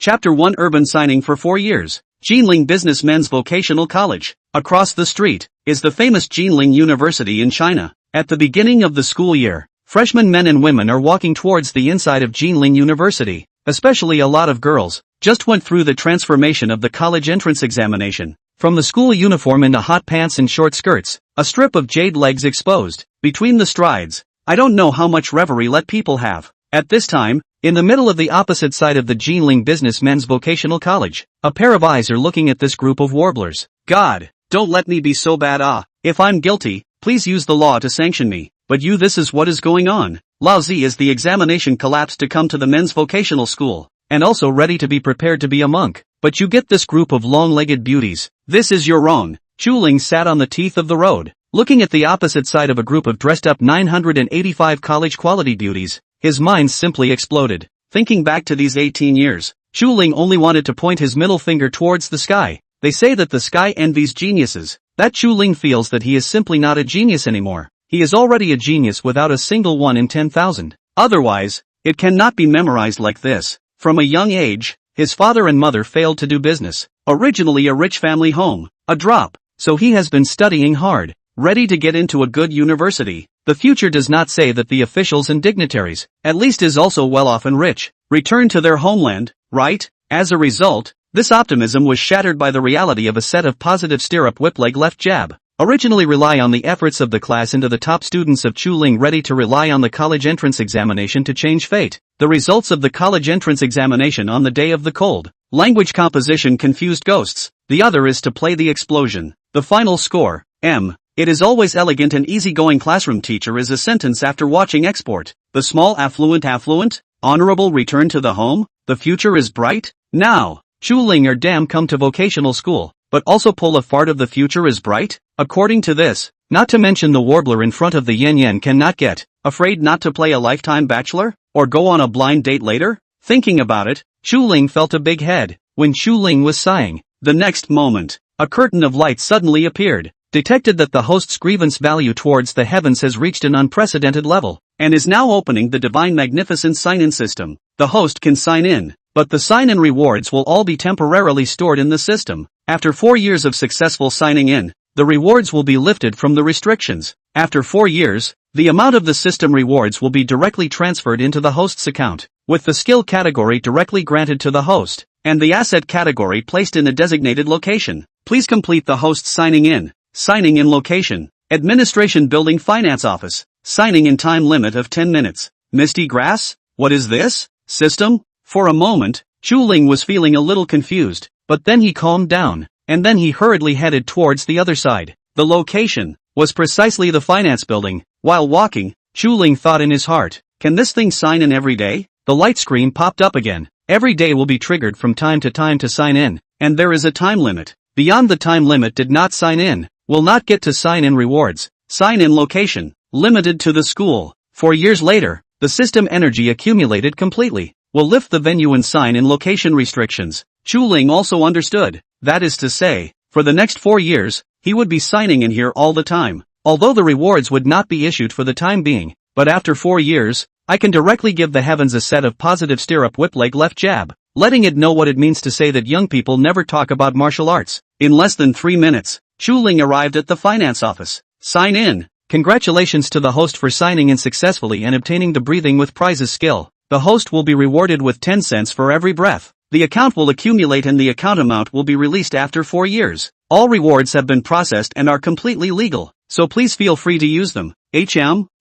Chapter 1 Urban Signing for 4 years. Jinling Business Men's Vocational College. Across the street is the famous Jinling University in China. At the beginning of the school year, freshmen men and women are walking towards the inside of Jinling University. Especially a lot of girls just went through the transformation of the college entrance examination. From the school uniform into hot pants and short skirts, a strip of jade legs exposed between the strides. I don't know how much reverie let people have. At this time, in the middle of the opposite side of the Jinling Business Men's Vocational College, a pair of eyes are looking at this group of warblers. God, don't let me be so bad. If I'm guilty, please use the law to sanction me. But this is what is going on. Lao Zi as the examination collapsed to come to the men's vocational school, and also ready to be prepared to be a monk. But you get this group of long-legged beauties. This is your wrong. Chuling sat on the teeth of the road, looking at the opposite side of a group of dressed-up 985 college-quality beauties. His mind simply exploded. Thinking back to these 18 years, Chuling only wanted to point his middle finger towards the sky. They say that the sky envies geniuses. That Chuling feels that he is simply not a genius anymore. He is already a genius without a single 1 in 10,000. Otherwise, it cannot be memorized like this. From a young age, his father and mother failed to do business. Originally a rich family home, a drop. So he has been studying hard, ready to get into a good university. The future does not say that the officials and dignitaries, at least is also well off and rich, return to their homeland, right? As a result, this optimism was shattered by the reality of a set of positive stirrup whip leg left jab. Originally rely on the efforts of the class into the top students of Chuling ready to rely on the college entrance examination to change fate. The results of the college entrance examination on the day of the cold language composition confused ghosts. The other is to play the explosion. The final score, M. It is always elegant and easygoing classroom teacher is a sentence after watching export. The small affluent, honorable return to the home, the future is bright. Now, Chuling or damn come to vocational school, but also pull a fart of the future is bright? According to this, not to mention the warbler in front of the yen cannot get, afraid not to play a lifetime bachelor, or go on a blind date later? Thinking about it, Chuling felt a big head. When Chuling was sighing, the next moment, a curtain of light suddenly appeared. Detected that the host's grievance value towards the heavens has reached an unprecedented level, and is now opening the divine magnificent sign-in system. The host can sign in, but the sign-in rewards will all be temporarily stored in the system. After 4 years of successful signing in, the rewards will be lifted from the restrictions. After 4 years, the amount of the system rewards will be directly transferred into the host's account, with the skill category directly granted to the host, and the asset category placed in a designated location. Please complete the host's signing in. Signing in location. Administration Building Finance Office. Signing in time limit of 10 minutes. Misty grass? What is this? System? For a moment, Chuling was feeling a little confused, but then he calmed down, and then he hurriedly headed towards the other side. The location was precisely the finance building. While walking, Chuling thought in his heart, can this thing sign in every day? The light screen popped up again. Every day will be triggered from time to sign in, and there is a time limit. Beyond the time limit did not sign in. Will not get to sign-in rewards. Sign-in location, limited to the school. 4 years later, the system energy accumulated completely. Will lift the venue and sign-in location restrictions. Chuling also understood. That is to say, for the next 4 years, he would be signing in here all the time. Although the rewards would not be issued for the time being, but after 4 years, I can directly give the heavens a set of positive stirrup whip leg left jab, letting it know what it means to say that young people never talk about martial arts. In less than 3 minutes, Chuling arrived at the finance office. Sign in. Congratulations to the host for signing in successfully and obtaining the breathing with prizes skill. The host will be rewarded with 10 cents for every breath. The account will accumulate and the account amount will be released after 4 years. All rewards have been processed and are completely legal, so please feel free to use them.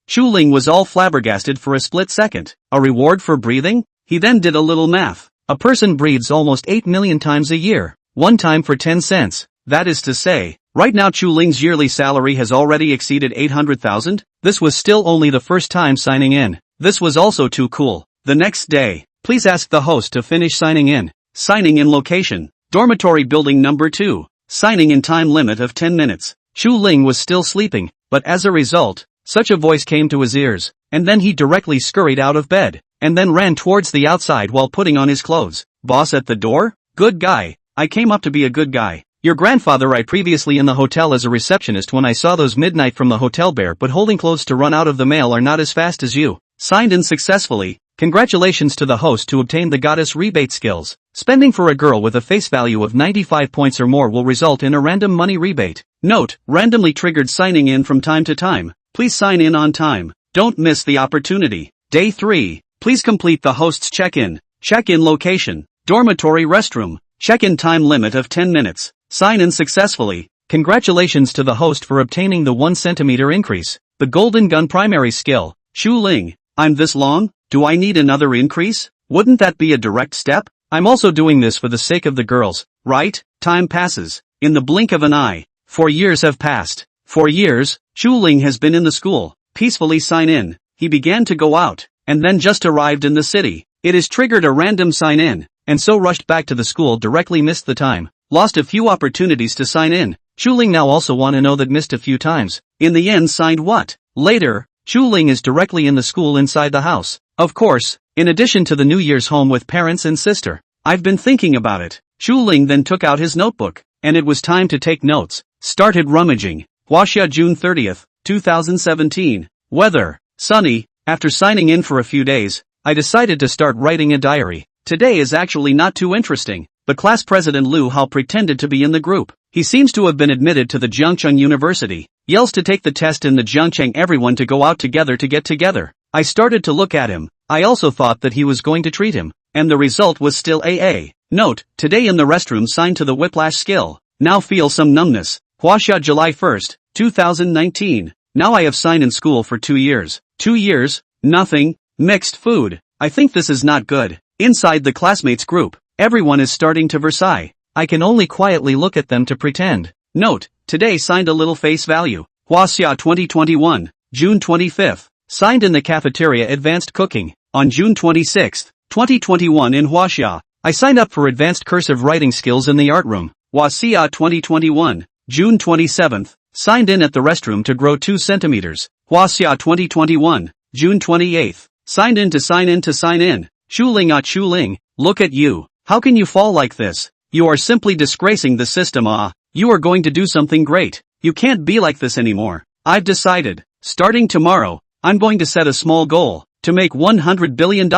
Chuling was all flabbergasted for a split second. A reward for breathing? He then did a little math. A person breathes almost 8 million times a year. One time for 10 cents. That is to say, right now Chuling's yearly salary has already exceeded 800,000. This was still only the first time signing in. This was also too cool. The next day, please ask the host to finish signing in. Signing in location. Dormitory building number 2. Signing in time limit of 10 minutes. Chuling was still sleeping, but as a result, such a voice came to his ears, and then he directly scurried out of bed, and then ran towards the outside while putting on his clothes. Boss at the door? Good guy. I came up to be a good guy. Your grandfather I previously in the hotel as a receptionist when I saw those midnight from the hotel bear but holding clothes to run out of the mail are not as fast as you. Signed in successfully. Congratulations to the host to obtain the goddess rebate skills. Spending for a girl with a face value of 95 points or more will result in a random money rebate. Note, randomly triggered signing in from time to time. Please sign in on time. Don't miss the opportunity. Day 3. Please complete the host's check-in. Check-in location. Dormitory restroom. Check-in time limit of 10 minutes. Sign in successfully. Congratulations to the host for obtaining the 1 centimeter increase. The Golden Gun primary skill. Shu Ling. I'm this long? Do I need another increase? Wouldn't that be a direct step? I'm also doing this for the sake of the girls, right? Time passes. In the blink of an eye. 4 years have passed. 4 years, Shu Ling has been in the school. Peacefully sign in. He began to go out, and then just arrived in the city. It is triggered a random sign in, and so rushed back to the school directly missed the time. Lost a few opportunities to sign in. Shu Ling now also want to know that missed a few times. In the end signed what? Later, Shu Ling is directly in the school inside the house. Of course, in addition to the New Year's home with parents and sister. I've been thinking about it. Shu Ling then took out his notebook, and it was time to take notes. Started rummaging. Huaxia, June 30th, 2017. Weather. Sunny. After signing in for a few days, I decided to start writing a diary. Today is actually not too interesting. The class president Lu Hao pretended to be in the group. He seems to have been admitted to the Jiangcheng University. Yells to take the test in the Jiangcheng everyone to go out together to get together. I started to look at him. I also thought that he was going to treat him. And the result was still AA. Note, today in the restroom signed to the whiplash skill. Now feel some numbness. Huaxia, July 1st, 2019. Now I have signed in school for 2 years. 2 years, nothing, mixed food. I think this is not good. Inside the classmates group, everyone is starting to Versailles. I can only quietly look at them to pretend. Note, today signed a little face value. Huaxia 2021, June 25th. Signed in the cafeteria advanced cooking. On June 26th, 2021 in Huaxia. I signed up for advanced cursive writing skills in the art room. Huaxia 2021, June 27th. Signed in at the restroom to grow 2 centimeters. Huaxia 2021, June 28th. Signed in to sign in to sign in. Shu Ling, Shu Ling, look at you. How can you fall like this? You are simply disgracing the system. You are going to do something great. You can't be like this anymore. I've decided. Starting tomorrow, I'm going to set a small goal. To make $100 billion.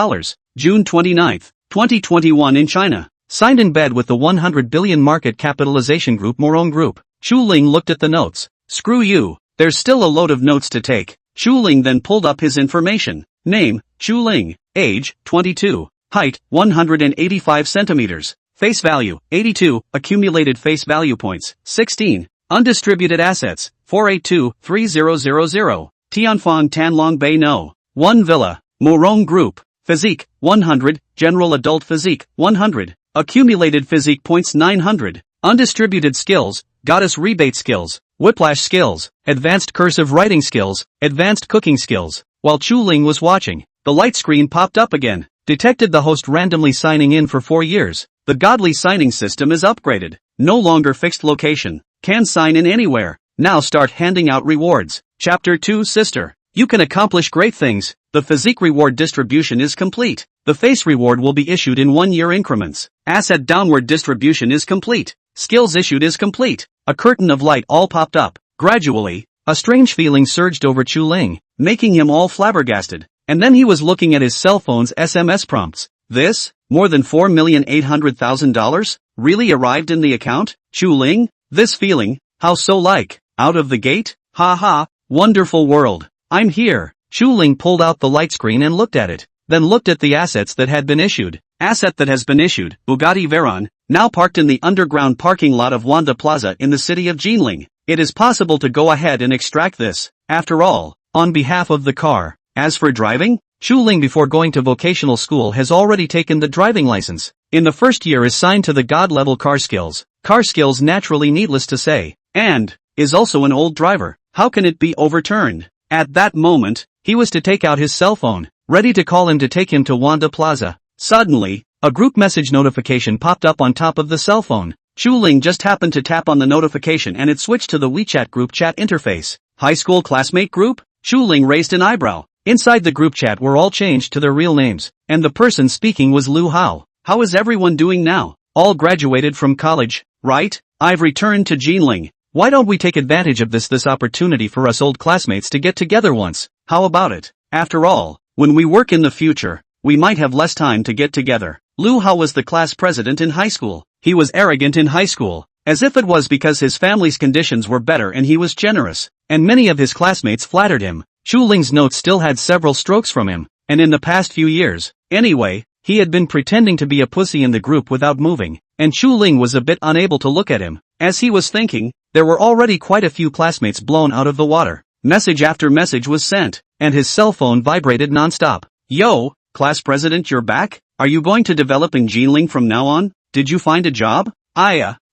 June 29th, 2021 in China. Signed in bed with the 100 billion market capitalization group Morong Group. Shu Ling looked at the notes. Screw you. There's still a load of notes to take. Shu Ling then pulled up his information. Name, Shu Ling. Age, 22. Height, 185 centimeters. Face value, 82. Accumulated face value points, 16. Undistributed assets, 482-3000. Tianfang Tanlong Bay No. 1 Villa. Morong Group. Physique, 100. General Adult Physique, 100. Accumulated physique points 900. Undistributed skills, goddess rebate skills, whiplash skills, advanced cursive writing skills, advanced cooking skills. While Shu Ling was watching, the light screen popped up again. Detected the host randomly signing in for 4 years. The godly signing system is upgraded. No longer fixed location. Can sign in anywhere. Now start handing out rewards. Chapter 2 Sister. You can accomplish great things. The physique reward distribution is complete. The face reward will be issued in 1-year increments. Asset downward distribution is complete. Skills issued is complete. A curtain of light all popped up. Gradually, a strange feeling surged over Shu Ling, making him all flabbergasted. And then he was looking at his cell phone's SMS prompts. This? More than $4,800,000? Really arrived in the account? Shu Ling? This feeling? How so like? Out of the gate? Ha ha, wonderful world. I'm here. Shu Ling pulled out the light screen and looked at it. Then looked at the assets that had been issued. Asset that has been issued, Bugatti Veyron, now parked in the underground parking lot of Wanda Plaza in the city of Jinling. It is possible to go ahead and extract this, after all, on behalf of the car. As for driving, Shu Ling before going to vocational school has already taken the driving license. In the first year is signed to the God-level car skills. Car skills naturally needless to say. And, is also an old driver. How can it be overturned? At that moment, he was to take out his cell phone, ready to call him to take him to Wanda Plaza. Suddenly, a group message notification popped up on top of the cell phone. Shu Ling just happened to tap on the notification and it switched to the WeChat group chat interface. High school classmate group? Shu Ling raised an eyebrow. Inside the group chat were all changed to their real names, and the person speaking was Lu Hao. How is everyone doing now? All graduated from college, right? I've returned to Jinling. Why don't we take advantage of this opportunity for us old classmates to get together once? How about it? After all, when we work in the future, we might have less time to get together. Lu Hao was the class president in high school. He was arrogant in high school, as if it was because his family's conditions were better and he was generous, and many of his classmates flattered him. Chu Ling's notes still had several strokes from him, and in the past few years, anyway, he had been pretending to be a pussy in the group without moving, and Chu Ling was a bit unable to look at him. As he was thinking, there were already quite a few classmates blown out of the water. Message after message was sent, and his cell phone vibrated non-stop. Yo, class president, you're back? Are you going to develop in Jinling from now on? Did you find a job?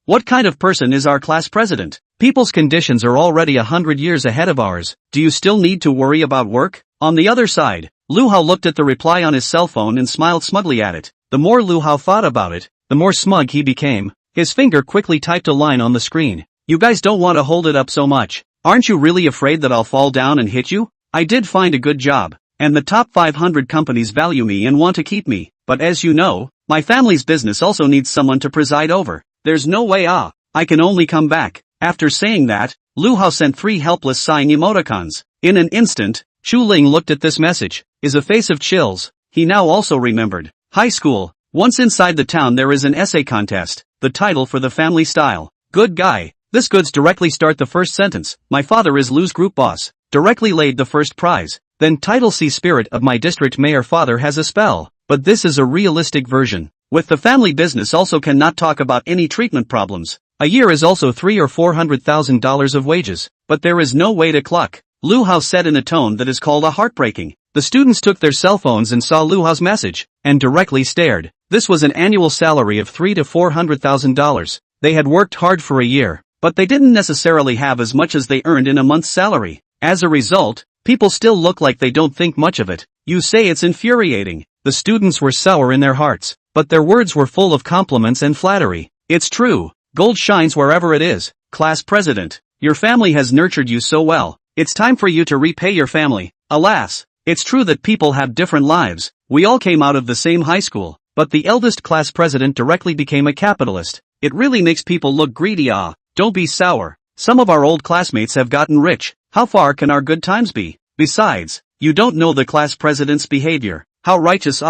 What kind of person is our class president? People's conditions are already 100 years ahead of ours. Do you still need to worry about work? On the other side, Lu Hao looked at the reply on his cell phone and smiled smugly at it. The more Lu Hao thought about it, the more smug he became. His finger quickly typed a line on the screen. You guys don't want to hold it up so much. Aren't you really afraid that I'll fall down and hit you? I did find a good job, and the top 500 companies value me and want to keep me, but as you know, my family's business also needs someone to preside over. There's no way I can only come back. After saying that, Lu Hao sent 3 helpless sighing emoticons. In an instant, Chu Ling looked at this message. Is a face of chills. He now also remembered. High school. Once inside the town there is an essay contest. The title for the family style. Good guy. This goods directly start the first sentence. My father is Lu's group boss. Directly laid the first prize. Then title C spirit of my district mayor father has a spell. But this is a realistic version. With the family business also cannot talk about any treatment problems. A year is also $300,000 or $400,000 of wages. But there is no way to cluck. Lu Hao said in a tone that is called a heartbreaking. The students took their cell phones and saw Lu Hao's message, and directly stared. This was an annual salary of $300,000 to $400,000. They had worked hard for a year, but they didn't necessarily have as much as they earned in a month's salary. As a result, people still look like they don't think much of it. You say it's infuriating. The students were sour in their hearts, but their words were full of compliments and flattery. It's true. Gold shines wherever it is. Class president, your family has nurtured you so well. It's time for you to repay your family. Alas, it's true that people have different lives. We all came out of the same high school, but the eldest class president directly became a capitalist. It really makes people look greedy. Don't be sour. Some of our old classmates have gotten rich. How far can our good times be? Besides, you don't know the class president's behavior. How righteous.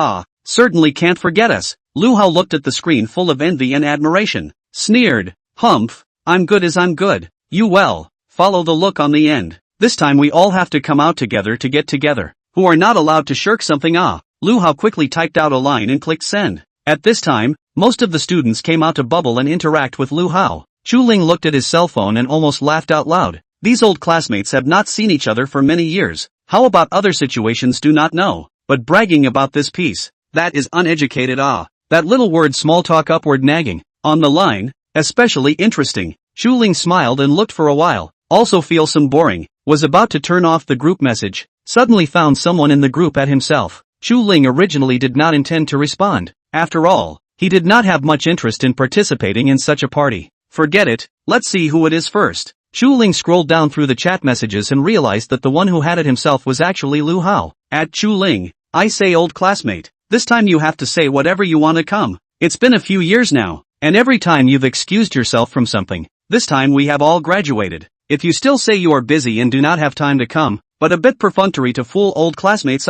Certainly can't forget us. Lu Hao looked at the screen full of envy and admiration. Sneered. Humph. I'm good as I'm good. You well. Follow the look on the end. This time we all have to come out together to get together. Who are not allowed to shirk something. Lu Hao quickly typed out a line and clicked send. At this time, most of the students came out to bubble and interact with Lu Hao. Chu Ling looked at his cell phone and almost laughed out loud. These old classmates have not seen each other for many years. How about other situations? Do not know. But bragging about this piece, that is uneducated. That little word small talk upward nagging, on the line, especially interesting. Chu Ling smiled and looked for a while. Also feel some boring. Was about to turn off the group message. Suddenly found someone in the group at himself. Chu Ling originally did not intend to respond. After all, he did not have much interest in participating in such a party. Forget it, let's see who it is first. Chu Ling scrolled down through the chat messages and realized that the one who had it himself was actually Lu Hao. At Chu Ling, I say old classmate, this time you have to say whatever you want to come. It's been a few years now, and every time you've excused yourself from something. This time we have all graduated. If you still say you are busy and do not have time to come, but a bit perfunctory to fool old classmates.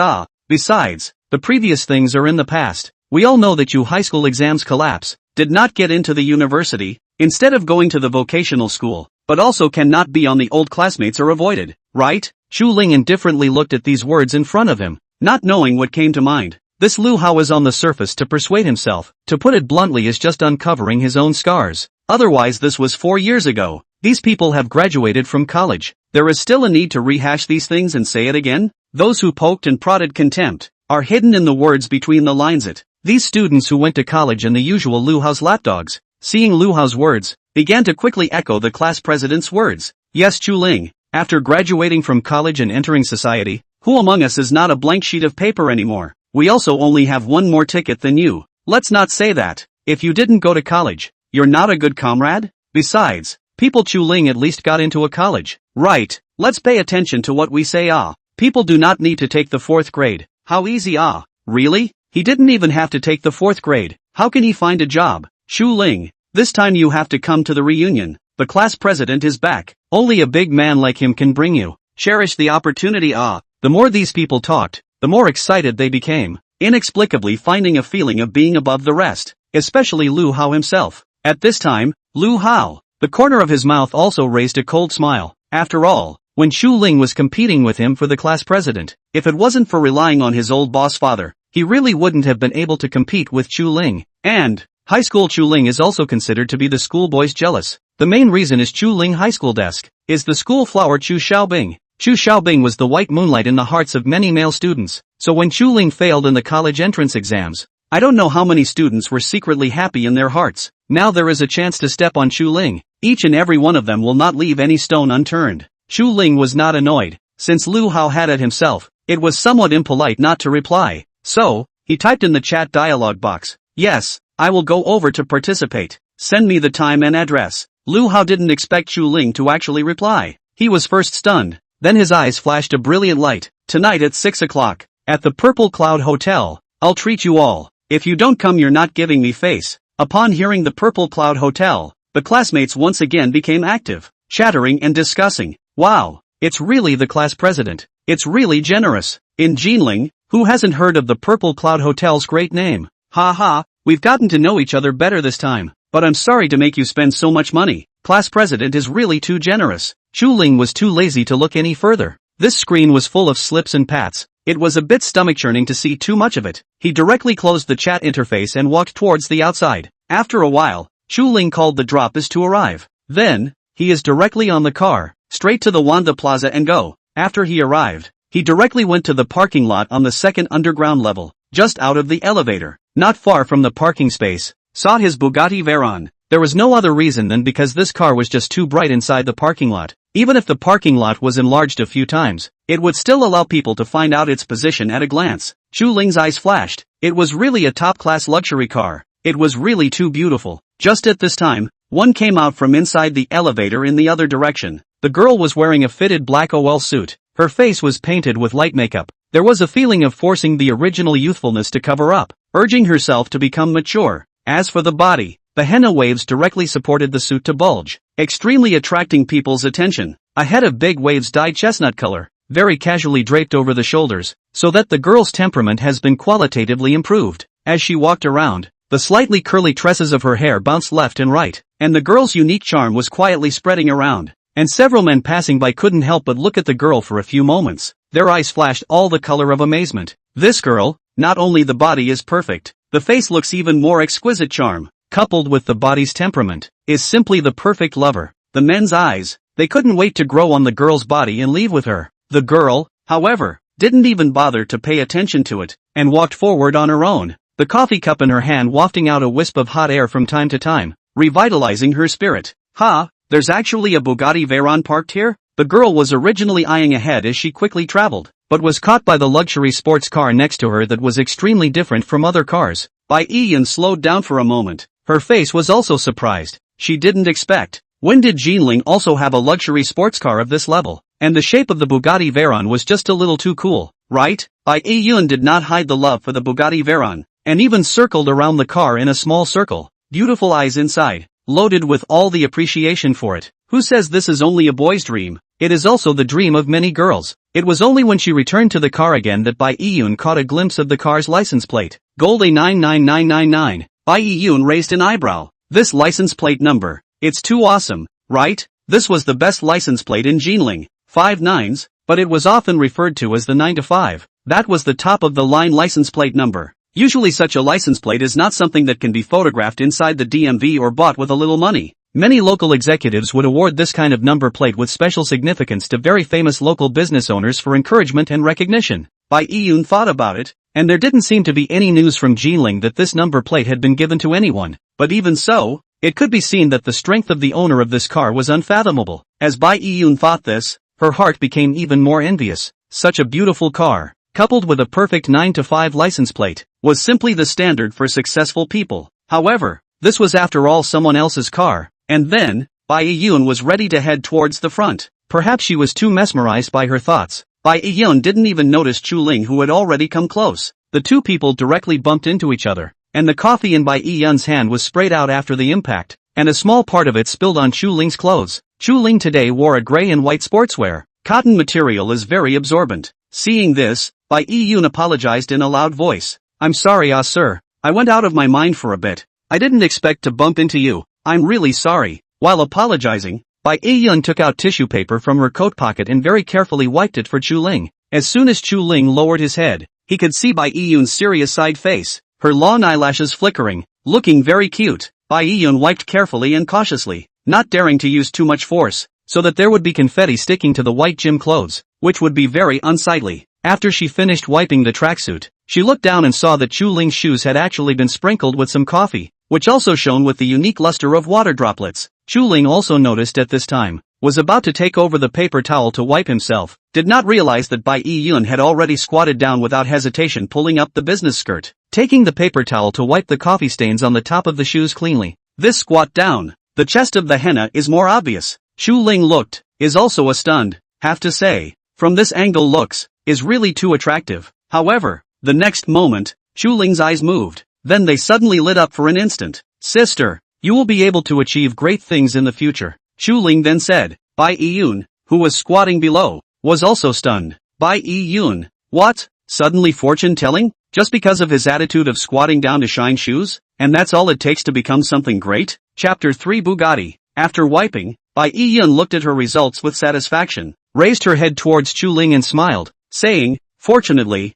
Besides, the previous things are in the past. We all know that you high school exams collapse, did not get into the university, instead of going to the vocational school, but also cannot be on the old classmates are avoided, right? Chu Ling indifferently looked at these words in front of him, not knowing what came to mind. This Lu Hao is on the surface to persuade himself, to put it bluntly is just uncovering his own scars. Otherwise this was 4 years ago. These people have graduated from college. There is still a need to rehash these things and say it again? Those who poked and prodded contempt are hidden in the words between the lines. These students who went to college and the usual Lu Hao's lapdogs, seeing Lu Hao's words, began to quickly echo the class president's words. Yes, Chu Ling, after graduating from college and entering society, who among us is not a blank sheet of paper anymore? We also only have one more ticket than you. Let's not say that. If you didn't go to college, you're not a good comrade? Besides, people Chu Ling at least got into a college. Right, let's pay attention to what we say. People do not need to take the 4th grade. How easy. Really? He didn't even have to take the 4th grade. How can he find a job? Chu Ling, this time you have to come to the reunion. The class president is back. Only a big man like him can bring you. Cherish the opportunity. The more these people talked, the more excited they became. inexplicably finding a feeling of being above the rest, especially Lu Hao himself. At this time, Lu Hao, the corner of his mouth also raised a cold smile. After all, when Chu Ling was competing with him for the class president, if it wasn't for relying on his old boss father, he really wouldn't have been able to compete with Chu Ling. And high school Chu Ling is also considered to be the schoolboy's jealous. The main reason is Chu Ling High School desk is the school flower Chu Xiaobing. Chu Xiaobing was the white moonlight in the hearts of many male students, so when Chu Ling failed in the college entrance exams, I don't know how many students were secretly happy in their hearts. Now there is a chance to step on Chu Ling. Each and every one of them will not leave any stone unturned. Chu Ling was not annoyed. Since Lu Hao had it himself, it was somewhat impolite not to reply. So, he typed in the chat dialog box, "Yes, I will go over to participate. Send me the time and address." Lu Hao didn't expect Chu Ling to actually reply. He was first stunned, then his eyes flashed a brilliant light. "Tonight at 6 o'clock, at the Purple Cloud Hotel, I'll treat you all. If you don't come, you're not giving me face." Upon hearing the Purple Cloud Hotel, the classmates once again became active, chattering and discussing. Wow, it's really the class president. It's really generous. In Jinling, who hasn't heard of the Purple Cloud Hotel's great name? Ha ha, we've gotten to know each other better this time, but I'm sorry to make you spend so much money. Class president is really too generous. Chu Ling was too lazy to look any further. This screen was full of slips and pats. It was a bit stomach-churning to see too much of it. He directly closed the chat interface and walked towards the outside. After a while, Chu Ling called the drop is to arrive. Then, he is directly on the car, straight to the Wanda Plaza and go. After he arrived, he directly went to the parking lot on the second underground level, just out of the elevator, not far from the parking space, saw his Bugatti Veyron. There was no other reason than because this car was just too bright inside the parking lot. Even if the parking lot was enlarged a few times, it would still allow people to find out its position at a glance. Chu Ling's eyes flashed. It was really a top-class luxury car. It was really too beautiful. Just at this time, one came out from inside the elevator in the other direction. The girl was wearing a fitted black OL suit. Her face was painted with light makeup. There was a feeling of forcing the original youthfulness to cover up, urging herself to become mature. As for the body, the henna waves directly supported the suit to bulge, extremely attracting people's attention. A head of big waves dyed chestnut color, very casually draped over the shoulders, so that the girl's temperament has been qualitatively improved. As she walked around, the slightly curly tresses of her hair bounced left and right, and the girl's unique charm was quietly spreading around. And several men passing by couldn't help but look at the girl for a few moments. Their eyes flashed all the color of amazement. This girl, not only the body is perfect, the face looks even more exquisite. Charm, coupled with the body's temperament, is simply the perfect lover. The men's eyes, they couldn't wait to grow on the girl's body and leave with her. The girl, however, didn't even bother to pay attention to it, and walked forward on her own, the coffee cup in her hand wafting out a wisp of hot air from time to time, revitalizing her spirit. Ha, there's actually a Bugatti Veyron parked here? The girl was originally eyeing ahead as she quickly traveled, but was caught by the luxury sports car next to her that was extremely different from other cars. Bai Yiyan slowed down for a moment. Her face was also surprised. She didn't expect. When did Jinling also have a luxury sports car of this level? And the shape of the Bugatti Veyron was just a little too cool, right? Bai Yiyan did not hide the love for the Bugatti Veyron, and even circled around the car in a small circle. Beautiful eyes inside, loaded with all the appreciation for it. Who says this is only a boy's dream? It is also the dream of many girls. It was only when she returned to the car again that Bai Yiyun caught a glimpse of the car's license plate. Gold A99999. Bai Yiyun raised an eyebrow. This license plate number, it's too awesome, right? This was the best license plate in Jinling. 5 nines, but it was often referred to as the 9-5. That was the top of the line license plate number. Usually such a license plate is not something that can be photographed inside the DMV or bought with a little money. Many local executives would award this kind of number plate with special significance to very famous local business owners for encouragement and recognition. Bai Yiyun thought about it, and there didn't seem to be any news from Jinling that this number plate had been given to anyone. But even so, it could be seen that the strength of the owner of this car was unfathomable. As Bai Yiyun thought this, her heart became even more envious. Such a beautiful car, coupled with a perfect 9-5 license plate, was simply the standard for successful people. However, this was after all someone else's car. And then, Bai Yiyun was ready to head towards the front. Perhaps she was too mesmerized by her thoughts. Bai Yiyun didn't even notice Chu Ling, who had already come close. The two people directly bumped into each other, and the coffee in Bai Yiyun's hand was sprayed out after the impact, and a small part of it spilled on Chu Ling's clothes. Chu Ling today wore a gray and white sportswear. Cotton material is very absorbent. Seeing this, Bai Yiyun apologized in a loud voice. I'm sorry sir. I went out of my mind for a bit. I didn't expect to bump into you. I'm really sorry. While apologizing, Bai Yun took out tissue paper from her coat pocket and very carefully wiped it for Chu Ling. As soon as Chu Ling lowered his head, he could see Bai Yun's serious side face, her long eyelashes flickering, looking very cute. Bai Yun wiped carefully and cautiously, not daring to use too much force, so that there would be confetti sticking to the white gym clothes, which would be very unsightly. After she finished wiping the tracksuit, she looked down and saw that Chu Ling's shoes had actually been sprinkled with some coffee, which also shone with the unique luster of water droplets. Chu Ling also noticed at this time, was about to take over the paper towel to wipe himself, did not realize that Bai Yun had already squatted down without hesitation, pulling up the business skirt, taking the paper towel to wipe the coffee stains on the top of the shoes cleanly. This squat down, the chest of the henna is more obvious. Chu Ling looked, is also stunned, have to say, from this angle looks, is really too attractive. However, the next moment, Chu Ling's eyes moved, then they suddenly lit up for an instant. Sister, you will be able to achieve great things in the future. Chu Ling then said. Bai Yun, who was squatting below, was also stunned. Bai Yun, what? Suddenly fortune telling? Just because of his attitude of squatting down to shine shoes? And that's all it takes to become something great? Chapter 3 Bugatti. After wiping, Bai Yun looked at her results with satisfaction, raised her head towards Chu Ling and smiled, saying, Fortunately,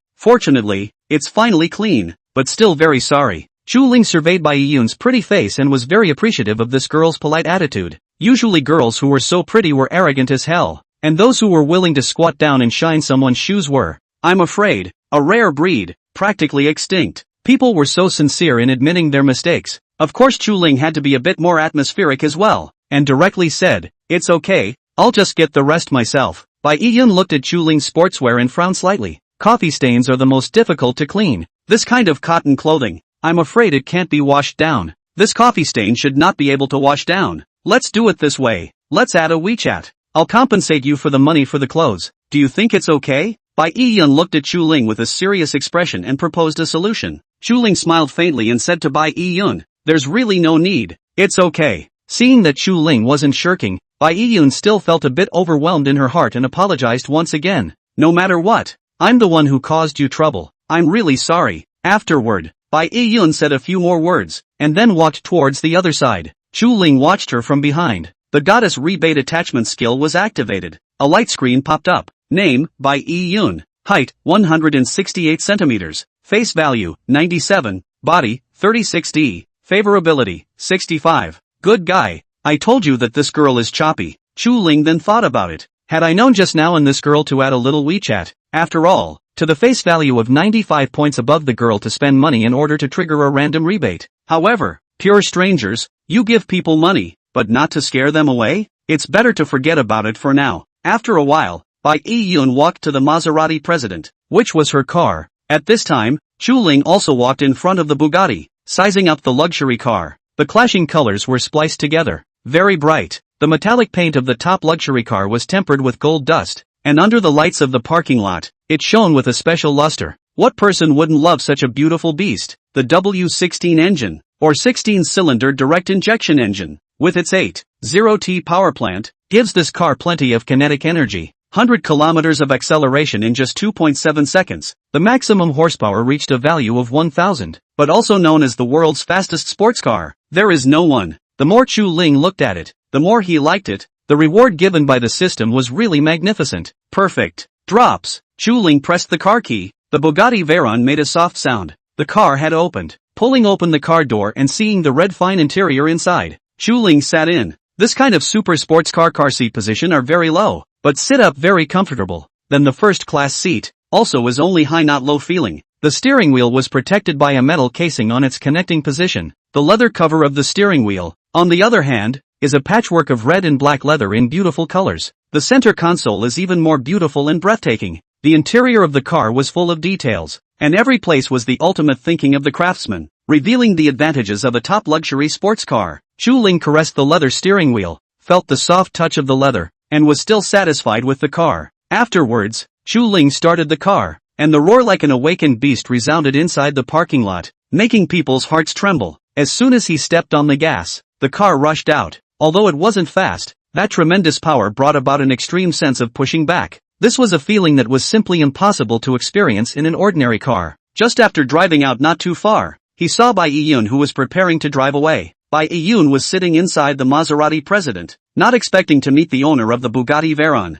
it's finally clean, but still very sorry. Chu Ling surveyed Bai Yun's pretty face and was very appreciative of this girl's polite attitude. Usually girls who were so pretty were arrogant as hell, and those who were willing to squat down and shine someone's shoes were, I'm afraid, a rare breed, practically extinct. People were so sincere in admitting their mistakes. Of course Chu Ling had to be a bit more atmospheric as well, and directly said, it's okay, I'll just get the rest myself. Bai Yun looked at Chu Ling's sportswear and frowned slightly. Coffee stains are the most difficult to clean. This kind of cotton clothing, I'm afraid it can't be washed down. This coffee stain should not be able to wash down. Let's do it this way. Let's add a WeChat. I'll compensate you for the money for the clothes. Do you think it's okay? Bai Yun looked at Chu Ling with a serious expression and proposed a solution. Chu Ling smiled faintly and said to Bai Yun, there's really no need. It's okay. Seeing that Chu Ling wasn't shirking, Bai Yun still felt a bit overwhelmed in her heart and apologized once again. No matter what, I'm the one who caused you trouble. I'm really sorry. Afterward, Bai Yun said a few more words, and then walked towards the other side. Chu Ling watched her from behind. The goddess rebate attachment skill was activated. A light screen popped up. Name, Bai Yun. Height, 168 centimeters. Face value, 97. Body, 36D. Favorability, 65. Good guy. I told you that this girl is choppy. Chu Ling then thought about it. Had I known just now in this girl to add a little WeChat, after all, to the face value of 95 points above the girl to spend money in order to trigger a random rebate. However, pure strangers, you give people money, but not to scare them away? It's better to forget about it for now. After a while, Bai Yun walked to the Maserati President, which was her car. At this time, Chu Ling also walked in front of the Bugatti, sizing up the luxury car. The clashing colors were spliced together, very bright. The metallic paint of the top luxury car was tempered with gold dust, and under the lights of the parking lot, it shone with a special luster. What person wouldn't love such a beautiful beast? The W16 engine, or 16-cylinder direct injection engine, with its 8.0T power plant, gives this car plenty of kinetic energy. 100 kilometers of acceleration in just 2.7 seconds. The maximum horsepower reached a value of 1,000, but also known as the world's fastest sports car. There is no one. The more Chu Ling looked at it, the more he liked it. The reward given by the system was really magnificent. Perfect. Drops. Chu Ling pressed the car key. The Bugatti Veyron made a soft sound. The car had opened. Pulling open the car door and seeing the red fine interior inside, Chu Ling sat in. This kind of super sports car seat position are very low, but sit up very comfortable. Then the first class seat, also is only high not low feeling. The steering wheel was protected by a metal casing on its connecting position. The leather cover of the steering wheel, on the other hand, is a patchwork of red and black leather in beautiful colors. The center console is even more beautiful and breathtaking. The interior of the car was full of details, and every place was the ultimate thinking of the craftsman, revealing the advantages of a top luxury sports car. Chu Ling caressed the leather steering wheel, felt the soft touch of the leather, and was still satisfied with the car. Afterwards, Chu Ling started the car, and the roar like an awakened beast resounded inside the parking lot, making people's hearts tremble. As soon as he stepped on the gas, the car rushed out. Although it wasn't fast, that tremendous power brought about an extreme sense of pushing back. This was a feeling that was simply impossible to experience in an ordinary car. Just after driving out not too far, he saw Bai Yun, who was preparing to drive away. Bai Yun was sitting inside the Maserati President, not expecting to meet the owner of the Bugatti Veyron.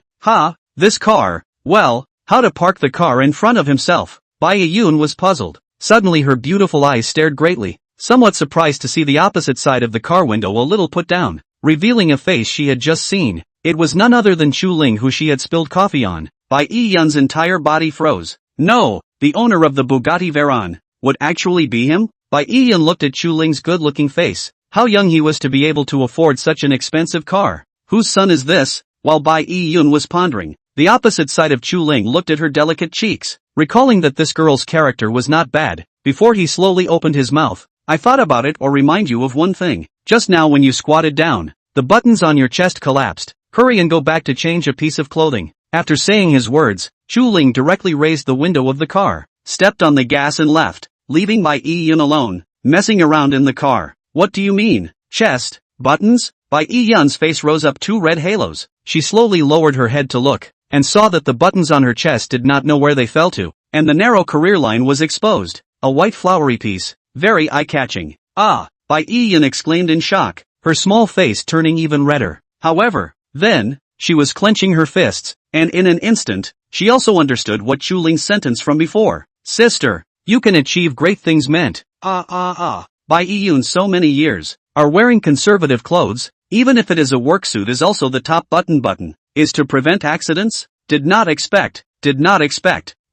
This car, well, how to park the car in front of himself? Bai Yun was puzzled. Suddenly her beautiful eyes stared greatly, somewhat surprised to see the opposite side of the car window a little put down, revealing a face she had just seen. It was none other than Chu Ling, who she had spilled coffee on. Bai Yun's entire body froze. No, the owner of the Bugatti Veyron would actually be him? Bai Yun looked at Chu Ling's good-looking face. How young he was to be able to afford such an expensive car. Whose son is this? While Bai Yun was pondering, the opposite side of Chu Ling looked at her delicate cheeks, recalling that this girl's character was not bad. Before he slowly opened his mouth, I thought about it or remind you of one thing. Just now when you squatted down, the buttons on your chest collapsed. Hurry and go back to change a piece of clothing. After saying his words, Chu Ling directly raised the window of the car, stepped on the gas and left, leaving Bai Yun alone, messing around in the car. What do you mean? Chest? Buttons? Bai Yun's face rose up two red halos. She slowly lowered her head to look, and saw that the buttons on her chest did not know where they fell to, and the narrow career line was exposed. A white flowery piece, very eye-catching. Ah! Bai Yun exclaimed in shock, her small face turning even redder. However, then, she was clenching her fists, and in an instant, she also understood what Chu Ling's sentence from before. Sister, you can achieve great things meant. Bai Yun so many years, are wearing conservative clothes, even if it is a work suit is also the top button, is to prevent accidents? Did not expect,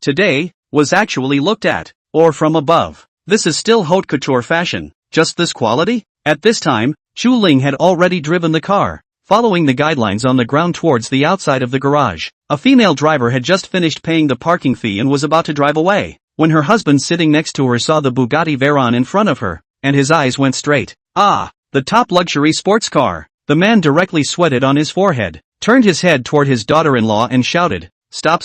today, was actually looked at, or from above. This is still haute couture fashion, just this quality? At this time, Chu Ling had already driven the car, following the guidelines on the ground towards the outside of the garage. A female driver had just finished paying the parking fee and was about to drive away, when her husband sitting next to her saw the Bugatti Veyron in front of her, and his eyes went straight. The top luxury sports car. The man directly sweated on his forehead, turned his head toward his daughter-in-law and shouted, Stop!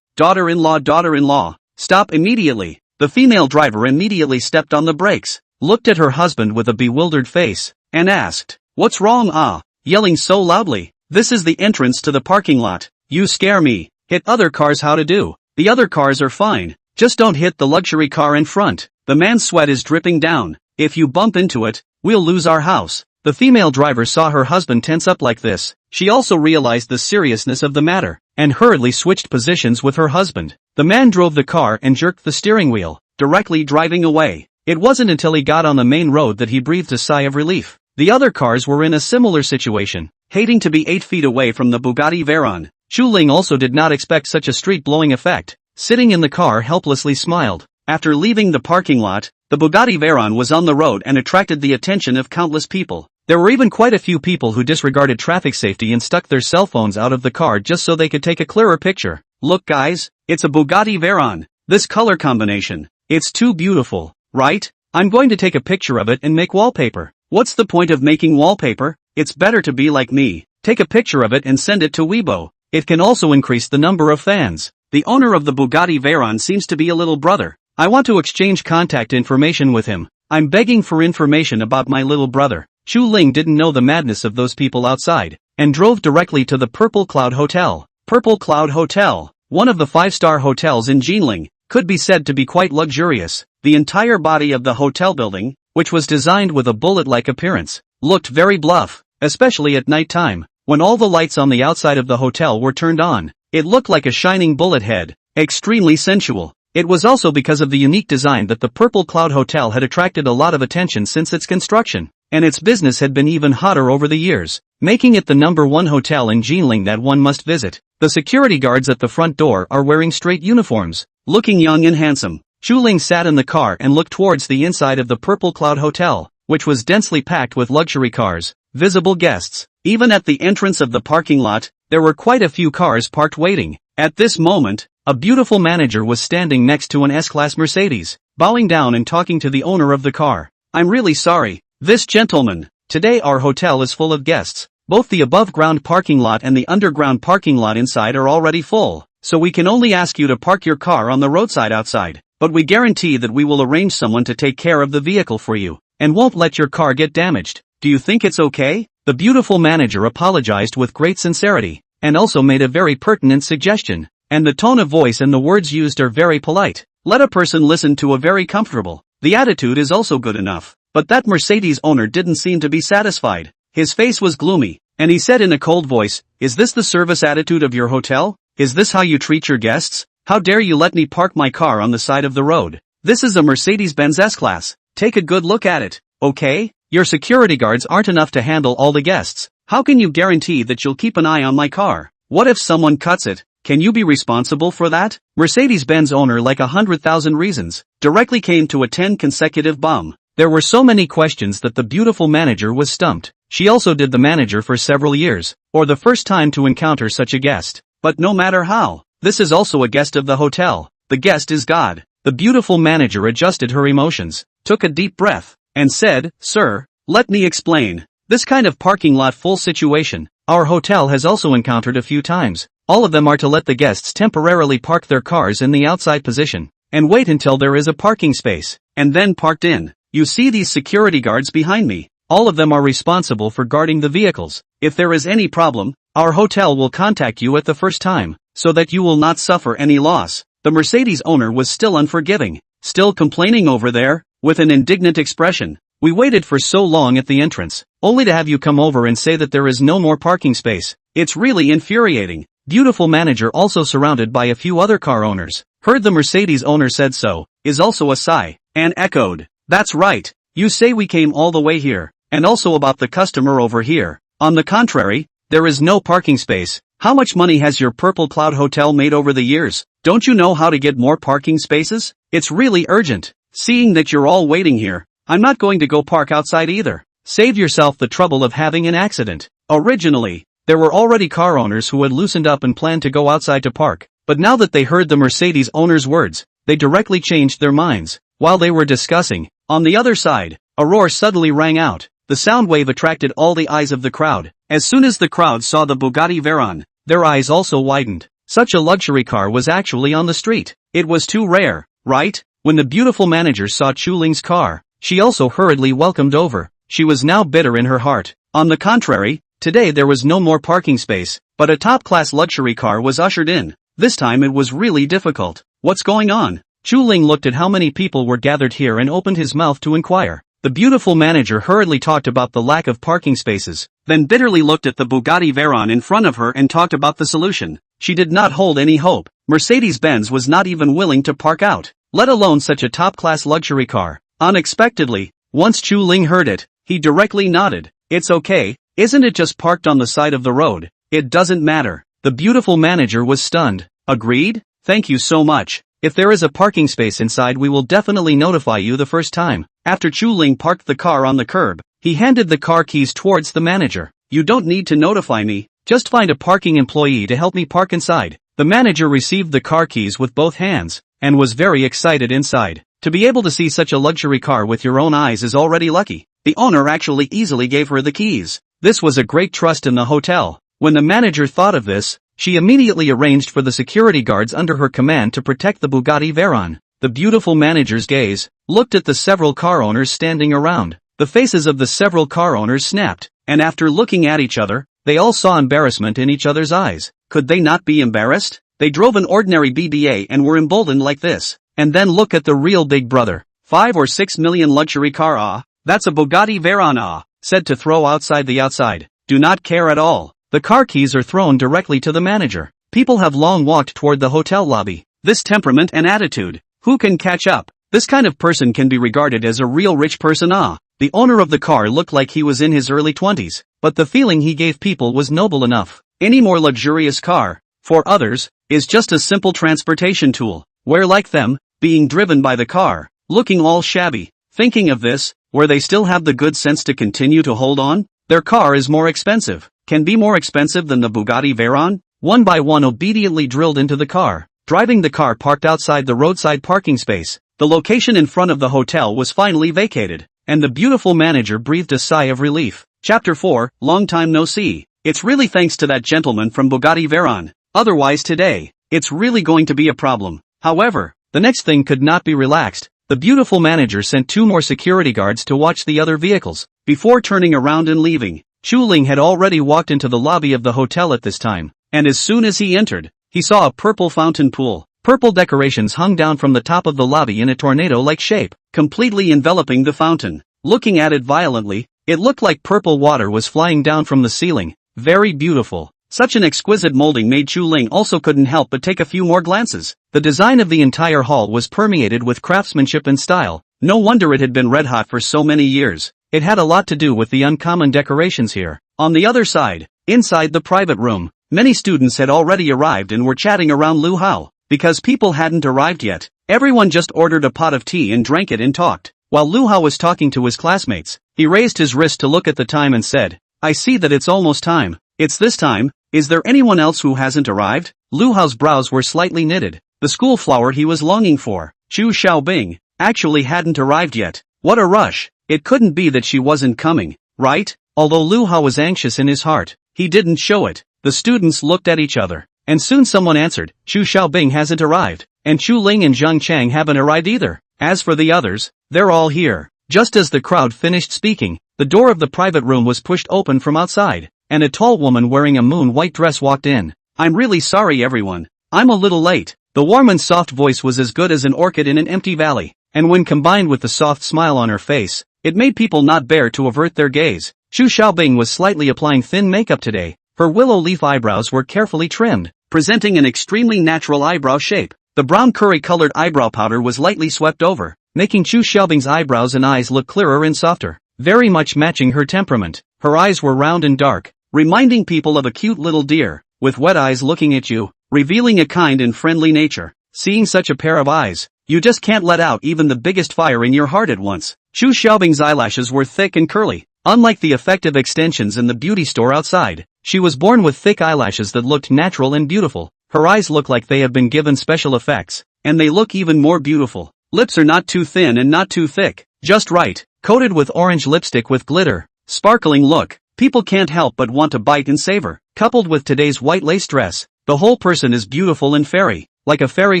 Daughter-in-law, stop immediately. The female driver immediately stepped on the brakes, looked at her husband with a bewildered face, and asked, What's wrong? Yelling so loudly. This is the entrance to the parking lot. You scare me. Hit other cars. How to do? The other cars are fine. Just don't hit the luxury car in front. The man's sweat is dripping down. If you bump into it, we'll lose our house. The female driver saw her husband tense up like this. She also realized the seriousness of the matter, and hurriedly switched positions with her husband. The man drove the car and jerked the steering wheel, directly driving away. It wasn't until he got on the main road that he breathed a sigh of relief. The other cars were in a similar situation, hating to be 8 feet away from the Bugatti Veyron. Chu Ling also did not expect such a street-blowing effect. Sitting in the car helplessly smiled. After leaving the parking lot, the Bugatti Veyron was on the road and attracted the attention of countless people. There were even quite a few people who disregarded traffic safety and stuck their cell phones out of the car just so they could take a clearer picture. Look guys, it's a Bugatti Veyron. This color combination, it's too beautiful, right? I'm going to take a picture of it and make wallpaper. What's the point of making wallpaper? It's better to be like me. Take a picture of it and send it to Weibo. It can also increase the number of fans. The owner of the Bugatti Veyron seems to be a little brother. I want to exchange contact information with him. I'm begging for information about my little brother. Chu Ling didn't know the madness of those people outside, and drove directly to the Purple Cloud Hotel. Purple Cloud Hotel, one of the 5-star hotels in Jinling, could be said to be quite luxurious. The entire body of the hotel building, which was designed with a bullet-like appearance, looked very bluff, especially at night time, when all the lights on the outside of the hotel were turned on. It looked like a shining bullet head, extremely sensual. It was also because of the unique design that the Purple Cloud Hotel had attracted a lot of attention since its construction, and its business had been even hotter over the years, making it the #1 hotel in Jinling that one must visit. The security guards at the front door are wearing straight uniforms, looking young and handsome. Chu Ling sat in the car and looked towards the inside of the Purple Cloud Hotel, which was densely packed with luxury cars, visible guests. Even at the entrance of the parking lot, there were quite a few cars parked waiting. At this moment, a beautiful manager was standing next to an S-Class Mercedes, bowing down and talking to the owner of the car. I'm really sorry, this gentleman. Today our hotel is full of guests. Both the above-ground parking lot and the underground parking lot inside are already full, so we can only ask you to park your car on the roadside outside. But we guarantee that we will arrange someone to take care of the vehicle for you, and won't let your car get damaged. Do you think it's okay? The beautiful manager apologized with great sincerity, and also made a very pertinent suggestion, and the tone of voice and the words used are very polite. Let a person listen to a very comfortable. The attitude is also good enough. But that Mercedes owner didn't seem to be satisfied. His face was gloomy, and he said in a cold voice, "Is this the service attitude of your hotel? Is this how you treat your guests? How dare you let me park my car on the side of the road? This is a Mercedes-Benz S-Class. Take a good look at it, okay? Your security guards aren't enough to handle all the guests. How can you guarantee that you'll keep an eye on my car? What if someone cuts it? Can you be responsible for that?" Mercedes-Benz owner, like 100,000 reasons, directly came to a 10 consecutive bomb. There were so many questions that the beautiful manager was stumped. She also did the manager for several years, or the first time to encounter such a guest. But no matter how, this is also a guest of the hotel. The guest is God. The beautiful manager adjusted her emotions, took a deep breath, and said, "Sir, let me explain. This kind of parking lot full situation, our hotel has also encountered a few times. All of them are to let the guests temporarily park their cars in the outside position, and wait until there is a parking space, and then parked in. You see these security guards behind me. All of them are responsible for guarding the vehicles. If there is any problem, our hotel will contact you at the first time, so that you will not suffer any loss." The Mercedes owner was still unforgiving, still complaining over there, with an indignant expression. "We waited for so long at the entrance, only to have you come over and say that there is no more parking space. It's really infuriating." Beautiful manager, also surrounded by a few other car owners, heard the Mercedes owner said so, is also a sigh, and echoed, "That's right. You say we came all the way here, and also about the customer over here. On the contrary, there is no parking space. How much money has your Purple Cloud Hotel made over the years? Don't you know how to get more parking spaces? It's really urgent. Seeing that you're all waiting here, I'm not going to go park outside either. Save yourself the trouble of having an accident." Originally, there were already car owners who had loosened up and planned to go outside to park, but now that they heard the Mercedes owner's words, they directly changed their minds. While they were discussing, on the other side, a roar suddenly rang out. The sound wave attracted all the eyes of the crowd. As soon as the crowd saw the Bugatti Veyron, their eyes also widened. Such a luxury car was actually on the street. It was too rare, right? When the beautiful manager saw Chuling's car, she also hurriedly welcomed over. She was now bitter in her heart. On the contrary, today there was no more parking space, but a top-class luxury car was ushered in. This time it was really difficult. "What's going on?" Chuling looked at how many people were gathered here and opened his mouth to inquire. The beautiful manager hurriedly talked about the lack of parking spaces, then bitterly looked at the Bugatti Veyron in front of her and talked about the solution. She did not hold any hope. Mercedes-Benz was not even willing to park out, let alone such a top-class luxury car. Unexpectedly, once Chuling heard it, he directly nodded. "It's okay, isn't it just parked on the side of the road? It doesn't matter." The beautiful manager was stunned. "Agreed? Thank you so much. If there is a parking space inside, we will definitely notify you the first time." After Chuling parked the car on the curb, he handed the car keys towards the manager. "You don't need to notify me, just find a parking employee to help me park inside." The manager received the car keys with both hands, and was very excited inside. To be able to see such a luxury car with your own eyes is already lucky. The owner actually easily gave her the keys. This was a great trust in the hotel. When the manager thought of this, she immediately arranged for the security guards under her command to protect the Bugatti Veyron. The beautiful manager's gaze looked at the several car owners standing around. The faces of the several car owners snapped, and after looking at each other, they all saw embarrassment in each other's eyes. Could they not be embarrassed? They drove an ordinary BBA and were emboldened like this. And then look at the real big brother. 5 or 6 million luxury car, that's a Bugatti Veyron, said to throw outside the outside. Do not care at all. The car keys are thrown directly to the manager. People have long walked toward the hotel lobby. This temperament and attitude, who can catch up? This kind of person can be regarded as a real rich person. The owner of the car looked like he was in his early 20s, but the feeling he gave people was noble enough. Any more luxurious car, for others, is just a simple transportation tool, where like them, being driven by the car, looking all shabby. Thinking of this, where they still have the good sense to continue to hold on, their car is more expensive, can be more expensive than the Bugatti Veyron. One by one obediently drilled into the car, driving the car parked outside the roadside parking space. The location in front of the hotel was finally vacated, and the beautiful manager breathed a sigh of relief. Chapter 4, Long Time No See. It's really thanks to that gentleman from Bugatti Veyron. Otherwise today, it's really going to be a problem. However, the next thing could not be relaxed. The beautiful manager sent 2 more security guards to watch the other vehicles, before turning around and leaving. Chuling had already walked into the lobby of the hotel at this time, and as soon as he entered, he saw a purple fountain pool. Purple decorations hung down from the top of the lobby in a tornado-like shape, completely enveloping the fountain. Looking at it violently, it looked like purple water was flying down from the ceiling. Very beautiful. Such an exquisite molding made Chu Ling also couldn't help but take a few more glances. The design of the entire hall was permeated with craftsmanship and style. No wonder it had been red hot for so many years. It had a lot to do with the uncommon decorations here. On the other side, inside the private room, many students had already arrived and were chatting around Lu Hao. Because people hadn't arrived yet, everyone just ordered a pot of tea and drank it and talked. While Lu Hao was talking to his classmates, he raised his wrist to look at the time and said, "I see that it's almost time. It's this time. Is there anyone else who hasn't arrived?" Lu Hao's brows were slightly knitted. The school flower he was longing for, Chu Xiaobing, actually hadn't arrived yet. What a rush. It couldn't be that she wasn't coming, right? Although Lu Hao was anxious in his heart, he didn't show it. The students looked at each other, and soon someone answered, "Chu Xiaobing hasn't arrived, and Chu Ling and Zhang Chang haven't arrived either. As for the others, they're all here." Just as the crowd finished speaking, the door of the private room was pushed open from outside, and a tall woman wearing a moon-white dress walked in. "I'm really sorry everyone. I'm a little late." The warm and soft voice was as good as an orchid in an empty valley, and when combined with the soft smile on her face, it made people not bear to avert their gaze. Chu Xiaobing was slightly applying thin makeup today. Her willow leaf eyebrows were carefully trimmed, presenting an extremely natural eyebrow shape. The brown curry-colored eyebrow powder was lightly swept over, making Chu Xiaobing's eyebrows and eyes look clearer and softer, very much matching her temperament. Her eyes were round and dark, reminding people of a cute little deer, with wet eyes looking at you, revealing a kind and friendly nature. Seeing such a pair of eyes, you just can't let out even the biggest fire in your heart at once. Chu Xiaobing's eyelashes were thick and curly, unlike the effective extensions in the beauty store outside. She was born with thick eyelashes that looked natural and beautiful. Her eyes look like they have been given special effects, and they look even more beautiful. Lips are not too thin and not too thick, just right, coated with orange lipstick with glitter, sparkling look. People can't help but want to bite and savor. Coupled with today's white lace dress, the whole person is beautiful and fairy, like a fairy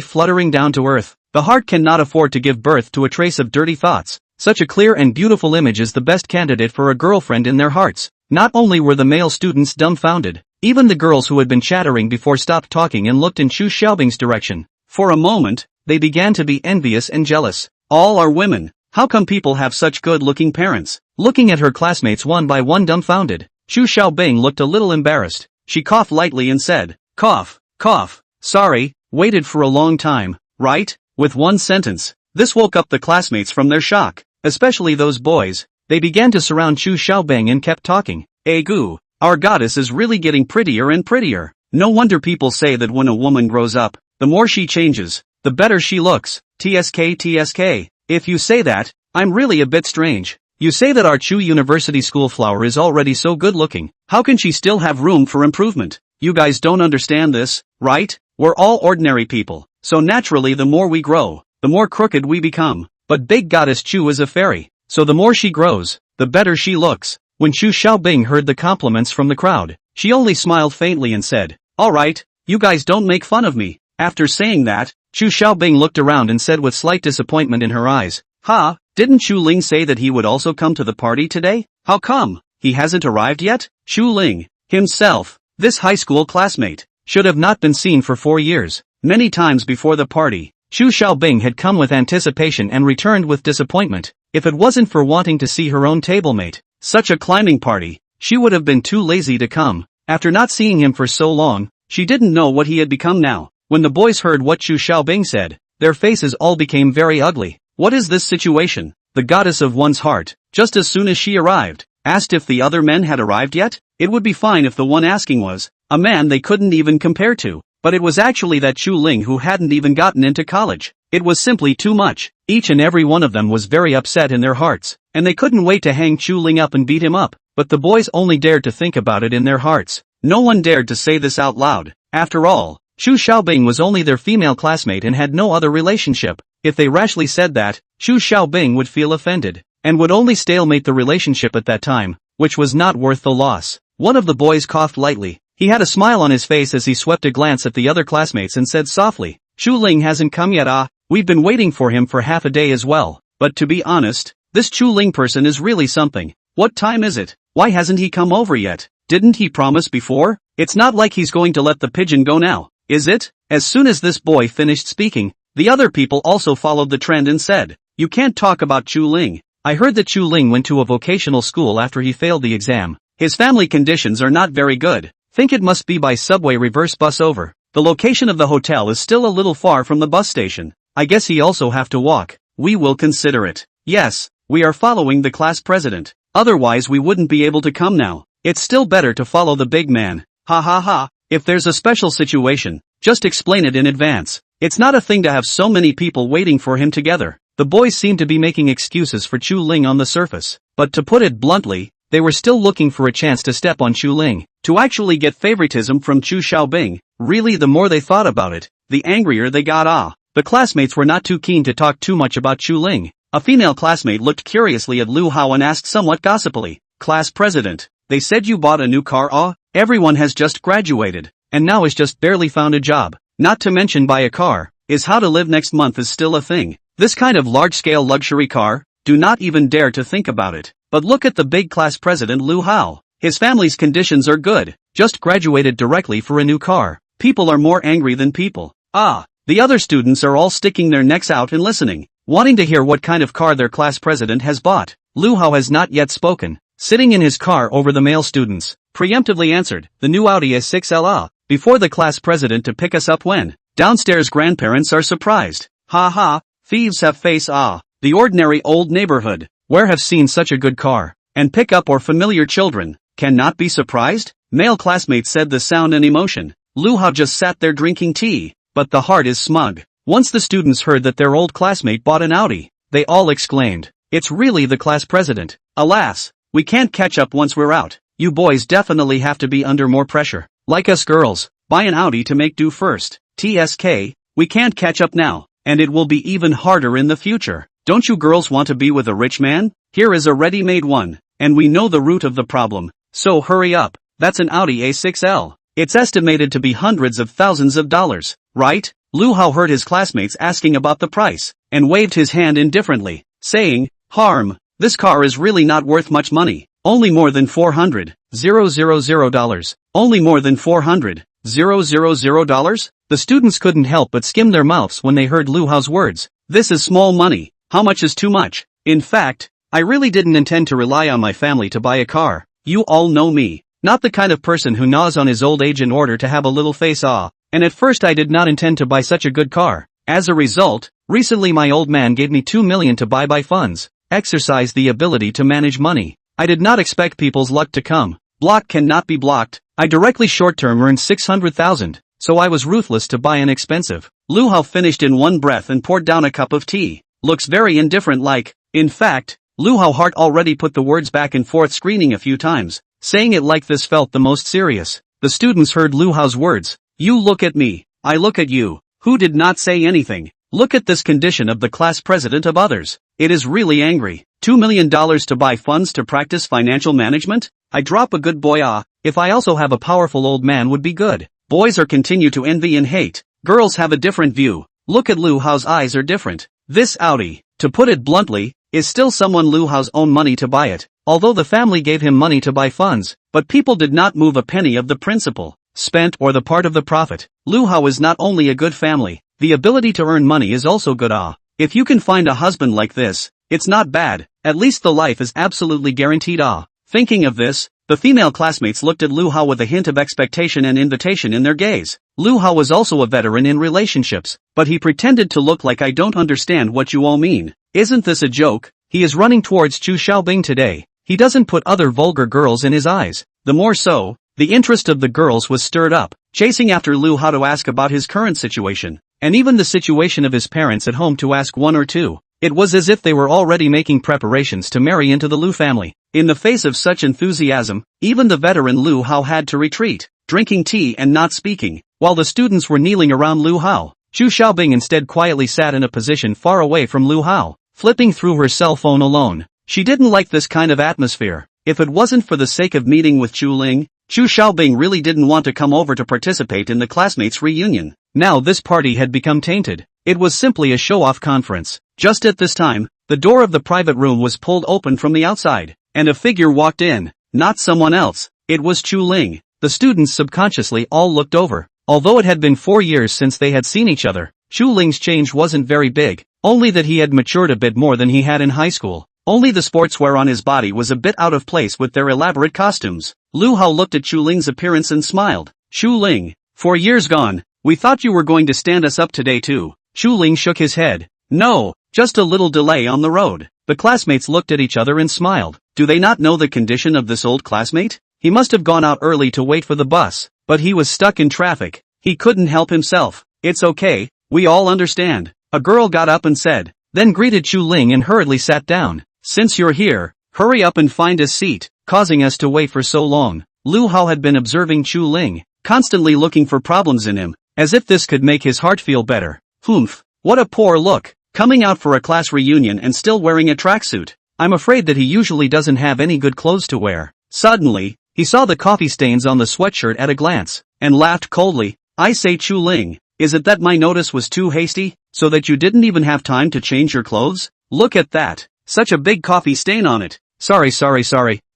fluttering down to earth. The heart cannot afford to give birth to a trace of dirty thoughts. Such a clear and beautiful image is the best candidate for a girlfriend in their hearts. Not only were the male students dumbfounded, even the girls who had been chattering before stopped talking and looked in Chu Xiaobing's direction. For a moment, they began to be envious and jealous. All are women. How come people have such good-looking parents? Looking at her classmates one by one dumbfounded, Chu Xiaobing looked a little embarrassed. She coughed lightly and said, "Cough, cough. Sorry, waited for a long time, right?" With one sentence, this woke up the classmates from their shock, especially those boys. They began to surround Chu Xiaobing and kept talking. "Egu, our goddess is really getting prettier and prettier. No wonder people say that when a woman grows up, the more she changes, the better she looks. TSK TSK. If you say that, I'm really a bit strange. You say that our Chu University school flower is already so good looking. How can she still have room for improvement? You guys don't understand this, right? We're all ordinary people, so naturally the more we grow, the more crooked we become. But Big Goddess Chu is a fairy, so the more she grows, the better she looks." When Chu Xiaobing heard the compliments from the crowd, she only smiled faintly and said, "All right, you guys don't make fun of me." After saying that, Chu Xiaobing looked around and said with slight disappointment in her eyes, "Ha, didn't Chu Ling say that he would also come to the party today? How come he hasn't arrived yet?" Chu Ling, himself, this high school classmate, should have not been seen for 4 years. Many times before the party, Chu Xiaobing had come with anticipation and returned with disappointment. If it wasn't for wanting to see her own tablemate, such a climbing party, she would have been too lazy to come. After not seeing him for so long, she didn't know what he had become now. When the boys heard what Chu Xiaobing said, their faces all became very ugly. What is this situation? The goddess of one's heart, just as soon as she arrived, asked if the other men had arrived yet? It would be fine if the one asking was a man they couldn't even compare to, but it was actually that Chu Ling who hadn't even gotten into college. It was simply too much. Each and every one of them was very upset in their hearts, and they couldn't wait to hang Chu Ling up and beat him up, but the boys only dared to think about it in their hearts. No one dared to say this out loud. After all, Chu Xiaobing was only their female classmate and had no other relationship. If they rashly said that, Chu Xiaobing would feel offended, and would only stalemate the relationship at that time, which was not worth the loss. One of the boys coughed lightly. He had a smile on his face as he swept a glance at the other classmates and said softly, "Chu Ling hasn't come yet. We've been waiting for him for half a day as well. But to be honest, this Chu Ling person is really something. What time is it? Why hasn't he come over yet? Didn't he promise before? It's not like he's going to let the pigeon go now." is it? As soon as this boy finished speaking, the other people also followed the trend and said, "You can't talk about Chu Ling. I heard that Chu Ling went to a vocational school after he failed the exam. His family conditions are not very good. Think it must be by subway reverse bus over. The location of the hotel is still a little far from the bus station. I guess he also have to walk. We will consider it. Yes, we are following the class president. Otherwise we wouldn't be able to come now. It's still better to follow the big man. Ha ha ha. If there's a special situation, just explain it in advance. It's not a thing to have so many people waiting for him together." The boys seemed to be making excuses for Chu Ling on the surface, but to put it bluntly, they were still looking for a chance to step on Chu Ling, to actually get favoritism from Chu Xiaobing. Really, the more they thought about it, the angrier they got. The classmates were not too keen to talk too much about Chu Ling. A female classmate looked curiously at Lu Hao and asked somewhat gossipily, "Class president, they said you bought a new car? Everyone has just graduated, and now has just barely found a job. Not to mention buy a car. Is how to live next month is still a thing. This kind of large-scale luxury car? Do not even dare to think about it. But look at the big class president Lu Hao. His family's conditions are good, just graduated directly for a new car. People are more angry than people." The other students are all sticking their necks out and listening, wanting to hear what kind of car their class president has bought. Lu Hao has not yet spoken, sitting in his car over the male students, preemptively answered, "The new Audi A6L before the class president to pick us up when." Downstairs grandparents are surprised. "Ha ha, thieves have face the ordinary old neighborhood, where have seen such a good car, and pick up or familiar children, cannot be surprised?" Male classmates said the sound and emotion. Lu Hao just sat there drinking tea, but the heart is smug. Once the students heard that their old classmate bought an Audi, they all exclaimed, "It's really the class president. Alas, we can't catch up once we're out. You boys definitely have to be under more pressure. Like us girls, buy an Audi to make do first. TSK, we can't catch up now, and it will be even harder in the future. Don't you girls want to be with a rich man? Here is a ready-made one, and we know the root of the problem, so hurry up. That's an Audi A6L. It's estimated to be hundreds of thousands of dollars, right?" Lu Hao heard his classmates asking about the price, and waved his hand indifferently, saying, "Harm, this car is really not worth much money. Only more than $400,000. Only more than $400,000? The students couldn't help but skim their mouths when they heard Lu Hao's words. "This is small money. How much is too much? In fact, I really didn't intend to rely on my family to buy a car. You all know me. Not the kind of person who gnaws on his old age in order to have a little face and at first I did not intend to buy such a good car. As a result, recently my old man gave me 2 million to buy by funds. Exercise the ability to manage money. I did not expect people's luck to come. Block cannot be blocked. I directly short-term earned 600,000, so I was ruthless to buy an expensive." Lu Hao finished in one breath and poured down a cup of tea. Looks very indifferent like. In fact, Lu Hao Hart already put the words back and forth screening a few times. Saying it like this felt the most serious. The students heard Lu Hao's words. "You look at me, I look at you. Who did not say anything? Look at this condition of the class president of others. It is really angry. $2 million to buy funds to practice financial management? I drop a good boy if I also have a powerful old man would be good." Boys are continue to envy and hate. Girls have a different view. Look at Lu Hao's eyes are different. This Audi, to put it bluntly, is still someone Lu Hao's own money to buy it. Although the family gave him money to buy funds, but people did not move a penny of the principal, spent or the part of the profit. Lu Hao is not only a good family, the ability to earn money is also good. If you can find a husband like this, it's not bad, at least the life is absolutely guaranteed. Thinking of this, the female classmates looked at Lu Hao with a hint of expectation and invitation in their gaze. Lu Hao was also a veteran in relationships, but he pretended to look like "I don't understand what you all mean. Isn't this a joke?" He is running towards Chu Xiaobing today. He doesn't put other vulgar girls in his eyes. The more so, the interest of the girls was stirred up, chasing after Lu Hao to ask about his current situation, and even the situation of his parents at home to ask one or two. It was as if they were already making preparations to marry into the Lu family. In the face of such enthusiasm, even the veteran Lu Hao had to retreat, drinking tea and not speaking, while the students were kneeling around Lu Hao. Chu Xiaobing instead quietly sat in a position far away from Lu Hao, flipping through her cell phone alone. She didn't like this kind of atmosphere. If it wasn't for the sake of meeting with Chu Ling, Chu Xiaobing really didn't want to come over to participate in the classmates' reunion. Now this party had become tainted. It was simply a show-off conference. Just at this time, the door of the private room was pulled open from the outside, and a figure walked in. Not someone else, it was Chu Ling. The students subconsciously all looked over, Although it had been 4 years since they had seen each other, Chu Ling's change wasn't very big, only that he had matured a bit more than he had in high school. Only the sportswear on his body was a bit out of place with their elaborate costumes. Lu Hao looked at Chu Ling's appearance and smiled. Chu Ling, 4 years gone, we thought you were going to stand us up today too. Chu Ling shook his head. No, just a little delay on the road. The classmates looked at each other and smiled. Do they not know the condition of this old classmate? He must have gone out early to wait for the bus, but he was stuck in traffic. He couldn't help himself. It's okay, we all understand. A girl got up and said, then greeted Chu Ling and hurriedly sat down. Since you're here, hurry up and find a seat, causing us to wait for so long. Lu Hao had been observing Chu Ling, constantly looking for problems in him, as if this could make his heart feel better. Humph, what a poor look, coming out for a class reunion and still wearing a tracksuit. I'm afraid that he usually doesn't have any good clothes to wear. Suddenly, he saw the coffee stains on the sweatshirt at a glance, and laughed coldly. I say Chu Ling, is it that my notice was too hasty, so that you didn't even have time to change your clothes? Look at that, such a big coffee stain on it. Sorry,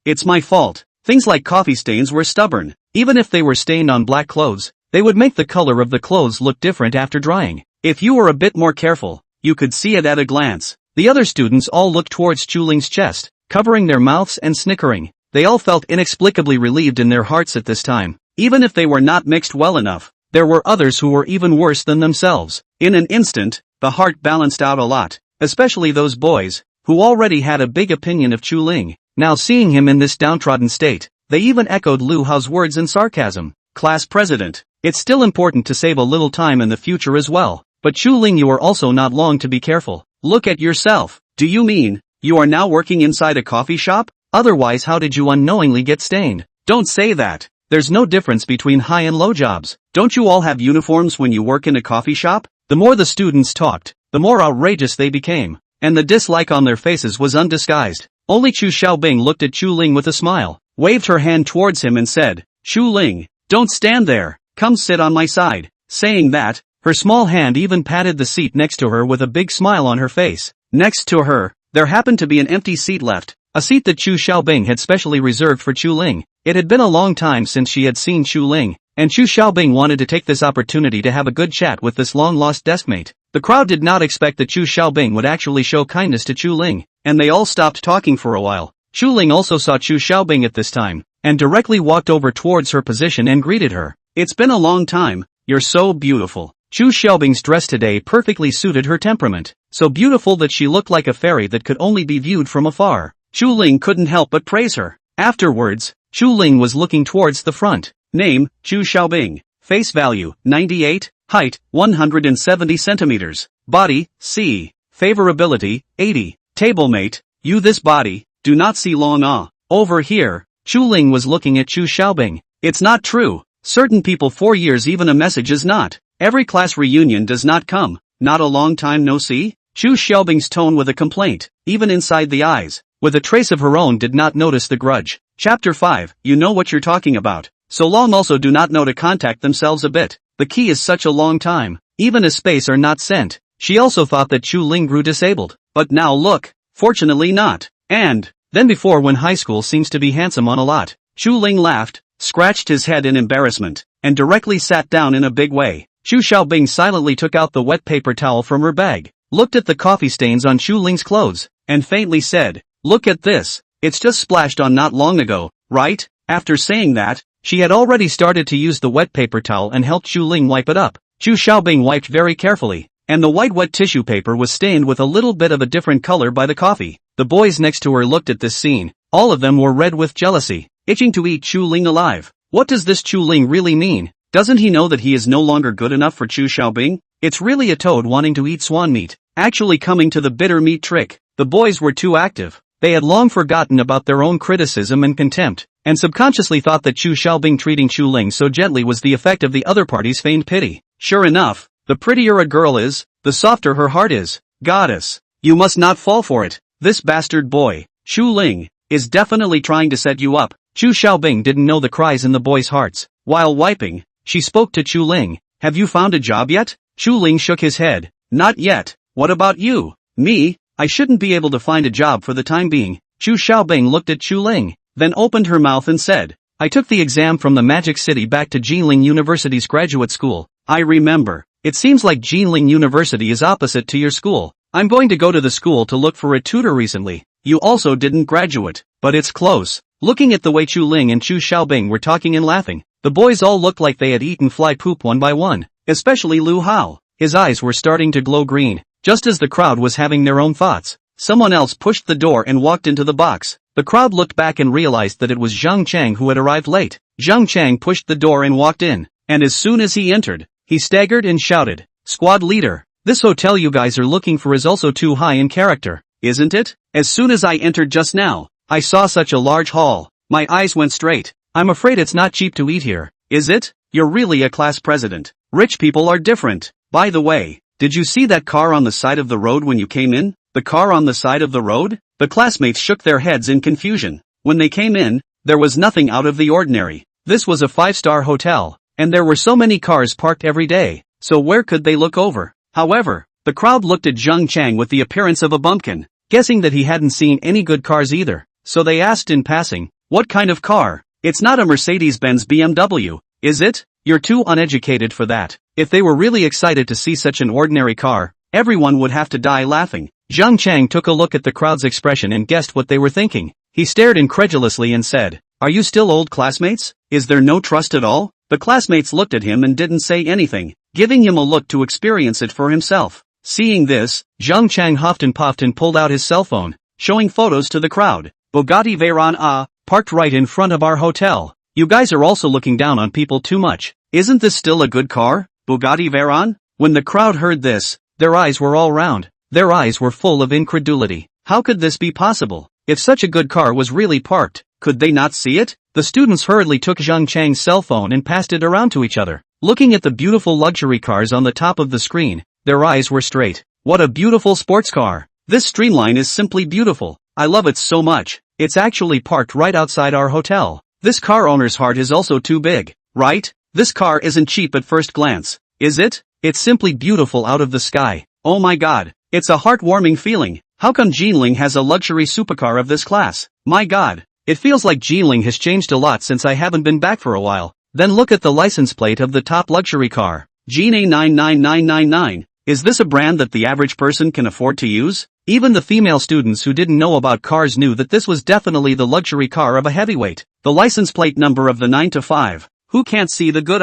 it's my fault. Things like coffee stains were stubborn. Even if they were stained on black clothes, they would make the color of the clothes look different after drying. If you were a bit more careful, you could see it at a glance. The other students all looked towards Chu Ling's chest, covering their mouths and snickering. They all felt inexplicably relieved in their hearts at this time. Even if they were not mixed well enough, there were others who were even worse than themselves. In an instant, the heart balanced out a lot, especially those boys, who already had a big opinion of Chu Ling. Now seeing him in this downtrodden state, they even echoed Lu Hao's words in sarcasm. Class president, it's still important to save a little time in the future as well. But Chu Ling, you are also not long to be careful. Look at yourself. Do you mean, you are now working inside a coffee shop? Otherwise how did you unknowingly get stained? Don't say that. There's no difference between high and low jobs. Don't you all have uniforms when you work in a coffee shop? The more the students talked, the more outrageous they became, and the dislike on their faces was undisguised. Only Chu Xiaobing looked at Chu Ling with a smile, waved her hand towards him and said, Chu Ling, don't stand there, come sit on my side. Saying that, her small hand even patted the seat next to her with a big smile on her face. Next to her, there happened to be an empty seat left, a seat that Chu Xiaobing had specially reserved for Chu Ling. It had been a long time since she had seen Chu Ling, and Chu Xiaobing wanted to take this opportunity to have a good chat with this long-lost deskmate. The crowd did not expect that Chu Xiaobing would actually show kindness to Chu Ling, and they all stopped talking for a while. Chu Ling also saw Chu Xiaobing at this time, and directly walked over towards her position and greeted her. It's been a long time, you're so beautiful. Chu Xiaobing's dress today perfectly suited her temperament, so beautiful that she looked like a fairy that could only be viewed from afar. Chu Ling couldn't help but praise her. Afterwards, Chu Ling was looking towards the front. Name, Chu Xiaobing. Face value, 98. Height, 170 centimeters. Body, C. Favorability, 80. Tablemate, you this body, do not see long over here. Chu Ling was looking at Chu Xiaobing. It's not true. Certain people 4 years even a message is not. Every class reunion does not come. Not a long time no see? Chu Xiaobing's tone with a complaint, even inside the eyes, with a trace of her own did not notice the grudge. Chapter 5, you know what you're talking about. So long also do not know to contact themselves a bit. The key is such a long time. Even a space are not sent. She also thought that Chu Ling grew disabled. But now look, fortunately not. And, then before when high school seems to be handsome on a lot. Chu Ling laughed, scratched his head in embarrassment, and directly sat down in a big way. Chu Xiaobing silently took out the wet paper towel from her bag, looked at the coffee stains on Chu Ling's clothes, and faintly said, look at this, it's just splashed on not long ago, right? After saying that, she had already started to use the wet paper towel and helped Chu Ling wipe it up. Chu Xiaobing wiped very carefully, and the white wet tissue paper was stained with a little bit of a different color by the coffee. The boys next to her looked at this scene. All of them were red with jealousy, itching to eat Chu Ling alive. What does this Chu Ling really mean? Doesn't he know that he is no longer good enough for Chu Xiaobing? It's really a toad wanting to eat swan meat, actually coming to the bitter meat trick. The boys were too active. They had long forgotten about their own criticism and contempt, and subconsciously thought that Chu Xiaobing treating Chu Ling so gently was the effect of the other party's feigned pity. Sure enough, the prettier a girl is, the softer her heart is. Goddess, you must not fall for it. This bastard boy, Chu Ling, is definitely trying to set you up. Chu Xiaobing didn't know the cries in the boys' hearts. While wiping, she spoke to Chu Ling. Have you found a job yet? Chu Ling shook his head. Not yet. What about you? Me? I shouldn't be able to find a job for the time being. Chu Xiaobing looked at Chu Ling, then opened her mouth and said, I took the exam from the Magic City back to Jinling University's graduate school. I remember. It seems like Jinling University is opposite to your school. I'm going to go to the school to look for a tutor recently. You also didn't graduate, but it's close. Looking at the way Chu Ling and Chu Xiaobing were talking and laughing, the boys all looked like they had eaten fly poop one by one, especially Lu Hao. His eyes were starting to glow green. Just as the crowd was having their own thoughts, someone else pushed the door and walked into the box. The crowd looked back and realized that it was Zhang Chang who had arrived late. Zhang Chang pushed the door and walked in, and as soon as he entered, he staggered and shouted, "Squad leader, this hotel you guys are looking for is also too high in character, isn't it? As soon as I entered just now, I saw such a large hall. My eyes went straight. I'm afraid it's not cheap to eat here, is it? You're really a class president. Rich people are different. By the way, did you see that car on the side of the road when you came in? The car on the side of the road?" The classmates shook their heads in confusion. When they came in, there was nothing out of the ordinary. This was a 5-star hotel, and there were so many cars parked every day, so where could they look over? However, the crowd looked at Zhang Chang with the appearance of a bumpkin, guessing that he hadn't seen any good cars either, so they asked in passing, "What kind of car? It's not a Mercedes-Benz BMW, is it? You're too uneducated for that." If they were really excited to see such an ordinary car, everyone would have to die laughing. Zhang Chang took a look at the crowd's expression and guessed what they were thinking. He stared incredulously and said, "Are you still old classmates? Is there no trust at all?" The classmates looked at him and didn't say anything, giving him a look to experience it for himself. Seeing this, Zhang Chang huffed and puffed and pulled out his cell phone, showing photos to the crowd. "Bugatti Veyron parked right in front of our hotel. You guys are also looking down on people too much. Isn't this still a good car? Bugatti Veyron?" When the crowd heard this, their eyes were all round. Their eyes were full of incredulity. How could this be possible? If such a good car was really parked, could they not see it? The students hurriedly took Zhang Chang's cell phone and passed it around to each other. Looking at the beautiful luxury cars on the top of the screen, their eyes were straight. What a beautiful sports car. This streamline is simply beautiful. I love it so much. It's actually parked right outside our hotel. This car owner's heart is also too big, right? This car isn't cheap at first glance, is it? It's simply beautiful out of the sky. Oh my god. It's a heartwarming feeling. How come Jinling has a luxury supercar of this class? My god. It feels like Jinling has changed a lot since I haven't been back for a while. Then look at the license plate of the top luxury car. Jin A99999. Is this a brand that the average person can afford to use? Even the female students who didn't know about cars knew that this was definitely the luxury car of a heavyweight. The license plate number of the 9 to 5. Who can't see the good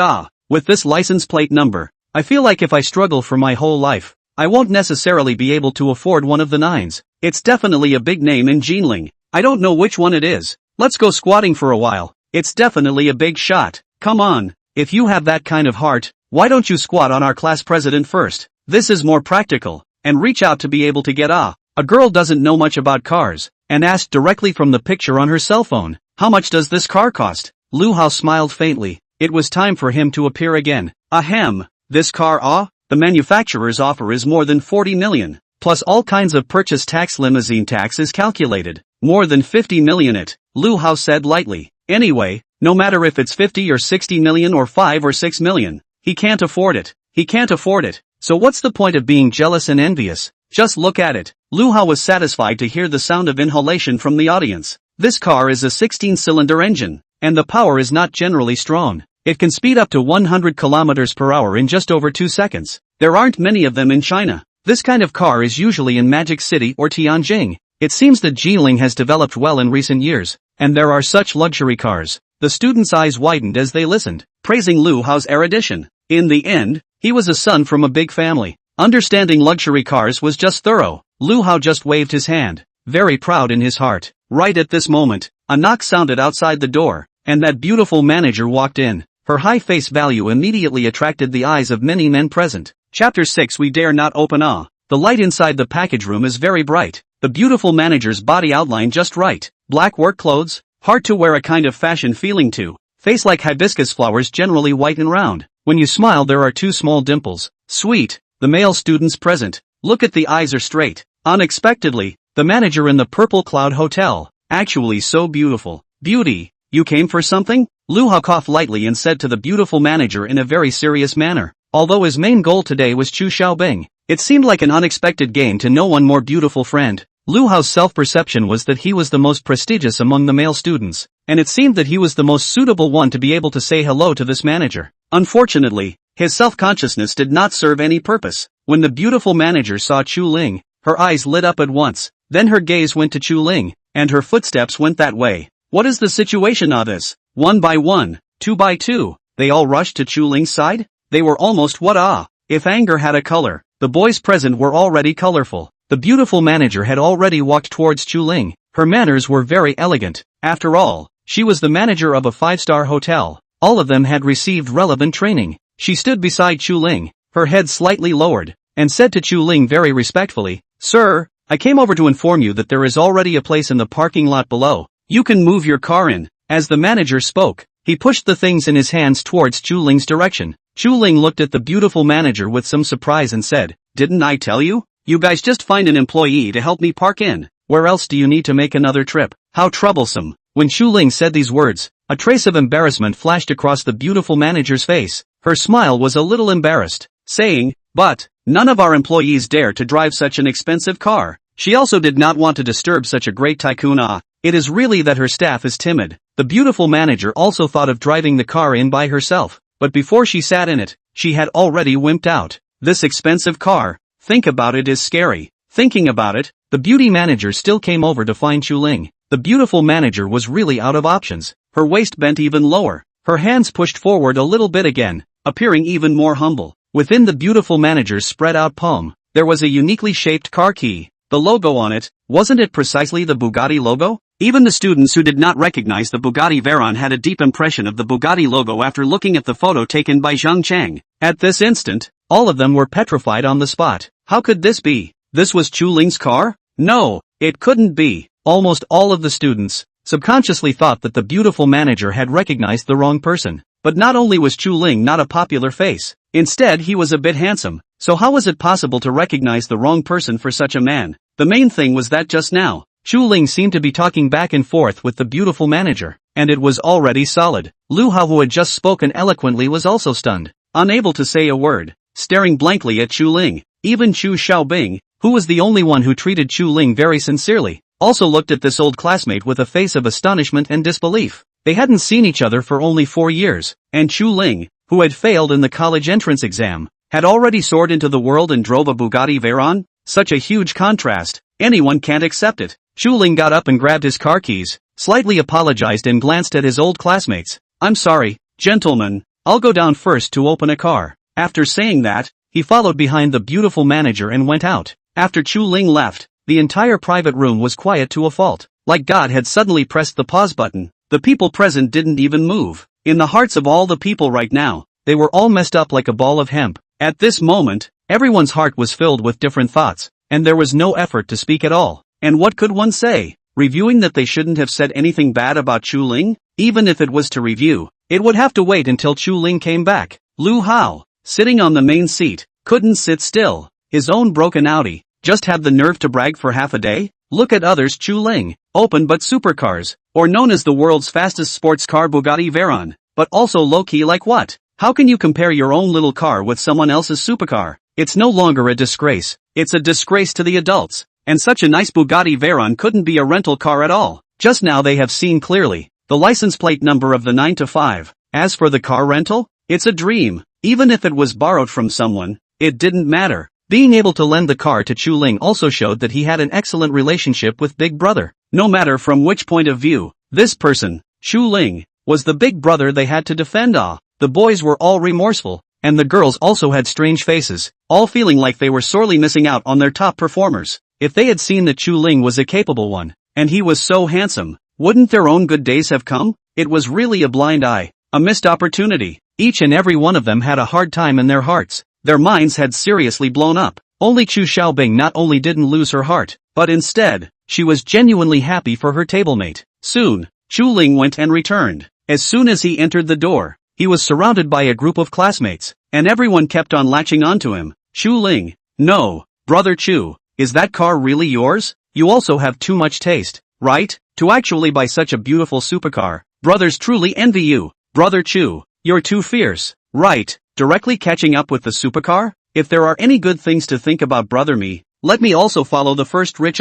with this license plate number? I feel like if I struggle for my whole life, I won't necessarily be able to afford one of the 9s. It's definitely a big name in Jinling. I don't know which one it is. Let's go squatting for a while. It's definitely a big shot. Come on. If you have that kind of heart, why don't you squat on our class president first? This is more practical. And reach out to be able to get A girl doesn't know much about cars, and asked directly from the picture on her cell phone, "How much does this car cost?" Lu Hao smiled faintly. It was time for him to appear again. Ahem. This car the manufacturer's offer is more than 40 million, plus all kinds of purchase tax. Limousine tax is calculated. More than 50 million it, Lu Hao said lightly. Anyway, no matter if it's 50 or 60 million or 5 or 6 million, he can't afford it. He can't afford it. So what's the point of being jealous and envious? Just look at it. Lu Hao was satisfied to hear the sound of inhalation from the audience. This car is a 16-cylinder engine, and the power is not generally strong. It can speed up to 100 kilometers per hour in just over 2 seconds. There aren't many of them in China. This kind of car is usually in Magic City or Tianjin. It seems that Jinling has developed well in recent years, and there are such luxury cars. The students' eyes widened as they listened, praising Lu Hao's erudition. In the end, he was a son from a big family. Understanding luxury cars was just thorough. Lu Hao just waved his hand, very proud in his heart. Right at this moment, a knock sounded outside the door, and that beautiful manager walked in. Her high face value immediately attracted the eyes of many men present. Chapter 6. We dare not open. The light inside the package room is very bright. The beautiful manager's body outline just right. Black work clothes, hard to wear, a kind of fashion feeling too. Face like hibiscus flowers, generally white and round. When you smile there are 2 small dimples. Sweet. The male students present. Look at the eyes are straight. Unexpectedly, the manager in the Purple Cloud Hotel. Actually so beautiful. Beauty, you came for something? Lu Hao coughed lightly and said to the beautiful manager in a very serious manner. Although his main goal today was Chu Xiaobing, it seemed like an unexpected gain to know one more beautiful friend. Lu Hao's self-perception was that he was the most prestigious among the male students, and it seemed that he was the most suitable one to be able to say hello to this manager. Unfortunately, his self-consciousness did not serve any purpose. When the beautiful manager saw Chu Ling, her eyes lit up at once, then her gaze went to Chu Ling, and her footsteps went that way. What is the situation of this? One by one, two by two, they all rushed to Chu Ling's side? They were almost if anger had a color, the boys present were already colorful. The beautiful manager had already walked towards Chu Ling. Her manners were very elegant. After all, she was the manager of a 5-star hotel. All of them had received relevant training. She stood beside Chu Ling, her head slightly lowered, and said to Chu Ling very respectfully, "Sir, I came over to inform you that there is already a place in the parking lot below. You can move your car in." As the manager spoke, he pushed the things in his hands towards Chu Ling's direction. Chu Ling looked at the beautiful manager with some surprise and said, "Didn't I tell you? You guys just find an employee to help me park in. Where else do you need to make another trip? How troublesome." When Chu Ling said these words, a trace of embarrassment flashed across the beautiful manager's face. Her smile was a little embarrassed, saying, "But, none of our employees dare to drive such an expensive car." She also did not want to disturb such a great tycoon. It is really that her staff is timid. The beautiful manager also thought of driving the car in by herself, but before she sat in it, she had already wimped out. This expensive car, think about it, is scary. Thinking about it, the beauty manager still came over to find Chu Ling. The beautiful manager was really out of options. Her waist bent even lower. Her hands pushed forward a little bit again, appearing even more humble. Within the beautiful manager's spread out palm, there was a uniquely shaped car key. The logo on it, wasn't it precisely the Bugatti logo? Even the students who did not recognize the Bugatti Veyron had a deep impression of the Bugatti logo after looking at the photo taken by Zhang Chang. At this instant, all of them were petrified on the spot. How could this be? This was Chu Ling's car? No, it couldn't be. Almost all of the students subconsciously thought that the beautiful manager had recognized the wrong person. But not only was Chu Ling not a popular face, instead he was a bit handsome. So how was it possible to recognize the wrong person for such a man? The main thing was that just now, Chu Ling seemed to be talking back and forth with the beautiful manager, and it was already solid. Lu Hao, who had just spoken eloquently, was also stunned, unable to say a word, staring blankly at Chu Ling. Even Chu Xiaobing, who was the only one who treated Chu Ling very sincerely, also looked at this old classmate with a face of astonishment and disbelief. They hadn't seen each other for only 4 years, and Chu Ling, who had failed in the college entrance exam, had already soared into the world and drove a Bugatti Veyron? Such a huge contrast, anyone can't accept it. Chu Ling got up and grabbed his car keys, slightly apologized and glanced at his old classmates. "I'm sorry, gentlemen, I'll go down first to open a car." After saying that, he followed behind the beautiful manager and went out. After Chu Ling left, the entire private room was quiet to a fault, like God had suddenly pressed the pause button. The people present didn't even move. In the hearts of all the people right now, they were all messed up like a ball of hemp. At this moment, everyone's heart was filled with different thoughts, and there was no effort to speak at all. And what could one say? Reviewing that they shouldn't have said anything bad about Chu Ling? Even if it was to review, it would have to wait until Chu Ling came back. Lu Hao, sitting on the main seat, couldn't sit still. His own broken Audi, just had the nerve to brag for half a day? Look at others. Chu Ling, open but supercars, or known as the world's fastest sports car Bugatti Veyron, but also low-key like what? How can you compare your own little car with someone else's supercar? It's no longer a disgrace, it's a disgrace to the adults. And such a nice Bugatti Veyron couldn't be a rental car at all. Just now they have seen clearly the license plate number of the 9 to 5. As for the car rental, it's a dream. Even if it was borrowed from someone, it didn't matter. Being able to lend the car to Chu Ling also showed that he had an excellent relationship with Big Brother. No matter from which point of view, this person, Chu Ling, was the big brother they had to defend. The boys were all remorseful, and the girls also had strange faces, all feeling like they were sorely missing out on their top performers. If they had seen that Chu Ling was a capable one, and he was so handsome, wouldn't their own good days have come? It was really a blind eye, a missed opportunity. Each and every one of them had a hard time in their hearts. Their minds had seriously blown up. Only Chu Xiaobing not only didn't lose her heart, but instead, she was genuinely happy for her tablemate. Soon, Chu Ling went and returned. As soon as he entered the door, he was surrounded by a group of classmates, and everyone kept on latching onto him. Chu Ling, no, brother Chu. Is that car really yours? You also have too much taste, right? To actually buy such a beautiful supercar. Brothers truly envy you. Brother Chu, you're too fierce, right? Directly catching up with the supercar? If there are any good things to think about brother me, let me also follow the first rich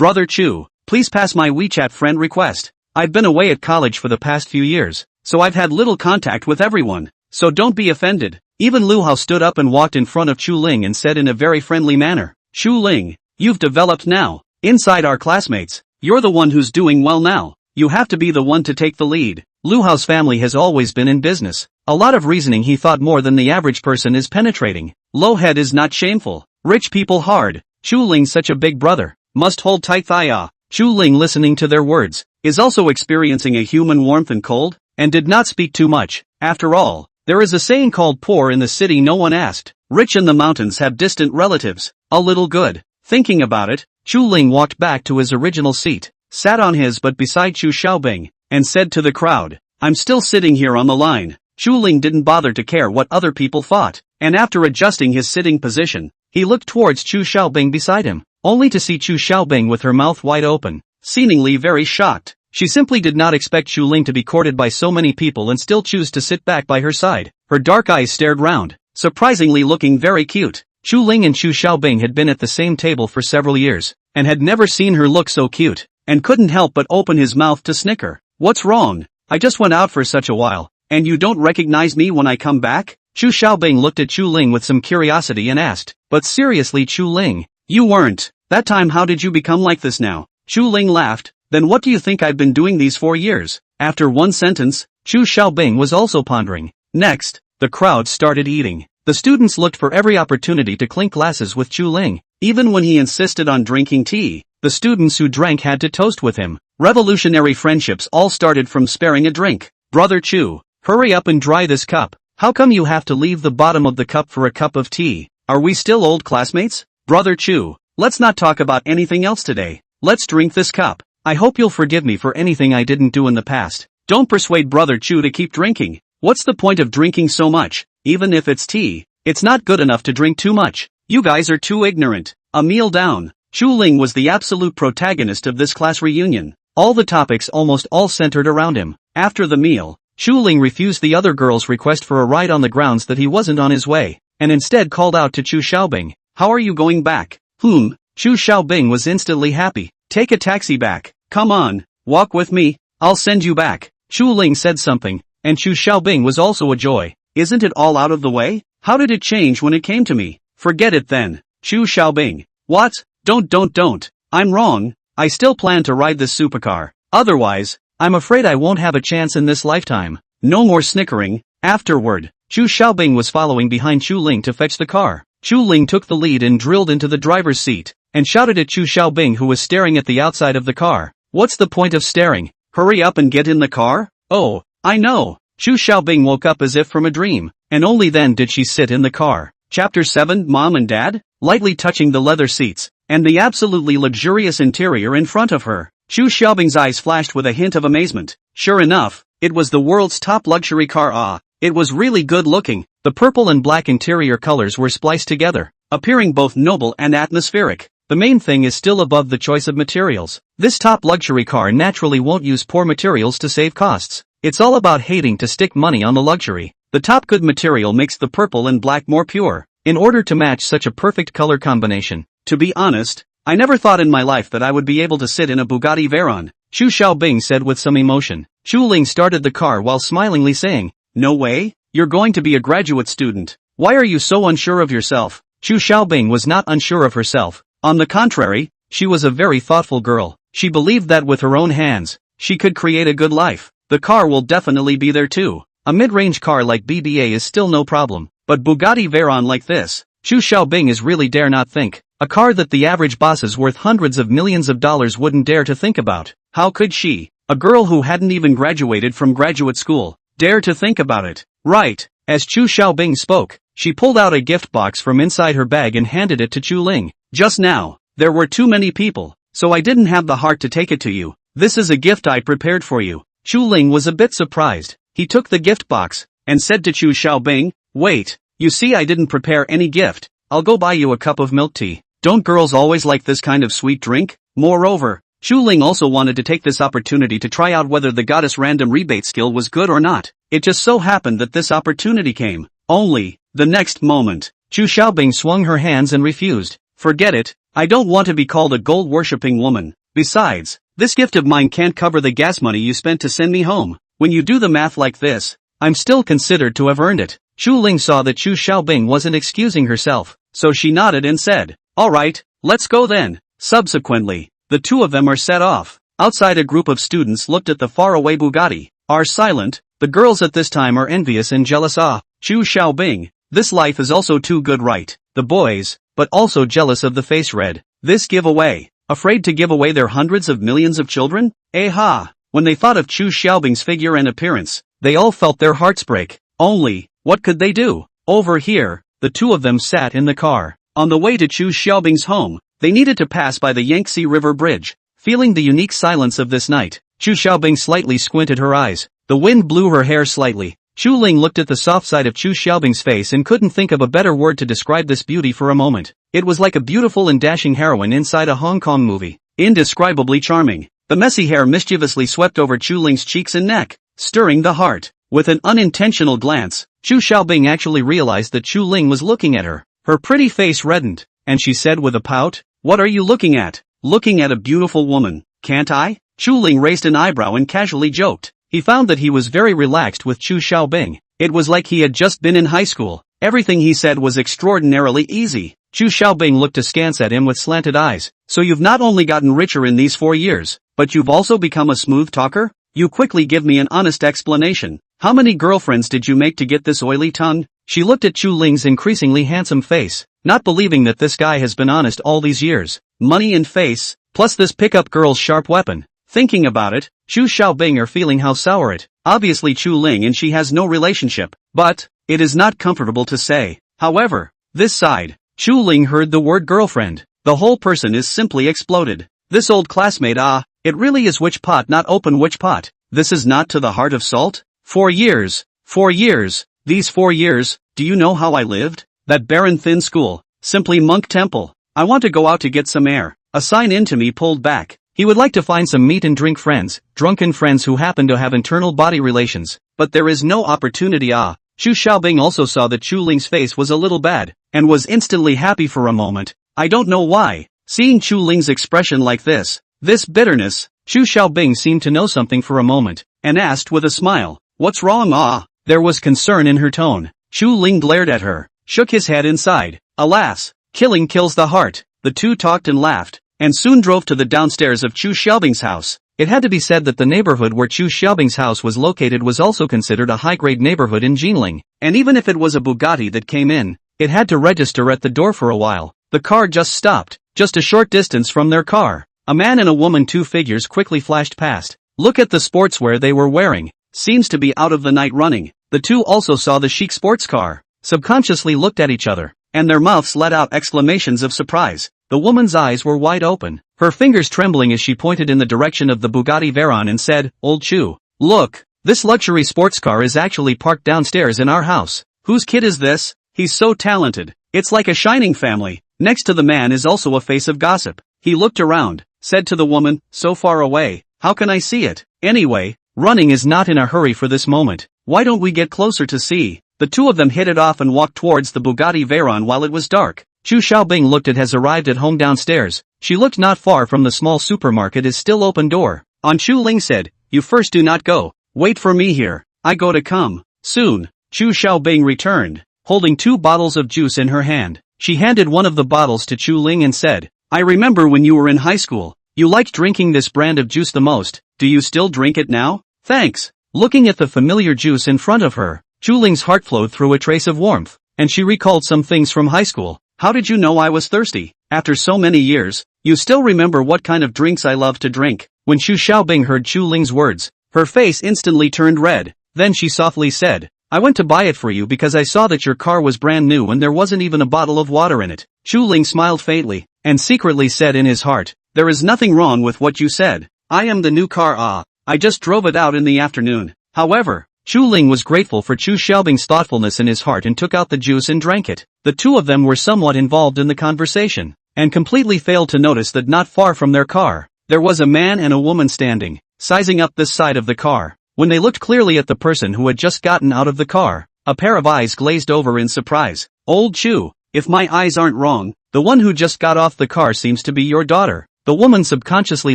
Brother Chu, please pass my WeChat friend request. I've been away at college for the past few years, so I've had little contact with everyone. So don't be offended. Even Lu Hao stood up and walked in front of Chu Ling and said in a very friendly manner, Chu Ling, you've developed now. Inside our classmates, you're the one who's doing well now. You have to be the one to take the lead. Lu Hao's family has always been in business. A lot of reasoning, he thought, more than the average person is penetrating. Low head is not shameful. Rich people hard. Chu Ling such a big brother. Must hold tight thigh. Chu Ling, listening to their words, is also experiencing a human warmth and cold, and did not speak too much. After all, there is a saying called poor in the city no one asked. Rich in the mountains have distant relatives. A little good. Thinking about it, Chu Ling walked back to his original seat, sat on his butt beside Chu Xiaobing, and said to the crowd, I'm still sitting here on the line. Chu Ling didn't bother to care what other people thought, and after adjusting his sitting position, he looked towards Chu Xiaobing beside him, only to see Chu Xiaobing with her mouth wide open, seemingly very shocked. She simply did not expect Chu Ling to be courted by so many people and still choose to sit back by her side. Her dark eyes stared round, surprisingly looking very cute. Chu Ling and Chu Xiaobing had been at the same table for several years, and had never seen her look so cute, and couldn't help but open his mouth to snicker. What's wrong? I just went out for such a while, and you don't recognize me when I come back? Chu Xiaobing looked at Chu Ling with some curiosity and asked, but seriously Chu Ling, you weren't. That time how did you become like this now? Chu Ling laughed, then what do you think I've been doing these 4 years? After one sentence, Chu Xiaobing was also pondering. Next, the crowd started eating. The students looked for every opportunity to clink glasses with Chu Ling. Even when he insisted on drinking tea, the students who drank had to toast with him. Revolutionary friendships all started from sparing a drink. Brother Chu, hurry up and dry this cup. How come you have to leave the bottom of the cup for a cup of tea? Are we still old classmates? Brother Chu, let's not talk about anything else today. Let's drink this cup. I hope you'll forgive me for anything I didn't do in the past. Don't persuade Brother Chu to keep drinking. What's the point of drinking so much? Even if it's tea, it's not good enough to drink too much. You guys are too ignorant. A meal down. Chu Ling was the absolute protagonist of this class reunion. All the topics almost all centered around him. After the meal, Chu Ling refused the other girl's request for a ride on the grounds that he wasn't on his way, and instead called out to Chu Xiaobing, how are you going back? Chu Xiaobing was instantly happy. Take a taxi back. Come on, walk with me, I'll send you back. Chu Ling said something, and Chu Xiaobing was also a joy. Isn't it all out of the way? How did it change when it came to me? Forget it then. Chu Xiaobing. What? Don't. I'm wrong. I still plan to ride this supercar. Otherwise, I'm afraid I won't have a chance in this lifetime. No more snickering. Afterward, Chu Xiaobing was following behind Chu Ling to fetch the car. Chu Ling took the lead and drilled into the driver's seat, and shouted at Chu Xiaobing, who was staring at the outside of the car. What's the point of staring? Hurry up and get in the car? Oh, I know. Chu Xiaobing woke up as if from a dream, and only then did she sit in the car. Chapter 7 Mom and Dad? Lightly touching the leather seats, and the absolutely luxurious interior in front of her, Chu Xiaobing's eyes flashed with a hint of amazement. Sure enough, it was the world's top luxury car. It was really good looking. The purple and black interior colors were spliced together, appearing both noble and atmospheric. The main thing is still above the choice of materials. This top luxury car naturally won't use poor materials to save costs. It's all about hating to stick money on the luxury. The top good material makes the purple and black more pure, in order to match such a perfect color combination. To be honest, I never thought in my life that I would be able to sit in a Bugatti Veyron, Chu Xiaobing said with some emotion. Chu Ling started the car while smilingly saying, no way, you're going to be a graduate student. Why are you so unsure of yourself? Chu Xiaobing was not unsure of herself. On the contrary, she was a very thoughtful girl. She believed that with her own hands, she could create a good life. The car will definitely be there too. A mid-range car like BBA is still no problem, but Bugatti Veyron like this, Chu Xiaobing is really dare not think. A car that the average bosses worth hundreds of millions of dollars wouldn't dare to think about. How could she, a girl who hadn't even graduated from graduate school, dare to think about it? Right. As Chu Xiaobing spoke, she pulled out a gift box from inside her bag and handed it to Chu Ling. Just now, there were too many people, so I didn't have the heart to take it to you. This is a gift I prepared for you. Chu Ling was a bit surprised. He took the gift box, and said to Chu Xiaobing, wait, you see I didn't prepare any gift. I'll go buy you a cup of milk tea. Don't girls always like this kind of sweet drink? Moreover, Chu Ling also wanted to take this opportunity to try out whether the goddess random rebate skill was good or not. It just so happened that this opportunity came. Only, the next moment, Chu Xiaobing swung her hands and refused. Forget it, I don't want to be called a gold-worshipping woman. Besides, this gift of mine can't cover the gas money you spent to send me home. When you do the math like this, I'm still considered to have earned it. Chu Ling saw that Chu Xiaobing wasn't excusing herself, so she nodded and said, alright, let's go then. Subsequently, the two of them are set off. Outside, a group of students looked at the faraway Bugatti, are silent. The girls at this time are envious and jealous. Chu Xiaobing, this life is also too good, right? The boys, but also jealous of the face red. This giveaway, afraid to give away their hundreds of millions of children? When they thought of Chu Xiaobing's figure and appearance, they all felt their hearts break. Only, what could they do? Over here, the two of them sat in the car. On the way to Chu Xiaobing's home, they needed to pass by the Yangtze River Bridge. Feeling the unique silence of this night, Chu Xiaobing slightly squinted her eyes. The wind blew her hair slightly. Chu Ling looked at the soft side of Chu Xiaobing's face and couldn't think of a better word to describe this beauty for a moment. It was like a beautiful and dashing heroine inside a Hong Kong movie. Indescribably charming. The messy hair mischievously swept over Chu Ling's cheeks and neck, stirring the heart. With an unintentional glance, Chu Xiaobing actually realized that Chu Ling was looking at her. Her pretty face reddened, and she said with a pout, "What are you looking at?" "Looking at a beautiful woman, can't I?" Chu Ling raised an eyebrow and casually joked. He found that he was very relaxed with Chu Xiaobing. It was like he had just been in high school. Everything he said was extraordinarily easy. Chu Xiaobing looked askance at him with slanted eyes. "So you've not only gotten richer in these 4 years, but you've also become a smooth talker? You quickly give me an honest explanation. How many girlfriends did you make to get this oily tongue?" She looked at Chu Ling's increasingly handsome face, not believing that this guy has been honest all these years. Money and face, plus this pickup girl's sharp weapon. Thinking about it, Chu Xiaobing are feeling how sour it. Obviously Chu Ling and she has no relationship, but it is not comfortable to say. However, this side, Chu Ling heard the word girlfriend. The whole person is simply exploded. This old classmate, it really is which pot not open which pot. This is not to the heart of salt? 4 years. 4 years. These 4 years, do you know how I lived? That barren thin school, simply monk temple. I want to go out to get some air. A sign into me pulled back. He would like to find some meat and drink friends, drunken friends who happen to have internal body relations, but there is no opportunity. Chu Xiaobing also saw that Chu Ling's face was a little bad, and was instantly happy for a moment. I don't know why. Seeing Chu Ling's expression like this bitterness, Chu Xiaobing seemed to know something for a moment, and asked with a smile, "What's wrong?" There was concern in her tone. Chu Ling glared at her, shook his head inside. Alas, killing kills the heart. The two talked and laughed, and soon drove to the downstairs of Chu Xiaobing's house. It had to be said that the neighborhood where Chu Xiaobing's house was located was also considered a high-grade neighborhood in Jinling, and even if it was a Bugatti that came in, it had to register at the door for a while. The car just stopped, just a short distance from their car. A man and a woman, 2 figures quickly flashed past. Look at the sportswear they were wearing. Seems to be out of the night running. The two also saw the chic sports car, subconsciously looked at each other, and their mouths let out exclamations of surprise. The woman's eyes were wide open, her fingers trembling as she pointed in the direction of the Bugatti Veyron and said, "Old Chu, look, this luxury sports car is actually parked downstairs in our house. Whose kid is this? He's so talented. It's like a shining family." Next to the man is also a face of gossip. He looked around, said to the woman, "So far away, how can I see it? Anyway, running is not in a hurry for this moment. Why don't we get closer to see?" The two of them hit it off and walked towards the Bugatti Veyron while it was dark. Chu Xiaobing looked at has arrived at home downstairs. She looked not far from the small supermarket is still open door. On Chu Ling said, "You first do not go. Wait for me here. I go to come." Soon, Chu Xiaobing returned, holding 2 bottles of juice in her hand. She handed one of the bottles to Chu Ling and said, "I remember when you were in high school, you liked drinking this brand of juice the most. Do you still drink it now?" "Thanks." Looking at the familiar juice in front of her, Chu Ling's heart flowed through a trace of warmth, and she recalled some things from high school. "How did you know I was thirsty? After so many years, you still remember what kind of drinks I love to drink." When Chu Xiaobing heard Chu Ling's words, her face instantly turned red. Then she softly said, "I went to buy it for you because I saw that your car was brand new and there wasn't even a bottle of water in it." Chu Ling smiled faintly, and secretly said in his heart, "There is nothing wrong with what you said. I am the new car. I just drove it out in the afternoon." However, Chu Ling was grateful for Chu Xiaobing's thoughtfulness in his heart and took out the juice and drank it. The two of them were somewhat involved in the conversation, and completely failed to notice that not far from their car, there was a man and a woman standing, sizing up this side of the car. When they looked clearly at the person who had just gotten out of the car, a pair of eyes glazed over in surprise. "Old Chu, if my eyes aren't wrong, The one who just got off the car seems to be your daughter. The woman subconsciously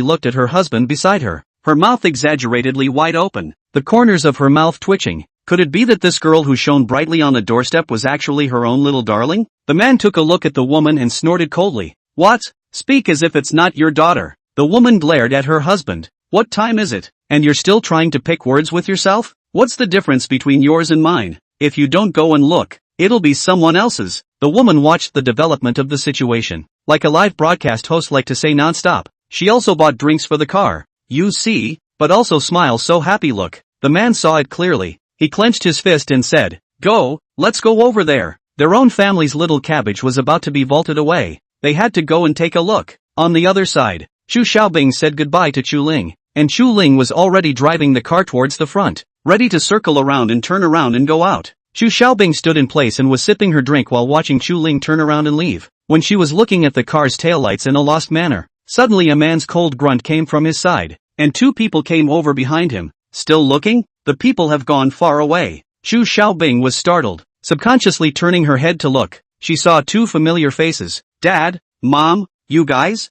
looked at her husband beside her, her mouth exaggeratedly wide open, the corners of her mouth twitching. Could it be that this girl who shone brightly on the doorstep was actually her own little darling? The man took a look at the woman and snorted coldly. What? Speak as if it's not your daughter. The woman glared at her husband. What time is it? And you're still trying to pick words with yourself? What's the difference between yours and mine? If you don't go and look, it'll be someone else's. The woman watched the development of the situation. Like a live broadcast host like to say non-stop. She also bought drinks for the car. You see, but also smile so happy look. The man saw it clearly. He clenched his fist and said, Go, let's go over there. Their own family's little cabbage was about to be vaulted away. They had to go and take a look. On the other side, Chu Xiaobing said goodbye to Chu Ling, and Chu Ling was already driving the car towards the front, ready to circle around and turn around and go out. Chu Xiaobing stood in place and was sipping her drink while watching Chu Ling turn around and leave. When she was looking at the car's taillights in a lost manner, suddenly a man's cold grunt came from his side, and two people came over behind him. Still looking? The people have gone far away. Chu Xiaobing was startled, subconsciously turning her head to look. She saw two familiar faces. Dad, Mom, you guys?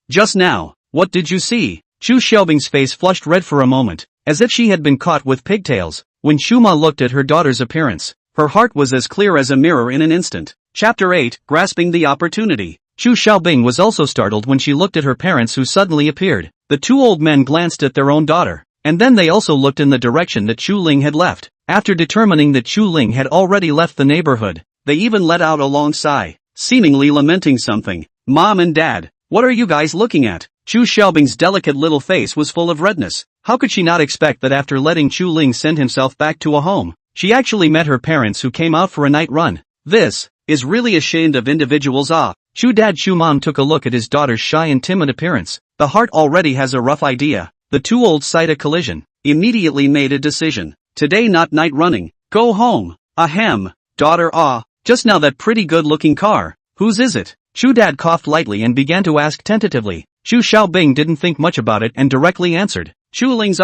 Just now, what did you see? Chu Xiaobing's face flushed red for a moment, as if she had been caught with pigtails. When Shuma looked at her daughter's appearance, her heart was as clear as a mirror in an instant. Chapter 8, Grasping the Opportunity. Chu Xiaobing was also startled when she looked at her parents who suddenly appeared. The two old men glanced at their own daughter, and then they also looked in the direction that Chu Ling had left. After determining that Chu Ling had already left the neighborhood, they even let out a long sigh, seemingly lamenting something. Mom and Dad, what are you guys looking at? Chu Xiaobing's delicate little face was full of redness. How could she not expect that after letting Chu Ling send himself back to a home, she actually met her parents who came out for a night run? This is really ashamed of individuals. Chu Dad Chu Mom took a look at his daughter's shy and timid appearance. The heart already has a rough idea. The two old sight a collision, immediately made a decision. Today not night running. Go home. Ahem. Daughter just now that pretty good looking car. Whose is it? Chu Dad coughed lightly and began to ask tentatively. Chu Xiaobing didn't think much about it and directly answered. Chu Ling's.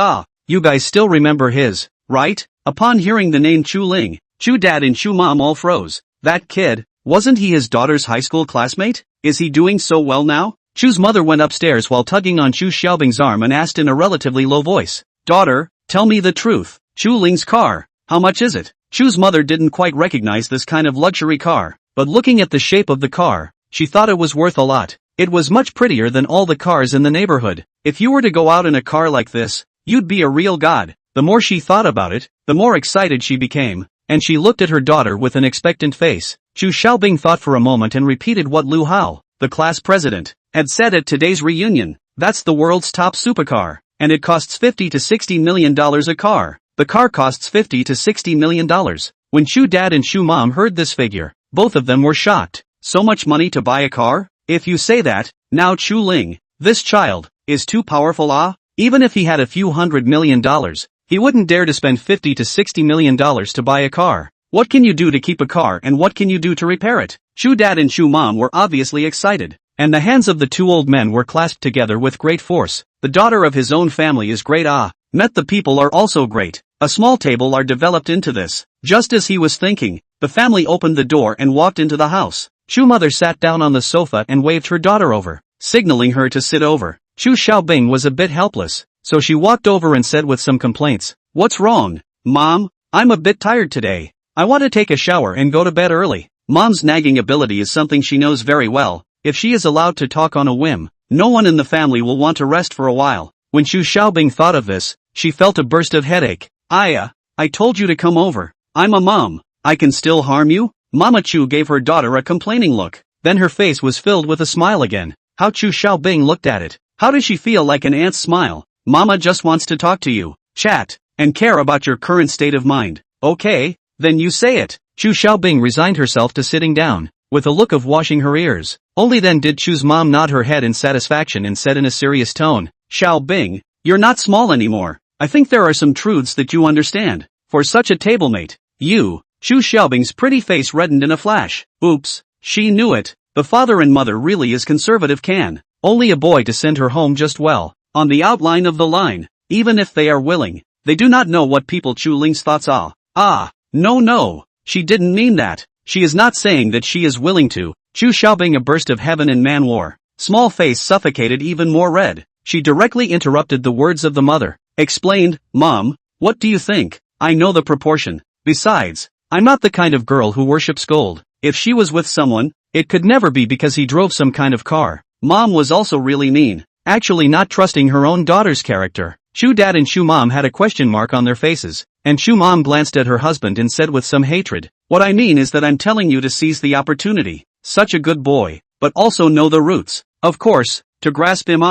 You guys still remember his, right? Upon hearing the name Chu Ling, Chu Dad and Chu Mom all froze. That kid, wasn't he his daughter's high school classmate? Is he doing so well now? Chu's mother went upstairs while tugging on Chu Xiaobing's arm and asked in a relatively low voice. Daughter, tell me the truth. Chu Ling's car, how much is it? Chu's mother didn't quite recognize this kind of luxury car, but looking at the shape of the car, she thought it was worth a lot. It was much prettier than all the cars in the neighborhood. If you were to go out in a car like this, you'd be a real god. The more she thought about it, the more excited she became, and she looked at her daughter with an expectant face. Chu Xiaobing thought for a moment and repeated what Lu Hao, the class president, had said at today's reunion. That's the world's top supercar, and it costs $50 to $60 million a car. The car costs $50 to $60 million. When Chu Dad and Chu Mom heard this figure, both of them were shocked. So much money to buy a car? If you say that, now Chu Ling, this child, is too powerful. Even if he had a few $100 million, he wouldn't dare to spend $50 to $60 million to buy a car. What can you do to keep a car and what can you do to repair it? Chu Dad and Chu Mom were obviously excited, and the hands of the two old men were clasped together with great force. The daughter of his own family is great. Met the people are also great. A small table are developed into this. Just as he was thinking, the family opened the door and walked into the house. Chu mother sat down on the sofa and waved her daughter over, signaling her to sit over. Chu Xiaobing was a bit helpless, so she walked over and said with some complaints, What's wrong, Mom? I'm a bit tired today. I want to take a shower and go to bed early. Mom's nagging ability is something she knows very well. If she is allowed to talk on a whim, no one in the family will want to rest for a while. When Chu Xiaobing thought of this, she felt a burst of headache. I told you to come over. I'm a mom. I can still harm you? Mama Chu gave her daughter a complaining look. Then her face was filled with a smile again. How Chu Xiaobing looked at it. How does she feel like an aunt's smile? Mama just wants to talk to you, chat, and care about your current state of mind. Okay, then you say it. Chu Xiaobing resigned herself to sitting down, with a look of washing her ears. Only then did Chu's mom nod her head in satisfaction and said in a serious tone, Xiaobing, you're not small anymore. I think there are some truths that you understand. For such a tablemate, you, Chu Xiaobing's pretty face reddened in a flash. Oops, she knew it. The father and mother really is conservative can. Only a boy to send her home just well. On the outline of the line, even if they are willing, they do not know what people Chu Ling's thoughts are. No, she didn't mean that. She is not saying that she is willing to. Chu Xiaobing, a burst of heaven in Manhwa. Small face suffocated even more red. She directly interrupted the words of the mother. Explained, Mom, what do you think? I know the proportion. Besides, I'm not the kind of girl who worships gold. If she was with someone, it could never be because he drove some kind of car. Mom was also really mean, actually not trusting her own daughter's character. Chu Dad and Chu Mom had a question mark on their faces, and Chu Mom glanced at her husband and said with some hatred, what I mean is that I'm telling you to seize the opportunity. Such a good boy, but also know the roots. Of course, to grasp him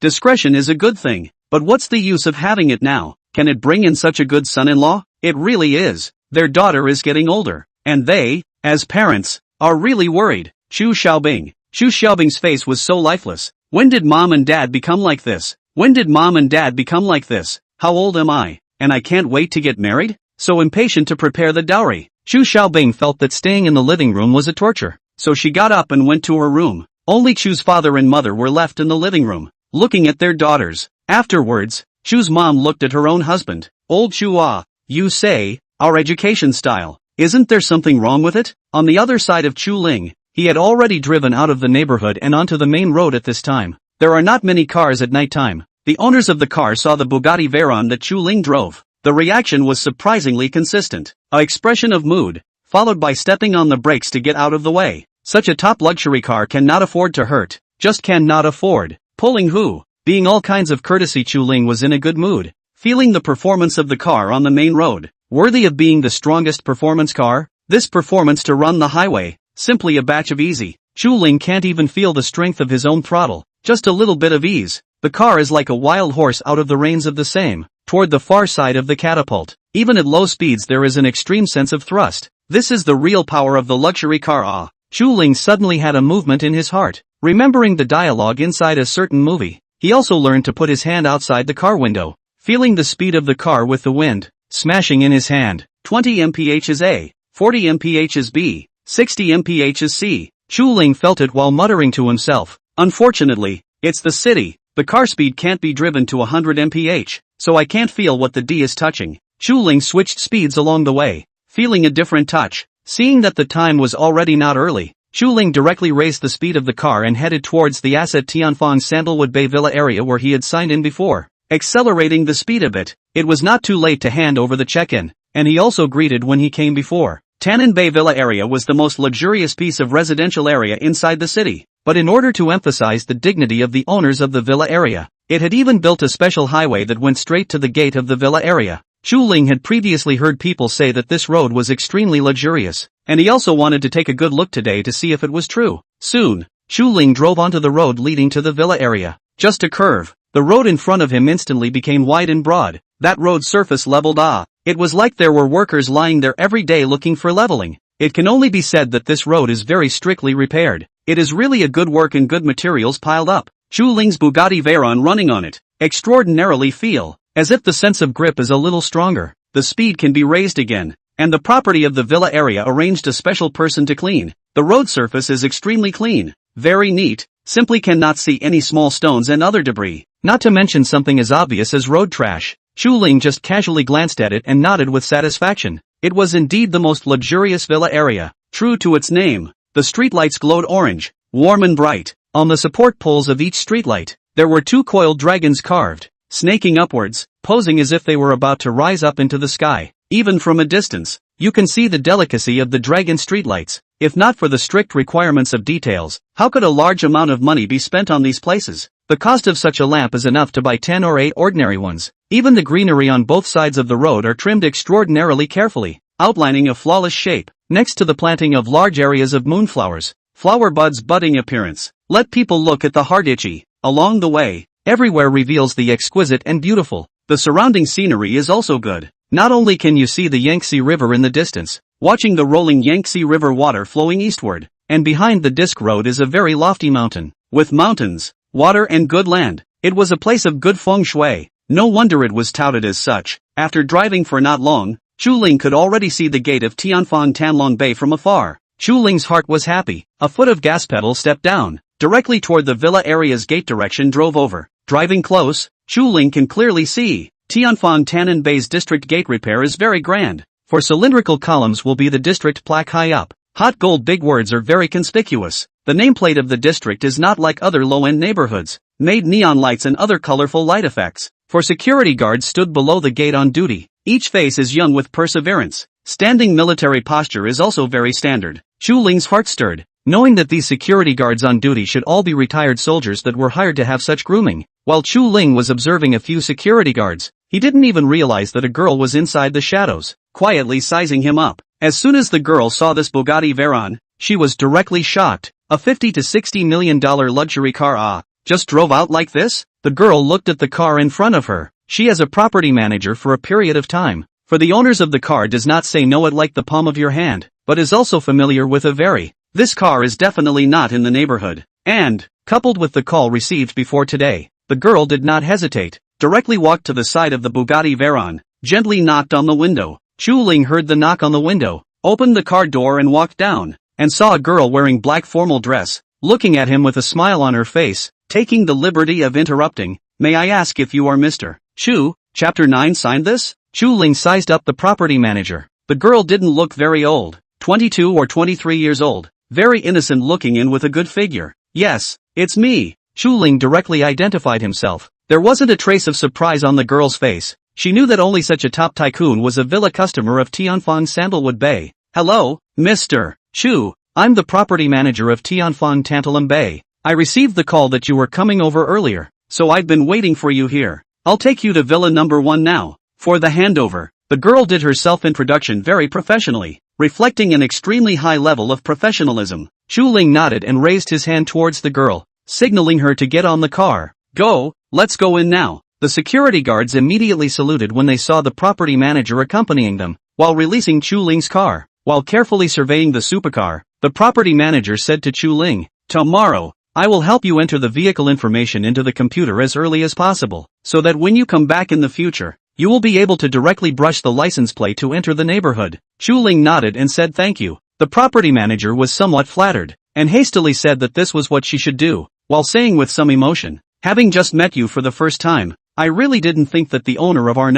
discretion is a good thing, but what's the use of having it now? Can it bring in such a good son-in-law? It really is. Their daughter is getting older, and they, as parents, are really worried. Chu Xiaobing. Chu Xiaobing's face was so lifeless. When did Mom and Dad become like this? When did Mom and Dad become like this? How old am I? And I can't wait to get married? So impatient to prepare the dowry. Chu Xiaobing felt that staying in the living room was a torture, so she got up and went to her room. Only Chu's father and mother were left in the living room, looking at their daughters. Afterwards, Chu's mom looked at her own husband. Old Chu, you say, our education style, isn't there something wrong with it? On the other side of Chu Ling, he had already driven out of the neighborhood and onto the main road at this time. There are not many cars at night time. The owners of the car saw the Bugatti Veyron that Chu Ling drove. The reaction was surprisingly consistent. An expression of mood, followed by stepping on the brakes to get out of the way. Such a top luxury car cannot afford to hurt, just cannot afford. Pulling who? Being all kinds of courtesy, Chu Ling was in a good mood, feeling the performance of the car on the main road, worthy of being the strongest performance car. This performance to run the highway, simply a batch of easy. Chu Ling can't even feel the strength of his own throttle, just a little bit of ease. The car is like a wild horse out of the reins of the same, toward the far side of the catapult. Even at low speeds there is an extreme sense of thrust. This is the real power of the luxury car. Chu Ling suddenly had a movement in his heart, remembering the dialogue inside a certain movie. He also learned to put his hand outside the car window, feeling the speed of the car with the wind, smashing in his hand. 20 mph is A, 40 mph is B, 60 mph is C. Chu Ling felt it while muttering to himself. Unfortunately, it's the city. The car speed can't be driven to 100 mph, so I can't feel what the D is touching. Chu Ling switched speeds along the way, feeling a different touch. Seeing that the time was already not early, Chu Ling directly raised the speed of the car and headed towards the Asset Tianfang Sandalwood Bay Villa area where he had signed in before. Accelerating the speed a bit, it was not too late to hand over the check-in, and he also greeted when he came before. Tanan Bay Villa area was the most luxurious piece of residential area inside the city, but in order to emphasize the dignity of the owners of the villa area, it had even built a special highway that went straight to the gate of the villa area. Chu Ling had previously heard people say that this road was extremely luxurious, and he also wanted to take a good look today to see if it was true. Soon, Chu Ling drove onto the road leading to the villa area. Just a curve, the road in front of him instantly became wide and broad. That road surface leveled. It was like there were workers lying there every day looking for leveling. It can only be said that this road is very strictly repaired. It is really a good work and good materials piled up. Chu Ling's Bugatti Veyron running on it, extraordinarily feel, as if the sense of grip is a little stronger. The speed can be raised again, and the property of the villa area arranged a special person to clean. The road surface is extremely clean, very neat, simply cannot see any small stones and other debris, not to mention something as obvious as road trash. Chu Ling just casually glanced at it and nodded with satisfaction. It was indeed the most luxurious villa area. True to its name, the streetlights glowed orange, warm and bright. On the support poles of each streetlight, there were two coiled dragons carved, snaking upwards, posing as if they were about to rise up into the sky. Even from a distance, you can see the delicacy of the dragon streetlights. If not for the strict requirements of details, how could a large amount of money be spent on these places? The cost of such a lamp is enough to buy 10 or 8 ordinary ones. Even the greenery on both sides of the road are trimmed extraordinarily carefully, outlining a flawless shape, next to the planting of large areas of moonflowers, flower buds budding appearance. Let people look at the heart itchy. Along the way, everywhere reveals the exquisite and beautiful. The surrounding scenery is also good. Not only can you see the Yangtze River in the distance, watching the rolling Yangtze River water flowing eastward, and behind the disc road is a very lofty mountain, with mountains, water and good land. It was a place of good feng shui. No wonder it was touted as such. After driving for not long, Chu Ling could already see the gate of Tianfang Tanlong Bay from afar. Chu Ling's heart was happy. A foot of gas pedal stepped down, directly toward the villa area's gate direction drove over. Driving close, Chu Ling can clearly see, Tianfang Tanan Bay's district gate repair is very grand. For cylindrical columns will be the district plaque high up. Hot gold big words are very conspicuous. The nameplate of the district is not like other low-end neighborhoods, made neon lights and other colorful light effects. For security guards stood below the gate on duty. Each face is young with perseverance. Standing military posture is also very standard. Chu Ling's heart stirred, knowing that these security guards on duty should all be retired soldiers that were hired to have such grooming. While Chu Ling was observing a few security guards, he didn't even realize that a girl was inside the shadows, quietly sizing him up. As soon as the girl saw this Bugatti Veyron, she was directly shocked. A $50 to $60 million luxury car just drove out like this? The girl looked at the car in front of her. She is a property manager for a period of time. For the owners of the car does not say know it like the palm of your hand, but is also familiar with a very. This car is definitely not in the neighborhood. And, coupled with the call received before today, the girl did not hesitate. Directly walked to the side of the Bugatti Veyron, gently knocked on the window. Chu Ling heard the knock on the window, opened the car door and walked down, and saw a girl wearing black formal dress, looking at him with a smile on her face, taking the liberty of interrupting. May I ask if you are Mr. Chu? Chapter 9 signed this? Chu Ling sized up the property manager. The girl didn't look very old, 22 or 23 years old, very innocent looking and with a good figure. Yes, it's me. Chu Ling directly identified himself. There wasn't a trace of surprise on the girl's face. She knew that only such a top tycoon was a villa customer of Tianfang Sandalwood Bay. Hello, Mr. Chu, I'm the property manager of Tianfang Tantalum Bay. I received the call that you were coming over earlier, so I've been waiting for you here. I'll take you to Villa number 1 now. For the handover, the girl did her self-introduction very professionally, reflecting an extremely high level of professionalism. Chu Ling nodded and raised his hand towards the girl, signaling her to get on the car. Go, let's go in now. The security guards immediately saluted when they saw the property manager accompanying them, while releasing Chu Ling's car. While carefully surveying the supercar, the property manager said to Chu Ling, tomorrow, I will help you enter the vehicle information into the computer as early as possible, so that when you come back in the future, you will be able to directly brush the license plate to enter the neighborhood. Chu Ling nodded and said thank you. The property manager was somewhat flattered, and hastily said that this was what she should do, while saying with some emotion, having just met you for the first time, I really didn't think that the owner of our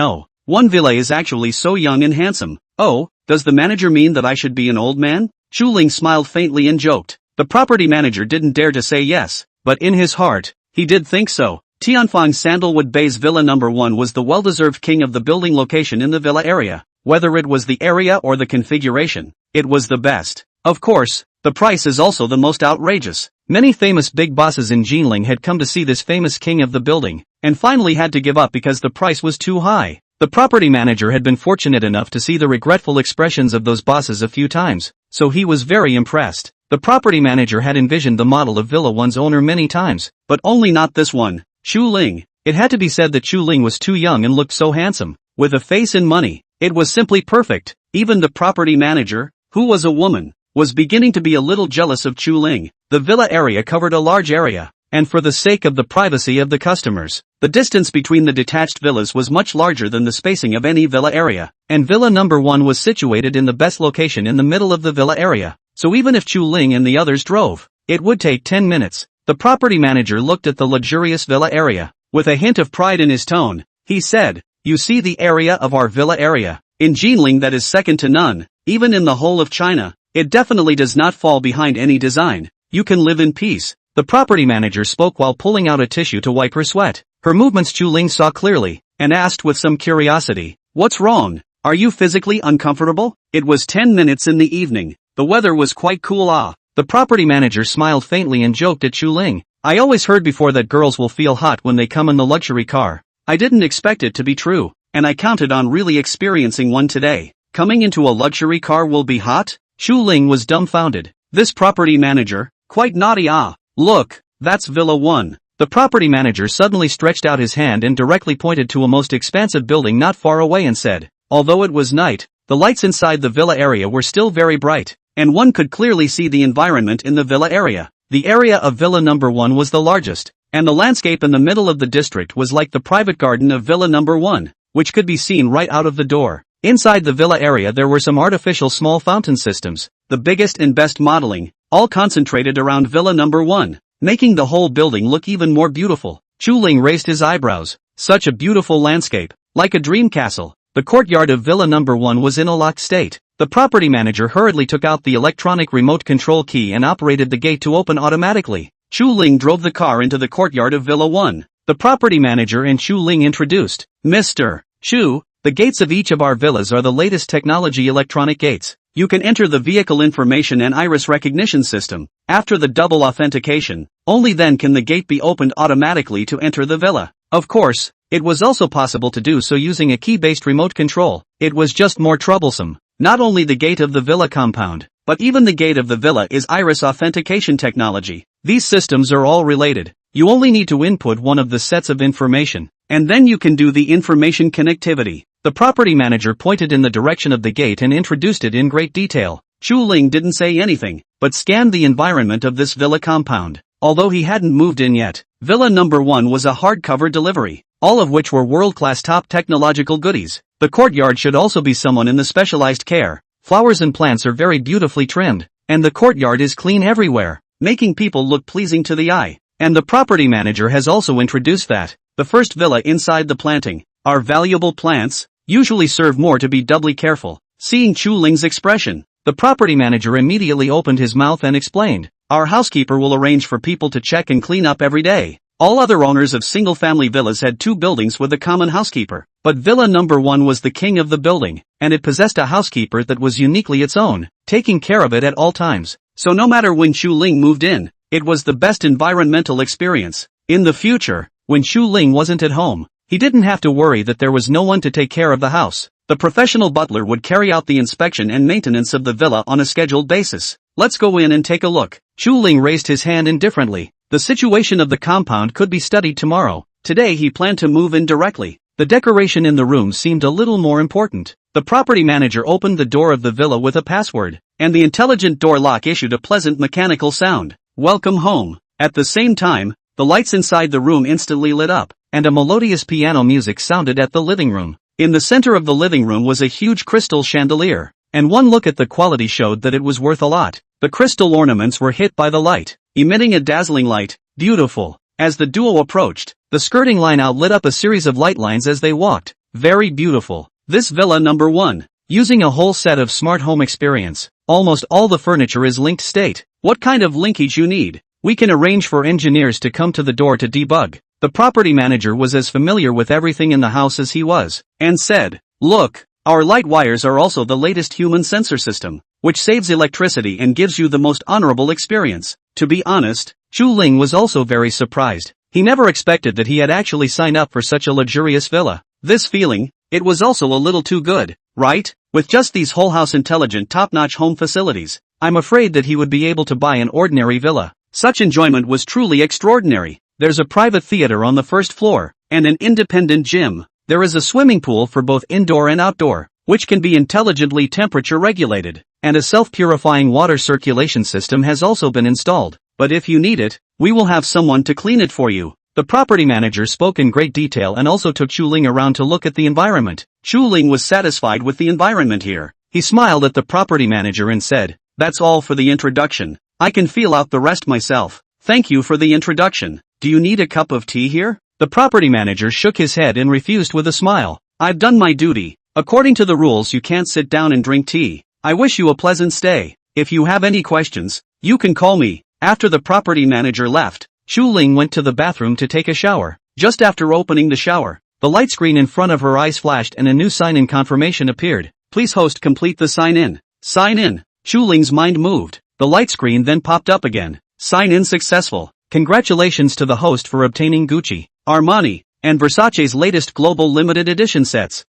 one villa is actually so young and handsome. Oh, does the manager mean that I should be an old man? Chu Ling smiled faintly and joked. The property manager didn't dare to say yes, but in his heart, he did think so. Tianfang Sandalwood Bay's Villa number 1 was the well-deserved king of the building location in the villa area. Whether it was the area or the configuration, it was the best. Of course, the price is also the most outrageous. Many famous big bosses in Jinling had come to see this famous king of the building, and finally had to give up because the price was too high. The property manager had been fortunate enough to see the regretful expressions of those bosses a few times, so he was very impressed. The property manager had envisioned the model of Villa 1's owner many times, but only not this one, Chu Ling. It had to be said that Chu Ling was too young and looked so handsome, with a face and money. It was simply perfect. Even the property manager, who was a woman, was beginning to be a little jealous of Chu Ling. The villa area covered a large area, and for the sake of the privacy of the customers, the distance between the detached villas was much larger than the spacing of any villa area, and Villa number 1 was situated in the best location in the middle of the villa area, so even if Chu Ling and the others drove, it would take 10 minutes. The property manager looked at the luxurious villa area. With a hint of pride in his tone, he said, you see the area of our villa area. In Jinling that is second to none, even in the whole of China, it definitely does not fall behind any design. You can live in peace. The property manager spoke while pulling out a tissue to wipe her sweat. Her movements Chu Ling saw clearly, and asked with some curiosity, what's wrong? Are you physically uncomfortable? It was 10 minutes in the evening. The weather was quite cool. The property manager smiled faintly and joked at Chu Ling. I always heard before that girls will feel hot when they come in the luxury car. I didn't expect it to be true, and I counted on really experiencing one today. Coming into a luxury car will be hot? Chu Ling was dumbfounded. This property manager, quite naughty. Look, that's Villa 1. The property manager suddenly stretched out his hand and directly pointed to a most expansive building not far away and said, although it was night, the lights inside the villa area were still very bright, and one could clearly see the environment in the villa area. The area of Villa number 1 was the largest, and the landscape in the middle of the district was like the private garden of Villa number 1, which could be seen right out of the door. Inside the villa area there were some artificial small fountain systems, the biggest and best modeling, all concentrated around Villa number 1, making the whole building look even more beautiful. Chu Ling raised his eyebrows. Such a beautiful landscape, like a dream castle. The courtyard of Villa number 1 was in a locked state. The property manager hurriedly took out the electronic remote control key and operated the gate to open automatically. Chu Ling drove the car into the courtyard of Villa 1. The property manager and Chu Ling introduced, Mr. Chu, the gates of each of our villas are the latest technology electronic gates. You can enter the vehicle information and iris recognition system. After the double authentication, only then can the gate be opened automatically to enter the villa. Of course, it was also possible to do so using a key-based remote control. It was just more troublesome. Not only the gate of the villa compound, but even the gate of the villa is iris authentication technology. These systems are all related. You only need to input one of the sets of information, and then you can do the information connectivity. The property manager pointed in the direction of the gate and introduced it in great detail. Chu Ling didn't say anything, but scanned the environment of this villa compound. Although he hadn't moved in yet, Villa number 1 was a hardcover delivery, all of which were world-class top technological goodies. The courtyard should also be someone in the specialized care. Flowers and plants are very beautifully trimmed, and the courtyard is clean everywhere, making people look pleasing to the eye. And the property manager has also introduced that the first villa inside the planting are valuable plants, usually serve more to be doubly careful. Seeing Chu Ling's expression, the property manager immediately opened his mouth and explained, our housekeeper will arrange for people to check and clean up every day. All other owners of single-family villas had 2 buildings with a common housekeeper, but Villa number 1 was the king of the building, and it possessed a housekeeper that was uniquely its own, taking care of it at all times. So no matter when Chu Ling moved in, it was the best environmental experience. In the future, when Chu Ling wasn't at home, he didn't have to worry that there was no one to take care of the house. The professional butler would carry out the inspection and maintenance of the villa on a scheduled basis. Let's go in and take a look. Chu Ling raised his hand indifferently. The situation of the compound could be studied tomorrow. Today he planned to move in directly. The decoration in the room seemed a little more important. The property manager opened the door of the villa with a password, and the intelligent door lock issued a pleasant mechanical sound. Welcome home. At the same time, the lights inside the room instantly lit up, and a melodious piano music sounded at the living room. In the center of the living room was a huge crystal chandelier, and one look at the quality showed that it was worth a lot. The crystal ornaments were hit by the light, emitting a dazzling light. Beautiful. As the duo approached, the skirting line out lit up a series of light lines as they walked. Very beautiful. This Villa number 1. Using a whole set of smart home experience, almost all the furniture is linked state. What kind of linkage you need? We can arrange for engineers to come to the door to debug. The property manager was as familiar with everything in the house as he was, and said, look, our light wires are also the latest human sensor system, which saves electricity and gives you the most honorable experience. To be honest, Chu Ling was also very surprised. He never expected that he had actually signed up for such a luxurious villa. This feeling, it was also a little too good, right? With just these whole house intelligent top-notch home facilities, I'm afraid that he would be able to buy an ordinary villa. Such enjoyment was truly extraordinary. There's a private theater on the first floor, and an independent gym. There is a swimming pool for both indoor and outdoor, which can be intelligently temperature regulated, and a self-purifying water circulation system has also been installed. But if you need it, we will have someone to clean it for you. The property manager spoke in great detail and also took Chu Ling around to look at the environment. Chu Ling was satisfied with the environment here. He smiled at the property manager and said, that's all for the introduction. I can feel out the rest myself. Thank you for the introduction. Do you need a cup of tea here? The property manager shook his head and refused with a smile. I've done my duty. According to the rules you can't sit down and drink tea. I wish you a pleasant stay. If you have any questions, you can call me. After the property manager left, Chu Ling went to the bathroom to take a shower. Just after opening the shower, the light screen in front of her eyes flashed and a new sign-in confirmation appeared. Please host complete the sign-in. Sign in. Chu Ling's mind moved. The light screen then popped up again. Sign in successful. Congratulations to the host for obtaining Gucci, Armani, and Versace's latest global limited edition sets.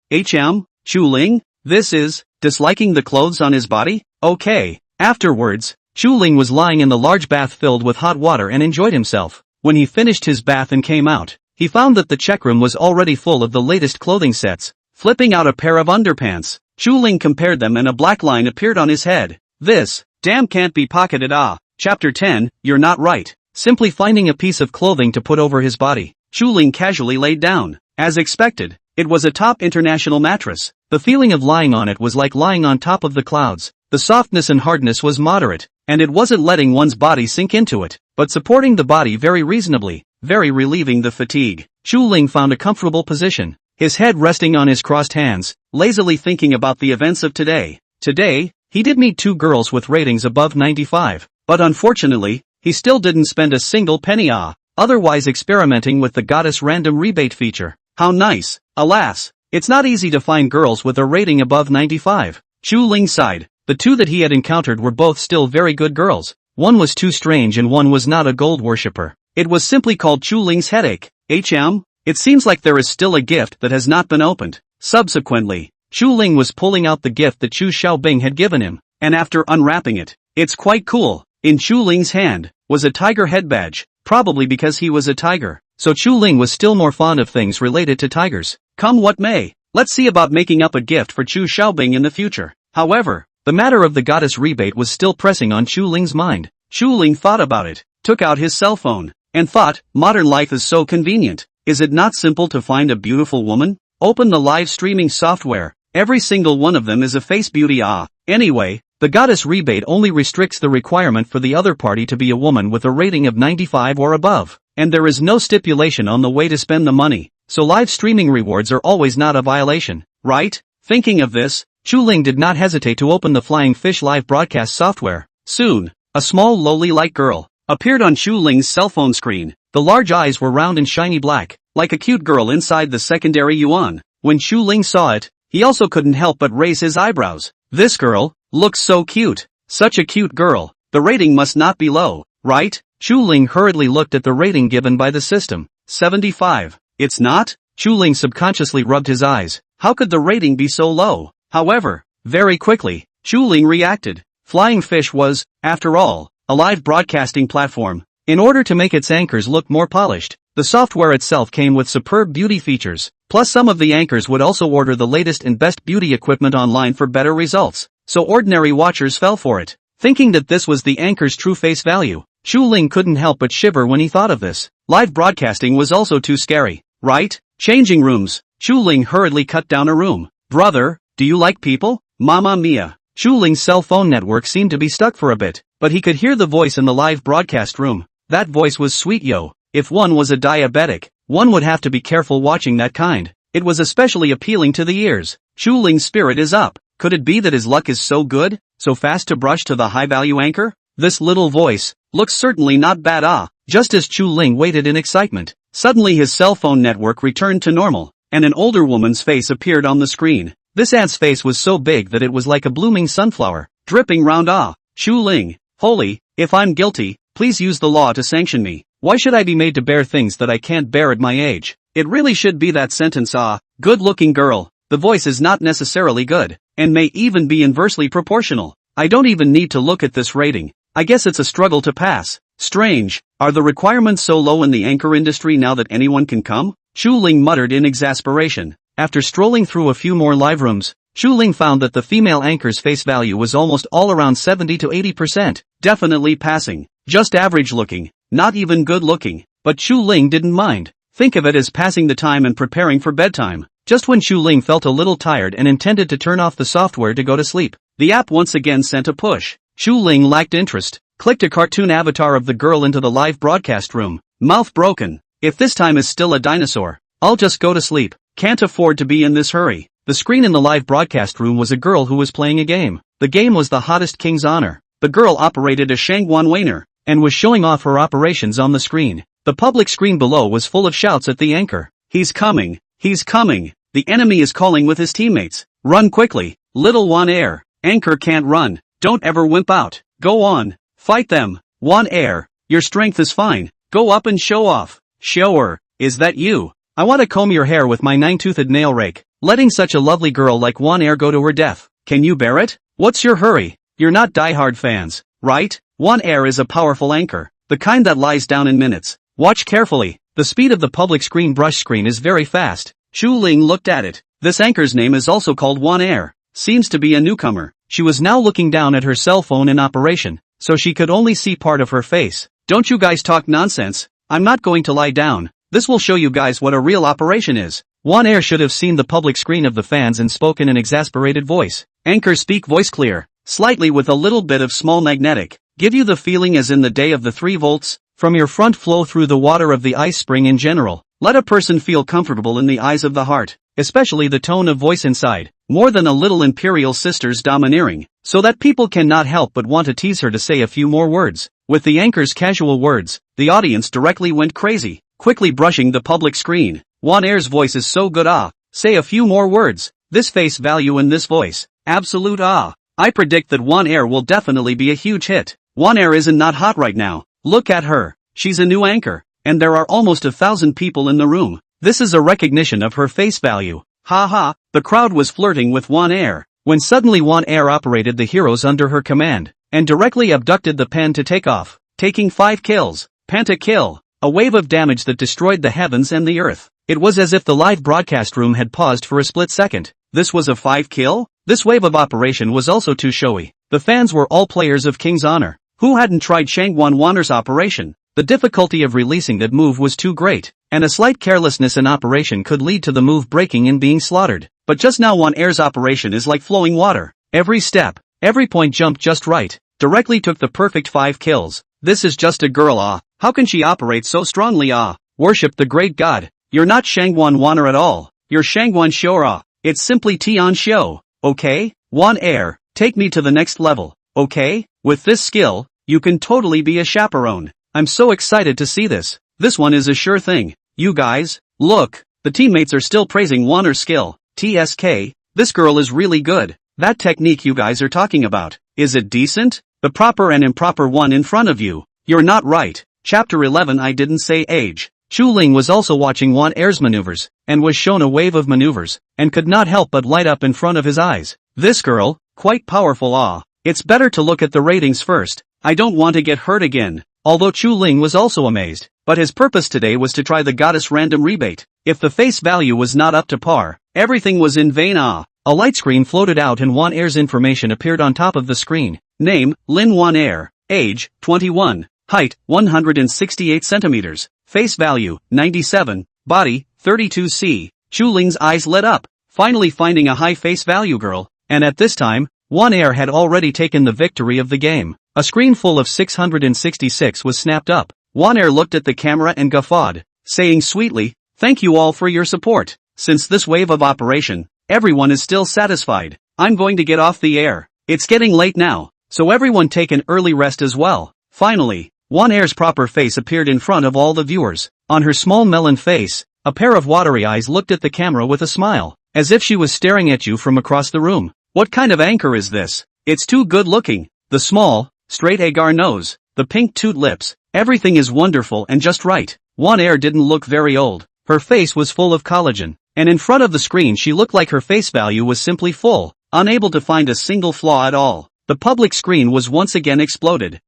Chu Ling? This is, disliking the clothes on his body? Okay. Afterwards, Chu Ling was lying in the large bath filled with hot water and enjoyed himself. When he finished his bath and came out, he found that the check room was already full of the latest clothing sets. Flipping out a pair of underpants, Chu Ling compared them and a black line appeared on his head. This, damn can't be pocketed. Chapter 10, You're Not Right. Simply finding a piece of clothing to put over his body, Chu Ling casually laid down. As expected, it was a top international mattress. The feeling of lying on it was like lying on top of the clouds. The softness and hardness was moderate, and it wasn't letting one's body sink into it, but supporting the body very reasonably, very relieving the fatigue. Chu Ling found a comfortable position, his head resting on his crossed hands, lazily thinking about the events of today. Today, he did meet 2 girls with ratings above 95, but unfortunately, he still didn't spend a single penny otherwise experimenting with the goddess random rebate feature. How nice. Alas, it's not easy to find girls with a rating above 95. Chu Ling sighed. The 2 that he had encountered were both still very good girls. One was too strange and one was not a gold worshipper. It was simply called Chu Ling's headache. It seems like there is still a gift that has not been opened. Subsequently, Chu Ling was pulling out the gift that Chu Xiaobing had given him, and after unwrapping it, it's quite cool. In Chu Ling's hand was a tiger head badge, probably because he was a tiger. So Chu Ling was still more fond of things related to tigers. Come what may, let's see about making up a gift for Chu Xiaobing in the future. However, the matter of the goddess rebate was still pressing on Chu Ling's mind. Chu Ling thought about it, took out his cell phone, and thought, modern life is so convenient. Is it not simple to find a beautiful woman? Open the live streaming software. Every single one of them is a face beauty. Anyway, the goddess rebate only restricts the requirement for the other party to be a woman with a rating of 95 or above. And there is no stipulation on the way to spend the money, so live streaming rewards are always not a violation, right? Thinking of this, Chu Ling did not hesitate to open the Flying Fish live broadcast software. Soon, a small lowly-like girl appeared on Chu Ling's cell phone screen. The large eyes were round and shiny black, like a cute girl inside the secondary yuan. When Chu Ling saw it, he also couldn't help but raise his eyebrows. This girl looks so cute. Such a cute girl. The rating must not be low, right? Chu Ling hurriedly looked at the rating given by the system. 75. It's not? Chu Ling subconsciously rubbed his eyes. How could the rating be so low? However, very quickly, Chu Ling reacted. Flying Fish was, after all, a live broadcasting platform. In order to make its anchors look more polished, the software itself came with superb beauty features. Plus some of the anchors would also order the latest and best beauty equipment online for better results. So ordinary watchers fell for it. Thinking that this was the anchor's true face value, Chu Ling couldn't help but shiver when he thought of this. Live broadcasting was also too scary, right? Changing rooms. Chu Ling hurriedly cut down a room. Brother, do you like people? Mamma mia. Chu Ling's cell phone network seemed to be stuck for a bit, but he could hear the voice in the live broadcast room. That voice was sweet yo. If one was a diabetic, one would have to be careful watching that kind. It was especially appealing to the ears. Chu Ling's spirit is up. Could it be that his luck is so good, so fast to brush to the high-value anchor? This little voice looks certainly not bad. Just as Chu Ling waited in excitement, suddenly his cell phone network returned to normal, and an older woman's face appeared on the screen. This aunt's face was so big that it was like a blooming sunflower, dripping round. Chu Ling, holy, if I'm guilty, please use the law to sanction me. Why should I be made to bear things that I can't bear at my age? It really should be that sentence. Good-looking girl. The voice is not necessarily good, and may even be inversely proportional. I don't even need to look at this rating. I guess it's a struggle to pass. Strange, are the requirements so low in the anchor industry now that anyone can come? Chu Ling muttered in exasperation. After strolling through a few more live rooms, Chu Ling found that the female anchor's face value was almost all around 70 to 80%. Definitely passing. Just average looking, not even good looking. But Chu Ling didn't mind. Think of it as passing the time and preparing for bedtime. Just when Chu Ling felt a little tired and intended to turn off the software to go to sleep, the app once again sent a push. Chu Ling lacked interest, clicked a cartoon avatar of the girl into the live broadcast room. Mouth broken. If this time is still a dinosaur, I'll just go to sleep. Can't afford to be in this hurry. The screen in the live broadcast room was a girl who was playing a game. The game was the hottest king's honor. The girl operated a Shangguan Weiner, and was showing off her operations on the screen. The public screen below was full of shouts at the anchor. He's coming. He's coming. The enemy is calling with his teammates. Run quickly. Little Wan Air. Anchor can't run. Don't ever wimp out. Go on. Fight them. Wan Air. Your strength is fine. Go up and show off. Shower. Is that you? I want to comb your hair with my 9-toothed nail rake. Letting such a lovely girl like Wan Air go to her death. Can you bear it? What's your hurry? You're not diehard fans, right? Wan Air is a powerful anchor. The kind that lies down in minutes. Watch carefully. The speed of the public screen brush screen is very fast. Chu Ling looked at it. This anchor's name is also called Wan Air. Seems to be a newcomer. She was now looking down at her cell phone in operation, so she could only see part of her face. Don't you guys talk nonsense. I'm not going to lie down. This will show you guys what a real operation is. Wan Air should have seen the public screen of the fans and spoke in an exasperated voice. Anchor speak voice clear, slightly with a little bit of small magnetic. Give you the feeling as in the day of the 3 volts, from your front flow through the water of the ice spring in general. Let a person feel comfortable in the eyes of the heart, especially the tone of voice inside. more than a little imperial sister's domineering, so that people cannot help but want to tease her to say a few more words. With the anchor's casual words, the audience directly went crazy, quickly brushing the public screen. Won Air's voice is so good, say a few more words. This face value in this voice, absolute I predict that Won Air will definitely be a huge hit. Won Air isn't not hot right now. Look at her. She's a new anchor, and there are almost 1,000 people in the room. This is a recognition of her face value. Ha ha, the crowd was flirting with Won Air, when suddenly Won Air operated the heroes under her command, and directly abducted the pan to take off, taking 5 kills. Penta-kill, a wave of damage that destroyed the heavens and the earth. It was as if the live broadcast room had paused for a split second. This was a 5-kill? This wave of operation was also too showy. The fans were all players of King's Honor. Who hadn't tried Shangwon Wanner's operation? The difficulty of releasing that move was too great, and a slight carelessness in operation could lead to the move breaking and being slaughtered. But just now Won Air's operation is like flowing water. Every step, every point jumped just right, directly took the perfect 5 kills. This is just a girl, How can she operate so strongly, Worship the great god. You're not Shangwon Wanner at all. You're Shangwon Shou, It's simply Tian Shou, okay? Won Air, take me to the next level, okay? With this skill, you can totally be a chaperone. I'm so excited to see this. This one is a sure thing. You guys, look, the teammates are still praising Wanner's skill. TSK, this girl is really good. That technique you guys are talking about, is it decent? The proper and improper one in front of you. You're not right. Chapter 11. I didn't say age. Chu Ling was also watching Won Air's maneuvers, and was shown a wave of maneuvers, and could not help but light up in front of his eyes. This girl, quite powerful, It's better to look at the ratings first. I don't want to get hurt again. Although Chu Ling was also amazed, but his purpose today was to try the goddess random rebate. If the face value was not up to par, everything was in vain. A light screen floated out and Won Air's information appeared on top of the screen. Name, Lin Won Air. Age, 21. Height, 168 centimeters. Face value, 97. Body, 32C. Chu Ling's eyes lit up, finally finding a high face value girl, and at this time, Won Air had already taken the victory of the game. A screen full of 666 was snapped up. Won Air looked at the camera and guffawed, saying sweetly, "Thank you all for your support. Since this wave of operation, everyone is still satisfied. I'm going to get off the air. It's getting late now, so everyone take an early rest as well." Finally, Won Air's proper face appeared in front of all the viewers. On her small melon face, a pair of watery eyes looked at the camera with a smile, as if she was staring at you from across the room. What kind of anchor is this? It's too good looking. The small, straight agar nose, the pink toot lips, everything is wonderful and just right. Won Air didn't look very old. Her face was full of collagen, and in front of the screen she looked like her face value was simply full, unable to find a single flaw at all. The public screen was once again exploded.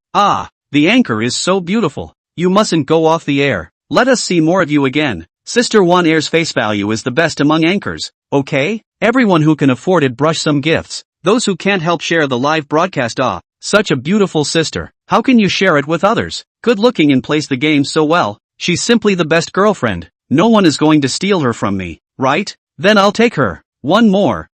The anchor is so beautiful. You mustn't go off the air. Let us see more of you again. Sister Won Air's face value is the best among anchors, okay? Everyone who can afford it brush some gifts. Those who can't help share the live broadcast. Such a beautiful sister. How can you share it with others? Good looking and plays the game so well. She's simply the best girlfriend. No one is going to steal her from me, right? Then I'll take her. One more.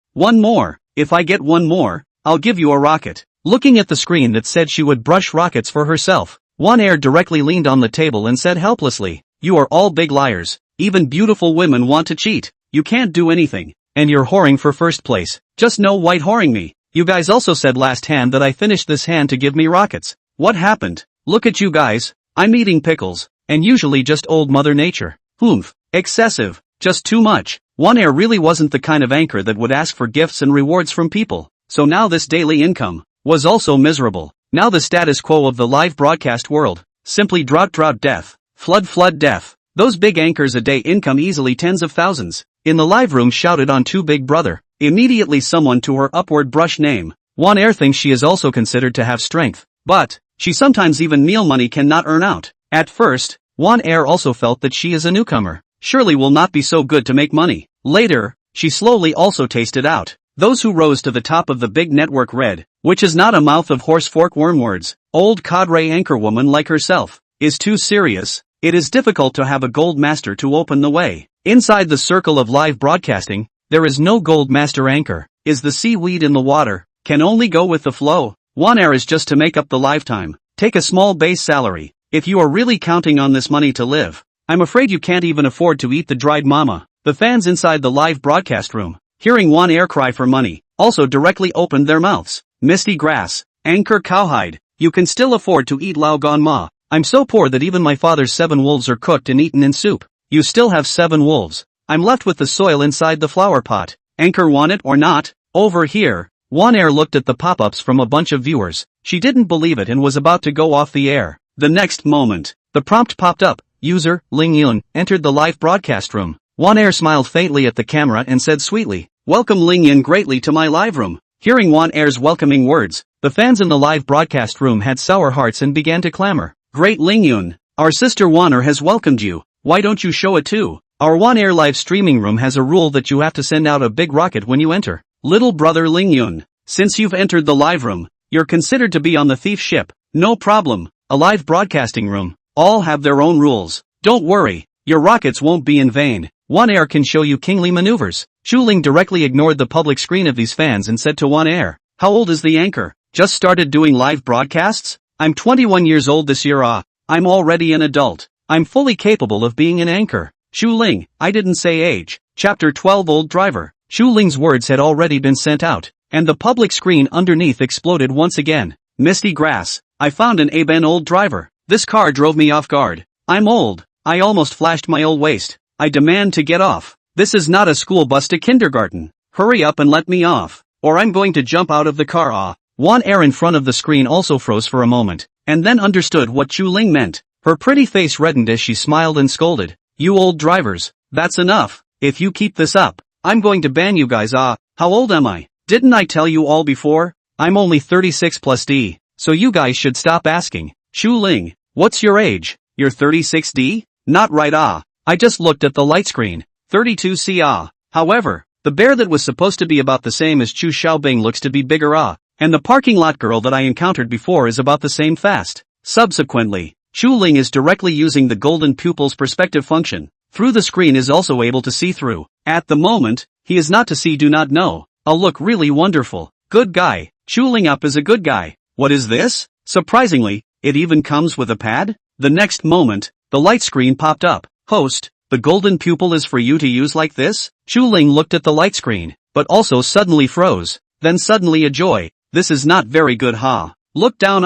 If I get one more, I'll give you a rocket. Looking at the screen that said she would brush rockets for herself, Won Air directly leaned on the table and said helplessly, "You are all big liars. Even beautiful women want to cheat. You can't do anything. And you're whoring for first place. Just no white whoring me. You guys also said last hand that I finished this hand to give me rockets. What happened? Look at you guys. I'm eating pickles. And usually just old Mother Nature. Oomph. Excessive. Just too much." Won Air really wasn't the kind of anchor that would ask for gifts and rewards from people. So now this daily income was also miserable. Now the status quo of the live broadcast world, simply drought death, flood death. Those big anchors a day income easily tens of thousands. In the live room shouted on to Big Brother. Immediately someone to her upward brush name. Won Air thinks she is also considered to have strength, but she sometimes even meal money cannot earn out. At first, Won Air also felt that she is a newcomer. Surely will not be so good to make money. Later, she slowly also tasted out. Those who rose to the top of the big network read, which is not a mouth of horse fork worm words. Old cadre anchorwoman like herself is too serious. It is difficult to have a gold master to open the way. Inside the circle of live broadcasting, there is no gold master anchor. Is the seaweed in the water? Can only go with the flow. Won Air is just to make up the lifetime. Take a small base salary. If you are really counting on this money to live, I'm afraid you can't even afford to eat the dried mama. The fans inside the live broadcast room hearing Wan Air cry for money, also directly opened their mouths. Misty grass, anchor cowhide, you can still afford to eat Lao Gan Ma. I'm so poor that even my father's 7 wolves are cooked and eaten in soup. You still have 7 wolves. I'm left with the soil inside the flower pot. Anchor want it or not? Over here. Wan Air looked at the pop-ups from a bunch of viewers. She didn't believe it and was about to go off the air. The next moment, the prompt popped up. User, Ling Yun, entered the live broadcast room. Wan Air smiled faintly at the camera and said sweetly, "Welcome Ling Yun greatly to my live room." Hearing Wan Air's welcoming words, the fans in the live broadcast room had sour hearts and began to clamor. "Great Ling Yun, our sister Wan Air has welcomed you. Why don't you show it too? Our Wan Air live streaming room has a rule that you have to send out a big rocket when you enter. Little brother Ling Yun, since you've entered the live room, you're considered to be on the thief ship. No problem, a live broadcasting room. All have their own rules. Don't worry, your rockets won't be in vain. Wan Air can show you kingly maneuvers." Shu Ling directly ignored the public screen of these fans and said to Wan Air, "How old is the anchor? Just started doing live broadcasts? I'm 21 years old this year. I'm already an adult. I'm fully capable of being an anchor." Shu Ling, I didn't say age. Chapter 12 Old Driver. Shu Ling's words had already been sent out, and the public screen underneath exploded once again. Misty grass, I found an Aben old driver. This car drove me off guard. I'm old. I almost flashed my old waist. I demand to get off. This is not a school bus to kindergarten. Hurry up and let me off, or I'm going to jump out of the car. Wan Air in front of the screen also froze for a moment, and then understood what Shu Ling meant. Her pretty face reddened as she smiled and scolded. "You old drivers, that's enough. If you keep this up, I'm going to ban you guys. How old am I? Didn't I tell you all before? I'm only 36 plus D, so you guys should stop asking." Shu Ling, what's your age? You're 36D? Not right. I just looked at the light screen. 32C. However, the bear that was supposed to be about the same as Chu Xiaobing looks to be bigger. And the parking lot girl that I encountered before is about the same fast. Subsequently, Shu Ling is directly using the golden pupil's perspective function. Through the screen is also able to see through. At the moment, he is not to see do not know. I'll look really wonderful. Good guy. Shu Ling up is a good guy. What is this? Surprisingly, it even comes with a pad? The next moment, the light screen popped up. Host, the golden pupil is for you to use like this? Shu Ling looked at the light screen, but also suddenly froze. Then suddenly a joy. This is not very good. Look down.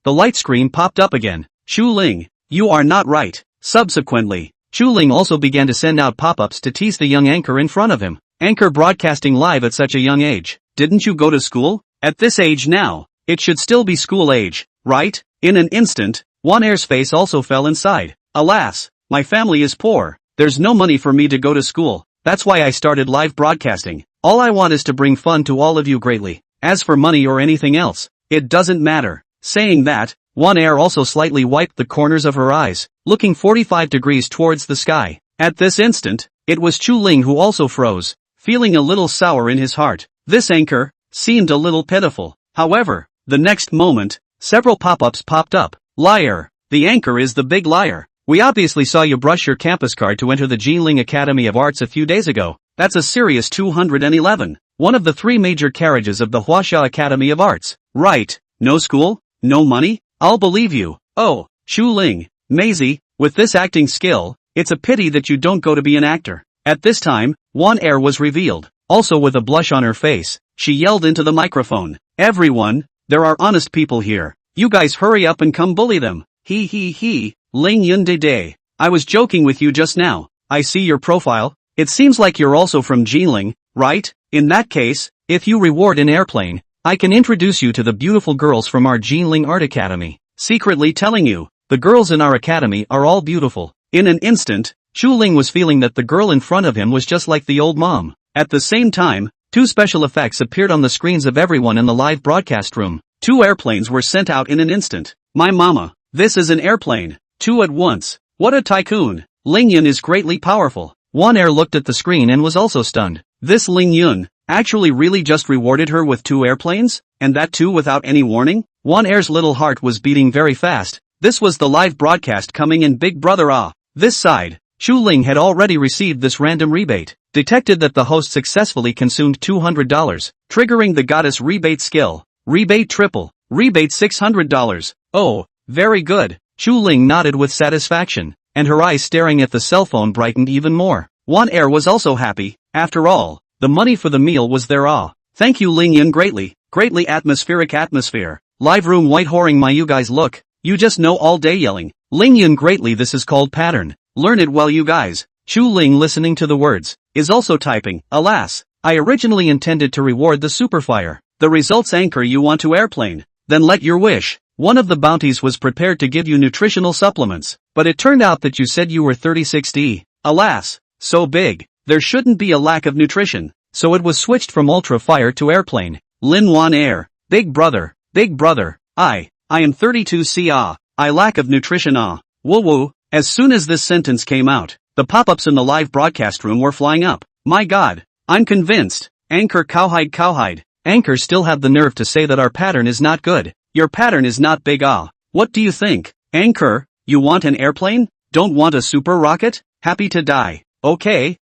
The light screen popped up again. Shu Ling, you are not right. Subsequently, Shu Ling also began to send out pop-ups to tease the young anchor in front of him. Anchor broadcasting live at such a young age. Didn't you go to school? At this age now, it should still be school age, right? In an instant, Wan Air's face also fell inside. Alas, my family is poor. There's no money for me to go to school. That's why I started live broadcasting. All I want is to bring fun to all of you greatly. As for money or anything else, it doesn't matter. Saying that, Wan Air also slightly wiped the corners of her eyes, looking 45 degrees towards the sky. At this instant, it was Chu Ling who also froze, feeling a little sour in his heart. This anchor seemed a little pitiful. However, the next moment, several pop-ups popped up. Liar. The anchor is the big liar. We obviously saw you brush your campus card to enter the Jinling Academy of Arts a few days ago. That's a serious 211. One of the 3 major carriages of the Huaxia Academy of Arts. Right. No school? No money? I'll believe you. Oh, Shu Ling, Maisie, with this acting skill, it's a pity that you don't go to be an actor. At this time, Wan Air was revealed. Also with a blush on her face, she yelled into the microphone. Everyone, there are honest people here. You guys hurry up and come bully them. He. Ling Yun Day. I was joking with you just now. I see your profile. It seems like you're also from Jinling, right? In that case, if you reward an airplane, I can introduce you to the beautiful girls from our Jinling Art Academy. Secretly telling you, the girls in our academy are all beautiful. In an instant, Shu Ling was feeling that the girl in front of him was just like the old mom. At the same time, 2 special effects appeared on the screens of everyone in the live broadcast room. 2 airplanes were sent out in an instant. My mama, this is an airplane. 2 at once. What a tycoon. Ling Yun is greatly powerful. Wan Air looked at the screen and was also stunned. This Ling Yun actually really just rewarded her with 2 airplanes? And that too without any warning? Wan Air's little heart was beating very fast. This was the live broadcast coming in Big Brother. This side, Shu Ling had already received this random rebate. Detected that the host successfully consumed $200, triggering the goddess rebate skill. Rebate triple. Rebate $600. Oh, very good. Shu Ling nodded with satisfaction, and her eyes staring at the cell phone brightened even more. Wan Air was also happy. After all, The money for the meal was there. Thank you Ling Yun greatly atmospheric atmosphere. Live room white whoring my you guys look. You just know all day yelling. Ling Yun greatly this is called pattern. Learn it well you guys. Chu Ling listening to the words. Is also typing. Alas. I originally intended to reward the superfire. The results anchor you want to airplane. Then let your wish. One of the bounties was prepared to give you nutritional supplements. But it turned out that you said you were 36D. Alas. So big. There shouldn't be a lack of nutrition. So it was switched from ultra fire to airplane. Lin Wan Air. Big brother. I am 32C. I lack of nutrition. Woo woo. As soon as this sentence came out, the pop-ups in the live broadcast room were flying up. My god. I'm convinced. Anchor cowhide. Anchor still have the nerve to say that our pattern is not good. Your pattern is not big. What do you think? Anchor, you want an airplane? Don't want a super rocket? Happy to die. Okay.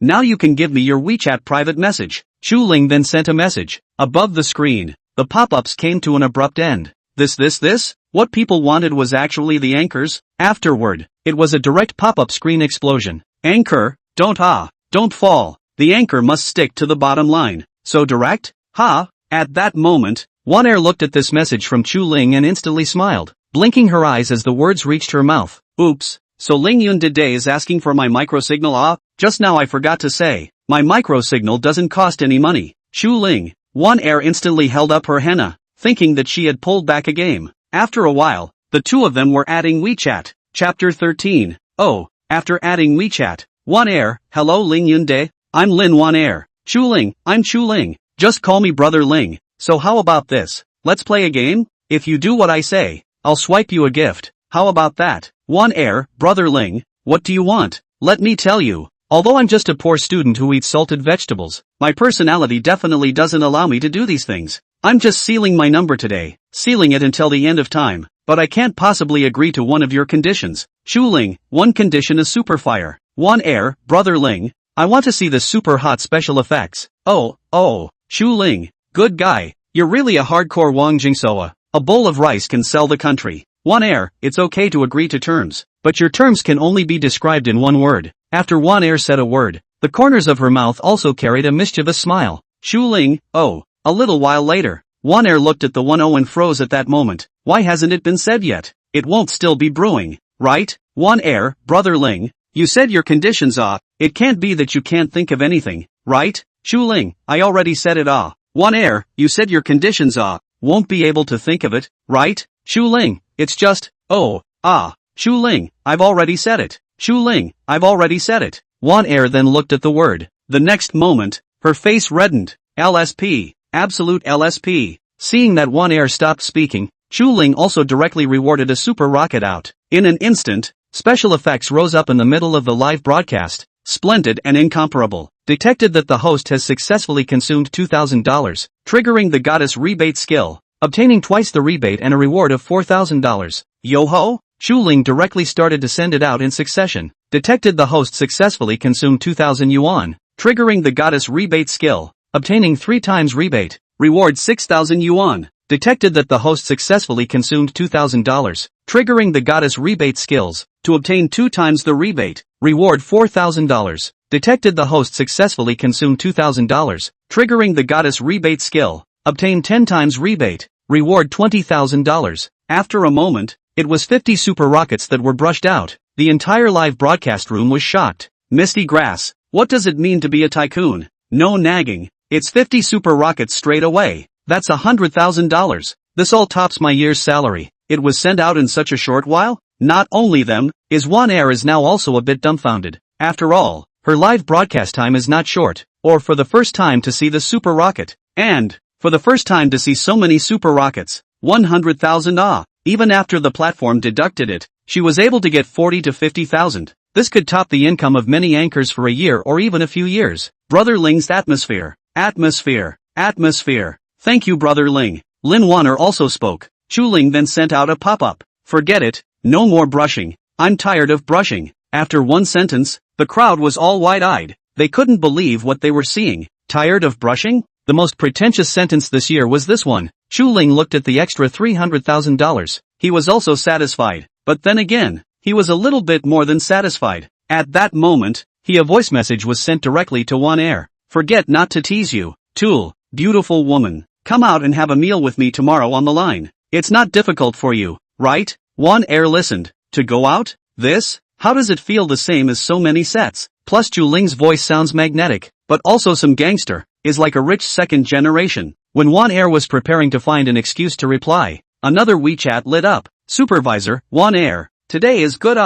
Now you can give me your WeChat private message. Chu Ling then sent a message. Above the screen, the pop-ups came to an abrupt end. This? What people wanted was actually the anchors. Afterward, it was a direct pop-up screen explosion. Anchor, don't fall. The anchor must stick to the bottom line. So direct? At that moment, Wan Air looked at this message from Chu Ling and instantly smiled, blinking her eyes as the words reached her mouth. Oops. So Ling Yun today is asking for my microsignal. Just now I forgot to say, my microsignal doesn't cost any money. Chu Ling. Wan Air instantly held up her henna, thinking that she had pulled back a game. After a while, the two of them were adding WeChat. Chapter 13. Oh, after adding WeChat. Wan Air, hello Ling Yun de. I'm Lin Wan Air. Chu Ling, I'm Chu Ling. Just call me Brother Ling. So how about this? Let's play a game? If you do what I say, I'll swipe you a gift. How about that? Wan Air, Brother Ling, what do you want? Let me tell you. Although I'm just a poor student who eats salted vegetables, my personality definitely doesn't allow me to do these things. I'm just sealing my number today, sealing it until the end of time, but I can't possibly agree to one of your conditions. Chu Ling, one condition is super fire. Wan Air, Brother Ling, I want to see the super hot special effects. Oh, Chu Ling, good guy, you're really a hardcore Wang Jingsoa. A bowl of rice can sell the country. Wan Air, it's okay to agree to terms, but your terms can only be described in one word. After Wan Air said a word, the corners of her mouth also carried a mischievous smile. Chu Ling, oh. A little while later, Wan Air looked at the 1-0 and froze at that moment. Why hasn't it been said yet? It won't still be brewing, right? Wan Air, Brother Ling, you said your conditions. It can't be that you can't think of anything, right? Chu Ling, I already said it. Wan Air, you said your conditions. Won't be able to think of it, right? Chu Ling, it's just, Chu Ling, I've already said it. Chu Ling, I've already said it. Wan Air then looked at the word. The next moment, her face reddened. LSP. Absolute LSP. Seeing that Wan Air stopped speaking, Chu Ling also directly rewarded a super rocket out. In an instant, special effects rose up in the middle of the live broadcast. Splendid and incomparable. Detected that the host has successfully consumed $2,000, triggering the goddess rebate skill, obtaining twice the rebate and a reward of $4,000. Yo-ho? Chu Ling directly started to send it out in succession. Detected the host successfully consumed 2,000 yuan, triggering the goddess rebate skill, obtaining 3 times rebate, reward 6,000 yuan. Detected that the host successfully consumed $2,000, triggering the goddess rebate skills, to obtain 2 times the rebate, reward $4,000. Detected the host successfully consumed $2,000, triggering the goddess rebate skill, obtain 10 times rebate, reward $20,000. After a moment, it was 50 super rockets that were brushed out. The entire live broadcast room was shocked. Misty grass, what does it mean to be a tycoon? No nagging, it's 50 super rockets straight away. That's $100,000. This all tops my year's salary. It was sent out in such a short while? Not only them, Wan Air is now also a bit dumbfounded. After all, her live broadcast time is not short, or for the first time to see the super rocket, and, for the first time to see so many super rockets, 100,000. Even after the platform deducted it, she was able to get 40 to 50,000. This could top the income of many anchors for a year or even a few years. Brother Ling's atmosphere. Thank you Brother Ling. Lin Wanner also spoke. Chu Ling then sent out a pop-up. Forget it, no more brushing. I'm tired of brushing. After one sentence, the crowd was all wide-eyed. They couldn't believe what they were seeing. Tired of brushing? The most pretentious sentence this year was this one. Chu Ling looked at the extra $300,000. He was also satisfied, but then again, he was a little bit more than satisfied. At that moment, a voice message was sent directly to Wan Air. Forget not to tease you. Tool, beautiful woman. Come out and have a meal with me tomorrow on the line. It's not difficult for you, right? Wan Er listened. To go out? This? How does it feel the same as so many sets? Plus Chu Ling's voice sounds magnetic, but also some gangster, is like a rich second generation. When Wan Er was preparing to find an excuse to reply, another WeChat lit up. Supervisor, Wan Er, today is good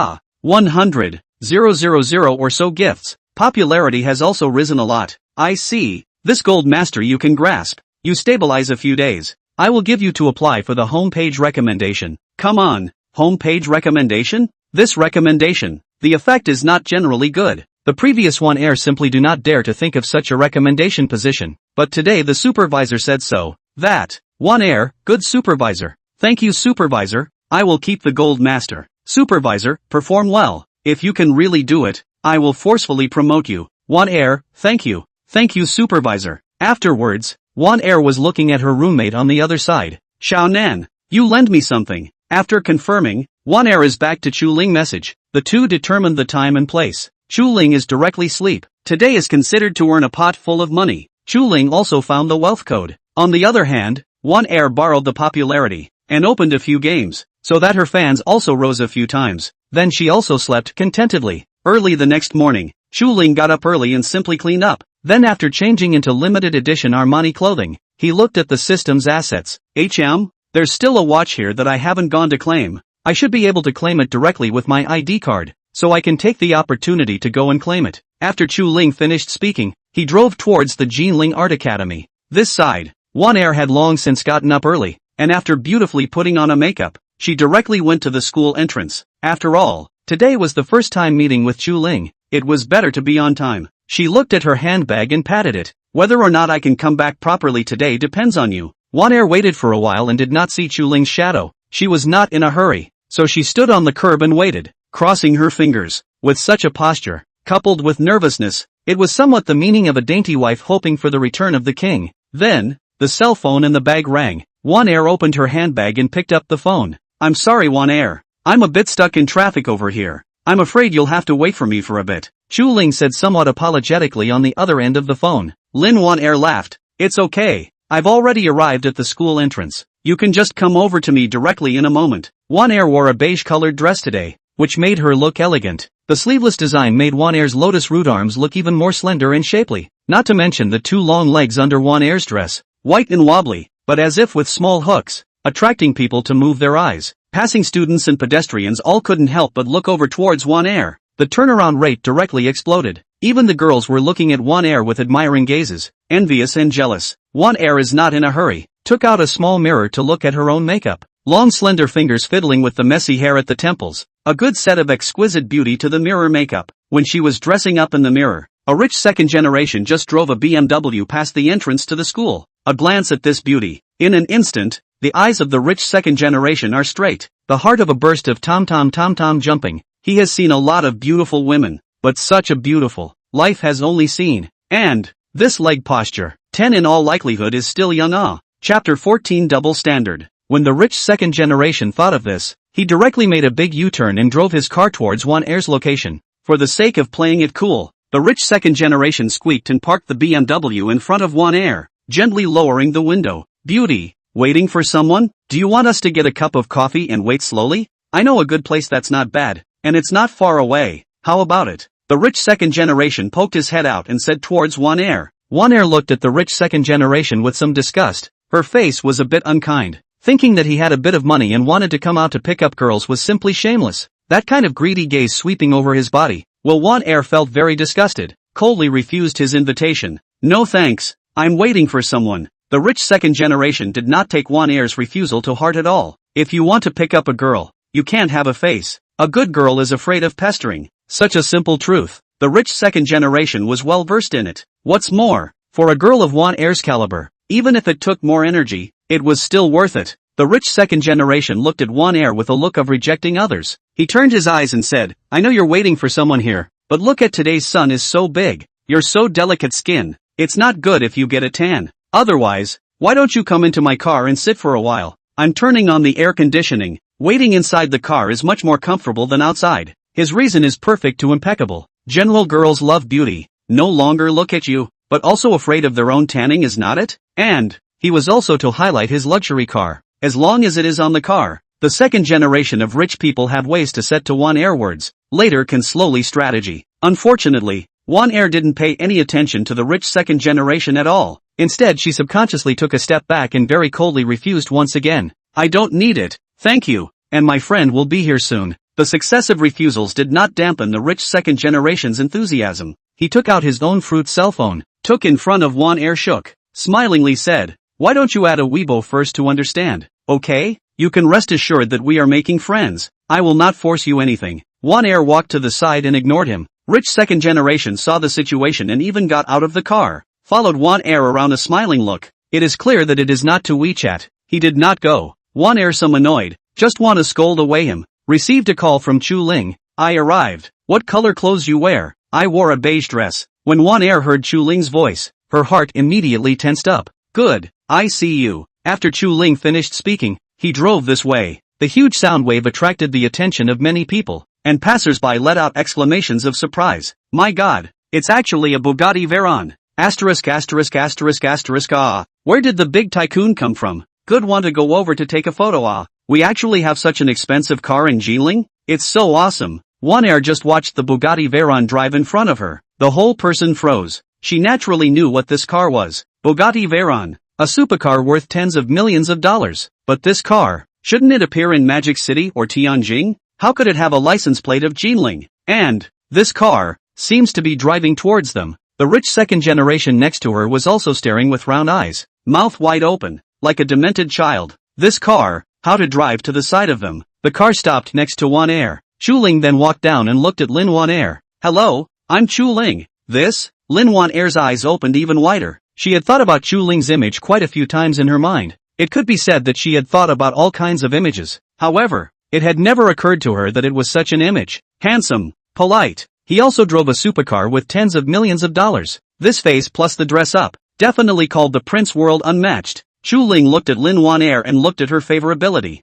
100,000 or so gifts. Popularity has also risen a lot. I see. This gold master you can grasp. You stabilize a few days. I will give you to apply for the homepage recommendation. Come on. Homepage recommendation? This recommendation. The effect is not generally good. The previous Wan Er simply do not dare to think of such a recommendation position. But today the supervisor said so. That. Wan Er, good supervisor. Thank you supervisor. I will keep the gold master. Supervisor, perform well. If you can really do it, I will forcefully promote you. Wan Er, thank you. Thank you supervisor. Afterwards, Wan Er was looking at her roommate on the other side. Xiao Nan, you lend me something. After confirming, Wan Er is back to Chu Ling message. The two determined the time and place. Chu Ling is directly sleep. Today is considered to earn a pot full of money. Chu Ling also found the wealth code. On the other hand, Wan Er borrowed the popularity and opened a few games, so that her fans also rose a few times. Then she also slept contentedly. Early the next morning, Chu Ling got up early and simply cleaned up. Then after changing into limited edition Armani clothing, he looked at the system's assets. There's still a watch here that I haven't gone to claim. I should be able to claim it directly with my ID card, so I can take the opportunity to go and claim it. After Chu Ling finished speaking, he drove towards the Jinling Art Academy. This side, Wan Er had long since gotten up early, and after beautifully putting on a makeup, she directly went to the school entrance. After all, today was the first time meeting with Chu Ling. It was better to be on time. She looked at her handbag and patted it. Whether or not I can come back properly today depends on you. Wan Er waited for a while and did not see Chu Ling's shadow. She was not in a hurry, so she stood on the curb and waited, crossing her fingers. With such a posture, coupled with nervousness, it was somewhat the meaning of a dainty wife hoping for the return of the king. Then, the cell phone in the bag rang. Wan Er opened her handbag and picked up the phone. I'm sorry Wan Er. I'm a bit stuck in traffic over here. I'm afraid you'll have to wait for me for a bit. Chu Ling said somewhat apologetically on the other end of the phone. Wan Er laughed. It's okay. I've already arrived at the school entrance. You can just come over to me directly in a moment. Wan Er wore a beige-colored dress today, which made her look elegant. The sleeveless design made Wan Er's lotus root arms look even more slender and shapely, not to mention the two long legs under Wan Er's dress, white and wobbly, but as if with small hooks, attracting people to move their eyes. Passing students and pedestrians all couldn't help but look over towards Wan Er. The turnaround rate directly exploded. Even the girls were looking at Wan Er with admiring gazes, envious and jealous. Wan Er is not in a hurry, took out a small mirror to look at her own makeup. Long slender fingers fiddling with the messy hair at the temples. A good set of exquisite beauty to the mirror makeup. When she was dressing up in the mirror, a rich second generation just drove a BMW past the entrance to the school. A glance at this beauty. In an instant, the eyes of the rich second generation are straight. The heart of a burst of tom-tom jumping. He has seen a lot of beautiful women, but such a beautiful life has only seen. And this leg posture, 10 in all likelihood is still young. Chapter 14 Double Standard. When the rich second generation thought of this, he directly made a big U-turn and drove his car towards Wan Er's location. For the sake of playing it cool, the rich second generation squeaked and parked the BMW in front of Wan Er, gently lowering the window. Beauty, waiting for someone? Do you want us to get a cup of coffee and wait slowly? I know a good place that's not bad, and it's not far away. How about it? The rich second generation poked his head out and said towards Wan Er. Wan Er looked at the rich second generation with some disgust. Her face was a bit unkind. Thinking that he had a bit of money and wanted to come out to pick up girls was simply shameless. That kind of greedy gaze sweeping over his body. Well, Wan Er felt very disgusted, coldly refused his invitation. No thanks, I'm waiting for someone. The rich second generation did not take Wan Er's refusal to heart at all. If you want to pick up a girl, you can't have a face. A good girl is afraid of pestering. Such a simple truth. The rich second generation was well versed in it. What's more, for a girl of Wan Er's caliber, even if it took more energy, it was still worth it. The rich second generation looked at Wan Er with a look of rejecting others. He turned his eyes and said, I know you're waiting for someone here, but look at today's sun is so big. You're so delicate skin. It's not good if you get a tan. Otherwise, why don't you come into my car and sit for a while? I'm turning on the air conditioning. Waiting inside the car is much more comfortable than outside. His reason is perfect to impeccable. General girls love beauty. No longer look at you, but but also afraid of their own tanning, is not it? And he was also to highlight his luxury car. As long as it is on the car, the second generation of rich people have ways to set to one air words, later can slowly strategy. Unfortunately, one air didn't pay any attention to the rich second generation at all. Instead, she subconsciously took a step back and very coldly refused once again. I don't need it, thank you, and my friend will be here soon. The successive refusals did not dampen the rich second generation's enthusiasm. He took out his own fruit cell phone, took in front of one air, shook, smilingly said, why don't you add a Weibo first to understand, okay? You can rest assured that we are making friends. I will not force you anything. One air walked to the side and ignored him. Rich second generation saw the situation and even got out of the car, followed one air around a smiling look. It is clear that it is not to WeChat. He did not go. One air, some annoyed, just want to scold away him. Received a call from Chu Ling. I arrived. What color clothes you wear? I wore a beige dress. When one air heard Chu Ling's voice, her heart immediately tensed up. Good, I see you. After Chu Ling finished speaking, he drove this way. The huge sound wave attracted the attention of many people, and passers-by let out exclamations of surprise. My God, it's actually a Bugatti Veyron. Asterisk asterisk asterisk asterisk ah. Where did the big Tycoon come from? Good, want to go over to take a photo ah. We actually have such an expensive car in Jilin? It's so awesome. One air just watched the Bugatti Veyron drive in front of her. The whole person froze. She naturally knew what this car was. Bugatti Veyron. A supercar worth tens of millions of dollars. But this car, shouldn't it appear in Magic City or Tianjin? How could it have a license plate of Jilin? And this car seems to be driving towards them. The rich second generation next to her was also staring with round eyes, mouth wide open, like a demented child. This car, how to drive to the side of them. The car stopped next to one air. Chu Ling then walked down and looked at Lin Wan Air. Hello, I'm Chu Ling. This? Lin Wan Air's eyes opened even wider. She had thought about Chu Ling's image quite a few times in her mind. It could be said that she had thought about all kinds of images. However, it had never occurred to her that it was such an image. Handsome, polite. He also drove a supercar with tens of millions of dollars. This face plus the dress up definitely called the Prince World unmatched. Chu Ling looked at Lin Wan Air and looked at her favorability.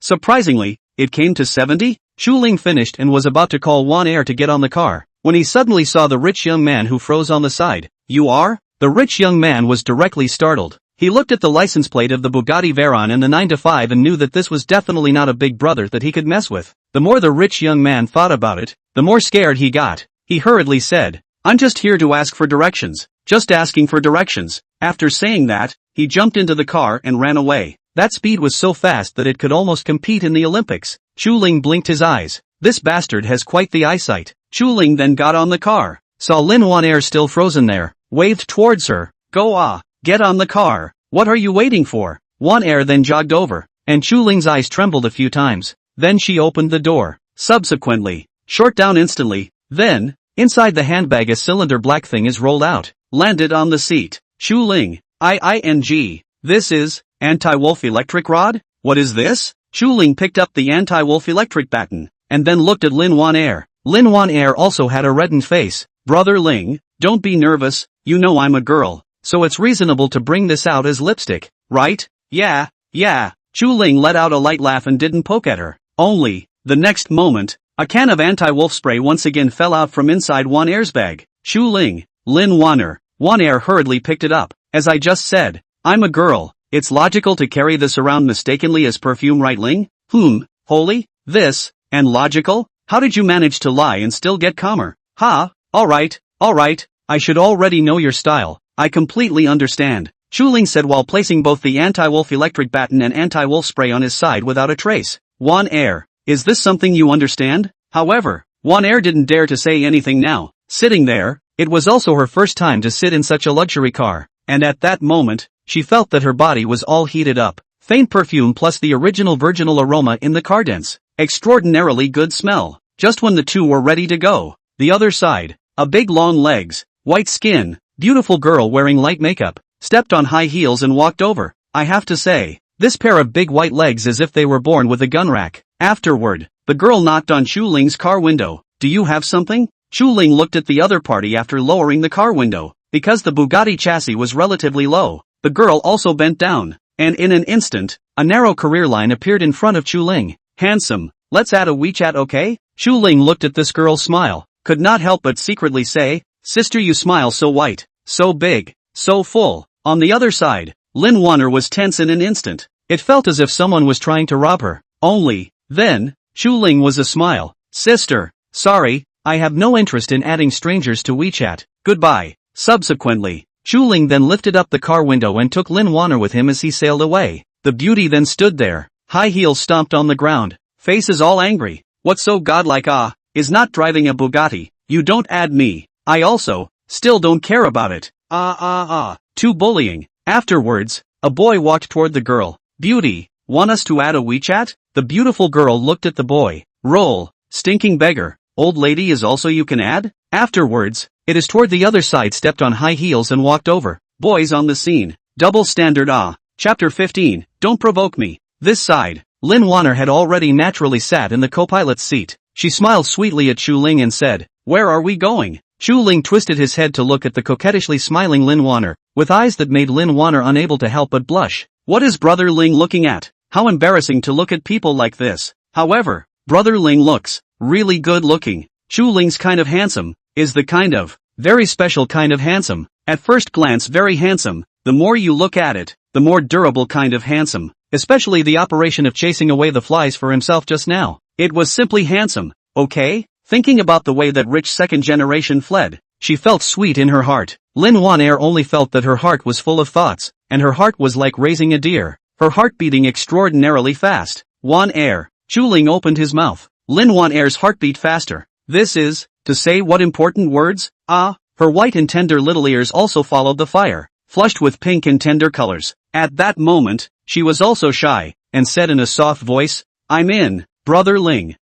Surprisingly, it came to 70? Chu Ling finished and was about to call Wan Air to get on the car, when he suddenly saw the rich young man who froze on the side. You are? The rich young man was directly startled. He looked at the license plate of the Bugatti Veyron and the 9 to 5 and knew that this was definitely not a big brother that he could mess with. The more the rich young man thought about it, the more scared he got. He hurriedly said, I'm just here to ask for directions. Just asking for directions. After saying that, he jumped into the car and ran away. That speed was so fast that it could almost compete in the Olympics. Chu Ling blinked his eyes. This bastard has quite the eyesight. Chu Ling then got on the car, saw Lin Wan Air still frozen there, waved towards her. Go get on the car. What are you waiting for? Wan Air then jogged over, and Chu Ling's eyes trembled a few times. Then she opened the door. Subsequently, short down instantly. Then, inside the handbag a cylinder black thing is rolled out, landed on the seat. Chu Ling, IING. This is anti-wolf electric rod? What is this? Chu Ling picked up the anti-wolf electric baton, and then looked at Lin Wan Air. Lin Wan Air also had a reddened face. Brother Ling, don't be nervous, you know I'm a girl, so it's reasonable to bring this out as lipstick, right? Yeah. Chu Ling let out a light laugh and didn't poke at her. Only, the next moment, a can of anti-wolf spray once again fell out from inside Wan Air's bag. Chu Ling, Lin Wan Air hurriedly picked it up. As I just said, I'm a girl. It's logical to carry this around mistakenly as perfume, right Ling? Holy? This? And logical? How did you manage to lie and still get calmer? Alright, I should already know your style. I completely understand. Chu Ling said while placing both the anti-wolf electric baton and anti-wolf spray on his side without a trace. Wan Air, is this something you understand? However, Wan Air didn't dare to say anything now. Sitting there, it was also her first time to sit in such a luxury car, and at that moment, she felt that her body was all heated up. Faint perfume plus the original virginal aroma in the car, dense, extraordinarily good smell. Just when the two were ready to go, the other side, a big long legs, white skin, beautiful girl wearing light makeup, stepped on high heels and walked over. I have to say, this pair of big white legs as if they were born with a gun rack. Afterward, the girl knocked on Chu Ling's car window. Do you have something? Chu Ling looked at the other party after lowering the car window. Because the Bugatti chassis was relatively low, the girl also bent down, and in an instant, a narrow career line appeared in front of Chu Ling. Handsome, let's add a WeChat, okay? Chu Ling looked at this girl's smile, could not help but secretly say, sister, you smile so white. so big, so full. On the other side, Lin Wanner was tense in an instant. It felt as if someone was trying to rob her. Only, then, Chuling was a smile. Sister, sorry, I have no interest in adding strangers to WeChat. Goodbye. Subsequently, Chuling then lifted up the car window and took Lin Wanner with him as he sailed away. The beauty then stood there, high heels stomped on the ground, faces all angry. What's so godlike is not driving a Bugatti. You don't add me. I also, still don't care about it. Too bullying. Afterwards, a boy walked toward the girl. Beauty, want us to add a WeChat? The beautiful girl looked at the boy. Roll, stinking beggar. Old lady is also you can add? Afterwards, it is toward the other side stepped on high heels and walked over. Boys on the scene. Double standard Chapter 15, Don't Provoke Me. This side, Lin Wanner had already naturally sat in the co-pilot's seat. She smiled sweetly at Chuling and said, Where are we going? Chuling twisted his head to look at the coquettishly smiling Lin Wanner, with eyes that made Lin Wanner unable to help but blush. What is Brother Ling looking at? How embarrassing to look at people like this. However, Brother Ling looks really good looking. Chuling's kind of handsome, is the kind of very special kind of handsome. At first glance very handsome, the more you look at it, the more durable kind of handsome. Especially the operation of chasing away the flies for himself just now. It was simply handsome, okay? Thinking about the way that rich second generation fled, she felt sweet in her heart. Lin Wanner only felt that her heart was full of thoughts, and her heart was like raising a deer, her heart beating extraordinarily fast. Wanner. Chuling opened his mouth. Lin Wanner's heart beat faster. This is, to say what important words? Her white and tender little ears also followed the fire, flushed with pink and tender colors. At that moment, she was also shy, and said in a soft voice, I'm in, Brother Ling.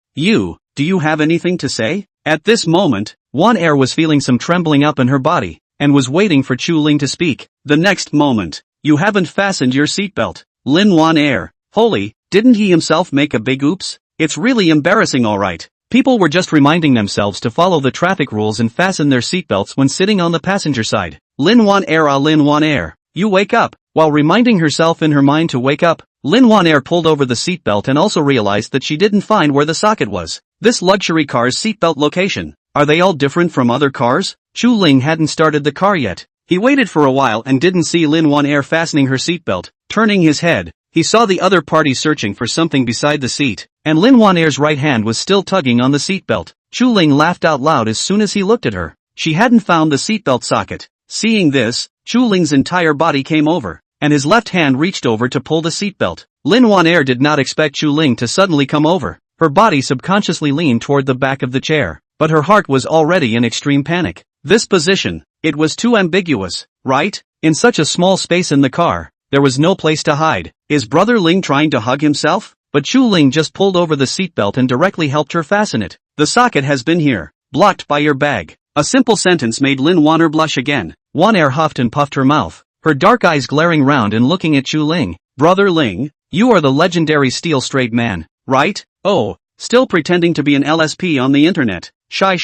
Do you have anything to say? At this moment, Wanner was feeling some trembling up in her body, and was waiting for Chuling to speak. The next moment, you haven't fastened your seatbelt. Lin Wanner. Holy, didn't he himself make a big oops? It's really embarrassing alright. People were just reminding themselves to follow the traffic rules and fasten their seatbelts when sitting on the passenger side. Lin Wanner. You wake up. While reminding herself in her mind to wake up, Lin Wanner pulled over the seatbelt and also realized that she didn't find where the socket was. This luxury car's seatbelt location. Are they all different from other cars? Chuling hadn't started the car yet. He waited for a while and didn't see Lin Wanner fastening her seatbelt. Turning his head, he saw the other party searching for something beside the seat, and Lin Wanner's right hand was still tugging on the seatbelt. Chuling laughed out loud as soon as he looked at her. She hadn't found the seatbelt socket. Seeing this, Chuling's entire body came over, and his left hand reached over to pull the seatbelt. Lin Wanner did not expect Chuling to suddenly come over. Her body subconsciously leaned toward the back of the chair, but her heart was already in extreme panic. This position, it was too ambiguous, right? In such a small space in the car, there was no place to hide. Is Brother Ling trying to hug himself? But Chuling just pulled over the seatbelt and directly helped her fasten it. The socket has been here, blocked by your bag. A simple sentence made Lin Wanner blush again. Wanner huffed and puffed her mouth, her dark eyes glaring round and looking at Chuling. Brother Ling, you are the legendary steel straight man, right? Oh, still pretending to be an LSP on the internet. Shy.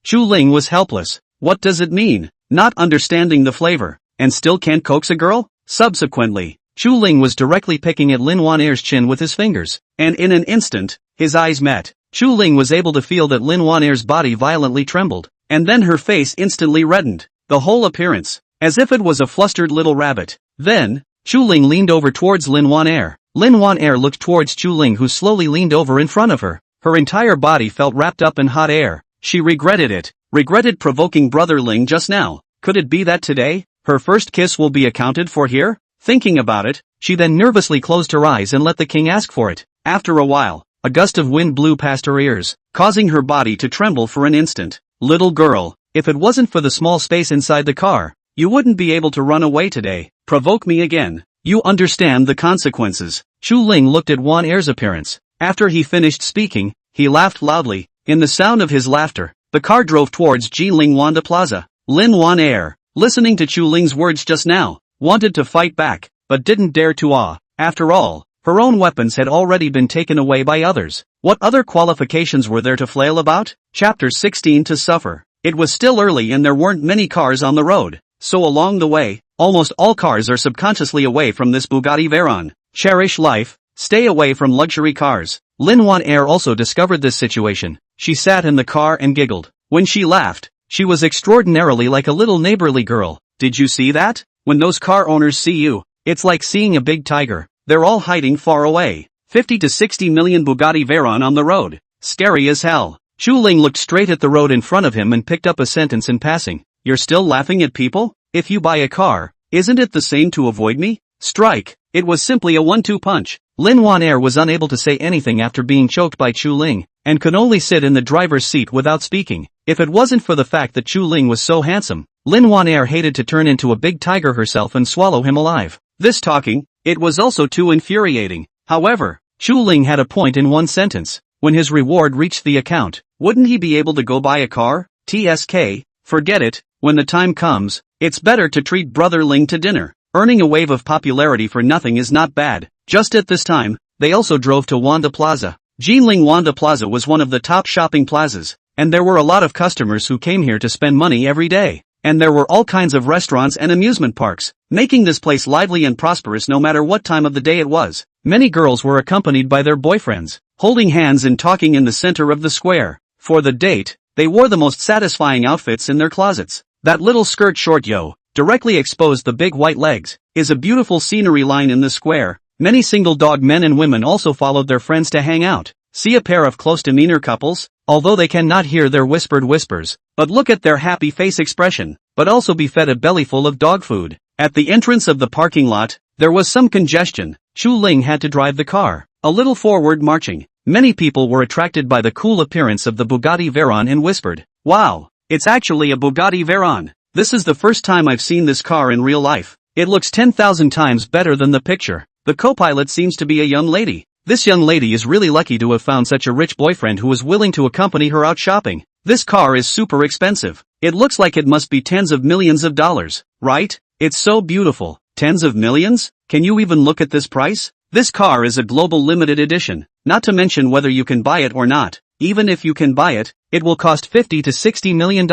Chuling was helpless. What does it mean? Not understanding the flavor, and still can't coax a girl? Subsequently, Chuling was directly picking at Lin Wanner's chin with his fingers, and in an instant, his eyes met. Chuling was able to feel that Lin Wanner's body violently trembled, and then her face instantly reddened, the whole appearance, as if it was a flustered little rabbit. Then, Chuling leaned over towards Lin Wanner. Lin Wanner looked towards Chuling, who slowly leaned over in front of her. Her entire body felt wrapped up in hot air. She regretted it, regretted provoking Brother Ling just now. Could it be that today, her first kiss will be accounted for here? Thinking about it, she then nervously closed her eyes and let the king ask for it. After a while, a gust of wind blew past her ears, causing her body to tremble for an instant. Little girl, if it wasn't for the small space inside the car, you wouldn't be able to run away today. Provoke me again. You understand the consequences. Chuling looked at Wanner's appearance. After he finished speaking, he laughed loudly. In the sound of his laughter, the car drove towards Jinling Wanda Plaza. Lin Wanner, listening to Chuling's words just now, wanted to fight back, but didn't dare to. After all, her own weapons had already been taken away by others. What other qualifications were there to flail about? Chapter 16 To Suffer. It was still early and there weren't many cars on the road, so along the way, almost all cars are subconsciously away from this Bugatti Veyron. Cherish life, stay away from luxury cars. Lin Wanner also discovered this situation. She sat in the car and giggled. When she laughed, She was extraordinarily like a little neighborly girl. Did you see that? When those car owners see you, it's like seeing a big tiger. They're all hiding far away. 50 to 60 million Bugatti Veyron on the road. Scary as hell. Chu Ling looked straight at the road in front of him and picked up a sentence in passing. You're still laughing at people? If you buy a car, isn't it the same to avoid me? Strike. It was simply a 1-2 punch. Lin Wanair was unable to say anything after being choked by Chu Ling, and could only sit in the driver's seat without speaking. If it wasn't for the fact that Chu Ling was so handsome, Lin Wanair hated to turn into a big tiger herself and swallow him alive. This talking, it was also too infuriating. However, Chu Ling had a point in one sentence. When his reward reached the account, wouldn't he be able to go buy a car? TSK, forget it. When the time comes, it's better to treat Brother Ling to dinner. Earning a wave of popularity for nothing is not bad. Just at this time, they also drove to Wanda Plaza. Jinling Wanda Plaza was one of the top shopping plazas, and there were a lot of customers who came here to spend money every day. And there were all kinds of restaurants and amusement parks, making this place lively and prosperous no matter what time of the day it was. Many girls were accompanied by their boyfriends, holding hands and talking in the center of the square. For the date, they wore the most satisfying outfits in their closets. That little skirt short directly exposed the big white legs, is a beautiful scenery line in the square. Many single dog men and women also followed their friends to hang out. See a pair of close demeanor couples? Although they cannot hear their whispered whispers, but look at their happy face expression, but also be fed a bellyful of dog food. At the entrance of the parking lot, there was some congestion. Chu Ling had to drive the car, a little forward marching. Many people were attracted by the cool appearance of the Bugatti Veyron and whispered, "Wow, it's actually a Bugatti Veyron. This is the first time I've seen this car in real life. It looks 10,000 times better than the picture." The co-pilot seems to be a young lady. This young lady is really lucky to have found such a rich boyfriend who was willing to accompany her out shopping. This car is super expensive. It looks like it must be tens of millions of dollars, right? It's so beautiful. Tens of millions? Can you even look at this price? This car is a global limited edition, not to mention whether you can buy it or not. Even if you can buy it, it will cost $50 to $60 million.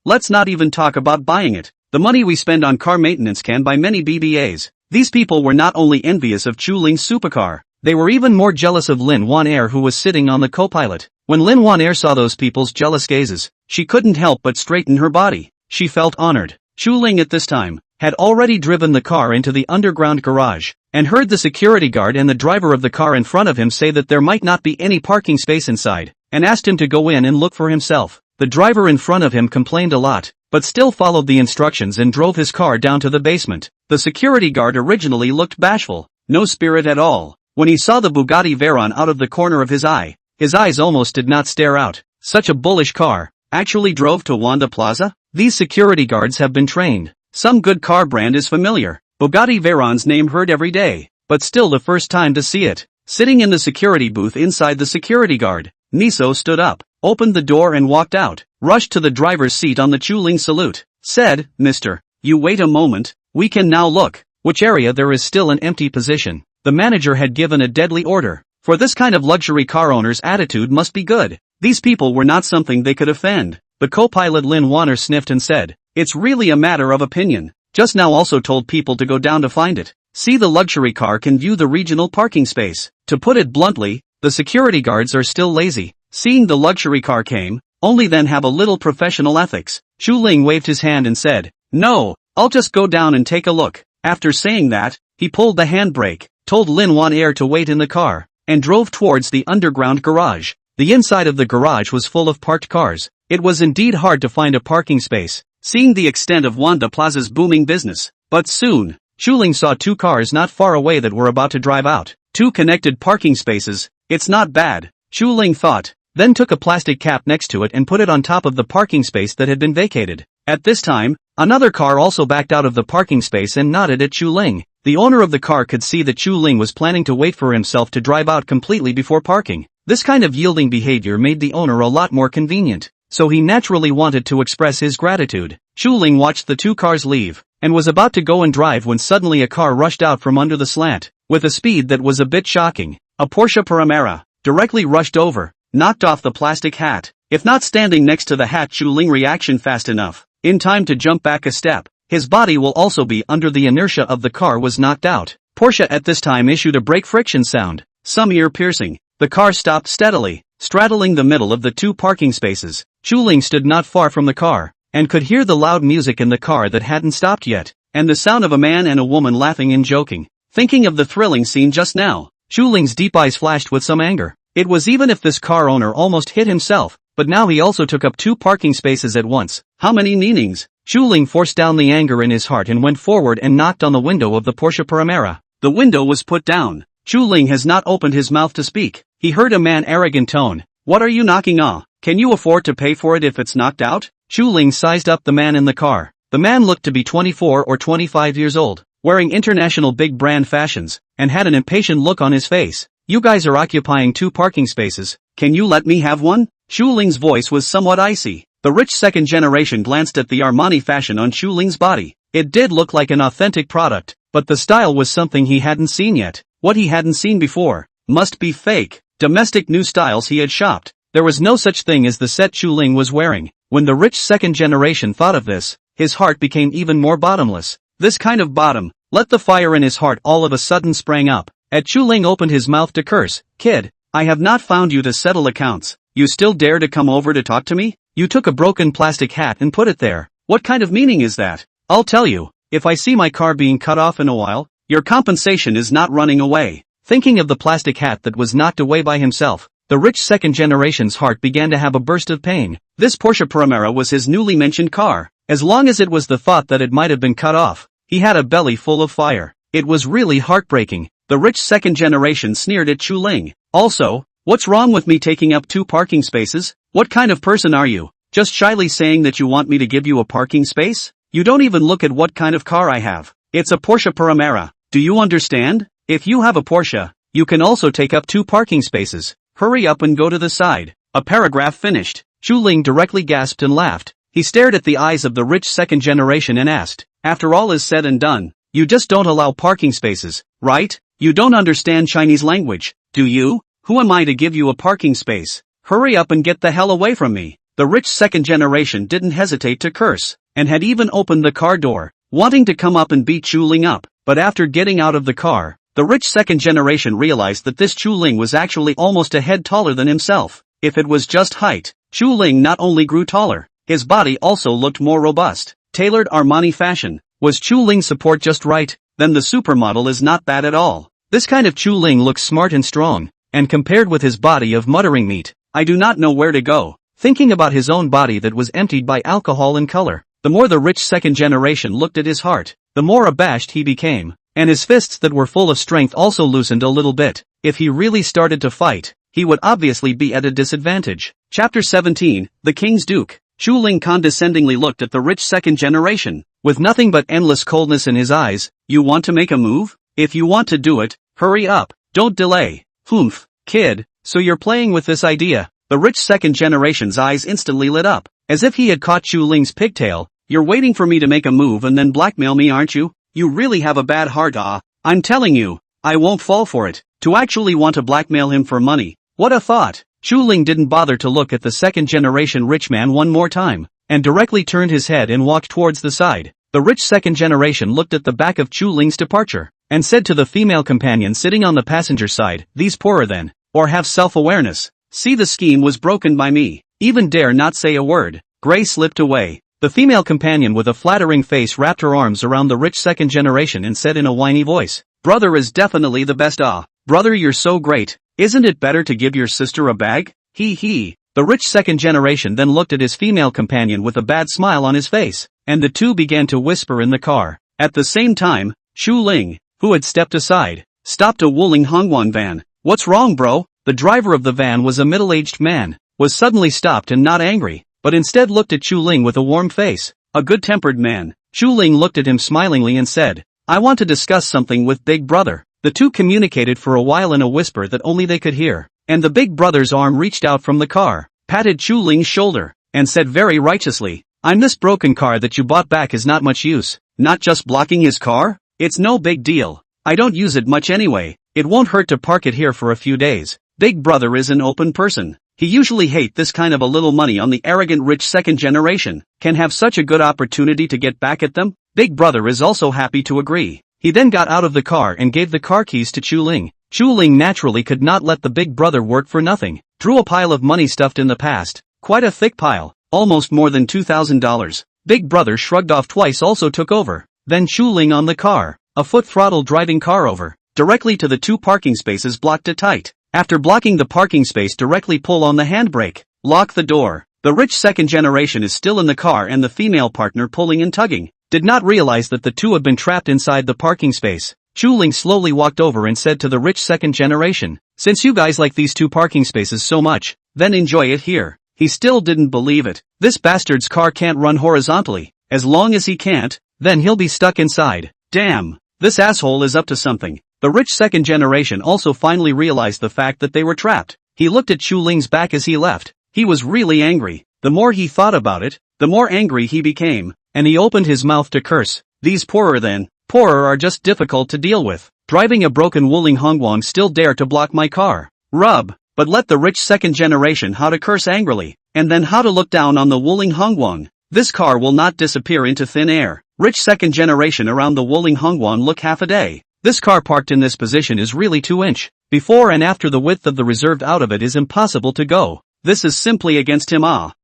Let's not even talk about buying it. The money we spend on car maintenance can buy many BBAs. These people were not only envious of Chu Ling's supercar, they were even more jealous of Lin Wanair, who was sitting on the co-pilot. When Lin Wanair saw those people's jealous gazes, she couldn't help but straighten her body. She felt honored. Chu Ling at this time had already driven the car into the underground garage, and heard the security guard and the driver of the car in front of him say that there might not be any parking space inside, and asked him to go in and look for himself. The driver in front of him complained a lot, but still followed the instructions and drove his car down to the basement. The security guard originally looked bashful, no spirit at all. When he saw the Bugatti Veyron out of the corner of his eyes almost did not stare out. Such a bullish car actually drove to Wanda Plaza? These security guards have been trained. Some good car brand is familiar. Bugatti Veyron's name heard every day, but still the first time to see it. Sitting in the security booth inside the security guard, Niso stood up, opened the door and walked out, rushed to the driver's seat on the Chu Ling salute, said, "Mister, you wait a moment, we can now look which area there is still an empty position." The manager had given a deadly order. For this kind of luxury car owner's attitude must be good. These people were not something they could offend. The co-pilot Lin Wanair sniffed and said, "It's really a matter of opinion." Just now also told people to go down to find it. See, the luxury car can view the regional parking space. To put it bluntly, the security guards are still lazy. Seeing the luxury car came, only then have a little professional ethics. Chu Ling waved his hand and said, "No, I'll just go down and take a look." After saying that, he pulled the handbrake, told Lin Wanair to wait in the car, and drove towards the underground garage. The inside of the garage was full of parked cars. It was indeed hard to find a parking space, seeing the extent of Wanda Plaza's booming business. But soon, Chu Ling saw two cars not far away that were about to drive out. Two connected parking spaces. It's not bad, Chu Ling thought, then took a plastic cap next to it and put it on top of the parking space that had been vacated. At this time, another car also backed out of the parking space and nodded at Chu Ling. The owner of the car could see that Chu Ling was planning to wait for himself to drive out completely before parking. This kind of yielding behavior made the owner a lot more convenient, so he naturally wanted to express his gratitude. Chu Ling watched the two cars leave, and was about to go and drive when suddenly a car rushed out from under the slant, with a speed that was a bit shocking. A Porsche Panamera directly rushed over, knocked off the plastic hat. If not standing next to the hat, Chu Ling reaction fast enough, in time to jump back a step, his body will also be under the inertia of the car was knocked out. Porsche at this time issued a brake friction sound, some ear-piercing. The car stopped steadily, straddling the middle of the two parking spaces. Chu Ling stood not far from the car, and could hear the loud music in the car that hadn't stopped yet, and the sound of a man and a woman laughing and joking. Thinking of the thrilling scene just now, Shu Ling's deep eyes flashed with some anger. It was even if this car owner almost hit himself, but now he also took up 2 parking spaces at once. How many meanings? Shu Ling forced down the anger in his heart and went forward and knocked on the window of the Porsche Panamera. The window was put down. Shu Ling has not opened his mouth to speak. He heard a man arrogant tone. What are you knocking on? Can you afford to pay for it if it's knocked out? Shu Ling sized up the man in the car. The man looked to be 24 or 25 years old, wearing international big brand fashions, and had an impatient look on his face. You guys are occupying 2 parking spaces. Can you let me have one? Shu Ling's voice was somewhat icy. The rich second generation glanced at the Armani fashion on Shu Ling's body. It did look like an authentic product, but the style was something he hadn't seen yet. What he hadn't seen before must be fake. Domestic new styles he had shopped. There was no such thing as the set Shu Ling was wearing. When the rich second generation thought of this, his heart became even more bottomless. This kind of bottom, let the fire in his heart all of a sudden sprang up. Shu Ling opened his mouth to curse. Kid, I have not found you to settle accounts. You still dare to come over to talk to me? You took a broken plastic hat and put it there. What kind of meaning is that? I'll tell you, if I see my car being cut off in a while, your compensation is not running away. Thinking of the plastic hat that was knocked away by himself, the rich second generation's heart began to have a burst of pain. This Porsche Panamera was his newly mentioned car. As long as it was the thought that it might have been cut off, he had a belly full of fire. It was really heartbreaking. The rich second generation sneered at Shu Ling. Also, what's wrong with me taking up 2 parking spaces? What kind of person are you? Just shyly saying that you want me to give you a parking space? You don't even look at what kind of car I have. It's a Porsche Panamera. Do you understand? If you have a Porsche, you can also take up 2 parking spaces. Hurry up and go to the side. A paragraph finished. Shu Ling directly gasped and laughed. He stared at the eyes of the rich second generation and asked, after all is said and done, you just don't allow parking spaces, right? You don't understand Chinese language, do you? Who am I to give you a parking space? Hurry up and get the hell away from me. The rich second generation didn't hesitate to curse, and had even opened the car door, wanting to come up and beat Shu Ling up. But after getting out of the car, the rich second generation realized that this Shu Ling was actually almost a head taller than himself. If it was just height, Shu Ling not only grew taller, his body also looked more robust. Tailored Armani fashion. Was Shu Ling's support just right? Then the supermodel is not bad at all. This kind of Shu Ling looks smart and strong, and compared with his body of muttering meat, I do not know where to go. Thinking about his own body that was emptied by alcohol and color, the more the rich second generation looked at his heart, the more abashed he became, and his fists that were full of strength also loosened a little bit. If he really started to fight, he would obviously be at a disadvantage. Chapter 17, The King's Duke. Shu Ling condescendingly looked at the rich second generation, with nothing but endless coldness in his eyes. You want to make a move? If you want to do it, hurry up, don't delay. Humph, kid, so you're playing with this idea. The rich second generation's eyes instantly lit up, as if he had caught Shu Ling's pigtail. You're waiting for me to make a move and then blackmail me, aren't you? You really have a bad heart. I'm telling you, I won't fall for it. To actually want to blackmail him for money. What a thought. Shu Ling didn't bother to look at the second generation rich man one more time, and directly turned his head and walked towards the side. The rich second generation looked at the back of Shu Ling's departure, and said to the female companion sitting on the passenger side, these poorer then, or have self-awareness. See, the scheme was broken by me. Even dare not say a word. Gray slipped away. The female companion with a flattering face wrapped her arms around the rich second generation and said in a whiny voice, brother is definitely the best. Brother, you're so great. Isn't it better to give your sister a bag? He. The rich second generation then looked at his female companion with a bad smile on his face, and the two began to whisper in the car. At the same time, Shu Ling, who had stepped aside, stopped a Wuling Hongwan van. What's wrong, bro? The driver of the van was a middle-aged man, was suddenly stopped and not angry, but instead looked at Shu Ling with a warm face. A good-tempered man. Shu Ling looked at him smilingly and said, I want to discuss something with Big Brother. The two communicated for a while in a whisper that only they could hear, and the Big Brother's arm reached out from the car, patted Shu Ling's shoulder, and said very righteously, I'm this broken car that you bought back is not much use. Not just blocking his car? It's no big deal. I don't use it much anyway. It won't hurt to park it here for a few days. Big Brother is an open person. He usually hate this kind of a little money on the arrogant rich second generation. Can have such a good opportunity to get back at them? Big Brother is also happy to agree. He then got out of the car and gave the car keys to Shu Ling. Shu Ling naturally could not let the Big Brother work for nothing. Drew a pile of money stuffed in the past, quite a thick pile, almost more than $2,000. Big brother shrugged off twice also took over. Then Chuling on the car. A foot throttle driving car over. Directly to the 2 parking spaces blocked it tight. After blocking the parking space directly pull on the handbrake. Lock the door. The rich second generation is still in the car and the female partner pulling and tugging. Did not realize that the two had been trapped inside the parking space. Chuling slowly walked over and said to the rich second generation, since you guys like these 2 parking spaces so much, then enjoy it here. He still didn't believe it. This bastard's car can't run horizontally. As long as he can't, then he'll be stuck inside. Damn, this asshole is up to something. The rich second generation also finally realized the fact that they were trapped. He looked at Chuling's back as he left. He was really angry. The more he thought about it, the more angry he became, and he opened his mouth to curse. These poorer are just difficult to deal with. Driving a broken Wuling Hongguang still dare to block my car. Rub. But let the rich second generation how to curse angrily, and then how to look down on the Wuling Hongguang. This car will not disappear into thin air. Rich second generation around the Wuling Hongguang look half a day. This car parked in this position is really 2-inch. Before and after the width of the reserved out of it is impossible to go. This is simply against him.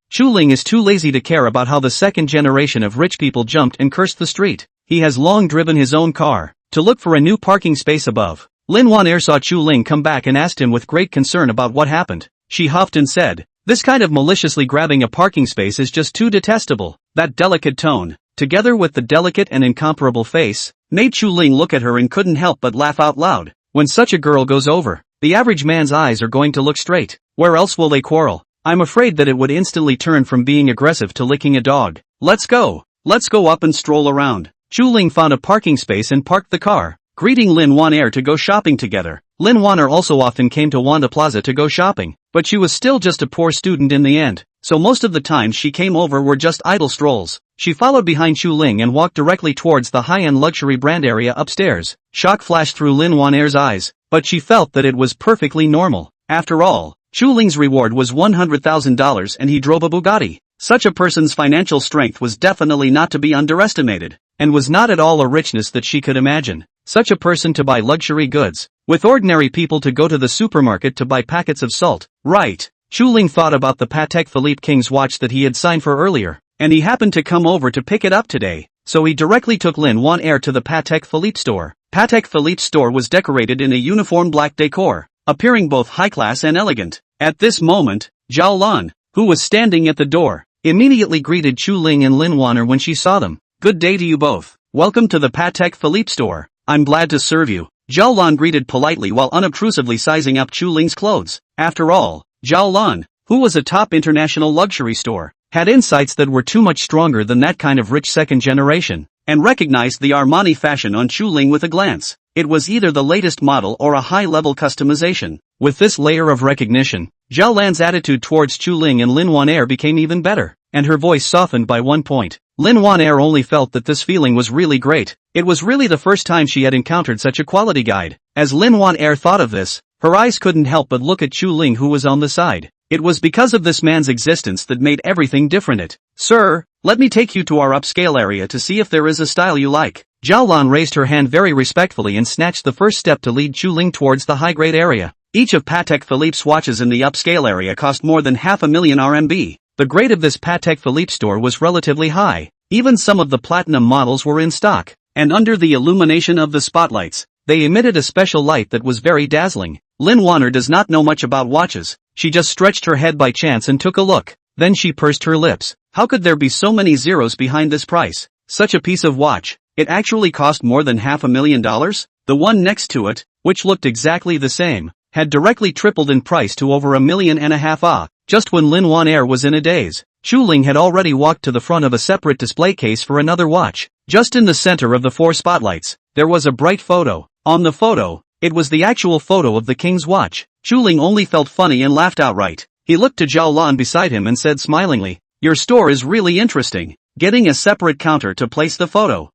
Chuling is too lazy to care about how the second generation of rich people jumped and cursed the street. He has long driven his own car to look for a new parking space above. Lin Wan-er saw Chuling come back and asked him with great concern about what happened. She huffed and said, this kind of maliciously grabbing a parking space is just too detestable. That delicate tone, together with the delicate and incomparable face, made Chuling look at her and couldn't help but laugh out loud. When such a girl goes over, the average man's eyes are going to look straight. Where else will they quarrel? I'm afraid that it would instantly turn from being aggressive to licking a dog. Let's go up and stroll around. Chuling found a parking space and parked the car, greeting Lin Wan-er to go shopping together. Lin Wan-er also often came to Wanda Plaza to go shopping, but she was still just a poor student in the end, so most of the times she came over were just idle strolls. She followed behind Chuling and walked directly towards the high-end luxury brand area upstairs. Shock flashed through Lin Wan-er's eyes, but she felt that it was perfectly normal. After all, Chuling's reward was $100,000 and he drove a Bugatti. Such a person's financial strength was definitely not to be underestimated, and was not at all a richness that she could imagine. Such a person to buy luxury goods, with ordinary people to go to the supermarket to buy packets of salt. Right. Chuling thought about the Patek Philippe King's watch that he had signed for earlier, and he happened to come over to pick it up today, so he directly took Lin Wan-er to the Patek Philippe store. Patek Philippe's store was decorated in a uniform black decor, appearing both high-class and elegant. At this moment, Zhao Lan, who was standing at the door, immediately greeted Chuling and Lin Wan-er when she saw them. Good day to you both. Welcome to the Patek Philippe store. I'm glad to serve you. Zhao Lan greeted politely while unobtrusively sizing up Chuling's clothes. After all, Zhao Lan, who was a top international luxury store, had insights that were too much stronger than that kind of rich second generation, and recognized the Armani fashion on Chuling with a glance. It was either the latest model or a high-level customization. With this layer of recognition, Zhao Lan's attitude towards Chuling and Lin Wan-er became even better, and her voice softened by 1 point. Lin Wan-er only felt that this feeling was really great. It was really the first time she had encountered such a quality guide. As Lin Wan-er thought of this, her eyes couldn't help but look at Chuling who was on the side. It was because of this man's existence that made everything different. Sir, let me take you to our upscale area to see if there is a style you like. Zhao Lan raised her hand very respectfully and snatched the first step to lead Chuling towards the high-grade area. Each of Patek Philippe's watches in the upscale area cost more than 500,000 RMB. The grade of this Patek Philippe store was relatively high. Even some of the platinum models were in stock, and under the illumination of the spotlights, they emitted a special light that was very dazzling. Lin Wan-er does not know much about watches. She just stretched her head by chance and took a look. Then she pursed her lips. How could there be so many zeros behind this price? Such a piece of watch. It actually cost more than $500,000? The one next to it, which looked exactly the same, had directly tripled in price to over $1.5 million. Just when Lin Wan-er was in a daze, Chuling had already walked to the front of a separate display case for another watch. Just in the center of the 4 spotlights, there was a bright photo. On the photo, it was the actual photo of the king's watch. Chuling only felt funny and laughed outright. He looked to Zhao Lan beside him and said smilingly, "Your store is really interesting. Getting a separate counter to place the photo.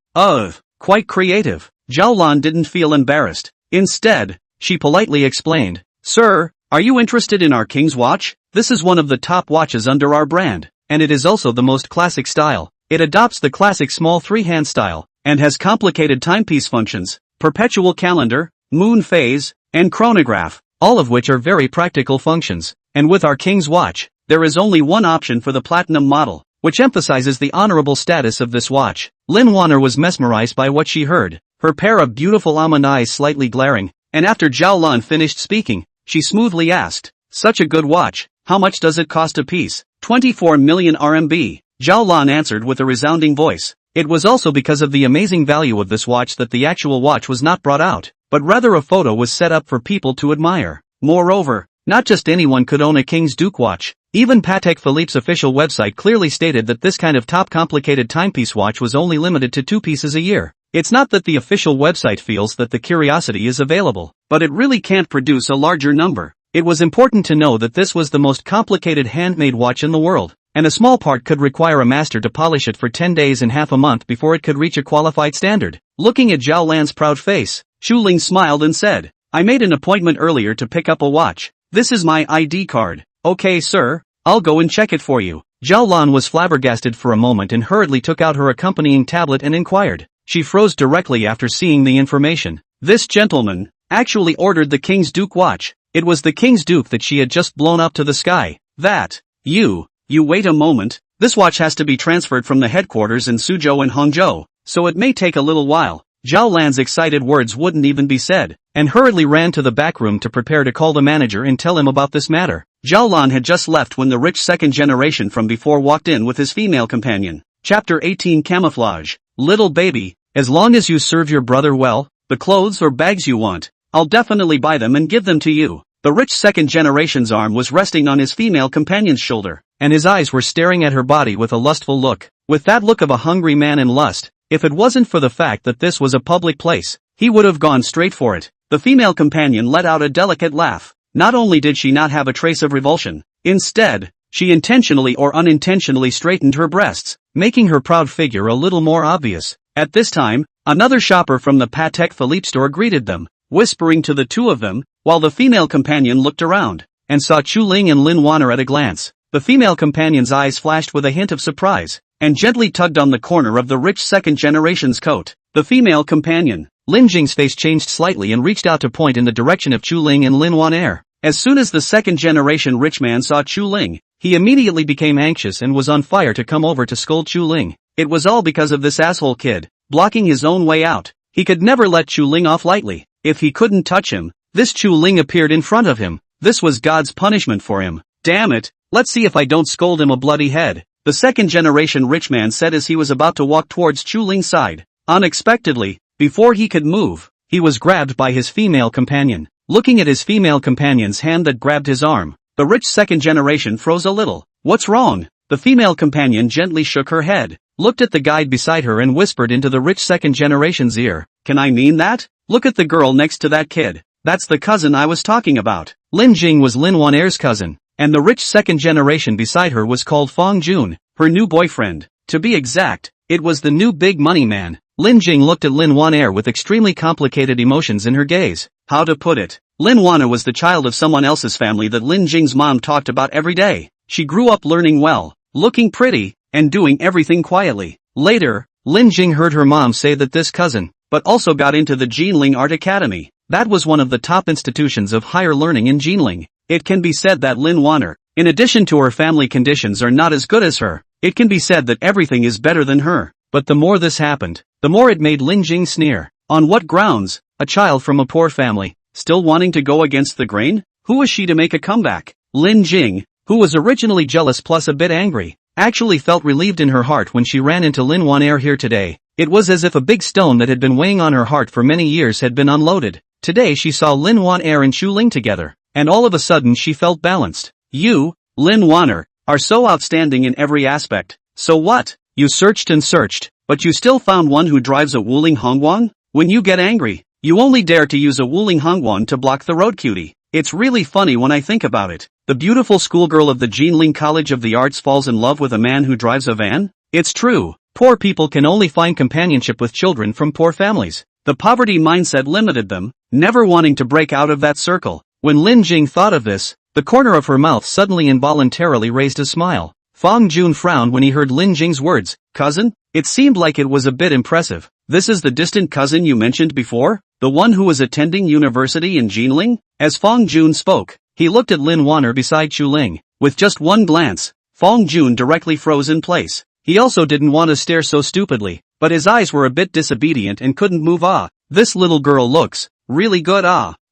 Quite creative." Zhao Lan didn't feel embarrassed. Instead, she politely explained, "Sir, are you interested in our king's watch? This is one of the top watches under our brand, and it is also the most classic style. It adopts the classic small 3-hand style, and has complicated timepiece functions, perpetual calendar, moon phase, and chronograph, all of which are very practical functions. And with our king's watch, there is only one option for the platinum model, which emphasizes the honorable status of this watch. Lin Wanner was mesmerized by what she heard, her pair of beautiful almond eyes slightly glaring, and after Zhao Lan finished speaking, she smoothly asked, "Such a good watch, how much does it cost a piece?" 24 million RMB, Zhao Lan answered with a resounding voice. It was also because of the amazing value of this watch that the actual watch was not brought out, but rather a photo was set up for people to admire. Moreover, not just anyone could own a King's Duke watch. Even Patek Philippe's official website clearly stated that this kind of top complicated timepiece watch was only limited to 2 pieces a year. It's not that the official website feels that the curiosity is available, but it really can't produce a larger number. It was important to know that this was the most complicated handmade watch in the world, and a small part could require a master to polish it for 10 days and half a month before it could reach a qualified standard. Looking at Zhao Lan's proud face, Xu Ling smiled and said, "I made an appointment earlier to pick up a watch. This is my ID card." "Okay, sir, I'll go and check it for you." Zhao Lan was flabbergasted for a moment and hurriedly took out her accompanying tablet and inquired. She froze directly after seeing the information. This gentleman actually ordered the King's Duke watch. It was the King's Duke that she had just blown up to the sky. That, you wait a moment, this watch has to be transferred from the headquarters in Suzhou and Hangzhou, so it may take a little while. Zhao Lan's excited words wouldn't even be said, and hurriedly ran to the back room to prepare to call the manager and tell him about this matter. Zhao Lan had just left when the rich second generation from before walked in with his female companion. Chapter 18 Camouflage. Little baby, as long as you serve your brother well, the clothes or bags you want, I'll definitely buy them and give them to you. The rich second generation's arm was resting on his female companion's shoulder, and his eyes were staring at her body with a lustful look. With that look of a hungry man in lust, if it wasn't for the fact that this was a public place, he would have gone straight for it. The female companion let out a delicate laugh. Not only did she not have a trace of revulsion, instead, she intentionally or unintentionally straightened her breasts, making her proud figure a little more obvious. At this time, another shopper from the Patek Philippe store greeted them, whispering to the two of them, while the female companion looked around, and saw Xu Ling and Lin Wanner at a glance. The female companion's eyes flashed with a hint of surprise, and gently tugged on the corner of the rich second generation's coat. The female companion, Lin Jing's face changed slightly and reached out to point in the direction of Xu Ling and Lin Wanner. As soon as the second generation rich man saw Xu Ling, he immediately became anxious and was on fire to come over to scold Xu Ling. It was all because of this asshole kid, blocking his own way out. He could never let Xu Ling off lightly. If he couldn't touch him, this Xu Ling appeared in front of him. This was God's punishment for him. Damn it, let's see if I don't scold him a bloody head, the second generation rich man said as he was about to walk towards Xu Ling's side. Unexpectedly, before he could move, he was grabbed by his female companion. Looking at his female companion's hand that grabbed his arm, the rich second generation froze a little. "What's wrong?" The female companion gently shook her head, looked at the guide beside her and whispered into the rich second generation's ear, "Can I mean that? Look at the girl next to that kid. That's the cousin I was talking about." Lin Jing was Lin Wanner's cousin, and the rich second generation beside her was called Fang Jun, her new boyfriend. To be exact, it was the new big money man. Lin Jing looked at Lin Wanner with extremely complicated emotions in her gaze. How to put it? Lin Wanner was the child of someone else's family that Lin Jing's mom talked about every day. She grew up learning well, looking pretty, and doing everything quietly. Later, Lin Jing heard her mom say that this cousin, but also got into the Jinling Art Academy. That was one of the top institutions of higher learning in Jinling. It can be said that Lin Wanner, in addition to her family conditions, are not as good as her. It can be said that everything is better than her. But the more this happened, the more it made Lin Jing sneer. On what grounds? A child from a poor family, still wanting to go against the grain? Who was she to make a comeback? Lin Jing, who was originally jealous plus a bit angry, actually felt relieved in her heart when she ran into Lin Wanner here today. It was as if a big stone that had been weighing on her heart for many years had been unloaded. Today she saw Lin Wanner and Xu Ling together, and all of a sudden she felt balanced. You, Lin Wanner, are so outstanding in every aspect. So what? You searched and searched, but you still found one who drives a Wuling Hongguang? When you get angry, you only dare to use a Wuling Hongguang to block the road, cutie. It's really funny when I think about it. The beautiful schoolgirl of the Jinling College of the Arts falls in love with a man who drives a van? It's true. Poor people can only find companionship with children from poor families. The poverty mindset limited them, never wanting to break out of that circle. When Lin Jing thought of this, the corner of her mouth suddenly involuntarily raised a smile. Fang Jun frowned when he heard Lin Jing's words. Cousin? It seemed like it was a bit impressive. This is the distant cousin you mentioned before? The one who was attending university in Jinling? As Fang Jun spoke, he looked at Lin Wanner beside Xu Ling. With just one glance, Fong Jun directly froze in place. He also didn't want to stare so stupidly, but his eyes were a bit disobedient and couldn't move. This little girl looks really good.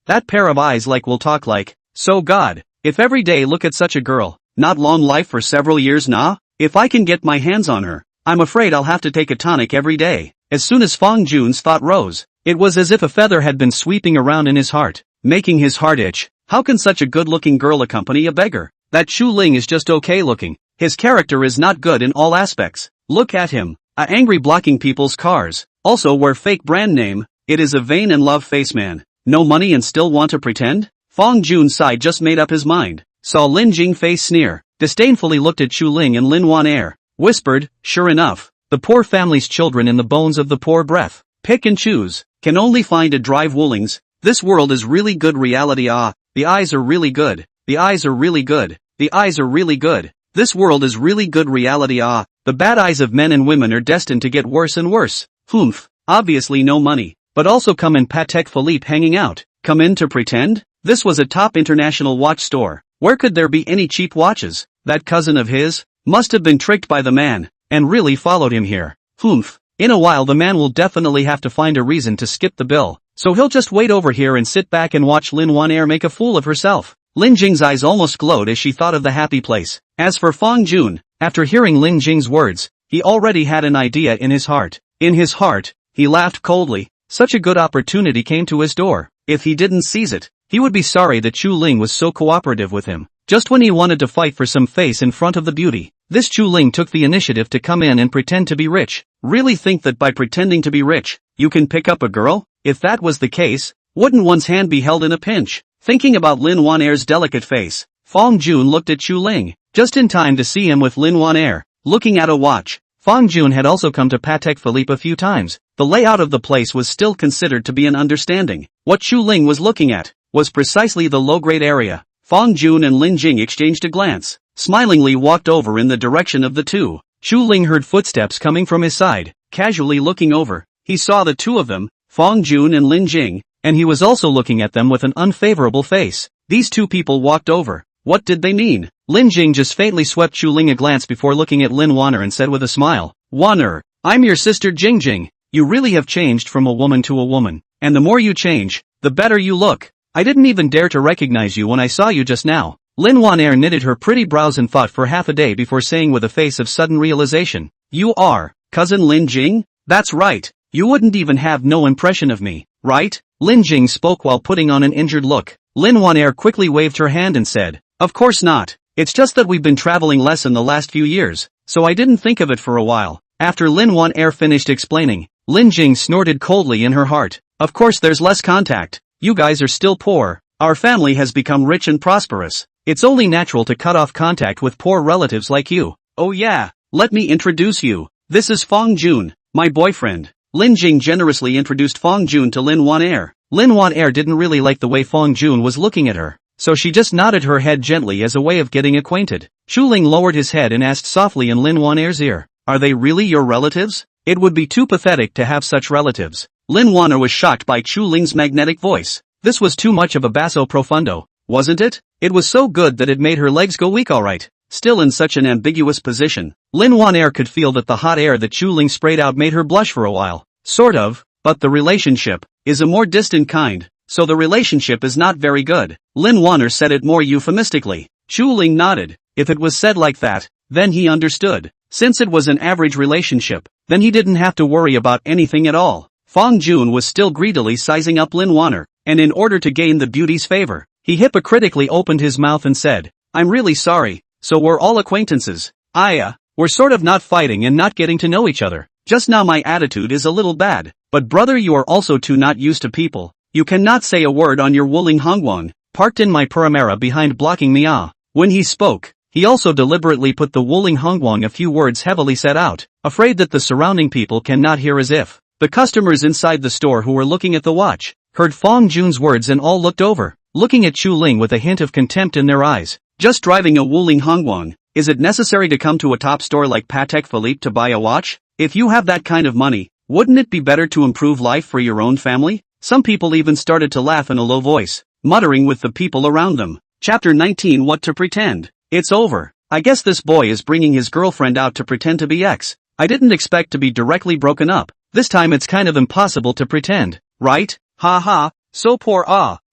That pair of eyes will talk like, so God, if every day look at such a girl, not long life for several years nah? If I can get my hands on her, I'm afraid I'll have to take a tonic every day. As soon as Fong Jun's thought rose, it was as if a feather had been sweeping around in his heart, making his heart itch. How can such a good-looking girl accompany a beggar? That Chu Ling is just okay looking. His character is not good in all aspects. Look at him, angry blocking people's cars, also wear fake brand name. It is a vain and love face man. No money and still want to pretend? Fong Jun's side just made up his mind. Saw Lin Jing face sneer, disdainfully looked at Chu Ling and Lin Wan Air, whispered, sure enough, the poor family's children in the bones of the poor breath. Pick and choose, can only find a drive woolings. This world is really good reality. The eyes are really good. The eyes are really good. The eyes are really good. This world is really good reality. The bad eyes of men and women are destined to get worse and worse. Humph, obviously no money, but also come in Patek Philippe hanging out. Come in to pretend? This was a top international watch store. Where could there be any cheap watches? That cousin of his must have been tricked by the man, and really followed him here. Humph, in a while the man will definitely have to find a reason to skip the bill, so he'll just wait over here and sit back and watch Lin Wan Air make a fool of herself. Lin Jing's eyes almost glowed as she thought of the happy place. As for Fong Jun, after hearing Lin Jing's words, he already had an idea in his heart. In his heart, he laughed coldly. Such a good opportunity came to his door. If he didn't seize it, he would be sorry that Chu Ling was so cooperative with him. Just when he wanted to fight for some face in front of the beauty, this Chu Ling took the initiative to come in and pretend to be rich. Really think that by pretending to be rich, you can pick up a girl? If that was the case, wouldn't one's hand be held in a pinch? Thinking about Lin Wan Air's delicate face, Fong Jun looked at Chu Ling, just in time to see him with Lin Wan Air, looking at a watch. Fong Jun had also come to Patek Philippe a few times. The layout of the place was still considered to be an understanding. What Chu Ling was looking at was precisely the low-grade area. Fong Jun and Lin Jing exchanged a glance, smilingly walked over in the direction of the two. Chu Ling heard footsteps coming from his side. Casually looking over, he saw the two of them, Fong Jun and Lin Jing, and he was also looking at them with an unfavorable face. These two people walked over. What did they mean? Lin Jing just faintly swept Chu Ling a glance before looking at Lin Wanner and said with a smile, Wanner, I'm your sister Jing Jing. You really have changed from a woman to a woman, and the more you change, the better you look. I didn't even dare to recognize you when I saw you just now. Lin Wan Air knitted her pretty brows and thought for half a day before saying with a face of sudden realization, you are, cousin Lin Jing? That's right, you wouldn't even have no impression of me, right? Lin Jing spoke while putting on an injured look. Lin Wan Air quickly waved her hand and said, of course not, it's just that we've been traveling less in the last few years, so I didn't think of it for a while. After Lin Wan Air finished explaining, Lin Jing snorted coldly in her heart. Of course there's less contact. You guys are still poor. Our family has become rich and prosperous. It's only natural to cut off contact with poor relatives like you. Oh yeah, let me introduce you. This is Fong Jun, my boyfriend. Lin Jing generously introduced Fong Jun to Lin Wan Air. Lin Wan Air didn't really like the way Fong Jun was looking at her, so she just nodded her head gently as a way of getting acquainted. Chu Ling lowered his head and asked softly in Lin Wan Air's ear, are they really your relatives? It would be too pathetic to have such relatives. Lin Wan Air was shocked by Chu Ling's magnetic voice. This was too much of a basso profundo, wasn't it? It was so good that it made her legs go weak alright. Still in such an ambiguous position, Lin Wan Air could feel that the hot air that Chu Ling sprayed out made her blush for a while. Sort of, but the relationship is a more distant kind, so the relationship is not very good. Lin Wan Air said it more euphemistically. Chu Ling nodded. If it was said like that, then he understood. Since it was an average relationship, then he didn't have to worry about anything at all. Fong Jun was still greedily sizing up Lin Wan Air, and in order to gain the beauty's favor, he hypocritically opened his mouth and said, I'm really sorry, so we're all acquaintances. We're sort of not fighting and not getting to know each other. Just now my attitude is a little bad, but brother you are also too not used to people. You cannot say a word on your Wuling Hongguang, parked in my Paramera behind blocking me When he spoke, he also deliberately put the Wuling Hongguang a few words heavily set out, afraid that the surrounding people cannot hear as if. The customers inside the store who were looking at the watch, heard Fong Jun's words and all looked over, looking at Chu Ling with a hint of contempt in their eyes. Just driving a Wuling Hongguang, is it necessary to come to a top store like Patek Philippe to buy a watch? If you have that kind of money, wouldn't it be better to improve life for your own family? Some people even started to laugh in a low voice, muttering with the people around them. Chapter 19 What to Pretend. It's over. I guess this boy is bringing his girlfriend out to pretend to be X. I didn't expect to be directly broken up. This time it's kind of impossible to pretend, right? Ha ha, so poor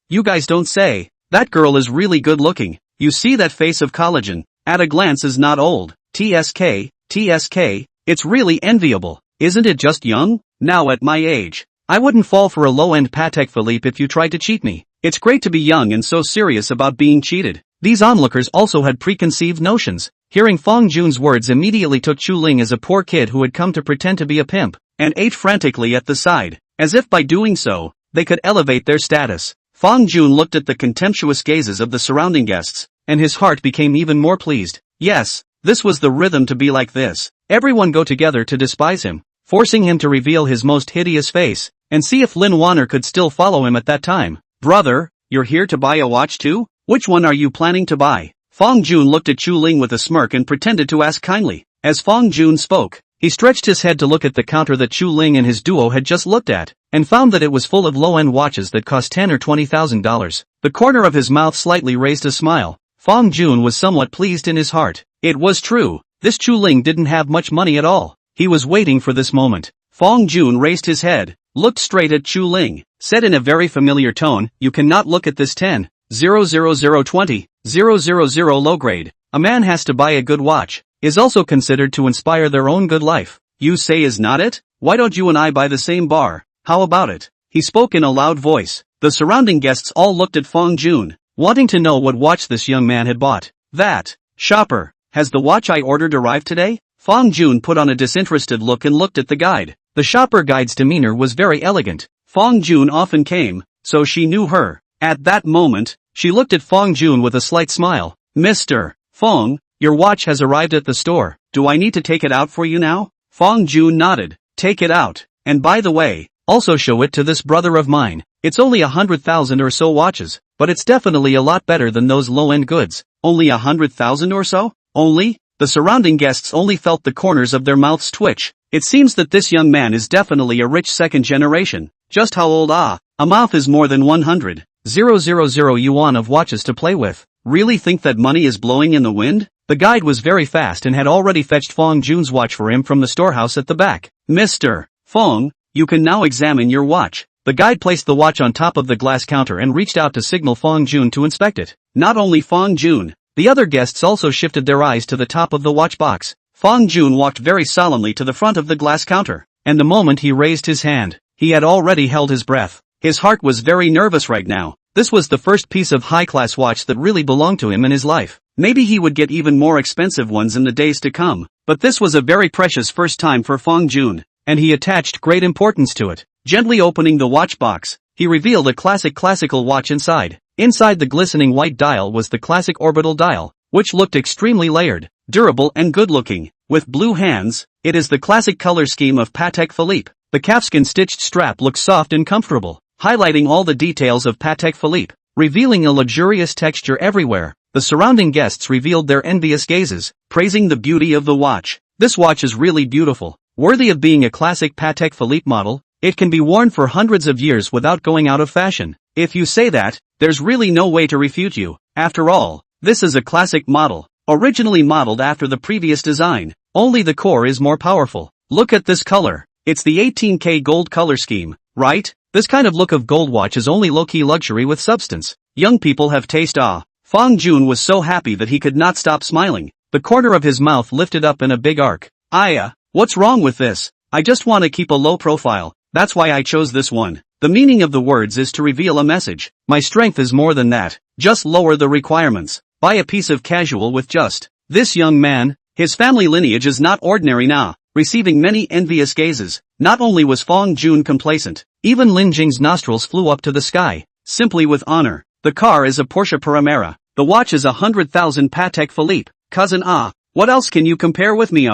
you guys don't say. That girl is really good looking. You see that face of collagen, at a glance is not old. TSK, it's really enviable. Isn't it just young? Now at my age, I wouldn't fall for a low-end Patek Philippe if you tried to cheat me. It's great to be young and so serious about being cheated. These onlookers also had preconceived notions. Hearing Fong Jun's words immediately took Chu Ling as a poor kid who had come to pretend to be a pimp, and ate frantically at the side, as if by doing so, they could elevate their status. Fong Jun looked at the contemptuous gazes of the surrounding guests, and his heart became even more pleased. Yes, this was the rhythm to be like this. Everyone go together to despise him, forcing him to reveal his most hideous face, and see if Lin Wanner could still follow him at that time. Brother, you're here to buy a watch too? Which one are you planning to buy? Fong Jun looked at Chu Ling with a smirk and pretended to ask kindly. As Fong Jun spoke, he stretched his head to look at the counter that Chu Ling and his duo had just looked at, and found that it was full of low-end watches that cost $10,000 or $20,000. The corner of his mouth slightly raised a smile. Fong Jun was somewhat pleased in his heart. It was true, this Chu Ling didn't have much money at all. He was waiting for this moment. Fong Jun raised his head, looked straight at Chu Ling, said in a very familiar tone, "You cannot look at this 10,00020, 000 low grade. A man has to buy a good watch, is also considered to inspire their own good life. You say is not it? Why don't you and I buy the same bar? How about it?" He spoke in a loud voice. The surrounding guests all looked at Fong Jun, wanting to know what watch this young man had bought. That shopper, has the watch I ordered arrived today? Fong Jun put on a disinterested look and looked at the guide. The shopper guide's demeanor was very elegant. Fong Jun often came, so she knew her. At that moment, she looked at Fong Jun with a slight smile. "Mr. Fong, your watch has arrived at the store. Do I need to take it out for you now?" Fong Jun nodded. "Take it out. And by the way, also show it to this brother of mine. It's only 100,000 or so watches, but it's definitely a lot better than those low-end goods." Only 100,000 or so? Only? The surrounding guests only felt the corners of their mouths twitch. It seems that this young man is definitely a rich second generation. Just how old? A mouth is more than 100,000 yuan of watches to play with. Really think that money is blowing in the wind? The guide was very fast and had already fetched Fong Jun's watch for him from the storehouse at the back. "Mr. Fong, you can now examine your watch." The guide placed the watch on top of the glass counter and reached out to signal Fong Jun to inspect it. Not only Fong Jun, the other guests also shifted their eyes to the top of the watch box. Fong Jun walked very solemnly to the front of the glass counter, and the moment he raised his hand, he had already held his breath. His heart was very nervous right now. This was the first piece of high-class watch that really belonged to him in his life. Maybe he would get even more expensive ones in the days to come, but this was a very precious first time for Fong Jun, and he attached great importance to it. Gently opening the watch box, he revealed a classical watch inside. Inside the glistening white dial was the classic orbital dial, which looked extremely layered, durable and good-looking. With blue hands, it is the classic color scheme of Patek Philippe. The calfskin stitched strap looks soft and comfortable, highlighting all the details of Patek Philippe, revealing a luxurious texture everywhere. The surrounding guests revealed their envious gazes, praising the beauty of the watch. This watch is really beautiful, worthy of being a classic Patek Philippe model. It can be worn for hundreds of years without going out of fashion. If you say that, there's really no way to refute you. After all, this is a classic model, originally modeled after the previous design. Only the core is more powerful. Look at this color. It's the 18K gold color scheme, right? This kind of look of gold watch is only low-key luxury with substance. Young people have taste. Fong Jun was so happy that he could not stop smiling. The corner of his mouth lifted up in a big arc. What's wrong with this? I just want to keep a low profile. That's why I chose this one. The meaning of the words is to reveal a message. My strength is more than that. Just lower the requirements. Buy a piece of casual with just. This young man, his family lineage is not ordinary now. Receiving many envious gazes, not only was Fong Jun complacent, even Lin Jing's nostrils flew up to the sky, simply with honor. The car is a Porsche Panamera. The watch is 100,000 Patek Philippe. Cousin what else can you compare with me?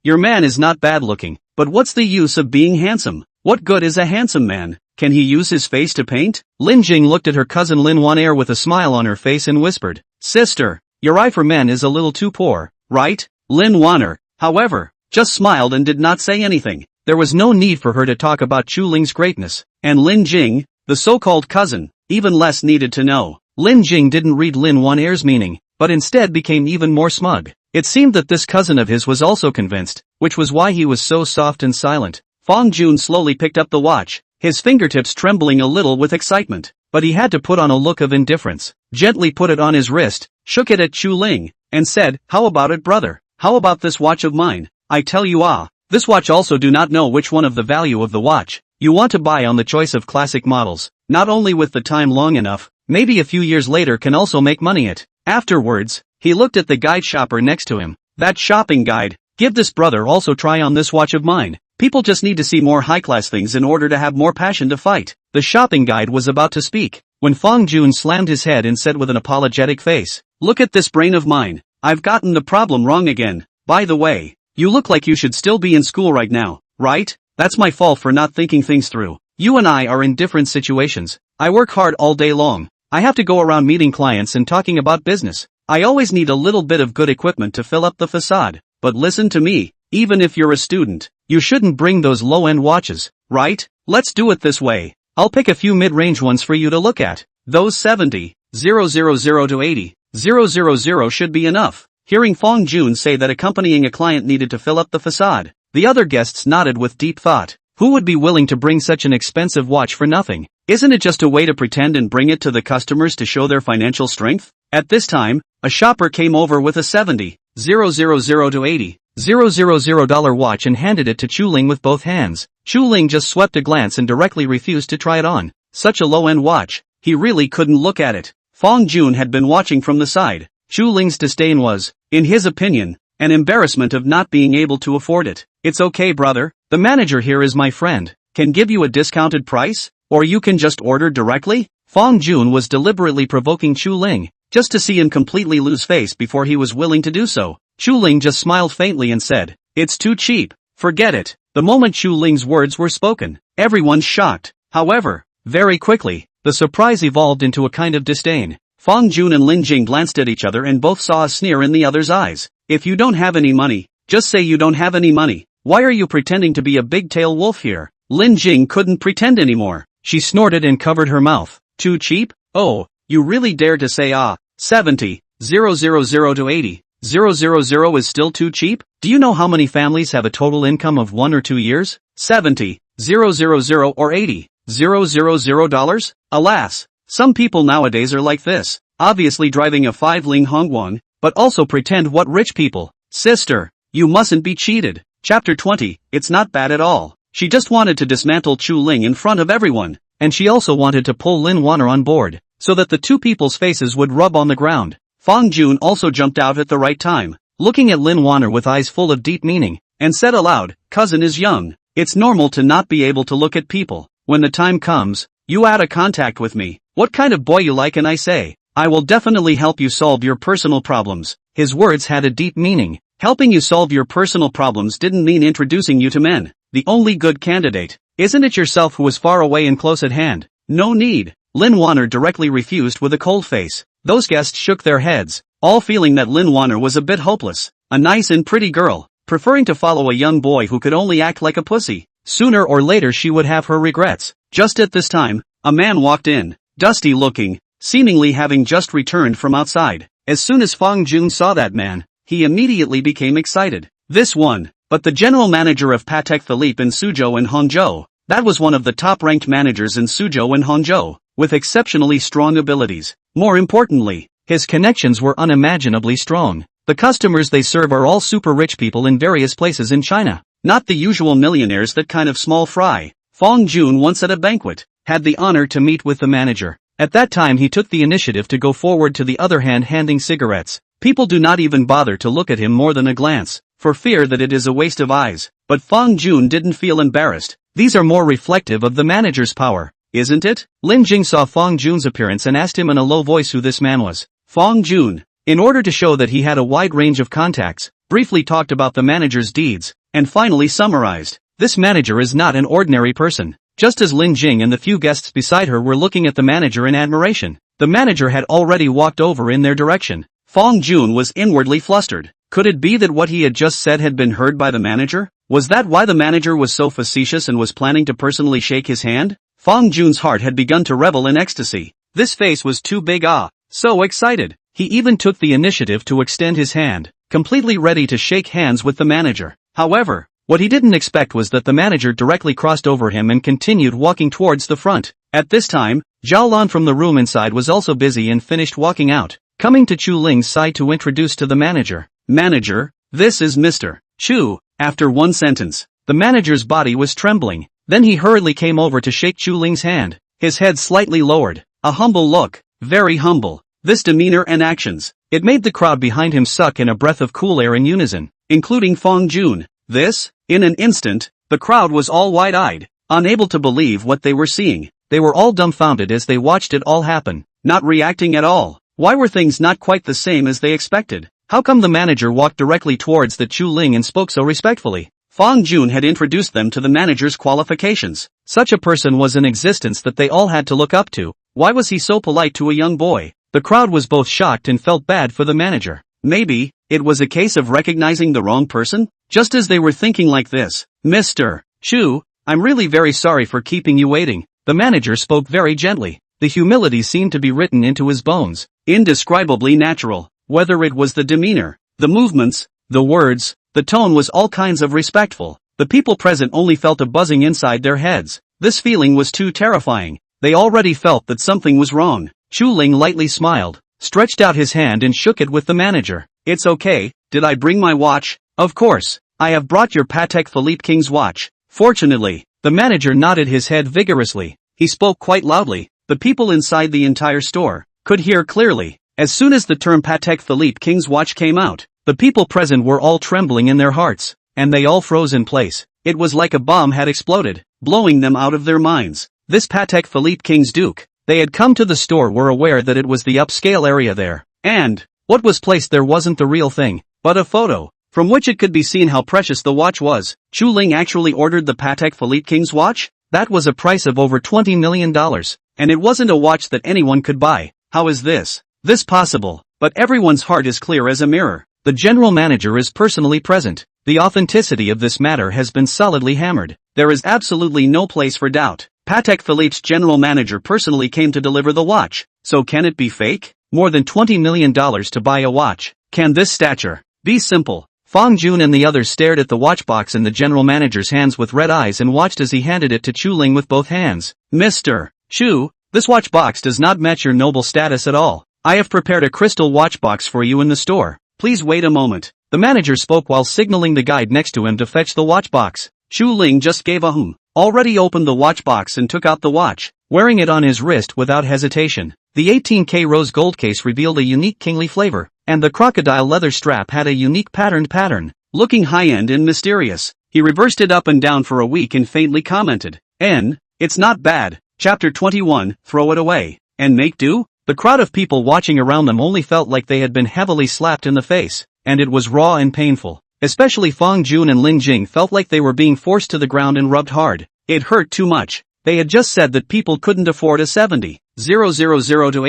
Your man is not bad looking, but what's the use of being handsome? What good is a handsome man? Can he use his face to paint? Lin Jing looked at her cousin Lin Wan'er with a smile on her face and whispered, "Sister, your eye for men is a little too poor, right?" Lin Wan'er, however, just smiled and did not say anything. There was no need for her to talk about Chu Ling's greatness, and Lin Jing, the so-called cousin, even less needed to know. Lin Jing didn't read Lin Wan'er's meaning. but instead became even more smug. It seemed that this cousin of his was also convinced, which was why he was so soft and silent. Fong Jun slowly picked up the watch, his fingertips trembling a little with excitement, but he had to put on a look of indifference, gently put it on his wrist, shook it at Chu Ling, and said, "How about it, brother? How about this watch of mine? I tell you this watch also do not know which one of the value of the watch you want to buy on the choice of classic models, not only with the time long enough, maybe a few years later can also make money it." Afterwards, he looked at the guide shopper next to him. "That shopping guide, give this brother also try on this watch of mine. People just need to see more high-class things in order to have more passion to fight." The shopping guide was about to speak, when Fong Jun slammed his head and said with an apologetic face, "Look at this brain of mine. I've gotten the problem wrong again. By the way, you look like you should still be in school right now, right? That's my fault for not thinking things through. You and I are in different situations. I work hard all day long. I have to go around meeting clients and talking about business. I always need a little bit of good equipment to fill up the facade. But listen to me, even if you're a student, you shouldn't bring those low-end watches, right? Let's do it this way. I'll pick a few mid-range ones for you to look at. Those 70,000 to 80,000 should be enough." Hearing Fong Jun say that accompanying a client needed to fill up the facade, the other guests nodded with deep thought. Who would be willing to bring such an expensive watch for nothing? Isn't it just a way to pretend and bring it to the customers to show their financial strength? At this time, a shopper came over with a 70,000 to 80,000 watch and handed it to Chu Ling with both hands. Chu Ling just swept a glance and directly refused to try it on. Such a low-end watch, he really couldn't look at it. Fong Jun had been watching from the side. Chu Ling's disdain was, in his opinion, an embarrassment of not being able to afford it. "It's okay, brother. The manager here is my friend. Can give you a discounted price, or you can just order directly." Fong Jun was deliberately provoking Chu Ling, just to see him completely lose face before he was willing to do so. Chu Ling just smiled faintly and said, "It's too cheap. Forget it." The moment Chu Ling's words were spoken, everyone shocked. However, very quickly, the surprise evolved into a kind of disdain. Fong Jun and Lin Jing glanced at each other and both saw a sneer in the other's eyes. "If you don't have any money, just say you don't have any money. Why are you pretending to be a big-tail wolf here?" Lin Jing couldn't pretend anymore. She snorted and covered her mouth. "Too cheap? Oh, you really dare to say 70,000 to 80,000 is still too cheap? Do you know how many families have a total income of 1 or 2 years? 70,000 or $80,000? Alas, some people nowadays are like this, obviously driving a 5 ling hongguang, but also pretend what rich people. Sister, you mustn't be cheated." Chapter 20, It's not bad at all. She just wanted to dismantle Chu Ling in front of everyone, and she also wanted to pull Lin Wanner on board, so that the two people's faces would rub on the ground. Fong Jun also jumped out at the right time, looking at Lin Wanner with eyes full of deep meaning, and said aloud, "Cousin is young. It's normal to not be able to look at people. When the time comes, you add a contact with me. What kind of boy you like and I say, I will definitely help you solve your personal problems." His words had a deep meaning. Helping you solve your personal problems didn't mean introducing you to men. The only good candidate, isn't it yourself who is far away and close at hand? No need. Lin Wanner directly refused with a cold face. Those guests shook their heads, all feeling that Lin Wanner was a bit hopeless. A nice and pretty girl, preferring to follow a young boy who could only act like a pussy. Sooner or later she would have her regrets. Just at this time, a man walked in, dusty looking, seemingly having just returned from outside. As soon as Fong Jun saw that man, he immediately became excited. This one, but the general manager of Patek Philippe in Suzhou and Hangzhou. That was one of the top-ranked managers in Suzhou and Hangzhou, with exceptionally strong abilities. More importantly, his connections were unimaginably strong. The customers they serve are all super rich people in various places in China, not the usual millionaires that kind of small fry. Fong Jun once at a banquet, had the honor to meet with the manager. At that time he took the initiative to go forward to the other hand handing cigarettes. People do not even bother to look at him more than a glance, for fear that it is a waste of eyes. But Fong Jun didn't feel embarrassed. These are more reflective of the manager's power, isn't it? Lin Jing saw Fong Jun's appearance and asked him in a low voice who this man was. Fong Jun, in order to show that he had a wide range of contacts, briefly talked about the manager's deeds, and finally summarized. This manager is not an ordinary person. Just as Lin Jing and the few guests beside her were looking at the manager in admiration, the manager had already walked over in their direction. Fong Jun was inwardly flustered. Could it be that what he had just said had been heard by the manager? Was that why the manager was so facetious and was planning to personally shake his hand? Fong Jun's heart had begun to revel in ecstasy. This face was too big, so excited. He even took the initiative to extend his hand, completely ready to shake hands with the manager. However, what he didn't expect was that the manager directly crossed over him and continued walking towards the front. At this time, Zhao Lan from the room inside was also busy and finished walking out, coming to Chu Ling's side to introduce to the manager. Manager, this is Mr. Chu. After one sentence, the manager's body was trembling. Then he hurriedly came over to shake Chu Ling's hand, his head slightly lowered, a humble look, very humble. This demeanor and actions, it made the crowd behind him suck in a breath of cool air in unison, including Fong Jun. This, in an instant, the crowd was all wide-eyed, unable to believe what they were seeing. They were all dumbfounded as they watched it all happen, not reacting at all. Why were things not quite the same as they expected? How come the manager walked directly towards the Chu Ling and spoke so respectfully? Fong Jun had introduced them to the manager's qualifications. Such a person was in existence that they all had to look up to. Why was he so polite to a young boy? The crowd was both shocked and felt bad for the manager. Maybe it was a case of recognizing the wrong person? Just as they were thinking like this, Mr. Chu, I'm really very sorry for keeping you waiting. The manager spoke very gently. The humility seemed to be written into his bones, indescribably natural. Whether it was the demeanor, the movements, the words, the tone was all kinds of respectful. The people present only felt a buzzing inside their heads. This feeling was too terrifying. They already felt that something was wrong. Chu Ling lightly smiled, stretched out his hand and shook it with the manager. It's okay, did I bring my watch? Of course, I have brought your Patek Philippe King's watch. Fortunately, the manager nodded his head vigorously. He spoke quite loudly. The people inside the entire store could hear clearly. As soon as the term Patek Philippe King's watch came out, the people present were all trembling in their hearts, and they all froze in place. It was like a bomb had exploded, blowing them out of their minds. This Patek Philippe King's Duke. They had come to the store were aware that it was the upscale area there, and what was placed there wasn't the real thing, but a photo, from which it could be seen how precious the watch was. Chu Ling actually ordered the Patek Philippe King's watch? That was a price of over $20 million, and it wasn't a watch that anyone could buy. How is this possible? But everyone's heart is clear as a mirror. The general manager is personally present. The authenticity of this matter has been solidly hammered. There is absolutely no place for doubt. Patek Philippe's general manager personally came to deliver the watch. So can it be fake? More than $20 million to buy a watch. Can this stature be simple? Fong Jun and the others stared at the watch box in the general manager's hands with red eyes and watched as he handed it to Chu Ling with both hands. Mr. Chu, this watch box does not match your noble status at all. I have prepared a crystal watch box for you in the store. Please wait a moment. The manager spoke while signaling the guide next to him to fetch the watch box. Chu Ling just gave a already opened the watch box and took out the watch, wearing it on his wrist without hesitation. The 18K rose gold case revealed a unique kingly flavor, and the crocodile leather strap had a unique pattern. Looking high-end and mysterious, he reversed it up and down for a week and faintly commented, it's not bad. Chapter 21, throw it away, and make do? The crowd of people watching around them only felt like they had been heavily slapped in the face, and it was raw and painful. Especially Fong Jun and Lin Jing felt like they were being forced to the ground and rubbed hard. It hurt too much. They had just said that people couldn't afford a $70,000 to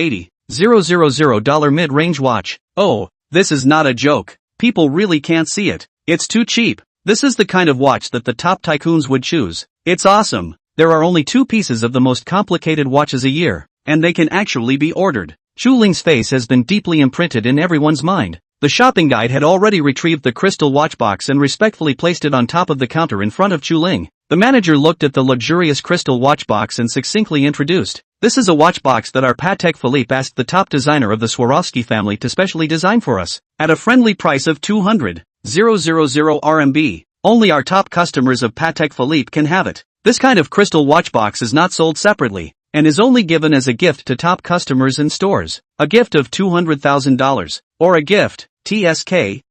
$80,000 mid-range watch. Oh, this is not a joke. People really can't see it. It's too cheap. This is the kind of watch that the top tycoons would choose. It's awesome. There are only 2 pieces of the most complicated watches a year, and they can actually be ordered. Chu Ling's face has been deeply imprinted in everyone's mind. The shopping guide had already retrieved the crystal watch box and respectfully placed it on top of the counter in front of Chu Ling. The manager looked at the luxurious crystal watch box and succinctly introduced, "This is a watch box that our Patek Philippe asked the top designer of the Swarovski family to specially design for us, at a friendly price of 200,000 RMB. Only our top customers of Patek Philippe can have it. This kind of crystal watch box is not sold separately, and is only given as a gift to top customers in stores. A gift of $200,000. Or a gift, TSK.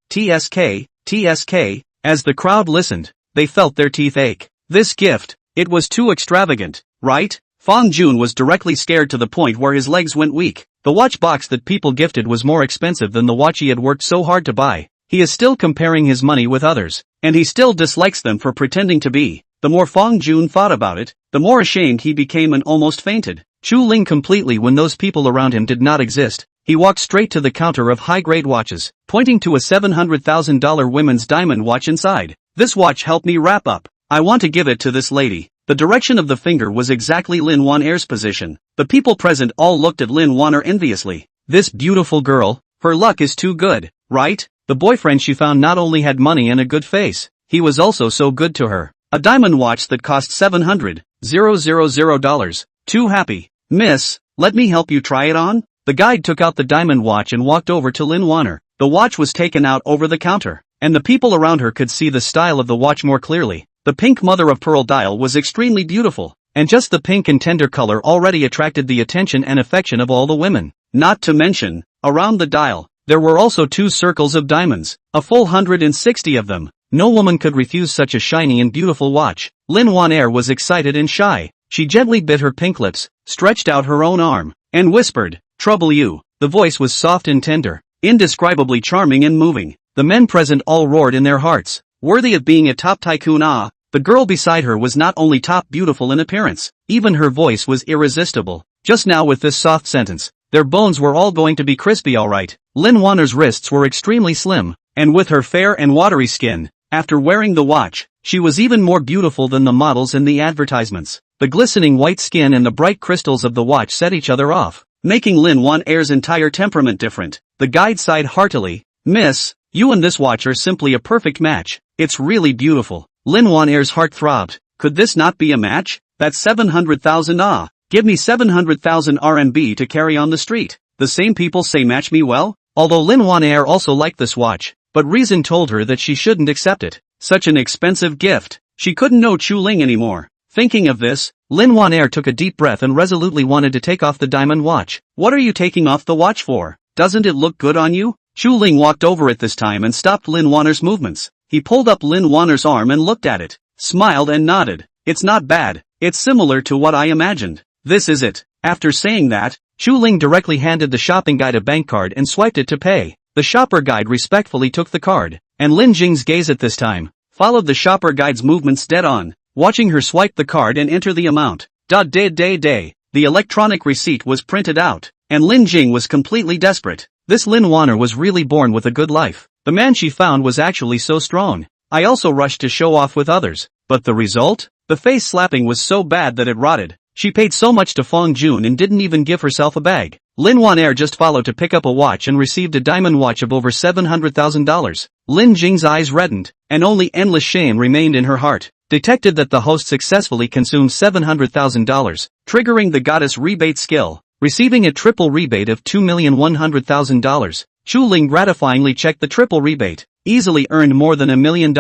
As the crowd listened, they felt their teeth ache. This gift, it was too extravagant, right? Fong Jun was directly scared to the point where his legs went weak. The watch box that people gifted was more expensive than the watch he had worked so hard to buy. He is still comparing his money with others, and he still dislikes them for pretending to be. The more Fong Jun thought about it, the more ashamed he became and almost fainted. Chu Ling completely when those people around him did not exist. He walked straight to the counter of high-grade watches, pointing to a $700,000 women's diamond watch inside. This watch helped me wrap up. I want to give it to this lady. The direction of the finger was exactly Lin Wan Er's position. The people present all looked at Lin Wan Er enviously. This beautiful girl, Her luck is too good, right? The boyfriend she found not only had money and a good face, he was also so good to her. A diamond watch that cost $700,000. Too happy. Miss, let me help you try it on? The guide took out the diamond watch and walked over to Lin Wanner. The watch was taken out over the counter, and the people around her could see the style of the watch more clearly. The pink mother-of-pearl dial was extremely beautiful, and just the pink and tender color already attracted the attention and affection of all the women. Not to mention, around the dial, there were also 2 circles of diamonds, a full 160 of them. No woman could refuse such a shiny and beautiful watch. Lin Wanner was excited and shy. She gently bit her pink lips, stretched out her own arm, and whispered, "Trouble you." The voice was soft and tender, indescribably charming and moving. The men present all roared in their hearts, worthy of being a top tycoon. Ah, the girl beside her was not only top beautiful in appearance, even her voice was irresistible. Just now with this soft sentence, their bones were all going to be crispy alright. Lin Wanner's wrists were extremely slim, and with her fair and watery skin, after wearing the watch, she was even more beautiful than the models in the advertisements. The glistening white skin and the bright crystals of the watch set each other off, making Lin Wanner's entire temperament different. The guide sighed heartily, "Miss, you and this watch are simply a perfect match. It's really beautiful." Lin Wanner's heart throbbed. Could this not be a match? That's 700,000. Ah, give me 700,000 RMB to carry on the street. The same people say match me well? Although Lin Wanner also liked this watch, but reason told her that she shouldn't accept it. Such an expensive gift. She couldn't know Chu Ling anymore. Thinking of this, Lin Wanner took a deep breath and resolutely wanted to take off the diamond watch. "What are you taking off the watch for? Doesn't it look good on you?" Chu Ling walked over at this time and stopped Lin Wanner's movements. He pulled up Lin Wanner's arm and looked at it, smiled and nodded. "It's not bad. It's similar to what I imagined. This is it." After saying that, Chu Ling directly handed the shopping guide a bank card and swiped it to pay. The shopper guide respectfully took the card, and Lin Jing's gaze at this time followed the shopper guide's movements dead on, watching her swipe the card and enter the amount. The electronic receipt was printed out, and Lin Jing was completely desperate. This Lin Wanner was really born with a good life. The man she found was actually so strong. I also rushed to show off with others, but the result? The face slapping was so bad that it rotted. She paid so much to Fong Jun and didn't even give herself a bag. Lin Wanner just followed to pick up a watch and received a diamond watch of over $700,000. Lin Jing's eyes reddened, and only endless shame remained in her heart. Detected that the host successfully consumed $700,000, triggering the goddess rebate skill, receiving a triple rebate of $2,100,000. Chu Ling gratifyingly checked the triple rebate, easily earned more than $1 million.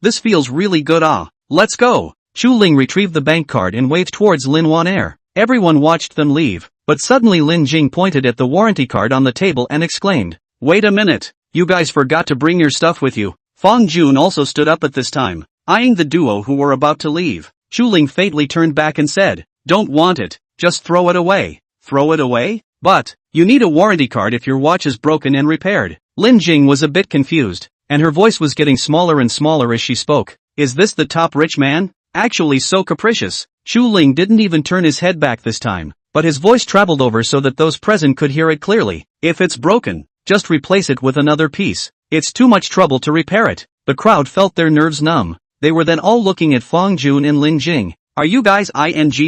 This feels really good. Ah, let's go. Chu Ling retrieved the bank card and waved towards Lin Wanner. Everyone watched them leave, but suddenly Lin Jing pointed at the warranty card on the table and exclaimed, "Wait a minute, you guys forgot to bring your stuff with you." Fong Jun also stood up at this time, eyeing the duo who were about to leave. Chu Ling faintly turned back and said, "Don't want it, just throw it away." "Throw it away? But, you need a warranty card if your watch is broken and repaired." Lin Jing was a bit confused, and her voice was getting smaller and smaller as she spoke. Is this the top rich man? Actually so capricious. Chu Ling didn't even turn his head back this time, but his voice traveled over so that those present could hear it clearly. "If it's broken, just replace it with another piece. It's too much trouble to repair it." The crowd felt their nerves numb. They were then all looking at Fong Jun and Lin Jing. "Are you guys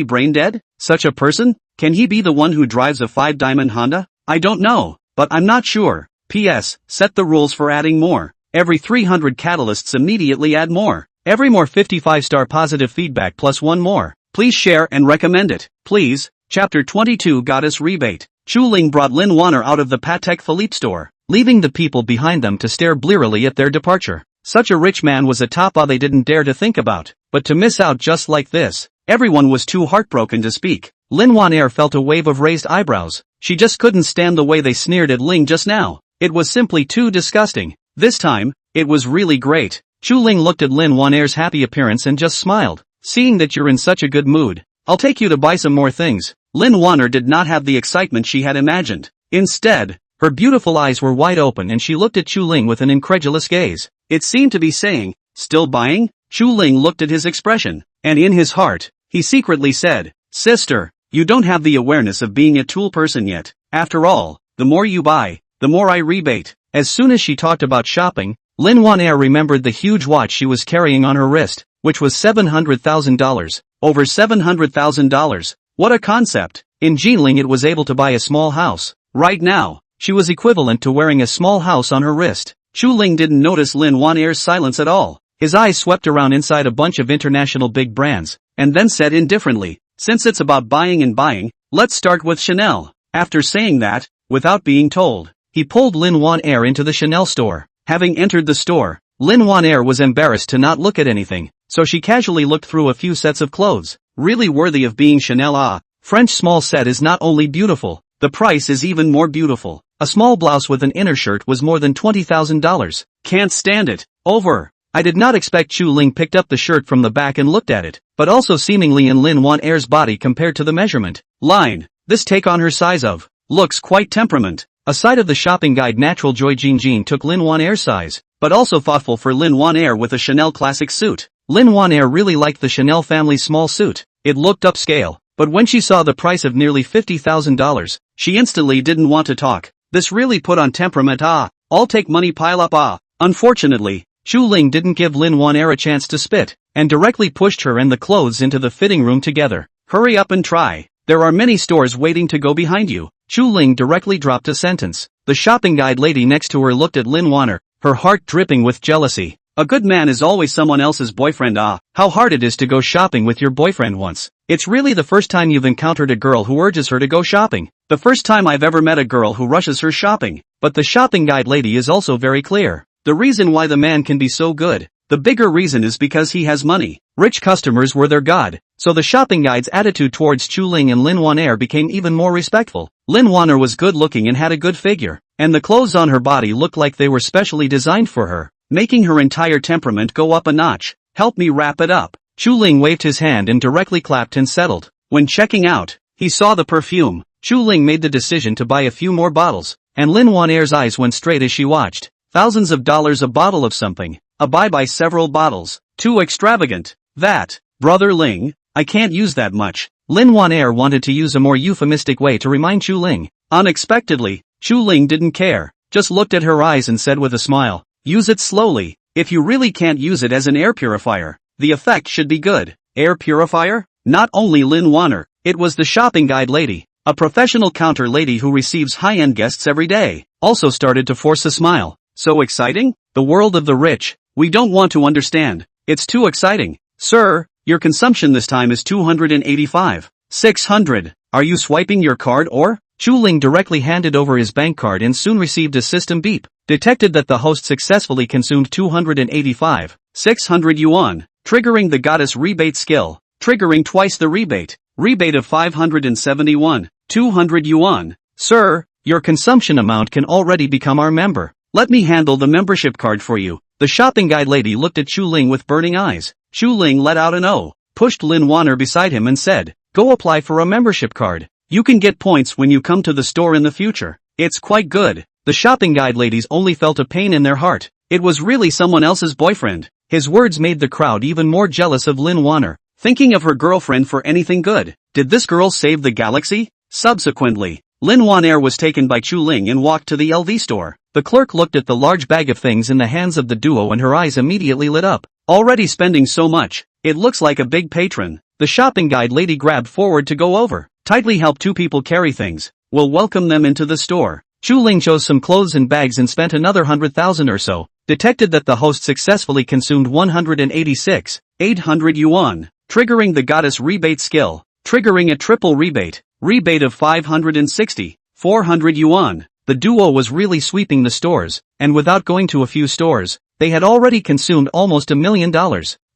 brain dead? Such a person? Can he be the one who drives a 5-diamond Honda? I don't know, but I'm not sure. P.S. Set the rules for adding more. Every 300 catalysts immediately add more. Every more 55-star positive feedback plus 1 more. Please share and recommend it. Please." Chapter 22 Goddess Rebate. Chu Ling brought Lin Wanner out of the Patek Philippe store, leaving the people behind them to stare blearily at their departure. Such a rich man was a top they didn't dare to think about, but to miss out just like this, everyone was too heartbroken to speak. Lin Wanner felt a wave of raised eyebrows. She just couldn't stand the way they sneered at Ling just now. It was simply too disgusting. This time, it was really great. Chu Ling looked at Lin Wanner's happy appearance and just smiled. "Seeing that you're in such a good mood, I'll take you to buy some more things." Lin Wanner did not have the excitement she had imagined. Instead, her beautiful eyes were wide open and she looked at Chu Ling with an incredulous gaze. It seemed to be saying, "Still buying?" Chu Ling looked at his expression, and in his heart, he secretly said, "Sister, you don't have the awareness of being a tool person yet. After all, the more you buy, the more I rebate." As soon as she talked about shopping, Lin Wanner remembered the huge watch she was carrying on her wrist, which was $700,000. Over $700,000. What a concept. In Jinling it was able to buy a small house. Right now, She was equivalent to wearing a small house on her wrist. Chu Ling didn't notice Lin Wan'er's silence at all. His eyes swept around inside a bunch of international big brands, and then said indifferently, "Since it's about buying and buying, let's start with Chanel." After saying that, without being told, he pulled Lin Wan'er into the Chanel store. Having entered the store, Lin Wan'er was embarrassed to not look at anything, so she casually looked through a few sets of clothes. Really worthy of being Chanel. French small set is not only beautiful, the price is even more beautiful. A small blouse with an inner shirt was more than $20,000. Can't stand it. Over. I did not expect. Chu Ling picked up the shirt from the back and looked at it, but also seemingly in Lin Wan'er's body compared to the measurement line. This take on her size of looks quite temperament. Aside of the shopping guide Natural Joy Jean took Lin Wan'er's size, but also thoughtful for Lin Wan'er with a Chanel classic suit. Lin Wan'er really liked the Chanel family's small suit. It looked upscale, but when she saw the price of nearly $50,000, she instantly didn't want to talk. This really put on temperament. I'll take money, pile up. Unfortunately, Chu Ling didn't give Lin Wan'er a chance to spit, and directly pushed her and the clothes into the fitting room together. Hurry up and try. There are many stores waiting to go behind you. Chu Ling directly dropped a sentence. The shopping guide lady next to her looked at Lin Wan'er, her heart dripping with jealousy. A good man is always someone else's boyfriend. How hard it is to go shopping with your boyfriend once. It's really the first time you've encountered a girl who urges her to go shopping. The first time I've ever met a girl who rushes her shopping. But the shopping guide lady is also very clear. The reason why the man can be so good, the bigger reason is because he has money. Rich customers were their god. So the shopping guide's attitude towards Chu Ling and Lin Wan'er became even more respectful. Lin Wan'er was good looking and had a good figure, and the clothes on her body looked like they were specially designed for her, making her entire temperament go up a notch. Help me wrap it up. Chu Ling waved his hand and directly clapped and settled. When checking out, he saw the perfume. Chu Ling made the decision to buy a few more bottles, and Lin Wan'er's eyes went straight as she watched. Thousands of dollars a bottle of something. A buy several bottles. Too extravagant. That, Brother Ling, I can't use that much. Lin Wan'er wanted to use a more euphemistic way to remind Chu Ling. Unexpectedly, Chu Ling didn't care, just looked at her eyes and said with a smile, "Use it slowly. If you really can't use it as an air purifier, the effect should be good." Air purifier? Not only Lin Wan'er, it was the shopping guide lady, a professional counter lady who receives high-end guests every day, also started to force a smile. So exciting? The world of the rich. We don't want to understand. It's too exciting. Sir, your consumption this time is 285. 600. Are you swiping your card or? Chu Ling directly handed over his bank card and soon received a system beep. Detected that the host successfully consumed 285. 600 yuan. Triggering the goddess rebate skill. Triggering twice the rebate. Rebate of 571. 200 yuan. Sir, your consumption amount can already become our member. Let me handle the membership card for you. The shopping guide lady looked at Chu Ling with burning eyes. Chu Ling let out an "oh," pushed Lin Wan'er beside him and said, "Go apply for a membership card. You can get points when you come to the store in the future. It's quite good." The shopping guide ladies only felt a pain in their heart. It was really someone else's boyfriend. His words made the crowd even more jealous of Lin Wan'er, thinking of her girlfriend for anything good. Did this girl save the galaxy? Subsequently, Lin Wan'er was taken by Chu Ling and walked to the LV store. The clerk looked at the large bag of things in the hands of the duo and her eyes immediately lit up. Already spending so much, it looks like a big patron. The shopping guide lady grabbed forward to go over, tightly help two people carry things. We'll welcome them into the store. Chu Ling chose some clothes and bags and spent another 100,000 or so. Detected that the host successfully consumed 186. 800 yuan. Triggering the goddess rebate skill. Triggering a triple rebate. Rebate of 560. 400 yuan. The duo was really sweeping the stores, and without going to a few stores, they had already consumed almost $1 million.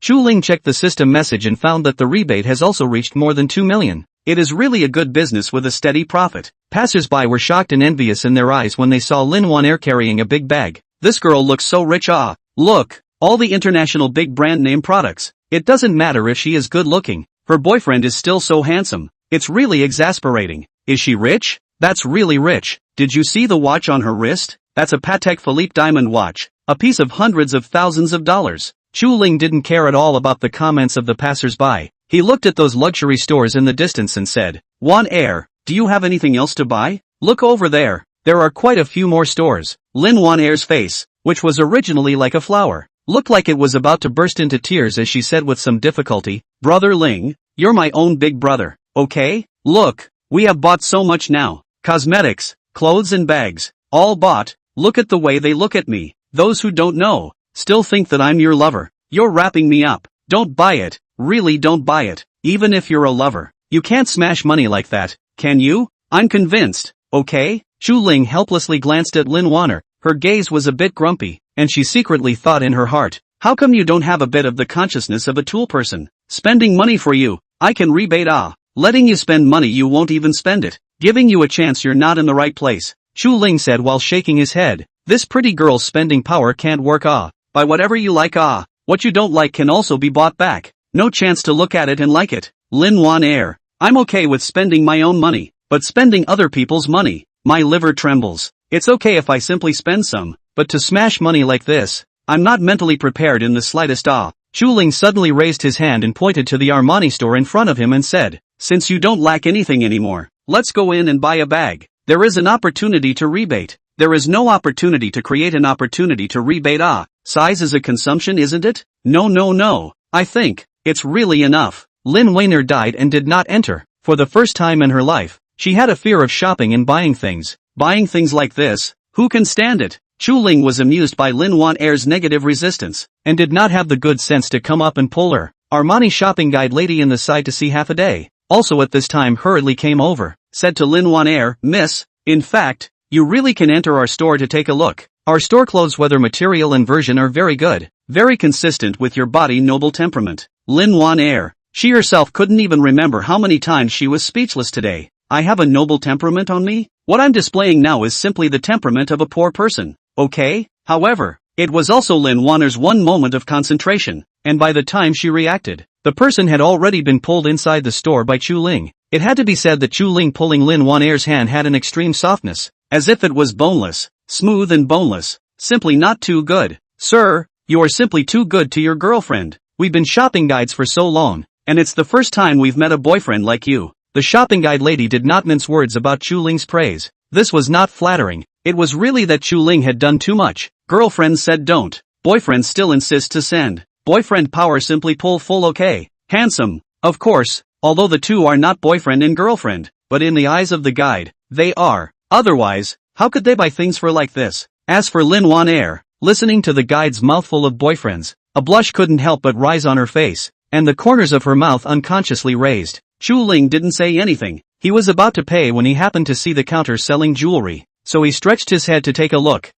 Chu Ling checked the system message and found that the rebate has also reached more than 2 million. It is really a good business with a steady profit. Passers-by were shocked and envious in their eyes when they saw Lin Wan'er carrying a big bag. This girl looks so rich. Look, all the international big brand name products. It doesn't matter if she is good looking. Her boyfriend is still so handsome. It's really exasperating. Is she rich? That's really rich. Did you see the watch on her wrist? That's a Patek Philippe diamond watch. A piece of hundreds of thousands of dollars. Chu Ling didn't care at all about the comments of the passers-by. He looked at those luxury stores in the distance and said, "Wan'er, do you have anything else to buy? Look over there. There are quite a few more stores." Lin Wan'er's face, which was originally like a flower, looked like it was about to burst into tears as she said with some difficulty, "Brother Ling, you're my own big brother, okay? Look, we have bought so much now. Cosmetics, clothes and bags, all bought. Look at the way they look at me. Those who don't know, still think that I'm your lover. You're wrapping me up. Don't buy it. Really don't buy it. Even if you're a lover, you can't smash money like that, can you? I'm convinced, okay? Chu Ling helplessly glanced at Lin Wanner. Her gaze was a bit grumpy, and she secretly thought in her heart, how come you don't have a bit of the consciousness of a tool person? Spending money for you, I can rebate letting you spend money you won't even spend it, giving you a chance you're not in the right place, Chu Ling said while shaking his head. This pretty girl's spending power can't work buy whatever you like what you don't like can also be bought back, no chance to look at it and like it. Lin Wanner, I'm okay with spending my own money, but spending other people's money, my liver trembles. It's okay if I simply spend some, but to smash money like this, I'm not mentally prepared in the slightest Chu Ling suddenly raised his hand and pointed to the Armani store in front of him and said, since you don't lack anything anymore, let's go in and buy a bag. There is an opportunity to rebate. There is no opportunity to create an opportunity to rebate size is a consumption, isn't it? No. I think, it's really enough. Lin Wanner died and did not enter. For the first time in her life, she had a fear of shopping and buying things. Buying things like this, who can stand it? Chu Ling was amused by Lin Wanner's negative resistance, and did not have the good sense to come up and pull her Armani shopping guide lady in the side to see half a day. Also at this time hurriedly came over, said to Lin Wanner, Miss, in fact, you really can enter our store to take a look. Our store clothes whether material and version are very good, very consistent with your body noble temperament. Lin Wanner, she herself couldn't even remember how many times she was speechless today. I have a noble temperament on me? What I'm displaying now is simply the temperament of a poor person, okay? However, it was also Lin Wanner's one moment of concentration, and by the time she reacted, the person had already been pulled inside the store by Chu Ling. It had to be said that Chu Ling pulling Lin Wanner's hand had an extreme softness, as if it was boneless, smooth and boneless, simply not too good. Sir, you are simply too good to your girlfriend. We've been shopping guides for so long, and it's the first time we've met a boyfriend like you. The shopping guide lady did not mince words about Chu Ling's praise. This was not flattering. It was really that Chu Ling had done too much. Girlfriend said don't. Boyfriend still insists to send. Boyfriend power simply pull full okay. Handsome, of course, although the two are not boyfriend and girlfriend, but in the eyes of the guide, they are. Otherwise, how could they buy things for like this? As for Lin Wanner, listening to the guide's mouthful of boyfriends, a blush couldn't help but rise on her face, and the corners of her mouth unconsciously raised. Chu Ling didn't say anything. He was about to pay when he happened to see the counter selling jewelry, so he stretched his head to take a look.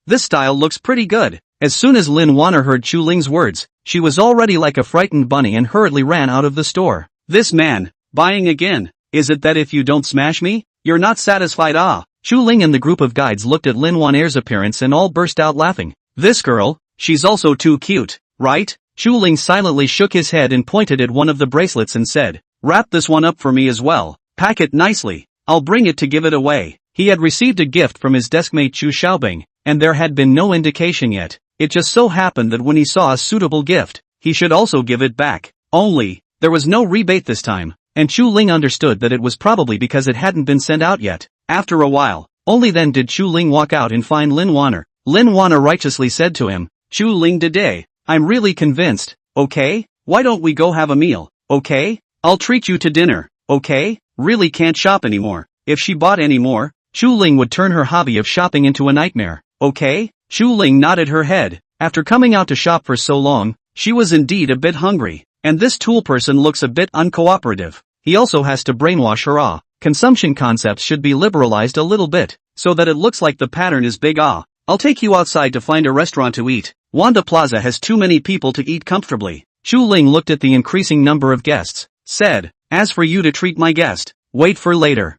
This style looks pretty good. As soon as Lin Wanner heard Chu Ling's words, she was already like a frightened bunny and hurriedly ran out of the store. This man, buying again. Is it that if you don't smash me, you're not satisfied? Chu Ling and the group of guides looked at Lin Wanner's appearance and all burst out laughing. This girl, she's also too cute, right? Chu Ling silently shook his head and pointed at one of the bracelets and said, wrap this one up for me as well. Pack it nicely. I'll bring it to give it away. He had received a gift from his deskmate Chu Xiaobing, and there had been no indication yet. It just so happened that when he saw a suitable gift, he should also give it back. Only, there was no rebate this time, and Chu Ling understood that it was probably because it hadn't been sent out yet. After a while, only then did Chu Ling walk out and find Lin Wanner. Lin Wanner righteously said to him, Chu Ling today, I'm really convinced, okay? Why don't we go have a meal, okay? I'll treat you to dinner, okay? Really can't shop anymore. If she bought any more, Chu Ling would turn her hobby of shopping into a nightmare, okay? Chu Ling nodded her head. After coming out to shop for so long, she was indeed a bit hungry, and this tool person looks a bit uncooperative. He also has to brainwash her. Consumption concepts should be liberalized a little bit, so that it looks like the pattern is big. I'll take you outside to find a restaurant to eat. Wanda Plaza has too many people to eat comfortably. Chu Ling looked at the increasing number of guests, said, as for you to treat my guest, wait for later.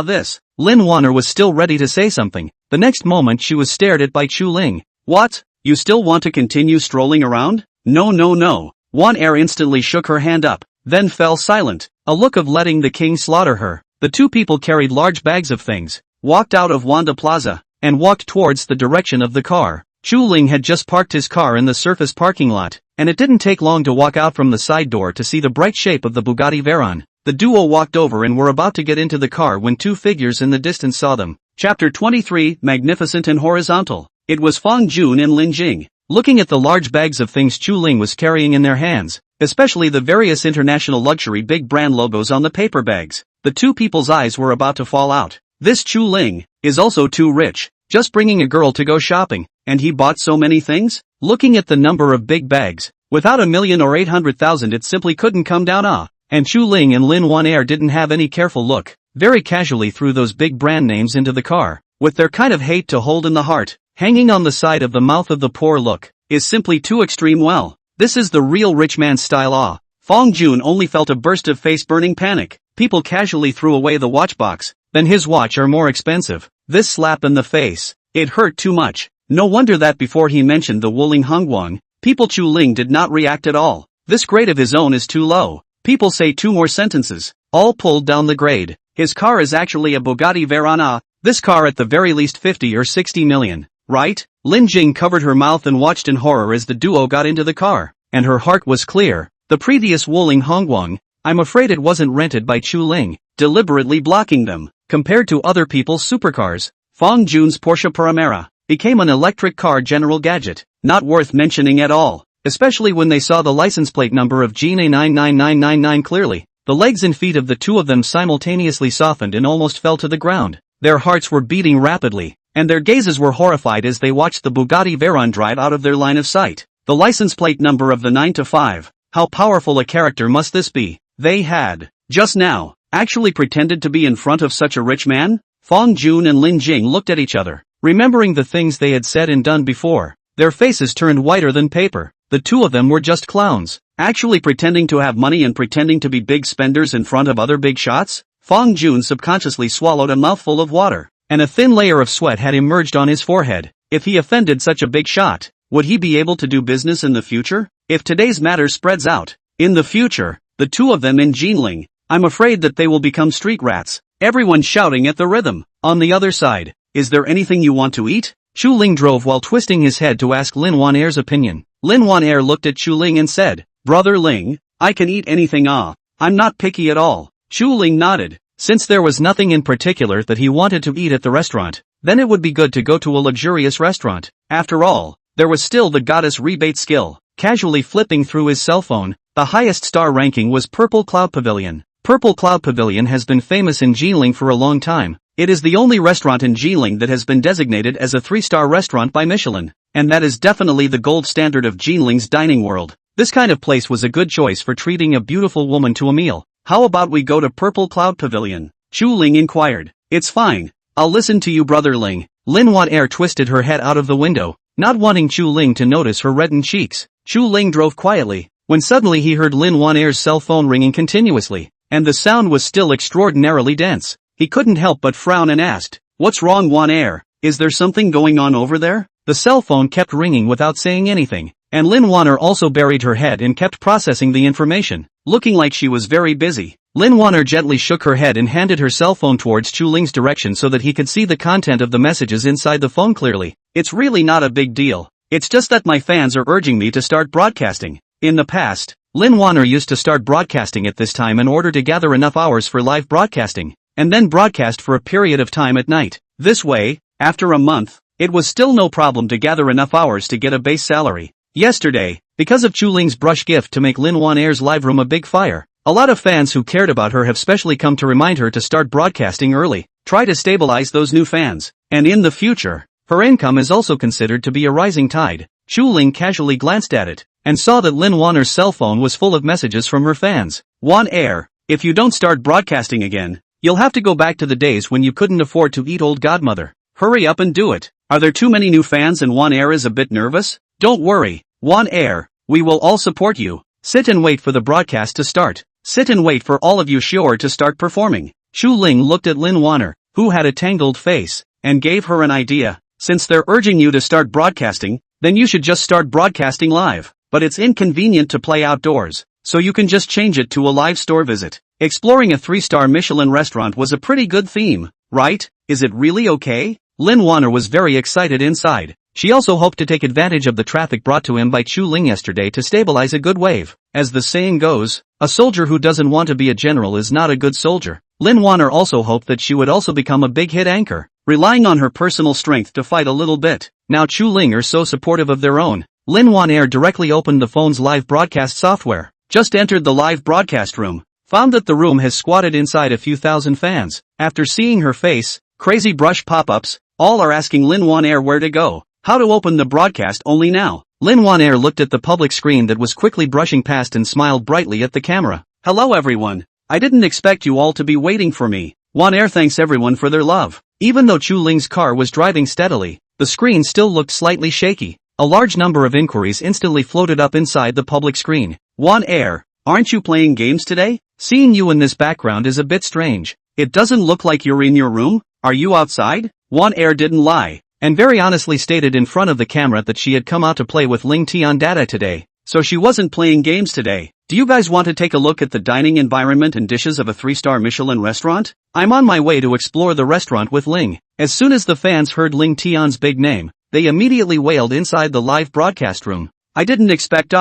This. Lin Wanner was still ready to say something. The next moment she was stared at by Chu Ling. What? You still want to continue strolling around? No. Wanner instantly shook her hand up, then fell silent, a look of letting the king slaughter her. The two people carried large bags of things, walked out of Wanda Plaza, and walked towards the direction of the car. Chu Ling had just parked his car in the surface parking lot, and it didn't take long to walk out from the side door to see the bright shape of the Bugatti Veyron. The duo walked over and were about to get into the car when two figures in the distance saw them. Chapter 23, Magnificent and Horizontal. It was Fang Jun and Lin Jing. Looking at the large bags of things Chu Ling was carrying in their hands, especially the various international luxury big brand logos on the paper bags, the two people's eyes were about to fall out. This Chu Ling is also too rich, just bringing a girl to go shopping, and he bought so many things? Looking at the number of big bags, without 1,000,000 or 800,000 it simply couldn't come down. And Chu Ling and Lin Wan-er didn't have any careful look, very casually threw those big brand names into the car, with their kind of hate to hold in the heart, hanging on the side of the mouth of the poor look, is simply too extreme. Well, this is the real rich man style. Fong Jun only felt a burst of face-burning panic. People casually threw away the watch box, then his watch are more expensive. This slap in the face, it hurt too much. No wonder that before he mentioned the Wuling Hongguang, people Chu Ling did not react at all. This grade of his own is too low. People say 2 more sentences, all pulled down the grade. His car is actually a Bugatti Veyron. This car at the very least 50 or 60 million, right? Lin Jing covered her mouth and watched in horror as the duo got into the car, and her heart was clear. The previous Wuling Hongguang, I'm afraid it wasn't rented by Chu Ling, deliberately blocking them. Compared to other people's supercars, Fong Jun's Porsche Panamera became an electric car general gadget, not worth mentioning at all, especially when they saw the license plate number of GNA 99999 clearly. The legs and feet of the two of them simultaneously softened and almost fell to the ground. Their hearts were beating rapidly, and their gazes were horrified as they watched the Bugatti Veyron drive out of their line of sight. The license plate number of the 925. How powerful a character must this be? They had, just now, actually pretended to be in front of such a rich man? Fong Jun and Lin Jing looked at each other, remembering the things they had said and done before. Their faces turned whiter than paper. The two of them were just clowns, actually pretending to have money and pretending to be big spenders in front of other big shots? Fong Jun subconsciously swallowed a mouthful of water, and a thin layer of sweat had emerged on his forehead. If he offended such a big shot, would he be able to do business in the future? If today's matter spreads out, in the future, the two of them in Jinling, I'm afraid that they will become street rats, everyone shouting at the rhythm. On the other side, is there anything you want to eat? Chu Ling drove while twisting his head to ask Lin Wan-er's opinion. Lin Wan-er looked at Chu Ling and said, Brother Ling, I can eat anything. I'm not picky at all. Chu Ling nodded. Since there was nothing in particular that he wanted to eat at the restaurant, then it would be good to go to a luxurious restaurant. After all, there was still the goddess rebate skill. Casually flipping through his cell phone, the highest star ranking was Purple Cloud Pavilion. Purple Cloud Pavilion has been famous in Jinling for a long time. It is the only restaurant in Jinling that has been designated as a 3-star restaurant by Michelin, and that is definitely the gold standard of Jinling's dining world. This kind of place was a good choice for treating a beautiful woman to a meal. How about we go to Purple Cloud Pavilion? Chu Ling inquired. It's fine. I'll listen to you, Brother Ling. Lin Wan-er twisted her head out of the window, not wanting Chu Ling to notice her reddened cheeks. Chu Ling drove quietly, when suddenly he heard Lin Wan-er's cell phone ringing continuously, and the sound was still extraordinarily dense. He couldn't help but frown and asked, What's wrong, Wan-er? Is there something going on over there? The cell phone kept ringing without saying anything, and Lin Wan-er also buried her head and kept processing the information, looking like she was very busy. Lin Wan-er gently shook her head and handed her cell phone towards Chu Ling's direction so that he could see the content of the messages inside the phone clearly. It's really not a big deal. It's just that my fans are urging me to start broadcasting. In the past, Lin Wan-er used to start broadcasting at this time in order to gather enough hours for live broadcasting, and then broadcast for a period of time at night. This way, after a month, it was still no problem to gather enough hours to get a base salary. Yesterday, because of Chu Ling's brush gift to make Lin Wan-er's live room a big fire, a lot of fans who cared about her have specially come to remind her to start broadcasting early, try to stabilize those new fans, and in the future, her income is also considered to be a rising tide. Chu Ling casually glanced at it, and saw that Lin Wan-er's cell phone was full of messages from her fans. Wan-er, if you don't start broadcasting again, you'll have to go back to the days when you couldn't afford to eat old godmother. Hurry up and do it. Are there too many new fans and Wan-er is a bit nervous? Don't worry, Wan-er, we will all support you. Sit and wait for the broadcast to start. Sit and wait for all of you sure to start performing. Chu Ling looked at Lin Wan-er, who had a tangled face, and gave her an idea. Since they're urging you to start broadcasting, then you should just start broadcasting live. But it's inconvenient to play outdoors, so you can just change it to a live store visit. Exploring a 3-star Michelin restaurant was a pretty good theme, right? Is it really okay? Lin Wan-er was very excited inside. She also hoped to take advantage of the traffic brought to him by Chu Ling yesterday to stabilize a good wave. As the saying goes, a soldier who doesn't want to be a general is not a good soldier. Lin Wan-er also hoped that she would also become a big hit anchor, relying on her personal strength to fight a little bit. Now Chu Ling are so supportive of their own. Lin Wan-er directly opened the phone's live broadcast software, just entered the live broadcast room, found that the room has squatted inside a few thousand fans. After seeing her face, crazy brush pop-ups, all are asking Lin Wan Air where to go, how to open the broadcast only now. Lin Wan Air looked at the public screen that was quickly brushing past and smiled brightly at the camera. Hello everyone. I didn't expect you all to be waiting for me. Wan Air thanks everyone for their love. Even though Chu Ling's car was driving steadily, the screen still looked slightly shaky. A large number of inquiries instantly floated up inside the public screen. Wan Air, aren't you playing games today? Seeing you in this background is a bit strange. It doesn't look like you're in your room. Are you outside? Wan Air didn't lie, and very honestly stated in front of the camera that she had come out to play with Ling Tian Dada today, so she wasn't playing games today. Do you guys want to take a look at the dining environment and dishes of a 3-star Michelin restaurant? I'm on my way to explore the restaurant with Ling. As soon as the fans heard Ling Tian's big name, they immediately wailed inside the live broadcast room. I didn't expect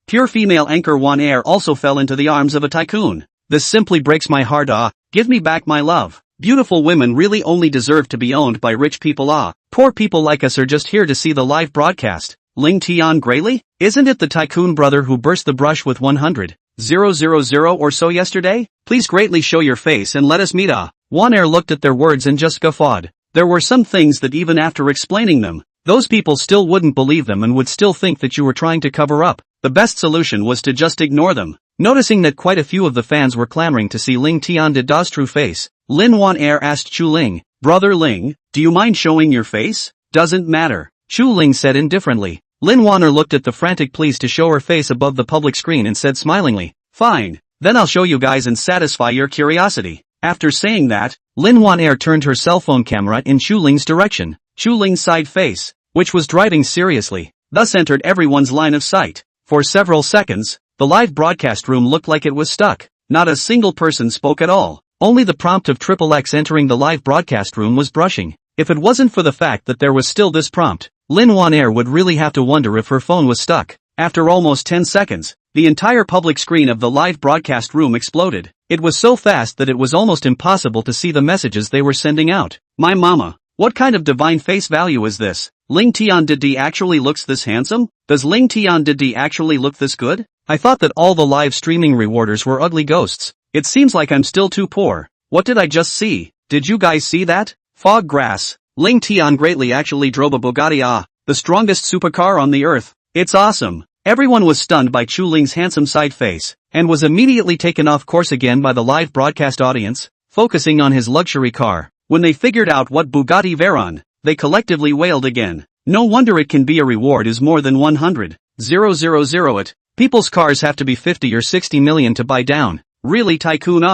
pure female anchor Wan Air also fell into the arms of a tycoon. This simply breaks my heart. Give me back my love. Beautiful women really only deserve to be owned by rich people. Poor people like us are just here to see the live broadcast. Ling Tian Greatly? Isn't it the tycoon brother who burst the brush with 100,000 or so yesterday? Please greatly show your face and let us meet. Wan Air looked at their words and just guffawed. There were some things that even after explaining them, those people still wouldn't believe them and would still think that you were trying to cover up. The best solution was to just ignore them. Noticing that quite a few of the fans were clamoring to see Ling Tian Dada's true face, Lin Wan Air asked Chu Ling, "Brother Ling, do you mind showing your face?" "Doesn't matter," Chu Ling said indifferently. Lin Wan Er looked at the frantic pleas to show her face above the public screen and said smilingly, "Fine, then I'll show you guys and satisfy your curiosity." After saying that, Lin Wan Air turned her cell phone camera in Chu Ling's direction. Chu Ling's side face, which was driving seriously, thus entered everyone's line of sight. For several seconds, the live broadcast room looked like it was stuck. Not a single person spoke at all. Only the prompt of XXX entering the live broadcast room was brushing. If it wasn't for the fact that there was still this prompt, Lin Wan Air would really have to wonder if her phone was stuck. After almost 10 seconds, the entire public screen of the live broadcast room exploded. It was so fast that it was almost impossible to see the messages they were sending out. My mama, what kind of divine face value is this? Ling Tian Didi actually looks this handsome? Does Ling Tian Didi actually look this good? I thought that all the live streaming rewarders were ugly ghosts. It seems like I'm still too poor. What did I just see? Did you guys see that? Fog grass. Ling Tian Greatly actually drove a Bugatti, the strongest supercar on the earth. It's awesome. Everyone was stunned by Chu Ling's handsome side face, and was immediately taken off course again by the live broadcast audience, focusing on his luxury car. When they figured out what Bugatti Veyron, they collectively wailed again. No wonder it can be a reward is more than 100,000 it. People's cars have to be 50 or 60 million to buy down. Really Tycoon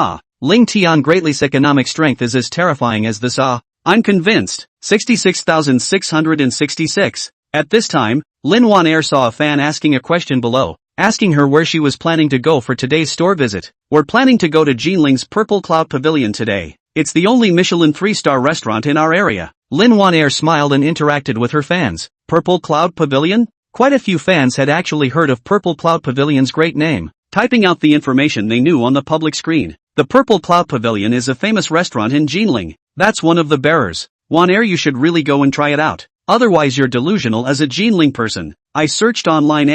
Ling Tian Greatly's economic strength is as terrifying as this I'm convinced. 66,666. At this time, Lin Wan Air saw a fan asking a question below, asking her where she was planning to go for today's store visit. We're planning to go to Jinling's Purple Cloud Pavilion today. It's the only Michelin 3-star restaurant in our area. Lin Wan Air smiled and interacted with her fans. Purple Cloud Pavilion? Quite a few fans had actually heard of Purple Cloud Pavilion's great name, typing out the information they knew on the public screen. The Purple Cloud Pavilion is a famous restaurant in Jinling. That's one of the bearers. Wan Air, you should really go and try it out. Otherwise you're delusional as a Jinling person. I searched online.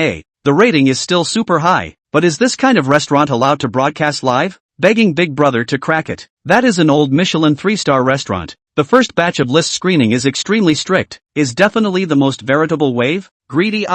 The rating is still super high, but is this kind of restaurant allowed to broadcast live? Begging Big Brother to crack it. That is an old Michelin 3-star restaurant. The first batch of list screening is extremely strict. Is definitely the most veritable wave. Greedy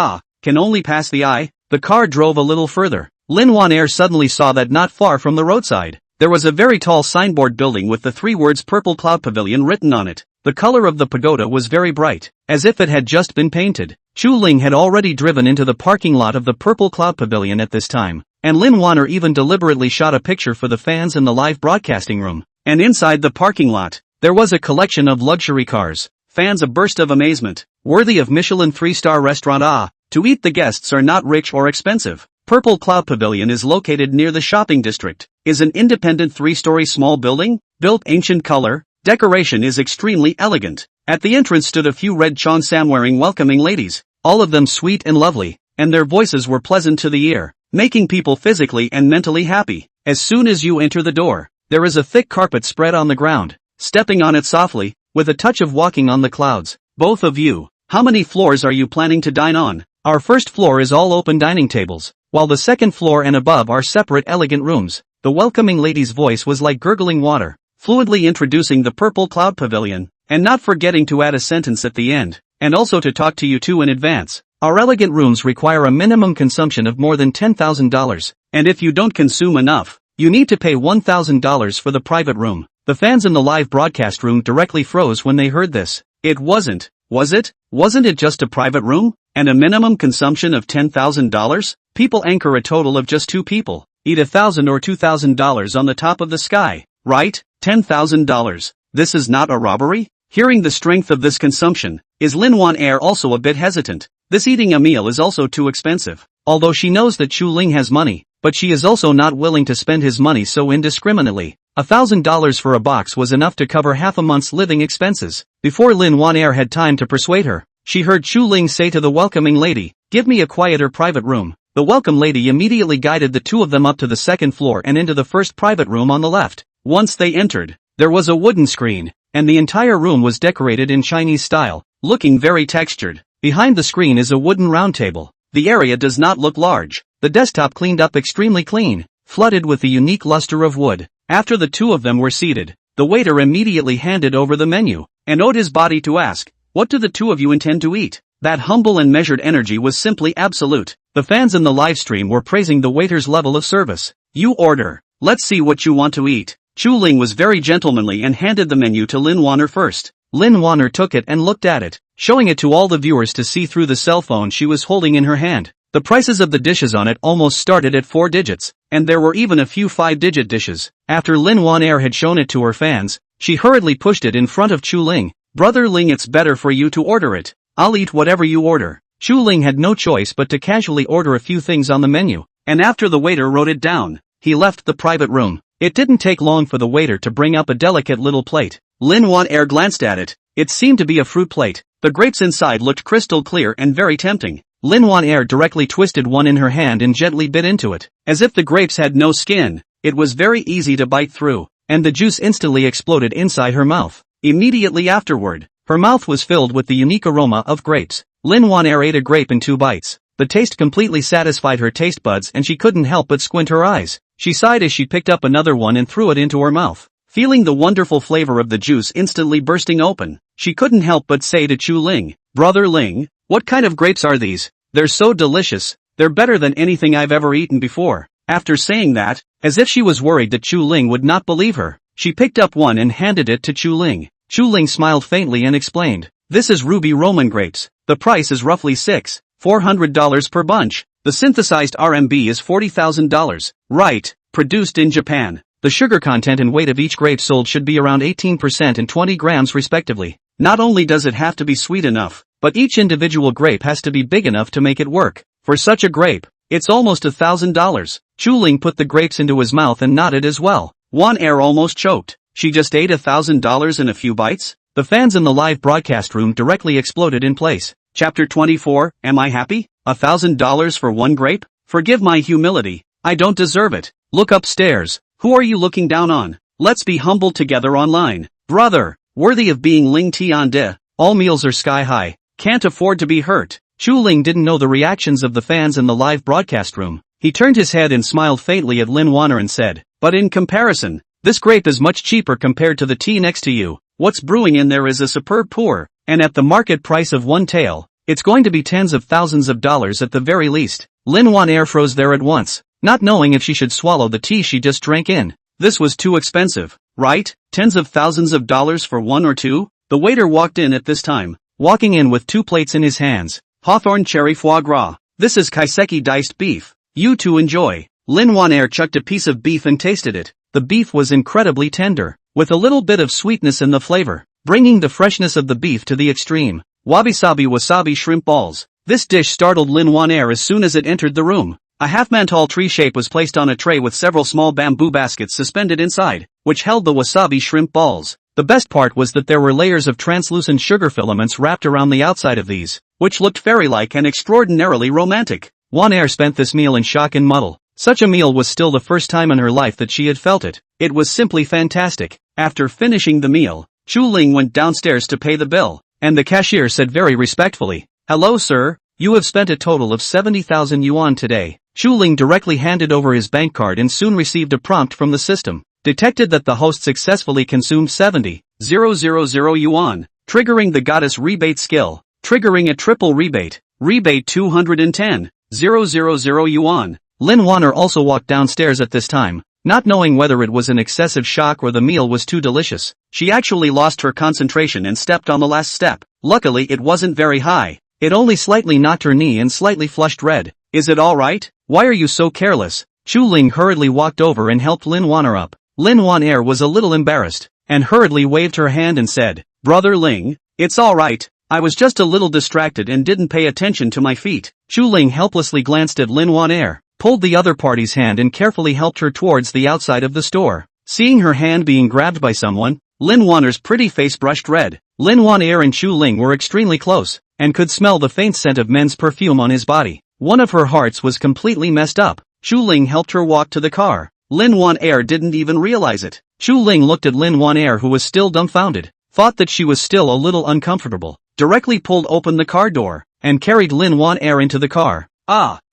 can only pass the eye. The car drove a little further. Lin Wan Air suddenly saw that not far from the roadside, there was a very tall signboard building with the 3 words Purple Cloud Pavilion written on it. The color of the pagoda was very bright, as if it had just been painted. Chu Ling had already driven into the parking lot of the Purple Cloud Pavilion at this time, and Lin Wan Er even deliberately shot a picture for the fans in the live broadcasting room. And inside the parking lot, there was a collection of luxury cars. Fans a burst of amazement. Worthy of Michelin 3-star restaurant. To eat the guests are not rich or expensive. Purple Cloud Pavilion is located near the shopping district. Is an independent 3-story small building, built ancient color. Decoration is extremely elegant. At the entrance stood a few red cheongsam wearing welcoming ladies, all of them sweet and lovely, and their voices were pleasant to the ear, making people physically and mentally happy. As soon as you enter the door, there is a thick carpet spread on the ground. Stepping on it softly, with a touch of walking on the clouds. Both of you, how many floors are you planning to dine on? Our first floor is all open dining tables, while the second floor and above are separate elegant rooms. The welcoming lady's voice was like gurgling water. fluently introducing the purple cloud pavilion, and not forgetting to add a sentence at the end, and also to talk to you two in advance. Our elegant rooms require a minimum consumption of more than $10,000, and if you don't consume enough, you need to pay $1,000 for the private room. The fans in the live broadcast room directly froze when they heard this. It wasn't, was it? Wasn't it just a private room? And a minimum consumption of $10,000? People anchor a total of just 2 people. Eat $1,000 or $2,000 on the top of the sky, right? $10,000. This is not a robbery? Hearing the strength of this consumption, is Lin Wan Air also a bit hesitant? This eating a meal is also too expensive. Although she knows that Chu Ling has money, but she is also not willing to spend his money so indiscriminately. $1,000 for a box was enough to cover half a month's living expenses. Before Lin Wan Air had time to persuade her, she heard Chu Ling say to the welcoming lady, "Give me a quieter private room." The welcome lady immediately guided the two of them up to the second floor and into the first private room on the left. Once they entered, there was a wooden screen, and the entire room was decorated in Chinese style, looking very textured. Behind the screen is a wooden round table. The area does not look large. The desktop cleaned up extremely clean, flooded with the unique luster of wood. After the two of them were seated, the waiter immediately handed over the menu, and owed his body to ask, "What do the two of you intend to eat?" That humble and measured energy was simply absolute. The fans in the live stream were praising the waiter's level of service. "You order. Let's see what you want to eat." Chu Ling was very gentlemanly and handed the menu to Lin Wanner first. Lin Wanner took it and looked at it, showing it to all the viewers to see through the cell phone she was holding in her hand. The prices of the dishes on it almost started at 4 digits, and there were even a few 5-digit dishes. After Lin Wan Air had shown it to her fans, she hurriedly pushed it in front of Chu Ling. "Brother Ling, it's better for you to order it. I'll eat whatever you order." Chu Ling had no choice but to casually order a few things on the menu, and after the waiter wrote it down, he left the private room. It didn't take long for the waiter to bring up a delicate little plate. Lin Wan Air glanced at it. It seemed to be a fruit plate. The grapes inside looked crystal clear and very tempting. Lin Wan Air directly twisted one in her hand and gently bit into it. As if the grapes had no skin, it was very easy to bite through, and the juice instantly exploded inside her mouth. Immediately afterward, her mouth was filled with the unique aroma of grapes. Lin Wan Air ate a grape in 2 bites. The taste completely satisfied her taste buds and she couldn't help but squint her eyes. She sighed as she picked up another one and threw it into her mouth. Feeling the wonderful flavor of the juice instantly bursting open, she couldn't help but say to Chu Ling, "Brother Ling, what kind of grapes are these? They're so delicious. They're better than anything I've ever eaten before." After saying that, as if she was worried that Chu Ling would not believe her, she picked up one and handed it to Chu Ling. Chu Ling smiled faintly and explained, "This is ruby Roman grapes. The price is roughly $600-400 per bunch. The synthesized RMB is $40,000. Right, produced in Japan. The sugar content and weight of each grape sold should be around 18% and 20 grams respectively. Not only does it have to be sweet enough, but each individual grape has to be big enough to make it work. For such a grape, it's almost $1,000. Chu Ling put the grapes into his mouth and nodded as well. Wan Air almost choked. She just ate $1,000 in a few bites? The fans in the live broadcast room directly exploded in place. Chapter 24, Am I Happy? $1,000 for one grape? Forgive my humility. I don't deserve it. Look upstairs. Who are you looking down on? Let's be humble together online. Brother, worthy of being Ling Tiande. All meals are sky high. Can't afford to be hurt. Chu Ling didn't know the reactions of the fans in the live broadcast room. He turned his head and smiled faintly at Lin Wanner and said, "But in comparison, this grape is much cheaper compared to the tea next to you. What's brewing in there is a superb pour, and at the market price of one tael, it's going to be tens of thousands of dollars at the very least." Lin Wan Air froze there at once, not knowing if she should swallow the tea she just drank in. This was too expensive, right? Tens of thousands of dollars for one or two? The waiter walked in at this time, walking in with 2 plates in his hands. "Hawthorn cherry foie gras. This is kaiseki diced beef. You two enjoy." Lin Wan Air chucked a piece of beef and tasted it. The beef was incredibly tender, with a little bit of sweetness in the flavor, bringing the freshness of the beef to the extreme. Wabi-sabi wasabi shrimp balls. This dish startled Lin Wan Air as soon as it entered the room. A half-man-tall tree shape was placed on a tray with several small bamboo baskets suspended inside, which held the wasabi shrimp balls. The best part was that there were layers of translucent sugar filaments wrapped around the outside of these, which looked fairy-like and extraordinarily romantic. Wan Air spent this meal in shock and muddle. Such a meal was still the first time in her life that she had felt it. It was simply fantastic. After finishing the meal, Chu Ling went downstairs to pay the bill, and the cashier said very respectfully, "Hello sir, you have spent a total of 70,000 yuan today." Chu Ling directly handed over his bank card and soon received a prompt from the system. detected that the host successfully consumed 70,000 yuan, triggering the goddess rebate skill, triggering a triple rebate, rebate 210,000 yuan. Lin Wanner also walked downstairs at this time, not knowing whether it was an excessive shock or the meal was too delicious. She actually lost her concentration and stepped on the last step. Luckily it wasn't very high. It only slightly knocked her knee and slightly flushed red. Is it alright? Why are you so careless? Chu Ling hurriedly walked over and helped Lin Wanner up. Lin Wanner was a little embarrassed, and hurriedly waved her hand and said, Brother Ling, it's alright. I was just a little distracted and didn't pay attention to my feet. Chu Ling helplessly glanced at Lin Wanner, pulled the other party's hand and carefully helped her towards the outside of the store. Seeing her hand being grabbed by someone, Lin Wanner's pretty face brushed red. Lin Wanner and Chu Ling were extremely close, and could smell the faint scent of men's perfume on his body. One of her hearts was completely messed up. Chu Ling helped her walk to the car. Lin Wanner didn't even realize it. Chu Ling looked at Lin Wanner, who was still dumbfounded, thought that she was still a little uncomfortable, directly pulled open the car door, and carried Lin Wanner into the car.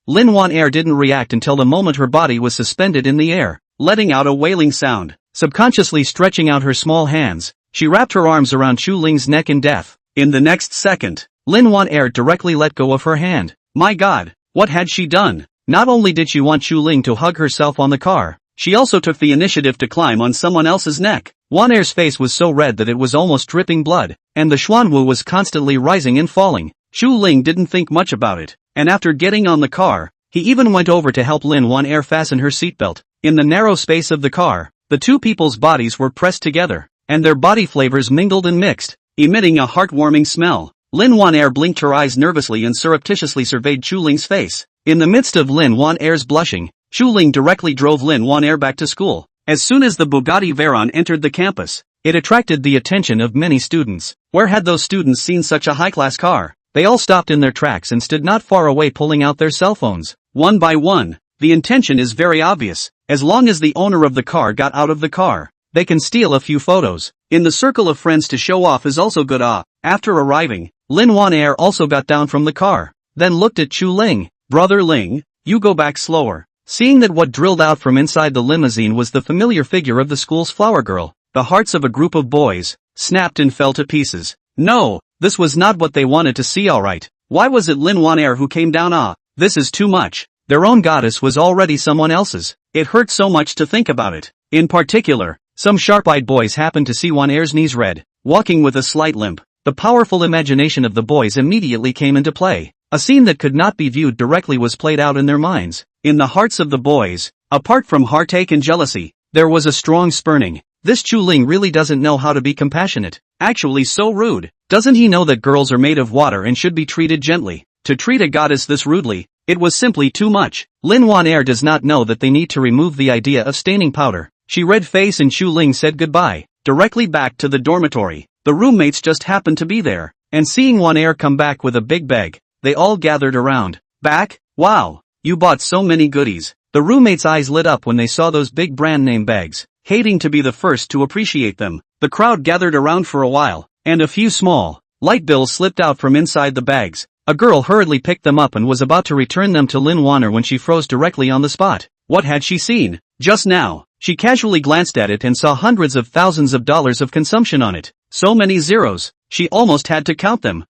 Lin Wanner didn't react until the moment her body was suspended in the air, letting out a wailing sound. Subconsciously stretching out her small hands, she wrapped her arms around Chu Ling's neck in death. In the next second, Lin Wanner directly let go of her hand. My God, what had she done? Not only did she want Chu Ling to hug herself on the car, she also took the initiative to climb on someone else's neck. Wanner's face was so red that it was almost dripping blood, and the Xuanwu was constantly rising and falling. Chu Ling didn't think much about it, and after getting on the car, he even went over to help Lin Wanner fasten her seatbelt. In the narrow space of the car, the two people's bodies were pressed together, and their body flavors mingled and mixed, emitting a heartwarming smell. Lin Wanner blinked her eyes nervously and surreptitiously surveyed Chu Ling's face. In the midst of Lin Wanner's blushing, Chu Ling directly drove Lin Wanner back to school. As soon as the Bugatti Veyron entered the campus, it attracted the attention of many students. Where had those students seen such a high-class car? They all stopped in their tracks and stood not far away pulling out their cell phones. One by one, the intention is very obvious. As long as the owner of the car got out of the car, they can steal a few photos. In the circle of friends to show off is also good. After arriving, Lin Wanner also got down from the car, then looked at Chu Ling. Brother Ling, you go back slower. Seeing that what drilled out from inside the limousine was the familiar figure of the school's flower girl, the hearts of a group of boys snapped and fell to pieces. No, this was not what they wanted to see. Alright, why was it Lin Wanner who came down? This is too much. Their own goddess was already someone else's. It hurt so much to think about it. In particular, some sharp-eyed boys happened to see Wanner's knees red, walking with a slight limp. The powerful imagination of the boys immediately came into play. A scene that could not be viewed directly was played out in their minds. In the hearts of the boys, apart from heartache and jealousy, there was a strong spurning. This Chu Ling really doesn't know how to be compassionate. Actually so rude. Doesn't he know that girls are made of water and should be treated gently? To treat a goddess this rudely, it was simply too much. Lin Wanner does not know that they need to remove the idea of staining powder. She red face and Chu Ling said goodbye, directly back to the dormitory. The roommates just happened to be there, and seeing Wanner come back with a big bag, they all gathered around. Back? Wow, you bought so many goodies. The roommates' eyes lit up when they saw those big brand name bags, hating to be the first to appreciate them. The crowd gathered around for a while, and a few small, light bills slipped out from inside the bags. A girl hurriedly picked them up and was about to return them to Lin Wanner when she froze directly on the spot. What had she seen? Just now, she casually glanced at it and saw hundreds of thousands of dollars of consumption on it. So many zeros, she almost had to count them.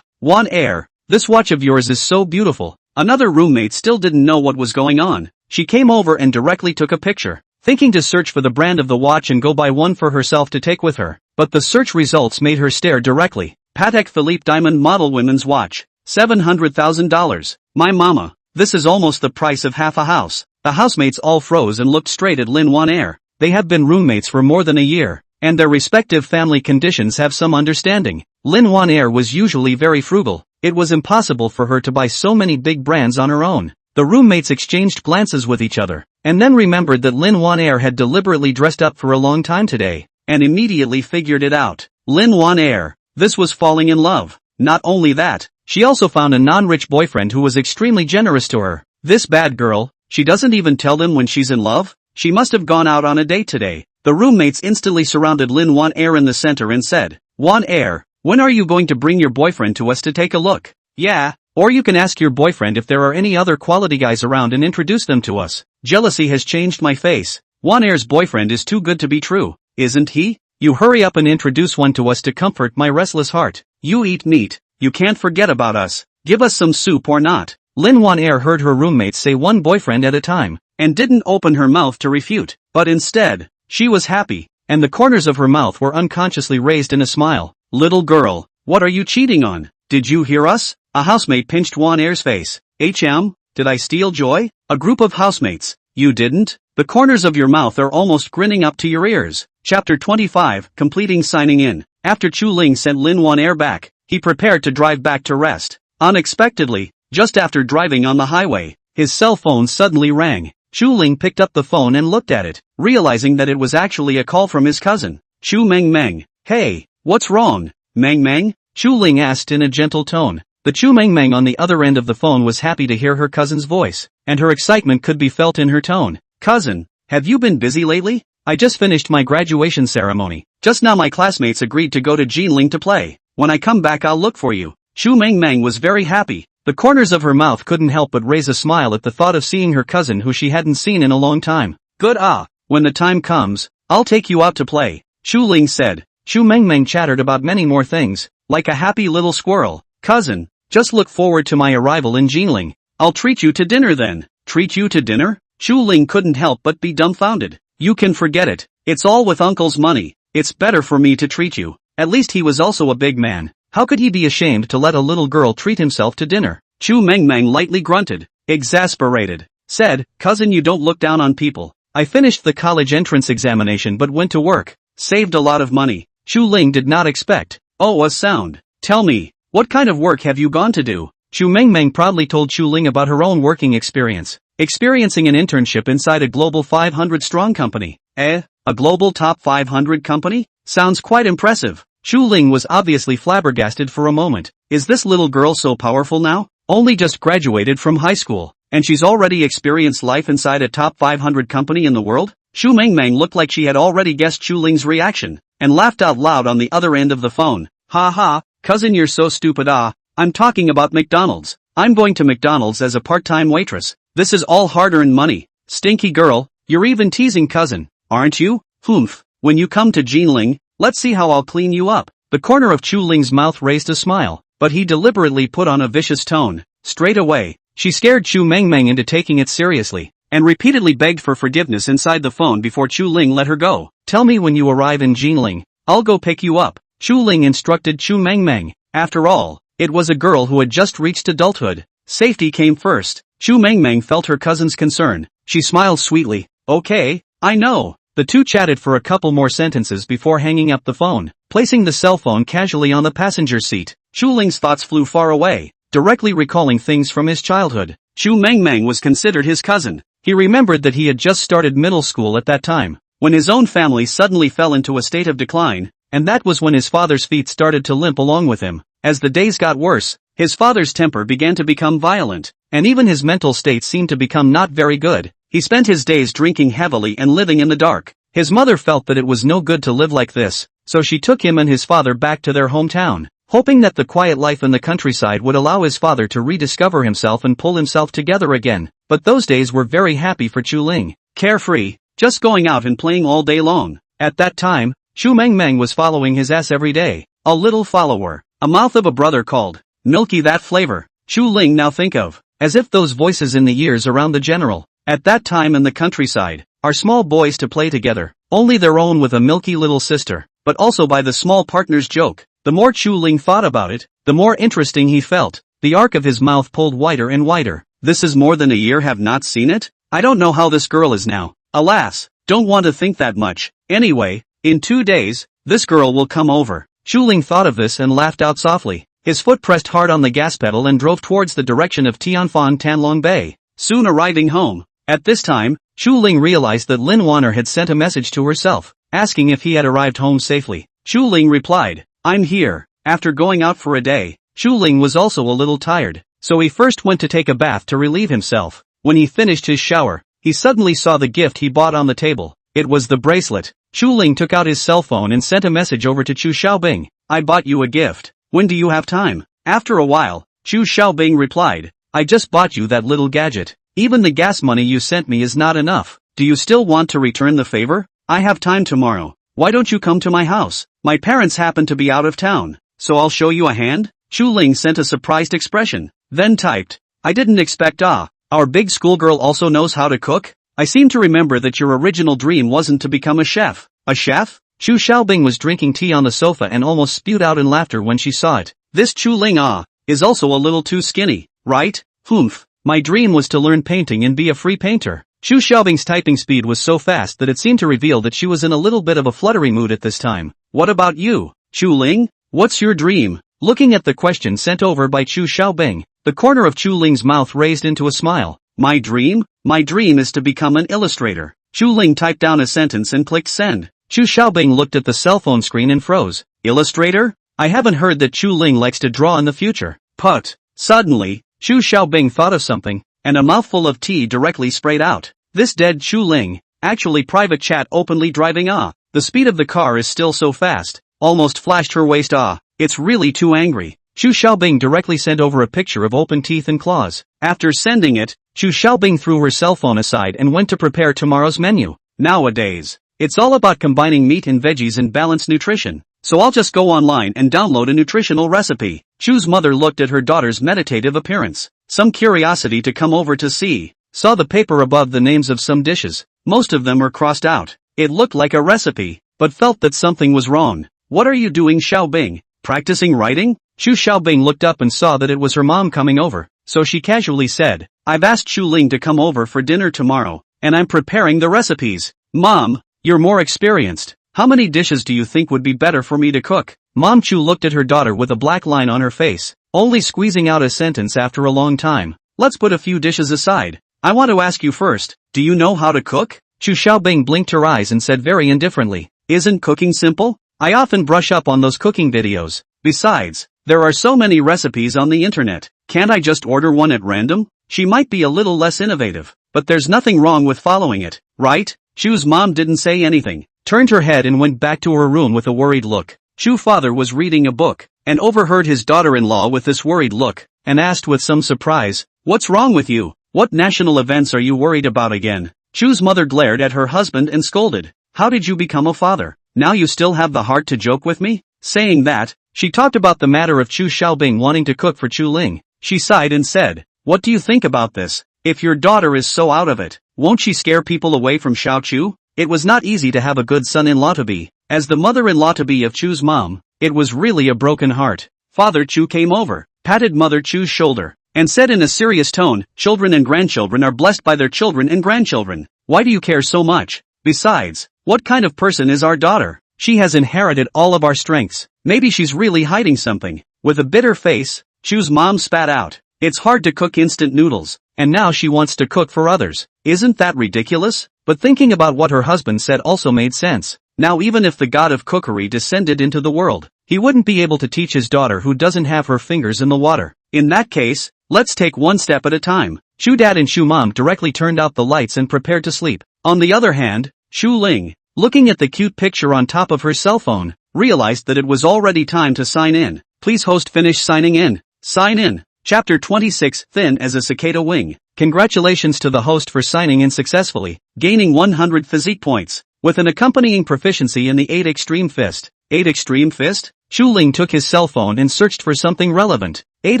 Wanner, this watch of yours is so beautiful. Another roommate still didn't know what was going on. She came over and directly took a picture, thinking to search for the brand of the watch and go buy one for herself to take with her. But the search results made her stare directly. Patek Philippe Diamond Model Women's Watch. $700,000. My mama, this is almost the price of half a house. The housemates all froze and looked straight at Lin Wanner. They have been roommates for more than a year, and their respective family conditions have some understanding. Lin Wanner was usually very frugal. It was impossible for her to buy so many big brands on her own. The roommates exchanged glances with each other, and then remembered that Lin Wanner had deliberately dressed up for a long time today, and immediately figured it out. Lin Wanner, this was falling in love. Not only that, she also found a non-rich boyfriend who was extremely generous to her. This bad girl, she doesn't even tell them when she's in love? She must have gone out on a date today. The roommates instantly surrounded Lin Wanner in the center and said, Wanner, when are you going to bring your boyfriend to us to take a look? Yeah, or you can ask your boyfriend if there are any other quality guys around and introduce them to us. Jealousy has changed my face. Wanair's boyfriend is too good to be true, isn't he? You hurry up and introduce one to us to comfort my restless heart. You eat meat, you can't forget about us. Give us some soup or not. Lin Wanair heard her roommates say one boyfriend at a time, and didn't open her mouth to refute, but instead, she was happy, and the corners of her mouth were unconsciously raised in a smile. Little girl, what are you cheating on? Did you hear us? A housemate pinched Wanair's face. Did I steal joy? A group of housemates. You didn't? The corners of your mouth are almost grinning up to your ears. Chapter 25, completing signing in. After Chu Ling sent Lin Wanair back, he prepared to drive back to rest. Unexpectedly, just after driving on the highway, his cell phone suddenly rang. Chu Ling picked up the phone and looked at it, realizing that it was actually a call from his cousin. Chu Meng Meng. Hey, what's wrong, Meng Meng? Chu Ling asked in a gentle tone. The Chu Meng Meng on the other end of the phone was happy to hear her cousin's voice, and her excitement could be felt in her tone. Cousin, have you been busy lately? I just finished my graduation ceremony. Just now my classmates agreed to go to Jinling to play. When I come back I'll look for you. Chu Meng Meng was very happy. The corners of her mouth couldn't help but raise a smile at the thought of seeing her cousin who she hadn't seen in a long time. Good when the time comes, I'll take you out to play, Chu Ling said. Chu Meng Meng chattered about many more things, like a happy little squirrel. Cousin, just look forward to my arrival in Jinling. I'll treat you to dinner then. Treat you to dinner? Chu Ling couldn't help but be dumbfounded. You can forget it. It's all with uncle's money. It's better for me to treat you. At least he was also a big man. How could he be ashamed to let a little girl treat himself to dinner? Chu Meng Meng lightly grunted, exasperated. Said, cousin, you don't look down on people. I finished the college entrance examination but went to work. Saved a lot of money. Chu Ling did not expect. Oh, a sound. Tell me, what kind of work have you gone to do? Chu Meng Meng proudly told Chu Ling about her own working experience. Experiencing an internship inside a global 500-strong company. A global top 500 company? Sounds quite impressive. Chu Ling was obviously flabbergasted for a moment. Is this little girl so powerful now? Only just graduated from high school, and she's already experienced life inside a top 500 company in the world? Chu Meng Meng looked like she had already guessed Chu Ling's reaction, and laughed out loud on the other end of the phone. Ha ha, cousin, you're so stupid. I'm talking about McDonald's. I'm going to McDonald's as a part-time waitress. This is all hard-earned money. Stinky girl, you're even teasing cousin, aren't you? Humph, when you come to Jinling, let's see how I'll clean you up. The corner of Chu Ling's mouth raised a smile, but he deliberately put on a vicious tone. Straight away, she scared Chu Meng Meng into taking it seriously, and repeatedly begged for forgiveness inside the phone before Chu Ling let her go. Tell me when you arrive in Jinling, I'll go pick you up, Chu Ling instructed Chu Meng Meng. After all, it was a girl who had just reached adulthood. Safety came first. Chu Meng Meng felt her cousin's concern. She smiled sweetly. Okay, I know. The two chatted for a couple more sentences before hanging up the phone, placing the cell phone casually on the passenger seat. Chu Ling's thoughts flew far away, directly recalling things from his childhood. Chu Meng Meng was considered his cousin. He remembered that he had just started middle school at that time, when his own family suddenly fell into a state of decline, and that was when his father's feet started to limp along with him. As the days got worse, his father's temper began to become violent, and even his mental state seemed to become not very good. He spent his days drinking heavily and living in the dark. His mother felt that it was no good to live like this, so she took him and his father back to their hometown, hoping that the quiet life in the countryside would allow his father to rediscover himself and pull himself together again. But those days were very happy for Chu Ling. Carefree, just going out and playing all day long. At that time, Chu Meng Meng was following his ass every day. A little follower, a mouth of a brother called, milky that flavor. Chu Ling now think of, as if those voices in the ears around the general, at that time in the countryside, are small boys to play together, only their own with a milky little sister, but also by the small partner's joke. The more Chu Ling thought about it, the more interesting he felt. The arc of his mouth pulled wider and wider. This is more than a year have not seen it? I don't know how this girl is now. Alas, don't want to think that much. Anyway, in 2 days, this girl will come over. Chu Ling thought of this and laughed out softly. His foot pressed hard on the gas pedal and drove towards the direction of Tianfan Tanlong Bay. Soon arriving home. At this time, Chu Ling realized that Lin Wanner had sent a message to herself, asking if he had arrived home safely. Chu Ling replied, I'm here. After going out for a day, Chu Ling was also a little tired, so he first went to take a bath to relieve himself. When he finished his shower, he suddenly saw the gift he bought on the table. It was the bracelet. Chu Ling took out his cell phone and sent a message over to Chu Xiaobing. I bought you a gift. When do you have time? After a while, Chu Xiaobing replied, I just bought you that little gadget. Even the gas money you sent me is not enough. do you still want to return the favor? I have time tomorrow. Why don't you come to my house? My parents happen to be out of town, so I'll show you a hand? Chu Ling sent a surprised expression, then typed, I didn't expect our big schoolgirl also knows how to cook? I seem to remember that your original dream wasn't to become a chef. A chef? Chu Xiaobing was drinking tea on the sofa and almost spewed out in laughter when she saw it. This Chu Ling is also a little too skinny, right? Humph. My dream was to learn painting and be a free painter. Chu Xiaobing's typing speed was so fast that it seemed to reveal that she was in a little bit of a fluttery mood at this time. What about you, Chu Ling? What's your dream? Looking at the question sent over by Chu Xiaobing, the corner of Chu Ling's mouth raised into a smile. My dream? My dream is to become an illustrator. Chu Ling typed down a sentence and clicked send. Chu Xiaobing looked at the cell phone screen and froze. Illustrator? I haven't heard that Chu Ling likes to draw in the future. Put. Suddenly, Chu Xiaobing thought of something, and a mouthful of tea directly sprayed out. This dead Chu Ling, actually private chat openly driving the speed of the car is still so fast, almost flashed her waist it's really too angry. Chu Xiaobing directly sent over a picture of open teeth and claws. After sending it, Chu Xiaobing threw her cell phone aside and went to prepare tomorrow's menu. Nowadays, it's all about combining meat and veggies and balanced nutrition, so I'll just go online and download a nutritional recipe. Chu's mother looked at her daughter's meditative appearance. Some curiosity to come over to see. Saw the paper above the names of some dishes. Most of them were crossed out. It looked like a recipe, but felt that something was wrong. What are you doing, Xiaobing? Practicing writing? Chu Xiaobing looked up and saw that it was her mom coming over, so she casually said, I've asked Chu Ling to come over for dinner tomorrow, and I'm preparing the recipes. Mom, you're more experienced. How many dishes do you think would be better for me to cook? Mom Chu looked at her daughter with a black line on her face, only squeezing out a sentence after a long time. Let's put a few dishes aside. I want to ask you first, do you know how to cook? Chu Xiaobing blinked her eyes and said very indifferently, isn't cooking simple? I often brush up on those cooking videos. Besides, there are so many recipes on the internet. Can't I just order one at random? She might be a little less innovative, but there's nothing wrong with following it, right? Chu's mom didn't say anything, turned her head and went back to her room with a worried look. Chu's father was reading a book, and overheard his daughter-in-law with this worried look, and asked with some surprise, what's wrong with you? What national events are you worried about again? Chu's mother glared at her husband and scolded, how did you become a father? Now you still have the heart to joke with me? Saying that, she talked about the matter of Chu Xiaobing wanting to cook for Chu Ling. She sighed and said, what do you think about this? If your daughter is so out of it, won't she scare people away from Xiao Chu? It was not easy to have a good son-in-law to be. As the mother-in-law to be of Chu's mom, it was really a broken heart. Father Chu came over, patted Mother Chu's shoulder, and said in a serious tone, children and grandchildren are blessed by their children and grandchildren. Why do you care so much? Besides, what kind of person is our daughter? She has inherited all of our strengths. Maybe she's really hiding something. With a bitter face, Chu's mom spat out. It's hard to cook instant noodles, and now she wants to cook for others. Isn't that ridiculous? But thinking about what her husband said also made sense. Now even if the god of cookery descended into the world, he wouldn't be able to teach his daughter who doesn't have her fingers in the water. In that case, let's take one step at a time. Chu dad and Chu mom directly turned out the lights and prepared to sleep. On the other hand, Chu Ling, looking at the cute picture on top of her cell phone, realized that it was already time to sign in. Please host finish signing in. Sign in. Chapter 26, Thin as a Cicada Wing. Congratulations to the host for signing in successfully, gaining 100 physique points, with an accompanying proficiency in the 8 Extreme Fist. 8 Extreme Fist? Chu Ling took his cell phone and searched for something relevant. 8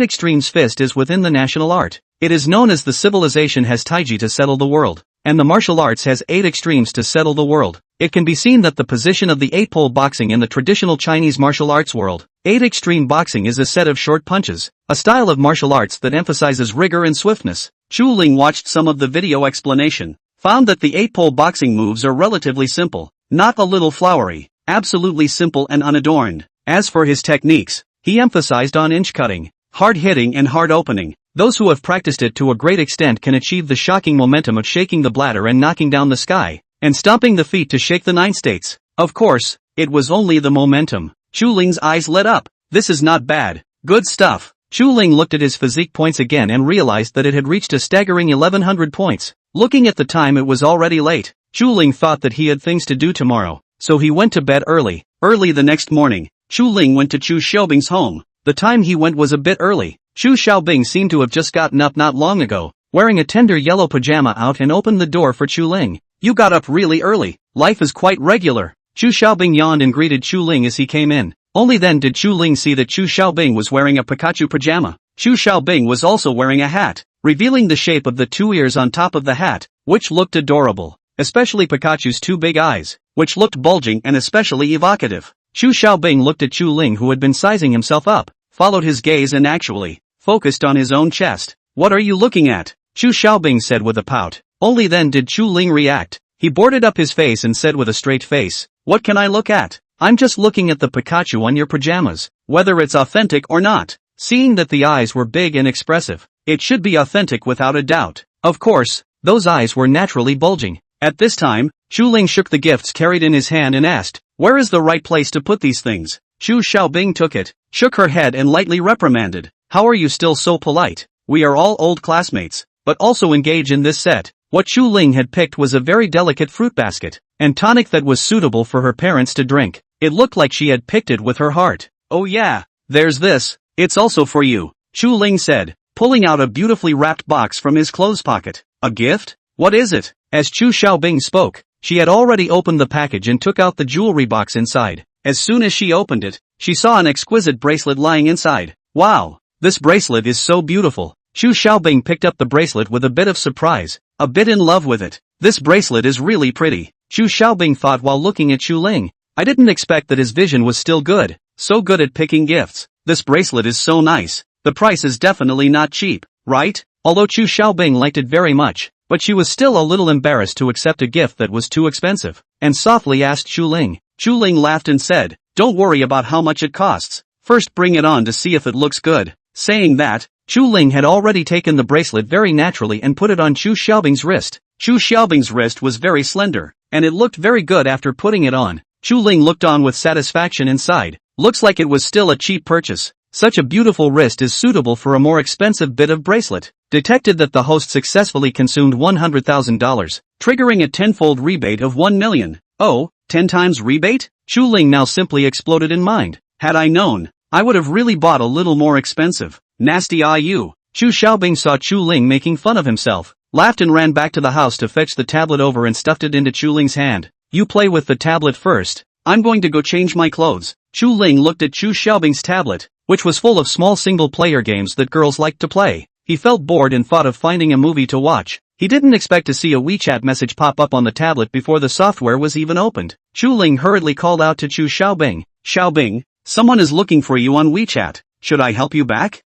Extremes Fist is within the national art. It is known as the civilization has Taiji to settle the world, and the martial arts has 8 extremes to settle the world. It can be seen that the position of the 8-pole boxing in the traditional Chinese martial arts world. 8 extreme boxing is a set of short punches, a style of martial arts that emphasizes rigor and swiftness. Chu Ling watched some of the video explanation, found that the 8-pole boxing moves are relatively simple, not a little flowery, absolutely simple and unadorned. As for his techniques, he emphasized on inch cutting, hard hitting and hard opening. Those who have practiced it to a great extent can achieve the shocking momentum of shaking the bladder and knocking down the sky, and stomping the feet to shake the 9 states. Of course, it was only the momentum. Chu Ling's eyes lit up. This is not bad. Good stuff. Chu Ling looked at his physique points again and realized that it had reached a staggering 1100 points. Looking at the time, it was already late. Chu Ling thought that he had things to do tomorrow, so he went to bed early. Early the next morning, Chu Ling went to Chu Xiaobing's home. The time he went was a bit early. Chu Xiaobing seemed to have just gotten up not long ago, wearing a tender yellow pajama out, and opened the door for Chu Ling. You got up really early. Life is quite regular. Chu Xiaobing yawned and greeted Chu Ling as he came in. Only then did Chu Ling see that Chu Xiaobing was wearing a Pikachu pajama. Chu Xiaobing was also wearing a hat, revealing the shape of the two ears on top of the hat, which looked adorable. Especially Pikachu's two big eyes, which looked bulging and especially evocative. Chu Xiaobing looked at Chu Ling, who had been sizing himself up, followed his gaze and actually focused on his own chest. What are you looking at? Chu Xiaobing said with a pout. Only then did Chu Ling react. He boarded up his face and said with a straight face, what can I look at? I'm just looking at the Pikachu on your pajamas, whether it's authentic or not. Seeing that the eyes were big and expressive, it should be authentic without a doubt. Of course, those eyes were naturally bulging. At this time, Chu Ling shook the gifts carried in his hand and asked, where is the right place to put these things? Chu Xiaobing took it, shook her head and lightly reprimanded. How are you still so polite? We are all old classmates, but also engage in this set. What Chu Ling had picked was a very delicate fruit basket, and tonic that was suitable for her parents to drink. It looked like she had picked it with her heart. Oh yeah, there's this. It's also for you, Chu Ling said, pulling out a beautifully wrapped box from his clothes pocket. A gift? What is it? As Chu Xiaobing spoke, she had already opened the package and took out the jewelry box inside. As soon as she opened it, she saw an exquisite bracelet lying inside. Wow, this bracelet is so beautiful. Chu Xiaobing picked up the bracelet with a bit of surprise, a bit in love with it. This bracelet is really pretty, Chu Xiaobing thought while looking at Chu Ling. I didn't expect that his vision was still good, so good at picking gifts. This bracelet is so nice. The price is definitely not cheap, right? Although Chu Xiaobing liked it very much, but she was still a little embarrassed to accept a gift that was too expensive, and softly asked Chu Ling. Chu Ling laughed and said, don't worry about how much it costs. First bring it on to see if it looks good. Saying that, Chu Ling had already taken the bracelet very naturally and put it on Chu Xiaobing's wrist. Chu Xiaobing's wrist was very slender, and it looked very good after putting it on. Chu Ling looked on with satisfaction and sighed. Looks like it was still a cheap purchase. Such a beautiful wrist is suitable for a more expensive bit of bracelet. Detected that the host successfully consumed $100,000, triggering a tenfold rebate of 1 million. Oh, 10 times rebate? Chu Ling now simply exploded in mind. Had I known, I would have really bought a little more expensive. Nasty IU. Chu Xiaobing saw Chu Ling making fun of himself, laughed and ran back to the house to fetch the tablet over and stuffed it into Chu Ling's hand. You play with the tablet first. I'm going to go change my clothes. Chu Ling looked at Chu Xiaobing's tablet, which was full of small single-player games that girls liked to play. He felt bored and thought of finding a movie to watch. He didn't expect to see a WeChat message pop up on the tablet before the software was even opened. Chu Ling hurriedly called out to Chu Xiaobing. Xiaobing, someone is looking for you on WeChat. Should I help you back?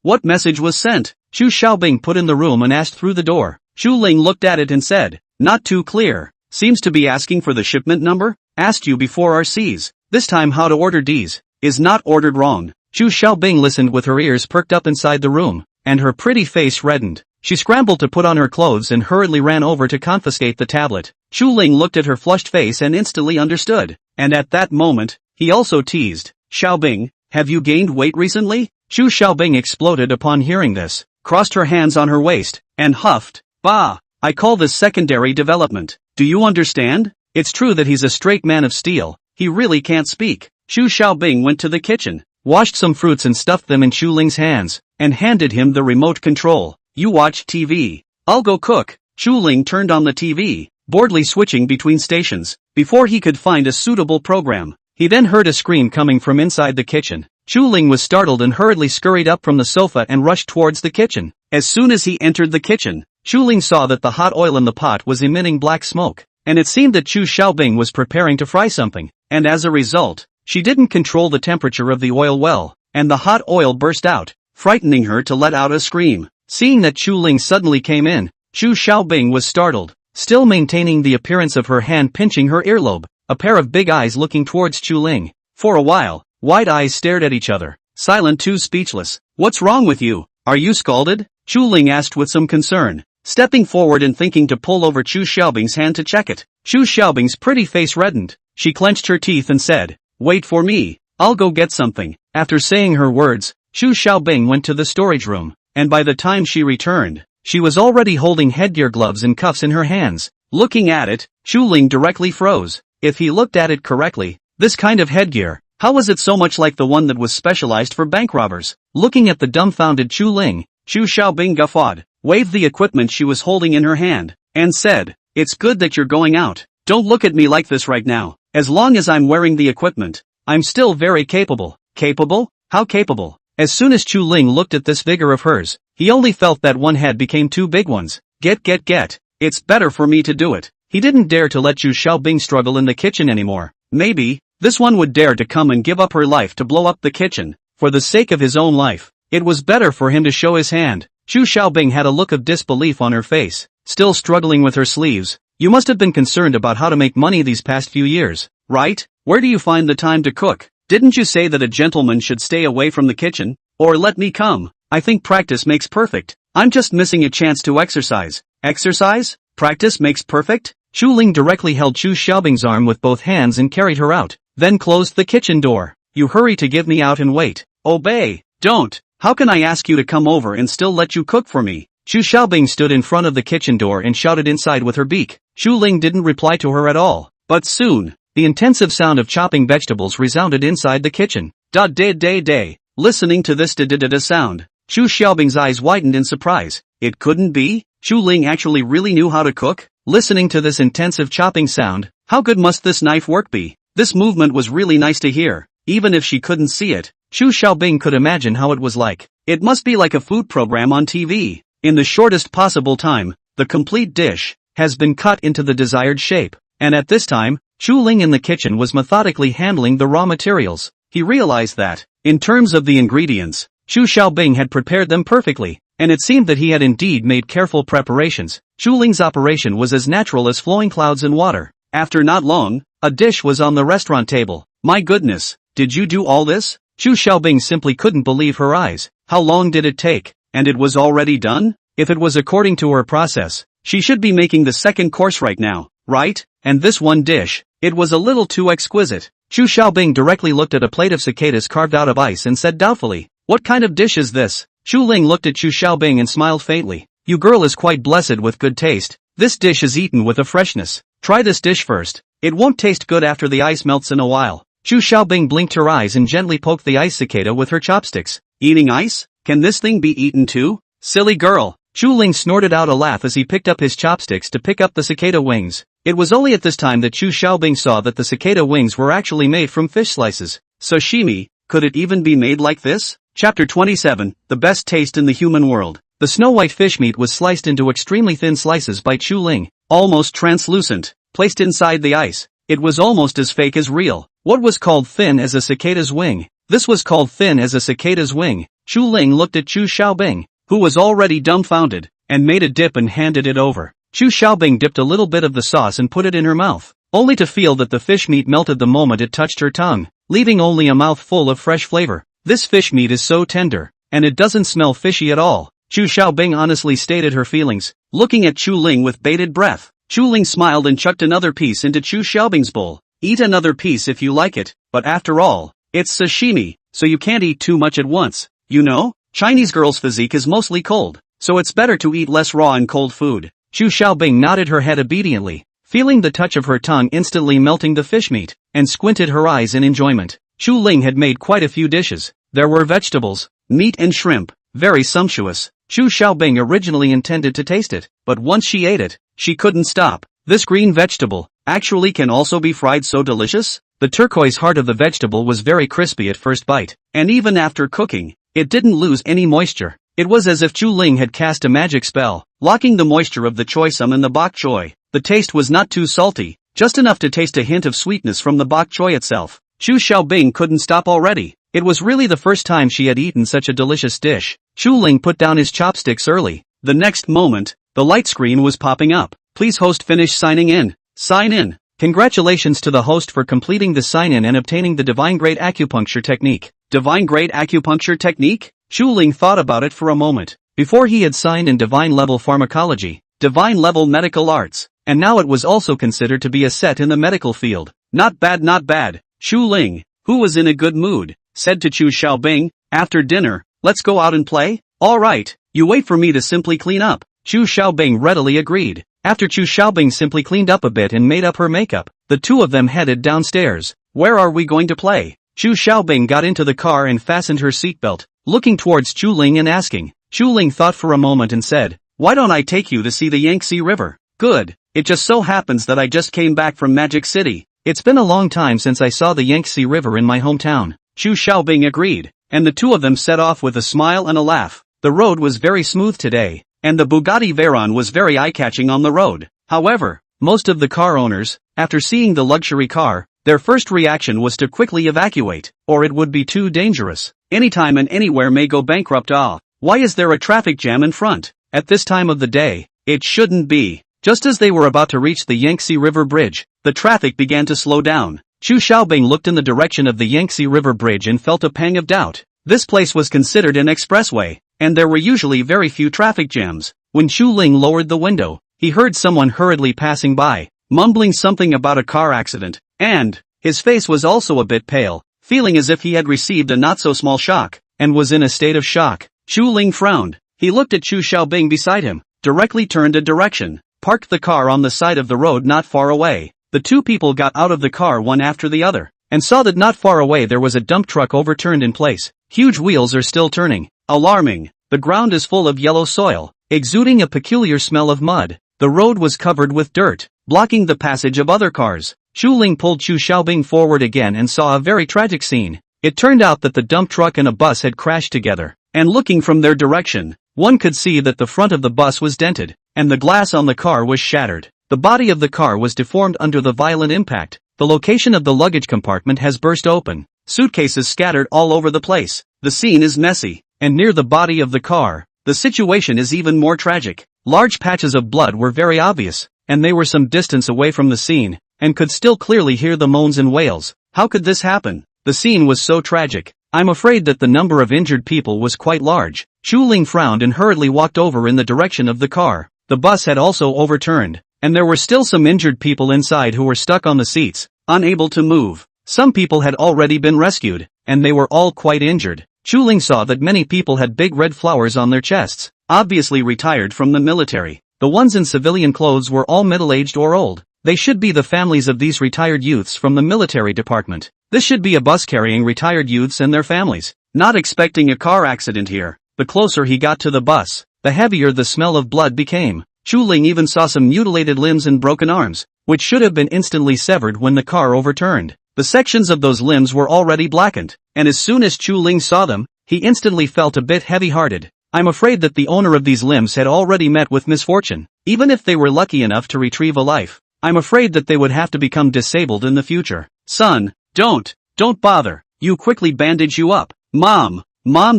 What message was sent? Chu Xiaobing put in the room and asked through the door. Chu Ling looked at it and said, not too clear. Seems to be asking for the shipment number? Asked you before our C's. This time how to order D's. Is not ordered wrong. Chu Xiaobing listened with her ears perked up inside the room, and her pretty face reddened. She scrambled to put on her clothes and hurriedly ran over to confiscate the tablet. Chu Ling looked at her flushed face and instantly understood. And at that moment, he also teased. Xiaobing, have you gained weight recently? Chu Xiaobing exploded upon hearing this, crossed her hands on her waist, and huffed. Bah! I call this secondary development. Do you understand? It's true that he's a straight man of steel. He really can't speak. Chu Xiaobing went to the kitchen, washed some fruits and stuffed them in Chu Ling's hands, and handed him the remote control. You watch TV. I'll go cook. Chu Ling turned on the TV, boredly switching between stations, before he could find a suitable program. He then heard a scream coming from inside the kitchen. Chu Ling was startled and hurriedly scurried up from the sofa and rushed towards the kitchen. As soon as he entered the kitchen, Chu Ling saw that the hot oil in the pot was emitting black smoke, and it seemed that Chu Xiaobing was preparing to fry something, and as a result, she didn't control the temperature of the oil well, and the hot oil burst out, frightening her to let out a scream. Seeing that Chu Ling suddenly came in, Chu Xiaobing was startled, still maintaining the appearance of her hand pinching her earlobe, a pair of big eyes looking towards Chu Ling. For a while, wide eyes stared at each other, silent too speechless. What's wrong with you? Are you scalded? Chu Ling asked with some concern, stepping forward and thinking to pull over Chu Xiaobing's hand to check it. Chu Xiaobing's pretty face reddened. She clenched her teeth and said, wait for me, I'll go get something. After saying her words, Chu Xiaobing went to the storage room, and by the time she returned, she was already holding headgear gloves and cuffs in her hands. Looking at it, Chu Ling directly froze. If he looked at it correctly, this kind of headgear, how was it so much like the one that was specialized for bank robbers? Looking at the dumbfounded Chu Ling, Chu Xiaobing guffawed, waved the equipment she was holding in her hand, and said, It's good that you're going out. Don't look at me like this right now. As long as I'm wearing the equipment, I'm still very capable. Capable? How capable? As soon as Chu Ling looked at this vigor of hers, he only felt that one head became two big ones. Get. It's better for me to do it. He didn't dare to let Chu Xiaobing struggle in the kitchen anymore. Maybe, this one would dare to come and give up her life to blow up the kitchen, for the sake of his own life. It was better for him to show his hand. Chu Xiaobing had a look of disbelief on her face, still struggling with her sleeves. You must have been concerned about how to make money these past few years, right? Where do you find the time to cook? Didn't you say that a gentleman should stay away from the kitchen? Or let me come. I think practice makes perfect. I'm just missing a chance to exercise. Exercise? Practice makes perfect? Chu Ling directly held Chu Xiaobing's arm with both hands and carried her out, then closed the kitchen door. You hurry to give me out and wait. Obey. Don't. How can I ask you to come over and still let you cook for me? Chu Xiaobing stood in front of the kitchen door and shouted inside with her beak. Chu Ling didn't reply to her at all. But soon, the intensive sound of chopping vegetables resounded inside the kitchen. Da-day. Listening to this da-da-da sound, Chu Xiaobing's eyes widened in surprise. It couldn't be? Chu Ling actually really knew how to cook? Listening to this intensive chopping sound, how good must this knife work be? This movement was really nice to hear. Even if she couldn't see it, Chu Xiaobing could imagine how it was like. It must be like a food program on TV. In the shortest possible time, the complete dish has been cut into the desired shape. And at this time, Chu Ling in the kitchen was methodically handling the raw materials. He realized that, in terms of the ingredients, Chu Xiaobing had prepared them perfectly, and it seemed that he had indeed made careful preparations. Chu Ling's operation was as natural as flowing clouds in water. After not long, a dish was on the restaurant table. My goodness, did you do all this? Chu Xiaobing simply couldn't believe her eyes. How long did it take? And it was already done? If it was according to her process, she should be making the second course right now, right? And this one dish, it was a little too exquisite. Chu Xiaobing directly looked at a plate of cicadas carved out of ice and said doubtfully, "What kind of dish is this?" Chu Ling looked at Chu Xiaobing and smiled faintly. "You girl is quite blessed with good taste. This dish is eaten with a freshness. Try this dish first. It won't taste good after the ice melts in a while." Chu Xiaobing blinked her eyes and gently poked the ice cicada with her chopsticks. "Eating ice? Can this thing be eaten too? Silly girl." Chu Ling snorted out a laugh as he picked up his chopsticks to pick up the cicada wings. It was only at this time that Chu Xiaobing saw that the cicada wings were actually made from fish slices. Sashimi, could it even be made like this? Chapter 27, The Best Taste in the Human World. The snow-white fish meat was sliced into extremely thin slices by Chu Ling, almost translucent, placed inside the ice. It was almost as fake as real. What was called thin as a cicada's wing? This was called thin as a cicada's wing. Chu Ling looked at Chu Xiaobing, who was already dumbfounded, and made a dip and handed it over. Chu Xiaobing dipped a little bit of the sauce and put it in her mouth, only to feel that the fish meat melted the moment it touched her tongue, leaving only a mouthful of fresh flavor. This fish meat is so tender, and it doesn't smell fishy at all. Chu Xiaobing honestly stated her feelings, looking at Chu Ling with bated breath. Chu Ling smiled and chucked another piece into Chu Xiaobing's bowl. Eat another piece if you like it, but after all, it's sashimi, so you can't eat too much at once. You know, Chinese girls' physique is mostly cold, so it's better to eat less raw and cold food. Chu Xiaobing nodded her head obediently, feeling the touch of her tongue instantly melting the fish meat, and squinted her eyes in enjoyment. Chu Ling had made quite a few dishes. There were vegetables, meat and shrimp, very sumptuous. Chu Xiaobing originally intended to taste it, but once she ate it, she couldn't stop. This green vegetable actually can also be fried, so delicious. The turquoise heart of the vegetable was very crispy at first bite, and even after cooking, it didn't lose any moisture. It was as if Chu Ling had cast a magic spell, locking the moisture of the choy sum in the bok choy. The taste was not too salty, just enough to taste a hint of sweetness from the bok choy itself. Chu Xiaobing couldn't stop already. It was really the first time she had eaten such a delicious dish. Chu Ling put down his chopsticks early. The next moment, the light screen was popping up. Please host finish signing in. Sign in. Congratulations to the host for completing the sign-in and obtaining the Divine Grade Acupuncture Technique. Divine Grade Acupuncture Technique? Chu Ling thought about it for a moment. Before he had signed in Divine Level Pharmacology, Divine Level Medical Arts, and now it was also considered to be a set in the medical field. Not bad, not bad. Chu Ling, who was in a good mood, said to Chu Xiaobing, "After dinner, let's go out and play?" "Alright, you wait for me to simply clean up." Chu Xiaobing readily agreed. After Chu Xiaobing simply cleaned up a bit and made up her makeup, the two of them headed downstairs. "Where are we going to play?" Chu Xiaobing got into the car and fastened her seatbelt, looking towards Chu Ling and asking. Chu Ling thought for a moment and said, "Why don't I take you to see the Yangtze River?" "Good. It just so happens that I just came back from Magic City. It's been a long time since I saw the Yangtze River in my hometown. Chu Xiaobing agreed, and the two of them set off with a smile and a laugh. The road was very smooth today, and the Bugatti Veyron was very eye-catching on the road. However, most of the car owners, after seeing the luxury car, their first reaction was to quickly evacuate, or it would be too dangerous. Anytime and anywhere may go bankrupt. Why is there a traffic jam in front? At this time of the day, it shouldn't be. Just as they were about to reach the Yangtze River Bridge, the traffic began to slow down. Chu Xiaobing looked in the direction of the Yangtze River Bridge and felt a pang of doubt. This place was considered an expressway, and there were usually very few traffic jams. When Chu Ling lowered the window, he heard someone hurriedly passing by, mumbling something about a car accident, and his face was also a bit pale, feeling as if he had received a not-so-small shock, and was in a state of shock. Chu Ling frowned. He looked at Chu Xiaobing beside him, directly turned a direction, parked the car on the side of the road not far away. The two people got out of the car one after the other, and saw that not far away there was a dump truck overturned in place. Huge wheels are still turning. Alarming. The ground is full of yellow soil, exuding a peculiar smell of mud. The road was covered with dirt, blocking the passage of other cars. Chu Ling pulled Chu Xiaobing forward again and saw a very tragic scene. It turned out that the dump truck and a bus had crashed together, and looking from their direction, one could see that the front of the bus was dented, and the glass on the car was shattered. The body of the car was deformed under the violent impact. The location of the luggage compartment has burst open. Suitcases scattered all over the place. The scene is messy, and near the body of the car, the situation is even more tragic. Large patches of blood were very obvious, and they were some distance away from the scene, and could still clearly hear the moans and wails. How could this happen? The scene was so tragic. I'm afraid that the number of injured people was quite large. Chu Ling frowned and hurriedly walked over in the direction of the car. The bus had also overturned, and there were still some injured people inside who were stuck on the seats, unable to move. Some people had already been rescued, and they were all quite injured. Chu Ling saw that many people had big red flowers on their chests, obviously retired from the military. The ones in civilian clothes were all middle-aged or old. They should be the families of these retired youths from the military department. This should be a bus carrying retired youths and their families. Not expecting a car accident here. The closer he got to the bus, the heavier the smell of blood became. Chu Ling even saw some mutilated limbs and broken arms, which should have been instantly severed when the car overturned. The sections of those limbs were already blackened, and as soon as Chu Ling saw them, he instantly felt a bit heavy-hearted. I'm afraid that the owner of these limbs had already met with misfortune. Even if they were lucky enough to retrieve a life, I'm afraid that they would have to become disabled in the future. Son, don't bother. You quickly bandage you up. Mom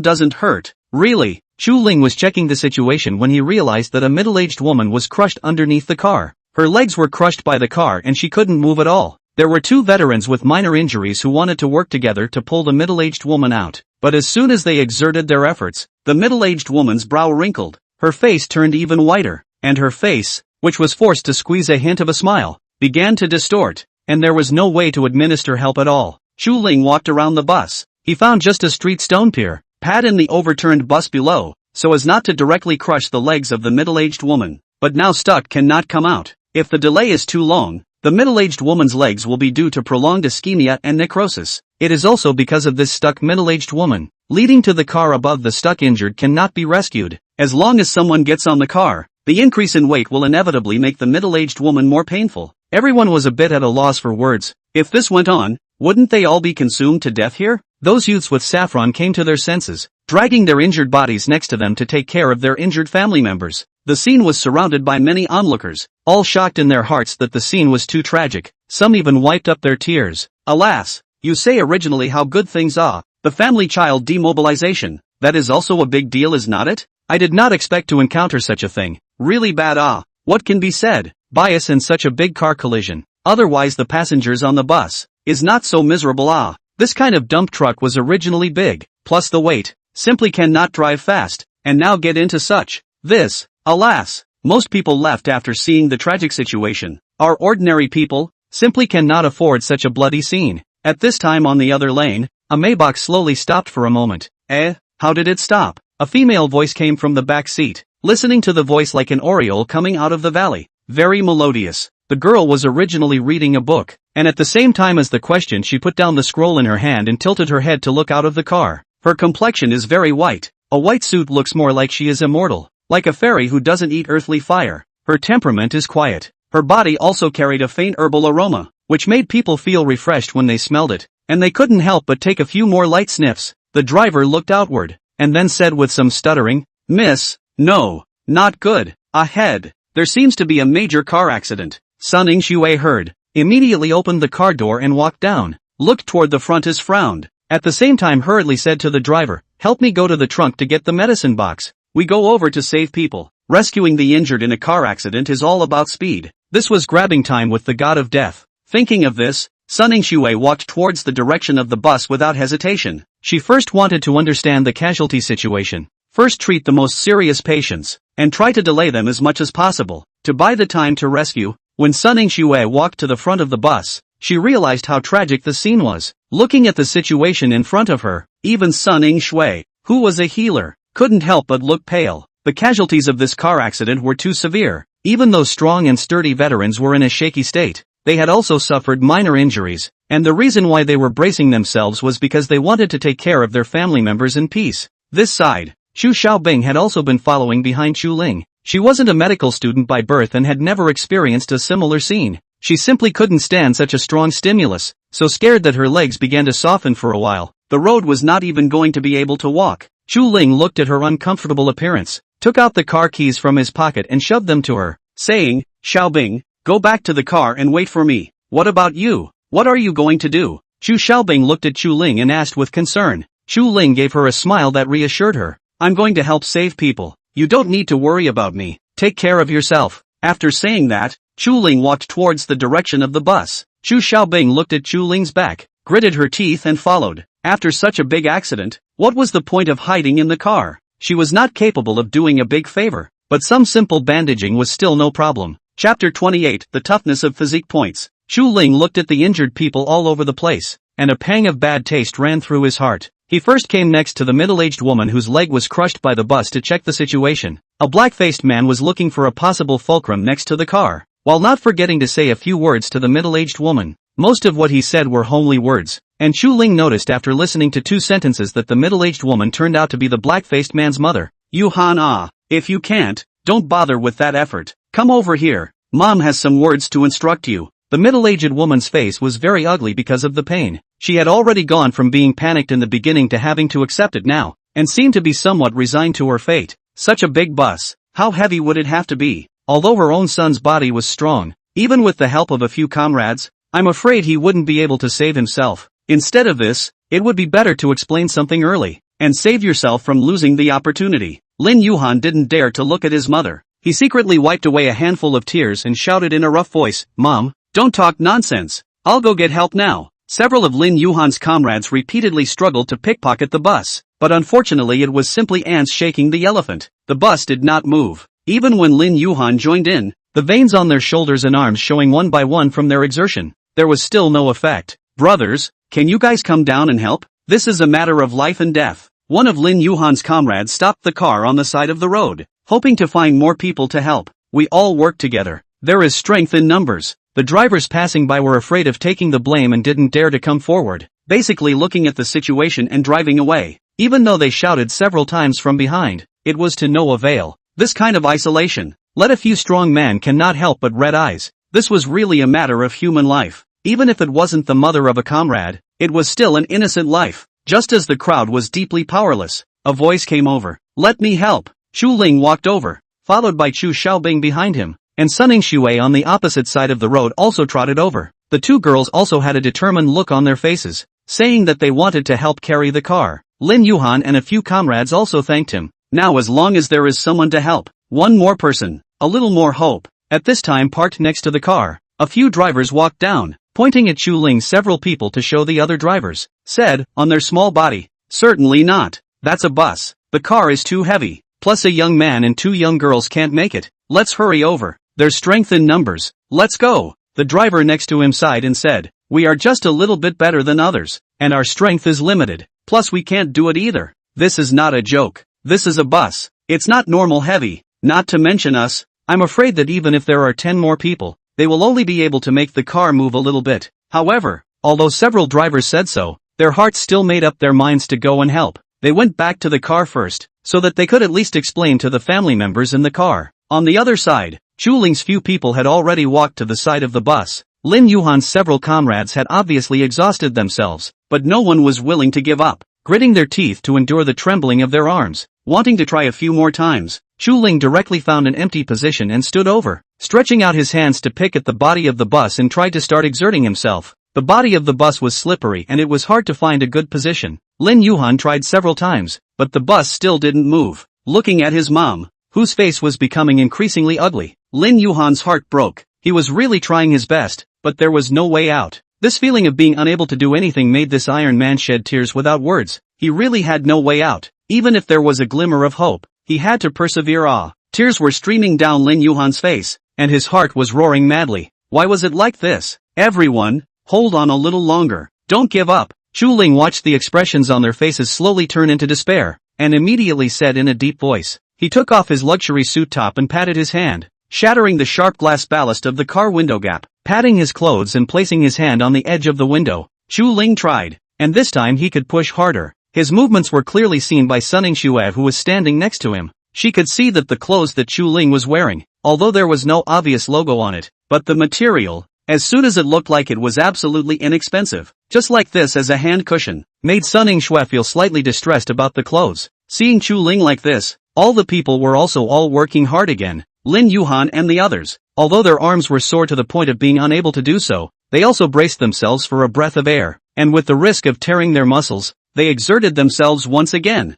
doesn't hurt. Really? Chu Ling was checking the situation when he realized that a middle-aged woman was crushed underneath the car. Her legs were crushed by the car and she couldn't move at all. There were two veterans with minor injuries who wanted to work together to pull the middle-aged woman out. But as soon as they exerted their efforts, the middle-aged woman's brow wrinkled, her face turned even whiter, and her face, which was forced to squeeze a hint of a smile, began to distort, and there was no way to administer help at all. Chu Ling walked around the bus. He found just a street stone pad in the overturned bus below, so as not to directly crush the legs of the middle-aged woman, but now stuck cannot come out. If the delay is too long, the middle-aged woman's legs will be due to prolonged ischemia and necrosis. It is also because of this stuck middle-aged woman, leading to the car above the stuck injured cannot be rescued. As long as someone gets on the car, the increase in weight will inevitably make the middle-aged woman more painful. Everyone was a bit at a loss for words. If this went on, wouldn't they all be consumed to death here? Those youths with saffron came to their senses, dragging their injured bodies next to them to take care of their injured family members. The scene was surrounded by many onlookers, all shocked in their hearts that the scene was too tragic. Some even wiped up their tears. Alas, you say originally how good things are. The family child demobilization, that is also a big deal, is not it? I did not expect to encounter such a thing. Really bad. What can be said? Bias in such a big car collision. Otherwise the passengers on the bus is not so miserable. This kind of dump truck was originally big, plus the weight, simply cannot drive fast, and now get into such. This, alas, most people left after seeing the tragic situation. Our ordinary people simply cannot afford such a bloody scene. At this time on the other lane, a Maybach slowly stopped for a moment. How did it stop? A female voice came from the back seat, listening to the voice like an oriole coming out of the valley. Very melodious. The girl was originally reading a book, and at the same time as the question she put down the scroll in her hand and tilted her head to look out of the car. Her complexion is very white. A white suit looks more like she is immortal, like a fairy who doesn't eat earthly fire. Her temperament is quiet, Her body also carried a faint herbal aroma, which made people feel refreshed when they smelled it, and they couldn't help but take a few more light sniffs. The driver looked outward, and then said with some stuttering, "Miss, no, not good. Ahead, there seems to be a major car accident." Sun Shui heard, immediately opened the car door and walked down, looked toward the front as frowned. At the same time hurriedly said to the driver, "Help me go to the trunk to get the medicine box. We go over to save people." Rescuing the injured in a car accident is all about speed. This was grabbing time with the god of death. Thinking of this, Sun Shui walked towards the direction of the bus without hesitation. She first wanted to understand the casualty situation. First treat the most serious patients, and try to delay them as much as possible, to buy the time to rescue. When Sun Shui walked to the front of the bus, she realized how tragic the scene was. Looking at the situation in front of her, even Sun Shui, who was a healer, couldn't help but look pale. The casualties of this car accident were too severe. Even though strong and sturdy veterans were in a shaky state, they had also suffered minor injuries, and the reason why they were bracing themselves was because they wanted to take care of their family members in peace. This side, Xu Xiaobing had also been following behind Xu Ling. She wasn't a medical student by birth and had never experienced a similar scene. She simply couldn't stand such a strong stimulus, so scared that her legs began to soften for a while. The road was not even going to be able to walk. Xu Ling looked at her uncomfortable appearance, took out the car keys from his pocket and shoved them to her, saying, "Xiaobing, go back to the car and wait for me. What about you? What are you going to do?" Xu Xiaobing looked at Xu Ling and asked with concern. Xu Ling gave her a smile that reassured her. "I'm going to help save people. You don't need to worry about me. Take care of yourself." After saying that, Xu Ling walked towards the direction of the bus. Xu Xiaobing looked at Xu Ling's back, gritted her teeth and followed. After such a big accident, what was the point of hiding in the car? She was not capable of doing a big favor, but some simple bandaging was still no problem. Chapter 28, The Toughness of Physique Points. Xu Ling looked at the injured people all over the place, and a pang of bad taste ran through his heart. He first came next to the middle-aged woman whose leg was crushed by the bus to check the situation. A black-faced man was looking for a possible fulcrum next to the car, while not forgetting to say a few words to the middle-aged woman. Most of what he said were homely words, and Xu Ling noticed after listening to 2 sentences that the middle-aged woman turned out to be the black-faced man's mother. "You Han, if you can't, don't bother with that effort. Come over here. Mom has some words to instruct you." The middle-aged woman's face was very ugly because of the pain. She had already gone from being panicked in the beginning to having to accept it now, and seemed to be somewhat resigned to her fate. Such a big bus, how heavy would it have to be? Although her own son's body was strong, even with the help of a few comrades, I'm afraid he wouldn't be able to save himself. Instead of this, it would be better to explain something early, and save yourself from losing the opportunity. Lin Yuhan didn't dare to look at his mother. He secretly wiped away a handful of tears and shouted in a rough voice, "Mom, don't talk nonsense. I'll go get help now." Several of Lin Yuhan's comrades repeatedly struggled to pickpocket the bus, but unfortunately it was simply ants shaking the elephant. The bus did not move. Even when Lin Yuhan joined in, the veins on their shoulders and arms showing one by one from their exertion, there was still no effect. "Brothers, can you guys come down and help? This is a matter of life and death." One of Lin Yuhan's comrades stopped the car on the side of the road, hoping to find more people to help. "We all work together. There is strength in numbers." The drivers passing by were afraid of taking the blame and didn't dare to come forward, basically looking at the situation and driving away. Even though they shouted several times from behind, it was to no avail. This kind of isolation, let a few strong men cannot help but red eyes. This was really a matter of human life. Even if it wasn't the mother of a comrade, it was still an innocent life. Just as the crowd was deeply powerless, a voice came over. "Let me help." Xu Ling walked over, followed by Xu Xiaobing behind him, and Sun Shui on the opposite side of the road also trotted over. The 2 girls also had a determined look on their faces, saying that they wanted to help carry the car. Lin Yuhan and a few comrades also thanked him. Now as long as there is someone to help, one more person, a little more hope. At this time parked next to the car, a few drivers walked down, pointing at Xu Ling. Several people to show the other drivers, said, on their small body, "Certainly not. That's a bus. The car is too heavy. Plus a young man and 2 young girls can't make it. Let's hurry over. There's strength in numbers. Let's go." The driver next to him sighed and said, "We are just a little bit better than others, and our strength is limited. Plus we can't do it either. This is not a joke. This is a bus. It's not normal heavy. Not to mention us. I'm afraid that even if there are 10 more people, they will only be able to make the car move a little bit." However, although several drivers said so, their hearts still made up their minds to go and help. They went back to the car first, so that they could at least explain to the family members in the car. On the other side, Chu Ling's few people had already walked to the side of the bus. Lin Yuhan's several comrades had obviously exhausted themselves, but no one was willing to give up, gritting their teeth to endure the trembling of their arms, wanting to try a few more times. Chu Ling directly found an empty position and stood over, stretching out his hands to pick at the body of the bus and tried to start exerting himself. The body of the bus was slippery and it was hard to find a good position. Lin Yuhan tried several times, but the bus still didn't move. Looking at his mom, whose face was becoming increasingly ugly, Lin Yuhan's heart broke. He was really trying his best, but there was no way out. This feeling of being unable to do anything made this Iron Man shed tears without words. He really had no way out. Even if there was a glimmer of hope, he had to persevere. Tears were streaming down Lin Yuhan's face, and his heart was roaring madly. Why was it like this? Everyone, hold on a little longer. Don't give up. Chu Ling watched the expressions on their faces slowly turn into despair, and immediately said in a deep voice. He took off his luxury suit top and patted his hand, shattering the sharp glass ballast of the car window gap, patting his clothes and placing his hand on the edge of the window. Chu Ling tried, and this time he could push harder. His movements were clearly seen by Sunning Xue, who was standing next to him. She could see that the clothes that Chu Ling was wearing, although there was no obvious logo on it, but the material, as soon as it looked like it was absolutely inexpensive, just like this as a hand cushion, made Sunning Xue feel slightly distressed about the clothes. Seeing Chu Ling like this, all the people were also all working hard again. Lin Yuhan and the others, although their arms were sore to the point of being unable to do so, they also braced themselves for a breath of air, and with the risk of tearing their muscles, they exerted themselves once again.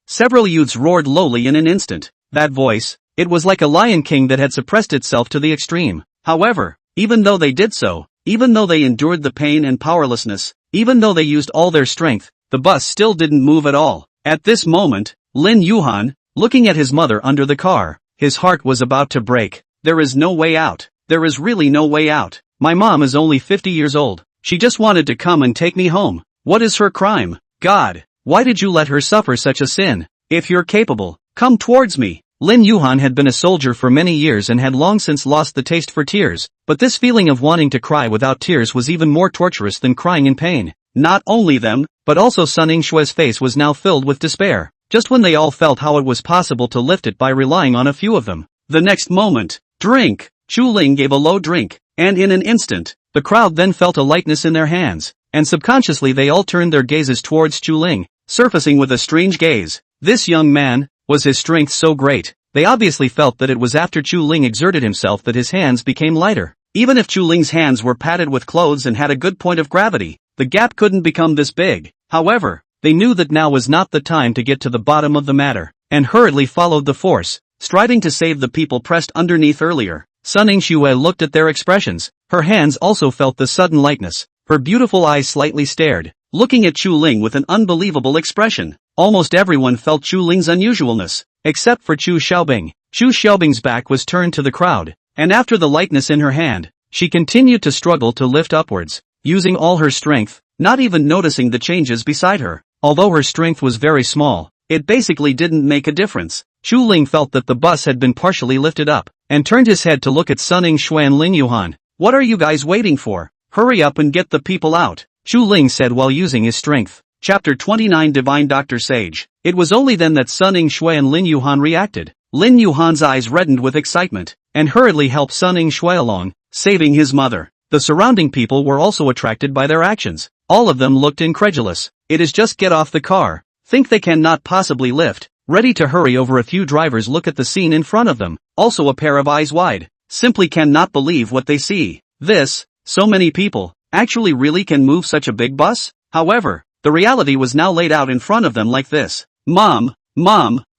Several youths roared lowly in an instant. That voice, it was like a lion king that had suppressed itself to the extreme. However, even though they did so, even though they endured the pain and powerlessness, even though they used all their strength, the bus still didn't move at all. At this moment, Lin Yuhan, looking at his mother under the car, his heart was about to break. There is no way out. There is really no way out. My mom is only 50 years old. She just wanted to come and take me home. What is her crime? God, why did you let her suffer such a sin? If you're capable, come towards me. Lin Yuhan had been a soldier for many years and had long since lost the taste for tears, but this feeling of wanting to cry without tears was even more torturous than crying in pain. Not only them, but also Sunning Xue's face was now filled with despair, just when they all felt how it was possible to lift it by relying on a few of them. The next moment, drink! Chu Ling gave a low drink, and in an instant, the crowd then felt a lightness in their hands, and subconsciously they all turned their gazes towards Chu Ling, surfacing with a strange gaze. This young man, was his strength so great? They obviously felt that it was after Chu Ling exerted himself that his hands became lighter. Even if Chu Ling's hands were padded with clothes and had a good point of gravity, the gap couldn't become this big. However, they knew that now was not the time to get to the bottom of the matter, and hurriedly followed the force, striving to save the people pressed underneath earlier. Sunning Xue looked at their expressions. Her hands also felt the sudden lightness. Her beautiful eyes slightly stared, looking at Chu Ling with an unbelievable expression. Almost everyone felt Chu Ling's unusualness, except for Chu Xiaobing. Chu Xiaobing's back was turned to the crowd, and after the lightness in her hand, she continued to struggle to lift upwards, using all her strength, not even noticing the changes beside her. Although her strength was very small, it basically didn't make a difference. Chu Ling felt that the bus had been partially lifted up, and turned his head to look at Sunning Xue and Lin Yuhan. What are you guys waiting for? Hurry up and get the people out, Chu Ling said while using his strength. Chapter 29 Divine Dr. Sage. It was only then that Sunning Xue and Lin Yuhan reacted. Lin Yuhan's eyes reddened with excitement, and hurriedly helped Sunning Xue along, saving his mother. The surrounding people were also attracted by their actions. All of them looked incredulous. It is just get off the car. Think they cannot possibly lift. Ready to hurry over. A few drivers look at the scene in front of them, also a pair of eyes wide. Simply cannot believe what they see. This, so many people, actually really can move such a big bus? However, the reality was now laid out in front of them like this. Mom,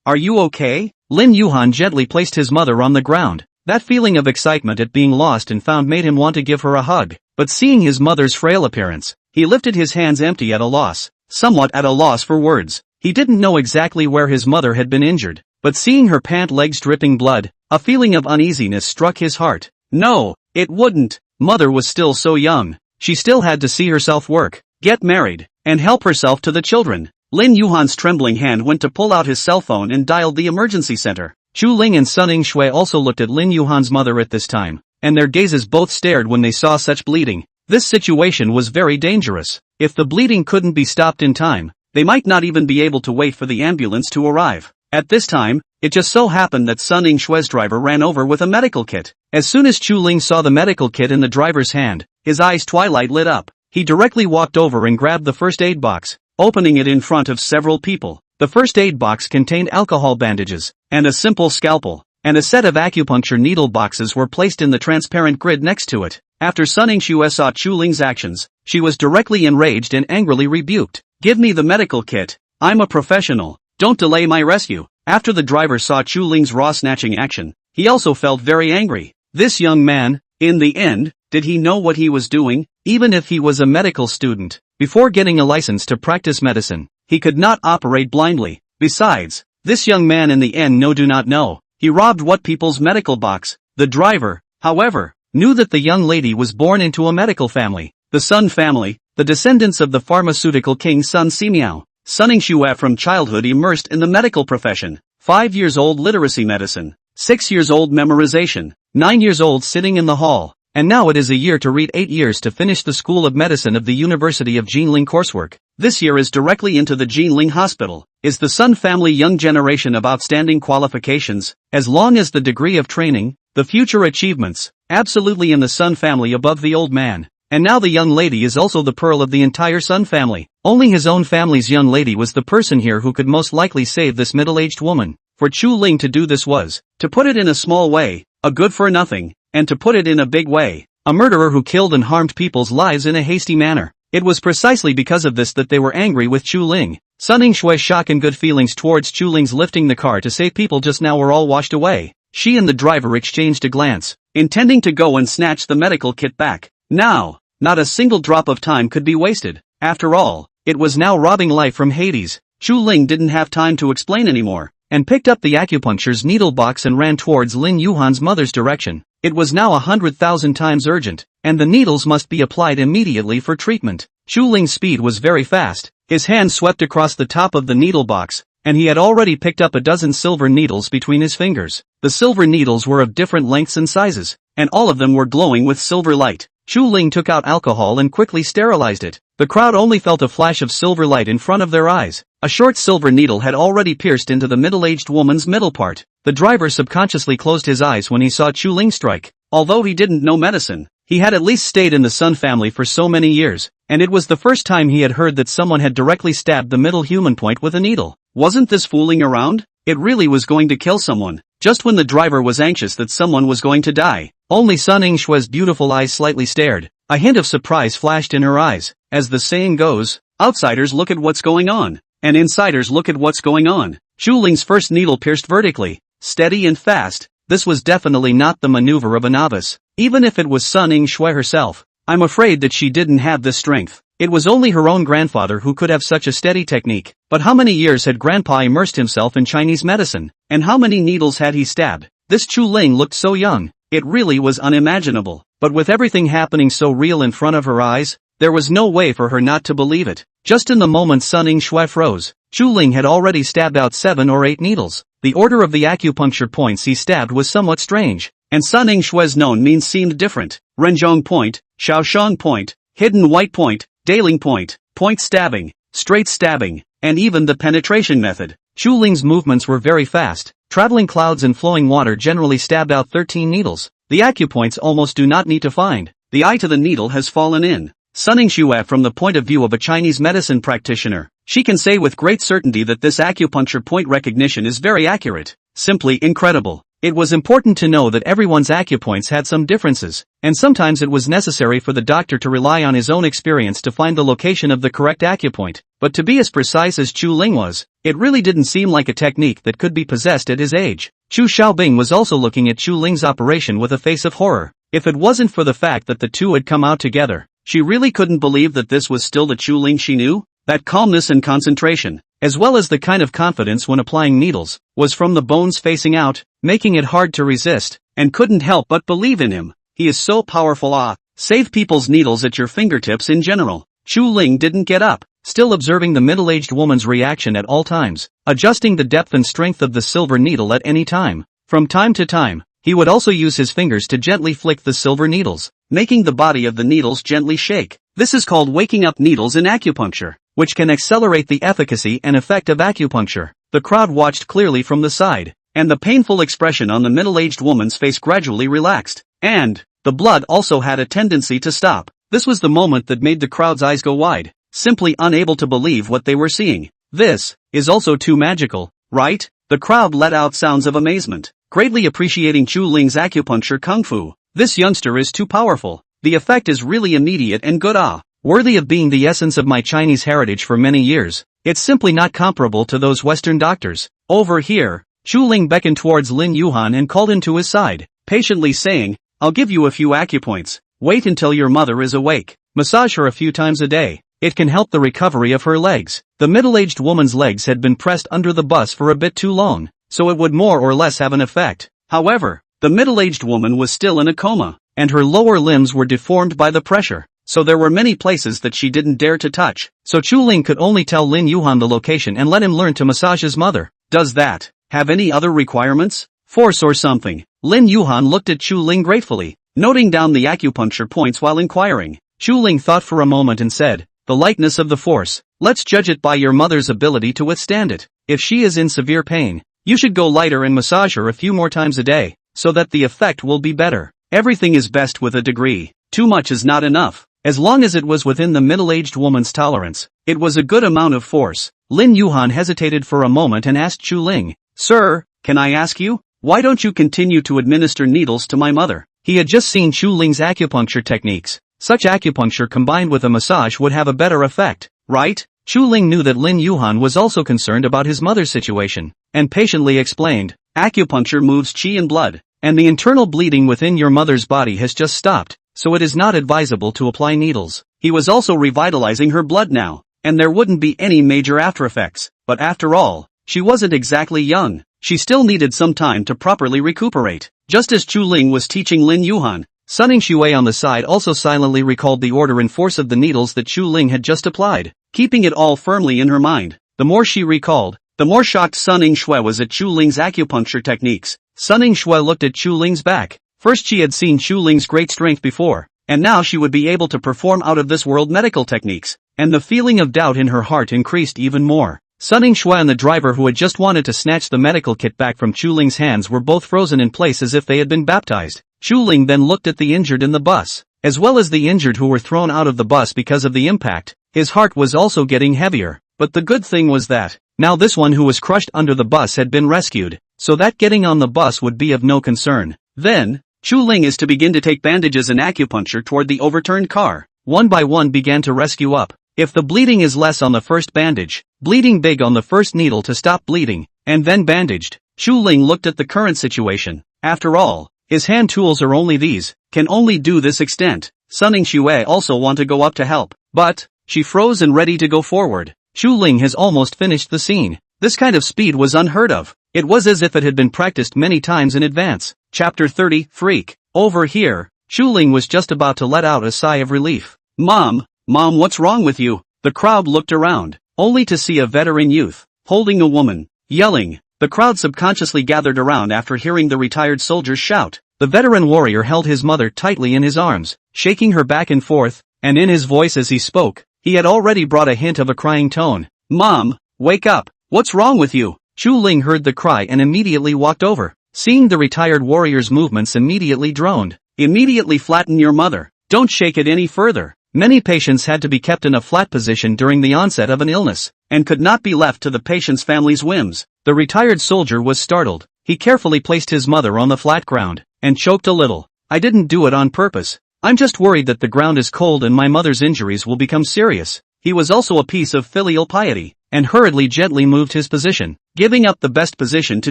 are you okay? Lin Yuhan gently placed his mother on the ground. That feeling of excitement at being lost and found made him want to give her a hug, but seeing his mother's frail appearance, he lifted his hands empty at a loss, somewhat at a loss for words. He didn't know exactly where his mother had been injured, but seeing her pant legs dripping blood, a feeling of uneasiness struck his heart. No, it wouldn't. Mother was still so young. She still had to see herself work, get married, and help herself to the children. Lin Yuhan's trembling hand went to pull out his cell phone and dialed the emergency center. Chu Ling and Sunning Xue also looked at Lin Yuhan's mother at this time, and their gazes both stared when they saw such bleeding. This situation was very dangerous. If the bleeding couldn't be stopped in time, they might not even be able to wait for the ambulance to arrive. At this time, It just so happened that Sun Yingshue's driver ran over with a medical kit. As soon as Chu Ling saw the medical kit in the driver's hand, his eyes twilight lit up. He directly walked over and grabbed the first aid box, opening it in front of several people. The first aid box contained alcohol bandages, and a simple scalpel, and a set of acupuncture needle boxes were placed in the transparent grid next to it. After Sun Yingxue saw Chu Ling's actions, she was directly enraged and angrily rebuked. "Give me the medical kit. I'm a professional. Don't delay my rescue." After the driver saw Chu Ling's raw snatching action, he also felt very angry. This young man, in the end, did he know what he was doing? Even if he was a medical student, before getting a license to practice medicine, he could not operate blindly. Besides, this young man in the end do not know. He robbed what people's medical box. The driver, however, knew that the young lady was born into a medical family. The Sun family, the descendants of the pharmaceutical king Sun Simiao. Sun Yingxue from childhood immersed in the medical profession. 5 years old literacy medicine. 6 years old memorization. 9 years old sitting in the hall. And now it is a year to read 8 years to finish the School of Medicine of the University of Jinling coursework. This year is directly into the Jinling Hospital. Is the Sun family young generation of outstanding qualifications, as long as the degree of training, the future achievements, absolutely in the Sun family above the old man. And now the young lady is also the pearl of the entire Sun family. Only his own family's young lady was the person here who could most likely save this middle-aged woman. For Chu Ling to do this was, to put it in a small way, a good-for-nothing, and to put it in a big way, a murderer who killed and harmed people's lives in a hasty manner. It was precisely because of this that they were angry with Chu Ling. Sun Yingshue's shock and good feelings towards Chu Ling's lifting the car to save people just now were all washed away. She and the driver exchanged a glance, intending to go and snatch the medical kit back. Now, not a single drop of time could be wasted. After all, it was now robbing life from Hades. Chu Ling didn't have time to explain anymore, and picked up the acupuncture's needle box and ran towards Lin Yuhan's mother's direction. It was now 100,000 times urgent, and the needles must be applied immediately for treatment. Chu Ling's speed was very fast. His hand swept across the top of the needle box, and he had already picked up a dozen silver needles between his fingers. The silver needles were of different lengths and sizes, and all of them were glowing with silver light. Chu Ling took out alcohol and quickly sterilized it. The crowd only felt a flash of silver light in front of their eyes. A short silver needle had already pierced into the middle-aged woman's middle part. The driver subconsciously closed his eyes when he saw Chu Ling strike. Although he didn't know medicine, he had at least stayed in the Sun family for so many years, and it was the first time he had heard that someone had directly stabbed the middle human point with a needle. Wasn't this fooling around? It really was going to kill someone. Just when the driver was anxious that someone was going to die, only Sun Yingshue's beautiful eyes slightly stared. A hint of surprise flashed in her eyes. As the saying goes, outsiders look at what's going on, and insiders look at what's going on. Chu Ling's first needle pierced vertically, steady and fast. This was definitely not the maneuver of a novice, even if it was Sun Yingxue herself. I'm afraid that she didn't have this strength. It was only her own grandfather who could have such a steady technique. But how many years had Grandpa immersed himself in Chinese medicine? And how many needles had he stabbed? This Chu Ling looked so young. It really was unimaginable. But with everything happening so real in front of her eyes, there was no way for her not to believe it. Just in the moment Sun Yingxue froze, Chu Ling had already stabbed out 7 or 8 needles. The order of the acupuncture points he stabbed was somewhat strange, and Sun Yingshue's known means seemed different. Renzhong point, Shaoshang point, hidden white point, Daling point, point stabbing, straight stabbing, and even the penetration method. Chu Ling's movements were very fast. Traveling clouds and flowing water generally stabbed out 13 needles. The acupoints almost do not need to find. The eye to the needle has fallen in. Sun Yingxue from the point of view of a Chinese medicine practitioner, she can say with great certainty that this acupuncture point recognition is very accurate. Simply incredible. It was important to know that everyone's acupoints had some differences, and sometimes it was necessary for the doctor to rely on his own experience to find the location of the correct acupoint. But to be as precise as Chu Ling was, it really didn't seem like a technique that could be possessed at his age. Chu Xiaobing was also looking at Chu Ling's operation with a face of horror. If it wasn't for the fact that the two had come out together, she really couldn't believe that this was still the Chu Ling she knew. That calmness and concentration, as well as the kind of confidence when applying needles, was from the bones facing out, making it hard to resist, and couldn't help but believe in him. He is so powerful. Save people's needles at your fingertips in general. Chu Ling didn't get up, still observing the middle-aged woman's reaction at all times, adjusting the depth and strength of the silver needle at any time. From time to time, he would also use his fingers to gently flick the silver needles, making the body of the needles gently shake. This is called waking up needles in acupuncture, which can accelerate the efficacy and effect of acupuncture. The crowd watched clearly from the side. and the painful expression on the middle-aged woman's face gradually relaxed. And the blood also had a tendency to stop. This was the moment that made the crowd's eyes go wide, simply unable to believe what they were seeing. This is also too magical, right? The crowd let out sounds of amazement, greatly appreciating Chu Ling's acupuncture kung fu. This youngster is too powerful. The effect is really immediate and good, worthy of being the essence of my Chinese heritage for many years. It's simply not comparable to those Western doctors. Over here, Chu Ling beckoned towards Lin Yuhan and called him to his side, patiently saying, I'll give you a few acupoints. Wait until your mother is awake. Massage her a few times a day. It can help the recovery of her legs. The middle-aged woman's legs had been pressed under the bus for a bit too long, so it would more or less have an effect. However, the middle-aged woman was still in a coma, and her lower limbs were deformed by the pressure, so there were many places that she didn't dare to touch. So Chu Ling could only tell Lin Yuhan the location and let him learn to massage his mother. Does that have any other requirements? Force or something? Lin Yuhan looked at Chu Ling gratefully, noting down the acupuncture points while inquiring. Chu Ling thought for a moment and said, the lightness of the force. Let's judge it by your mother's ability to withstand it. If she is in severe pain, you should go lighter and massage her a few more times a day, so that the effect will be better. Everything is best with a degree. Too much is not enough. As long as it was within the middle-aged woman's tolerance, it was a good amount of force. Lin Yuhan hesitated for a moment and asked Chu Ling, Sir, can I ask you? Why don't you continue to administer needles to my mother? He had just seen Chu Ling's acupuncture techniques. Such acupuncture combined with a massage would have a better effect, right? Chu Ling knew that Lin Yuhan was also concerned about his mother's situation, and patiently explained, acupuncture moves qi and blood, and the internal bleeding within your mother's body has just stopped, so it is not advisable to apply needles. He was also revitalizing her blood now, and there wouldn't be any major after effects. But after all, she wasn't exactly young. She still needed some time to properly recuperate. Just as Chu Ling was teaching Lin Yuhan, Sunning Shui on the side also silently recalled the order and force of the needles that Chu Ling had just applied, keeping it all firmly in her mind. The more she recalled, the more shocked Sunning Shui was at Chu Ling's acupuncture techniques. Sunning Shui looked at Chu Ling's back. First she had seen Chu Ling's great strength before, and now she would be able to perform out of this world medical techniques, and the feeling of doubt in her heart increased even more. Sunning Shui and the driver who had just wanted to snatch the medical kit back from Chu Ling's hands were both frozen in place as if they had been baptized. Chu Ling then looked at the injured in the bus, as well as the injured who were thrown out of the bus because of the impact. His heart was also getting heavier, but the good thing was that, now this one who was crushed under the bus had been rescued, so that getting on the bus would be of no concern. Then, Chu Ling is to begin to take bandages and acupuncture toward the overturned car. One by one began to rescue up. If the bleeding is less on the first bandage, bleeding big on the first needle to stop bleeding, and then bandaged. Chu Ling looked at the current situation. After all, his hand tools are only these, can only do this extent. Sunning Shui also want to go up to help, but she froze and ready to go forward. Chu Ling has almost finished the scene. This kind of speed was unheard of. It was as if it had been practiced many times in advance. Chapter 30, Freak. Over here, Chu Ling was just about to let out a sigh of relief. Mom, what's wrong with you? The crowd looked around, only to see a veteran youth, holding a woman, yelling. The crowd subconsciously gathered around after hearing the retired soldier's shout. The veteran warrior held his mother tightly in his arms, shaking her back and forth, and in his voice as he spoke, he had already brought a hint of a crying tone. Mom, wake up, what's wrong with you? Chu Ling heard the cry and immediately walked over. Seeing the retired warrior's movements immediately droned. Immediately flatten your mother, don't shake it any further. Many patients had to be kept in a flat position during the onset of an illness, and could not be left to the patient's family's whims. The retired soldier was startled. He carefully placed his mother on the flat ground, and choked a little. I didn't do it on purpose. I'm just worried that the ground is cold and my mother's injuries will become serious. He was also a piece of filial piety, and hurriedly gently moved his position, giving up the best position to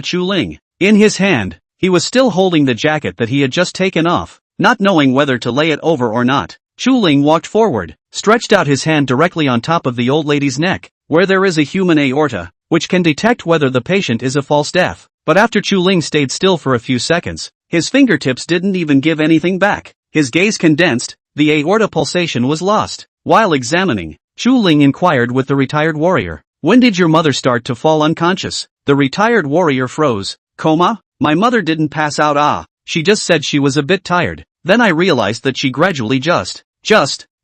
Chu Ling. In his hand, he was still holding the jacket that he had just taken off, not knowing whether to lay it over or not. Chu Ling walked forward, stretched out his hand directly on top of the old lady's neck, where there is a human aorta, which can detect whether the patient is a false deaf. But after Chu Ling stayed still for a few seconds, his fingertips didn't even give anything back. His gaze condensed, the aorta pulsation was lost. While examining, Chu Ling inquired with the retired warrior, when did your mother start to fall unconscious? The retired warrior froze. Coma? My mother didn't pass out. She just said she was a bit tired. Then I realized that she gradually just,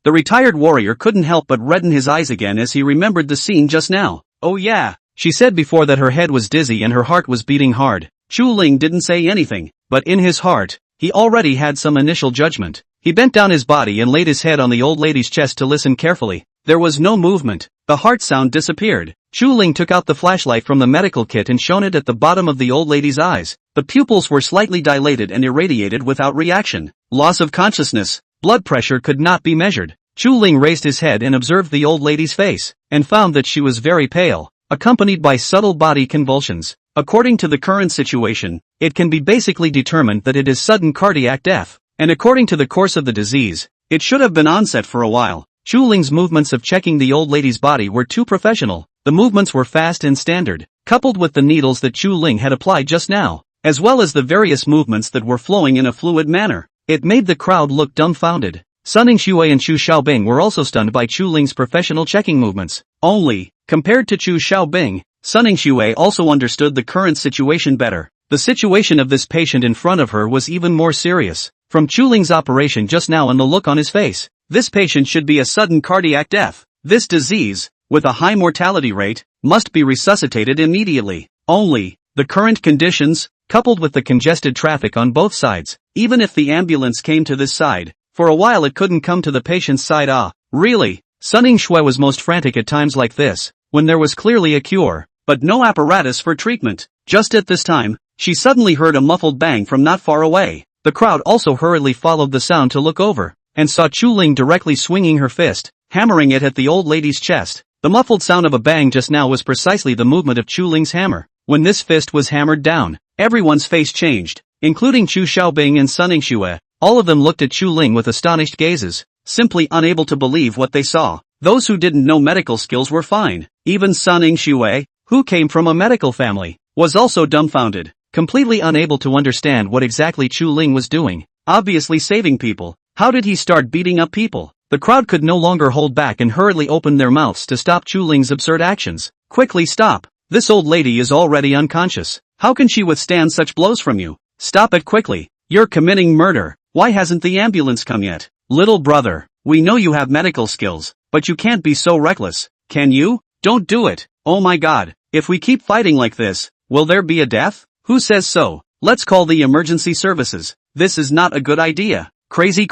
the retired warrior couldn't help but redden his eyes again as he remembered the scene just now. Oh yeah, she said before that her head was dizzy and her heart was beating hard. Chu Ling didn't say anything, but in his heart, he already had some initial judgment. He bent down his body and laid his head on the old lady's chest to listen carefully. There was no movement. The heart sound disappeared. Chu Ling took out the flashlight from the medical kit and shone it at the bottom of the old lady's eyes. The pupils were slightly dilated and irradiated without reaction. Loss of consciousness. Blood pressure could not be measured. Chu Ling raised his head and observed the old lady's face, and found that she was very pale, accompanied by subtle body convulsions. According to the current situation, it can be basically determined that it is sudden cardiac death, and according to the course of the disease, it should have been onset for a while. Chu Ling's movements of checking the old lady's body were too professional. The movements were fast and standard, coupled with the needles that Chu Ling had applied just now, as well as the various movements that were flowing in a fluid manner. It made the crowd look dumbfounded. Sun Xue and Chu Xiaobing were also stunned by Chu Ling's professional checking movements. Only, compared to Chu Xiaobing, Sun Xue also understood the current situation better. The situation of this patient in front of her was even more serious. From Chu Ling's operation just now and the look on his face, this patient should be a sudden cardiac death. This disease, with a high mortality rate, must be resuscitated immediately. Only, the current conditions, coupled with the congested traffic on both sides, even if the ambulance came to this side, for a while it couldn't come to the patient's side. Really? Sun Xue was most frantic at times like this, when there was clearly a cure, but no apparatus for treatment. Just at this time, she suddenly heard a muffled bang from not far away. The crowd also hurriedly followed the sound to look over, and saw Chu Ling directly swinging her fist, hammering it at the old lady's chest. The muffled sound of a bang just now was precisely the movement of Chu Ling's hammer. When this fist was hammered down, everyone's face changed, including Chu Xiaobing and Sun Xue. All of them looked at Chu Ling with astonished gazes, simply unable to believe what they saw. Those who didn't know medical skills were fine. Even Sun Xue, who came from a medical family, was also dumbfounded, completely unable to understand what exactly Chu Ling was doing. Obviously saving people. How did he start beating up people? The crowd could no longer hold back and hurriedly opened their mouths to stop Chu Ling's absurd actions. Quickly stop. This old lady is already unconscious. How can she withstand such blows from you? Stop it quickly. You're committing murder. Why hasn't the ambulance come yet? Little brother, we know you have medical skills, but you can't be so reckless. Can you? Don't do it. Oh my god. If we keep fighting like this, will there be a death? Who says so? Let's call the emergency services. This is not a good idea. Crazy.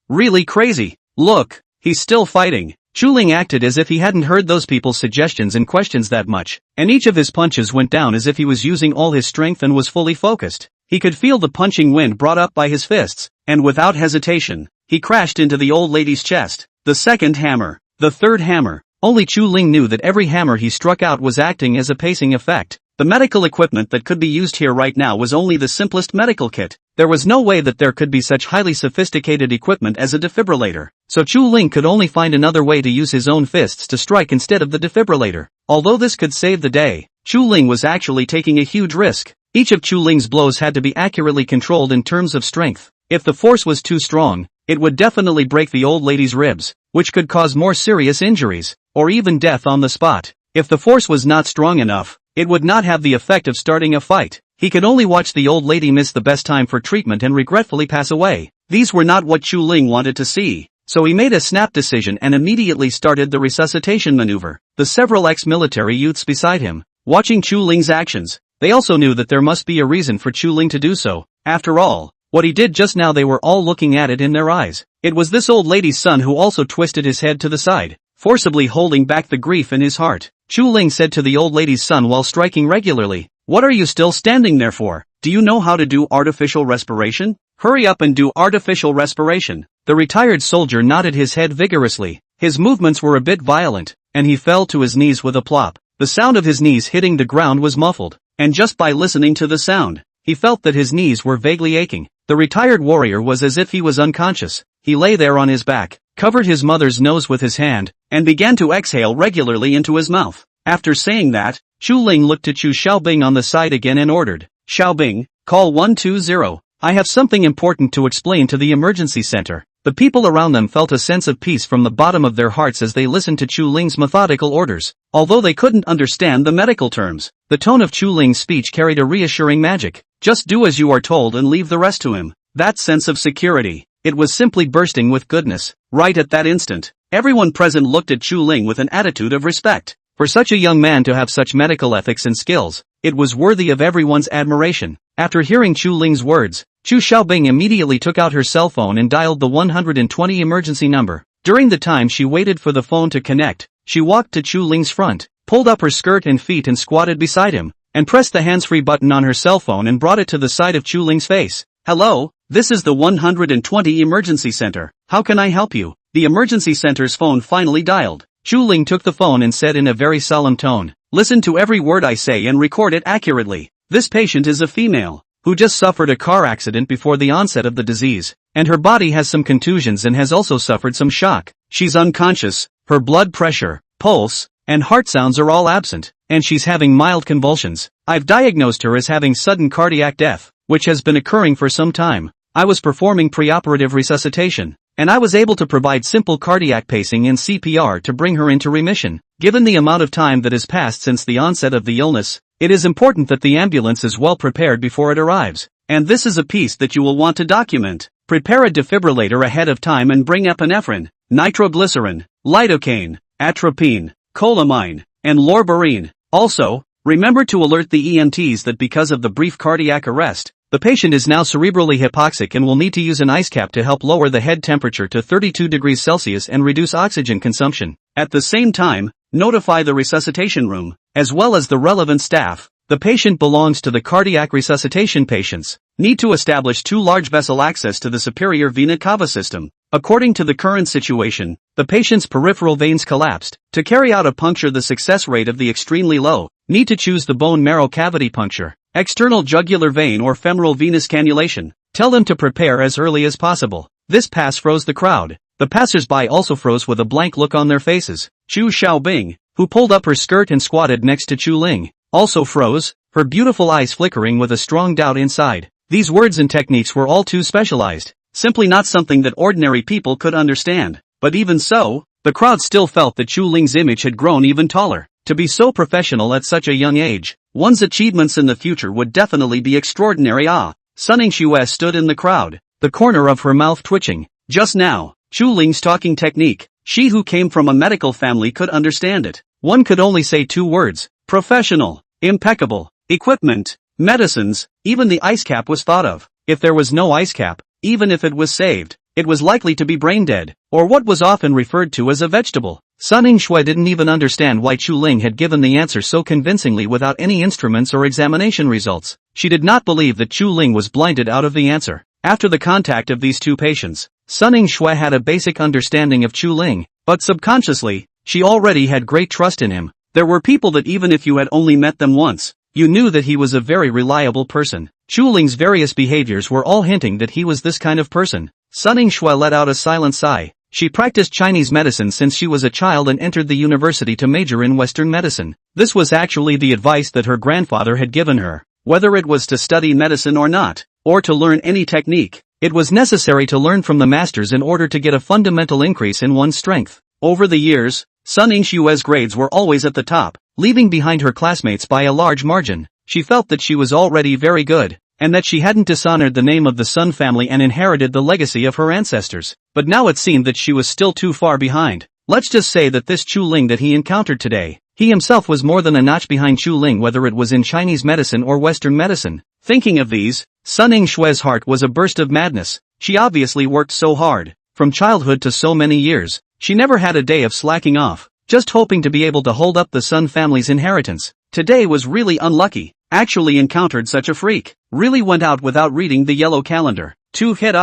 Really crazy. Look, he's still fighting. Chu Ling acted as if he hadn't heard those people's suggestions and questions that much, and each of his punches went down as if he was using all his strength and was fully focused. He could feel the punching wind brought up by his fists, and without hesitation, he crashed into the old lady's chest. The second hammer. The third hammer. Only Chu Ling knew that every hammer he struck out was acting as a pacing effect. The medical equipment that could be used here right now was only the simplest medical kit. There was no way that there could be such highly sophisticated equipment as a defibrillator, so Chu Ling could only find another way to use his own fists to strike instead of the defibrillator. Although this could save the day, Chu Ling was actually taking a huge risk. Each of Chu Ling's blows had to be accurately controlled in terms of strength. If the force was too strong, it would definitely break the old lady's ribs, which could cause more serious injuries, or even death on the spot. If the force was not strong enough, it would not have the effect of starting a fight. He could only watch the old lady miss the best time for treatment and regretfully pass away. These were not what Chu Ling wanted to see, so he made a snap decision and immediately started the resuscitation maneuver. The several ex-military youths beside him, watching Chu Ling's actions, they also knew that there must be a reason for Chu Ling to do so. After all, what he did just now, they were all looking at it in their eyes. It was this old lady's son who also twisted his head to the side, forcibly holding back the grief in his heart. Chu Ling said to the old lady's son while striking regularly, "What are you still standing there for? Do you know how to do artificial respiration? Hurry up and do artificial respiration." The retired soldier nodded his head vigorously. His movements were a bit violent, and he fell to his knees with a plop. The sound of his knees hitting the ground was muffled, and just by listening to the sound, he felt that his knees were vaguely aching. The retired warrior was as if he was unconscious. He lay there on his back, covered his mother's nose with his hand, and began to exhale regularly into his mouth. After saying that, Chu Ling looked to Chu Xiaobing on the side again and ordered, "Xiaobing, call 120. I have something important to explain to the emergency center." The people around them felt a sense of peace from the bottom of their hearts as they listened to Chu Ling's methodical orders. Although they couldn't understand the medical terms, the tone of Chu Ling's speech carried a reassuring magic. Just do as you are told and leave the rest to him. That sense of security, it was simply bursting with goodness. Right at that instant, everyone present looked at Chu Ling with an attitude of respect. For such a young man to have such medical ethics and skills, it was worthy of everyone's admiration. After hearing Chu Ling's words, Chu Xiaobing immediately took out her cell phone and dialed the 120 emergency number. During the time she waited for the phone to connect, she walked to Chu Ling's front, pulled up her skirt and feet and squatted beside him, and pressed the hands-free button on her cell phone and brought it to the side of Chu Ling's face. "Hello, this is the 120 emergency center. How can I help you?" The emergency center's phone finally dialed. Chu Ling took the phone and said in a very solemn tone, "Listen to every word I say and record it accurately. This patient is a female, who just suffered a car accident before the onset of the disease, and her body has some contusions and has also suffered some shock. She's unconscious, her blood pressure, pulse, and heart sounds are all absent, and she's having mild convulsions. I've diagnosed her as having sudden cardiac death, which has been occurring for some time. I was performing preoperative resuscitation, and I was able to provide simple cardiac pacing and CPR to bring her into remission. Given the amount of time that has passed since the onset of the illness, it is important that the ambulance is well prepared before it arrives, and this is a piece that you will want to document. Prepare a defibrillator ahead of time and bring epinephrine, nitroglycerin, lidocaine, atropine, colamine, and lorbarine. Also, remember to alert the EMTs that because of the brief cardiac arrest, the patient is now cerebrally hypoxic and will need to use an ice cap to help lower the head temperature to 32 degrees Celsius and reduce oxygen consumption. At the same time, notify the resuscitation room, as well as the relevant staff. The patient belongs to the cardiac resuscitation patients. Need to establish two large vessel access to the superior vena cava system. According to the current situation, the patient's peripheral veins collapsed. To carry out a puncture, the success rate of the extremely low. Need to choose the bone marrow cavity puncture, external jugular vein or femoral venous cannulation. Tell them to prepare as early as possible. This pass froze the crowd. The passers-by also froze with a blank look on their faces. Chu Xiaobing, who pulled up her skirt and squatted next to Chu Ling, also froze, her beautiful eyes flickering with a strong doubt inside. These words and techniques were all too specialized, simply not something that ordinary people could understand. But even so, the crowd still felt that Chu Ling's image had grown even taller. To be so professional at such a young age, one's achievements in the future would definitely be extraordinary. Sunning Xue stood in the crowd, the corner of her mouth twitching. Just now, Chu Ling's talking technique, she who came from a medical family could understand it. One could only say two words: professional, impeccable, equipment, medicines. Even the ice cap was thought of. If there was no ice cap, even if it was saved, it was likely to be brain dead, or what was often referred to as a vegetable. Sunning Xue didn't even understand why Chu Ling had given the answer so convincingly without any instruments or examination results. She did not believe that Chu Ling was blinded out of the answer. After the contact of these two patients, Sunning Xue had a basic understanding of Chu Ling, but subconsciously, she already had great trust in him. There were people that even if you had only met them once, you knew that he was a very reliable person. Chu Ling's various behaviors were all hinting that he was this kind of person. Sunning Xue let out a silent sigh. She practiced Chinese medicine since she was a child and entered the university to major in Western medicine. This was actually the advice that her grandfather had given her. Whether it was to study medicine or not, or to learn any technique, it was necessary to learn from the masters in order to get a fundamental increase in one's strength. Over the years, Sunning Xue's grades were always at the top, leaving behind her classmates by a large margin. She felt that she was already very good, and that she hadn't dishonored the name of the Sun family and inherited the legacy of her ancestors. But now it seemed that she was still too far behind. Let's just say that this Chu Ling that he encountered today, he himself was more than a notch behind Chu Ling, whether it was in Chinese medicine or Western medicine. Thinking of these, Sunning Xue's heart was a burst of madness. She obviously worked so hard, from childhood to so many years. She never had a day of slacking off, just hoping to be able to hold up the Sun family's inheritance. Today was really unlucky. Actually encountered such a freak. Really went out without reading the yellow calendar. To hit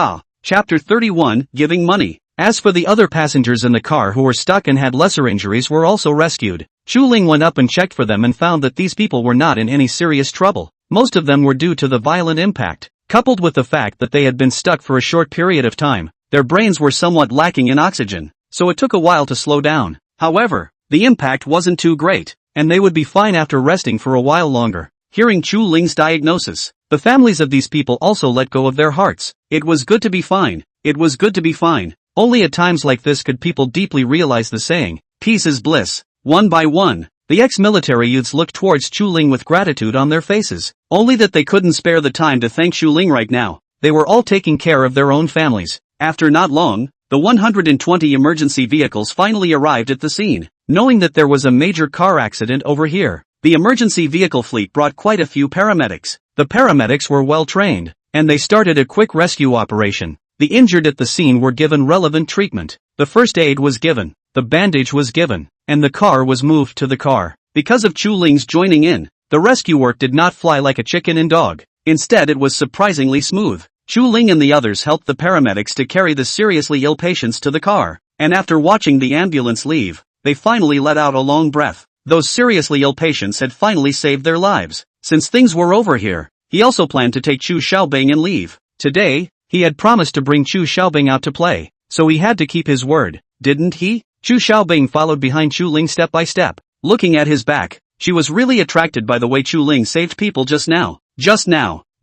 Chapter 31, Giving Money. As for the other passengers in the car who were stuck and had lesser injuries were also rescued. Chu Ling went up and checked for them and found that these people were not in any serious trouble. Most of them were due to the violent impact, coupled with the fact that they had been stuck for a short period of time. Their brains were somewhat lacking in oxygen, so it took a while to slow down. However, the impact wasn't too great, and they would be fine after resting for a while longer. Hearing Chu Ling's diagnosis, the families of these people also let go of their hearts. It was good to be fine. It was good to be fine. Only at times like this could people deeply realize the saying, peace is bliss. One by one, the ex-military youths looked towards Chu Ling with gratitude on their faces. Only that they couldn't spare the time to thank Chu Ling right now. They were all taking care of their own families. After not long, the 120 emergency vehicles finally arrived at the scene. Knowing that there was a major car accident over here, the emergency vehicle fleet brought quite a few paramedics. The paramedics were well trained, and they started a quick rescue operation. The injured at the scene were given relevant treatment. The first aid was given, the bandage was given, and the car was moved to the car. Because of Chu Ling's joining in, the rescue work did not fly like a chicken and dog. Instead, it was surprisingly smooth. Chu Ling and the others helped the paramedics to carry the seriously ill patients to the car, and after watching the ambulance leave, they finally let out a long breath. Those seriously ill patients had finally saved their lives. Since things were over here, he also planned to take Chu Xiaobing and leave. Today, he had promised to bring Chu Xiaobing out to play, so he had to keep his word, didn't he? Chu Xiaobing followed behind Chu Ling step by step. Looking at his back, she was really attracted by the way Chu Ling saved people just now.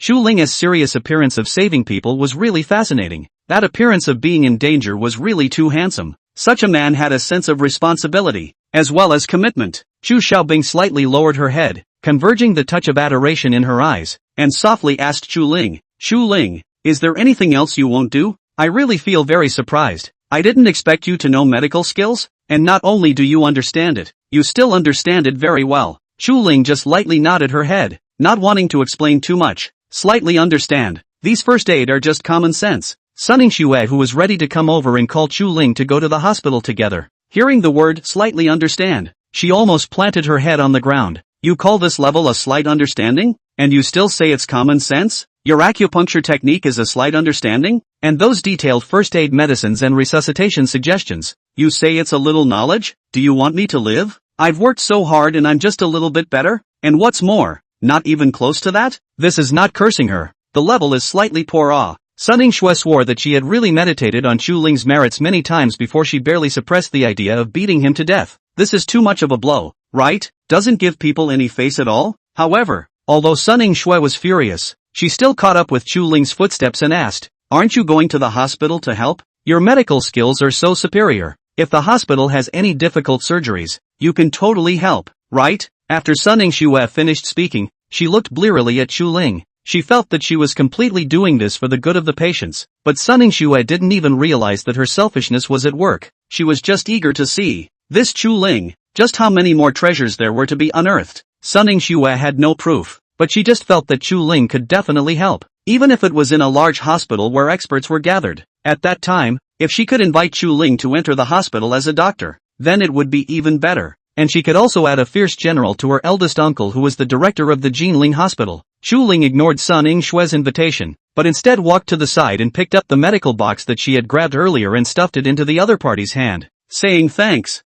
Chu Ling's serious appearance of saving people was really fascinating. That appearance of being in danger was really too handsome. Such a man had a sense of responsibility, as well as commitment. Chu Xiaobing slightly lowered her head, converging the touch of adoration in her eyes, and softly asked Chu Ling, "Chu Ling, is there anything else you won't do? I really feel very surprised. I didn't expect you to know medical skills, and not only do you understand it, you still understand it very well." Chu Ling just lightly nodded her head, not wanting to explain too much. Slightly understand. These first aid are just common sense. Sunning Xue, who was ready to come over and call Chu Ling to go to the hospital together. Hearing the word slightly understand, she almost planted her head on the ground. You call this level a slight understanding? And you still say it's common sense? Your acupuncture technique is a slight understanding? And those detailed first aid medicines and resuscitation suggestions, you say it's a little knowledge? Do you want me to live? I've worked so hard and I'm just a little bit better? And what's more, not even close to that? This is not cursing her. The level is slightly poor. Sunning Xue swore that she had really meditated on Chu Ling's merits many times before she barely suppressed the idea of beating him to death. This is too much of a blow, right? Doesn't give people any face at all? However, although Sunning Xue was furious, she still caught up with Chu Ling's footsteps and asked, "Aren't you going to the hospital to help? Your medical skills are so superior. If the hospital has any difficult surgeries, you can totally help, right?" After Sunning Xue finished speaking, she looked blearily at Chu Ling. She felt that she was completely doing this for the good of the patients, but Sunning Xue didn't even realize that her selfishness was at work. She was just eager to see this Chu Ling, just how many more treasures there were to be unearthed. Sunning Xue had no proof, but she just felt that Chu Ling could definitely help, even if it was in a large hospital where experts were gathered. At that time, if she could invite Chu Ling to enter the hospital as a doctor, then it would be even better. And she could also add a fierce general to her eldest uncle who was the director of the Jinling Hospital. Chu Ling ignored Sunning Xue's invitation, but instead walked to the side and picked up the medical box that she had grabbed earlier and stuffed it into the other party's hand, saying thanks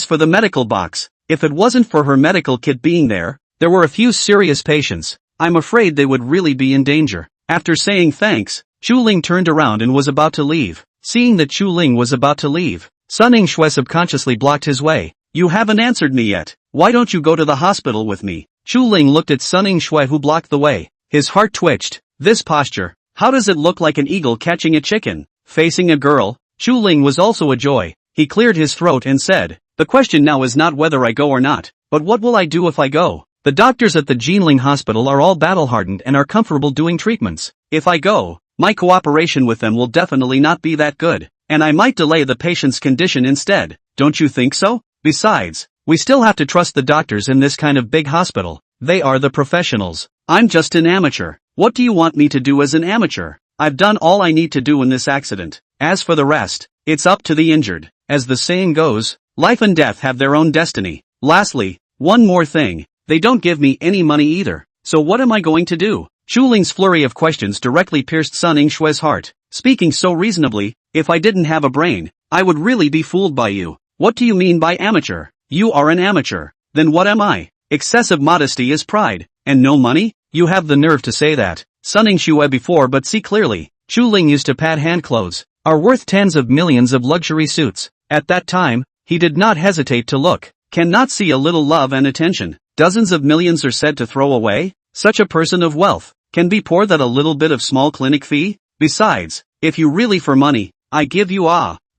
for the medical box. If it wasn't for her medical kit being there were a few serious patients. I'm afraid they would really be in danger. After saying thanks, Chu Ling turned around and was about to leave. Seeing that Chu Ling was about to leave, Sunning Xue subconsciously blocked his way. "You haven't answered me yet. Why don't you go to the hospital with me?" Chu Ling looked at Sunning Xue who blocked the way. His heart twitched. This posture. How does it look like an eagle catching a chicken? Facing a girl? Chu Ling was also a joy. He cleared his throat and said, "The question now is not whether I go or not, but what will I do if I go? The doctors at the Jinling Hospital are all battle-hardened and are comfortable doing treatments. If I go, my cooperation with them will definitely not be that good, and I might delay the patient's condition instead. Don't you think so? Besides, we still have to trust the doctors in this kind of big hospital. They are the professionals. I'm just an amateur. What do you want me to do as an amateur? I've done all I need to do in this accident. As for the rest, it's up to the injured. As the saying goes, life and death have their own destiny. Lastly, one more thing. They don't give me any money either. So what am I going to do?" Chu Ling's flurry of questions directly pierced Sunning Xue's heart. Speaking so reasonably, "If I didn't have a brain, I would really be fooled by you. What do you mean by amateur? You are an amateur. Then what am I? Excessive modesty is pride. And no money? You have the nerve to say that." Sunning Xue before but see clearly. Chu Ling used to pad hand clothes, are worth tens of millions of luxury suits. At that time, he did not hesitate to look. Cannot see a little love and attention. Dozens of millions are said to throw away. Such a person of wealth can be poor that a little bit of small clinic fee? Besides, if you really for money, I give you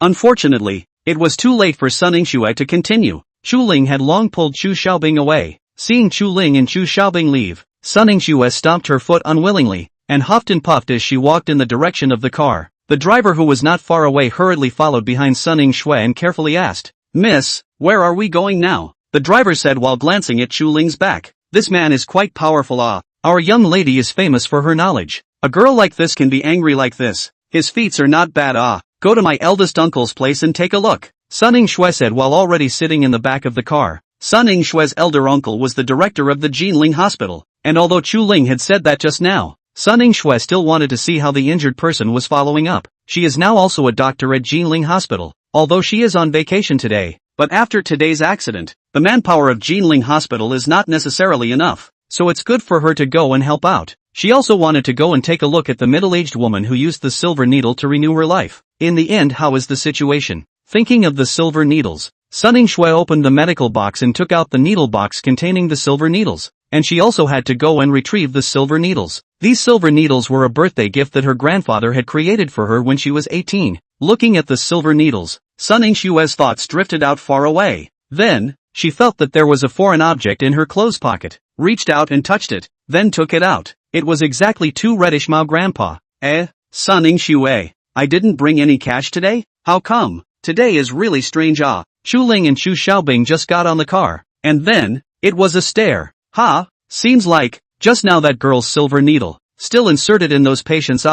Unfortunately, it was too late for Sunning Xue to continue. Chu Ling had long pulled Chu Xiaobing away. Seeing Chu Ling and Chu Xiaobing leave, Sunning Xue stomped her foot unwillingly, and huffed and puffed as she walked in the direction of the car. The The driver, who was not far away, hurriedly followed behind Suning Shui and carefully asked, "Miss, where are we going now?" The driver said while glancing at Chu Ling's back, "This man is quite powerful. Our young lady is famous for her knowledge. A girl like this can be angry like this. His feats are not bad. Go to my eldest uncle's place and take a look," Suning Shui said while already sitting in the back of the car. Suning Shui's elder uncle was the director of the Jinling Hospital, and although Chu Ling had said that just now, Suning Shui still wanted to see how the injured person was following up. She is now also a doctor at Jinling Hospital, although she is on vacation today. But after today's accident, the manpower of Jinling Hospital is not necessarily enough, so it's good for her to go and help out. She also wanted to go and take a look at the middle-aged woman who used the silver needle to renew her life. In the end, how is the situation? Thinking of the silver needles, Suning Shui opened the medical box and took out the needle box containing the silver needles, and she also had to go and retrieve the silver needles. These silver needles were a birthday gift that her grandfather had created for her when she was 18. Looking at the silver needles, Suning Shui's thoughts drifted out far away. Then, she felt that there was a foreign object in her clothes pocket, reached out and touched it, then took it out. It was exactly 2 reddish Mao grandpa. Suning Shui, I didn't bring any cash today? How come? Today is really strange. Chu Ling and Chu Xiaobing just got on the car, and then, it was a stare. Seems like, just now that girl's silver needle, still inserted in those patients'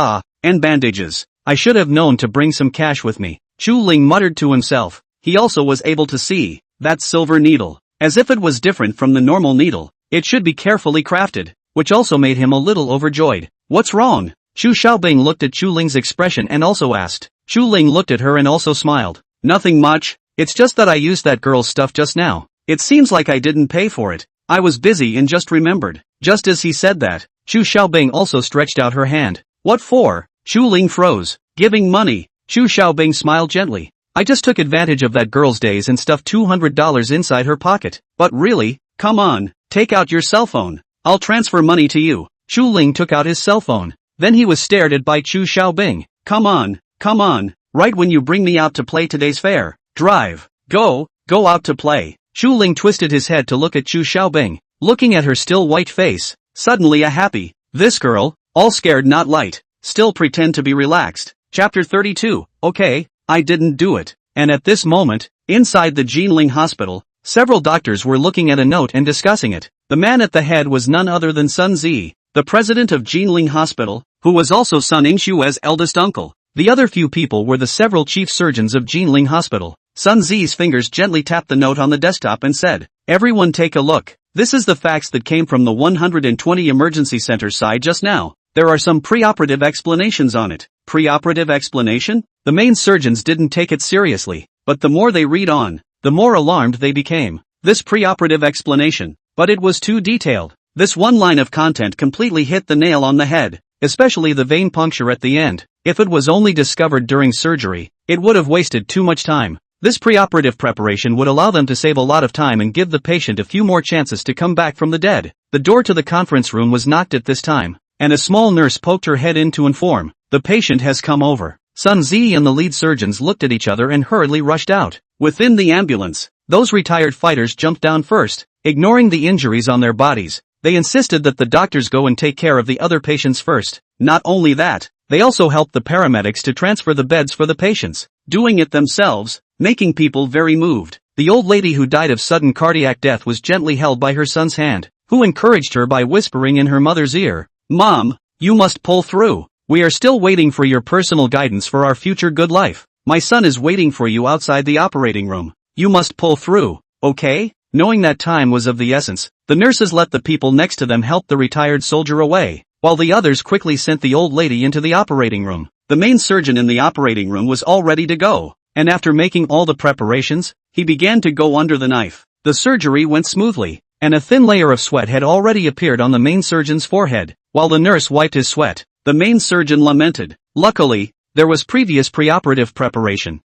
and bandages. I should have known to bring some cash with me, Chu Ling muttered to himself. He also was able to see that silver needle, as if it was different from the normal needle. It should be carefully crafted, which also made him a little overjoyed. What's wrong? Chu Xiaobing looked at Chu Ling's expression and also asked. Chu Ling looked at her and also smiled. Nothing much, it's just that I used that girl's stuff just now. It seems like I didn't pay for it. I was busy and just remembered. Just as he said that, Chu Xiaobing also stretched out her hand. What for? Chu Ling froze. Giving money. Chu Xiaobing smiled gently. I just took advantage of that girl's days and stuffed $200 inside her pocket. But really? Come on, take out your cell phone. I'll transfer money to you. Chu Ling took out his cell phone. Then he was stared at by Chu Xiaobing. Come on, right when you bring me out to play today's fair. Drive. Go out to play. Chu Ling twisted his head to look at Chu Xiaobing. Looking at her still white face, suddenly a happy. This girl, all scared not light, still pretend to be relaxed. Chapter 32, okay, I didn't do it. And at this moment, inside the Jinling Hospital, several doctors were looking at a note and discussing it. The man at the head was none other than Sun Zi, the president of Jinling Hospital, who was also Suning Shui's eldest uncle. The other few people were the several chief surgeons of Jinling Hospital. Sun Zi's fingers gently tapped the note on the desktop and said, "Everyone take a look. This is the facts that came from the 120 emergency center side just now. There are some preoperative explanations on it." Preoperative explanation? The main surgeons didn't take it seriously, but the more they read on, the more alarmed they became. This preoperative explanation, but it was too detailed. This one line of content completely hit the nail on the head, especially the vein puncture at the end. If it was only discovered during surgery, it would have wasted too much time. This preoperative preparation would allow them to save a lot of time and give the patient a few more chances to come back from the dead. The door to the conference room was knocked at this time, and a small nurse poked her head in to inform, "The patient has come over." Sun Zi and the lead surgeons looked at each other and hurriedly rushed out. Within the ambulance, those retired fighters jumped down first, ignoring the injuries on their bodies. They insisted that the doctors go and take care of the other patients first. Not only that, they also helped the paramedics to transfer the beds for the patients, doing it themselves, making people very moved. The old lady who died of sudden cardiac death was gently held by her son's hand, who encouraged her by whispering in her mother's ear, "Mom, you must pull through. We are still waiting for your personal guidance for our future good life. My son is waiting for you outside the operating room. You must pull through, okay?" Knowing that time was of the essence, the nurses let the people next to them help the retired soldier away, while the others quickly sent the old lady into the operating room. The main surgeon in the operating room was all ready to go, and after making all the preparations, he began to go under the knife. The surgery went smoothly, and a thin layer of sweat had already appeared on the main surgeon's forehead. While the nurse wiped his sweat, the main surgeon lamented. Luckily, there was previous preoperative preparation.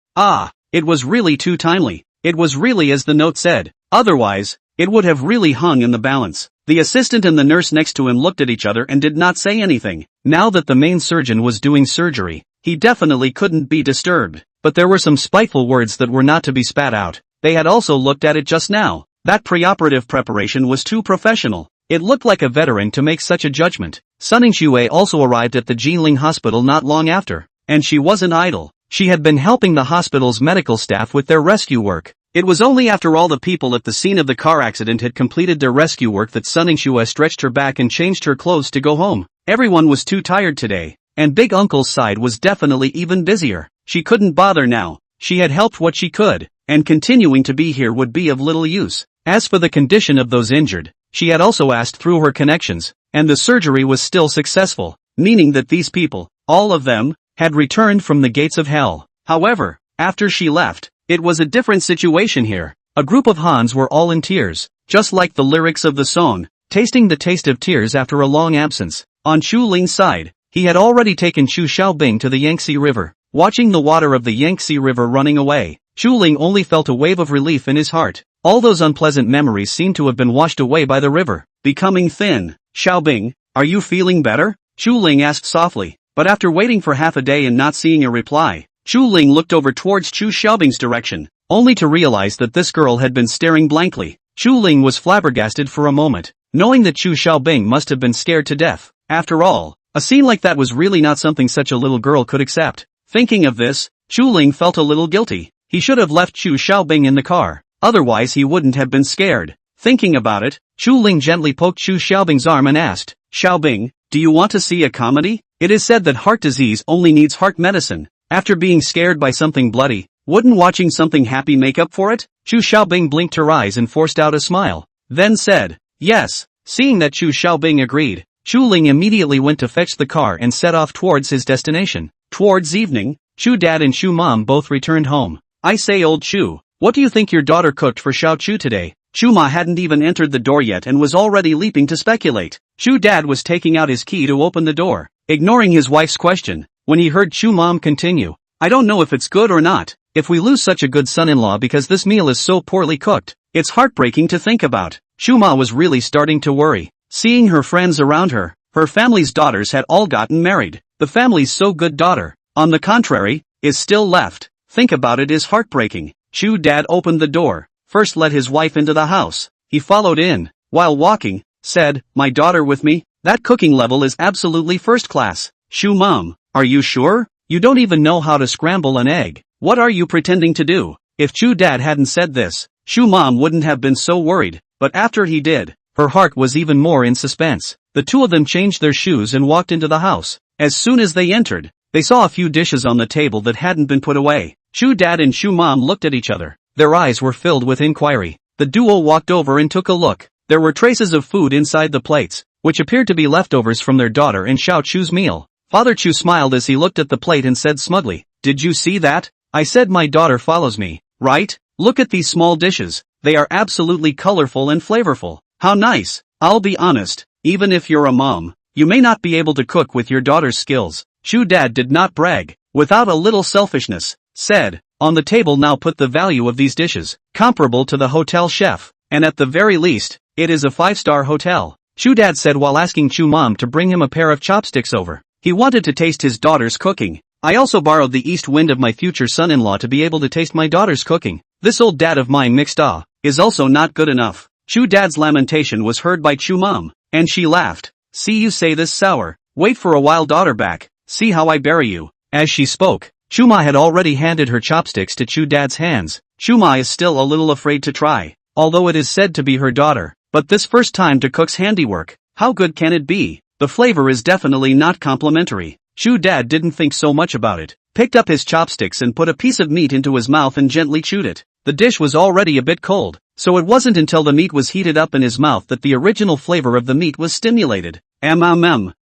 It was really too timely. It was really as the note said. Otherwise, it would have really hung in the balance. The assistant and the nurse next to him looked at each other and did not say anything. Now that the main surgeon was doing surgery, he definitely couldn't be disturbed. But there were some spiteful words that were not to be spat out. They had also looked at it just now. That preoperative preparation was too professional. It looked like a veteran to make such a judgment. Suning Shui also arrived at the Jinling Hospital not long after. And she wasn't idle. She had been helping the hospital's medical staff with their rescue work. It was only after all the people at the scene of the car accident had completed their rescue work that Suningshua stretched her back and changed her clothes to go home. Everyone was too tired today, and Big Uncle's side was definitely even busier. She couldn't bother now. She had helped what she could, and continuing to be here would be of little use. As for the condition of those injured, she had also asked through her connections, and the surgery was still successful, meaning that these people, all of them, had returned from the gates of hell. However, after she left, it was a different situation here. A group of Hans were all in tears, just like the lyrics of the song, tasting the taste of tears after a long absence. On Chu Ling's side, he had already taken Chu Xiaobing to the Yangtze River. Watching the water of the Yangtze River running away, Chu Ling only felt a wave of relief in his heart. All those unpleasant memories seemed to have been washed away by the river, becoming thin. Xiaobing, are you feeling better? Chu Ling asked softly, but after waiting for half a day and not seeing a reply, Chu Ling looked over towards Chu Xiaobing's direction, only to realize that this girl had been staring blankly. Chu Ling was flabbergasted for a moment, knowing that Chu Xiaobing must have been scared to death. After all, a scene like that was really not something such a little girl could accept. Thinking of this, Chu Ling felt a little guilty. He should have left Chu Xiaobing in the car, otherwise he wouldn't have been scared. Thinking about it, Chu Ling gently poked Chu Xiaobing's arm and asked, Xiaobing, do you want to see a comedy? It is said that heart disease only needs heart medicine. After being scared by something bloody, wouldn't watching something happy make up for it? Chu Xiaobing blinked her eyes and forced out a smile, then said, yes. Seeing that Chu Xiaobing agreed, Chu Ling immediately went to fetch the car and set off towards his destination. Towards evening, Chu Dad and Chu Mom both returned home. I say old Chu, what do you think your daughter cooked for Xiao Chu today? Chu Ma hadn't even entered the door yet and was already leaping to speculate. Chu Dad was taking out his key to open the door, ignoring his wife's question, when he heard Chu Mom continue. I don't know if it's good or not. If we lose such a good son-in-law because this meal is so poorly cooked, it's heartbreaking to think about. Chu Ma was really starting to worry. Seeing her friends around her, her family's daughters had all gotten married. The family's so good daughter, on the contrary, is still left. Think about it is heartbreaking. Chu Dad opened the door, first let his wife into the house. He followed in, while walking, said, my daughter with me? That cooking level is absolutely first class. Chu Mom, are you sure? You don't even know how to scramble an egg. What are you pretending to do? If Chu Dad hadn't said this, Chu Mom wouldn't have been so worried, but after he did, her heart was even more in suspense. The two of them changed their shoes and walked into the house. As soon as they entered, they saw a few dishes on the table that hadn't been put away. Chu Dad and Chu Mom looked at each other. Their eyes were filled with inquiry. The duo walked over and took a look. There were traces of food inside the plates, which appeared to be leftovers from their daughter and Xiao Chu's meal. Father Chu smiled as he looked at the plate and said smugly, did you see that? I said my daughter follows me, right? Look at these small dishes. They are absolutely colorful and flavorful. How nice. I'll be honest, even if you're a mom, you may not be able to cook with your daughter's skills. Chu Dad did not brag. Without a little selfishness, said, on the table now put the value of these dishes, comparable to the hotel chef, and at the very least, it is a 5-star hotel. Chu Dad said while asking Chu Mom to bring him a pair of chopsticks over. He wanted to taste his daughter's cooking. I also borrowed the east wind of my future son-in-law to be able to taste my daughter's cooking. This old dad of mine mixed is also not good enough. Chu Dad's lamentation was heard by Chu Mom, and she laughed. See you say this sour. Wait for a while daughter back. See how I bury you. As she spoke, Chu Ma had already handed her chopsticks to Chu Dad's hands. Chu Ma is still a little afraid to try, although it is said to be her daughter. But this first time to cook's handiwork, how good can it be? The flavor is definitely not complimentary. Chu Dad didn't think so much about it, picked up his chopsticks and put a piece of meat into his mouth and gently chewed it. The dish was already a bit cold, so it wasn't until the meat was heated up in his mouth that the original flavor of the meat was stimulated.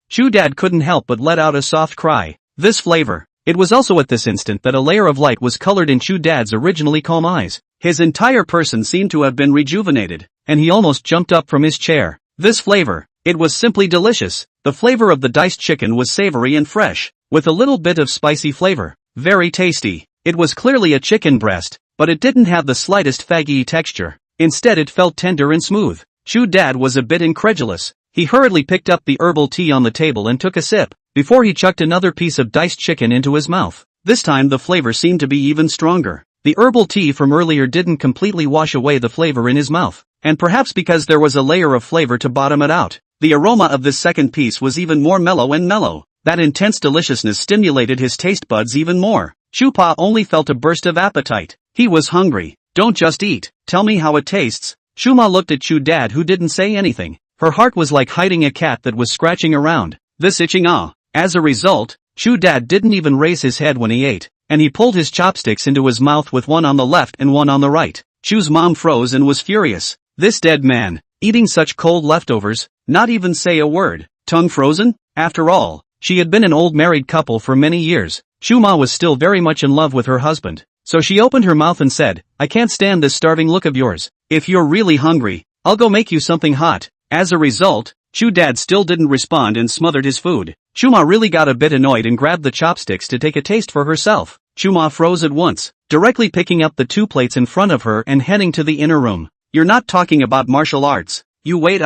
Chu Dad couldn't help but let out a soft cry. This flavor. It was also at this instant that a layer of light was colored in Chu Dad's originally calm eyes. His entire person seemed to have been rejuvenated, and he almost jumped up from his chair. This flavor. It was simply delicious. The flavor of the diced chicken was savory and fresh, with a little bit of spicy flavor. Very tasty. It was clearly a chicken breast, but it didn't have the slightest faggy texture. Instead it felt tender and smooth. Chu Dad was a bit incredulous. He hurriedly picked up the herbal tea on the table and took a sip, before he chucked another piece of diced chicken into his mouth. This time the flavor seemed to be even stronger. The herbal tea from earlier didn't completely wash away the flavor in his mouth, and perhaps because there was a layer of flavor to bottom it out, the aroma of this second piece was even more mellow and mellow. That intense deliciousness stimulated his taste buds even more. Chupa only felt a burst of appetite. He was hungry. Don't just eat, tell me how it tastes. Shuma looked at Chu Dad, who didn't say anything. Her heart was like hiding a cat that was scratching around. This itching As a result, Chu Dad didn't even raise his head when he ate, and he pulled his chopsticks into his mouth with one on the left and one on the right. Chu's mom froze and was furious. This dead man, eating such cold leftovers, not even say a word, tongue frozen? After all, she had been an old married couple for many years. Chuma was still very much in love with her husband. So she opened her mouth and said, I can't stand this starving look of yours. If you're really hungry, I'll go make you something hot. As a result, Chu Dad still didn't respond and smothered his food. Chuma really got a bit annoyed and grabbed the chopsticks to take a taste for herself. Chuma froze at once, directly picking up the 2 plates in front of her and heading to the inner room. You're not talking about martial arts. You wait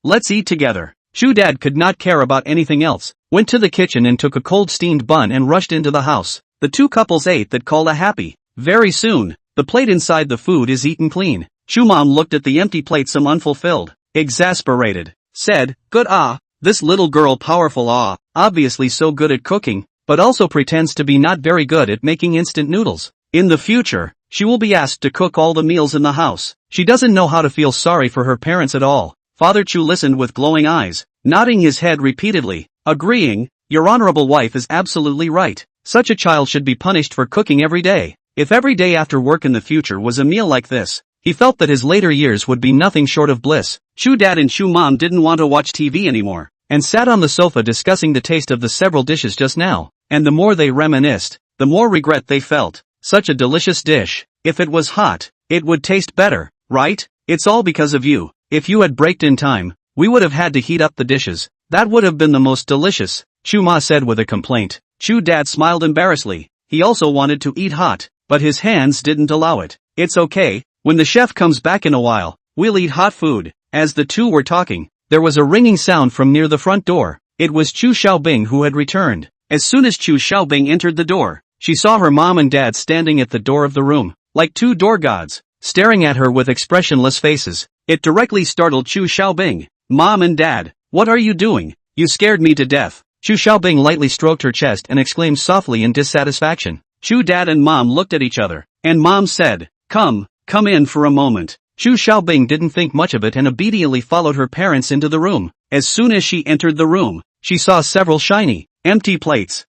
let's eat together. Chu Dad could not care about anything else, went to the kitchen and took a cold steamed bun and rushed into the house. The 2 couples ate that called a happy. Very soon, the plate inside the food is eaten clean. Chumam looked at the empty plate, some unfulfilled, exasperated, said, good this little girl powerful obviously so good at cooking, but also pretends to be not very good at making instant noodles. In the future, she will be asked to cook all the meals in the house. She doesn't know how to feel sorry for her parents at all. Father Chu listened with glowing eyes, nodding his head repeatedly, agreeing, your honorable wife is absolutely right. Such a child should be punished for cooking every day. If every day after work in the future was a meal like this, he felt that his later years would be nothing short of bliss. Chu Dad and Chu Mom didn't want to watch TV anymore, and sat on the sofa discussing the taste of the several dishes just now, and the more they reminisced, the more regret they felt. Such a delicious dish. If it was hot, it would taste better, right? It's all because of you. If you had braked in time, we would have had to heat up the dishes. That would have been the most delicious, Chu Ma said with a complaint. Chu Dad smiled embarrassedly. He also wanted to eat hot, but his hands didn't allow it. It's okay, when the chef comes back in a while, we'll eat hot food. As the two were talking, there was a ringing sound from near the front door. It was Chu Xiaobing who had returned. As soon as Chu Xiaobing entered the door, she saw her mom and dad standing at the door of the room, like 2 door gods, staring at her with expressionless faces. It directly startled Chu Xiaobing. Mom and Dad, what are you doing? You scared me to death. Chu Xiaobing lightly stroked her chest and exclaimed softly in dissatisfaction. Chu Dad and Mom looked at each other, and Mom said, come in for a moment. Chu Xiaobing didn't think much of it and obediently followed her parents into the room. As soon as she entered the room, she saw several shiny, empty plates.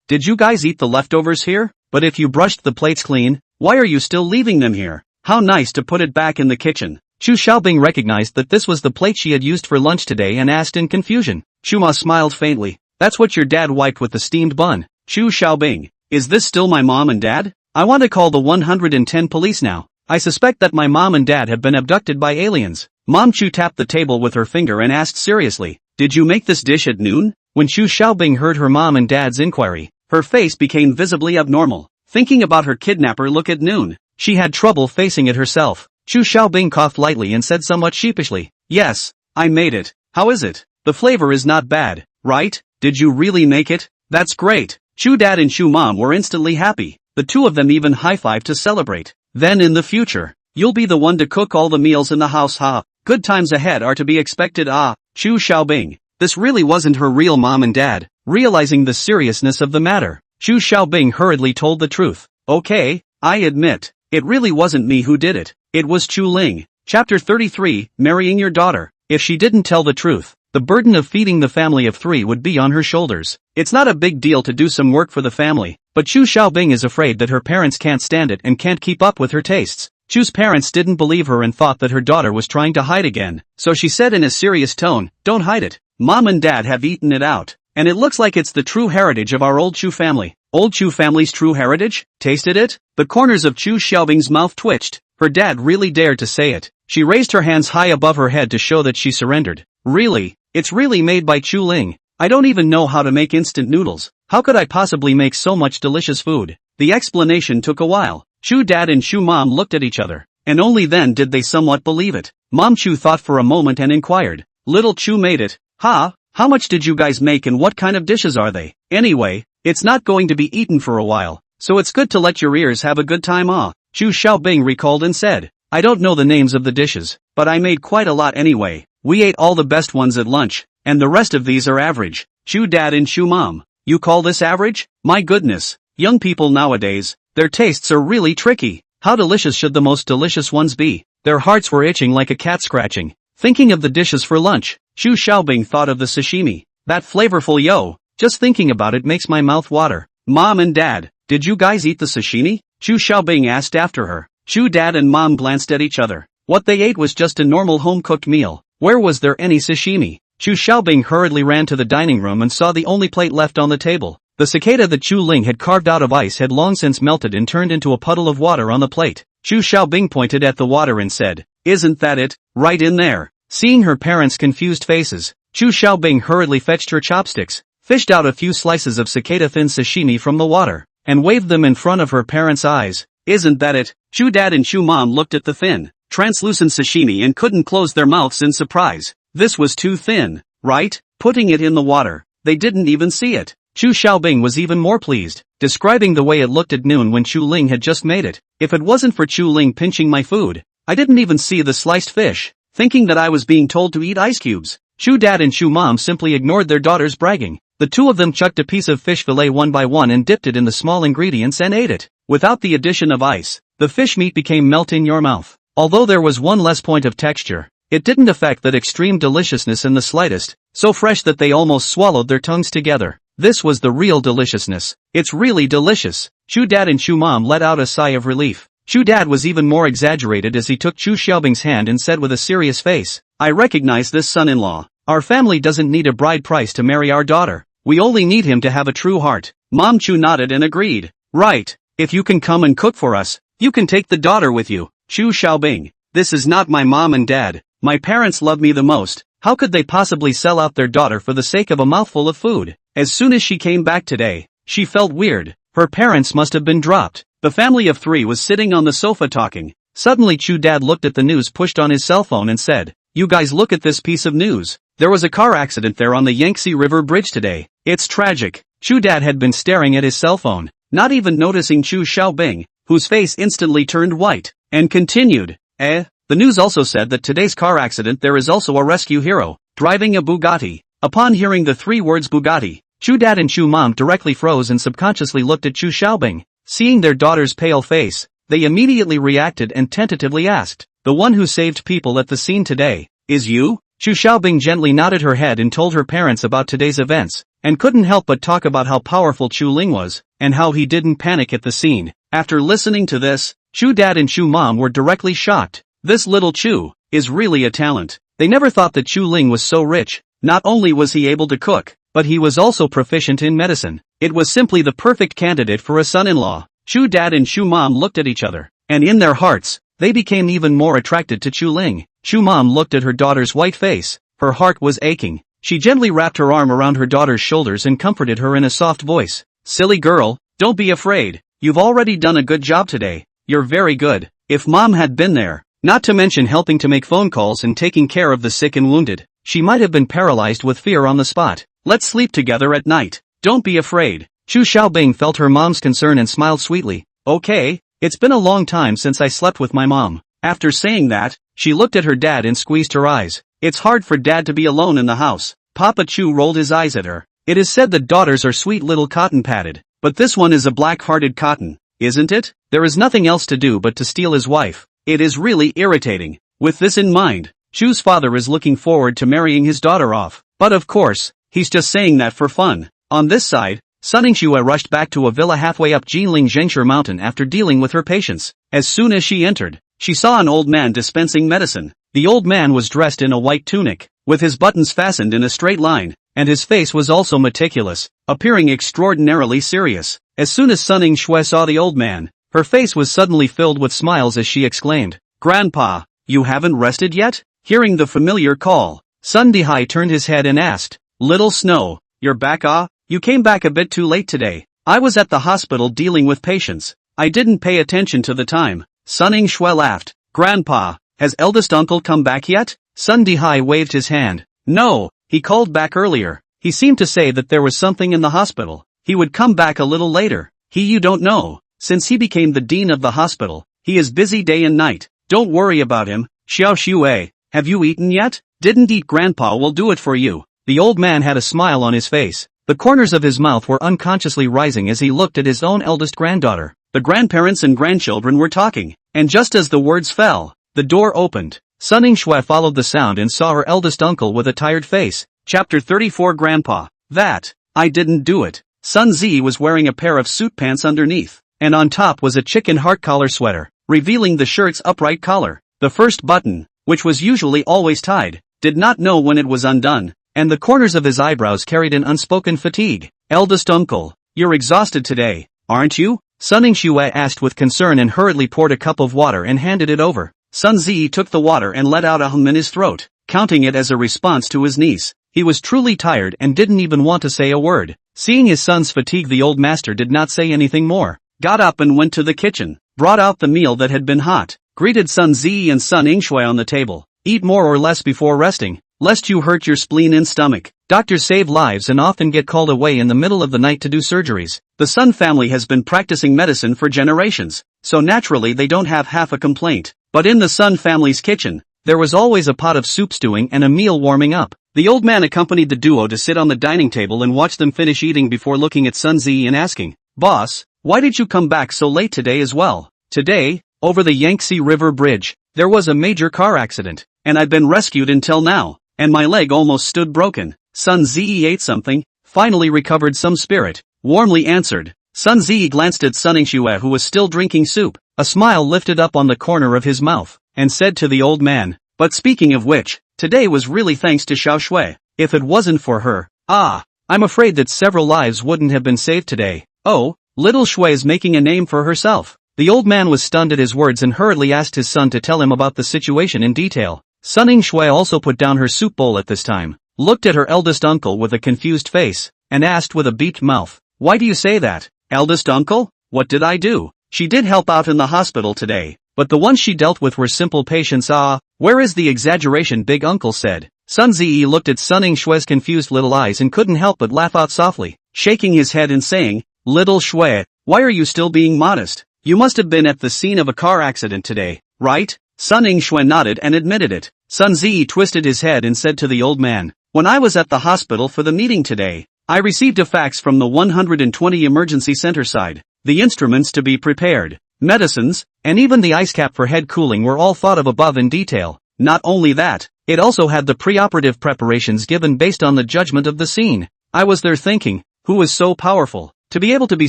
Did you guys eat the leftovers here? But if you brushed the plates clean, why are you still leaving them here? How nice to put it back in the kitchen. Chu Xiaobing recognized that this was the plate she had used for lunch today and asked in confusion. Chu Ma smiled faintly. That's what your dad wiped with the steamed bun. Chu Xiaobing, is this still my mom and dad? I want to call the 110 police now. I suspect that my mom and dad have been abducted by aliens. Mom Chu tapped the table with her finger and asked seriously, did you make this dish at noon? When Chu Xiaobing heard her mom and dad's inquiry, her face became visibly abnormal. Thinking about her kidnapper look at noon, she had trouble facing it herself. Chu Xiaobing coughed lightly and said somewhat sheepishly, yes, I made it. How is it? The flavor is not bad, right? Did you really make it? That's great. Chu Dad and Chu Mom were instantly happy. The two of them even high-fived to celebrate. Then in the future, you'll be the one to cook all the meals in the house, Good times ahead are to be expected, Chu Xiaobing. This really wasn't her real mom and dad. Realizing the seriousness of the matter, Chu Xiaobing hurriedly told the truth. Okay, I admit, it really wasn't me who did it. It was Chu Ling. Chapter 33, Marrying Your Daughter. If she didn't tell the truth, the burden of feeding the family of 3 would be on her shoulders. It's not a big deal to do some work for the family, but Chu Xiaobing is afraid that her parents can't stand it and can't keep up with her tastes. Chu's parents didn't believe her and thought that her daughter was trying to hide again, so she said in a serious tone, don't hide it. Mom and Dad have eaten it out, and it looks like it's the true heritage of our old Chu family. Old Chu family's true heritage? Tasted it? The corners of Chu Xiaobing's mouth twitched. Her dad really dared to say it. She raised her hands high above her head to show that she surrendered. Really? It's really made by Chu Ling. I don't even know how to make instant noodles. How could I possibly make so much delicious food? The explanation took a while. Chu Dad and Chu Mom looked at each other, and only then did they somewhat believe it. Mom Chu thought for a moment and inquired, little Chu made it. How much did you guys make and what kind of dishes are they? Anyway, it's not going to be eaten for a while, so it's good to let your ears have a good time. Chu Xiaobing recalled and said, I don't know the names of the dishes, but I made quite a lot anyway. We ate all the best ones at lunch, and the rest of these are average. Chew dad and chew mom. You call this average? My goodness. Young people nowadays, their tastes are really tricky. How delicious should the most delicious ones be? Their hearts were itching like a cat scratching. Thinking of the dishes for lunch, Xu Xiaobing thought of the sashimi. That flavorful yo. Just thinking about it makes my mouth water. Mom and Dad, did you guys eat the sashimi? Xu Xiaobing asked after her. Xu Dad and Mom glanced at each other. What they ate was just a normal home-cooked meal. Where was there any sashimi? Xu Xiaobing hurriedly ran to the dining room and saw the only plate left on the table. The cicada that Chu Ling had carved out of ice had long since melted and turned into a puddle of water on the plate. Xu Xiaobing pointed at the water and said, "Isn't that it? Right in there." Seeing her parents' confused faces, Xu Xiaobing hurriedly fetched her chopsticks, fished out a few slices of cicada-thin sashimi from the water, and waved them in front of her parents' eyes. "Isn't that it?" Chu Dad and Chu Mom looked at the thin, translucent sashimi and couldn't close their mouths in surprise. This was too thin, right? Putting it in the water, they didn't even see it. Xu Xiaobing was even more pleased, describing the way it looked at noon when Chu Ling had just made it. "If it wasn't for Chu Ling pinching my food, I didn't even see the sliced fish," thinking that I was being told to eat ice cubes. Chu Dad and Chu Mom simply ignored their daughter's bragging. The two of them chucked a piece of fish fillet one by one and dipped it in the small ingredients and ate it. Without the addition of ice, the fish meat became melt in your mouth. Although there was one less point of texture, it didn't affect that extreme deliciousness in the slightest, so fresh that they almost swallowed their tongues together. This was the real deliciousness. "It's really delicious." Chu Dad and Chu Mom let out a sigh of relief. Chu Dad was even more exaggerated as he took Chu Xiaobing's hand and said with a serious face, "I recognize this son-in-law. Our family doesn't need a bride price to marry our daughter. We only need him to have a true heart." Mom Chu nodded and agreed. "Right. If you can come and cook for us, you can take the daughter with you." Chu Xiaobing, "This is not my mom and dad. My parents love me the most. How could they possibly sell out their daughter for the sake of a mouthful of food?" As soon as she came back today, she felt weird. Her parents must have been dropped. The family of three was sitting on the sofa talking. Suddenly Chu Dad looked at the news pushed on his cell phone and said, "You guys look at this piece of news. There was a car accident there on the Yangtze River Bridge today. It's tragic." Chu Dad had been staring at his cell phone, not even noticing Chu Xiaobing, whose face instantly turned white, and continued, The news also said that today's car accident there is also a rescue hero, driving a Bugatti." Upon hearing the three words Bugatti, Chu Dad and Chu Mom directly froze and subconsciously looked at Chu Xiaobing. Seeing their daughter's pale face, they immediately reacted and tentatively asked, "The one who saved people at the scene today, is you?" Chu Xiaobing gently nodded her head and told her parents about today's events, and couldn't help but talk about how powerful Chu Ling was, and how he didn't panic at the scene. After listening to this, Chu Dad and Chu Mom were directly shocked. This little Chu is really a talent. They never thought that Chu Ling was so rich. Not only was he able to cook, but he was also proficient in medicine. It was simply the perfect candidate for a son-in-law. Chu Dad and Chu Mom looked at each other, and in their hearts, they became even more attracted to Chu Ling. Chu Mom looked at her daughter's white face. Her heart was aching. She gently wrapped her arm around her daughter's shoulders and comforted her in a soft voice. "Silly girl, don't be afraid. You've already done a good job today. You're very good." If Mom had been there, not to mention helping to make phone calls and taking care of the sick and wounded, she might have been paralyzed with fear on the spot. "Let's sleep together at night. Don't be afraid." Chu Xiaobing felt her mom's concern and smiled sweetly. "Okay, it's been a long time since I slept with my mom." After saying that, she looked at her dad and squeezed her eyes. It's hard for dad to be alone in the house. Papa Chu rolled his eyes at her. It is said that daughters are sweet little cotton-padded, but this one is a black-hearted cotton, isn't it? There is nothing else to do but to steal his wife. It is really irritating. With this in mind, Chu's father is looking forward to marrying his daughter off. But of course, he's just saying that for fun. On this side, Sunning Xue rushed back to a villa halfway up Jinling Zhengshi Mountain after dealing with her patients. As soon as she entered, she saw an old man dispensing medicine. The old man was dressed in a white tunic, with his buttons fastened in a straight line, and his face was also meticulous, appearing extraordinarily serious. As soon as Sunning Xue saw the old man, her face was suddenly filled with smiles as she exclaimed, "Grandpa, you haven't rested yet?" Hearing the familiar call, Sun Dihai turned his head and asked, "Little Snow, you're back? You came back a bit too late today. I was at the hospital dealing with patients. I didn't pay attention to the time." Sunning Xue laughed. "Grandpa, has eldest uncle come back yet?" Sun Dihai waved his hand. "No, he called back earlier. He seemed to say that there was something in the hospital. He would come back a little later." You don't know. Since he became the dean of the hospital, he is busy day and night. Don't worry about him." "Xiao Xue, have you eaten yet?" "Didn't eat. Grandpa will do it for you." The old man had a smile on his face. The corners of his mouth were unconsciously rising as he looked at his own eldest granddaughter. The grandparents and grandchildren were talking, and just as the words fell, the door opened. Sun Yingshui followed the sound and saw her eldest uncle with a tired face. Chapter 34 Grandpa. That. I didn't do it. Sun Zi was wearing a pair of suit pants underneath, and on top was a chicken heart collar sweater, revealing the shirt's upright collar. The first button, which was usually always tied, did not know when it was undone, and the corners of his eyebrows carried an unspoken fatigue. Eldest uncle, you're exhausted today, aren't you? Sun Yingshui asked with concern and hurriedly poured a cup of water and handed it over. Sun Zi took the water and let out a hum in his throat, counting it as a response to his niece. He was truly tired and didn't even want to say a word. Seeing his son's fatigue, the old master did not say anything more, got up and went to the kitchen, brought out the meal that had been hot, greeted Sun Zi and Sun Yingshui on the table. Eat more or less before resting, lest you hurt your spleen and stomach. Doctors save lives and often get called away in the middle of the night to do surgeries. The Sun family has been practicing medicine for generations, so naturally they don't have half a complaint. But in the Sun family's kitchen, there was always a pot of soup stewing and a meal warming up. The old man accompanied the duo to sit on the dining table and watch them finish eating before looking at Sun Zi and asking, "Boss, why did you come back so late today as well?" "Today, over the Yangtze River Bridge, there was a major car accident, and I've been rescued until now, and my leg almost stood broken." Sun Zi ate something, finally recovered some spirit, warmly answered. Sun Zi glanced at Sun Yingshui, who was still drinking soup. A smile lifted up on the corner of his mouth, and said to the old man, "But speaking of which, today was really thanks to Xiao Shui. If it wasn't for her, I'm afraid that several lives wouldn't have been saved today." "Oh, little Shui is making a name for herself." The old man was stunned at his words and hurriedly asked his son to tell him about the situation in detail. Sun Yingshui also put down her soup bowl at this time, looked at her eldest uncle with a confused face, and asked with a beaked mouth, "Why do you say that? Eldest uncle? What did I do?" "She did help out in the hospital today, but the ones she dealt with were simple patients." "Where is the exaggeration?" Big uncle said. Sun Zi looked at Sun Yingshui's confused little eyes and couldn't help but laugh out softly, shaking his head and saying, "Little Shui, why are you still being modest? You must have been at the scene of a car accident today, right?" Sun Yingshui nodded and admitted it. Sun Zi twisted his head and said to the old man, "When I was at the hospital for the meeting today, I received a fax from the 120 emergency center side. The instruments to be prepared, medicines, and even the ice cap for head cooling were all thought of above in detail. Not only that, it also had the preoperative preparations given based on the judgment of the scene. I was there thinking, who is so powerful, to be able to be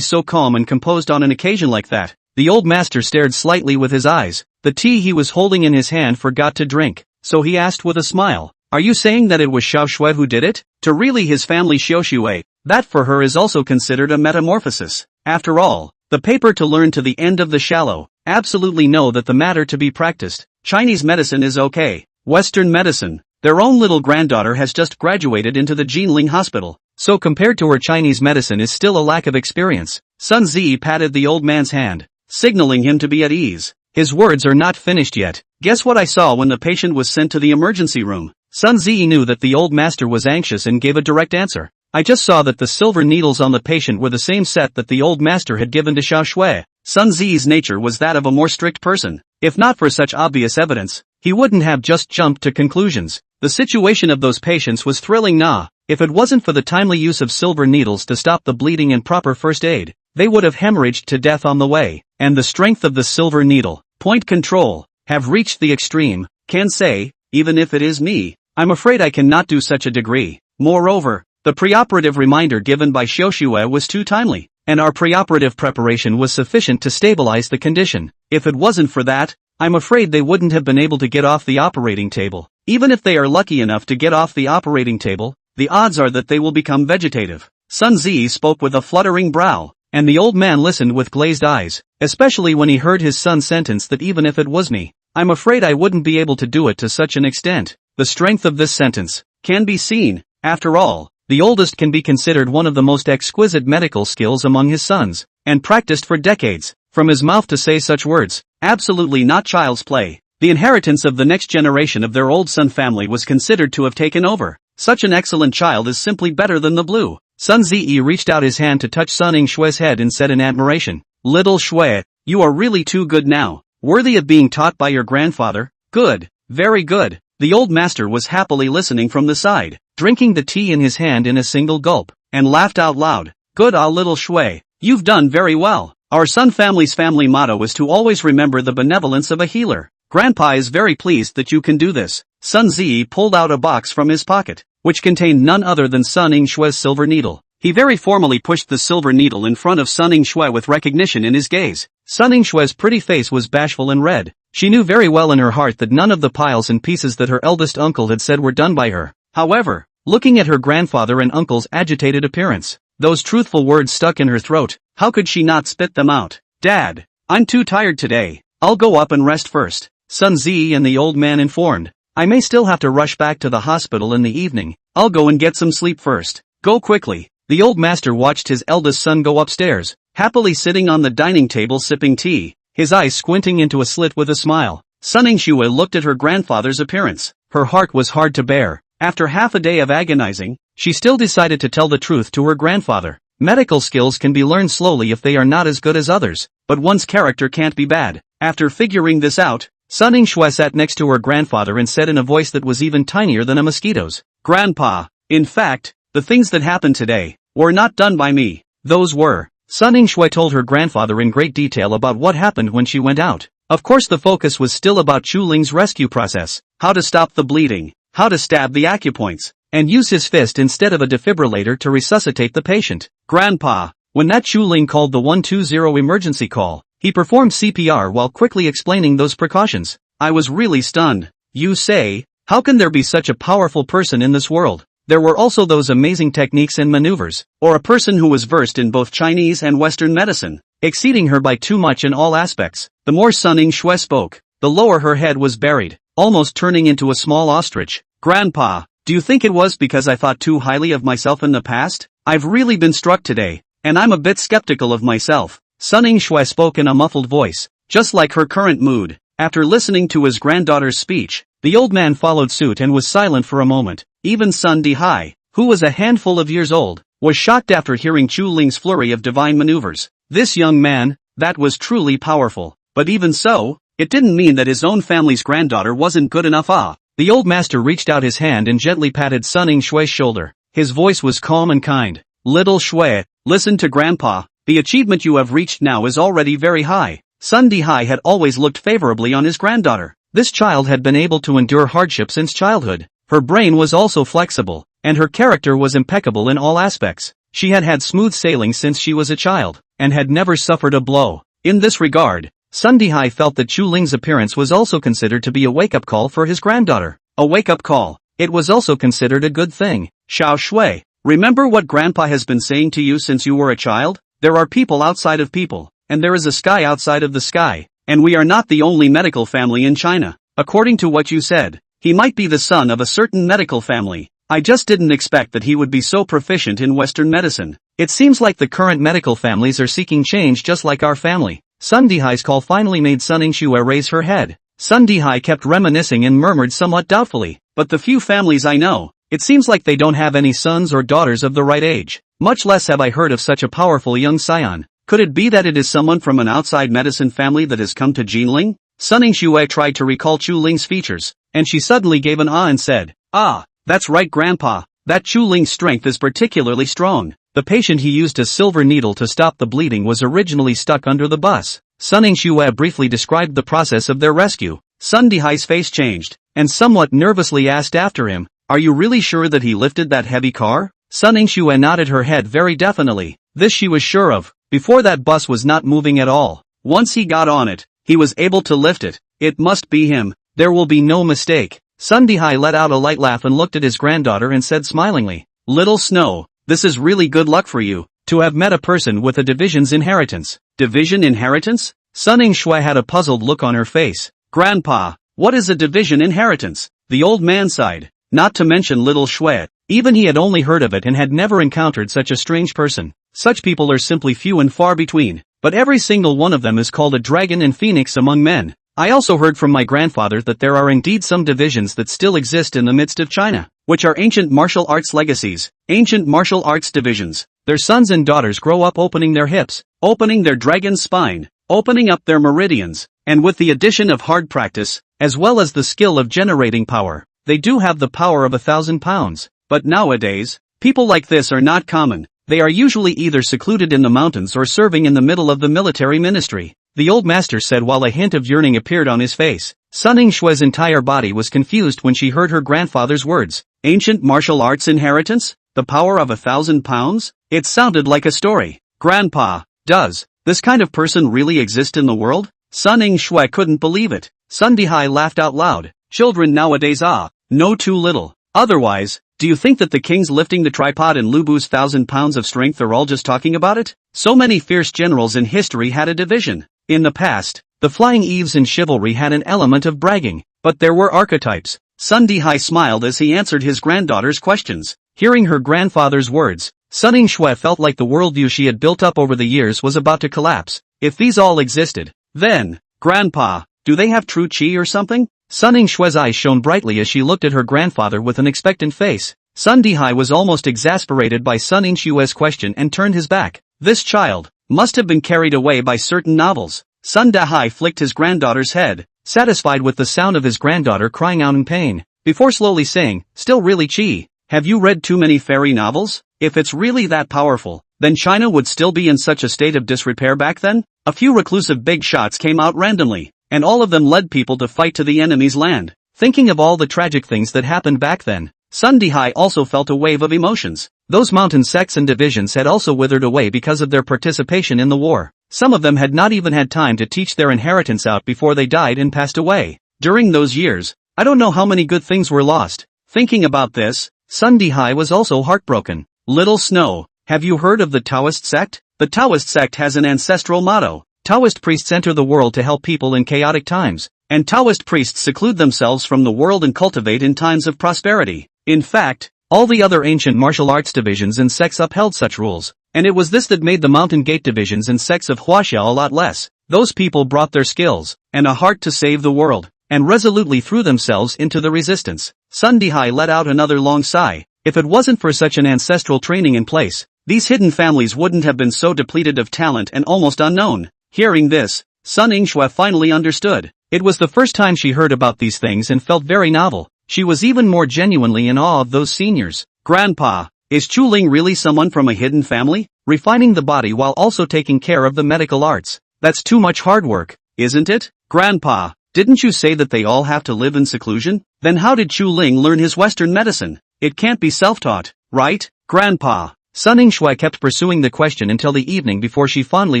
so calm and composed on an occasion like that?" The old master stared slightly with his eyes. The tea he was holding in his hand forgot to drink, so he asked with a smile, "Are you saying that it was Xiao Shui who did it? To really his family Xiao Shui, that for her is also considered a metamorphosis. After all, the paper to learn to the end of the shallow, absolutely know that the matter to be practiced. Chinese medicine is okay. Western medicine, their own little granddaughter has just graduated into the Jinling hospital, so compared to her Chinese medicine is still a lack of experience." Sun Zi patted the old man's hand, signaling him to be at ease. His words are not finished yet. "Guess what I saw when the patient was sent to the emergency room?" Sun Zi knew that the old master was anxious and gave a direct answer. "I just saw that the silver needles on the patient were the same set that the old master had given to Xiao Shui." Sun Zi's nature was that of a more strict person. If not for such obvious evidence, he wouldn't have just jumped to conclusions. The situation of those patients was thrilling. If it wasn't for the timely use of silver needles to stop the bleeding and proper first aid, they would have hemorrhaged to death on the way. And the strength of the silver needle, point control, have reached the extreme. Can say, even if it is me, I'm afraid I cannot do such a degree. Moreover, the preoperative reminder given by Xiao Shui was too timely, and our preoperative preparation was sufficient to stabilize the condition. If it wasn't for that, I'm afraid they wouldn't have been able to get off the operating table. Even if they are lucky enough to get off the operating table, the odds are that they will become vegetative. Sun Zi spoke with a fluttering brow, and the old man listened with glazed eyes, especially when he heard his son's sentence that even if it was me, I'm afraid I wouldn't be able to do it to such an extent. The strength of this sentence can be seen. After all, the oldest can be considered one of the most exquisite medical skills among his sons, and practiced for decades. From his mouth to say such words, absolutely not child's play. The inheritance of the next generation of their old Sun family was considered to have taken over. Such an excellent child is simply better than the blue. Sun Zi reached out his hand to touch Sun Yingshui's head and said in admiration, "Little Shui, you are really too good now, worthy of being taught by your grandfather." "Good, very good." The old master was happily listening from the side, drinking the tea in his hand in a single gulp, and laughed out loud. Good little Shui. You've done very well. Our Sun family's family motto is to always remember the benevolence of a healer. Grandpa is very pleased that you can do this. Sun Ziyi pulled out a box from his pocket, which contained none other than Sun Yingshue's silver needle. He very formally pushed the silver needle in front of Sun Yingshue with recognition in his gaze. Sun Yingshue's pretty face was bashful and red. She knew very well in her heart that none of the piles and pieces that her eldest uncle had said were done by her. However, looking at her grandfather and uncle's agitated appearance, those truthful words stuck in her throat. How could she not spit them out? Dad, I'm too tired today. I'll go up and rest first, Sun Ziyi and the old man informed. I may still have to rush back to the hospital in the evening. I'll go and get some sleep first. Go quickly. The old master watched his eldest son go upstairs, happily sitting on the dining table sipping tea, his eyes squinting into a slit with a smile. Sun Yingshue looked at her grandfather's appearance. Her heart was hard to bear. After half a day of agonizing, she still decided to tell the truth to her grandfather. Medical skills can be learned slowly if they are not as good as others, but one's character can't be bad. After figuring this out, Sun Yingshue sat next to her grandfather and said in a voice that was even tinier than a mosquito's, Grandpa, in fact, the things that happened today were not done by me. Those were. Sun Yingshue told her grandfather in great detail about what happened when she went out. Of course the focus was still about Chu Ling's rescue process, how to stop the bleeding, how to stab the acupoints, and use his fist instead of a defibrillator to resuscitate the patient. Grandpa, when that Chu Ling called the 120 emergency call, he performed CPR while quickly explaining those precautions. I was really stunned. You say, how can there be such a powerful person in this world? There were also those amazing techniques and maneuvers, or a person who was versed in both Chinese and Western medicine, exceeding her by too much in all aspects. The more Sun Yingshue spoke, the lower her head was buried, almost turning into a small ostrich. Grandpa, do you think it was because I thought too highly of myself in the past? I've really been struck today, and I'm a bit skeptical of myself. Sun Yingshue spoke in a muffled voice, just like her current mood. After listening to his granddaughter's speech, the old man followed suit and was silent for a moment. Even Sun Dihai, who was a handful of years old, was shocked after hearing Chu Ling's flurry of divine maneuvers. This young man, that was truly powerful. But even so, it didn't mean that his own family's granddaughter wasn't good enough. The old master reached out his hand and gently patted Sun Yingshue's shoulder. His voice was calm and kind. Little Shui, listen to Grandpa. The achievement you have reached now is already very high. Sun Dihai had always looked favorably on his granddaughter. This child had been able to endure hardship since childhood. Her brain was also flexible, and her character was impeccable in all aspects. She had had smooth sailing since she was a child, and had never suffered a blow. In this regard, Sun Dihai felt that Chu Ling's appearance was also considered to be a wake-up call for his granddaughter. A wake-up call. It was also considered a good thing. Xiao Shui, remember what Grandpa has been saying to you since you were a child? There are people outside of people, and there is a sky outside of the sky, and we are not the only medical family in China. According to what you said, he might be the son of a certain medical family. I just didn't expect that he would be so proficient in Western medicine. It seems like the current medical families are seeking change just like our family. Sun Dihai's call finally made Sun Yingshue raise her head. Sun Dihai kept reminiscing and murmured somewhat doubtfully, but the few families I know, it seems like they don't have any sons or daughters of the right age. Much less have I heard of such a powerful young scion. Could it be that it is someone from an outside medicine family that has come to Jinling? Sun Yingshue tried to recall Chu Ling's features, and she suddenly gave an ah and said, Ah, that's right Grandpa, that Chu Ling's strength is particularly strong. The patient he used a silver needle to stop the bleeding was originally stuck under the bus. Sun Yingshue briefly described the process of their rescue. Sun Dihai's face changed, and somewhat nervously asked after him, Are you really sure that he lifted that heavy car? Sun Yingshue nodded her head very definitely. This she was sure of. Before that bus was not moving at all. Once he got on it, he was able to lift it. It must be him. There will be no mistake. Sun Dihai let out a light laugh and looked at his granddaughter and said smilingly, Little Snow, this is really good luck for you, to have met a person with a division's inheritance. Division inheritance? Sun Yingshue had a puzzled look on her face. Grandpa, what is a division inheritance? The old man sighed. Not to mention little Shui. Even he had only heard of it and had never encountered such a strange person. Such people are simply few and far between, but every single one of them is called a dragon and phoenix among men. I also heard from my grandfather that there are indeed some divisions that still exist in the midst of China, which are ancient martial arts legacies, ancient martial arts divisions. Their sons and daughters grow up opening their hips, opening their dragon's spine, opening up their meridians, And with the addition of hard practice, as well as the skill of generating power, they do have the power of 1,000 pounds. But nowadays, people like this are not common. They are usually either secluded in the mountains or serving in the middle of the military ministry, the old master said while a hint of yearning appeared on his face. Sun Yingshue's entire body was confused when she heard her grandfather's words. Ancient martial arts inheritance? The power of 1,000 pounds? It sounded like a story. Grandpa, does this kind of person really exist in the world? Sun Yingshue couldn't believe it. Sun Dihai laughed out loud. Children nowadays know too little. Otherwise, do you think that the kings lifting the tripod and Lubu's 1,000 pounds of strength are all just talking about it? So many fierce generals in history had a division. In the past, the flying Eves in chivalry had an element of bragging, but there were archetypes. Sun Dihai smiled as he answered his granddaughter's questions. Hearing her grandfather's words, Sun Yingshue felt like the worldview she had built up over the years was about to collapse. If these all existed, then, Grandpa, do they have true chi or something? Sun Yingshue's eyes shone brightly as she looked at her grandfather with an expectant face. Sun Dihai was almost exasperated by Sun Yingshue's question and turned his back. This child must have been carried away by certain novels. Sun Dihai flicked his granddaughter's head, satisfied with the sound of his granddaughter crying out in pain, before slowly saying, still really chi. Have you read too many fairy novels? If it's really that powerful, then China would still be in such a state of disrepair back then? A few reclusive big shots came out randomly, and all of them led people to fight to the enemy's land. Thinking of all the tragic things that happened back then, Sun Dihai also felt a wave of emotions. Those mountain sects and divisions had also withered away because of their participation in the war. Some of them had not even had time to teach their inheritance out before they died and passed away. During those years, I don't know how many good things were lost. Thinking about this, Sun Dihai was also heartbroken. Little Snow, have you heard of the Taoist sect? The Taoist sect has an ancestral motto. Taoist priests enter the world to help people in chaotic times, and Taoist priests seclude themselves from the world and cultivate in times of prosperity. In fact, all the other ancient martial arts divisions and sects upheld such rules, and it was this that made the Mountain Gate divisions and sects of Huaxia a lot less. Those people brought their skills, and a heart to save the world, and resolutely threw themselves into the resistance. Sun Dihai let out another long sigh. If it wasn't for such an ancestral training in place, these hidden families wouldn't have been so depleted of talent and almost unknown. Hearing this, Sun Yingshue finally understood. It was the first time she heard about these things and felt very novel. She was even more genuinely in awe of those seniors. Grandpa, is Chuling really someone from a hidden family? Refining the body while also taking care of the medical arts. That's too much hard work, isn't it? Grandpa, didn't you say that they all have to live in seclusion? Then how did Chuling learn his Western medicine? It can't be self-taught, right? Grandpa. Sun Yingshue kept pursuing the question until the evening before she fondly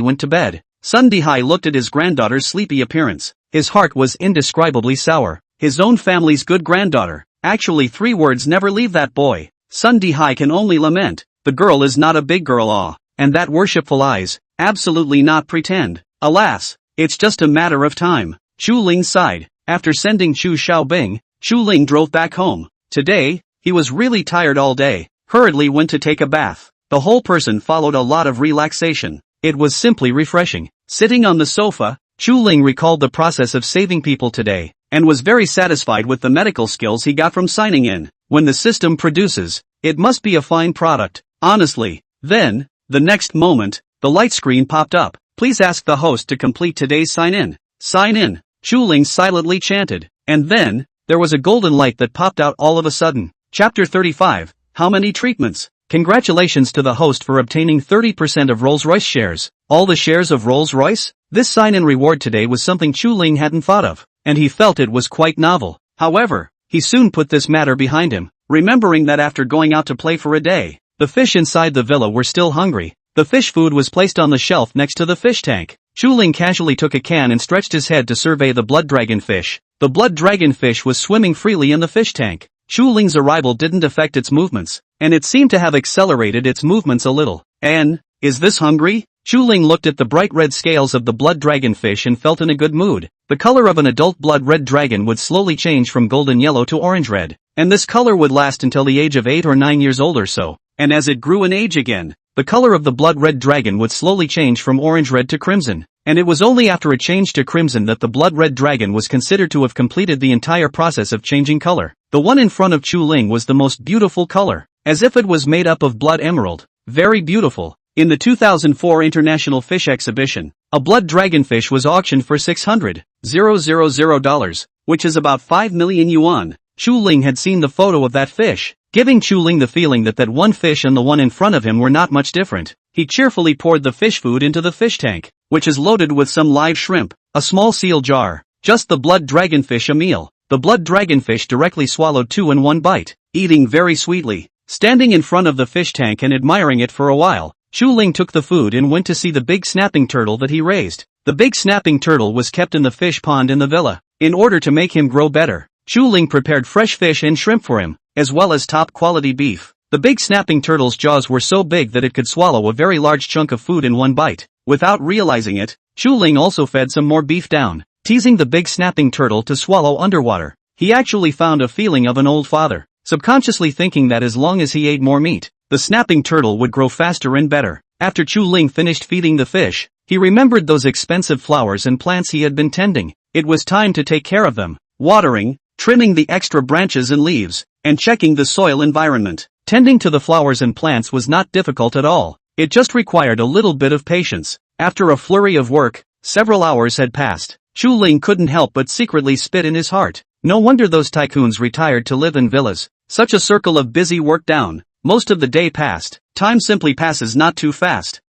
went to bed. Sun Dihai looked at his granddaughter's sleepy appearance. His heart was indescribably sour. His own family's good granddaughter. Actually 3 words never leave that boy. Sun Dihai can only lament. The girl is not a big girl, and that worshipful eyes, absolutely not pretend. Alas, it's just a matter of time. Chu Ling sighed. After sending Chu Xiaobing, Chu Ling drove back home. Today, he was really tired all day. Hurriedly went to take a bath. The whole person followed a lot of relaxation. It was simply refreshing. Sitting on the sofa, Chu Ling recalled the process of saving people today, and was very satisfied with the medical skills he got from signing in. When the system produces, it must be a fine product, honestly. Then, the next moment, the light screen popped up. Please ask the host to complete today's sign-in. Sign in, Chu Ling silently chanted. And then, there was a golden light that popped out all of a sudden. Chapter 35, How many treatments? Congratulations to the host for obtaining 30% of Rolls-Royce shares. All the shares of Rolls-Royce? This sign-in reward today was something Chu Ling hadn't thought of, and he felt it was quite novel. However, he soon put this matter behind him, remembering that after going out to play for a day, the fish inside the villa were still hungry. The fish food was placed on the shelf next to the fish tank. Chu Ling casually took a can and stretched his head to survey the blood dragon fish. The blood dragon fish was swimming freely in the fish tank. Chu Ling's arrival didn't affect its movements, and it seemed to have accelerated its movements a little. Is this hungry? Chu Ling looked at the bright red scales of the blood dragon fish and felt in a good mood. The color of an adult blood red dragon would slowly change from golden yellow to orange red, and this color would last until the age of 8 or 9 years old or so. And as it grew in age again, the color of the blood red dragon would slowly change from orange red to crimson. And it was only after it changed to crimson that the blood red dragon was considered to have completed the entire process of changing color. The one in front of Chu Ling was the most beautiful color, as if it was made up of blood emerald. Very beautiful. In the 2004 International Fish Exhibition, a blood dragonfish was auctioned for 600. $0.000, which is about 5 million yuan. Chu Ling had seen the photo of that fish, giving Chu Ling the feeling that one fish and the one in front of him were not much different. He cheerfully poured the fish food into the fish tank, which is loaded with some live shrimp, a small seal jar, just the blood dragonfish a meal. The blood dragonfish directly swallowed 2 in one bite, eating very sweetly. Standing in front of the fish tank and admiring it for a while, Chu Ling took the food and went to see the big snapping turtle that he raised. The big snapping turtle was kept in the fish pond in the villa. In order to make him grow better, Chu Ling prepared fresh fish and shrimp for him, as well as top-quality beef. The big snapping turtle's jaws were so big that it could swallow a very large chunk of food in one bite. Without realizing it, Chu Ling also fed some more beef down, teasing the big snapping turtle to swallow underwater. He actually found a feeling of an old father, subconsciously thinking that as long as he ate more meat, the snapping turtle would grow faster and better. After Chu Ling finished feeding the fish, he remembered those expensive flowers and plants he had been tending. It was time to take care of them, watering, trimming the extra branches and leaves, and checking the soil environment. Tending to the flowers and plants was not difficult at all. It just required a little bit of patience. After a flurry of work, several hours had passed. Chu Ling couldn't help but secretly spit in his heart. No wonder those tycoons retired to live in villas. Such a circle of busy work down. Most of the day passed. Time simply passes not too fast.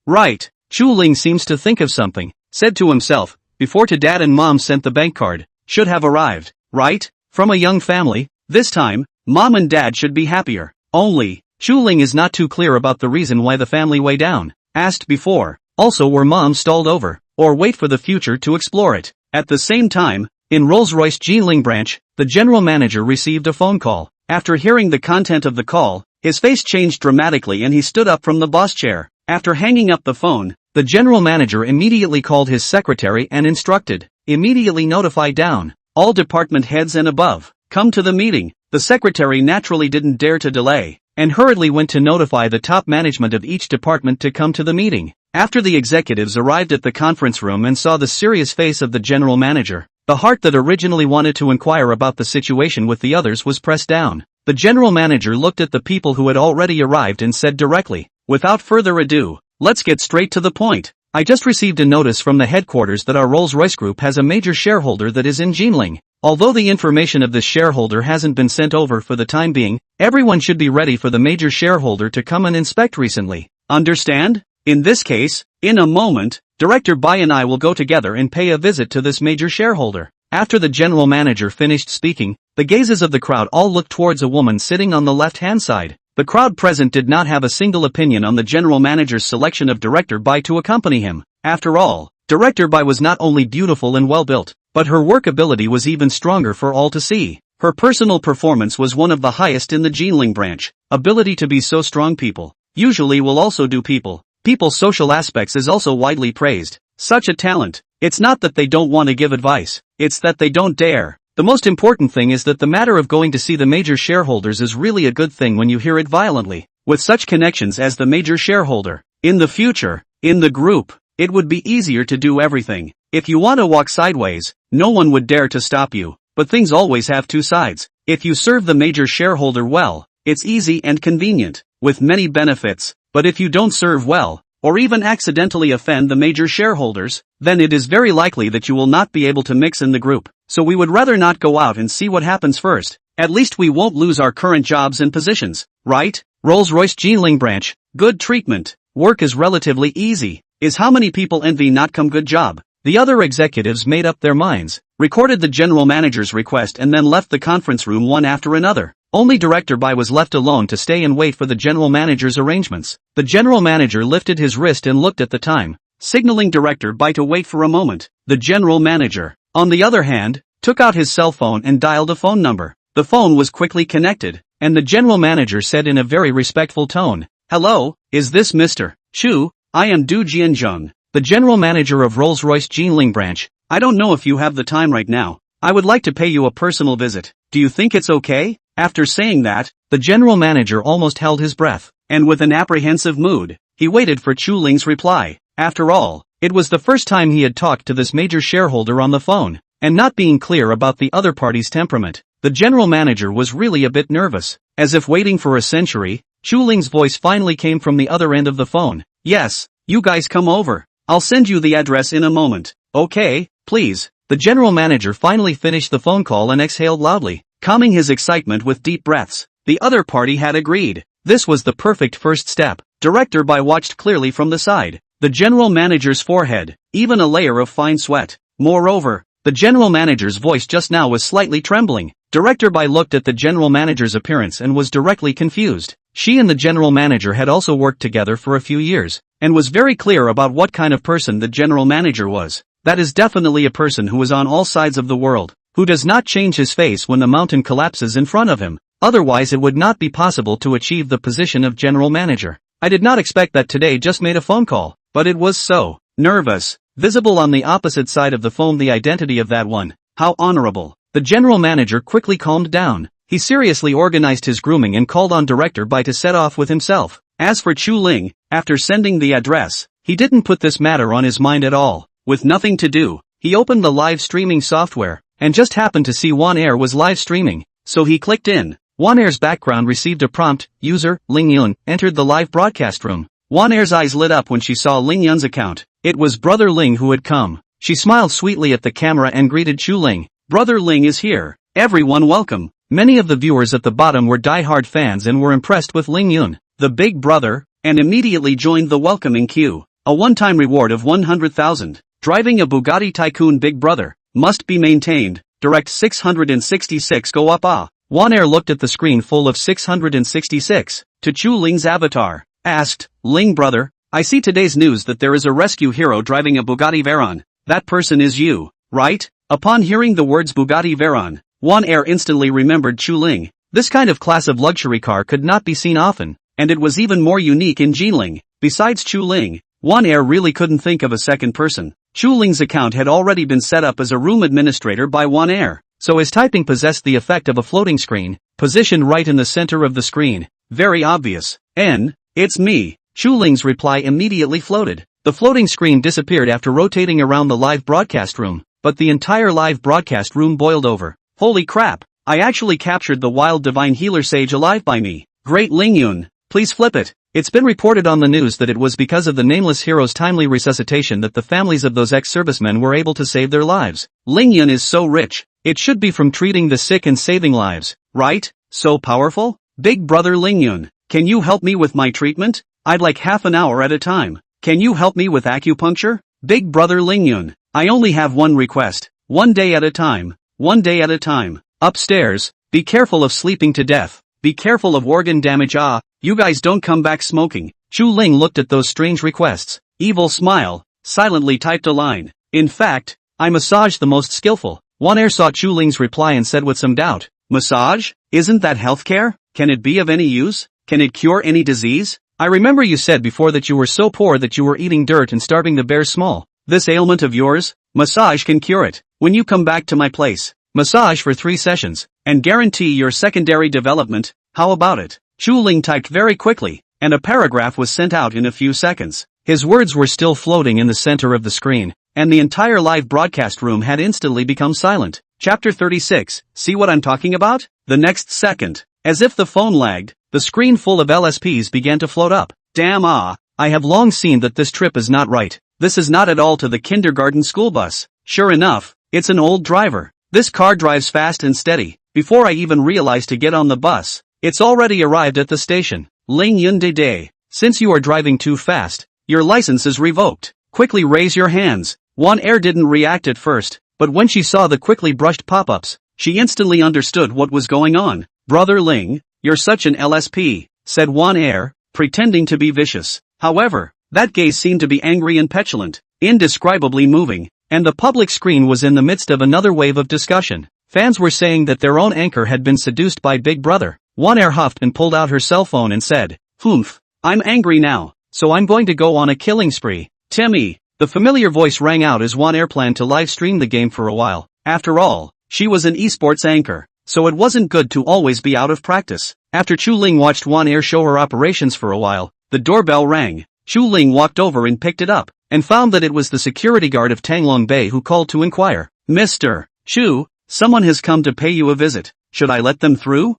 Right. Chu Ling seems to think of something. Said to himself, before to dad and mom sent the bank card. Should have arrived, right? From a young family. This time, mom and dad should be happier. Only, Chu Ling is not too clear about the reason why the family way down. Asked before. Also were mom stalled over, or wait for the future to explore it. At the same time, in Rolls-Royce Jinling branch, the general manager received a phone call. After hearing the content of the call, his face changed dramatically and he stood up from the boss chair. After hanging up the phone, the general manager immediately called his secretary and instructed, immediately notify down, all department heads and above, come to the meeting. The secretary naturally didn't dare to delay, and hurriedly went to notify the top management of each department to come to the meeting. After the executives arrived at the conference room and saw the serious face of the general manager, the heart that originally wanted to inquire about the situation with the others was pressed down. The general manager looked at the people who had already arrived and said directly, without further ado, let's get straight to the point. I just received a notice from the headquarters that our Rolls-Royce Group has a major shareholder that is in Jinling. Although the information of this shareholder hasn't been sent over for the time being, everyone should be ready for the major shareholder to come and inspect recently. Understand? In this case, in a moment, Director Bai and I will go together and pay a visit to this major shareholder. After the general manager finished speaking, the gazes of the crowd all looked towards a woman sitting on the left-hand side. The crowd present did not have a single opinion on the general manager's selection of Director Bai to accompany him. After all, Director Bai was not only beautiful and well-built, but her work ability was even stronger for all to see. Her personal performance was one of the highest in the Jinling branch. Ability to be so strong people usually will also do people's social aspects is also widely praised. Such a talent. It's not that they don't want to give advice, it's that they don't dare. The most important thing is that the matter of going to see the major shareholders is really a good thing when you hear it violently. With such connections as the major shareholder, in the future, in the group, it would be easier to do everything. If you want to walk sideways, no one would dare to stop you, but things always have two sides. If you serve the major shareholder well, it's easy and convenient, with many benefits, but if you don't serve well, or even accidentally offend the major shareholders, then it is very likely that you will not be able to mix in the group. So we would rather not go out and see what happens first. At least we won't lose our current jobs and positions, right? Rolls-Royce Jinling branch, good treatment, work is relatively easy, is how many people envy not come good job. The other executives made up their minds, recorded the general manager's request and then left the conference room one after another. Only Director Bai was left alone to stay and wait for the general manager's arrangements. The general manager lifted his wrist and looked at the time, signaling Director Bai to wait for a moment. The general manager, on the other hand, took out his cell phone and dialed a phone number. The phone was quickly connected, and the general manager said in a very respectful tone, "Hello, is this Mr. Chu? I am Du Jianzheng, the general manager of Rolls-Royce Jinling branch. I don't know if you have the time right now. I would like to pay you a personal visit. Do you think it's okay?" After saying that, the general manager almost held his breath, and with an apprehensive mood, he waited for Chu Ling's reply. After all, it was the first time he had talked to this major shareholder on the phone, and not being clear about the other party's temperament, the general manager was really a bit nervous. As if waiting for a century, Chu Ling's voice finally came from the other end of the phone. "Yes, you guys come over. I'll send you the address in a moment. Okay, please." The general manager finally finished the phone call and exhaled loudly, calming his excitement with deep breaths. The other party had agreed. This was the perfect first step. Director Bai watched clearly from the side. The general manager's forehead, even a layer of fine sweat. Moreover, the general manager's voice just now was slightly trembling. Director Bai looked at the general manager's appearance and was directly confused. She and the general manager had also worked together for a few years, and was very clear about what kind of person the general manager was. That is definitely a person who is on all sides of the world, who does not change his face when the mountain collapses in front of him. Otherwise it would not be possible to achieve the position of general manager. I did not expect that today just made a phone call, but it was so. Nervous. Visible on the opposite side of the phone the identity of that one. How honorable. The general manager quickly calmed down. He seriously organized his grooming and called on Director Bai to set off with himself. As for Chu Ling, after sending the address, he didn't put this matter on his mind at all. With nothing to do, he opened the live streaming software, and just happened to see Wan Air was live streaming, so he clicked in. Wan Air's background received a prompt. User, Ling Yun, entered the live broadcast room. Wan Air's eyes lit up when she saw Ling Yun's account. It was Brother Ling who had come. She smiled sweetly at the camera and greeted Chu Ling. Brother Ling is here. Everyone welcome. Many of the viewers at the bottom were die-hard fans and were impressed with Ling Yun, the big brother, and immediately joined the welcoming queue. A one-time reward of 100,000. Driving a Bugatti Tycoon Big Brother. Must be maintained. Direct 666 go up ah. Wan Air looked at the screen full of 666. To Chu Ling's avatar. Asked, Ling brother, I see today's news that there is a rescue hero driving a Bugatti Veyron. That person is you, right? Upon hearing the words Bugatti Veyron, Wan Air instantly remembered Chu Ling. This kind of class of luxury car could not be seen often, and it was even more unique in Jinling. Besides Chu Ling, Wan Air really couldn't think of a second person. Chu Ling's account had already been set up as a room administrator by Wan Air, so his typing possessed the effect of a floating screen, positioned right in the center of the screen. Very obvious. It's me. Chu Ling's reply immediately floated. The floating screen disappeared after rotating around the live broadcast room, but the entire live broadcast room boiled over. Holy crap, I actually captured the wild divine healer sage alive by me. Great Ling Yun, please flip it. It's been reported on the news that it was because of the nameless hero's timely resuscitation that the families of those ex-servicemen were able to save their lives. Ling Yun is so rich, it should be from treating the sick and saving lives, right? So powerful? Big brother Ling Yun, can you help me with my treatment? I'd like half an hour at a time. Can you help me with acupuncture? Big brother Ling Yun, I only have one request. 1 day at a time. 1 day at a time. Upstairs, be careful of sleeping to death. Be careful of organ damage ah, you guys don't come back smoking. Chu Ling looked at those strange requests. Evil smile, silently typed a line. In fact, I massage the most skillful. Wan Air saw Chu Ling's reply and said with some doubt. Massage? Isn't that healthcare? Can it be of any use? Can it cure any disease? I remember you said before that you were so poor that you were eating dirt and starving the bears small. This ailment of yours? Massage can cure it. When you come back to my place, massage for 3 sessions, and guarantee your secondary development. How about it? Chu Ling typed very quickly, and a paragraph was sent out in a few seconds. His words were still floating in the center of the screen, and the entire live broadcast room had instantly become silent. Chapter 36, see what I'm talking about? The next second, as if the phone lagged, the screen full of LSPs began to float up. Damn ah, I have long seen that this trip is not right. This is not at all to the kindergarten school bus. Sure enough, it's an old driver. This car drives fast and steady. Before I even realize to get on the bus, it's already arrived at the station. Ling Yun Day, since you are driving too fast, your license is revoked. Quickly raise your hands. Wan Air didn't react at first, but when she saw the quickly brushed pop-ups, she instantly understood what was going on. Brother Ling, you're such an LSP, said Wan Air, pretending to be vicious. However, that gaze seemed to be angry and petulant, indescribably moving, and the public screen was in the midst of another wave of discussion. Fans were saying that their own anchor had been seduced by Big Brother. Wan Air huffed and pulled out her cell phone and said, "Humph, I'm angry now, so I'm going to go on a killing spree." Timmy, the familiar voice rang out as Wan Air planned to live stream the game for a while. After all, she was an esports anchor, so it wasn't good to always be out of practice. After Chu Ling watched Wan Air show her operations for a while, the doorbell rang. Chu Ling walked over and picked it up, and found that it was the security guard of Tanglong Bay who called to inquire. Mr. Chu, someone has come to pay you a visit. Should I let them through?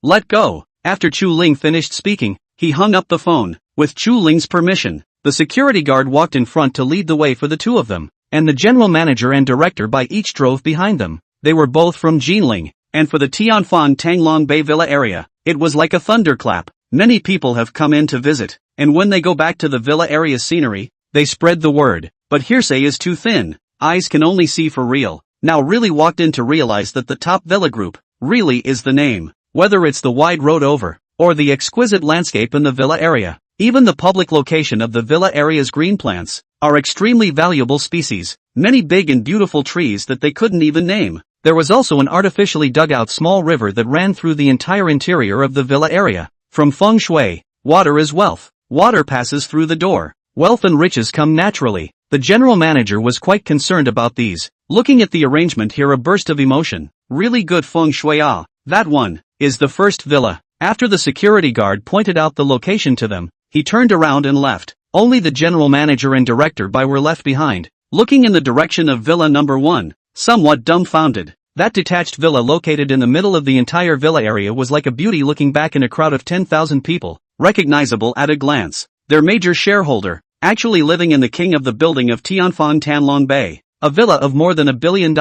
Let go. After Chu Ling finished speaking, he hung up the phone. With Chu Ling's permission, the security guard walked in front to lead the way for the two of them. and the general manager and director Bai each drove behind them. They were both from Jinling, and for the Tianfan Tanglong Bay Villa area, it was like a thunderclap. Many people have come in to visit, and when they go back to the villa area scenery, they spread the word, but hearsay is too thin, eyes can only see for real. Now really walked in to realize that the top villa group really is the name, whether it's the wide road over, or the exquisite landscape in the villa area. Even the public location of the villa area's green plants are extremely valuable species, many big and beautiful trees that they couldn't even name. There was also an artificially dug out small river that ran through the entire interior of the villa area. From feng shui, water is wealth. Water passes through the door. Wealth and riches come naturally. The general manager was quite concerned about these. Looking at the arrangement here, a burst of emotion. Really good feng shui. Ah, that one is the first villa. After the security guard pointed out the location to them, he turned around and left. Only the general manager and director Bai were left behind, looking in the direction of villa number 1, somewhat dumbfounded. That detached villa located in the middle of the entire villa area was like a beauty looking back in a crowd of 10,000 people, recognizable at a glance. Their major shareholder, actually living in the king of the building of Tianfan Tanlong Bay, a villa of more than $1 billion.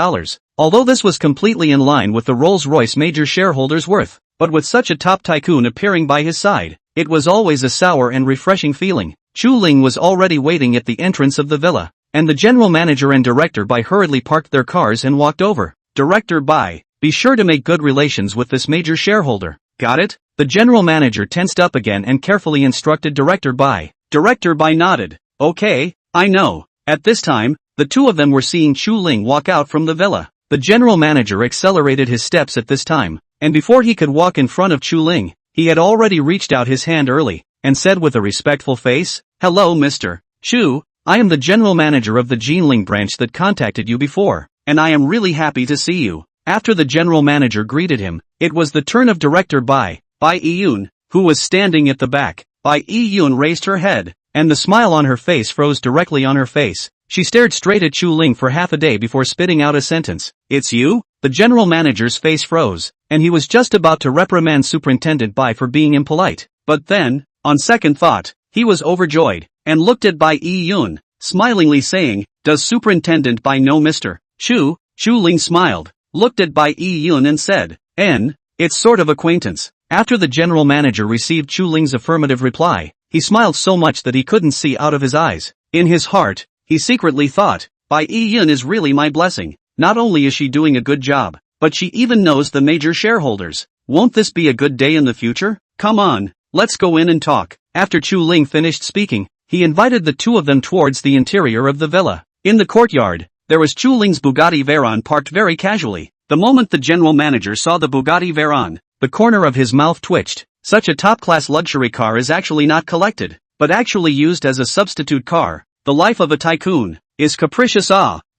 Although this was completely in line with the Rolls-Royce major shareholder's worth, but with such a top tycoon appearing by his side, it was always a sour and refreshing feeling. Chu Ling was already waiting at the entrance of the villa, and the general manager and director Bai hurriedly parked their cars and walked over. Director Bai, be sure to make good relations with this major shareholder. Got it? The general manager tensed up again and carefully instructed Director Bai. Director Bai nodded. Okay, I know. At this time, the two of them were seeing Chu Ling walk out from the villa. The general manager accelerated his steps at this time, and before he could walk in front of Chu Ling, he had already reached out his hand early, and said with a respectful face, "Hello Mr. Chu, I am the general manager of the Jinling branch that contacted you before, and I am really happy to see you." After the general manager greeted him, it was the turn of Director Bai Yiyun, who was standing at the back. Bai Yiyun raised her head, and the smile on her face froze directly on her face. She stared straight at Chu Ling for half a day before spitting out a sentence. "It's you?" The general manager's face froze, and he was just about to reprimand Superintendent Bai for being impolite. But then, on second thought, he was overjoyed, and looked at Bai Yiyun, smilingly saying, "Does Superintendent Bai know Mr. Chu?" Chu Ling smiled, looked at Bai Yiyun and said, "It's sort of acquaintance." After the general manager received Chu Ling's affirmative reply, he smiled so much that he couldn't see out of his eyes. In his heart, he secretly thought, Bai Yiyun is really my blessing. Not only is she doing a good job, but she even knows the major shareholders. Won't this be a good day in the future? Come on, let's go in and talk. After Chu Ling finished speaking, he invited the two of them towards the interior of the villa. In the courtyard, there was Chu Ling's Bugatti Veyron parked very casually. The moment the general manager saw the Bugatti Veyron, the corner of his mouth twitched. Such a top-class luxury car is actually not collected, but actually used as a substitute car. The life of a tycoon is capricious.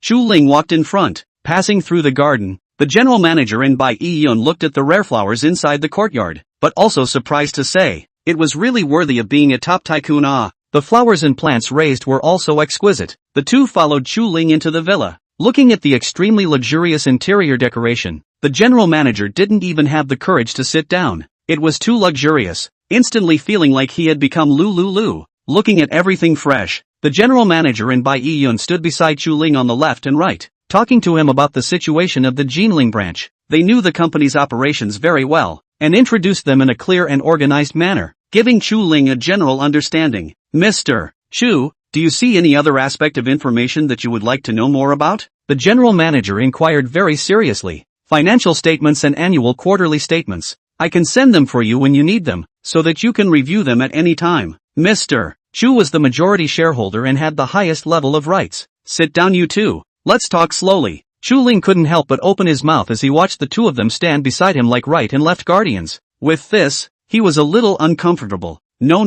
Chu Ling walked in front, passing through the garden. The general manager and Bai Yiyun looked at the rare flowers inside the courtyard, but also surprised to say, it was really worthy of being a top tycoon. The flowers and plants raised were also exquisite. The two followed Chu Ling into the villa. Looking at the extremely luxurious interior decoration, the general manager didn't even have the courage to sit down. It was too luxurious, instantly feeling like he had become Lulu. Looking at everything fresh, the general manager and Bai Yiyun stood beside Chu Ling on the left and right, talking to him about the situation of the Jinling branch. They knew the company's operations very well, and introduced them in a clear and organized manner, giving Chu Ling a general understanding. "Mr. Chu, do you see any other aspect of information that you would like to know more about?" The general manager inquired very seriously. "Financial statements and annual quarterly statements. I can send them for you when you need them, so that you can review them at any time." Mr. Chu was the majority shareholder and had the highest level of rights. "Sit down you two. Let's talk slowly." Chu Ling couldn't help but open his mouth as he watched the two of them stand beside him like right and left guardians. With this, he was a little uncomfortable. No,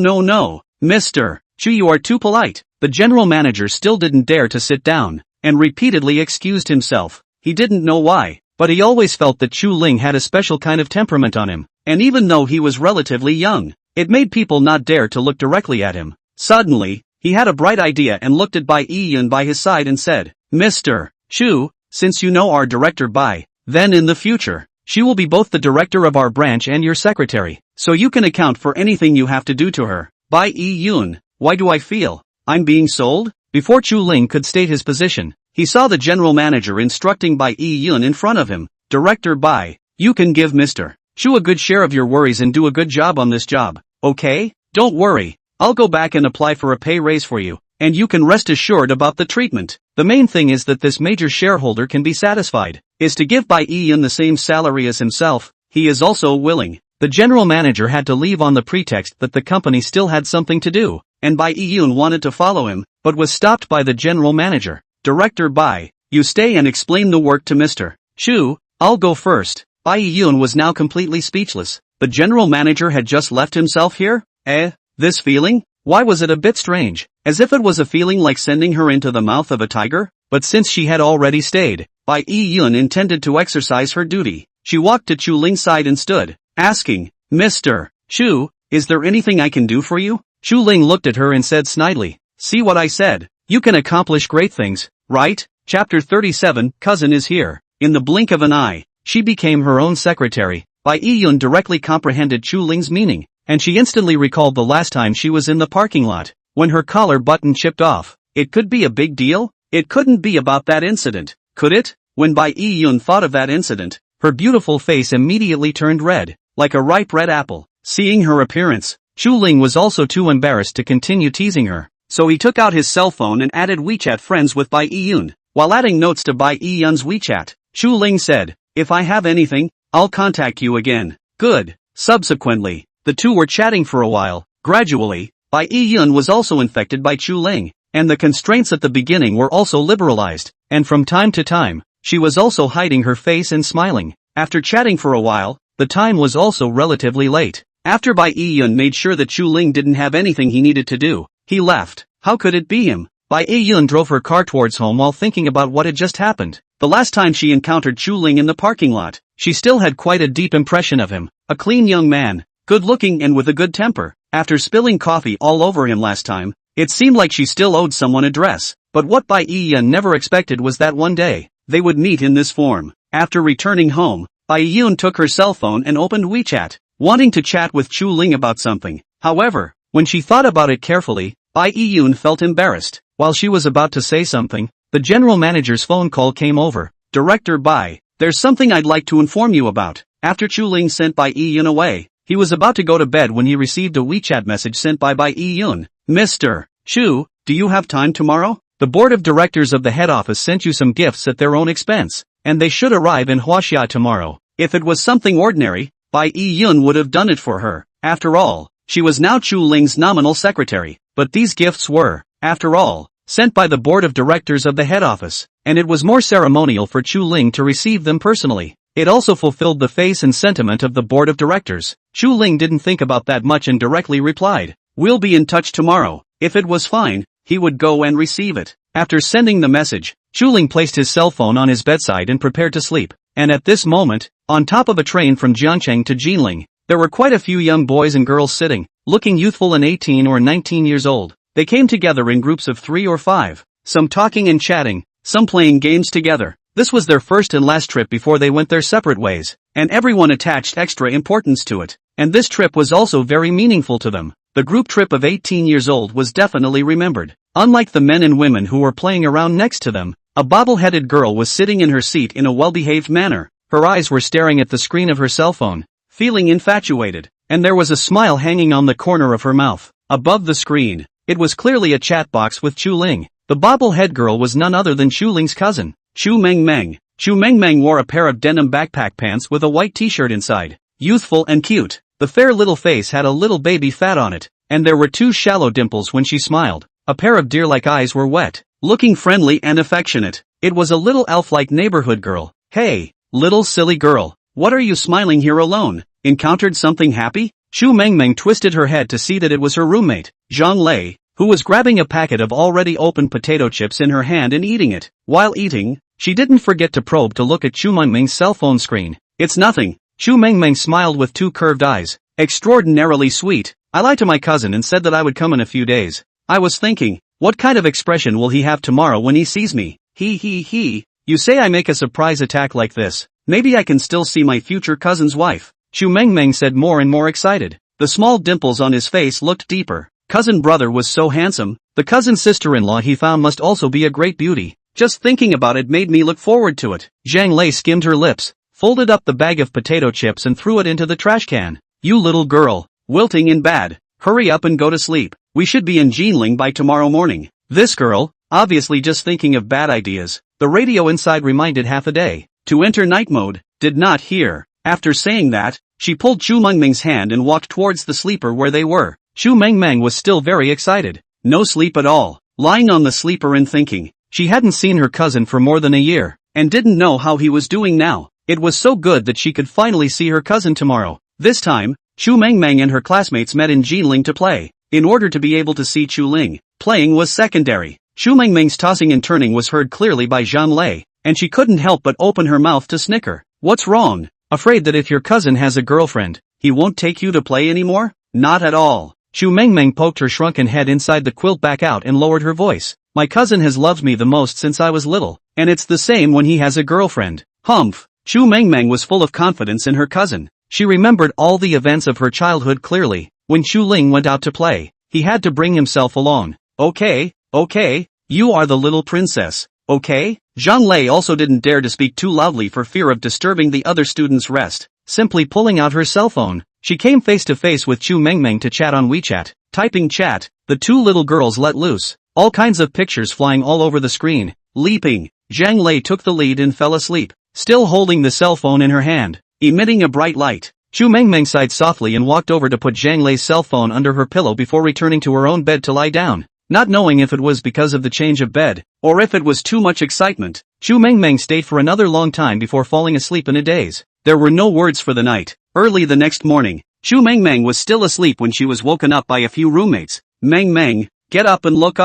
Mr. Chu, you are too polite." The general manager still didn't dare to sit down, and repeatedly excused himself. He didn't know why, but he always felt that Chu Ling had a special kind of temperament on him, and even though he was relatively young, it made people not dare to look directly at him. Suddenly, he had a bright idea and looked at Bai Yiyun by his side and said, "Mr. Chu, since you know our director Bai, then in the future, she will be both the director of our branch and your secretary, so you can account for anything you have to do to her." Bai Yiyun, why do I feel I'm being sold? Before Chu Ling could state his position, he saw the general manager instructing Bai Yun in front of him. Director Bai, you can give Mr. Shu a good share of your worries and do a good job on this job, okay? Don't worry, I'll go back and apply for a pay raise for you, and you can rest assured about the treatment. The main thing is that this major shareholder can be satisfied, is to give Bai Yun the same salary as himself. He is also willing. The general manager had to leave on the pretext that the company still had something to do, and Bai Yun wanted to follow him, but was stopped by the general manager. Director Bai, you stay and explain the work to Mr. Shu, I'll go first. Bai Yun was now completely speechless. The general manager had just left himself here? This feeling? Why was it a bit strange? As if it was a feeling like sending her into the mouth of a tiger? But since she had already stayed, Bai Yun intended to exercise her duty. She walked to Chu Ling's side and stood, asking, Mr. Shu, is there anything I can do for you? Chu Ling looked at her and said snidely, see what I said? You can accomplish great things, right? Chapter 37, Cousin is here. In the blink of an eye, she became her own secretary. Bai Yun directly comprehended Chu Ling's meaning, and she instantly recalled the last time she was in the parking lot, when her collar button chipped off. It could be a big deal? It couldn't be about that incident, could it? When Bai Yun thought of that incident, her beautiful face immediately turned red, like a ripe red apple. Seeing her appearance, Chu Ling was also too embarrassed to continue teasing her, so he took out his cell phone and added WeChat friends with Bai Yun. While adding notes to Bai Yun's WeChat, Chu Ling said, if I have anything, I'll contact you again. Good. Subsequently, the two were chatting for a while. Gradually, Bai Yun was also infected by Chu Ling, and the constraints at the beginning were also liberalized, and from time to time, she was also hiding her face and smiling. After chatting for a while, the time was also relatively late. After Bai Yun made sure that Chu Ling didn't have anything he needed to do, he left. How could it be him? Bai Yun drove her car towards home while thinking about what had just happened. The last time she encountered Chu Ling in the parking lot, she still had quite a deep impression of him. A clean young man, good-looking and with a good temper. After spilling coffee all over him last time, it seemed like she still owed someone a dress. But what Bai Yun never expected was that one day, they would meet in this form. After returning home, Bai Yun took her cell phone and opened WeChat, wanting to chat with Chu Ling about something. However, when she thought about it carefully, Bai Yun felt embarrassed. While she was about to say something, the general manager's phone call came over. Director Bai, there's something I'd like to inform you about. After Chu Ling sent Bai Yun away, he was about to go to bed when he received a WeChat message sent by Bai Yun. Mr. Shu, do you have time tomorrow? The board of directors of the head office sent you some gifts at their own expense, and they should arrive in Huaxia tomorrow. If it was something ordinary, Bai Yun would have done it for her. After all, she was now Chu Ling's nominal secretary. But these gifts were, after all, sent by the board of directors of the head office, and it was more ceremonial for Chu Ling to receive them personally. It also fulfilled the face and sentiment of the board of directors. Chu Ling didn't think about that much and directly replied, we'll be in touch tomorrow. If it was fine, he would go and receive it. After sending the message, Chu Ling placed his cell phone on his bedside and prepared to sleep. And at this moment, on top of a train from Jiangcheng to Jinling, there were quite a few young boys and girls sitting, looking youthful and 18 or 19 years old. They came together in groups of 3 or 5, some talking and chatting, some playing games together. This was their first and last trip before they went their separate ways, and everyone attached extra importance to it. And this trip was also very meaningful to them. The group trip of 18 years old was definitely remembered. Unlike the men and women who were playing around next to them, a bobble-headed girl was sitting in her seat in a well-behaved manner. Her eyes were staring at the screen of her cell phone, feeling infatuated, and there was a smile hanging on the corner of her mouth. Above the screen, it was clearly a chat box with Chu Ling. The bobble-head girl was none other than Chu Ling's cousin, Chu Mengmeng. Chu Mengmeng wore a pair of denim backpack pants with a white t-shirt inside. Youthful and cute, the fair little face had a little baby fat on it, and there were 2 shallow dimples when she smiled. A pair of deer-like eyes were wet, looking friendly and affectionate. It was a little elf-like neighborhood girl. Hey, little silly girl, what are you smiling here alone? Encountered something happy? Chu Mengmeng twisted her head to see that it was her roommate, Zhang Lei, who was grabbing a packet of already opened potato chips in her hand and eating it. While eating, she didn't forget to probe to look at Chu Mengmeng's cell phone screen. It's nothing. Chu Mengmeng smiled with 2 curved eyes. Extraordinarily sweet. I lied to my cousin and said that I would come in a few days. I was thinking, what kind of expression will he have tomorrow when he sees me? He. You say I make a surprise attack like this. Maybe I can still see my future cousin's wife. Chu Mengmeng said, more and more excited. The small dimples on his face looked deeper. Cousin brother was so handsome. The cousin sister-in-law he found must also be a great beauty. Just thinking about it made me look forward to it. Zhang Lei skimmed her lips, folded up the bag of potato chips and threw it into the trash can. You little girl, wilting in bad. Hurry up and go to sleep. We should be in Jinling by tomorrow morning. This girl, obviously just thinking of bad ideas. The radio inside reminded half a day to enter night mode, did not hear. After saying that, she pulled Chu Mengmeng's hand and walked towards the sleeper where they were. Chu Mengmeng was still very excited. No sleep at all, lying on the sleeper and thinking. She hadn't seen her cousin for more than a year, and didn't know how he was doing now. It was so good that she could finally see her cousin tomorrow. This time, Chu Mengmeng and her classmates met in Jinling to play. In order to be able to see Chu Ling, playing was secondary. Chu Mengmeng's tossing and turning was heard clearly by Zhang Lei, and she couldn't help but open her mouth to snicker. What's wrong? Afraid that if your cousin has a girlfriend, he won't take you to play anymore? Not at all. Chu Mengmeng poked her shrunken head inside the quilt back out and lowered her voice. My cousin has loved me the most since I was little, and it's the same when he has a girlfriend. Humph. Chu Mengmeng was full of confidence in her cousin. She remembered all the events of her childhood clearly. When Chu Ling went out to play, he had to bring himself along. Okay, you are the little princess, okay? Zhang Lei also didn't dare to speak too loudly for fear of disturbing the other students' rest. Simply pulling out her cell phone, she came face to face with Chu Mengmeng to chat on WeChat. Typing chat, the two little girls let loose. All kinds of pictures flying all over the screen. Leaping, Zhang Lei took the lead and fell asleep, still holding the cell phone in her hand, emitting a bright light. Chu Mengmeng sighed softly and walked over to put Zhang Lei's cell phone under her pillow before returning to her own bed to lie down. Not knowing if it was because of the change of bed, or if it was too much excitement, Chu Mengmeng stayed for another long time before falling asleep in a daze. There were no words for the night. Early the next morning, Chu Mengmeng was still asleep when she was woken up by a few roommates. Mengmeng, get up and look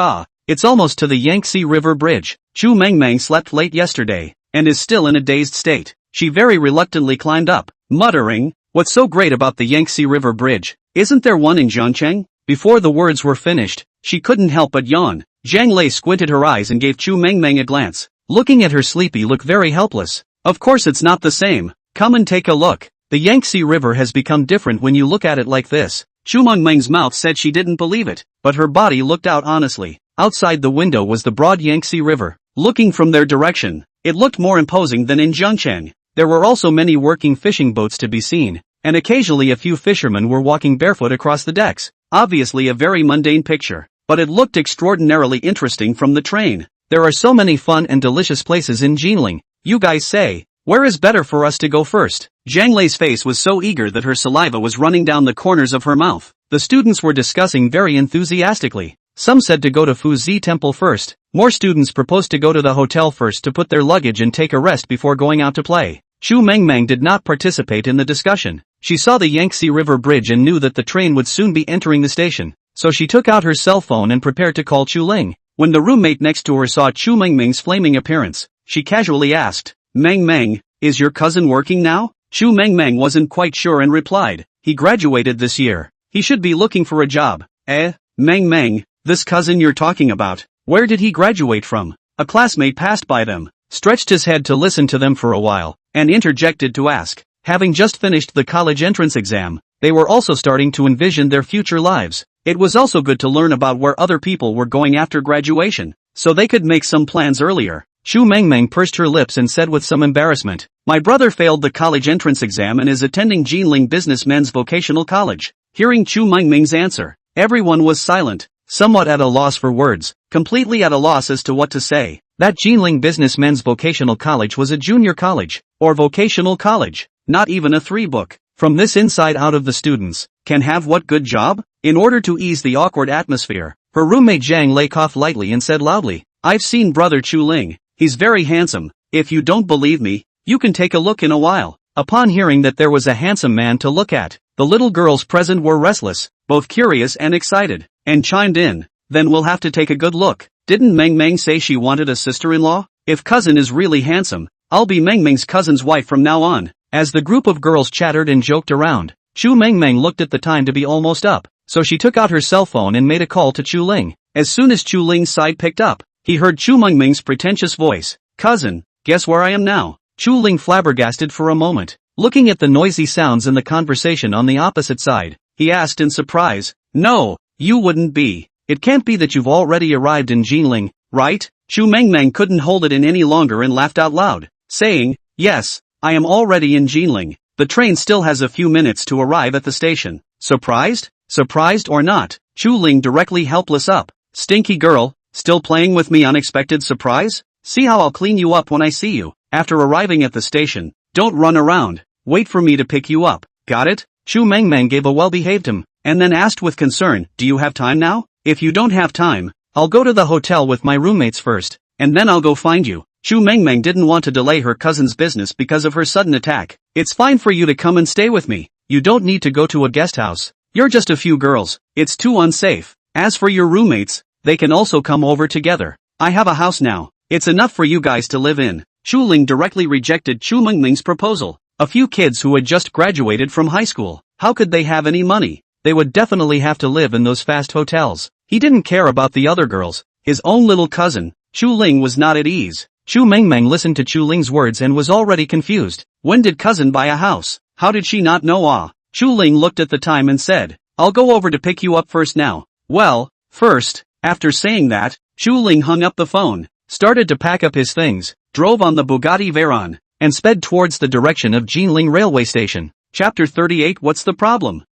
it's almost to the Yangtze River Bridge. Chu Mengmeng slept late yesterday, and is still in a dazed state. She very reluctantly climbed up, muttering, what's so great about the Yangtze River Bridge? Isn't there one in Zhangcheng? Before the words were finished, she couldn't help but yawn. Zhang Lei squinted her eyes and gave Chu Mengmeng a glance, looking at her sleepy look very helpless. Of course it's not the same. Come and take a look. The Yangtze River has become different when you look at it like this. Chu Mengmeng's mouth said she didn't believe it, but her body looked out honestly. Outside the window was the broad Yangtze River. Looking from their direction, it looked more imposing than in Zhangcheng. There were also many working fishing boats to be seen, and occasionally a few fishermen were walking barefoot across the decks. Obviously a very mundane picture, but it looked extraordinarily interesting from the train. There are so many fun and delicious places in Jinling. You guys say, where is better for us to go first? Zhang Lei's face was so eager that her saliva was running down the corners of her mouth. The students were discussing very enthusiastically. Some said to go to Fuzi Temple first. More students proposed to go to the hotel first to put their luggage and take a rest before going out to play. Chu Mengmeng did not participate in the discussion. She saw the Yangtze River Bridge and knew that the train would soon be entering the station, so she took out her cell phone and prepared to call Chu Ling. When the roommate next to her saw Chu Mengmeng's flaming appearance, she casually asked, Mengmeng, is your cousin working now? Chu Mengmeng wasn't quite sure and replied, he graduated this year. He should be looking for a job. Mengmeng, this cousin you're talking about, where did he graduate from? A classmate passed by them, stretched his head to listen to them for a while, and interjected to ask. Having just finished the college entrance exam, they were also starting to envision their future lives. It was also good to learn about where other people were going after graduation, so they could make some plans earlier. Chu Mengmeng pursed her lips and said with some embarrassment, my brother failed the college entrance exam and is attending Jinling Businessmen's Vocational College. Hearing Chu Mengmeng's answer, everyone was silent, somewhat at a loss for words, completely at a loss as to what to say. That Jinling Businessmen's Vocational College was a junior college, or vocational college, not even a 3-book. From this inside out of the students, can have what good job? In order to ease the awkward atmosphere, her roommate Zhang Lei coughed lightly and said loudly, I've seen brother Chu Ling, he's very handsome. If you don't believe me, you can take a look in a while. Upon hearing that there was a handsome man to look at, the little girls present were restless, both curious and excited, and chimed in, then we'll have to take a good look. Didn't Mengmeng say she wanted a sister-in-law? If cousin is really handsome, I'll be Mengmeng's cousin's wife from now on. As the group of girls chattered and joked around, Chu Mengmeng looked at the time to be almost up, so she took out her cell phone and made a call to Chu Ling. As soon as Chu Ling's side picked up, he heard Chu Mengmeng's pretentious voice, cousin, guess where I am now? Chu Ling flabbergasted for a moment, looking at the noisy sounds in the conversation on the opposite side. He asked in surprise, no, you wouldn't be. It can't be that you've already arrived in Jinling. right? Chu Mengmeng couldn't hold it in any longer and laughed out loud, saying, yes, I am already in Jinling. The train still has a few minutes to arrive at the station. Surprised? Surprised or not? Chu Ling directly helpless up. Stinky girl, still playing with me unexpected surprise? See how I'll clean you up when I see you. After arriving at the station, don't run around. Wait for me to pick you up. Got it? Chu Mengmeng gave a well-behaved him, and then asked with concern, do you have time now? If you don't have time, I'll go to the hotel with my roommates first, and then I'll go find you. Chu Mengmeng didn't want to delay her cousin's business because of her sudden attack. It's fine for you to come and stay with me. You don't need to go to a guest house. You're just a few girls. It's too unsafe. As for your roommates, they can also come over together. I have a house now. It's enough for you guys to live in. Chu Ling directly rejected Chu Mengmeng's proposal. A few kids who had just graduated from high school. How could they have any money? They would definitely have to live in those fast hotels. He didn't care about the other girls. His own little cousin, Chu Ling, was not at ease. Chu Mengmeng listened to Chu Ling's words and was already confused. When did cousin buy a house? How did she not know? Chu Ling looked at the time and said, I'll go over to pick you up first now. Well, first. After saying that, Chu Ling hung up the phone, started to pack up his things, drove on the Bugatti Veyron, and sped towards the direction of Jinling railway station. Chapter 38. What's the problem?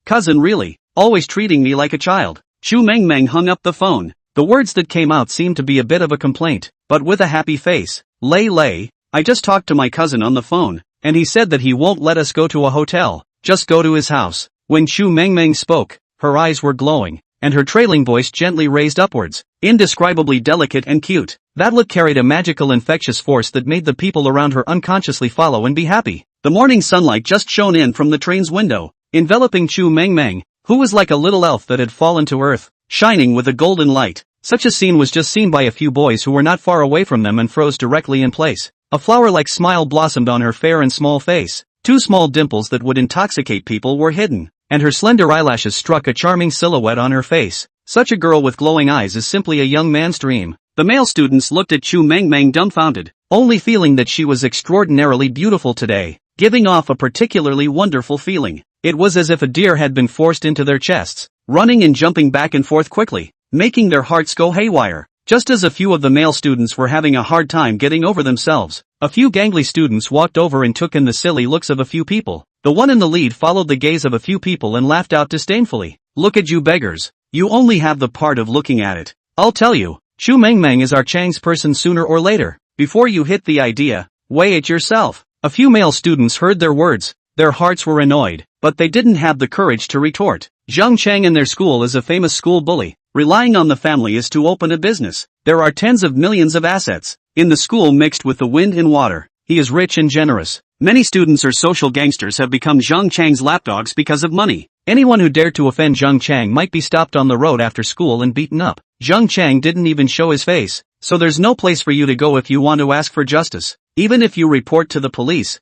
Cousin really, always treating me like a child. Chu Mengmeng hung up the phone. The words that came out seemed to be a bit of a complaint, but with a happy face. Lei, I just talked to my cousin on the phone, and he said that he won't let us go to a hotel, just go to his house. When Chu Mengmeng spoke, her eyes were glowing, and her trailing voice gently raised upwards, indescribably delicate and cute. That look carried a magical infectious force that made the people around her unconsciously follow and be happy. The morning sunlight just shone in from the train's window, enveloping Chu Mengmeng, who was like a little elf that had fallen to earth, shining with a golden light. Such a scene was just seen by a few boys who were not far away from them and froze directly in place. A flower-like smile blossomed on her fair and small face. Two small dimples that would intoxicate people were hidden, and her slender eyelashes struck a charming silhouette on her face. Such a girl with glowing eyes is simply a young man's dream. The male students looked at Chu Mengmeng dumbfounded, only feeling that she was extraordinarily beautiful today, giving off a particularly wonderful feeling. It was as if a deer had been forced into their chests, running and jumping back and forth quickly, making their hearts go haywire. Just as a few of the male students were having a hard time getting over themselves, a few gangly students walked over and took in the silly looks of a few people. The one in the lead followed the gaze of a few people and laughed out disdainfully. Look at you beggars. You only have the part of looking at it. I'll tell you, Chu Mengmeng is our Chang's person sooner or later. Before you hit the idea, weigh it yourself. A few male students heard their words. Their hearts were annoyed, but they didn't have the courage to retort. Zhang Chang in their school is a famous school bully. Relying on the family is to open a business. There are tens of millions of assets in the school mixed with the wind and water. He is rich and generous. Many students or social gangsters have become Zhang Chang's lapdogs because of money. Anyone who dared to offend Zhang Chang might be stopped on the road after school and beaten up. Zhang Chang didn't even show his face, so there's no place for you to go if you want to ask for justice. Even if you report to the police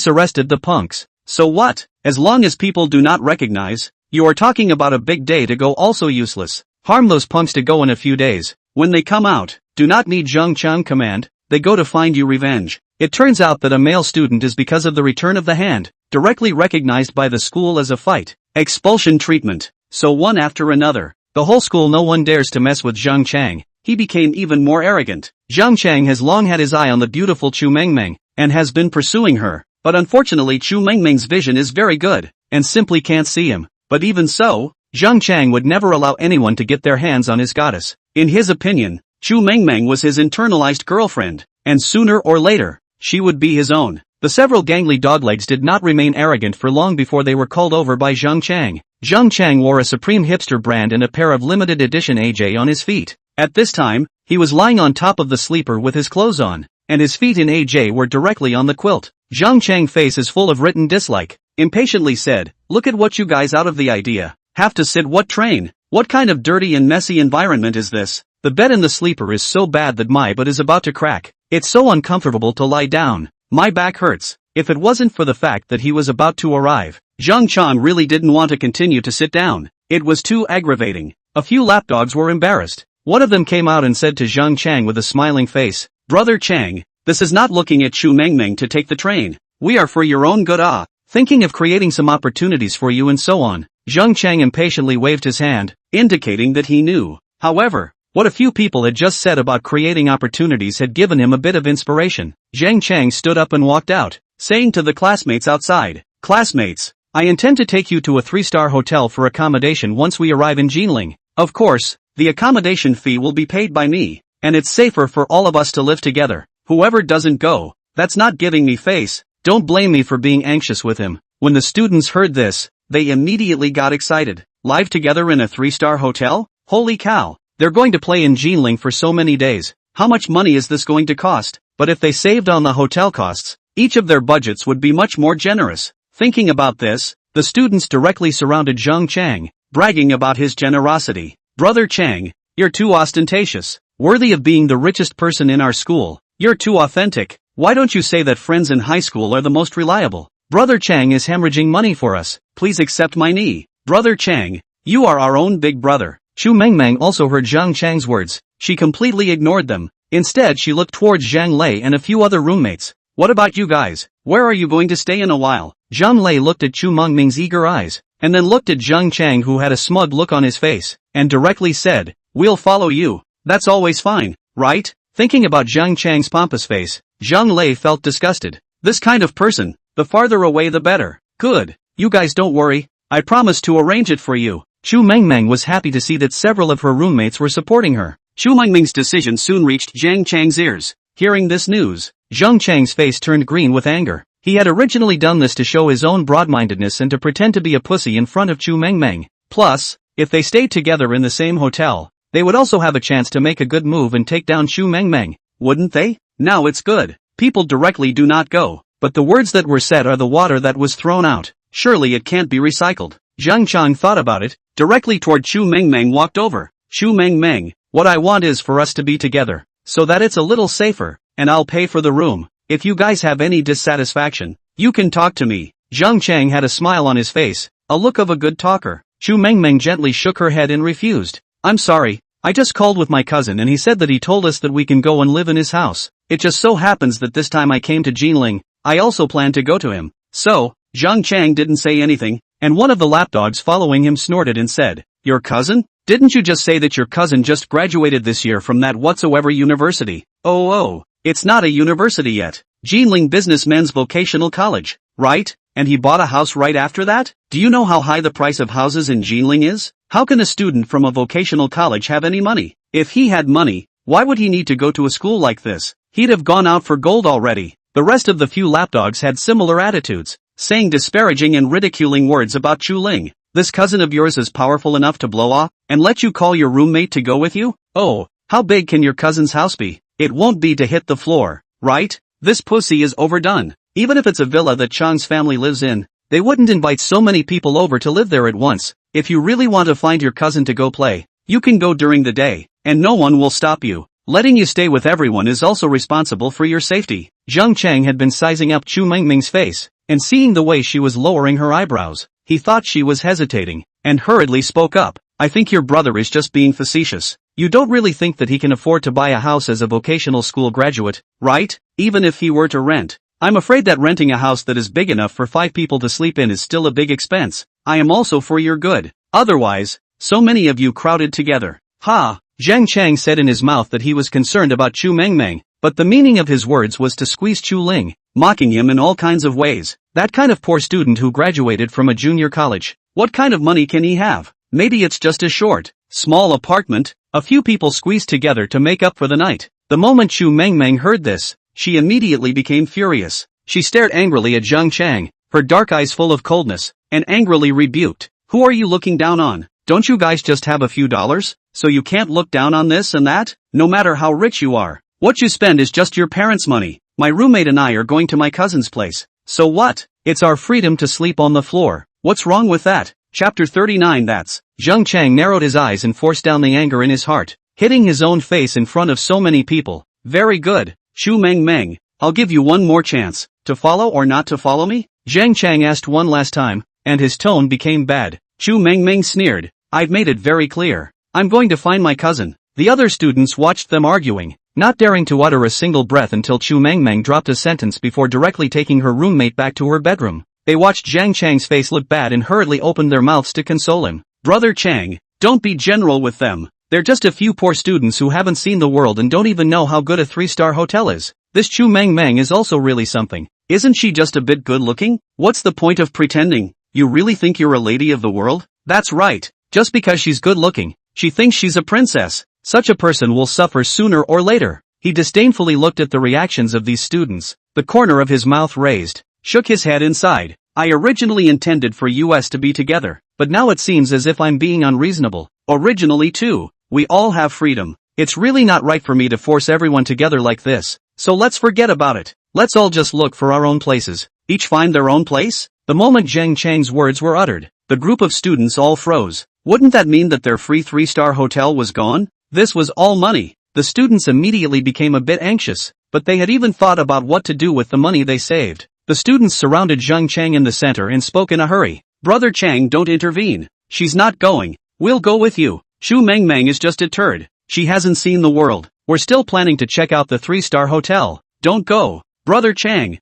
arrested the punks. So what? As long as people do not recognize, you are talking about a big day to go also useless. Harm those punks to go in a few days. When they come out, do not need Zhang Chang command, they go to find you revenge. It turns out that a male student is because of the return of the hand, directly recognized by the school as a fight, expulsion treatment. So one after another, the whole school no one dares to mess with Zhang Chang. He became even more arrogant. Zhang Chang has long had his eye on the beautiful Chu Mengmeng, and has been pursuing her. But unfortunately Chu Mengmeng's vision is very good, and simply can't see him. But even so, Zhang Chang would never allow anyone to get their hands on his goddess. In his opinion, Chu Mengmeng was his internalized girlfriend, and sooner or later, she would be his own. The several gangly doglegs did not remain arrogant for long before they were called over by Zhang Chang. Zhang Chang wore a Supreme hipster brand and a pair of limited edition AJ on his feet. At this time, he was lying on top of the sleeper with his clothes on, and his feet in AJ were directly on the quilt. Zhang Chang's face is full of written dislike. Impatiently said, look at what you guys out of the idea. Have to sit what train? What kind of dirty and messy environment is this? The bed in the sleeper is so bad that my butt is about to crack. It's so uncomfortable to lie down. My back hurts. If it wasn't for the fact that he was about to arrive, Zhang Chang really didn't want to continue to sit down. It was too aggravating. A few lapdogs were embarrassed. One of them came out and said to Zhang Chang with a smiling face, Brother Chang, this is not looking at Chu Mengmeng to take the train. We are for your own good thinking of creating some opportunities for you and so on. Zhang Chang impatiently waved his hand, indicating that he knew. However, What a few people had just said about creating opportunities had given him a bit of inspiration. Zhang Chang stood up and walked out, saying to the classmates outside, "Classmates, I intend to take you to a 3-star hotel for accommodation once we arrive in Jinling. Of course, the accommodation fee will be paid by me, and it's safer for all of us to live together. Whoever doesn't go, that's not giving me face. Don't blame me for being anxious with him." When the students heard this, they immediately got excited. Live together in a 3-star hotel? Holy cow! They're going to play in Jinling for so many days. How much money is this going to cost? But if they saved on the hotel costs, each of their budgets would be much more generous. Thinking about this, the students directly surrounded Zhang Chang, bragging about his generosity. "Brother Chang, you're too ostentatious. Worthy of being the richest person in our school. You're too authentic. Why don't you say that friends in high school are the most reliable? Brother Chang is hemorrhaging money for us. Please accept my knee. Brother Chang, you are our own big brother." Chu Mengmeng also heard Zhang Chang's words. She completely ignored them. Instead she looked towards Zhang Lei and a few other roommates. "What about you guys? Where are you going to stay in a while?" Zhang Lei looked at Chu Mengmeng's eager eyes, and then looked at Zhang Chang who had a smug look on his face, and directly said, "We'll follow you. That's always fine, right?" Thinking about Zhang Chang's pompous face, Zhang Lei felt disgusted. This kind of person, the farther away the better. "Good. You guys don't worry. I promise to arrange it for you." Chu Mengmeng was happy to see that several of her roommates were supporting her. Chu Mengmeng's decision soon reached Zhang Chang's ears. Hearing this news, Zhang Chang's face turned green with anger. He had originally done this to show his own broad-mindedness and to pretend to be a pussy in front of Chu Mengmeng. Plus, if they stayed together in the same hotel, they would also have a chance to make a good move and take down Chu Mengmeng, wouldn't they? Now it's good. People directly do not go, but the words that were said are the water that was thrown out. Surely it can't be recycled. Zhang Chang thought about it, directly toward Chu Mengmeng walked over. "Chu Mengmeng, what I want is for us to be together, so that it's a little safer, and I'll pay for the room. If you guys have any dissatisfaction, you can talk to me." Zhang Chang had a smile on his face, a look of a good talker. Chu Mengmeng gently shook her head and refused. "I'm sorry, I just called with my cousin and he said that he told us that we can go and live in his house. It just so happens that this time I came to Jinling, I also planned to go to him." So, Zhang Chang didn't say anything, and one of the lapdogs following him snorted and said, "Your cousin? Didn't you just say that your cousin just graduated this year from that whatsoever university?" Oh, it's not a university yet. Jinling Businessmen's Vocational College, right? And he bought a house right after that? Do you know how high the price of houses in Jinling is? How can a student from a vocational college have any money? If he had money, why would he need to go to a school like this? He'd have gone out for gold already. The rest of the few lapdogs had similar attitudes, saying disparaging and ridiculing words about Chu Ling. "This cousin of yours is powerful enough to blow off and let you call your roommate to go with you? Oh, how big can your cousin's house be? It won't be to hit the floor, right? This pussy is overdone. Even if it's a villa that Chang's family lives in, they wouldn't invite so many people over to live there at once. If you really want to find your cousin to go play, you can go during the day, and no one will stop you. Letting you stay with everyone is also responsible for your safety." Zhang Chang had been sizing up Chu Mengmeng's face, and seeing the way she was lowering her eyebrows, he thought she was hesitating, and hurriedly spoke up. "I think your brother is just being facetious. You don't really think that he can afford to buy a house as a vocational school graduate, right? Even if he were to rent. I'm afraid that renting a house that is big enough for 5 people to sleep in is still a big expense. I am also for your good. Otherwise, so many of you crowded together." "Ha!" Zhang Chang said in his mouth that he was concerned about Chu Mengmeng, but the meaning of his words was to squeeze Chu Ling, mocking him in all kinds of ways. That kind of poor student who graduated from a junior college. What kind of money can he have? Maybe it's just a short, small apartment. A few people squeezed together to make up for the night. The moment Chu Mengmeng heard this, she immediately became furious. She stared angrily at Zhang Chang, her dark eyes full of coldness, and angrily rebuked. "Who are you looking down on? Don't you guys just have a few dollars? So you can't look down on this and that? No matter how rich you are, what you spend is just your parents' money. My roommate and I are going to my cousin's place. So what? It's our freedom to sleep on the floor. What's wrong with that?" Chapter 39. That's. Zhang Chang narrowed his eyes and forced down the anger in his heart, hitting his own face in front of so many people. "Very good, Chu Mengmeng, I'll give you one more chance. To follow or not to follow me?" Zhang Chang asked one last time, and his tone became bad. Chu Mengmeng sneered. "I've made it very clear. I'm going to find my cousin." The other students watched them arguing, not daring to utter a single breath until Chu Mengmeng dropped a sentence before directly taking her roommate back to her bedroom. They watched Zhang Chang's face look bad and hurriedly opened their mouths to console him. "Brother Chang, don't be general with them. They're just a few poor students who haven't seen the world and don't even know how good a 3-star hotel is. This Chu Meng Meng is also really something. Isn't she just a bit good looking? What's the point of pretending? You really think you're a lady of the world? That's right. Just because she's good looking, she thinks she's a princess. Such a person will suffer sooner or later. He disdainfully looked at the reactions of these students, the corner of his mouth raised, shook his head inside. I originally intended for us to be together, but now it seems as if I'm being unreasonable. Originally too, we all have freedom. It's really not right for me to force everyone together like this, so let's forget about it. Let's all just look for our own places, each find their own place? The moment Zheng Chang's words were uttered, the group of students all froze. Wouldn't that mean that their free 3-star hotel was gone? This was all money. The students immediately became a bit anxious, but they had even thought about what to do with the money they saved. The students surrounded Zheng Chang in the center and spoke in a hurry. Brother Chang, don't intervene. She's not going. We'll go with you. Chu Meng Meng is just a turd. She hasn't seen the world. We're still planning to check out the 3-star hotel. Don't go. Brother Chang,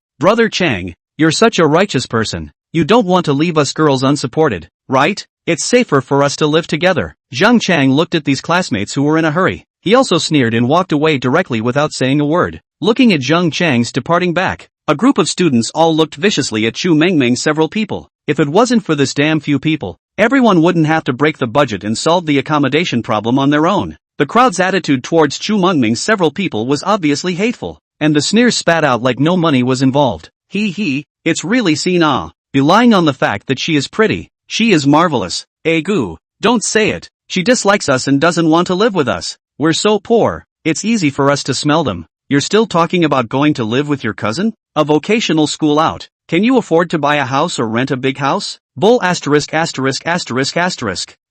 you're such a righteous person. You don't want to leave us girls unsupported, right? It's safer for us to live together. Zheng Chang looked at these classmates who were in a hurry. He also sneered and walked away directly without saying a word. Looking at Zheng Chang's departing back, a group of students all looked viciously at Chu Meng Meng. Several people. If it wasn't for this damn few people, everyone wouldn't have to break the budget and solve the accommodation problem on their own. The crowd's attitude towards Chu Meng Meng's several people was obviously hateful, and the sneers spat out like no money was involved. It's really seen belying on the fact that she is pretty. She is marvelous. Goo, don't say it. She dislikes us and doesn't want to live with us. We're so poor, it's easy for us to smell them. You're still talking about going to live with your cousin? A vocational school out. Can you afford to buy a house or rent a big house? Bull ********.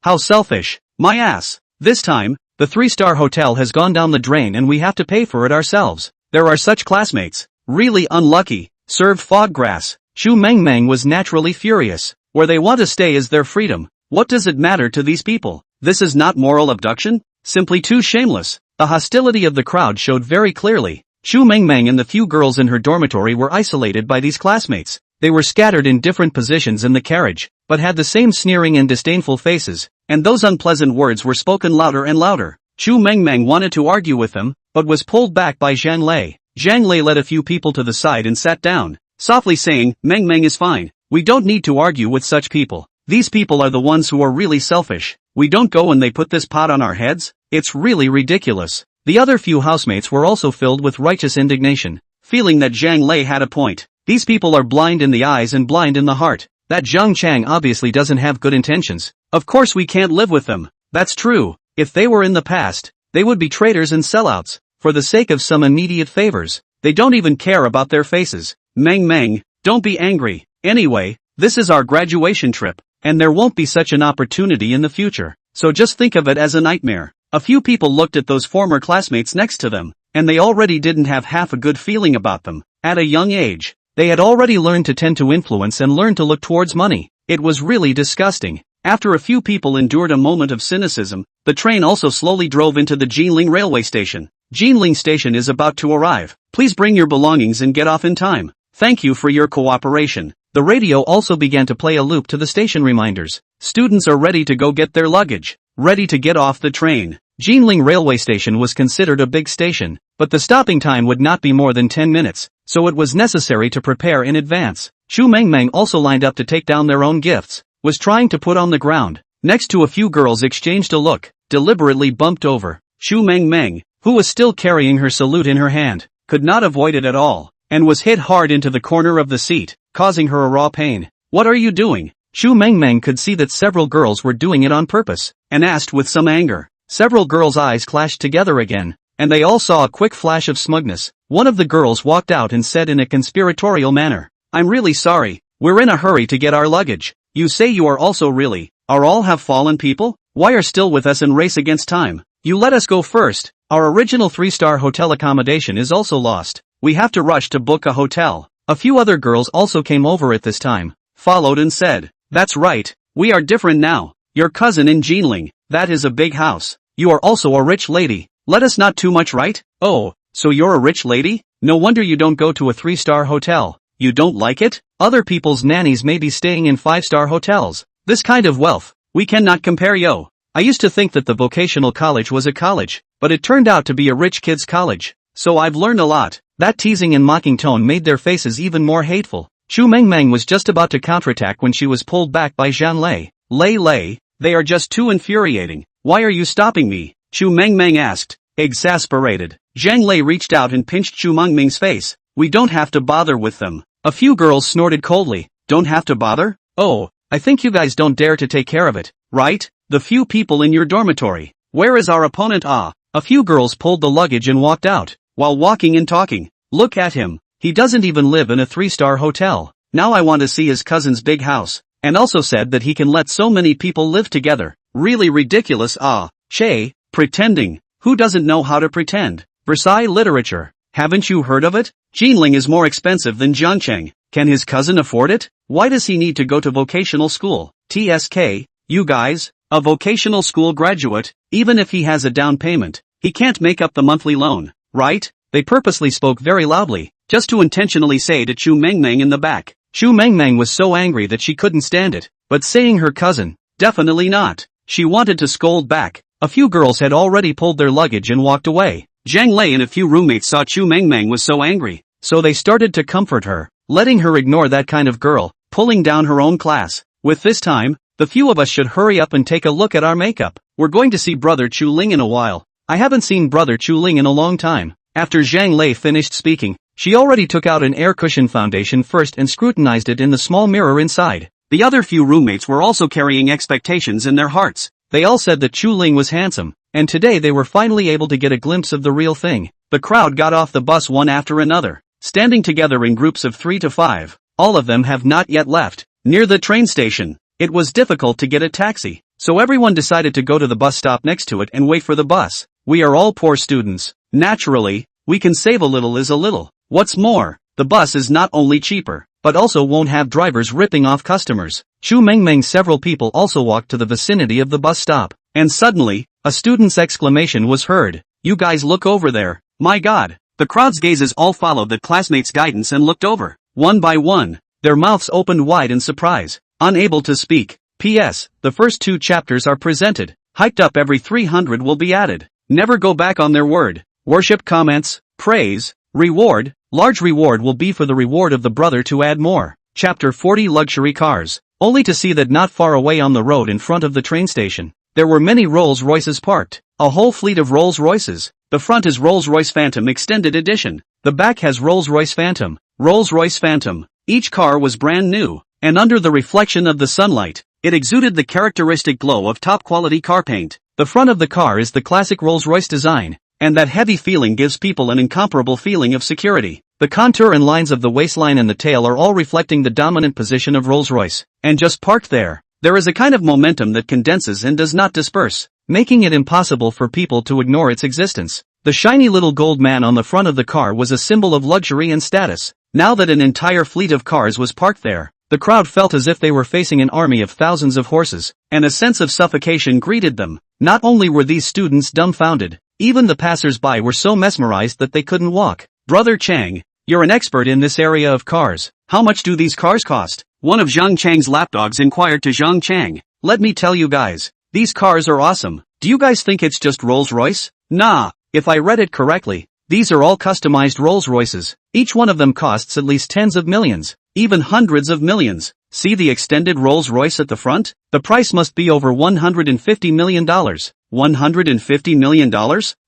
How selfish. My ass. This time, the 3-star hotel has gone down the drain and we have to pay for it ourselves. There are such classmates. Really unlucky. Served fog grass. Chu Meng Meng was naturally furious. Where they want to stay is their freedom. What does it matter to these people? This is not moral abduction? Simply too shameless. The hostility of the crowd showed very clearly. Chu Meng Meng and the few girls in her dormitory were isolated by these classmates. They were scattered in different positions in the carriage, but had the same sneering and disdainful faces, and those unpleasant words were spoken louder and louder. Chu Meng Meng wanted to argue with them, but was pulled back by Zhang Lei. Zhang Lei led a few people to the side and sat down, softly saying, Meng Meng is fine. We don't need to argue with such people. These people are the ones who are really selfish. We don't go and they put this pot on our heads? It's really ridiculous. The other few housemates were also filled with righteous indignation, feeling that Zhang Lei had a point. These people are blind in the eyes and blind in the heart. That Zheng Chang obviously doesn't have good intentions. Of course we can't live with them. That's true. If they were in the past, they would be traitors and sellouts, for the sake of some immediate favors. They don't even care about their faces. Meng Meng, don't be angry. Anyway, this is our graduation trip, and there won't be such an opportunity in the future. So just think of it as a nightmare. A few people looked at those former classmates next to them, and they already didn't have half a good feeling about them. At a young age, they had already learned to tend to influence and learned to look towards money. It was really disgusting. After a few people endured a moment of cynicism, the train also slowly drove into the Jinling railway station. Jinling station is about to arrive. Please bring your belongings and get off in time. Thank you for your cooperation. The radio also began to play a loop to the station reminders. Students are ready to go get their luggage, ready to get off the train. Jinling railway station was considered a big station, but the stopping time would not be more than 10 minutes, so it was necessary to prepare in advance. Chu Meng Meng also lined up to take down their own gifts, was trying to put on the ground. Next to a few girls exchanged a look, deliberately bumped over. Chu Meng Meng, who was still carrying her salute in her hand, could not avoid it at all, and was hit hard into the corner of the seat, causing her a raw pain. What are you doing? Chu Meng Meng could see that several girls were doing it on purpose, and asked with some anger. Several girls' eyes clashed together again, and they all saw a quick flash of smugness. One of the girls walked out and said in a conspiratorial manner, I'm really sorry, we're in a hurry to get our luggage. You say you are also really, are all have fallen people? Why are still with us and race against time? You let us go first. Our original 3-star hotel accommodation is also lost. We have to rush to book a hotel. A few other girls also came over at this time, followed and said, that's right, we are different now. Your cousin in Jinling, that is a big house. You are also a rich lady. Let us not too much, right? Oh, so you're a rich lady? No wonder you don't go to a 3-star hotel. You don't like it? Other people's nannies may be staying in 5-star hotels. This kind of wealth, we cannot compare, yo. I used to think that the vocational college was a college, but it turned out to be a rich kid's college. So I've learned a lot." That teasing and mocking tone made their faces even more hateful. Chu Mengmeng was just about to counterattack when she was pulled back by Zhang Lei. Lei, they are just too infuriating. Why are you stopping me?" Chu Mengmeng asked, exasperated. Zhang Lei reached out and pinched Chu Mengmeng's face. "We don't have to bother with them." A few girls snorted coldly. "Don't have to bother? Oh, I think you guys don't dare to take care of it, right? The few people in your dormitory. Where is our opponent? Ah." A few girls pulled the luggage and walked out. While walking and talking, "Look at him. He doesn't even live in a 3-star hotel. Now I want to see his cousin's big house." And also said that he can let so many people live together. Really ridiculous. Ah. Che, pretending. Who doesn't know how to pretend? Versailles literature. Haven't you heard of it? Jinling is more expensive than Zhangcheng. Can his cousin afford it? Why does he need to go to vocational school? TSK, you guys, a vocational school graduate, even if he has a down payment, he can't make up the monthly loan, right? They purposely spoke very loudly, just to intentionally say to Chu Mengmeng in the back. Chu Mengmeng was so angry that she couldn't stand it, but saying her cousin, definitely not. She wanted to scold back. A few girls had already pulled their luggage and walked away. Zhang Lei and a few roommates saw Chu Mengmeng was so angry, so they started to comfort her, letting her ignore that kind of girl, pulling down her own class. With this time, the few of us should hurry up and take a look at our makeup. We're going to see Brother Chu Ling in a while. I haven't seen Brother Chu Ling in a long time. After Zhang Lei finished speaking, she already took out an air cushion foundation first and scrutinized it in the small mirror inside. The other few roommates were also carrying expectations in their hearts. They all said that Chu Ling was handsome, and today they were finally able to get a glimpse of the real thing. The crowd got off the bus one after another, standing together in groups of 3 to 5. All of them have not yet left. Near the train station, it was difficult to get a taxi, so everyone decided to go to the bus stop next to it and wait for the bus. We are all poor students. Naturally, we can save a little is a little. What's more, the bus is not only cheaper, but also won't have drivers ripping off customers. Chu Mengmeng's several people also walked to the vicinity of the bus stop, and suddenly, a student's exclamation was heard. "You guys look over there. My God." The crowd's gazes all followed the classmates' guidance and looked over. One by one, their mouths opened wide in surprise, unable to speak. P.S. The first 2 chapters are presented. Hyped up every 300 will be added. Never go back on their word. Worship comments, praise, reward. Large reward will be for the reward of the brother to add more. Chapter 40 Luxury Cars. Only to see that not far away on the road in front of the train station, there were many Rolls-Royces parked. A whole fleet of Rolls-Royces. The front is Rolls-Royce Phantom Extended Edition. The back has Rolls-Royce Phantom. Rolls-Royce Phantom. Each car was brand new, and under the reflection of the sunlight, it exuded the characteristic glow of top-quality car paint. The front of the car is the classic Rolls-Royce design, and that heavy feeling gives people an incomparable feeling of security. The contour and lines of the waistline and the tail are all reflecting the dominant position of Rolls-Royce, and just parked there, there is a kind of momentum that condenses and does not disperse, making it impossible for people to ignore its existence. The shiny little gold man on the front of the car was a symbol of luxury and status. Now that an entire fleet of cars was parked there, the crowd felt as if they were facing an army of thousands of horses, and a sense of suffocation greeted them. Not only were these students dumbfounded, even the passers-by were so mesmerized that they couldn't walk. "Brother Chang, you're an expert in this area of cars. How much do these cars cost?" One of Zhang Chang's lapdogs inquired to Zhang Chang. "Let me tell you guys, these cars are awesome. Do you guys think it's just Rolls-Royce? Nah, if I read it correctly, these are all customized Rolls-Royces. Each one of them costs at least tens of millions, even hundreds of millions. See the extended Rolls-Royce at the front? The price must be over $150 million. $150 million?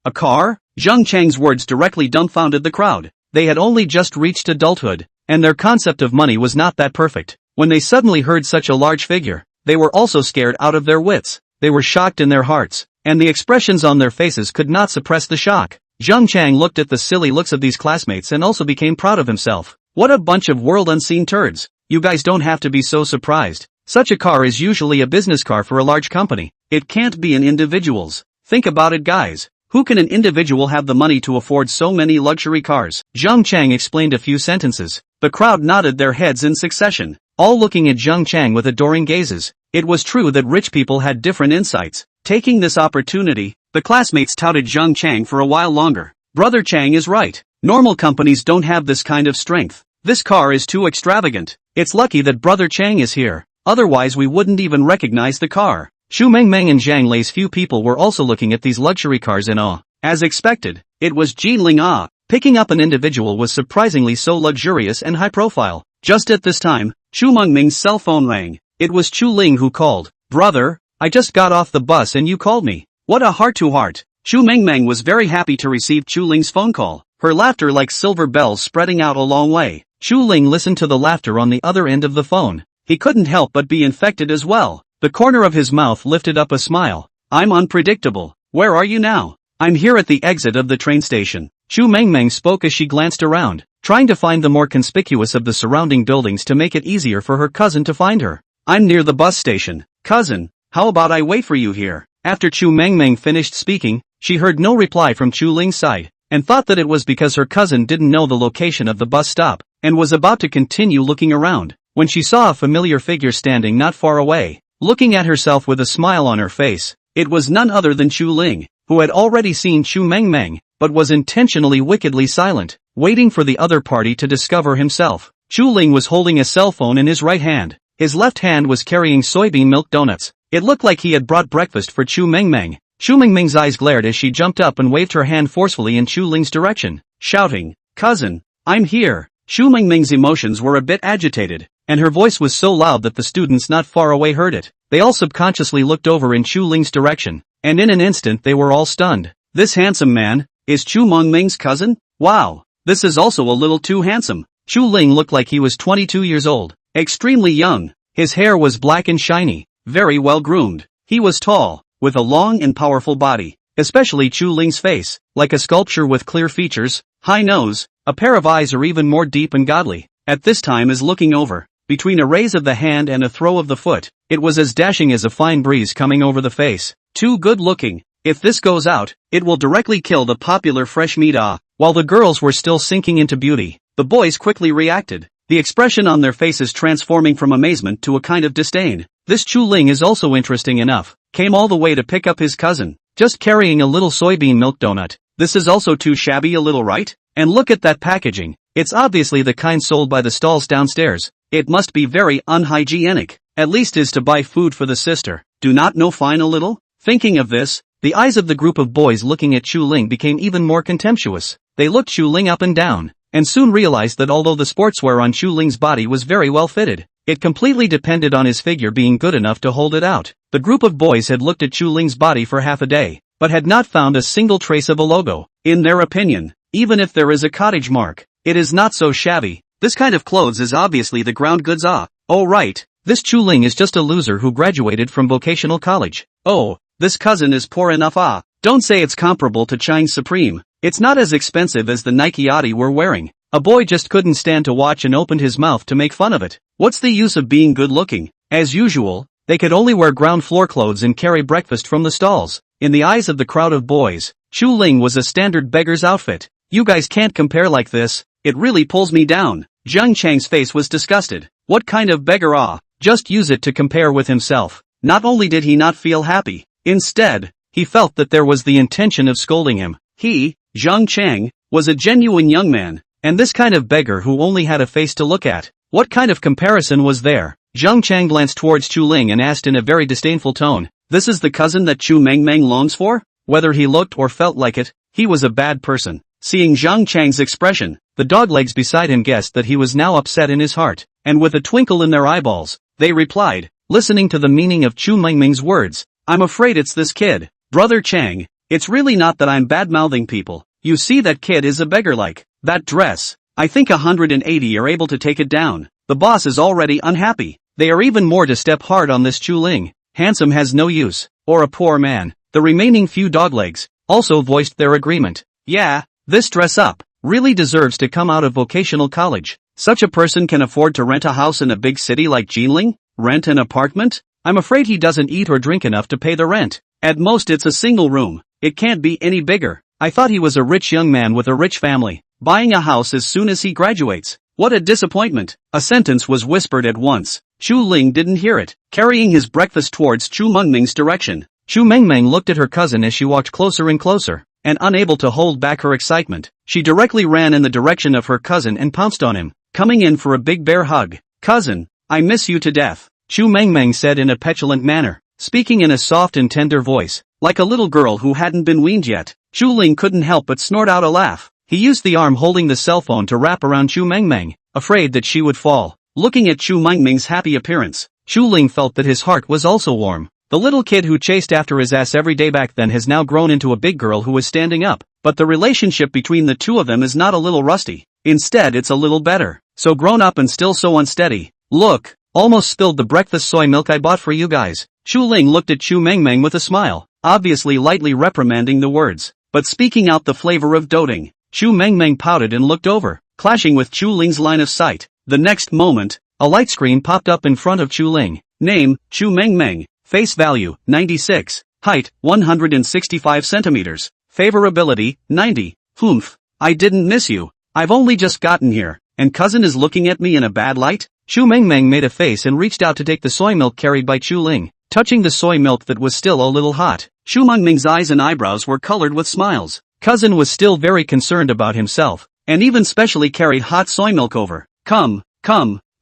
A car?" Zhang Chang's words directly dumbfounded the crowd. They had only just reached adulthood, and their concept of money was not that perfect. When they suddenly heard such a large figure, they were also scared out of their wits. They were shocked in their hearts, and the expressions on their faces could not suppress the shock. Zhang Chang looked at the silly looks of these classmates and also became proud of himself. What a bunch of world-unseen turds. You guys don't have to be so surprised. Such a car is usually a business car for a large company. It can't be an individual's. Think about it, guys. Who can an individual have the money to afford so many luxury cars? Zhang Chang explained a few sentences. The crowd nodded their heads in succession, all looking at Zhang Chang with adoring gazes. It was true that rich people had different insights. Taking this opportunity, the classmates touted Zhang Chang for a while longer. Brother Chang is right. Normal companies don't have this kind of strength. This car is too extravagant. It's lucky that Brother Chang is here. Otherwise we wouldn't even recognize the car. Xu Mengmeng and Zhang Lei's few people were also looking at these luxury cars in awe. As expected, it was Jinling. Picking up an individual was surprisingly so luxurious and high profile. Just at this time, Chu Mengming's cell phone rang. It was Chu Ling who called. Brother, I just got off the bus and you called me. What a heart-to-heart. Chu Mengmeng was very happy to receive Chu Ling's phone call, her laughter like silver bells spreading out a long way. Chu Ling listened to the laughter on the other end of the phone. He couldn't help but be infected as well. The corner of his mouth lifted up a smile. I'm unpredictable. Where are you now? I'm here at the exit of the train station. Chu Mengmeng spoke as she glanced around, trying to find the more conspicuous of the surrounding buildings to make it easier for her cousin to find her. I'm near the bus station. Cousin, how about I wait for you here? After Chu Mengmeng finished speaking, she heard no reply from Chu Ling's side, and thought that it was because her cousin didn't know the location of the bus stop, and was about to continue looking around, when she saw a familiar figure standing not far away, looking at herself with a smile on her face. It was none other than Chu Ling, who had already seen Chu Mengmeng, but was intentionally wickedly silent, waiting for the other party to discover himself. Chu Ling was holding a cell phone in his right hand. His left hand was carrying soybean milk donuts. It looked like he had brought breakfast for Chu Mengmeng. Chu Mengmeng's eyes glared as she jumped up and waved her hand forcefully in Chu Ling's direction, shouting, Cousin, I'm here. Chu Mengmeng's emotions were a bit agitated, and her voice was so loud that the students not far away heard it. They all subconsciously looked over in Chu Ling's direction, and in an instant they were all stunned. This handsome man is Chu Mengmeng's cousin? Wow, this is also a little too handsome. Chu Ling looked like he was 22 years old, extremely young. His hair was black and shiny, very well groomed. He was tall, with a long and powerful body, especially Chu Ling's face, like a sculpture with clear features, high nose, a pair of eyes are even more deep and godly. At this time is looking over, between a raise of the hand and a throw of the foot, it was as dashing as a fine breeze coming over the face. Too good looking. If this goes out, it will directly kill the popular fresh meat. While the girls were still sinking into beauty, the boys quickly reacted, the expression on their faces transforming from amazement to a kind of disdain. This Chu Ling is also interesting enough, came all the way to pick up his cousin, just carrying a little soybean milk donut. This is also too shabby a little, right? And look at that packaging, it's obviously the kind sold by the stalls downstairs. It must be very unhygienic, at least is to buy food for the sister. Do not know fine a little? Thinking of this, the eyes of the group of boys looking at Chu Ling became even more contemptuous. They looked Chu Ling up and down, and soon realized that although the sportswear on Chu Ling's body was very well fitted, it completely depended on his figure being good enough to hold it out. The group of boys had looked at Chu Ling's body for half a day, but had not found a single trace of a logo. In their opinion, even if there is a cottage mark, it is not so shabby. This kind of clothes is obviously the ground goods. Oh right, this Chu Ling is just a loser who graduated from vocational college. Oh, this cousin is poor enough. Don't say it's comparable to Chang's Supreme. It's not as expensive as the Nike Yachty we're wearing. A boy just couldn't stand to watch and opened his mouth to make fun of it. What's the use of being good looking? As usual, they could only wear ground floor clothes and carry breakfast from the stalls. In the eyes of the crowd of boys, Chu Ling was a standard beggar's outfit. You guys can't compare like this, it really pulls me down. Zhang Chang's face was disgusted. What kind of beggar? Just use it to compare with himself. Not only did he not feel happy, instead, he felt that there was the intention of scolding him. He, Zhang Chang, was a genuine young man, and this kind of beggar who only had a face to look at. What kind of comparison was there? Zhang Chang glanced towards Chu Ling and asked in a very disdainful tone, this is the cousin that Chu Mengmeng longs for? Whether he looked or felt like it, he was a bad person. Seeing Zhang Chang's expression, the doglegs beside him guessed that he was now upset in his heart, and with a twinkle in their eyeballs, they replied, listening to the meaning of Chu Mengmeng's words, I'm afraid it's this kid. Brother Chang, it's really not that I'm bad-mouthing people. You see that kid is a beggar like. That dress, I think 180 are able to take it down. The boss is already unhappy. They are even more to step hard on this Chu Ling. Handsome has no use, or a poor man. The remaining few doglegs also voiced their agreement. Yeah, this dress up really deserves to come out of vocational college. Such a person can afford to rent a house in a big city like Jinling? Rent an apartment? I'm afraid he doesn't eat or drink enough to pay the rent. At most it's a single room. It can't be any bigger. I thought he was a rich young man with a rich family, buying a house as soon as he graduates. What a disappointment. A sentence was whispered at once. Chu Ling didn't hear it, carrying his breakfast towards Chu Mengmeng's direction. Chu Mengmeng looked at her cousin as she walked closer and closer, and unable to hold back her excitement, she directly ran in the direction of her cousin and pounced on him, coming in for a big bear hug. Cousin, I miss you to death, Chu Mengmeng said in a petulant manner. speaking in a soft and tender voice, like a little girl who hadn't been weaned yet. Chu Ling couldn't help but snort out a laugh. He used the arm holding the cell phone to wrap around Chu Mengmeng, afraid that she would fall. Looking at Chu Mengmeng's happy appearance, Chu Ling felt that his heart was also warm. The little kid who chased after his ass every day back then has now grown into a big girl who is standing up. But the relationship between the two of them is not a little rusty. Instead, it's a little better. So grown up and still so unsteady. Look, almost spilled the breakfast soy milk I bought for you guys. Chu Ling looked at Chu Mengmeng with a smile, obviously lightly reprimanding the words, but speaking out the flavor of doting. Chu Mengmeng pouted and looked over, clashing with Chu Ling's line of sight. The next moment, a light screen popped up in front of Chu Ling. Name, Chu Mengmeng. Face value, 96. Height, 165 centimeters. Favorability, 90. Humph. I didn't miss you. I've only just gotten here, and cousin is looking at me in a bad light? Chu Mengmeng made a face and reached out to take the soy milk carried by Chu Ling, touching the soy milk that was still a little hot. Chu Mengmeng's eyes and eyebrows were colored with smiles. Cousin was still very concerned about himself, and even specially carried hot soy milk over. Come,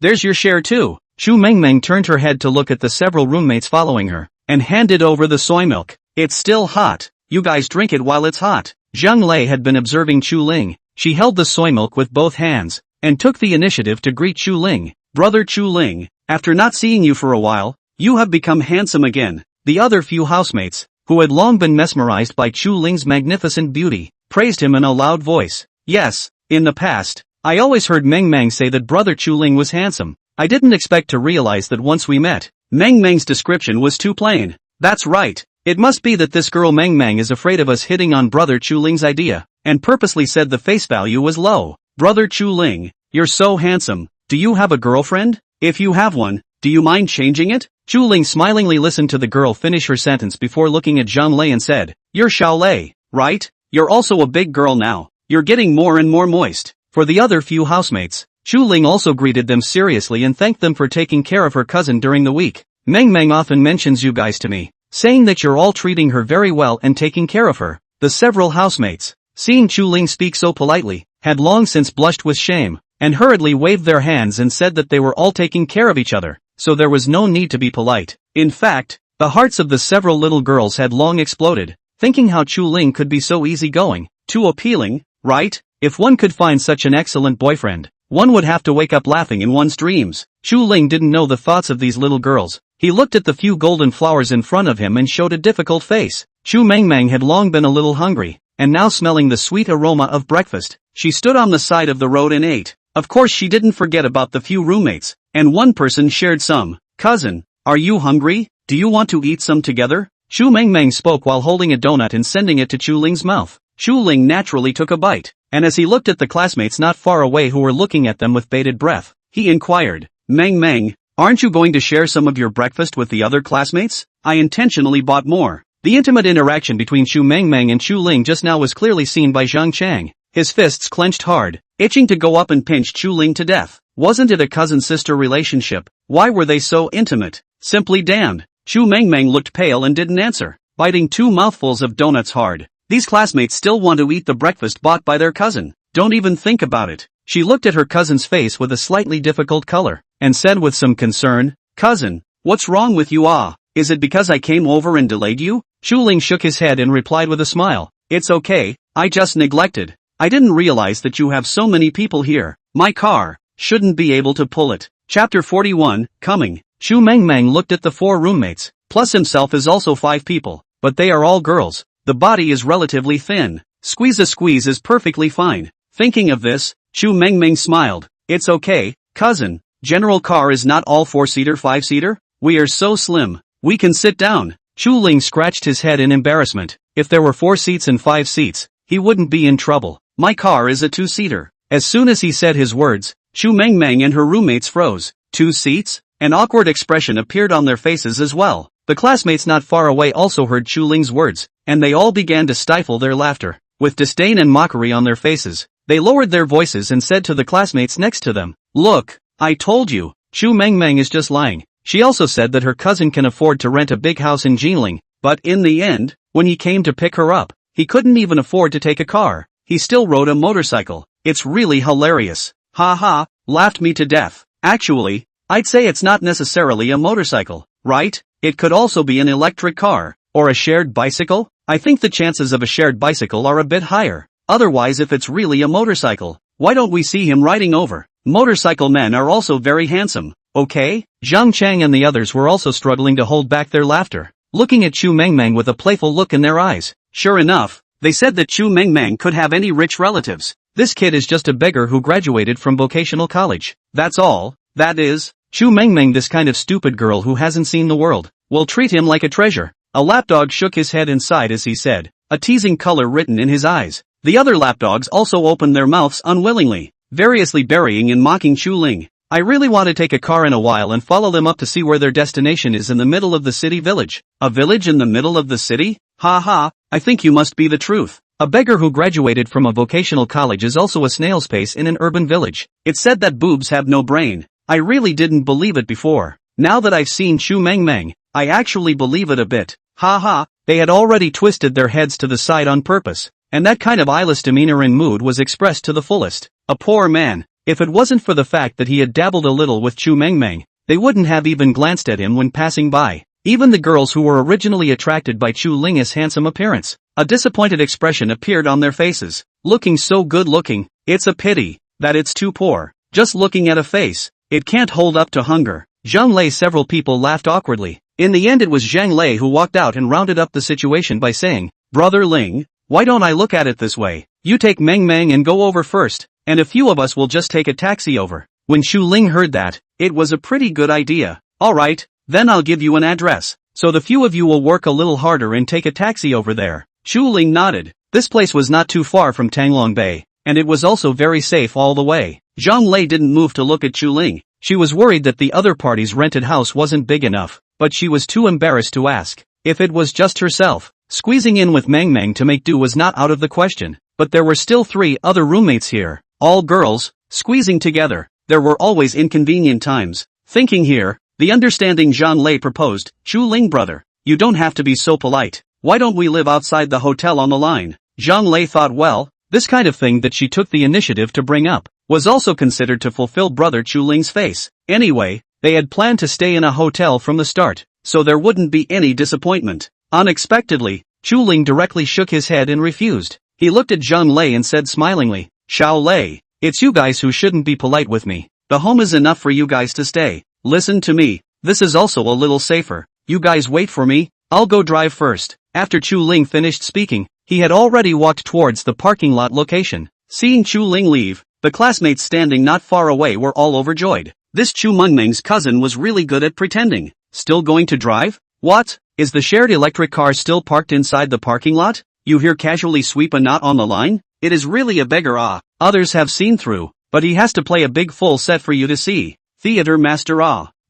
there's your share too. Chu Mengmeng turned her head to look at the several roommates following her, and handed over the soy milk. It's still hot. You guys drink it while it's hot. Zhang Lei had been observing Chu Ling. She held the soy milk with both hands, and took the initiative to greet Chu Ling. Brother Chu Ling, after not seeing you for a while, you have become handsome again. The other few housemates, who had long been mesmerized by Chu Ling's magnificent beauty, praised him in a loud voice. Yes, in the past, I always heard Mengmeng say that brother Chu Ling was handsome. I didn't expect to realize that once we met. Mengmeng's description was too plain. That's right. It must be that this girl Mengmeng is afraid of us hitting on brother Chu Ling's idea, and purposely said the face value was low. Brother Chu Ling, you're so handsome. Do you have a girlfriend? If you have one, do you mind changing it? Chu Ling smilingly listened to the girl finish her sentence before looking at Zhang Lei and said, You're Xiao Lei, right? You're also a big girl now. You're getting more and more moist. For the other few housemates, Chu Ling also greeted them seriously and thanked them for taking care of her cousin during the week. Mengmeng often mentions you guys to me, saying that you're all treating her very well and taking care of her. The several housemates, seeing Chu Ling speak so politely, had long since blushed with shame, and hurriedly waved their hands and said that they were all taking care of each other, so there was no need to be polite. In fact, the hearts of the several little girls had long exploded, thinking how Chu Ling could be so easygoing, too appealing, right? If one could find such an excellent boyfriend, one would have to wake up laughing in one's dreams. Chu Ling didn't know the thoughts of these little girls. He looked at the few golden flowers in front of him and showed a difficult face. Chu Mengmeng had long been a little hungry, and now smelling the sweet aroma of breakfast, she stood on the side of the road and ate. Of course she didn't forget about the few roommates, and one person shared some. Cousin, are you hungry? Do you want to eat some together? Chu Mengmeng spoke while holding a donut and sending it to Chu Ling's mouth. Chu Ling naturally took a bite, and as he looked at the classmates not far away who were looking at them with bated breath, he inquired, Mengmeng, aren't you going to share some of your breakfast with the other classmates? I intentionally bought more. The intimate interaction between Chu Mengmeng and Chu Ling just now was clearly seen by Zhang Chang. His fists clenched hard, itching to go up and pinch Chu Ling to death. Wasn't it a cousin-sister relationship? Why were they so intimate? Simply damned. Chu Mengmeng looked pale and didn't answer, biting 2 mouthfuls of donuts hard. These classmates still want to eat the breakfast bought by their cousin. Don't even think about it. She looked at her cousin's face with a slightly difficult color, and said with some concern, Cousin, what's wrong with you? Is it because I came over and delayed you? Chu Ling shook his head and replied with a smile, It's okay, I just neglected. I didn't realize that you have so many people here. My car shouldn't be able to pull it. Chapter 41, Coming. Chu Mengmeng looked at the 4 roommates, plus himself is also 5 people, but they are all girls. The body is relatively thin. Squeeze is perfectly fine. Thinking of this, Chu Mengmeng smiled. It's okay, cousin. General car is not all 4-seater 5-seater. We are so slim. We can sit down. Chu Ling scratched his head in embarrassment. If there were 4 seats and 5 seats, he wouldn't be in trouble. My car is a 2-seater. As soon as he said his words, Chu Mengmeng and her roommates froze. 2 seats? An awkward expression appeared on their faces as well. The classmates not far away also heard Chu Ling's words, and they all began to stifle their laughter. With disdain and mockery on their faces, they lowered their voices and said to the classmates next to them, Look, I told you, Chu Mengmeng is just lying. She also said that her cousin can afford to rent a big house in Jinling, but in the end, when he came to pick her up, he couldn't even afford to take a car. He still rode a motorcycle. It's really hilarious. Ha ha, laughed me to death. Actually, I'd say it's not necessarily a motorcycle. right? It could also be an electric car, or a shared bicycle. I think the chances of a shared bicycle are a bit higher. Otherwise, if it's really a motorcycle, why don't we see him riding over? Motorcycle men are also very handsome, okay? Zhang Chang and the others were also struggling to hold back their laughter, looking at Chu Mengmeng with a playful look in their eyes. Sure enough, they said that Chu Mengmeng could have any rich relatives. This kid is just a beggar who graduated from vocational college. That's all. That is, Chu Mengmeng, this kind of stupid girl who hasn't seen the world, will treat him like a treasure. A lapdog shook his head and sighed as he said, a teasing color written in his eyes. The other lapdogs also opened their mouths unwillingly, variously burying and mocking Chu Ling. I really want to take a car in a while and follow them up to see where their destination is in the middle of the city village. A village in the middle of the city? Ha ha, I think you must be the truth. A beggar who graduated from a vocational college is also a snail's pace in an urban village. It said that boobs have no brain. I really didn't believe it before. Now that I've seen Chu Mengmeng, I actually believe it a bit. Ha ha, they had already twisted their heads to the side on purpose, and that kind of eyeless demeanor and mood was expressed to the fullest. A poor man. If it wasn't for the fact that he had dabbled a little with Chu Mengmeng, they wouldn't have even glanced at him when passing by. Even the girls who were originally attracted by Chu Ling's handsome appearance, a disappointed expression appeared on their faces. Looking so good looking, it's a pity that it's too poor. Just looking at a face, it can't hold up to hunger. Zhang Lei. Several people laughed awkwardly. In the end it was Zhang Lei who walked out and rounded up the situation by saying, Brother Ling, why don't I look at it this way? You take Meng Meng and go over first, and a few of us will just take a taxi over. When Chu Ling heard that, it was a pretty good idea. Alright, then I'll give you an address, so the few of you will work a little harder and take a taxi over there. Chu Ling nodded. This place was not too far from Tanglong Bay, and it was also very safe all the way. Zhang Lei didn't move to look at Chu Ling. She was worried that the other party's rented house wasn't big enough, but she was too embarrassed to ask. If it was just herself, squeezing in with Meng Meng to make do was not out of the question. But there were still 3 other roommates here, all girls, squeezing together. There were always inconvenient times. Thinking here, the understanding Zhang Lei proposed, Chu Ling brother, you don't have to be so polite. Why don't we live outside the hotel on the line? Zhang Lei thought, well, this kind of thing that she took the initiative to bring up was also considered to fulfill brother Chu Ling's face. Anyway, they had planned to stay in a hotel from the start, so there wouldn't be any disappointment. Unexpectedly, Chu Ling directly shook his head and refused. He looked at Zhang Lei and said smilingly, Xiao Lei, it's you guys who shouldn't be polite with me. The home is enough for you guys to stay. Listen to me, this is also a little safer. You guys wait for me, I'll go drive first. After Chu Ling finished speaking, he had already walked towards the parking lot location. Seeing Chu Ling leave, the classmates standing not far away were all overjoyed. This Chu Mengmeng's cousin was really good at pretending. Still going to drive? What? Is the shared electric car still parked inside the parking lot? You hear casually sweep a knot on the line? It is really a beggar. Others have seen through, but he has to play a big full set for you to see. Theater master.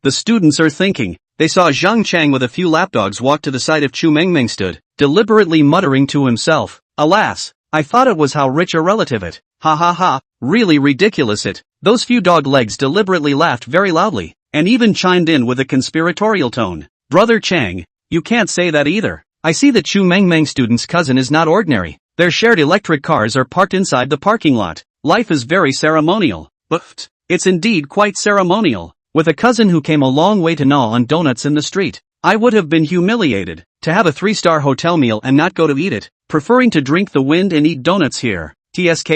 The students are thinking. They saw Zhang Chang with a few lapdogs walk to the side of Chu Mengmeng stood, deliberately muttering to himself, alas, I thought it was how rich a relative it. Ha ha ha, really ridiculous it. Those few dog legs deliberately laughed very loudly, and even chimed in with a conspiratorial tone. Brother Chang, you can't say that either. I see that Chu Mengmeng student's cousin is not ordinary. Their shared electric cars are parked inside the parking lot. Life is very ceremonial. But it's indeed quite ceremonial. With a cousin who came a long way to gnaw on donuts in the street, I would have been humiliated to have a 3-star hotel meal and not go to eat it, preferring to drink the wind and eat donuts here. TSK.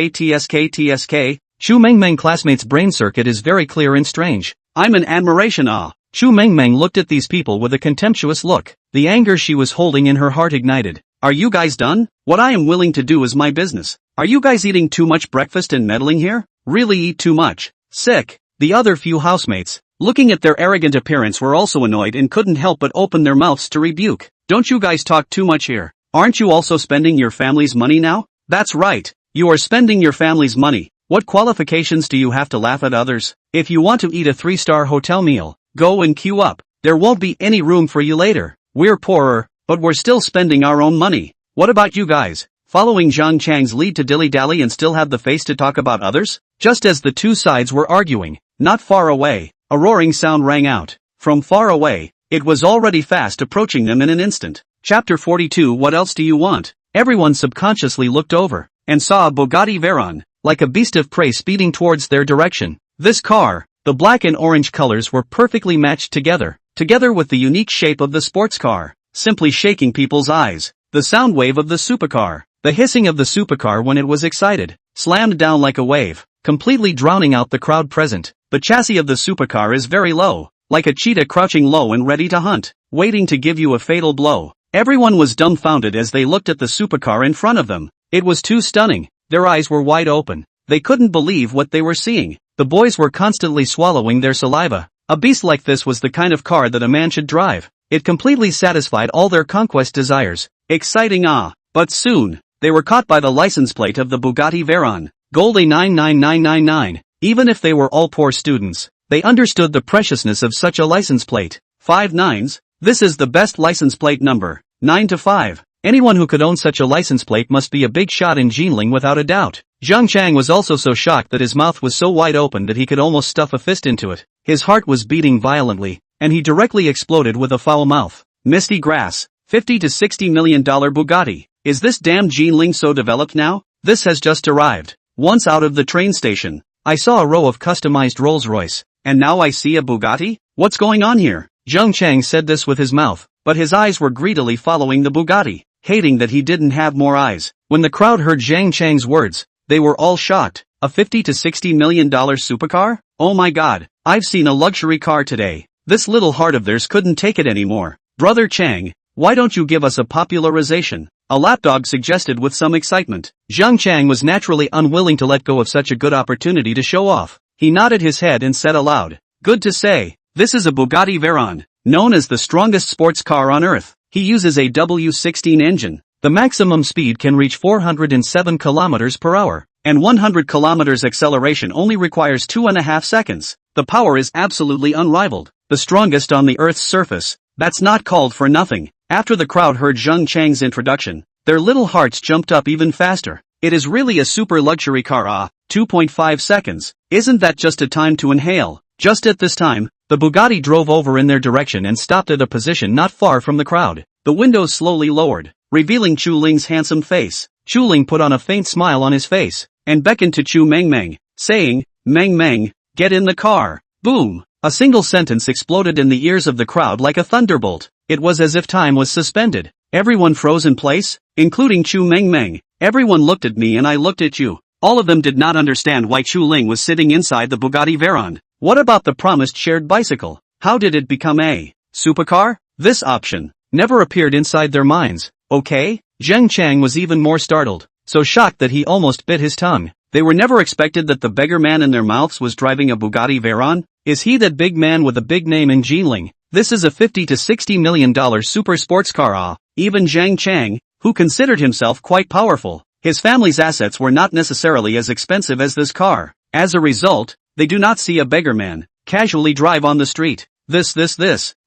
Chu Mengmeng classmate's brain circuit is very clear and strange. I'm in admiration. Chu Mengmeng looked at these people with a contemptuous look. The anger she was holding in her heart ignited. Are you guys done? What I am willing to do is my business. Are you guys eating too much breakfast and meddling here? Really eat too much. Sick. The other few housemates, looking at their arrogant appearance, were also annoyed and couldn't help but open their mouths to rebuke. Don't you guys talk too much here. Aren't you also spending your family's money now? That's right. You are spending your family's money. What qualifications do you have to laugh at others? If you want to eat a 3-star hotel meal, go and queue up. There won't be any room for you later. We're poorer, but we're still spending our own money. What about you guys? Following Zhang Chang's lead to dilly-dally and still have the face to talk about others? Just as the two sides were arguing, not far away, a roaring sound rang out. From far away, it was already fast approaching them in an instant. Chapter 42. What else do you want? Everyone subconsciously looked over, and saw a Bugatti Veyron, like a beast of prey speeding towards their direction. This car, the black and orange colors were perfectly matched together, together with the unique shape of the sports car, simply shaking people's eyes. The sound wave of the supercar, the hissing of the supercar when it was excited, slammed down like a wave, completely drowning out the crowd present. The chassis of the supercar is very low, like a cheetah crouching low and ready to hunt, waiting to give you a fatal blow. Everyone was dumbfounded as they looked at the supercar in front of them. It was too stunning. Their eyes were wide open. They couldn't believe what they were seeing. The boys were constantly swallowing their saliva. A beast like this was the kind of car that a man should drive. It completely satisfied all their conquest desires. Exciting, ah! But soon, they were caught by the license plate of the Bugatti Veyron, Gold A99999. Even if they were all poor students, they understood the preciousness of such a license plate. 5 nines? This is the best license plate number. 9 to 5. Anyone who could own such a license plate must be a big shot in Jinling without a doubt. Zhang Chang was also so shocked that his mouth was so wide open that he could almost stuff a fist into it. His heart was beating violently, and he directly exploded with a foul mouth. Misty grass. $50 to $60 million Bugatti. Is this damn Jinling so developed now? This has just arrived. Once out of the train station, I saw a row of customized Rolls-Royce, and now I see a Bugatti? What's going on here? Zhang Chang said this with his mouth, but his eyes were greedily following the Bugatti, hating that he didn't have more eyes. When the crowd heard Zhang Chang's words, they were all shocked. A $50 to $60 million supercar? Oh my god, I've seen a luxury car today. This little heart of theirs couldn't take it anymore. Brother Chang, why don't you give us a popularization? A lapdog suggested with some excitement. Zhang Chang was naturally unwilling to let go of such a good opportunity to show off. He nodded his head and said aloud, "Good to say, this is a Bugatti Veyron, known as the strongest sports car on earth. He uses a W16 engine. The maximum speed can reach 407 kilometers per hour, and 100 kilometers acceleration only requires 2.5 seconds. The power is absolutely unrivaled, the strongest on the Earth's surface. That's not called for nothing." After the crowd heard Zhang Chang's introduction, their little hearts jumped up even faster. It is really a super luxury car, ah, 2.5 seconds. Isn't that just a time to inhale? Just at this time, the Bugatti drove over in their direction and stopped at a position not far from the crowd. The windows slowly lowered, revealing Chu Ling's handsome face. Chu Ling put on a faint smile on his face, and beckoned to Chu Mengmeng, saying, "Mengmeng, get in the car." Boom! A single sentence exploded in the ears of the crowd like a thunderbolt. It was as if time was suspended. Everyone froze in place, including Chu Mengmeng. Everyone looked at me and I looked at you. All of them did not understand why Chu Ling was sitting inside the Bugatti Veyron. What about the promised shared bicycle? How did it become a supercar? This option never appeared inside their minds. Okay? Zheng Chang was even more startled, so shocked that he almost bit his tongue. They were never expected that the beggar man in their mouths was driving a Bugatti Veyron. Is he that big man with a big name in Jinling? This is a $50 to $60 million super sports car, ah. Even Zhang Chang, who considered himself quite powerful, his family's assets were not necessarily as expensive as this car. As a result, they do not see a beggar man casually drive on the street. This.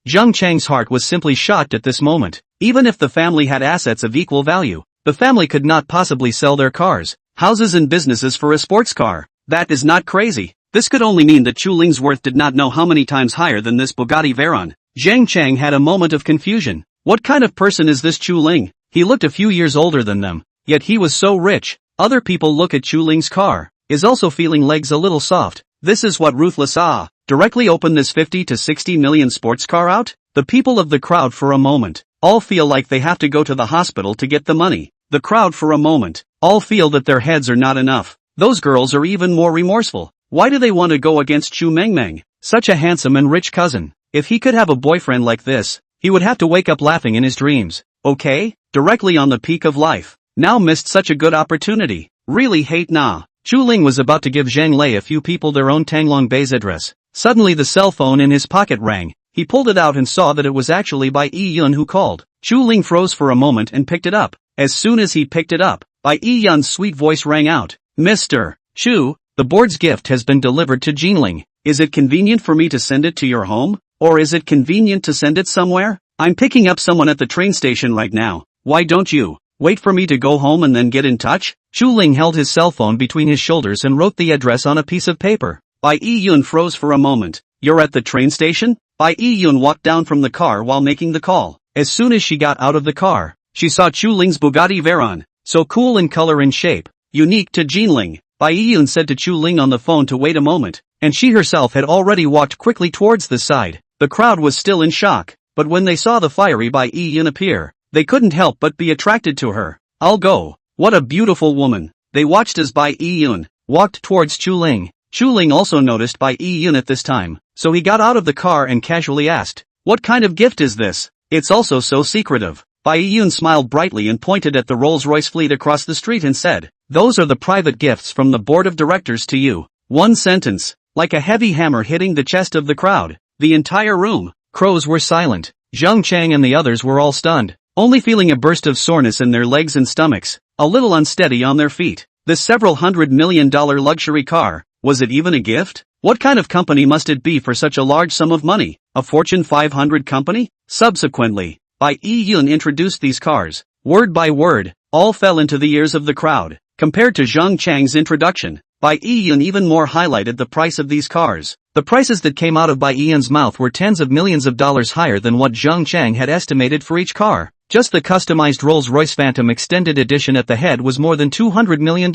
Zhang Chang's heart was simply shocked at this moment. Even if the family had assets of equal value, the family could not possibly sell their cars, houses and businesses for a sports car. That is not crazy. This could only mean that Chu Ling's worth did not know how many times higher than this Bugatti Veyron. Zhang Chang had a moment of confusion. What kind of person is this Chu Ling? He looked a few years older than them, yet he was so rich. Other people look at Chu Ling's car, is also feeling legs a little soft. This is what ruthless, ah. Directly open this 50 to 60 million sports car out? The people of the crowd for a moment all feel like they have to go to the hospital to get the money. The crowd for a moment all feel that their heads are not enough. Those girls are even more remorseful. Why do they want to go against Chu Mengmeng? Such a handsome and rich cousin. If he could have a boyfriend like this, he would have to wake up laughing in his dreams. Okay? Directly on the peak of life. Now missed such a good opportunity. Really hate nah. Chu Ling was about to give Zhang Lei a few people their own Tanglong Bay's address. Suddenly the cell phone in his pocket rang. He pulled it out and saw that it was actually Bai Yun who called. Chu Ling froze for a moment and picked it up. As soon as he picked it up, Bai Yun's sweet voice rang out. "Mr. Chu, the board's gift has been delivered to Jinling. Is it convenient for me to send it to your home? Or is it convenient to send it somewhere? I'm picking up someone at the train station right now. Why don't you wait for me to go home and then get in touch?" Chu Ling held his cell phone between his shoulders and wrote the address on a piece of paper. Bai Yun froze for a moment. "You're at the train station?" Bai Yun walked down from the car while making the call. As soon as she got out of the car, she saw Chu Ling's Bugatti Veyron, so cool in color and shape, unique to Jinling. Bai Yun said to Chu Ling on the phone to wait a moment, and she herself had already walked quickly towards the side. The crowd was still in shock, but when they saw the fiery Bai Yun appear, they couldn't help but be attracted to her. I'll go. What a beautiful woman. They watched as Bai Yun walked towards Chu Ling. Chu Ling also noticed Bai Yun at this time, so he got out of the car and casually asked, "What kind of gift is this? It's also so secretive." Bai Yun smiled brightly and pointed at the Rolls-Royce fleet across the street and said, "Those are the private gifts from the board of directors to you." One sentence, like a heavy hammer hitting the chest of the crowd. The entire room, crows were silent. Zheng Chang and the others were all stunned, only feeling a burst of soreness in their legs and stomachs, a little unsteady on their feet. This several $100 million luxury car, was it even a gift? What kind of company must it be for such a large sum of money? A Fortune 500 company? Subsequently, Bai Yun introduced these cars. Word by word, all fell into the ears of the crowd. Compared to Zheng Chang's introduction, Bai Yun even more highlighted the price of these cars. The prices that came out of Bai Yun's mouth were tens of millions of dollars higher than what Zheng Chang had estimated for each car. Just the customized Rolls-Royce Phantom Extended Edition at the head was more than $200 million.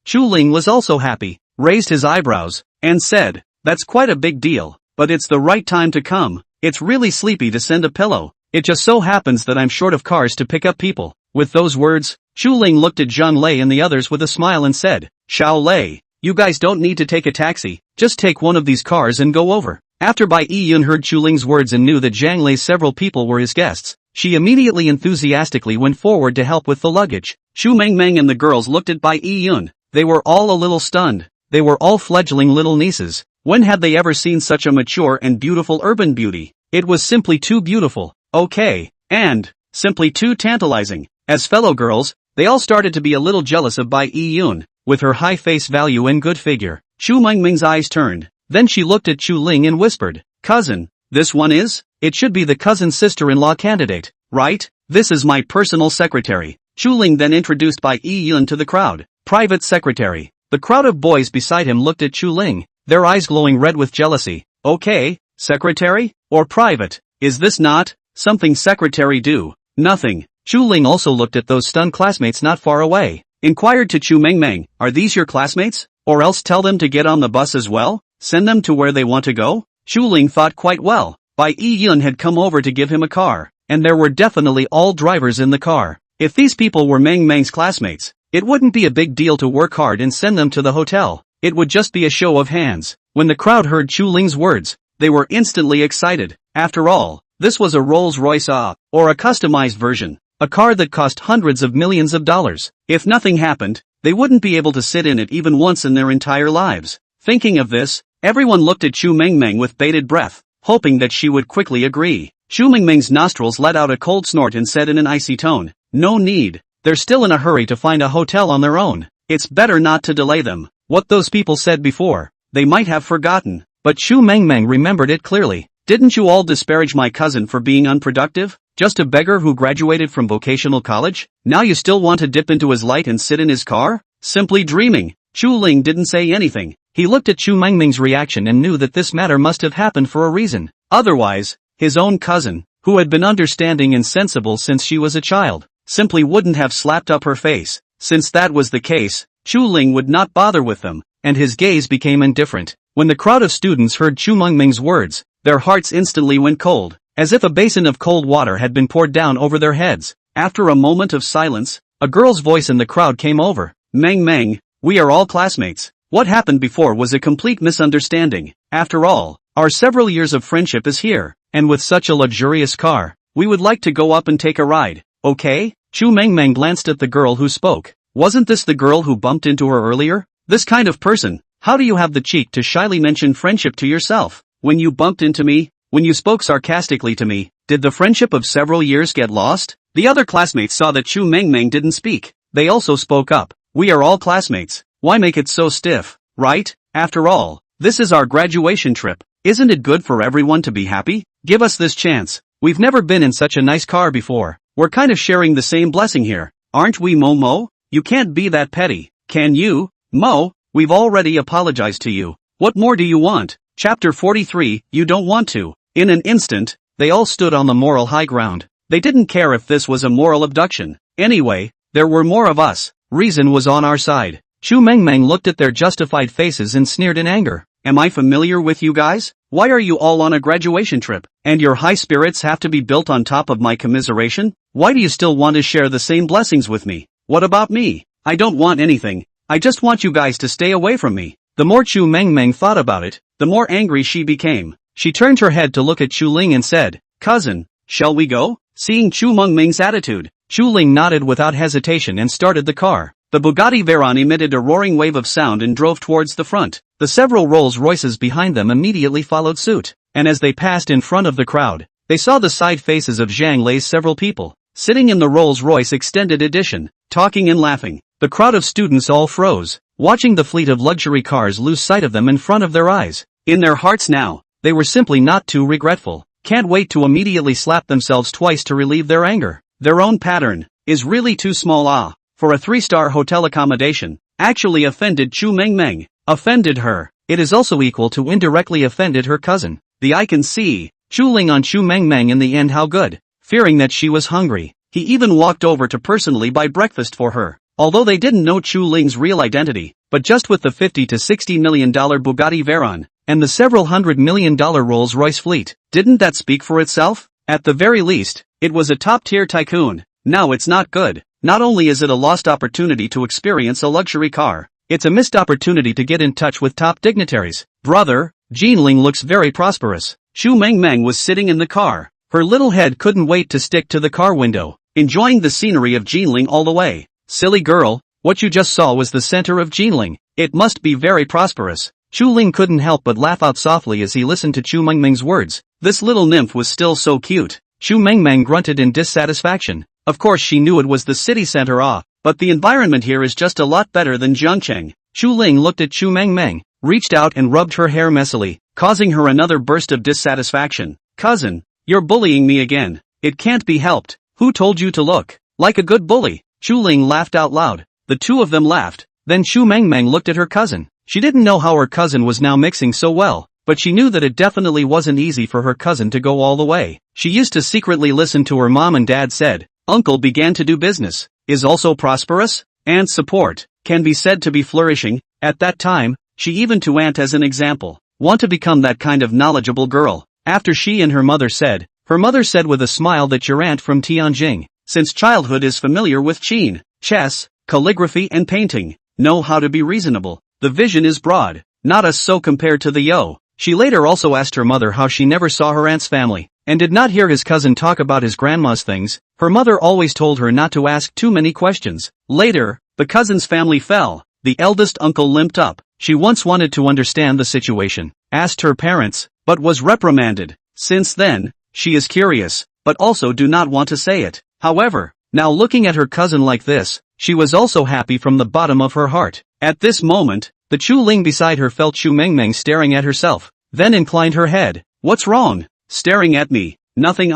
Chu Ling was also happy, raised his eyebrows, and said, "That's quite a big deal, but it's the right time to come. It's really sleepy to send a pillow. It just so happens that I'm short of cars to pick up people." With those words, Chu Ling looked at Zhang Lei and the others with a smile and said, "Xiao Lei, you guys don't need to take a taxi, just take one of these cars and go over." After Bai Yun heard Chu Ling's words and knew that Zhang Lei's several people were his guests, she immediately enthusiastically went forward to help with the luggage. Xu Mengmeng and the girls looked at Bai Yun. They were all a little stunned. They were all fledgling little nieces. When had they ever seen such a mature and beautiful urban beauty? It was simply too beautiful, okay, and simply too tantalizing. As fellow girls, they all started to be a little jealous of Bai Yun, with her high face value and good figure. Xu Mengmeng's eyes turned. Then she looked at Chu Ling and whispered, "Cousin, this one is? It should be the cousin sister-in-law candidate, right? This is my personal secretary." Chu Ling then introduced Bai Yun to the crowd. Private secretary. The crowd of boys beside him looked at Chu Ling, their eyes glowing red with jealousy. Okay, secretary? Or private? Is this not something secretary do? Nothing. Chu Ling also looked at those stunned classmates not far away. Inquired to Chu Mengmeng, "Are these your classmates? Or else tell them to get on the bus as well? Send them to where they want to go?" Chu Ling thought quite well. Bai Yun had come over to give him a car, and there were definitely all drivers in the car. If these people were Meng Meng's classmates, it wouldn't be a big deal to work hard and send them to the hotel. It would just be a show of hands. When the crowd heard Chu Ling's words, they were instantly excited. After all, this was a Rolls-Royce or a customized version, a car that cost hundreds of millions of dollars. If nothing happened, they wouldn't be able to sit in it even once in their entire lives. Thinking of this, everyone looked at Xu Mengmeng with bated breath, hoping that she would quickly agree. Xu Mengmeng's nostrils let out a cold snort and said in an icy tone, "No need. They're still in a hurry to find a hotel on their own. It's better not to delay them." What those people said before, they might have forgotten, but Xu Mengmeng remembered it clearly. "Didn't you all disparage my cousin for being unproductive? Just a beggar who graduated from vocational college? Now you still want to dip into his light and sit in his car? Simply dreaming." Chu Ling didn't say anything. He looked at Xu Mengmeng's reaction and knew that this matter must have happened for a reason. Otherwise, his own cousin, who had been understanding and sensible since she was a child, simply wouldn't have slapped up her face. Since that was the case, Chu Ling would not bother with them, and his gaze became indifferent. When the crowd of students heard Xu Mengmeng's words, their hearts instantly went cold, as if a basin of cold water had been poured down over their heads. After a moment of silence, a girl's voice in the crowd came over. "Meng, we are all classmates. What happened before was a complete misunderstanding. After all, our several years of friendship is here, and with such a luxurious car, we would like to go up and take a ride, okay?" Xu Mengmeng glanced at the girl who spoke. Wasn't this the girl who bumped into her earlier? This kind of person, how do you have the cheek to shyly mention friendship to yourself? When you bumped into me, when you spoke sarcastically to me, did the friendship of several years get lost? The other classmates saw that Xu Mengmeng didn't speak. They also spoke up. "We are all classmates. Why make it so stiff, right? After all, this is our graduation trip. Isn't it good for everyone to be happy? Give us this chance. We've never been in such a nice car before. We're kind of sharing the same blessing here. Aren't we, Mo? You can't be that petty, can you? Mo, we've already apologized to you. What more do you want?" Chapter 43, You Don't Want To. In an instant, they all stood on the moral high ground. They didn't care if this was a moral abduction. Anyway, there were more of us. Reason was on our side. Xu Mengmeng looked at their justified faces and sneered in anger. "Am I familiar with you guys? Why are you all on a graduation trip, and your high spirits have to be built on top of my commiseration? Why do you still want to share the same blessings with me? What about me? I don't want anything. I just want you guys to stay away from me. The more Chu Mengmeng thought about it, the more angry she became. She turned her head to look at Chu Ling and said, "Cousin, shall we go?" Seeing Chu Mengmeng's attitude, Chu Ling nodded without hesitation and started the car. The Bugatti Veyron emitted a roaring wave of sound and drove towards the front. The several Rolls-Royces behind them immediately followed suit, and as they passed in front of the crowd, they saw the side faces of Zhang Lei's several people, sitting in the Rolls-Royce Extended Edition, talking and laughing. The crowd of students all froze, watching the fleet of luxury cars lose sight of them in front of their eyes. In their hearts now, they were simply not too regretful. Can't wait to immediately slap themselves twice to relieve their anger. Their own pattern is really too small for a 3-star hotel accommodation. Actually offended Chu Mengmeng. Offended her. It is also equal to indirectly offended her cousin. The eye can see. Chu Ling on Chu Mengmeng in the end how good. Fearing that she was hungry, he even walked over to personally buy breakfast for her. Although they didn't know Chu Ling's real identity, but just with the $50 to $60 million Bugatti Veyron, and the several $100 million Rolls-Royce fleet, didn't that speak for itself? At the very least, it was a top-tier tycoon. Now it's not good. Not only is it a lost opportunity to experience a luxury car, it's a missed opportunity to get in touch with top dignitaries. Brother, Jinling looks very prosperous. Chu Mengmeng was sitting in the car. Her little head couldn't wait to stick to the car window, enjoying the scenery of Jinling all the way. Silly girl, what you just saw was the center of Jinling. It must be very prosperous. Chu Ling couldn't help but laugh out softly as he listened to Chu Mengmeng's words. This little nymph was still so cute. Chu Mengmeng grunted in dissatisfaction. Of course she knew it was the city center but the environment here is just a lot better than Jiangcheng. Chu Ling looked at Chu Mengmeng, reached out and rubbed her hair messily, causing her another burst of dissatisfaction. Cousin, you're bullying me again. It can't be helped. Who told you to look like a good bully? Chu Ling laughed out loud. The two of them laughed. Then Chu Mengmeng looked at her cousin. She didn't know how her cousin was now mixing so well, but she knew that it definitely wasn't easy for her cousin to go all the way. She used to secretly listen to her mom and dad said, "Uncle began to do business, is also prosperous, and support, can be said to be flourishing." At that time, she even to aunt as an example, want to become that kind of knowledgeable girl. After she and her mother said with a smile that your aunt from Tianjin, since childhood is familiar with Qin, chess, calligraphy and painting, know how to be reasonable. The vision is broad, not as so compared to the yo. She later also asked her mother how she never saw her aunt's family, and did not hear his cousin talk about his grandma's things. Her mother always told her not to ask too many questions. Later, the cousin's family fell. The eldest uncle limped up. She once wanted to understand the situation, asked her parents, but was reprimanded. Since then, she is curious, but also do not want to say it. However, now looking at her cousin like this, she was also happy from the bottom of her heart. At this moment, the Chu Ling beside her felt Chu Mengmeng staring at herself, then inclined her head. What's wrong? Staring at me? Nothing.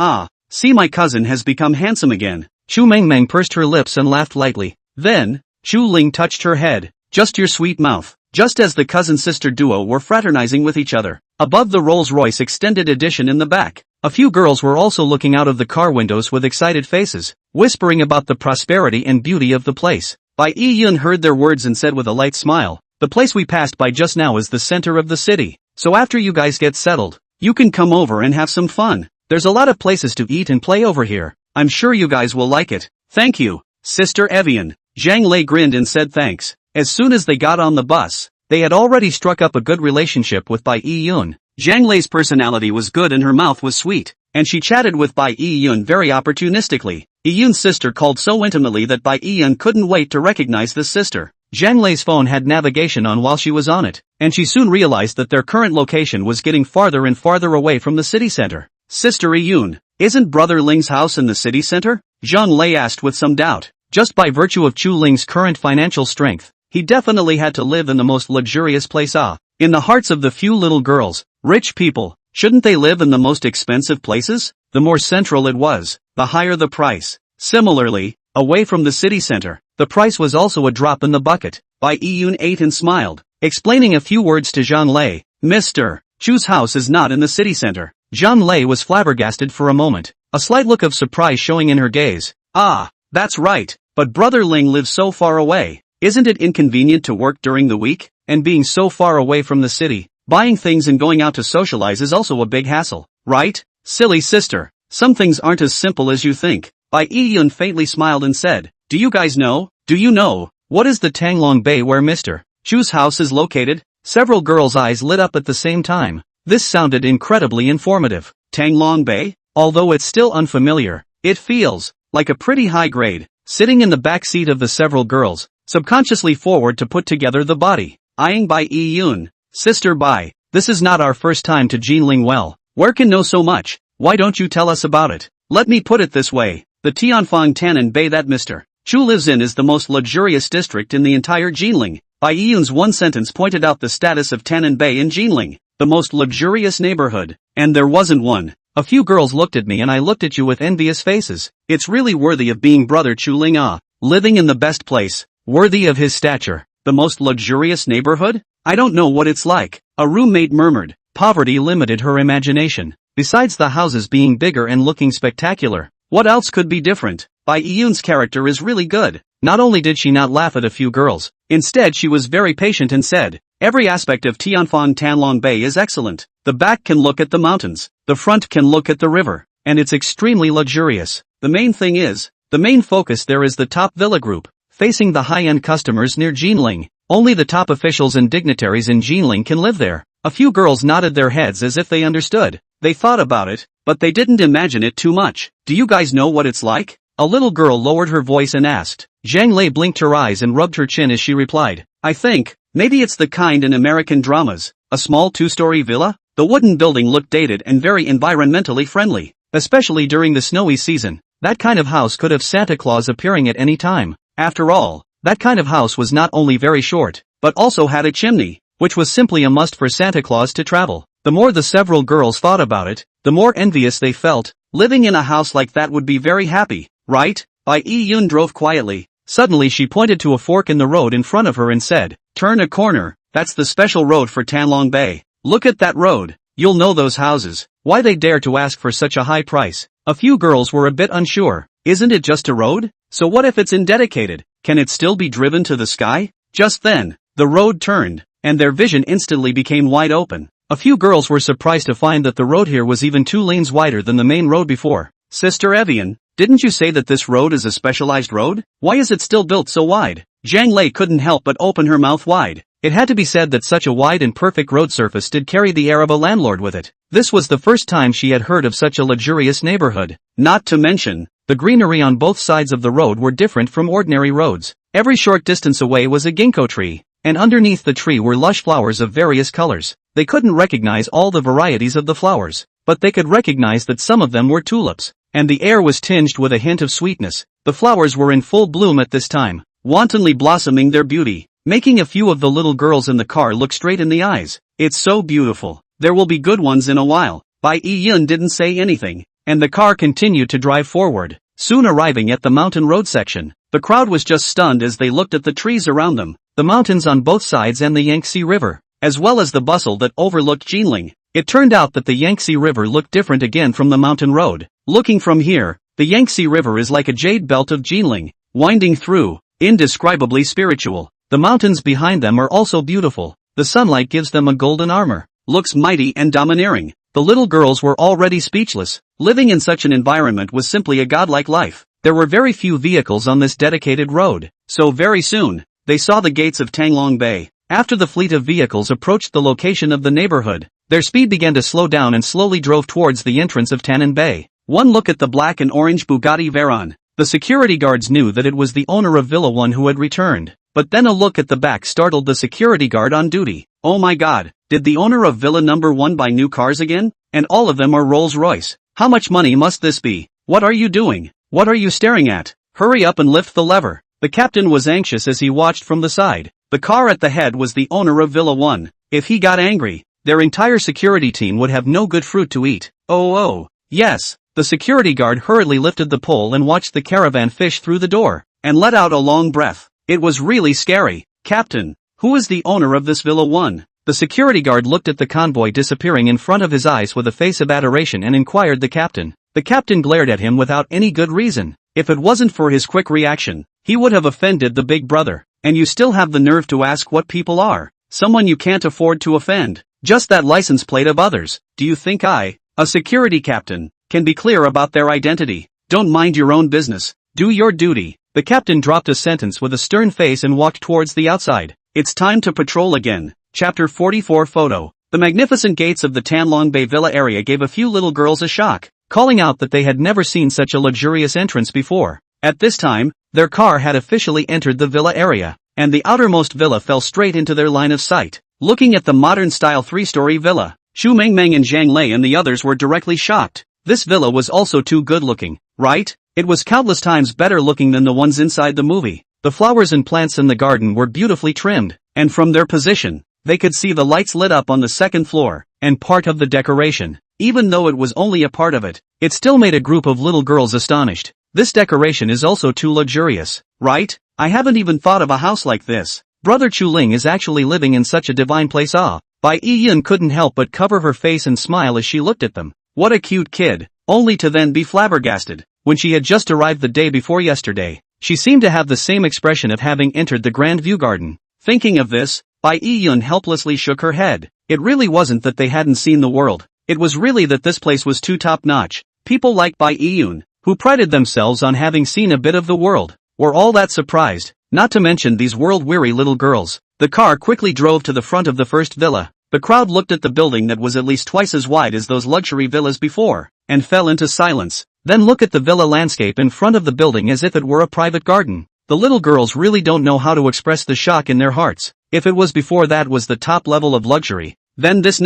See, my cousin has become handsome again. Chu Mengmeng pursed her lips and laughed lightly. Then, Chu Ling touched her head. Just your sweet mouth. Just as the cousin-sister duo were fraternizing with each other, above the Rolls-Royce Extended Edition in the back, a few girls were also looking out of the car windows with excited faces, whispering about the prosperity and beauty of the place. Bai Yun heard their words and said with a light smile, "The place we passed by just now is the center of the city, so after you guys get settled, you can come over and have some fun. There's a lot of places to eat and play over here. I'm sure you guys will like it." "Thank you, Sister Evian." Zhang Lei grinned and said thanks. As soon as they got on the bus, they had already struck up a good relationship with Bai Yun. Zhang Lei's personality was good and her mouth was sweet, and she chatted with Bai Yun very opportunistically. Yun's sister called so intimately that Bai Yun couldn't wait to recognize this sister. Zhang Lei's phone had navigation on while she was on it, and she soon realized that their current location was getting farther and farther away from the city center. "Sister Yun, isn't Brother Ling's house in the city center?" Zhang Lei asked with some doubt. Just by virtue of Chu Ling's current financial strength, he definitely had to live in the most luxurious place. In the hearts of the few little girls, rich people, shouldn't they live in the most expensive places? The more central it was, the higher the price. Similarly, away from the city center, the price was also a drop in the bucket. Bai Yun ate and smiled, explaining a few words to Zhang Lei. "Mr. Chu's house is not in the city center." Zhang Lei was flabbergasted for a moment, a slight look of surprise showing in her gaze. "Ah, that's right, but Brother Ling lives so far away. Isn't it inconvenient to work during the week, and being so far away from the city, Buying things and going out to socialize is also a big hassle, right? Silly sister. Some things aren't as simple as you think. Bai Yun faintly smiled and said, do you guys know? Do you know? What is the Tanglong Bay where Mr. Chu's house is located? Several girls' eyes lit up at the same time. This sounded incredibly informative. Tanglong Bay? Although it's still unfamiliar, it feels like a pretty high grade. Sitting in the back seat of the several girls, subconsciously forward to put together the body. Eyeing Bai Yun. Sister Bai, this is not our first time to Jinling Well. Where can know so much? Why don't you tell us about it? Let me put it this way. The Tianfang Tannen Bay that Mr. Chu lives in is the most luxurious district in the entire Jinling. Bai Yun's one sentence pointed out the status of Tannen Bay in Jinling, the most luxurious neighborhood. And there wasn't one. A few girls looked at me and I looked at you with envious faces. It's really worthy of being brother Chu Ling Ah, living in the best place, worthy of his stature. The most luxurious neighborhood? I don't know what it's like, a roommate murmured. Poverty limited her imagination. Besides the houses being bigger and looking spectacular, what else could be different? Bai Yun's character is really good. Not only did she not laugh at a few girls, instead she was very patient and said, every aspect of Tianfang Tanlong Bay is excellent. The back can look at the mountains, the front can look at the river, and it's extremely luxurious. The main thing is, the main focus there is the top villa group, facing the high-end customers near Jinling. Only the top officials and dignitaries in Jinling can live there. A few girls nodded their heads as if they understood. They thought about it, but they didn't imagine it too much. Do you guys know what it's like? A little girl lowered her voice and asked. Zhang Lei blinked her eyes and rubbed her chin as she replied, I think, maybe it's the kind in American dramas. A small two-story villa? The wooden building looked dated and very environmentally friendly, especially during the snowy season. That kind of house could have Santa Claus appearing at any time. After all, that kind of house was not only very short, but also had a chimney, which was simply a must for Santa Claus to travel. The more the several girls thought about it, the more envious they felt. Living in a house like that would be very happy, right? Bai Yun drove quietly. Suddenly she pointed to a fork in the road in front of her and said, turn a corner, that's the special road for Tanlong Bay. Look at that road. You'll know those houses. Why they dare to ask for such a high price? A few girls were a bit unsure. Isn't it just a road? So what if it's indedicated? Can it still be driven to the sky? Just then, the road turned, and their vision instantly became wide open. A few girls were surprised to find that the road here was even 2 lanes wider than the main road before. Sister Evian, didn't you say that this road is a specialized road? Why is it still built so wide? Zhang Lei couldn't help but open her mouth wide. It had to be said that such a wide and perfect road surface did carry the air of a landlord with it. This was the first time she had heard of such a luxurious neighborhood. Not to mention, the greenery on both sides of the road were different from ordinary roads. Every short distance away was a ginkgo tree, and underneath the tree were lush flowers of various colors. They couldn't recognize all the varieties of the flowers, but they could recognize that some of them were tulips, and the air was tinged with a hint of sweetness. The flowers were in full bloom at this time, wantonly blossoming their beauty, making a few of the little girls in the car look straight in the eyes. It's so beautiful. There will be good ones in a while. Bai Yun didn't say anything, and the car continued to drive forward, soon arriving at the mountain road section. The crowd was just stunned as they looked at the trees around them, the mountains on both sides and the Yangtze River, as well as the bustle that overlooked Jinling. It turned out that the Yangtze River looked different again from the mountain road. Looking from here, the Yangtze River is like a jade belt of Jinling, winding through, indescribably spiritual. The mountains behind them are also beautiful. The sunlight gives them a golden armor, looks mighty and domineering. The little girls were already speechless. Living in such an environment was simply a godlike life. There were very few vehicles on this dedicated road, so very soon, they saw the gates of Tanglong Bay. After the fleet of vehicles approached the location of the neighborhood, their speed began to slow down and slowly drove towards the entrance of Tannen Bay. One look at the black and orange Bugatti Veyron. The security guards knew that it was the owner of Villa 1 who had returned, but then a look at the back startled the security guard on duty. Oh my god, did the owner of Villa number 1 buy new cars again? And all of them are Rolls-Royce. How much money must this be? What are you doing? What are you staring at? Hurry up and lift the lever. The captain was anxious as he watched from the side. The car at the head was the owner of Villa 1. If he got angry, their entire security team would have no good fruit to eat. Oh, yes. The security guard hurriedly lifted the pole and watched the caravan fish through the door, and let out a long breath. It was really scary. Captain, who is the owner of this Villa 1? The security guard looked at the convoy disappearing in front of his eyes with a face of adoration and inquired the captain. The captain glared at him without any good reason. If it wasn't for his quick reaction, he would have offended the big brother. And you still have the nerve to ask what people are? Someone you can't afford to offend. Just that license plate of others. Do you think I, a security captain, can be clear about their identity? Don't mind your own business. Do your duty. The captain dropped a sentence with a stern face and walked towards the outside. It's time to patrol again. Chapter 44 Photo. The magnificent gates of the Tanlong Bay Villa area gave a few little girls a shock, calling out that they had never seen such a luxurious entrance before. At this time, their car had officially entered the villa area, and the outermost villa fell straight into their line of sight. Looking at the modern-style three-story villa, Xu Mengmeng and Zhang Lei and the others were directly shocked. This villa was also too good-looking, right? It was countless times better looking than the ones inside the movie. The flowers and plants in the garden were beautifully trimmed, and from their position, they could see the lights lit up on the second floor, and part of the decoration. Even though it was only a part of it, it still made a group of little girls astonished. This decoration is also too luxurious, right? I haven't even thought of a house like this. Brother Chuling is actually living in such a divine place. Bai Yiyun couldn't help but cover her face and smile as she looked at them. What a cute kid, only to then be flabbergasted. When she had just arrived the day before yesterday, she seemed to have the same expression of having entered the Grand View Garden. Thinking of this, Bai Yiyun helplessly shook her head. It really wasn't that they hadn't seen the world. It was really that this place was too top-notch. People like Bai Yiyun, who prided themselves on having seen a bit of the world, were all that surprised, not to mention these world-weary little girls. The car quickly drove to the front of the first villa. The crowd looked at the building that was at least twice as wide as those luxury villas before, and fell into silence. Then look at the villa landscape in front of the building as if it were a private garden. The little girls really don't know how to express the shock in their hearts. If it was before that was the top level of luxury, then this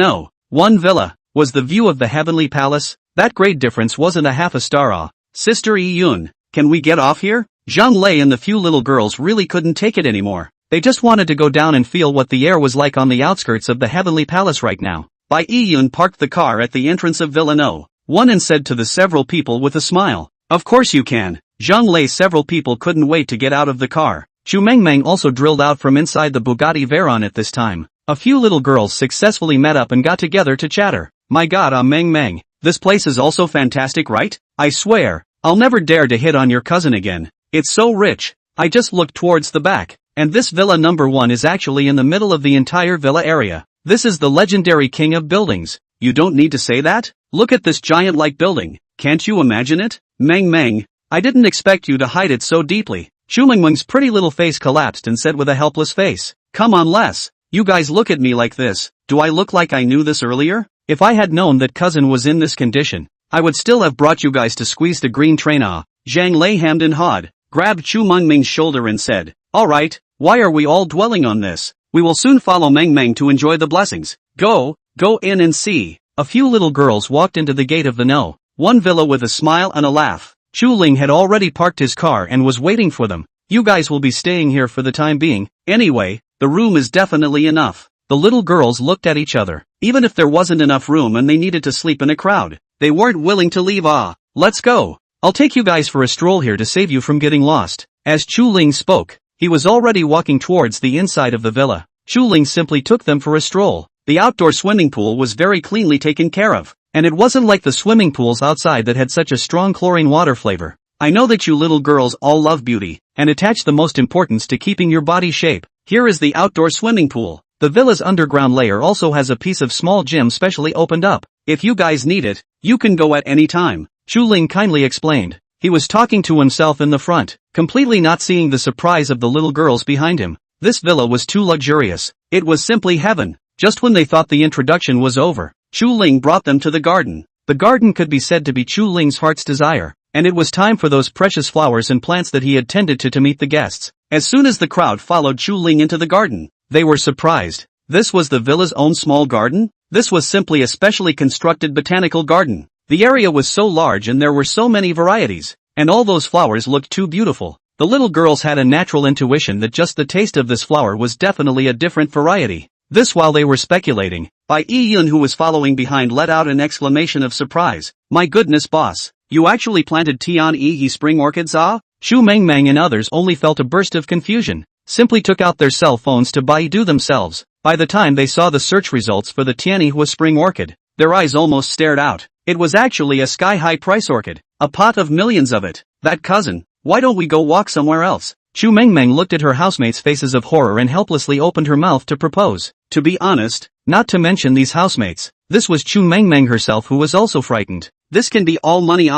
one villa, was the view of the heavenly palace. That great difference wasn't a half a star. Sister Yiyun, can we get off here? Zhang Lei and the few little girls really couldn't take it anymore. They just wanted to go down and feel what the air was like on the outskirts of the heavenly palace right now. Bai Yiyun parked the car at the entrance of Villa No. 1 and said to the several people with a smile, "Of course you can." Zhang Lei several people couldn't wait to get out of the car. Xu Mengmeng also drilled out from inside the Bugatti Veyron at this time. A few little girls successfully met up and got together to chatter. My god, Mengmeng, this place is also fantastic, right? I swear, I'll never dare to hit on your cousin again. It's so rich. I just looked towards the back, and this villa number 1 is actually in the middle of the entire villa area. This is the legendary king of buildings. You don't need to say that? Look at this giant-like building. Can't you imagine it? Meng, I didn't expect you to hide it so deeply. Xu Mengmeng's pretty little face collapsed and said with a helpless face, "Come on, Les. You guys look at me like this. Do I look like I knew this earlier? If I had known that cousin was in this condition, I would still have brought you guys to squeeze the green train." Zhang Lei hemmed and hawed, grabbed Xu Mengmeng's shoulder and said, "Alright, why are we all dwelling on this? We will soon follow Mengmeng to enjoy the blessings. Go in and see." A few little girls walked into the gate of the No. 1 villa with a smile and a laugh. Chu Ling had already parked his car and was waiting for them. "You guys will be staying here for the time being. Anyway, the room is definitely enough." The little girls looked at each other. Even if there wasn't enough room and they needed to sleep in a crowd, they weren't willing to leave. Let's go. I'll take you guys for a stroll here to save you from getting lost. As Chu Ling spoke, he was already walking towards the inside of the villa. Chu Ling simply took them for a stroll. The outdoor swimming pool was very cleanly taken care of, and it wasn't like the swimming pools outside that had such a strong chlorine water flavor. I know that you little girls all love beauty, and attach the most importance to keeping your body shape. Here is the outdoor swimming pool. The villa's underground layer also has a piece of small gym specially opened up. If you guys need it, you can go at any time. Chu Ling kindly explained. He was talking to himself in the front, completely not seeing the surprise of the little girls behind him. This villa was too luxurious. It was simply heaven. Just when they thought the introduction was over, Chu Ling brought them to the garden. The garden could be said to be Chu Ling's heart's desire, and it was time for those precious flowers and plants that he had tended to meet the guests. As soon as the crowd followed Chu Ling into the garden, they were surprised. This was the villa's own small garden? This was simply a specially constructed botanical garden. The area was so large and there were so many varieties, and all those flowers looked too beautiful. The little girls had a natural intuition that just the taste of this flower was definitely a different variety. This while they were speculating, Bai Yiyun, who was following behind, let out an exclamation of surprise. "My goodness, boss, you actually planted Tian Yi spring orchids?" Xu Mengmeng and others only felt a burst of confusion, simply took out their cell phones to Baidu themselves. By the time they saw the search results for the Tianhua spring orchid, their eyes almost stared out. It was actually a sky-high price orchid, a pot of millions of it. "That cousin, why don't we go walk somewhere else? Chu Mengmeng looked at her housemates' faces of horror and helplessly opened her mouth to propose. To be honest, not to mention these housemates, this was Chu Mengmeng herself who was also frightened. This can be all money.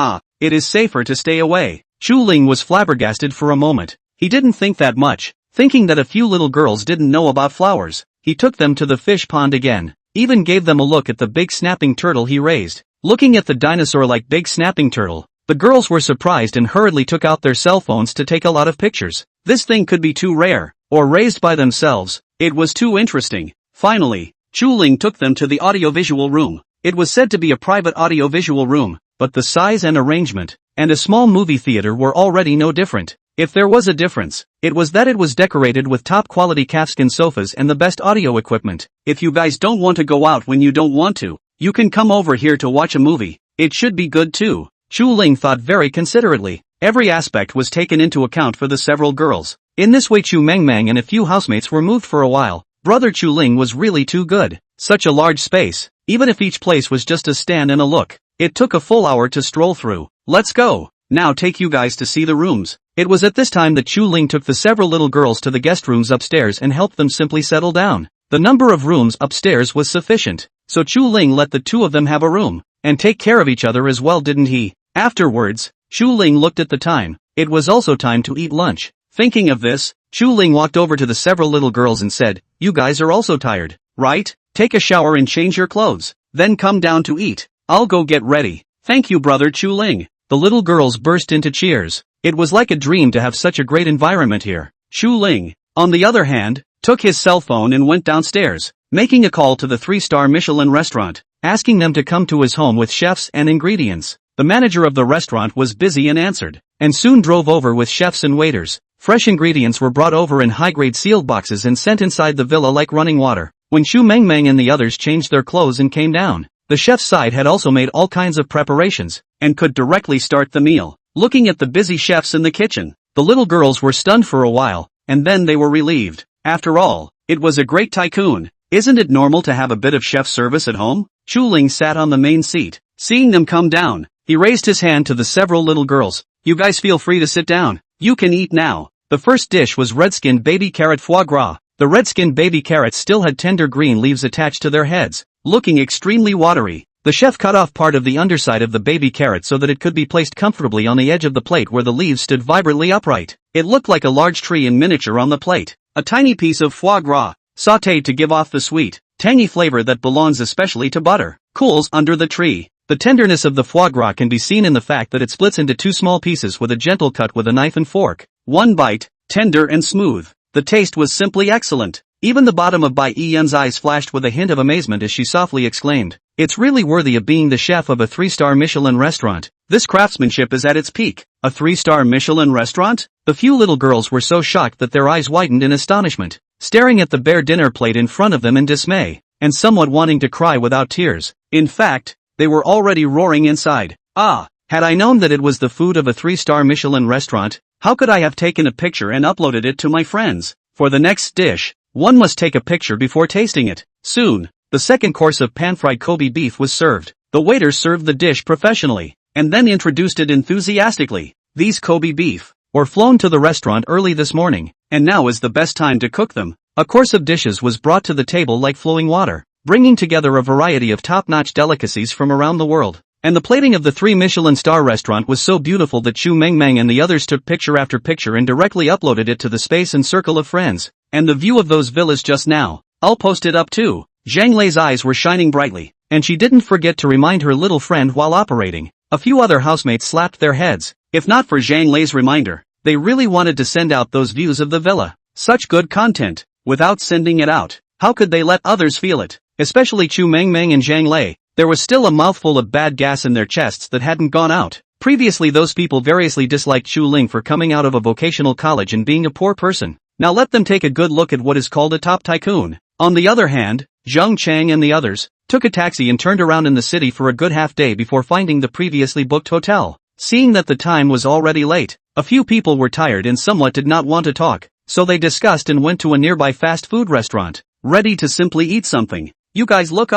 It is safer to stay away. Chu Ling was flabbergasted for a moment. He didn't think that much, thinking that a few little girls didn't know about flowers. He took them to the fish pond again, even gave them a look at the big snapping turtle he raised. Looking at the dinosaur-like big snapping turtle, the girls were surprised and hurriedly took out their cell phones to take a lot of pictures. This thing could be too rare, or raised by themselves. It was too interesting. Finally, Chu Ling took them to the audiovisual room. It was said to be a private audiovisual room, but the size and arrangement, and a small movie theater were already no different. If there was a difference, it was that it was decorated with top-quality calfskin sofas and the best audio equipment. If you guys don't want to go out when you don't want to, you can come over here to watch a movie. It should be good too. Chu Ling thought very considerately. Every aspect was taken into account for the several girls. In this way Chu Mengmeng and a few housemates were moved for a while. Brother Chu Ling was really too good. Such a large space, even if each place was just a stand and a look. It took a full hour to stroll through. Let's go. Now take you guys to see the rooms. It was at this time that Chu Ling took the several little girls to the guest rooms upstairs and helped them simply settle down. The number of rooms upstairs was sufficient, so Chu Ling let the two of them have a room, and take care of each other as well, didn't he? Afterwards, Chu Ling looked at the time. It was also time to eat lunch. Thinking of this, Chu Ling walked over to the several little girls and said, "You guys are also tired, right? Take a shower and change your clothes, then come down to eat. I'll go get ready." "Thank you, brother Chu Ling." The little girls burst into cheers. It was like a dream to have such a great environment here. Chu Ling, on the other hand, took his cell phone and went downstairs, making a call to the 3-star Michelin restaurant, asking them to come to his home with chefs and ingredients. The manager of the restaurant was busy and answered, and soon drove over with chefs and waiters. Fresh ingredients were brought over in high-grade sealed boxes and sent inside the villa like running water. When Chu Mengmeng and the others changed their clothes and came down, the chef's side had also made all kinds of preparations, and could directly start the meal. Looking at the busy chefs in the kitchen, the little girls were stunned for a while, and then they were relieved. After all, it was a great tycoon. Isn't it normal to have a bit of chef service at home? Chu Ling sat on the main seat. Seeing them come down, he raised his hand to the several little girls. "You guys feel free to sit down. You can eat now." The first dish was red-skinned baby carrot foie gras. The red-skinned baby carrots still had tender green leaves attached to their heads, looking extremely watery. The chef cut off part of the underside of the baby carrot so that it could be placed comfortably on the edge of the plate where the leaves stood vibrantly upright. It looked like a large tree in miniature on the plate. A tiny piece of foie gras, sautéed to give off the sweet, tangy flavor that belongs especially to butter, cools under the tree. The tenderness of the foie gras can be seen in the fact that it splits into two small pieces with a gentle cut with a knife and fork. One bite, tender and smooth. The taste was simply excellent. Even the bottom of Bai Yian's eyes flashed with a hint of amazement as she softly exclaimed, "It's really worthy of being the chef of a 3-star Michelin restaurant. This craftsmanship is at its peak." A 3-star Michelin restaurant? The few little girls were so shocked that their eyes widened in astonishment, staring at the bare dinner plate in front of them in dismay, and somewhat wanting to cry without tears. In fact, they were already roaring inside. Had I known that it was the food of a 3-star Michelin restaurant, how could I have taken a picture and uploaded it to my friends? For the next dish, one must take a picture before tasting it. Soon, the second course of pan-fried Kobe beef was served. The waiter served the dish professionally, and then introduced it enthusiastically. These Kobe beef were flown to the restaurant early this morning, and now is the best time to cook them. A course of dishes was brought to the table like flowing water, bringing together a variety of top-notch delicacies from around the world. And the plating of the 3 Michelin star restaurant was so beautiful that Chu Mengmeng and the others took picture after picture and directly uploaded it to the space and circle of friends. And the view of those villas just now, I'll post it up too. Zhang Lei's eyes were shining brightly, and she didn't forget to remind her little friend while operating. A few other housemates slapped their heads. If not for Zhang Lei's reminder, they really wanted to send out those views of the villa. Such good content, without sending it out. How could they let others feel it? Especially Chu Mengmeng and Zhang Lei. There was still a mouthful of bad gas in their chests that hadn't gone out. Previously those people variously disliked Chu Ling for coming out of a vocational college and being a poor person. Now let them take a good look at what is called a top tycoon. On the other hand, Zheng Chang and the others took a taxi and turned around in the city for a good half day before finding the previously booked hotel. Seeing that the time was already late, a few people were tired and somewhat did not want to talk, so they discussed and went to a nearby fast food restaurant, ready to simply eat something. "You guys look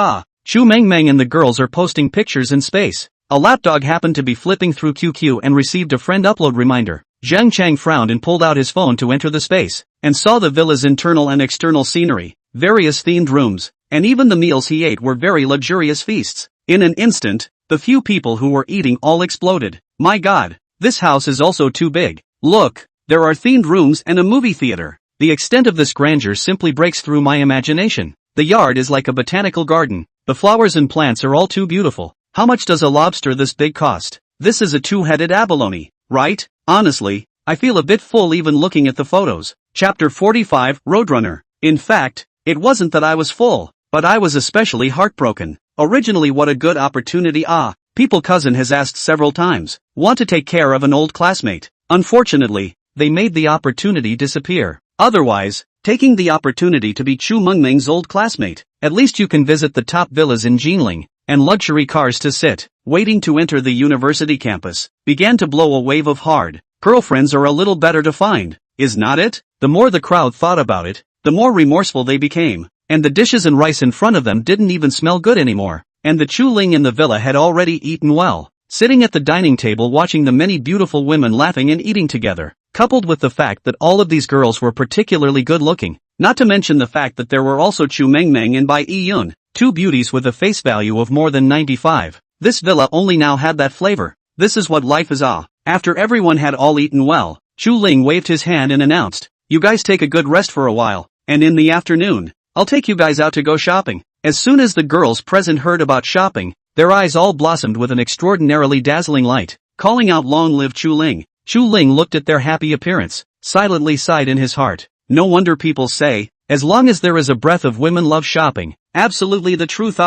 Chu Mengmeng and the girls are posting pictures in space." A lapdog happened to be flipping through QQ and received a friend upload reminder. Zhang Chang frowned and pulled out his phone to enter the space, and saw the villa's internal and external scenery, various themed rooms, and even the meals he ate were very luxurious feasts. In an instant, the few people who were eating all exploded. My god, this house is also too big. Look, there are themed rooms and a movie theater. The extent of this grandeur simply breaks through my imagination. The yard is like a botanical garden. The flowers and plants are all too beautiful. How much does a lobster this big cost? This is a two-headed abalone, right? Honestly, I feel a bit full even looking at the photos. Chapter 45, Roadrunner. In fact, it wasn't that I was full, but I was especially heartbroken. Originally, what a good opportunity. People cousin has asked several times. Want to take care of an old classmate. Unfortunately, they made the opportunity disappear. Otherwise, taking the opportunity to be Chu Mengmeng's old classmate. At least you can visit the top villas in Jinling, and luxury cars to sit, waiting to enter the university campus, began to blow a wave of hard girlfriends are a little better to find, is not it? The more the crowd thought about it, the more remorseful they became, and the dishes and rice in front of them didn't even smell good anymore, and the Chu Ling in the villa had already eaten well, sitting at the dining table watching the many beautiful women laughing and eating together, coupled with the fact that all of these girls were particularly good looking, not to mention the fact that there were also Chu Mengmeng and Bai Yiyun, two beauties with a face value of more than 95. This villa only now had that flavor. This is what life is. After everyone had all eaten well, Chu Ling waved his hand and announced, "You guys take a good rest for a while, and in the afternoon, I'll take you guys out to go shopping." As soon as the girls present heard about shopping, their eyes all blossomed with an extraordinarily dazzling light, calling out, "Long live Chu Ling." Chu Ling looked at their happy appearance, silently sighed in his heart. No wonder people say, as long as there is a breath of women love shopping. Absolutely the truth.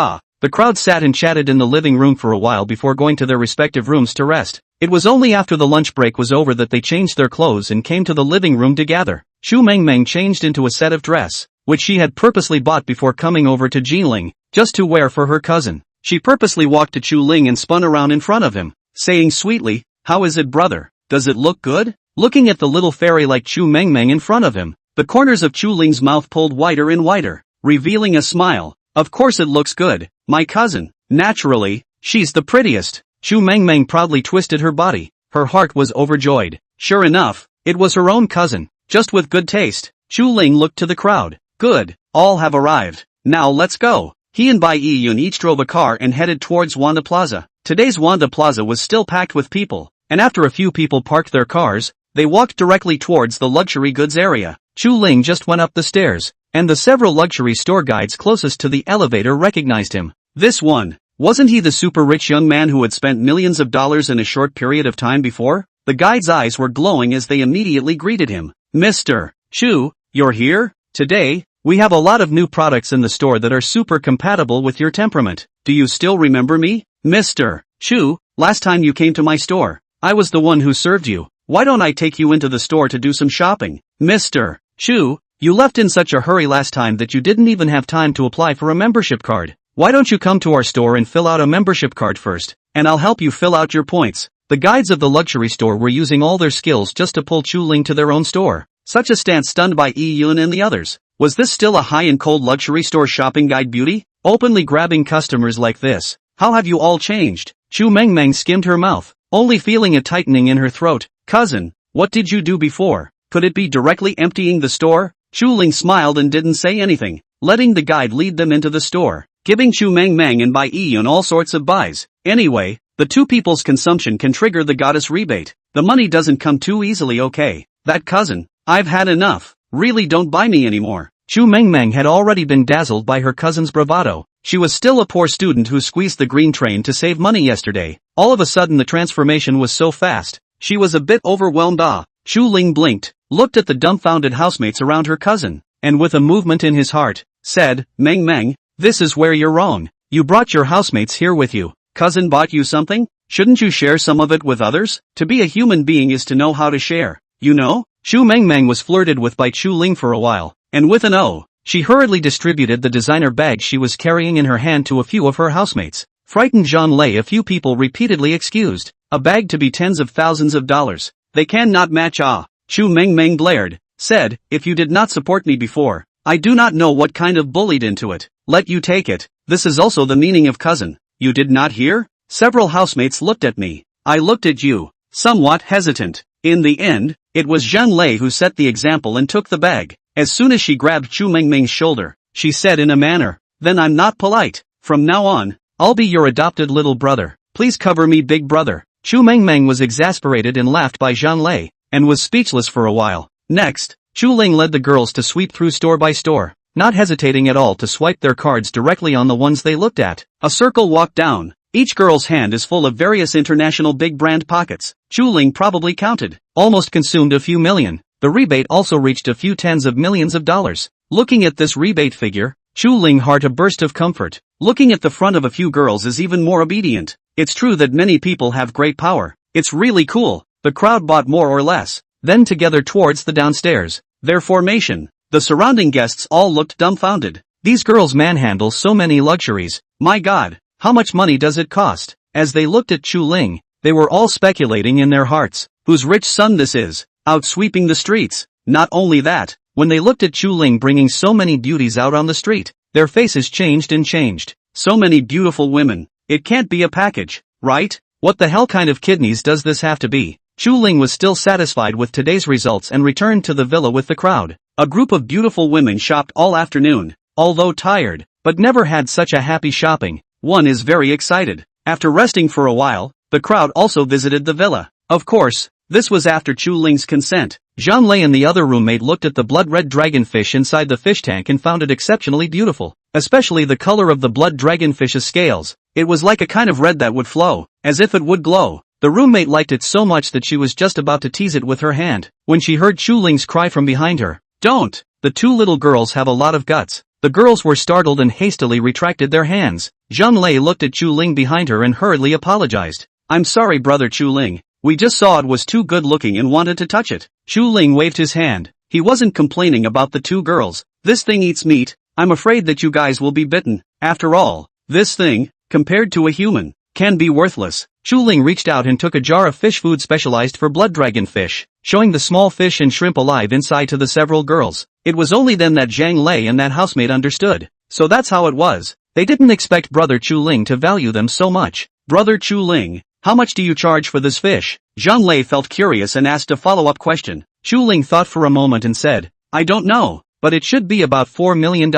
The crowd sat and chatted in the living room for a while before going to their respective rooms to rest. It was only after the lunch break was over that they changed their clothes and came to the living room to gather. Chu Mengmeng changed into a set of dress, which she had purposely bought before coming over to Jinling, just to wear for her cousin. She purposely walked to Chu Ling and spun around in front of him, saying sweetly, "How is it, brother? Does it look good?" Looking at the little fairy like Chu Mengmeng in front of him, the corners of Chu Ling's mouth pulled whiter and whiter, revealing a smile. "Of course it looks good, my cousin. Naturally, she's the prettiest." Chu Mengmeng proudly twisted her body. Her heart was overjoyed. Sure enough, it was her own cousin, just with good taste. Chu Ling looked to the crowd. Good, all have arrived. Now let's go. He and Bai Yiyun each drove a car and headed towards Wanda Plaza. Today's Wanda Plaza was still packed with people, and after a few people parked their cars, they walked directly towards the luxury goods area. Chu Ling just went up the stairs, and the several luxury store guides closest to the elevator recognized him. This one, wasn't he the super rich young man who had spent millions of dollars in a short period of time before? The guides' eyes were glowing as they immediately greeted him. "Mr. Chu, you're here? Today, we have a lot of new products in the store that are super compatible with your temperament. Do you still remember me? Mr. Chu, last time you came to my store, I was the one who served you. Why don't I take you into the store to do some shopping? Mr. Chu, you left in such a hurry last time that you didn't even have time to apply for a membership card. Why don't you come to our store and fill out a membership card first, and I'll help you fill out your points." The guides of the luxury store were using all their skills just to pull Chu Ling to their own store. Such a stance stunned by Yiyun and the others. Was this still a high and cold luxury store shopping guide beauty? Openly grabbing customers like this? How have you all changed? Chu Mengmeng skimmed her mouth, only feeling a tightening in her throat. "Cousin, what did you do before? Could it be directly emptying the store?" Chu Ling smiled and didn't say anything, letting the guide lead them into the store, giving Chu Mengmeng and Bai Yiyun all sorts of buys. Anyway, the two people's consumption can trigger the goddess rebate. The money doesn't come too easily, okay? That cousin, I've had enough. Really don't buy me anymore. Chu Mengmeng had already been dazzled by her cousin's bravado. She was still a poor student who squeezed the green train to save money yesterday. All of a sudden the transformation was so fast, she was a bit overwhelmed. Chu Ling blinked, looked at the dumbfounded housemates around her cousin, and with a movement in his heart, said, "Mengmeng, this is where you're wrong. You brought your housemates here with you. Cousin bought you something? Shouldn't you share some of it with others? To be a human being is to know how to share, you know?" Chu Mengmeng was flirted with by Chu Ling for a while, and with an "oh," she hurriedly distributed the designer bag she was carrying in her hand to a few of her housemates. Frightened Jean Lay, a few people repeatedly excused. A bag to be tens of thousands of dollars. They cannot match. Chu Mengmeng blared, said, "If you did not support me before, I do not know what kind of bullied into it. Let you take it. This is also the meaning of cousin. You did not hear?" Several housemates looked at me. I looked at you, somewhat hesitant. In the end, it was Zhang Lei who set the example and took the bag. As soon as she grabbed Chu Mengmeng's shoulder, she said in a manner, "Then I'm not polite. From now on, I'll be your adopted little brother. Please cover me, big brother." Chu Mengmeng was exasperated and laughed by Zhang Lei, and was speechless for a while. Next, Chu Ling led the girls to sweep through store by store, not hesitating at all to swipe their cards directly on the ones they looked at. A circle walked down. Each girl's hand is full of various international big brand pockets. Chu Ling probably counted, almost consumed a few million. The rebate also reached a few tens of millions of dollars. Looking at this rebate figure, Chu Ling heart a burst of comfort. Looking at the front of a few girls is even more obedient. It's true that many people have great power. It's really cool. The crowd bought more or less, then together towards the downstairs. Their formation. The surrounding guests all looked dumbfounded. These girls manhandle so many luxuries. My God, how much money does it cost? As they looked at Chu Ling, they were all speculating in their hearts, whose rich son this is, out sweeping the streets. Not only that, when they looked at Chu Ling bringing so many beauties out on the street, their faces changed and changed. So many beautiful women. It can't be a package, right? What the hell kind of kidneys does this have to be? Chu Ling was still satisfied with today's results and returned to the villa with the crowd. A group of beautiful women shopped all afternoon, although tired, but never had such a happy shopping. One is very excited. After resting for a while, the crowd also visited the villa. Of course, this was after Chu Ling's consent. Zhang Lei and the other roommate looked at the blood-red dragonfish inside the fish tank and found it exceptionally beautiful, especially the color of the blood dragonfish's scales. It was like a kind of red that would flow, as if it would glow. The roommate liked it so much that she was just about to tease it with her hand, when she heard Chu Ling's cry from behind her. "Don't! The two little girls have a lot of guts." The girls were startled and hastily retracted their hands. Zhang Lei looked at Chu Ling behind her and hurriedly apologized. "I'm sorry, brother Chu Ling. We just saw it was too good looking and wanted to touch it." Chu Ling waved his hand. He wasn't complaining about the two girls. "This thing eats meat. I'm afraid that you guys will be bitten. After all, this thing, compared to a human, can be worthless." Chu Ling reached out and took a jar of fish food specialized for blood dragon fish, showing the small fish and shrimp alive inside to the several girls. It was only then that Zhang Lei and that housemaid understood. So that's how it was. They didn't expect brother Chu Ling to value them so much. "Brother Chu Ling, how much do you charge for this fish?" Zhang Lei felt curious and asked a follow-up question. Chu Ling thought for a moment and said, "I don't know, but it should be about $4 million.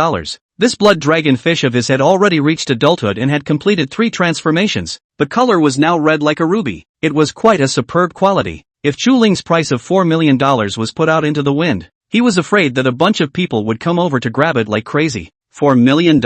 This blood dragon fish of his had already reached adulthood and had completed 3 transformations. The color was now red like a ruby. It was quite a superb quality. If Chu Ling's price of $4 million was put out into the wind, he was afraid that a bunch of people would come over to grab it like crazy. $4 million?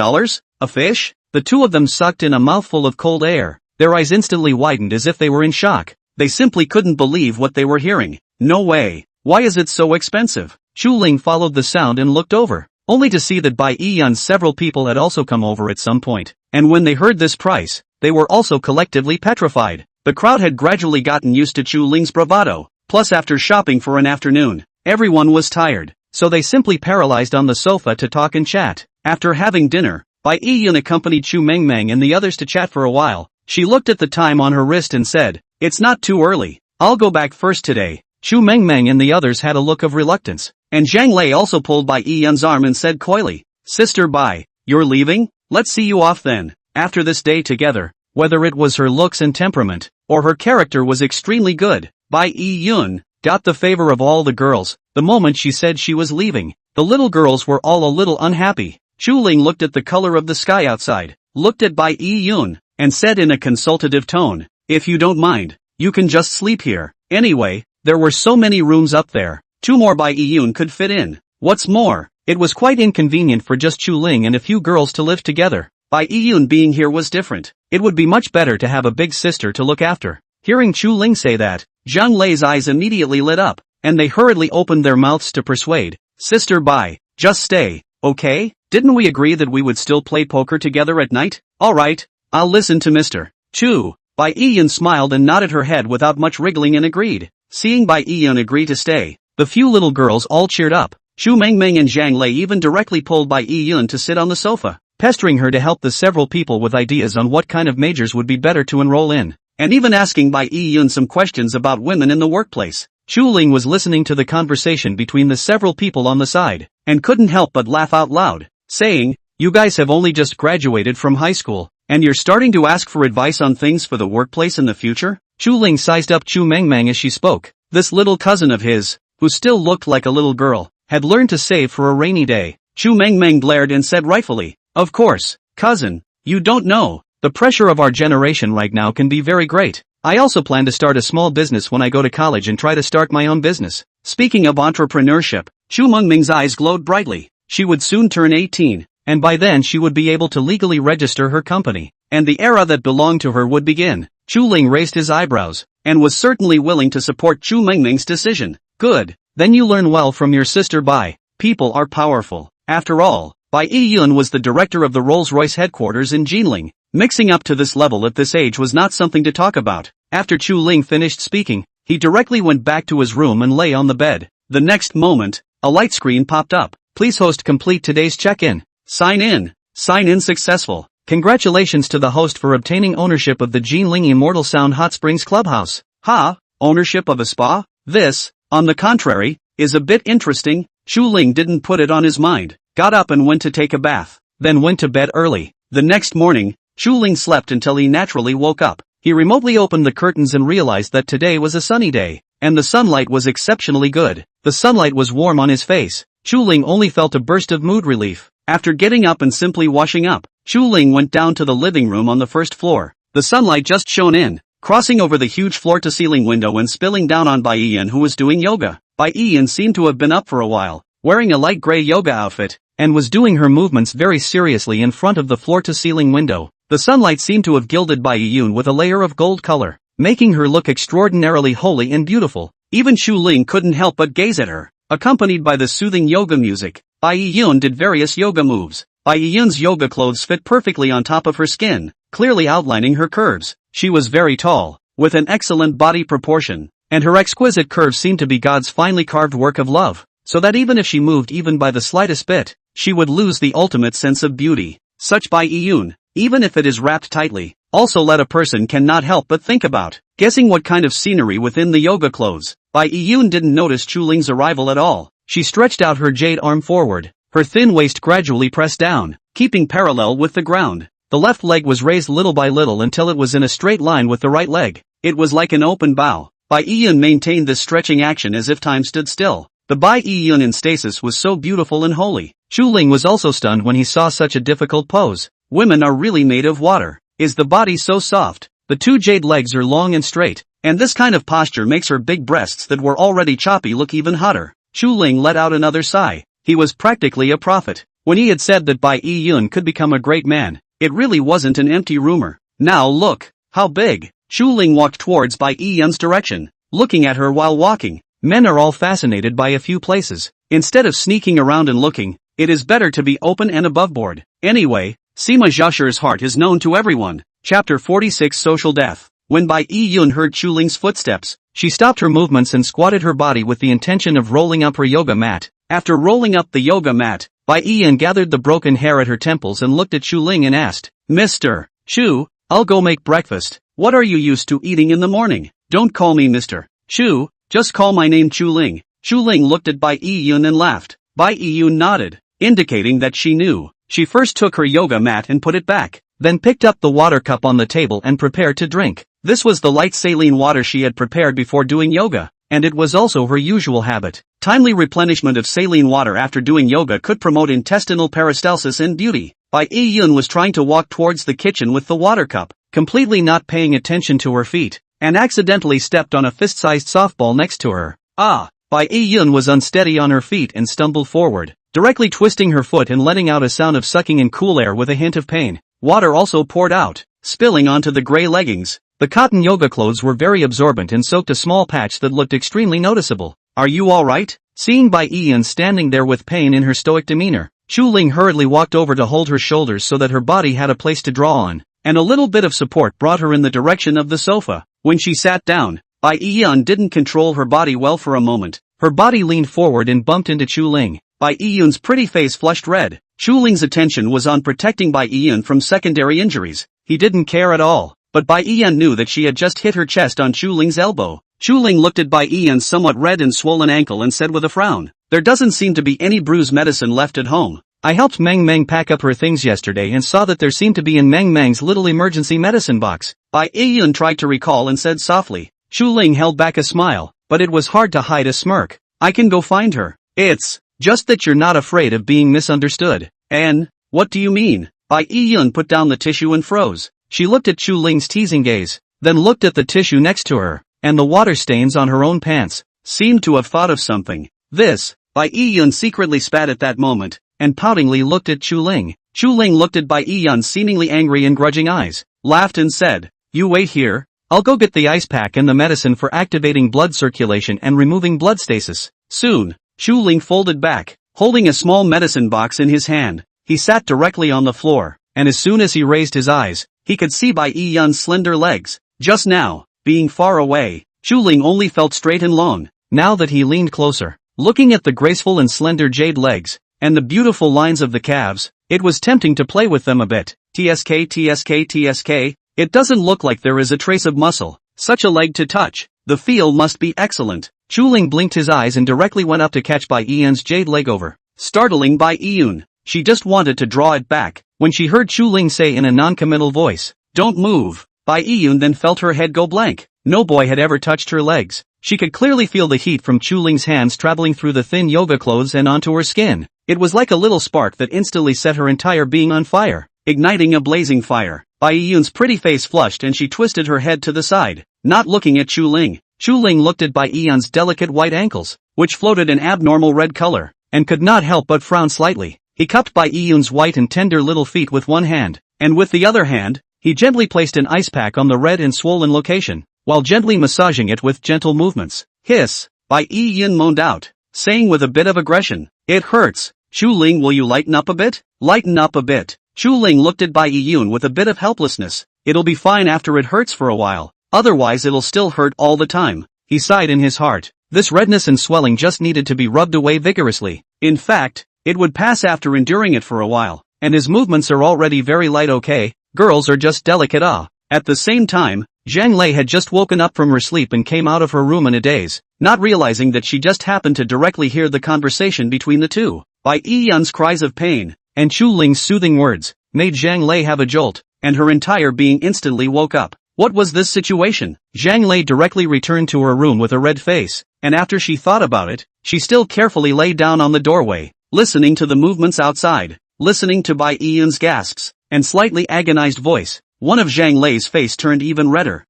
A fish? The two of them sucked in a mouthful of cold air. Their eyes instantly widened as if they were in shock. They simply couldn't believe what they were hearing. No way. Why is it so expensive? Chu Ling followed the sound and looked over, only to see that by eons several people had also come over at some point, and when they heard this price, they were also collectively petrified. The crowd had gradually gotten used to Chu Ling's bravado, plus after shopping for an afternoon, everyone was tired, so they simply paralyzed on the sofa to talk and chat. After having dinner, Bai Yun accompanied Chu Mengmeng and the others to chat for a while. She looked at the time on her wrist and said, "It's not too early. I'll go back first today." Chu Mengmeng and the others had a look of reluctance, and Zhang Lei also pulled Bai Yun's arm and said coyly, "Sister Bai, you're leaving? Let's see you off then." After this day together, whether it was her looks and temperament, or her character was extremely good, Bai Yun got the favor of all the girls. The moment she said she was leaving, the little girls were all a little unhappy. Chu Ling looked at the color of the sky outside, looked at Bai Yun, and said in a consultative tone, "If you don't mind, you can just sleep here. Anyway, there were so many rooms up there, 2 more Bai Yun could fit in. What's more, it was quite inconvenient for just Chu Ling and a few girls to live together. Bai Yun being here was different. It would be much better to have a big sister to look after." Hearing Chu Ling say that, Zhang Lei's eyes immediately lit up, and they hurriedly opened their mouths to persuade. "Sister Bai, just stay, okay? Didn't we agree that we would still play poker together at night? Alright, I'll listen to Mr. Chu." Bai Yun smiled and nodded her head without much wriggling and agreed. Seeing Bai Yun agree to stay, the few little girls all cheered up. Chu Mengmeng and Zhang Lei even directly pulled Bai Yun to sit on the sofa, pestering her to help the several people with ideas on what kind of majors would be better to enroll in, and even asking Bai Yun some questions about women in the workplace. Chu Ling was listening to the conversation between the several people on the side, and couldn't help but laugh out loud, saying, "You guys have only just graduated from high school, and you're starting to ask for advice on things for the workplace in the future?" Chu Ling sized up Chu Mengmeng as she spoke. This little cousin of his, who still looked like a little girl, had learned to save for a rainy day. Chu Mengmeng glared and said rightfully, "Of course, cousin, you don't know. The pressure of our generation right now can be very great. I also plan to start a small business when I go to college and try to start my own business." Speaking of entrepreneurship, Chu Mengming's eyes glowed brightly. She would soon turn 18, and by then she would be able to legally register her company, and the era that belonged to her would begin. Chu Ling raised his eyebrows, and was certainly willing to support Chu Mengming's decision. Good, then you learn well from your sister Bai. People are powerful. After all, Bai Yiyun was the director of the Rolls-Royce headquarters in Jinling. Mixing up to this level at this age was not something to talk about. After Chu Ling finished speaking, he directly went back to his room and lay on the bed. The next moment, a light screen popped up. Please host complete today's check-in. Sign in. Sign in successful. Congratulations to the host for obtaining ownership of the Jinling Immortal Sound Hot Springs Clubhouse. Ha! Ownership of a spa? This, on the contrary, is a bit interesting. Chu Ling didn't put it on his mind, got up and went to take a bath, then went to bed early. The next morning, Chu Ling slept until he naturally woke up. He remotely opened the curtains and realized that today was a sunny day, and the sunlight was exceptionally good. The sunlight was warm on his face. Chu Ling only felt a burst of mood relief. After getting up and simply washing up, Chu Ling went down to the living room on the first floor. The sunlight just shone in, crossing over the huge floor-to-ceiling window and spilling down on Bai Yiyan, who was doing yoga. Bai Yiyan seemed to have been up for a while, wearing a light gray yoga outfit, and was doing her movements very seriously in front of the floor-to-ceiling window. The sunlight seemed to have gilded Bai Yiyan with a layer of gold color, making her look extraordinarily holy and beautiful. Even Chu Ling couldn't help but gaze at her. Accompanied by the soothing yoga music, Bai Yiyan did various yoga moves. Bai Yiyan's yoga clothes fit perfectly on top of her skin, clearly outlining her curves. She was very tall, with an excellent body proportion, and her exquisite curves seemed to be God's finely carved work of love, so that even if she moved even by the slightest bit, she would lose the ultimate sense of beauty. Such Bai Yiyan, even if it is wrapped tightly, also let a person cannot help but think about guessing what kind of scenery within the yoga clothes. Bai Yiyan didn't notice Chu Ling's arrival at all. She stretched out her jade arm forward, her thin waist gradually pressed down, keeping parallel with the ground. The left leg was raised little by little until it was in a straight line with the right leg. It was like an open bow. Bai Yiyan maintained this stretching action as if time stood still. The Bai Yiyan in stasis was so beautiful and holy. Chu Ling was also stunned when he saw such a difficult pose. Women are really made of water. Is the body so soft? The two jade legs are long and straight, and this kind of posture makes her big breasts that were already choppy look even hotter. Chu Ling let out another sigh. He was practically a prophet. When he had said that Bai Yiyan could become a great man, it really wasn't an empty rumor. Now look, how big. Chu Ling walked towards Bai Yiyan's direction, looking at her while walking. Men are all fascinated by a few places. Instead of sneaking around and looking, it is better to be open and aboveboard. Anyway, Sima Zhasher's heart is known to everyone. Chapter 46 Social Death. When Bai Yiyan heard Chu Ling's footsteps, she stopped her movements and squatted her body with the intention of rolling up her yoga mat. After rolling up the yoga mat, Bai Yiyan gathered the broken hair at her temples and looked at Chu Ling and asked, "Mr. Chu, I'll go make breakfast. What are you used to eating in the morning? Don't call me Mr. Chu, just call my name Chu Ling." Chu Ling looked at Bai Yiyan and laughed. Bai Yiyan nodded, indicating that she knew. She first took her yoga mat and put it back, then picked up the water cup on the table and prepared to drink. This was the light saline water she had prepared before doing yoga, and it was also her usual habit. Timely replenishment of saline water after doing yoga could promote intestinal peristalsis and beauty. Bai Yiyan was trying to walk towards the kitchen with the water cup, completely not paying attention to her feet, and accidentally stepped on a fist-sized softball next to her. Bai Yiyan was unsteady on her feet and stumbled forward, directly twisting her foot and letting out a sound of sucking in cool air with a hint of pain. Water also poured out, spilling onto the gray leggings. The cotton yoga clothes were very absorbent and soaked a small patch that looked extremely noticeable. "Are you alright?" Seeing Bai Yiyan standing there with pain in her stoic demeanor, Chu Ling hurriedly walked over to hold her shoulders so that her body had a place to draw on, and a little bit of support brought her in the direction of the sofa. When she sat down, Bai Yiyan didn't control her body well for a moment. Her body leaned forward and bumped into Chu Ling. Bai Yiyan's pretty face flushed red. Chu Ling's attention was on protecting Bai Yiyan from secondary injuries. He didn't care at all, but Bai Yiyan knew that she had just hit her chest on Chu Ling's elbow. Chu Ling looked at Bai Yiyan's somewhat red and swollen ankle and said with a frown, "There doesn't seem to be any bruise medicine left at home. I helped Meng Meng pack up her things yesterday and saw that there seemed to be in Meng Meng's little emergency medicine box." Bai Yiyan tried to recall and said softly. Chu Ling held back a smile. but it was hard to hide a smirk. I can go find her. It's just that you're not afraid of being misunderstood. And, what do you mean? Bai Yun put down the tissue and froze. She looked at Chu Ling's teasing gaze, then looked at the tissue next to her, and the water stains on her own pants. Seemed to have thought of something. This, Bai Yun secretly spat at that moment, and poutingly looked at Chu Ling. Chu Ling looked at Bai Yun's seemingly angry and grudging eyes, laughed and said, "You wait here, I'll go get the ice pack and the medicine for activating blood circulation and removing blood stasis." Soon, Chu Ling folded back, holding a small medicine box in his hand. He sat directly on the floor, and as soon as he raised his eyes, he could see Bai Yun's slender legs. Just now, being far away, Chu Ling only felt straight and long. Now that he leaned closer, looking at the graceful and slender jade legs, and the beautiful lines of the calves, it was tempting to play with them a bit. TSK, it doesn't look like there is a trace of muscle. Such a leg to touch. The feel must be excellent. Chu Ling blinked his eyes and directly went up to catch Bai Yun's jade leg over, startling Bai Yun. She just wanted to draw it back, when she heard Chu Ling say in a non-committal voice, "Don't move." Bai Yun then felt her head go blank. No boy had ever touched her legs. She could clearly feel the heat from Chu Ling's hands traveling through the thin yoga clothes and onto her skin. It was like a little spark that instantly set her entire being on fire, igniting a blazing fire. Bai Yun's pretty face flushed and she twisted her head to the side, not looking at Chu Ling. Chu Ling looked at Bai Yun's delicate white ankles, which floated an abnormal red color, and could not help but frown slightly. He cupped Bai Yun's white and tender little feet with one hand, and with the other hand, he gently placed an ice pack on the red and swollen location, while gently massaging it with gentle movements. "Hiss," Bai Yun moaned out, saying with a bit of aggression, "It hurts. Chu Ling, will you lighten up a bit?" "Lighten up a bit." Chu Ling looked at Bai Yun with a bit of helplessness. "It'll be fine after it hurts for a while, otherwise it'll still hurt all the time." He sighed in his heart. This redness and swelling just needed to be rubbed away vigorously. In fact, it would pass after enduring it for a while, and his movements are already very light. Okay, girls are just delicate. At the same time, Zhang Lei had just woken up from her sleep and came out of her room in a daze, not realizing that she just happened to directly hear the conversation between the two. Bai Yun's cries of pain, and Chu Ling's soothing words, made Zhang Lei have a jolt, and her entire being instantly woke up. What was this situation? Zhang Lei directly returned to her room with a red face, and after she thought about it, she still carefully lay down on the doorway, listening to the movements outside, listening to Bai Yun's gasps, and slightly agonized voice. One of Zhang Lei's face turned even redder.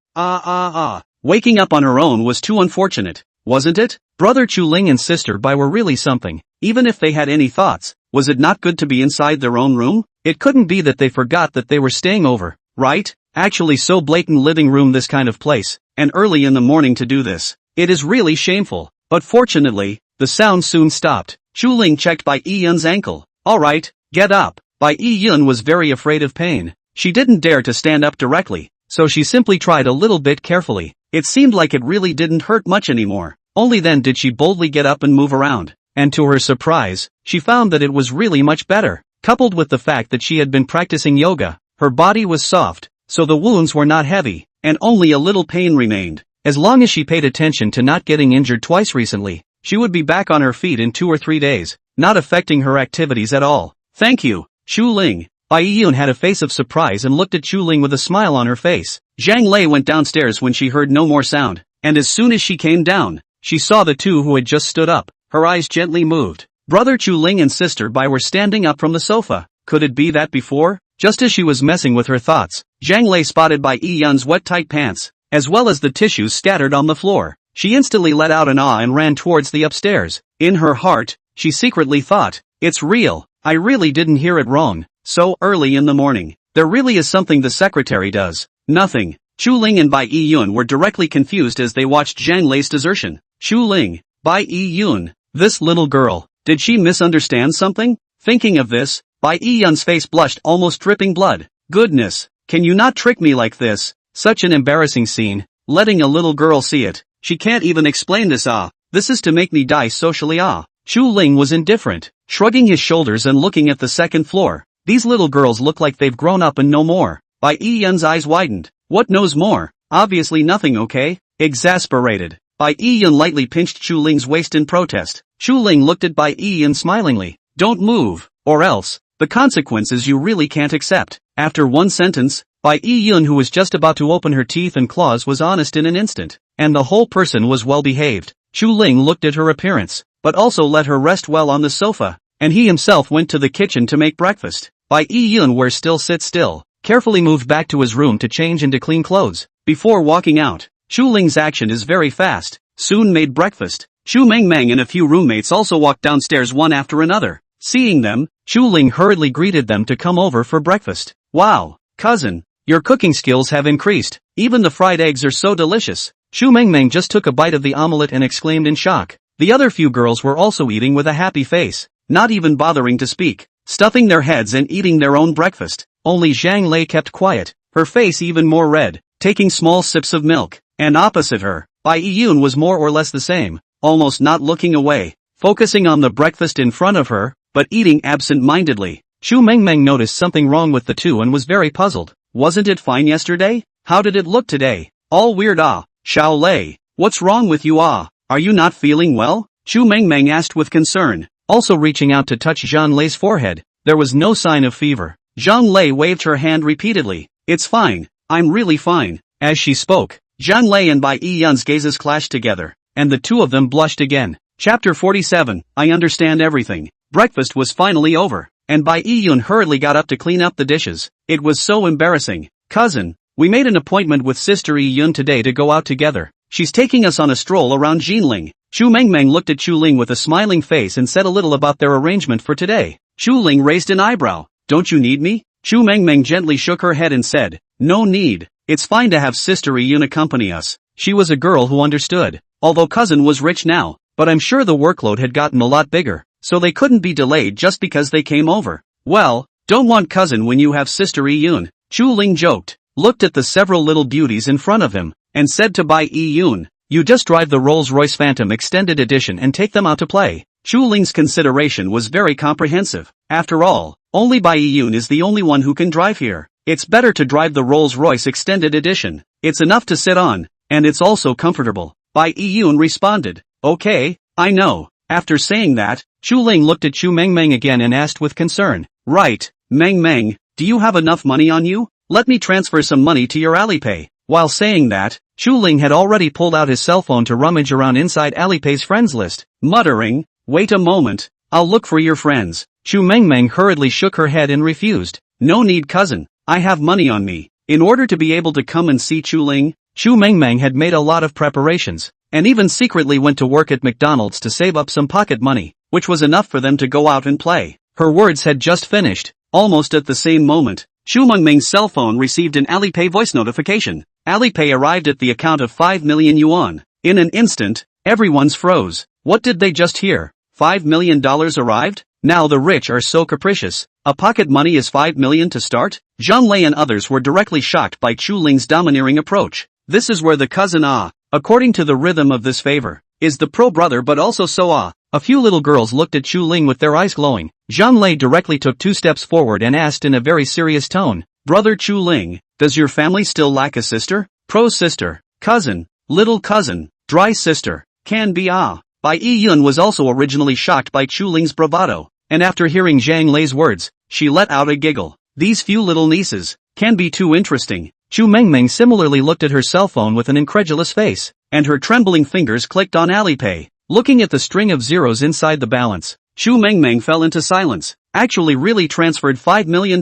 Waking up on her own was too unfortunate, wasn't it? Brother Chu Ling and sister Bai were really something. Even if they had any thoughts, was it not good to be inside their own room? It couldn't be that they forgot that they were staying over, right? Actually, so blatant living room, this kind of place, and early in the morning to do this. It is really shameful. But fortunately, the sound soon stopped. Chu Ling checked Bai Yun's ankle. "Alright, get up." Bai Yun was very afraid of pain. She didn't dare to stand up directly, so she simply tried a little bit carefully. It seemed like it really didn't hurt much anymore. Only then did she boldly get up and move around. And to her surprise, she found that it was really much better. Coupled with the fact that she had been practicing yoga, her body was soft, so the wounds were not heavy, and only a little pain remained. As long as she paid attention to not getting injured twice recently, she would be back on her feet in 2 or 3 days, not affecting her activities at all. "Thank you, Chu Ling." Bai Yun had a face of surprise and looked at Chu Ling with a smile on her face. Zhang Lei went downstairs when she heard no more sound, and as soon as she came down, she saw the two who had just stood up. Her eyes gently moved. Brother Chu Ling and sister Bai were standing up from the sofa. Could it be that before? Just as she was messing with her thoughts, Zhang Lei spotted Bai Yun's wet tight pants, as well as the tissues scattered on the floor. She instantly let out an ah and ran towards the upstairs. In her heart, she secretly thought, "It's real. I really didn't hear it wrong. So early in the morning. There really is something the secretary does." Nothing. Chu Ling and Bai Yun were directly confused as they watched Zhang Lei's desertion. Chu Ling, Bai Yun, this little girl, did she misunderstand something? Thinking of this, Bai Yun's face blushed, almost dripping blood. Goodness, can you not trick me like this? Such an embarrassing scene, letting a little girl see it. She can't even explain this. This is to make me die socially. Chu Ling was indifferent, shrugging his shoulders and looking at the second floor. These little girls look like they've grown up and know more. Bai Yun's eyes widened. What knows more? Obviously nothing, okay? Exasperated, Bai Yun lightly pinched Chu Ling's waist in protest. Chu Ling looked at Bai Yun smilingly. "Don't move, or else, the consequences you really can't accept." After one sentence, Bai Yun, who was just about to open her teeth and claws, was honest in an instant. and the whole person was well behaved. Chu Ling looked at her appearance, but also let her rest well on the sofa, and he himself went to the kitchen to make breakfast. Bai Yun were still sit still, carefully moved back to his room to change into clean clothes, before walking out. Chu Ling's action is very fast, soon made breakfast. Chu Mengmeng and a few roommates also walked downstairs one after another. Seeing them, Chu Ling hurriedly greeted them to come over for breakfast. Wow, cousin, your cooking skills have increased, even the fried eggs are so delicious. Chu Mengmeng just took a bite of the omelette and exclaimed in shock. The other few girls were also eating with a happy face, not even bothering to speak, stuffing their heads and eating their own breakfast. Only Zhang Lei kept quiet, her face even more red, taking small sips of milk, and opposite her, Bai Yun was more or less the same, almost not looking away, focusing on the breakfast in front of her, but eating absent-mindedly. Chu Mengmeng noticed something wrong with the two and was very puzzled. Wasn't it fine yesterday? How did it look today? All weird ah. Xiao Lei, what's wrong with you ah? Are you not feeling well? Chu Mengmeng asked with concern, also reaching out to touch Zhang Lei's forehead. There was no sign of fever. Zhang Lei waved her hand repeatedly. It's fine, I'm really fine. As she spoke, Zhang Lei and Bai Yun's gazes clashed together, and the two of them blushed again. Chapter 47, I understand everything. Breakfast was finally over, and Bai Yun hurriedly got up to clean up the dishes. It was so embarrassing. Cousin, we made an appointment with Sister Yun today to go out together. She's taking us on a stroll around Jinling. Chu Mengmeng looked at Chu Ling with a smiling face and said a little about their arrangement for today. Chu Ling raised an eyebrow. Don't you need me? Chu Mengmeng gently shook her head and said, no need. It's fine to have Sister Yun accompany us. She was a girl who understood. Although cousin was rich now, but I'm sure the workload had gotten a lot bigger, so they couldn't be delayed just because they came over. Well, don't want cousin when you have Sister Yun. Chu Ling joked, looked at the several little beauties in front of him, and said to Bai Yun, you just drive the Rolls-Royce Phantom Extended Edition and take them out to play. Chu Ling's consideration was very comprehensive. After all, only Bai Yun is the only one who can drive here. It's better to drive the Rolls-Royce Extended Edition. It's enough to sit on, and it's also comfortable. Bai Yun responded, okay, I know. After saying that, Chu Ling looked at Chu Mengmeng again and asked with concern, right, Mengmeng, do you have enough money on you? Let me transfer some money to your Alipay. While saying that, Chu Ling had already pulled out his cell phone to rummage around inside Alipay's friends list, muttering, wait a moment, I'll look for your friends. Chu Mengmeng hurriedly shook her head and refused. No need cousin, I have money on me. In order to be able to come and see Chu Ling, Chu Mengmeng had made a lot of preparations, and even secretly went to work at McDonald's to save up some pocket money, which was enough for them to go out and play. Her words had just finished. Almost at the same moment, Chu Mengmeng's cell phone received an Alipay voice notification. Alipay arrived at the account of 5 million yuan. In an instant, everyone's froze. What did they just hear? $5 million arrived? Now the rich are so capricious. A pocket money is 5 million to start? Zhang Lei and others were directly shocked by Chu Ling's domineering approach. This is where the cousin according to the rhythm of this favor, is the pro-brother but also so A few little girls looked at Chu Ling with their eyes glowing. Zhang Lei directly took 2 steps forward and asked in a very serious tone, Brother Chu Ling, does your family still lack a sister? Pro-sister, cousin, little cousin, dry sister, can be Bai Yun was also originally shocked by Chu Ling's bravado, and after hearing Zhang Lei's words, she let out a giggle. These few little nieces can be too interesting. Chu Mengmeng similarly looked at her cell phone with an incredulous face, and her trembling fingers clicked on Alipay. Looking at the string of zeros inside the balance, Chu Mengmeng fell into silence. Actually really transferred $5 million.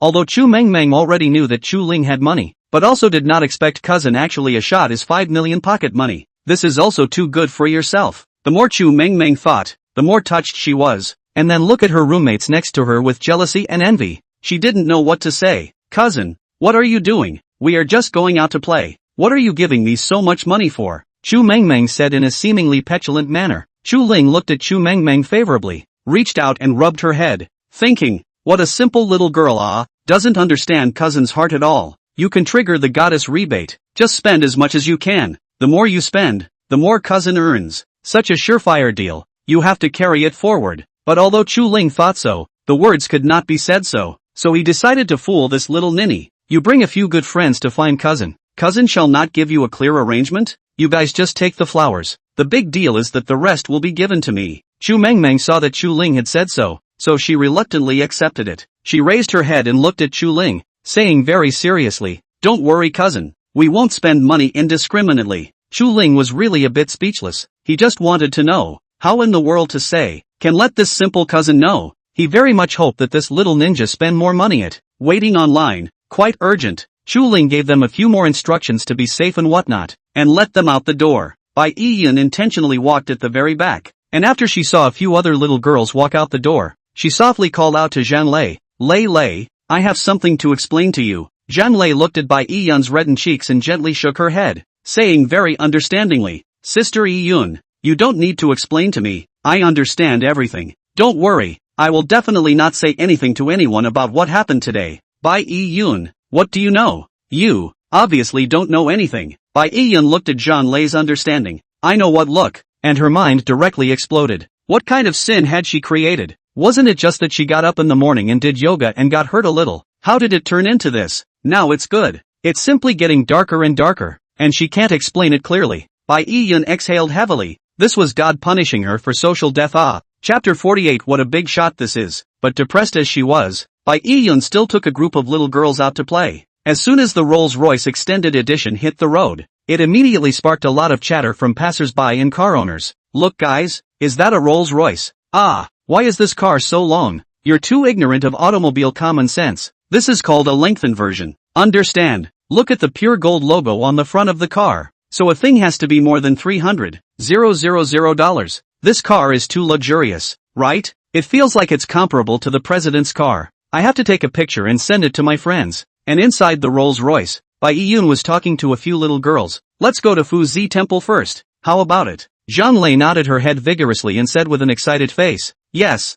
Although Chu Mengmeng already knew that Chu Ling had money, but also did not expect cousin actually a shot is 5 million pocket money. This is also too good for yourself. The more Chu Mengmeng thought, the more touched she was. And then look at her roommates next to her with jealousy and envy. She didn't know what to say. Cousin, what are you doing? We are just going out to play. What are you giving me so much money for? Chu Mengmeng said in a seemingly petulant manner. Chu Ling looked at Chu Mengmeng favorably, reached out and rubbed her head, thinking, what a simple little girl doesn't understand cousin's heart at all. You can trigger the goddess rebate. Just spend as much as you can. The more you spend, the more cousin earns. Such a surefire deal. You have to carry it forward. But although Chu Ling thought so, the words could not be said so he decided to fool this little ninny. You bring a few good friends to find cousin. Cousin shall not give you a clear arrangement? You guys just take the flowers. The big deal is that the rest will be given to me. Chu Mengmeng saw that Chu Ling had said so she reluctantly accepted it. She raised her head and looked at Chu Ling, saying very seriously, don't worry cousin, we won't spend money indiscriminately. Chu Ling was really a bit speechless. He just wanted to know, how in the world to say, can let this simple cousin know. He very much hoped that this little ninja spend more money at waiting online, quite urgent. Chu Ling gave them a few more instructions to be safe and whatnot, and let them out the door. Bai Yun intentionally walked at the very back, and after she saw a few other little girls walk out the door, she softly called out to Zhang Lei, Lei, I have something to explain to you. Zhang Lei looked at Bai Yun's reddened cheeks and gently shook her head, saying very understandingly, Sister Yun, you don't need to explain to me, I understand everything. Don't worry, I will definitely not say anything to anyone about what happened today. Bai Yun, what do you know? You, obviously don't know anything. Bai Yun looked at Zhang Lei's understanding. I know what look, and her mind directly exploded. What kind of sin had she created? Wasn't it just that she got up in the morning and did yoga and got hurt a little? How did it turn into this? Now it's good. It's simply getting darker and darker, and she can't explain it clearly. Bai Yun exhaled heavily. This was God punishing her for social death. Chapter 48. What a big shot this is. But depressed as she was, Bai Yun still took a group of little girls out to play. As soon as the Rolls-Royce Extended Edition hit the road, it immediately sparked a lot of chatter from passers-by and car owners. Look guys, is that a Rolls-Royce? Why is this car so long? You're too ignorant of automobile common sense. This is called a lengthened version. Understand? Look at the pure gold logo on the front of the car. So a thing has to be more than $300,000. This car is too luxurious, right? It feels like it's comparable to the president's car. I have to take a picture and send it to my friends. And inside the Rolls-Royce, Bai Yun was talking to a few little girls. Let's go to Fuzi Temple first. How about it? Zhang Lei nodded her head vigorously and said with an excited face, Yes.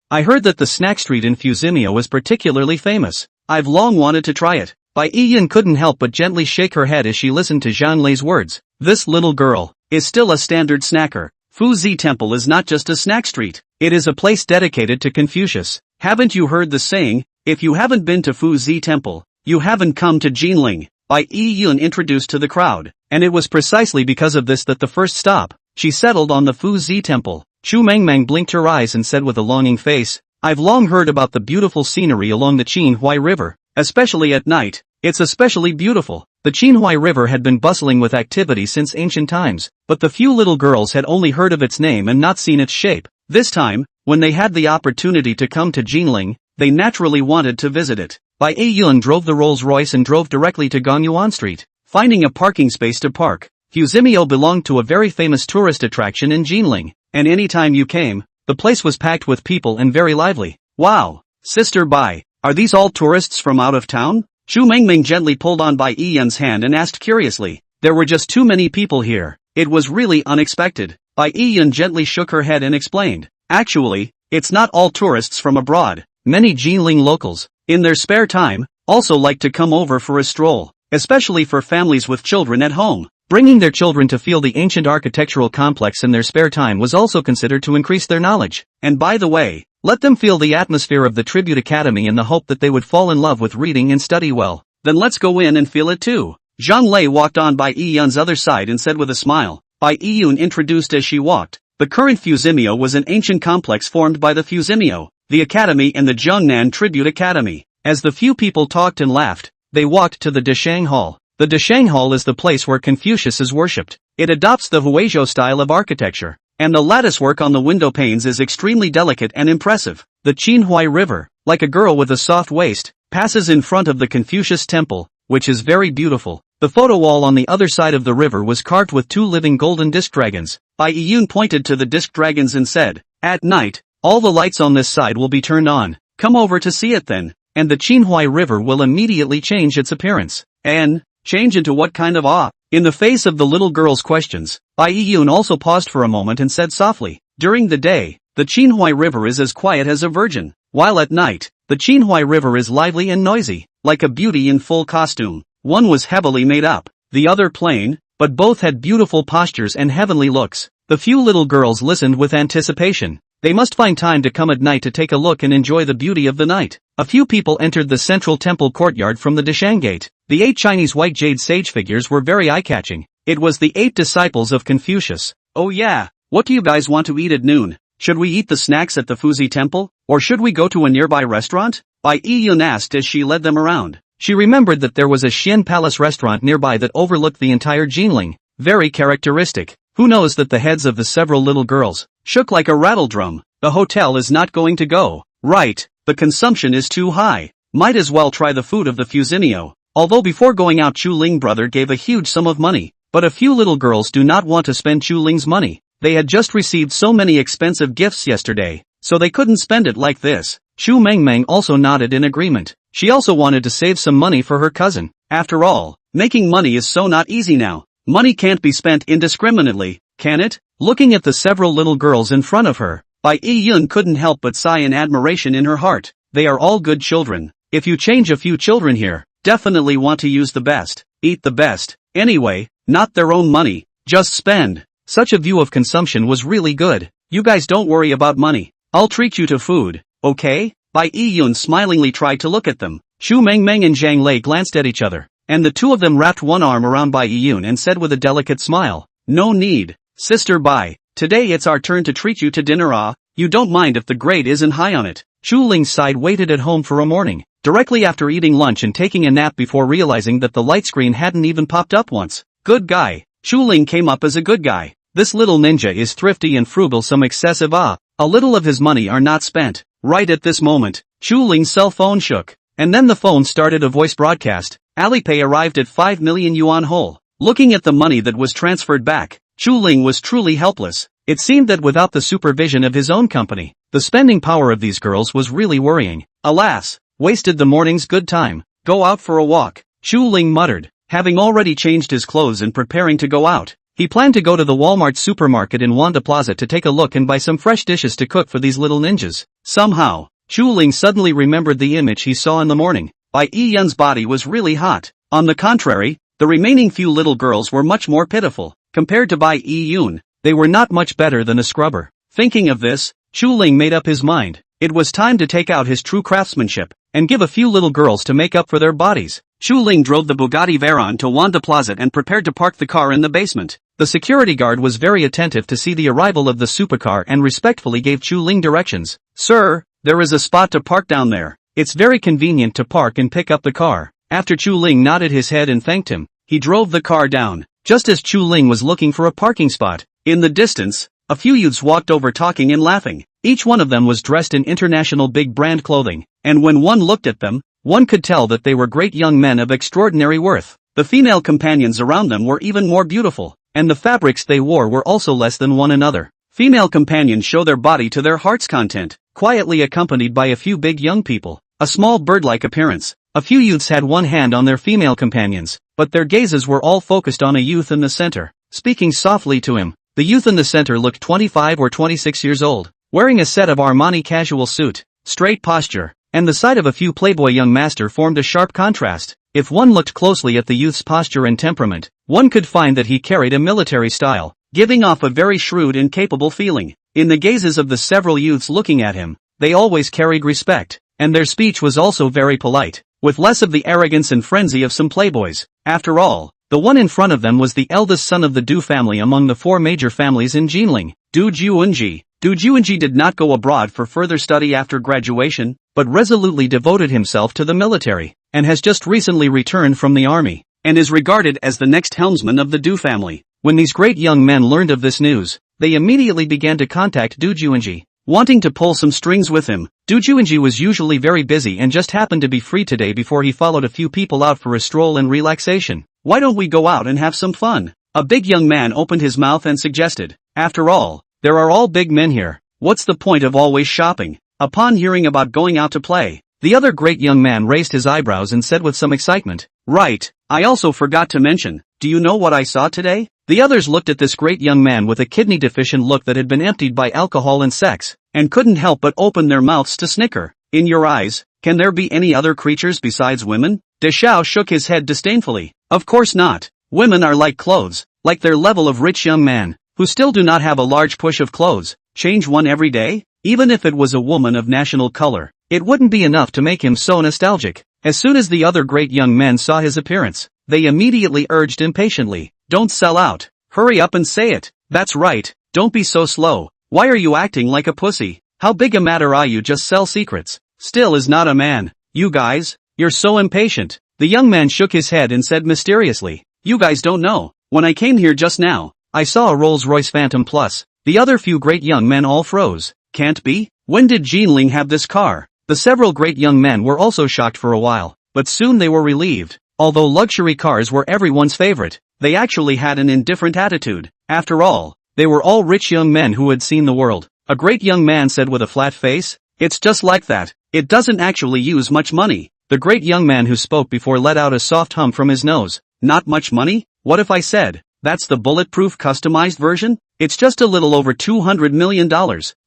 I heard that the snack street in Fuzimio is particularly famous. I've long wanted to try it. Bai Yun couldn't help but gently shake her head as she listened to Zhang Lei's words. This little girl is still a standard snacker. Fuzi Temple is not just a snack street. It is a place dedicated to Confucius. Haven't you heard the saying, if you haven't been to Fuzi Temple, you haven't come to Jinling? Bai Yun introduced to the crowd, and it was precisely because of this that the first stop, she settled on the Fuzi Temple. Chu Mengmeng blinked her eyes and said with a longing face, I've long heard about the beautiful scenery along the Qinhuai River, especially at night. It's especially beautiful. The Qinhuai River had been bustling with activity since ancient times, but the few little girls had only heard of its name and not seen its shape. This time, when they had the opportunity to come to Jinling, they naturally wanted to visit it. Bai Yun drove the Rolls-Royce and drove directly to Gongyuan Street, finding a parking space to park. Fuzimio belonged to a very famous tourist attraction in Jinling, and any time you came, the place was packed with people and very lively. Wow, Sister Bai, are these all tourists from out of town? Chu Mengming gently pulled on Bai Yun's hand and asked curiously. There were just too many people here. It was really unexpected. Bai Yun gently shook her head and explained. Actually, it's not all tourists from abroad. Many Jinling locals, in their spare time, also like to come over for a stroll, especially for families with children at home. Bringing their children to feel the ancient architectural complex in their spare time was also considered to increase their knowledge. And by the way, let them feel the atmosphere of the Tribute Academy in the hope that they would fall in love with reading and study well. Then let's go in and feel it too. Zhang Lei walked on Bai Yun's other side and said with a smile. Bai Yun introduced as she walked. The current Fuzimio was an ancient complex formed by the Fuzimio, the Academy and the Zhongnan Tribute Academy. As the few people talked and laughed, they walked to the Deshang Hall. The Deshang Hall is the place where Confucius is worshipped. It adopts the Huizhou style of architecture, and the latticework on the window panes is extremely delicate and impressive. The Qinhuai River, like a girl with a soft waist, passes in front of the Confucius Temple, which is very beautiful. The photo wall on the other side of the river was carved with two living golden disc dragons. Bai Yun pointed to the disc dragons and said, At night, all the lights on this side will be turned on. Come over to see it then, and the Qinhuai River will immediately change its appearance. And change into what kind of awe? In the face of the little girl's questions, Bai Yun also paused for a moment and said softly, During the day, the Qinhuai River is as quiet as a virgin, while at night, the Qinhuai River is lively and noisy, like a beauty in full costume. One was heavily made up, the other plain, but both had beautiful postures and heavenly looks. The few little girls listened with anticipation. They must find time to come at night to take a look and enjoy the beauty of the night. A few people entered the central temple courtyard from the Deshang Gate. The 8 Chinese white jade sage figures were very eye-catching. It was the 8 disciples of Confucius. Oh yeah, what do you guys want to eat at noon? Should we eat the snacks at the Fuzi Temple, or should we go to a nearby restaurant? Bai Yun asked as she led them around. She remembered that there was a Xian Palace restaurant nearby that overlooked the entire Jinling. very characteristic. Who knows that the heads of the several little girls shook like a rattle drum. The hotel is not going to go right. The consumption is too high. Might as well try the food of the Fusinio. Although before going out Chu Ling brother gave a huge sum of money, but a few little girls do not want to spend Chu Ling's money. They had just received so many expensive gifts yesterday, so they couldn't spend it like this. Chu Mengmeng also nodded in agreement. She also wanted to save some money for her cousin. After all, making money is so not easy now. Money can't be spent indiscriminately, can it? Looking at the several little girls in front of her, Bai Yun couldn't help but sigh in admiration in her heart. They are all good children. If you change a few children here, definitely want to use the best, eat the best. Anyway, not their own money, just spend. Such a view of consumption was really good. You guys don't worry about money. I'll treat you to food, okay? Bai Yun smilingly tried to look at them. Chu Mengmeng and Zhang Lei glanced at each other, and the two of them wrapped one arm around Bai Yun and said with a delicate smile, "No need, Sister Bai. Today it's our turn to treat you to dinner. You don't mind if the grade isn't high on it." Chu Ling's side waited at home for a morning, directly after eating lunch and taking a nap before realizing that the light screen hadn't even popped up once. Good guy. Chu Ling came up as a good guy. This little ninja is thrifty and frugal, some excessive a little of his money are not spent. Right at this moment, Chu Ling's cell phone shook, and then the phone started a voice broadcast. Alipay arrived at 5 million yuan whole. Looking at the money that was transferred back, Chu Ling was truly helpless. It seemed that without the supervision of his own company, the spending power of these girls was really worrying. Alas, wasted the morning's good time. Go out for a walk, Chu Ling muttered, having already changed his clothes and preparing to go out. He planned to go to the Walmart supermarket in Wanda Plaza to take a look and buy some fresh dishes to cook for these little ninjas. Somehow, Chu Ling suddenly remembered the image he saw in the morning. Bai Yun's body was really hot. On the contrary, the remaining few little girls were much more pitiful. Compared to Bai Yun, they were not much better than a scrubber. Thinking of this, Chu Ling made up his mind. It was time to take out his true craftsmanship, and give a few little girls to make up for their bodies. Chu Ling drove the Bugatti Veyron to Wanda Plaza and prepared to park the car in the basement. The security guard was very attentive to see the arrival of the supercar and respectfully gave Chu Ling directions. "Sir, there is a spot to park down there. It's very convenient to park and pick up the car." After Chu Ling nodded his head and thanked him, he drove the car down. Just as Chu Ling was looking for a parking spot, in the distance, a few youths walked over talking and laughing. Each one of them was dressed in international big brand clothing, and when one looked at them, one could tell that they were great young men of extraordinary worth. The female companions around them were even more beautiful, and the fabrics they wore were also less than one another. Female companions show their body to their heart's content, quietly accompanied by a few big young people, a small bird-like appearance. A few youths had one hand on their female companions, but their gazes were all focused on a youth in the center, speaking softly to him. The youth in the center looked 25 or 26 years old, wearing a set of Armani casual suit, straight posture, and the sight of a few playboy young master formed a sharp contrast. If one looked closely at the youth's posture and temperament, one could find that he carried a military style, giving off a very shrewd and capable feeling. In the gazes of the several youths looking at him, they always carried respect, and their speech was also very polite, with less of the arrogance and frenzy of some playboys. After all, the one in front of them was the eldest son of the Du family among the four major families in Jinling, Du Juanji. Du Juanji did not go abroad for further study after graduation, but resolutely devoted himself to the military, and has just recently returned from the army, and is regarded as the next helmsman of the Du family. When these great young men learned of this news, they immediately began to contact Du Juanji, wanting to pull some strings with him. Du Juanji was usually very busy and just happened to be free today before he followed a few people out for a stroll and relaxation. "Why don't we go out and have some fun?" A big young man opened his mouth and suggested. "After all, there are all big men here. What's the point of always shopping?" Upon hearing about going out to play, the other great young man raised his eyebrows and said with some excitement, "Right, I also forgot to mention, do you know what I saw today?" The others looked at this great young man with a kidney-deficient look that had been emptied by alcohol and sex, and couldn't help but open their mouths to snicker. "In your eyes, can there be any other creatures besides women?" De Xiao shook his head disdainfully. "Of course not. Women are like clothes, like their level of rich young man, who still do not have a large push of clothes. Change one every day? Even if it was a woman of national color, it wouldn't be enough to make him so nostalgic." As soon as the other great young men saw his appearance, they immediately urged impatiently, "Don't sell out. Hurry up and say it." "That's right, don't be so slow. Why are you acting like a pussy? How big a matter are you? Just sell secrets. Still is not a man. You guys, you're so impatient." The young man shook his head and said mysteriously, "You guys don't know. When I came here just now, I saw a Rolls-Royce Phantom Plus. The other few great young men all froze. Can't be? When did Jinling have this car? The several great young men were also shocked for a while, but soon they were relieved. Although luxury cars were everyone's favorite, they actually had an indifferent attitude. After all, they were all rich young men who had seen the world. A great young man said with a flat face, "It's just like that. It doesn't actually use much money." The great young man who spoke before let out a soft hum from his nose. Not much money? What if I said, that's the bulletproof customized version? It's just a little over $200 million.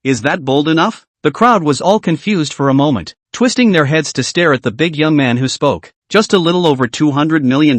Is that bold enough? The crowd was all confused for a moment, twisting their heads to stare at the big young man who spoke. Just a little over $200 million?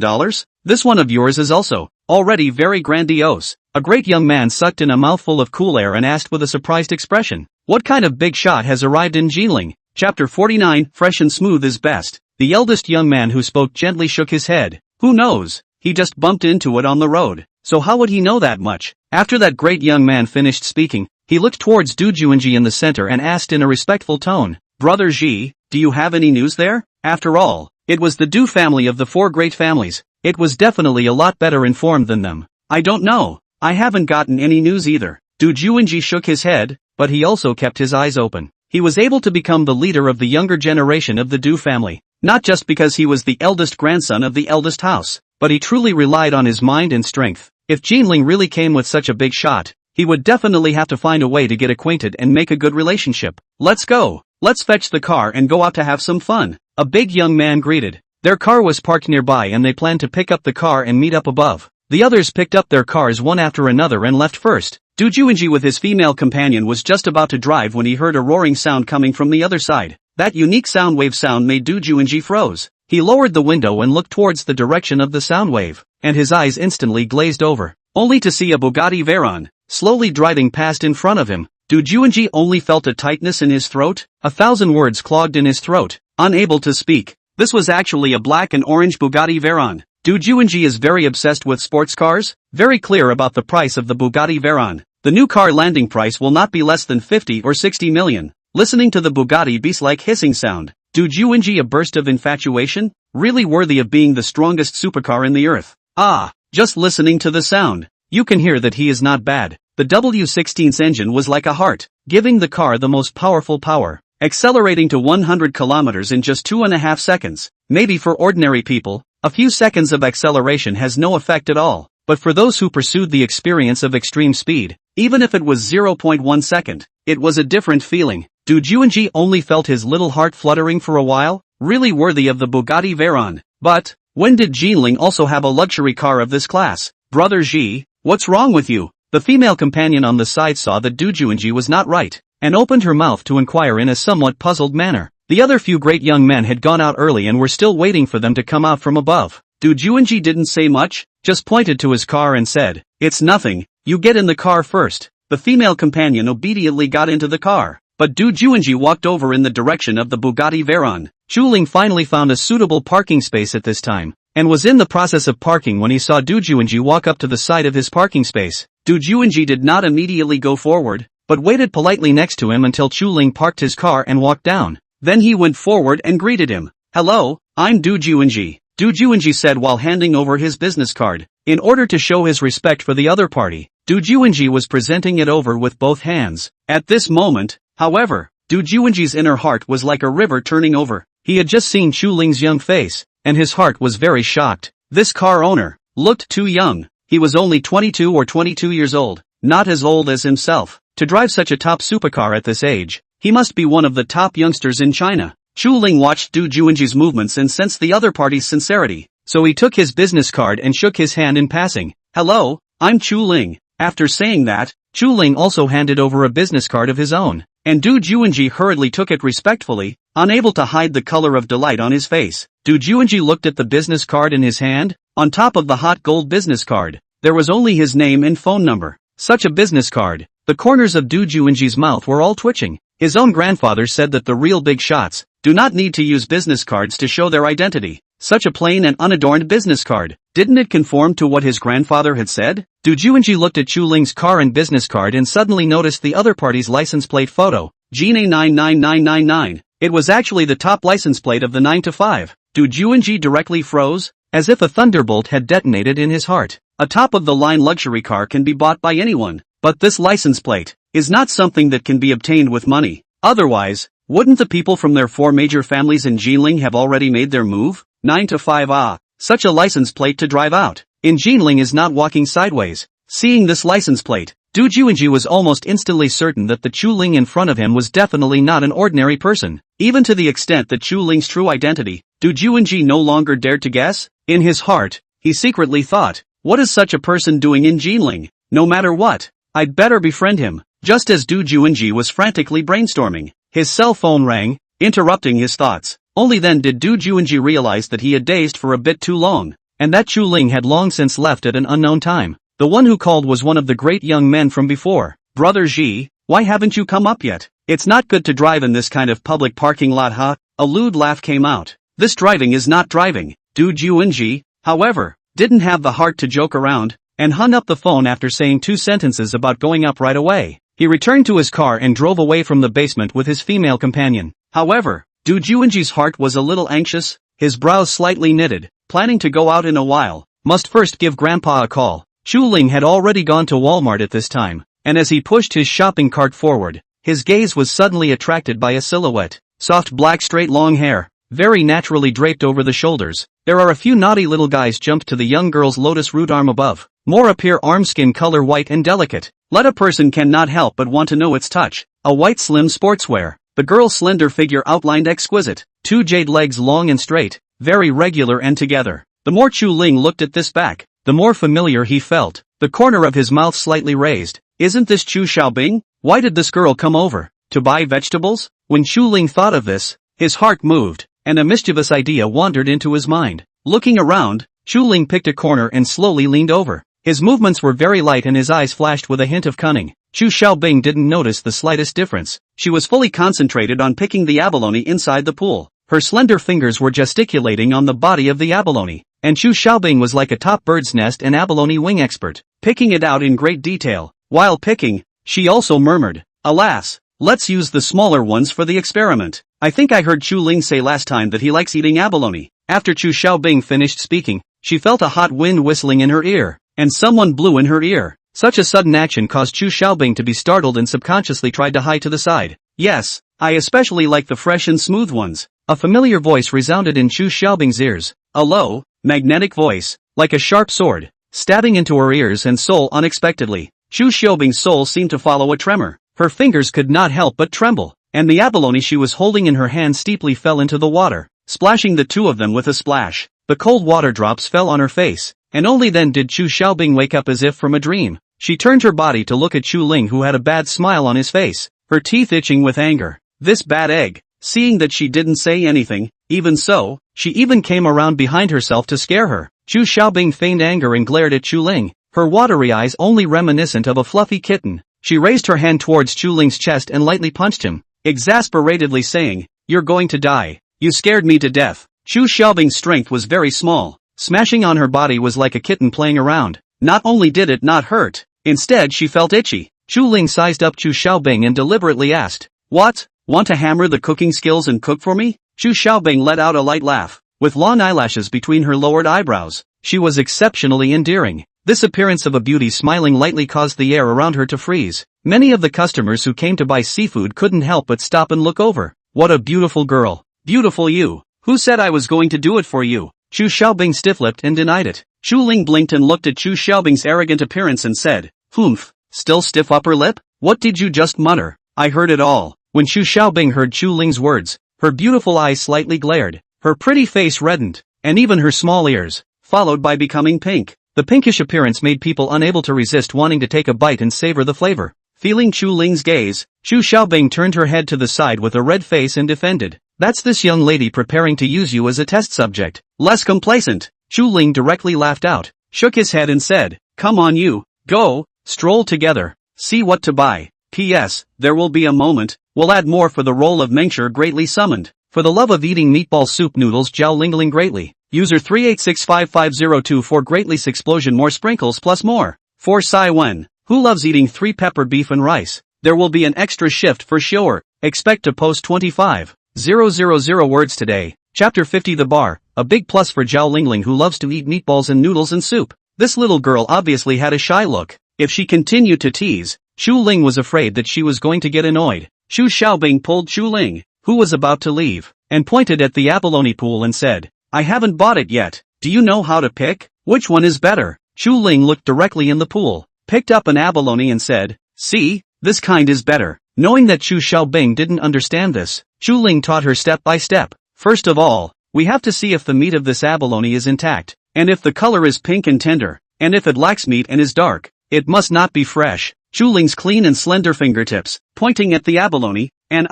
This one of yours is also already very grandiose. A great young man sucked in a mouthful of cool air and asked with a surprised expression, "What kind of big shot has arrived in Jinling?" Chapter 49, Fresh and smooth is best. The eldest young man who spoke gently shook his head. Who knows? He just bumped into it on the road. So how would he know that much? After that great young man finished speaking, he looked towards Du Juanji in the center and asked in a respectful tone, "Brother Ji, do you have any news there?" After all, it was the Du family of the four great families. It was definitely a lot better informed than them. "I don't know. I haven't gotten any news either." Du Juanji shook his head, but he also kept his eyes open. He was able to become the leader of the younger generation of the Du family, not just because he was the eldest grandson of the eldest house, but he truly relied on his mind and strength. If Jinling really came with such a big shot, he would definitely have to find a way to get acquainted and make a good relationship. "Let's go. Let's fetch the car and go out to have some fun," a big young man greeted. Their car was parked nearby and they planned to pick up the car and meet up above. The others picked up their cars one after another and left first. Du Juanji with his female companion was just about to drive when he heard a roaring sound coming from the other side. That unique sound wave sound made Du Juanji froze. He lowered the window and looked towards the direction of the sound wave, and his eyes instantly glazed over, only to see a Bugatti Veyron slowly driving past in front of him. Du Juanji only felt a tightness in his throat, 1,000 words clogged in his throat, unable to speak. This was actually a black and orange Bugatti Veyron. Du Juanji is very obsessed with sports cars, very clear about the price of the Bugatti Veyron. The new car landing price will not be less than 50 or 60 million. Listening to the Bugatti beast-like hissing sound, Du Juanji a burst of infatuation, really worthy of being the strongest supercar in the earth. Ah, just listening to the sound, you can hear that he is not bad. The W16's engine was like a heart, giving the car the most powerful power, accelerating to 100 kilometers in just 2.5 seconds. Maybe for ordinary people, a few seconds of acceleration has no effect at all, but for those who pursued the experience of extreme speed, even if it was 0.1 second, it was a different feeling. Du Juanji only felt his little heart fluttering for a while, really worthy of the Bugatti Veyron. But, when did Jinling also have a luxury car of this class? "Brother Ji, what's wrong with you?" The female companion on the side saw that Du Juanji was not right, and opened her mouth to inquire in a somewhat puzzled manner. The other few great young men had gone out early and were still waiting for them to come out from above. Du Juanji didn't say much, just pointed to his car and said, "It's nothing, you get in the car first." The female companion obediently got into the car, but Du Juanji walked over in the direction of the Bugatti Veyron. Chuling finally found a suitable parking space at this time, and was in the process of parking when he saw Du Juanji walk up to the side of his parking space. Du Juanji did not immediately go forward, but waited politely next to him until Chuling parked his car and walked down. Then he went forward and greeted him. "Hello, I'm Du Juanji," Du Juanji said while handing over his business card. In order to show his respect for the other party, Du Juanji was presenting it over with both hands. At this moment, however, Du Juanji's inner heart was like a river turning over. He had just seen Chuling's young face, and his heart was very shocked. This car owner looked too young. He was only 22 or 22 years old, not as old as himself. To drive such a top supercar at this age, he must be one of the top youngsters in China. Chuling watched Du Juanji's movements and sensed the other party's sincerity, so he took his business card and shook his hand in passing. "Hello, I'm Chuling." After saying that, Chuling also handed over a business card of his own, and Du Juanji hurriedly took it respectfully, unable to hide the color of delight on his face. Du Juanji looked at the business card in his hand. On top of the hot gold business card, there was only his name and phone number. Such a business card. The corners of Du Juanji's mouth were all twitching. His own grandfather said that the real big shots do not need to use business cards to show their identity. Such a plain and unadorned business card. Didn't it conform to what his grandfather had said? Du Juanji looked at Chuling's car and business card and suddenly noticed the other party's license plate photo. Jina 99999. It was actually the top license plate of the 9 to 5. Du Juanji directly froze. as if a thunderbolt had detonated in his heart. A top-of-the-line luxury car can be bought by anyone, but this license plate is not something that can be obtained with money. Otherwise, wouldn't the people from their 4 major families in Jinling have already made their move? 9 to 5. Such a license plate to drive out in Jinling is not walking sideways. Seeing this license plate, Du Juanji was almost instantly certain that the Chu Ling in front of him was definitely not an ordinary person, even to the extent that Chu Ling's true identity, Du Juanji no longer dared to guess. In his heart, he secretly thought, what is such a person doing in Jinling? No matter what, I'd better befriend him. Just as Du Juanji was frantically brainstorming, his cell phone rang, interrupting his thoughts. Only then did Du Juanji realize that he had dazed for a bit too long, and that Chu Ling had long since left at an unknown time. The one who called was one of the great young men from before. Brother Ji, why haven't you come up yet? It's not good to drive in this kind of public parking lot, huh? A lewd laugh came out. This driving is not driving. Du Juanji, however, didn't have the heart to joke around, and hung up the phone after saying 2 sentences about going up right away. He returned to his car and drove away from the basement with his female companion. However, Du Juanji's heart was a little anxious, his brows slightly knitted, planning to go out in a while. Must first give Grandpa a call. Chu Ling had already gone to Walmart at this time, and as he pushed his shopping cart forward, his gaze was suddenly attracted by a silhouette. Soft black straight long hair, very naturally draped over the shoulders. There are a few naughty little guys jump to the young girl's lotus root arm above. More appear arm skin color white and delicate. Let a person cannot help but want to know its touch. A white slim sportswear. The girl's slender figure outlined exquisite. 2 jade legs long and straight, very regular and together. The more Chu Ling looked at this back, the more familiar he felt. The corner of his mouth slightly raised. Isn't this Chu Xiaobing? Why did this girl come over? To buy vegetables? When Chu Ling thought of this, his heart moved, and a mischievous idea wandered into his mind. Looking around, Chu Ling picked a corner and slowly leaned over. His movements were very light and his eyes flashed with a hint of cunning. Chu Xiaobing didn't notice the slightest difference. She was fully concentrated on picking the abalone inside the pool. Her slender fingers were gesticulating on the body of the abalone, and Chu Xiaobing was like a top bird's nest and abalone wing expert, picking it out in great detail. While picking, she also murmured, alas, let's use the smaller ones for the experiment. I think I heard Chu Ling say last time that he likes eating abalone. After Chu Xiaobing finished speaking, she felt a hot wind whistling in her ear, and someone blew in her ear. Such a sudden action caused Chu Xiaobing to be startled and subconsciously tried to hie to the side. Yes, I especially like the fresh and smooth ones. A familiar voice resounded in Chu Xiaobing's ears. A low, magnetic voice, like a sharp sword, stabbing into her ears and soul unexpectedly. Chu Xiaobing's soul seemed to follow a tremor. Her fingers could not help but tremble, and the abalone she was holding in her hand steeply fell into the water, splashing the two of them with a splash. The cold water drops fell on her face, and only then did Chu Xiaobing wake up as if from a dream. She turned her body to look at Chu Ling, who had a bad smile on his face, her teeth itching with anger. This bad egg. Seeing that she didn't say anything, even so, she even came around behind herself to scare her. Chu Xiaobing feigned anger and glared at Chu Ling, her watery eyes only reminiscent of a fluffy kitten. She raised her hand towards Chu Ling's chest and lightly punched him, exasperatedly saying, "You're going to die. You scared me to death." Chu Xiaobing's strength was very small. Smashing on her body was like a kitten playing around. Not only did it not hurt, instead she felt itchy. Chu Ling sized up Chu Xiaobing and deliberately asked, "What? Want to hammer the cooking skills and cook for me?" Chu Xiaobing let out a light laugh, with long eyelashes between her lowered eyebrows. She was exceptionally endearing. This appearance of a beauty smiling lightly caused the air around her to freeze. Many of the customers who came to buy seafood couldn't help but stop and look over. What a beautiful girl. Beautiful you. Who said I was going to do it for you? Chu Xiaobing stiff-lipped and denied it. Chu Ling blinked and looked at Chu Xiaobing's arrogant appearance and said, "Humph, still stiff upper lip? What did you just mutter?" "I heard it all." When Chu Xiaobing heard Chu Ling's words, her beautiful eyes slightly glared, her pretty face reddened, and even her small ears, followed by becoming pink. The pinkish appearance made people unable to resist wanting to take a bite and savor the flavor. Feeling Chu Ling's gaze, Chu Xiaobing turned her head to the side with a red face and defended, "That's this young lady preparing to use you as a test subject." Less complacent, Chu Ling directly laughed out, shook his head and said, "Come on you, go, stroll together, see what to buy. P.S. There will be a moment, we'll add more for the role of Mengshi greatly summoned. For the love of eating meatball soup noodles Jiao Lingling greatly. User 3865502 for greatly's explosion more sprinkles plus more. For Sai Wen, who loves eating 3 pepper beef and rice. There will be an extra shift for sure. Expect to post 25,000 words today. Chapter 50 The Bar. a big plus for Zhao Lingling who loves to eat meatballs and noodles and soup. This little girl obviously had a shy look. If she continued to tease, Xu Ling was afraid that she was going to get annoyed. Xu Xiaobing pulled Xu Ling, who was about to leave, and pointed at the abalone pool and said, I haven't bought it yet. Do you know how to pick? Which one is better? Xu Ling looked directly in the pool, picked up an abalone and said, see, this kind is better. Knowing that Xu Xiaobing didn't understand this, Xu Ling taught her step by step. First of all, we have to see if the meat of this abalone is intact, and if the color is pink and tender, and if it lacks meat and is dark, it must not be fresh. Xu Ling's clean and slender fingertips, pointing at the abalone, and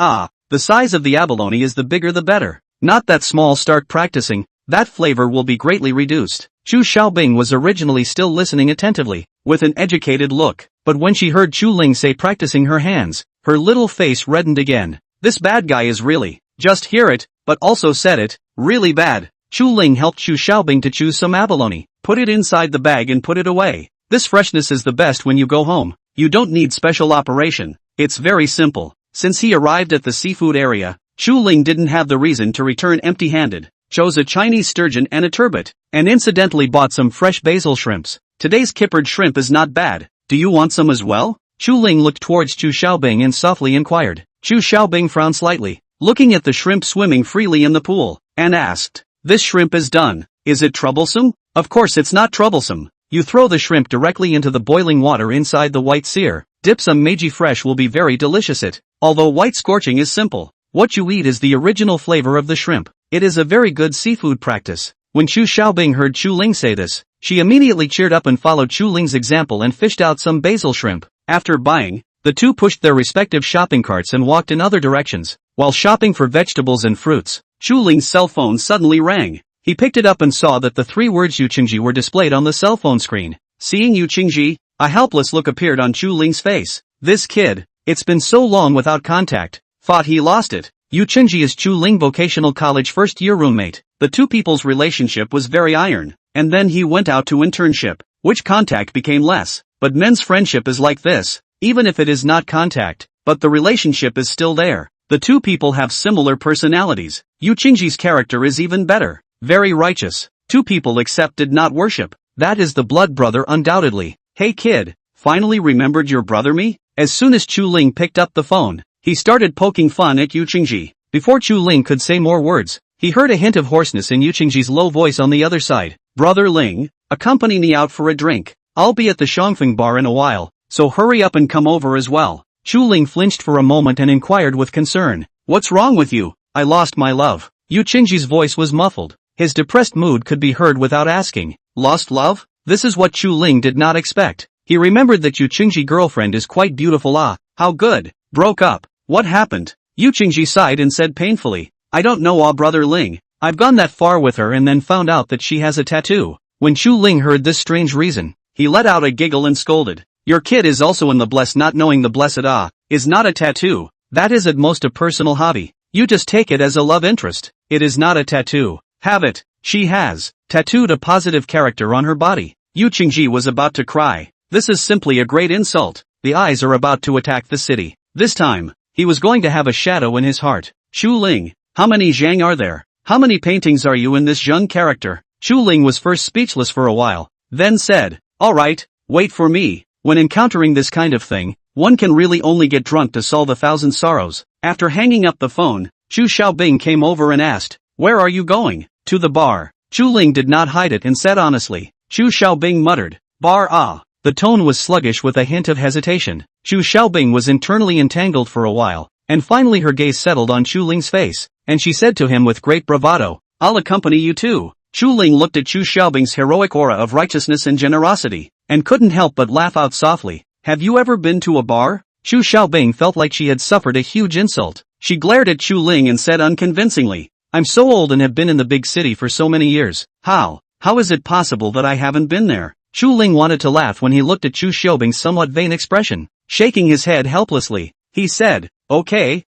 the size of the abalone is the bigger the better. Not that small. Start practicing, that flavor will be greatly reduced. Xu Xiaobing was originally still listening attentively, with an educated look, but when she heard Xu Ling say practicing her hands, her little face reddened again. This bad guy is really, just hear it, but also said it, really bad. Xu Ling helped Xu Xiaobing to choose some abalone, put it inside the bag and put it away. This freshness is the best when you go home. You don't need special operation. It's very simple. Since he arrived at the seafood area, Xu Ling didn't have the reason to return empty-handed, chose a Chinese sturgeon and a turbot, and incidentally bought some fresh basil shrimps. Today's kippered shrimp is not bad. Do you want some as well? Xu Ling looked towards Xu Xiaobing and softly inquired. Xu Xiaobing frowned slightly, looking at the shrimp swimming freely in the pool, and asked, this shrimp is done. Is it troublesome? Of course it's not troublesome. You throw the shrimp directly into the boiling water inside the white sear. Dip some Meiji fresh will be very delicious. Although white scorching is simple, what you eat is the original flavor of the shrimp. It is a very good seafood practice. When Xu Xiaobing heard Xu Ling say this, she immediately cheered up and followed Xu Ling's example and fished out some basil shrimp. After buying, the two pushed their respective shopping carts and walked in other directions. While shopping for vegetables and fruits, Xu Ling's cell phone suddenly rang. He picked it up and saw that the three words Yuqingji were displayed on the cell phone screen. Seeing Yuqingji, a helpless look appeared on Xu Ling's face. This kid, it's been so long without contact, thought he lost it. Yuqingji is Xu Ling Vocational College first-year roommate. The two people's relationship was very iron, and then he went out to internship, which contact became less. But men's friendship is like this, even if it is not contact, but the relationship is still there. The two people have similar personalities. Yuqingji's character is even better. Very righteous. Two people except did not worship. That is the blood brother undoubtedly. Hey kid, finally remembered your brother me? As soon as Xu Ling picked up the phone, he started poking fun at Yuqingji. Before Xu Ling could say more words, he heard a hint of hoarseness in Yuqingji's low voice on the other side. Brother Ling, accompany me out for a drink. I'll be at the Shangfeng bar in a while, so hurry up and come over as well. Xu Ling flinched for a moment and inquired with concern. What's wrong with you? I lost my love. Yuqingji's voice was muffled. His depressed mood could be heard without asking. Lost love? This is what Xu Ling did not expect. He remembered that Yuqingji girlfriend is quite beautiful. How good. Broke up. What happened? Yuqingji sighed and said painfully. I don't know. Brother Ling. I've gone that far with her and then found out that she has a tattoo. When Xu Ling heard this strange reason, he let out a giggle and scolded. Your kid is also in the blessed, not knowing the blessed is not a tattoo. That is at most a personal hobby. You just take it as a love interest. It is not a tattoo. Have it. She has tattooed a positive character on her body. Yuqingji was about to cry. This is simply a great insult. The eyes are about to attack the city. This time, he was going to have a shadow in his heart. Xu Ling, how many Zhang are there? How many paintings are you in this young character? Xu Ling was first speechless for a while, then said, alright, wait for me. When encountering this kind of thing, one can really only get drunk to solve 1,000 sorrows. After hanging up the phone, Xu Xiaobing came over and asked, where are you going? To the bar. Xu Ling did not hide it and said honestly. Xu Xiaobing muttered, bar. The tone was sluggish with a hint of hesitation. Xu Xiaobing was internally entangled for a while, and finally her gaze settled on Xu Ling's face, and she said to him with great bravado, I'll accompany you too. Xu Ling looked at Xu Xiaobing's heroic aura of righteousness and generosity, and couldn't help but laugh out softly. Have you ever been to a bar? Xu Xiaobing felt like she had suffered a huge insult. She glared at Xu Ling and said unconvincingly, I'm so old and have been in the big city for so many years. How is it possible that I haven't been there? Xu Ling wanted to laugh when he looked at Xu Xiaobing's somewhat vain expression. Shaking his head helplessly, he said, okay,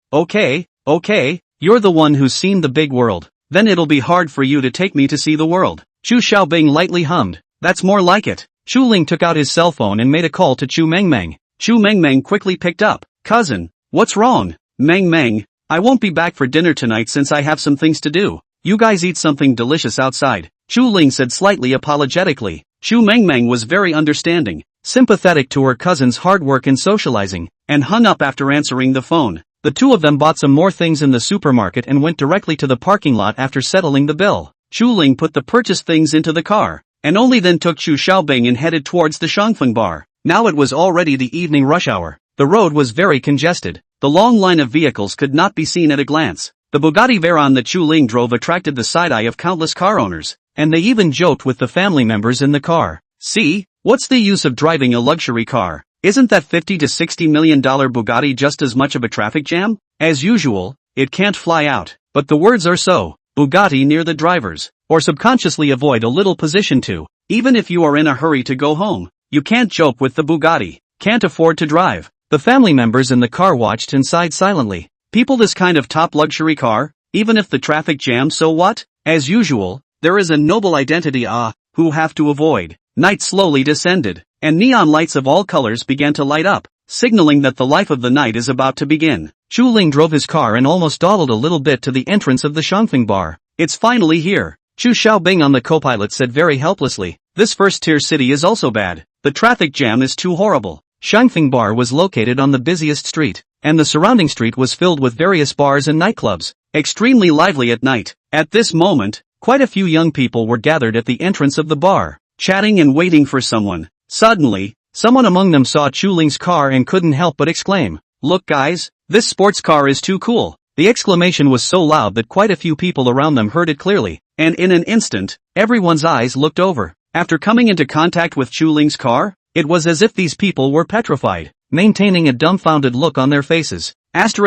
you're the one who's seen the big world. Then it'll be hard for you to take me to see the world. Xu Xiaobing lightly hummed, that's more like it. Xu Ling took out his cell phone and made a call to Chu Mengmeng. Chu Mengmeng quickly picked up. Cousin, what's wrong? Mengmeng, I won't be back for dinner tonight since I have some things to do. You guys eat something delicious outside, Chu Ling said slightly apologetically. Chu Mengmeng was very understanding, sympathetic to her cousin's hard work in socializing, and hung up after answering the phone. The two of them bought some more things in the supermarket and went directly to the parking lot after settling the bill. Chu Ling put the purchased things into the car, and only then took Chu Xiaobing and headed towards the Shangfeng bar. Now it was already the evening rush hour. The road was very congested. The long line of vehicles could not be seen at a glance. The Bugatti Veyron that Chu Ling drove attracted the side eye of countless car owners, and they even joked with the family members in the car. See, what's the use of driving a luxury car? Isn't that $50 to $60 million Bugatti just as much of a traffic jam? As usual, it can't fly out. But the words are so. Bugatti near the drivers. Or subconsciously avoid a little position too. Even if you are in a hurry to go home, you can't joke with the Bugatti. Can't afford to drive. The family members in the car watched and sighed silently. People, this kind of top luxury car? Even if the traffic jam, so what? As usual, there is a noble identity who have to avoid. Night slowly descended, and neon lights of all colors began to light up, signaling that the life of the night is about to begin. Chu Ling drove his car and almost dawdled a little bit to the entrance of the Shangfeng bar. It's finally here, Chu Xiaobing on the co-pilot said very helplessly. This first-tier city is also bad. The traffic jam is too horrible. Shangfeng bar was located on the busiest street, and the surrounding street was filled with various bars and nightclubs, extremely lively at night. At this moment, quite a few young people were gathered at the entrance of the bar, chatting and waiting for someone. Suddenly, someone among them saw Chu Ling's car and couldn't help but exclaim, "Look guys, this sports car is too cool." The exclamation was so loud that quite a few people around them heard it clearly, and in an instant, everyone's eyes looked over. After coming into contact with Chu Ling's car, it was as if these people were petrified, maintaining a dumbfounded look on their faces. That's a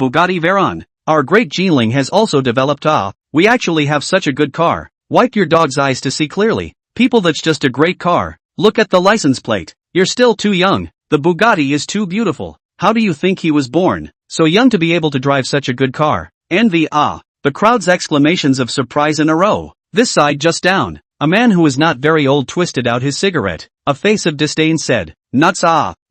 Bugatti Veyron. Our great Jinling has also developed we actually have such a good car. Wipe your dog's eyes to see clearly. People, that's just a great car. Look at the license plate. You're still too young. The Bugatti is too beautiful. How do you think he was born? So young to be able to drive such a good car. Envy The crowd's exclamations of surprise in a row. This side just down. A man who was not very old twisted out his cigarette. A face of disdain said, "Nuts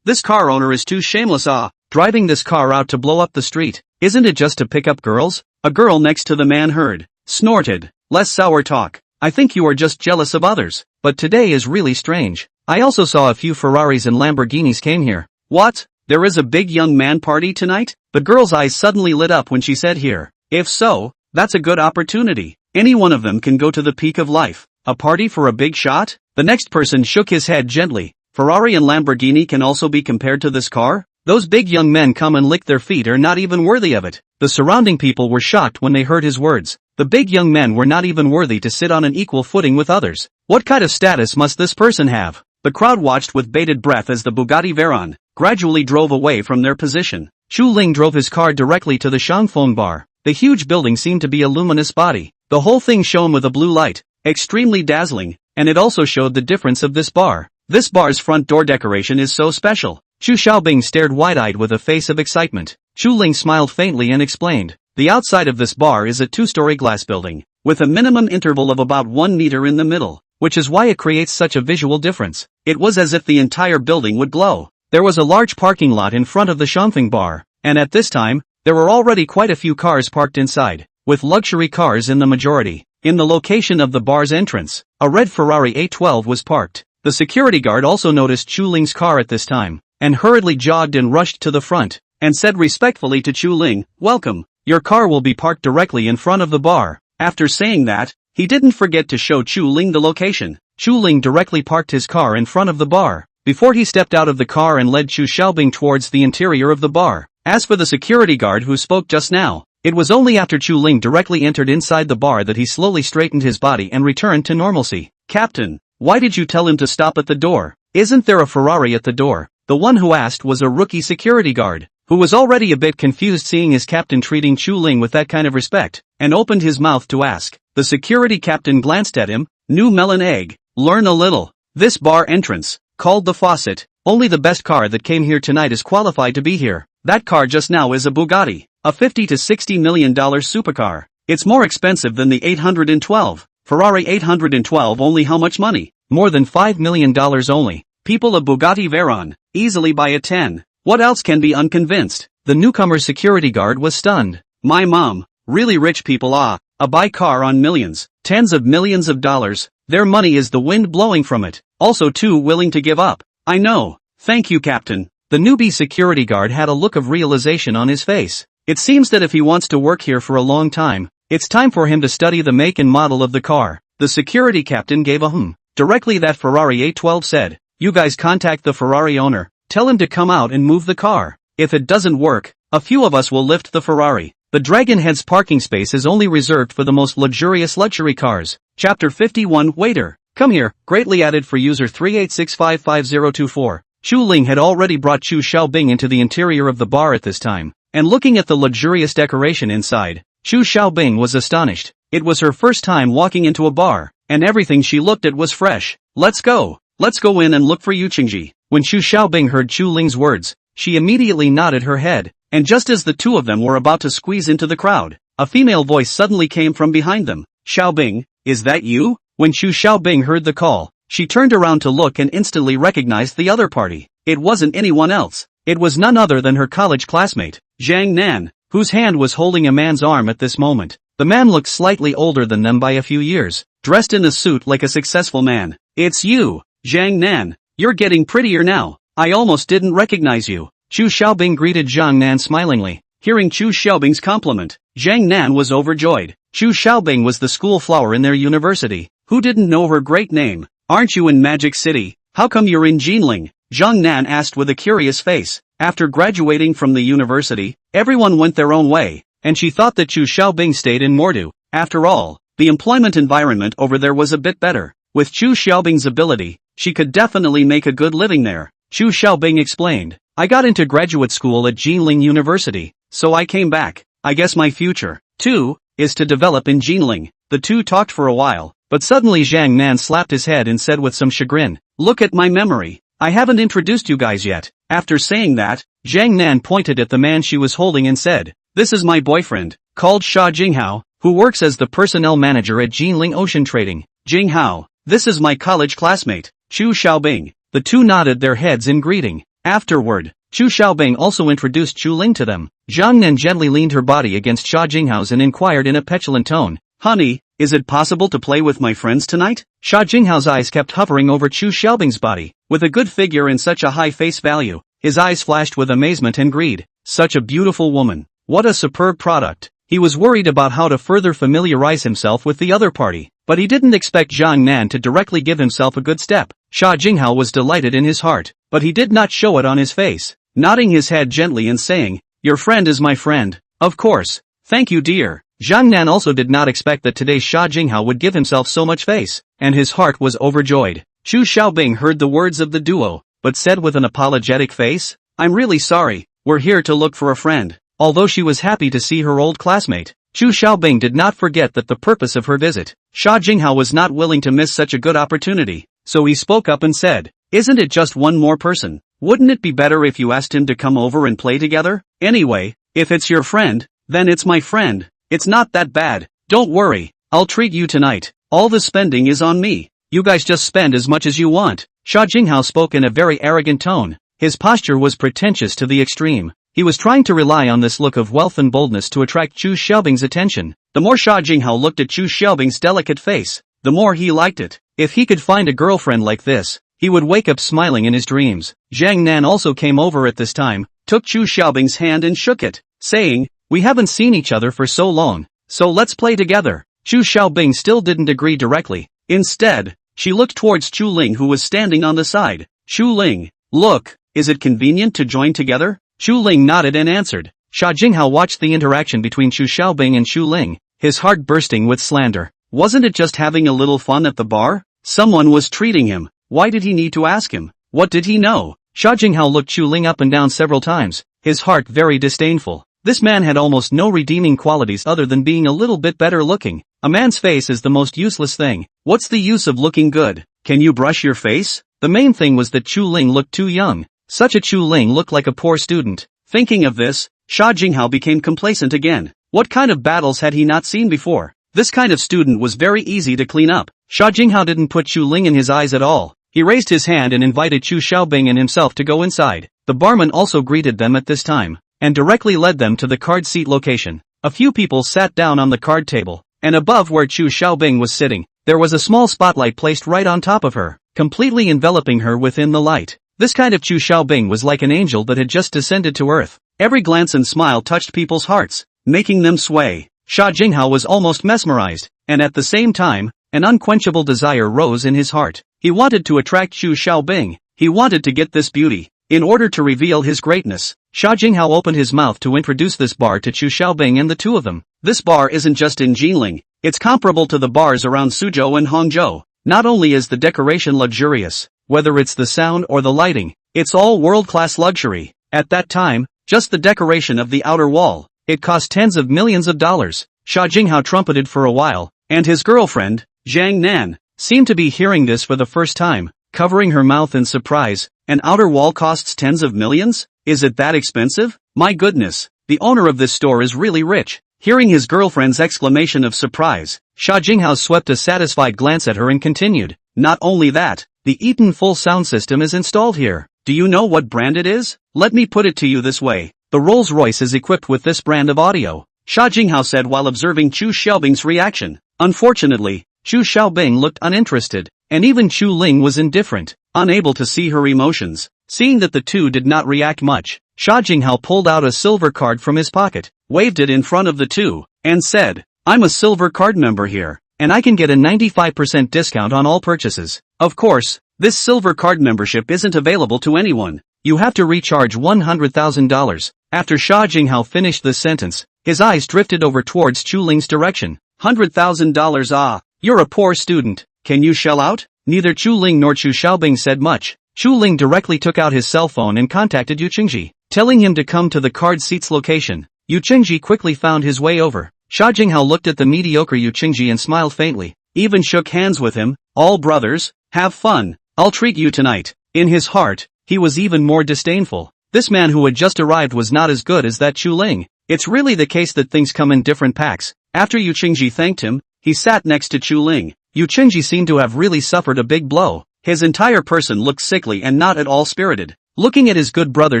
this car owner is too shameless driving this car out to blow up the street. Isn't it just to pick up girls?" A girl next to the man heard, snorted, "Less sour talk. I think you are just jealous of others. But today is really strange. I also saw a few Ferraris and Lamborghinis came here." What? There is a big young man party tonight? The girl's eyes suddenly lit up when she said here. If so, that's a good opportunity. Any one of them can go to the peak of life. A party for a big shot? The next person shook his head gently. Ferrari and Lamborghini can also be compared to this car? Those big young men come and lick their feet are not even worthy of it. The surrounding people were shocked when they heard his words. The big young men were not even worthy to sit on an equal footing with others. What kind of status must this person have? The crowd watched with bated breath as the Bugatti Veyron gradually drove away from their position. Chu Ling drove his car directly to the Shangfeng bar. The huge building seemed to be a luminous body. The whole thing shone with a blue light, extremely dazzling, and it also showed the difference of this bar. This bar's front door decoration is so special. Chu Xiaobing stared wide-eyed with a face of excitement. Chu Ling smiled faintly and explained, "The outside of this bar is a two-story glass building, with a minimum interval of about 1 meter in the middle, which is why it creates such a visual difference." It was as if the entire building would glow. There was a large parking lot in front of the Shangfeng bar, and at this time, there were already quite a few cars parked inside, with luxury cars in the majority. In the location of the bar's entrance, a red Ferrari A12 was parked. The security guard also noticed Chu Ling's car at this time, and hurriedly jogged and rushed to the front, and said respectfully to Chu Ling, "Welcome, your car will be parked directly in front of the bar." After saying that, he didn't forget to show Chu Ling the location. Chu Ling directly parked his car in front of the bar, before he stepped out of the car and led Chu Xiaobing towards the interior of the bar. As for the security guard who spoke just now, it was only after Chu Ling directly entered inside the bar that he slowly straightened his body and returned to normalcy. "Captain, why did you tell him to stop at the door? Isn't there a Ferrari at the door?" The one who asked was a rookie security guard, who was already a bit confused seeing his captain treating Chu Ling with that kind of respect, and opened his mouth to ask. The security captain glanced at him, "New melon egg, learn a little. This bar entrance, called the Faucet, only the best car that came here tonight is qualified to be here. That car just now is a Bugatti, a $50 to $60 million supercar. It's more expensive than the 812. Ferrari 812 only how much money? More than $5 million only. People of Bugatti Veyron, easily buy a 10. What else can be unconvinced?" The newcomer's security guard was stunned. "My mom, Really rich people a buy car on millions, tens of millions of dollars, their money is the wind blowing from it, also too willing to give up. I know. Thank you, Captain. The newbie security guard had a look of realization on his face. It seems that if he wants to work here for a long time, it's time for him to study the make and model of the car. The security captain gave a Directly that Ferrari 812 said, "You guys contact the Ferrari owner, tell him to come out and move the car. If it doesn't work, a few of us will lift the Ferrari." The Dragonhead's parking space is only reserved for the most luxurious luxury cars. Chapter 51 Waiter, come here, greatly added for user 386555024. Chu Ling had already brought Chu Xiaobing into the interior of the bar at this time, and looking at the luxurious decoration inside, Chu Xiaobing was astonished. It was her first time walking into a bar, and everything she looked at was fresh. Let's go in and look for Yu Qingji. When Chu Xiaobing heard Chu Ling's words, she immediately nodded her head, and just as the two of them were about to squeeze into the crowd, a female voice suddenly came from behind them. "Xiaobing, is that you?" When Chu Xiaobing heard the call, she turned around to look and instantly recognized the other party. It wasn't anyone else. It was none other than her college classmate, Zhang Nan, whose hand was holding a man's arm at this moment. The man looked slightly older than them by a few years, dressed in a suit like a successful man. "It's you, Zhang Nan. You're getting prettier now. I almost didn't recognize you." Chu Xiaobing greeted Zhang Nan smilingly. Hearing Chu Xiaobing's compliment, Zhang Nan was overjoyed. Chu Xiaobing was the school flower in their university. Who didn't know her great name? "Aren't you in Magic City? How come you're in Jinling?" Zhang Nan asked with a curious face. After graduating from the university, everyone went their own way, and she thought that Chu Xiaobing stayed in Mordu. After all, the employment environment over there was a bit better. With Chu Xiaobing's ability, she could definitely make a good living there. Chu Xiaobing explained, "I got into graduate school at Jinling University, so I came back. I guess my future, too, is to develop in Jinling." The two talked for a while, but suddenly Zhang Nan slapped his head and said with some chagrin, "Look at my memory. I haven't introduced you guys yet." After saying that, Zhang Nan pointed at the man she was holding and said, "This is my boyfriend, called Sha Jinghao, who works as the personnel manager at Jinling Ocean Trading. Jinghao, this is my college classmate, Chu Xiaobing." The two nodded their heads in greeting. Afterward, Chu Xiaobing also introduced Chu Ling to them. Zhang Nan gently leaned her body against Sha Jinghao's and inquired in a petulant tone, "Honey, is it possible to play with my friends tonight?" Sha Jinghao's eyes kept hovering over Chu Xiaobing's body. With a good figure and such a high face value, his eyes flashed with amazement and greed. Such a beautiful woman. What a superb product. He was worried about how to further familiarize himself with the other party, but he didn't expect Zhang Nan to directly give himself a good step. Sha Jinghao was delighted in his heart, but he did not show it on his face, nodding his head gently and saying, "Your friend is my friend. Of course. Thank you, dear." Zhang Nan also did not expect that today's Sha Jinghao would give himself so much face, and his heart was overjoyed. Chu Xiaobing heard the words of the duo, but said with an apologetic face, "I'm really sorry, we're here to look for a friend." Although she was happy to see her old classmate, Chu Xiaobing did not forget that the purpose of her visit. Sha Jinghao was not willing to miss such a good opportunity, so he spoke up and said, "Isn't it just one more person? Wouldn't it be better if you asked him to come over and play together? Anyway, if it's your friend, then it's my friend. It's not that bad. Don't worry, I'll treat you tonight. All the spending is on me. You guys just spend as much as you want." Sha Jinghao spoke in a very arrogant tone. His posture was pretentious to the extreme. He was trying to rely on this look of wealth and boldness to attract Chu Xiaobing's attention. The more Sha Jinghao looked at Chu Xiaobing's delicate face, the more he liked it. If he could find a girlfriend like this, he would wake up smiling in his dreams. Zhang Nan also came over at this time, took Chu Xiaobing's hand and shook it, saying, "We haven't seen each other for so long, so let's play together." Chu Xiaobing still didn't agree directly. Instead, she looked towards Chu Ling, who was standing on the side. "Chu Ling, look, is it convenient to join together?" Chu Ling nodded and answered. Sha Jinghao watched the interaction between Chu Xiaobing and Chu Ling, his heart bursting with slander. Wasn't it just having a little fun at the bar? Someone was treating him. Why did he need to ask him? What did he know? Sha Jinghao looked Chu Ling up and down several times, his heart very disdainful. This man had almost no redeeming qualities other than being a little bit better looking. A man's face is the most useless thing. What's the use of looking good? Can you brush your face? The main thing was that Chu Ling looked too young. Such a Chu Ling looked like a poor student. Thinking of this, Sha Jinghao became complacent again. What kind of battles had he not seen before? This kind of student was very easy to clean up. Sha Jinghao didn't put Chu Ling in his eyes at all. He raised his hand and invited Chu Xiaobing and himself to go inside. The barman also greeted them at this time, and directly led them to the card seat location. A few people sat down on the card table, and above where Chu Xiaobing was sitting, there was a small spotlight placed right on top of her, completely enveloping her within the light. This kind of Chu Xiaobing was like an angel that had just descended to earth. Every glance and smile touched people's hearts, making them sway. Sha Jinghao was almost mesmerized, and at the same time, an unquenchable desire rose in his heart. He wanted to attract Chu Xiaobing. He wanted to get this beauty. In order to reveal his greatness, Sha Jinghao opened his mouth to introduce this bar to Chu Xiaobing and the two of them. This bar isn't just in Jinling, it's comparable to the bars around Suzhou and Hangzhou. Not only is the decoration luxurious, whether it's the sound or the lighting, it's all world-class luxury. At that time, just the decoration of the outer wall, it cost tens of millions of dollars. Sha Jinghao trumpeted for a while, and his girlfriend, Zhang Nan, seemed to be hearing this for the first time, covering her mouth in surprise. An outer wall costs tens of millions? Is it that expensive? My goodness, the owner of this store is really rich. Hearing his girlfriend's exclamation of surprise, Sha Jinghao swept a satisfied glance at her and continued, not only that, the Eaton full sound system is installed here. Do you know what brand it is? Let me put it to you this way. The Rolls-Royce is equipped with this brand of audio, Sha Jinghao said while observing Chu Xiaobing's reaction. Unfortunately, Chu Xiaobing looked uninterested, and even Chu Ling was indifferent, unable to see her emotions. Seeing that the two did not react much, Sha Jinghao pulled out a silver card from his pocket, waved it in front of the two, and said, I'm a silver card member here, and I can get a 95% discount on all purchases. Of course, this silver card membership isn't available to anyone. You have to recharge $100,000. After Sha Jinghao finished this sentence, his eyes drifted over towards Chu Ling's direction. $100,000 ah, you're a poor student, can you shell out? Neither Chu Ling nor Chu Xiaobing said much. Chu Ling directly took out his cell phone and contacted Yu Qingji, telling him to come to the card seat's location. Yu Qingji quickly found his way over. Sha Jinghao looked at the mediocre Yu Qingji and smiled faintly, even shook hands with him. All brothers, have fun, I'll treat you tonight. In his heart, he was even more disdainful. This man who had just arrived was not as good as that Chu Ling. It's really the case that things come in different packs. After Yu Qingji thanked him, he sat next to Chu Ling. Yu Qingji seemed to have really suffered a big blow. His entire person looked sickly and not at all spirited. Looking at his good brother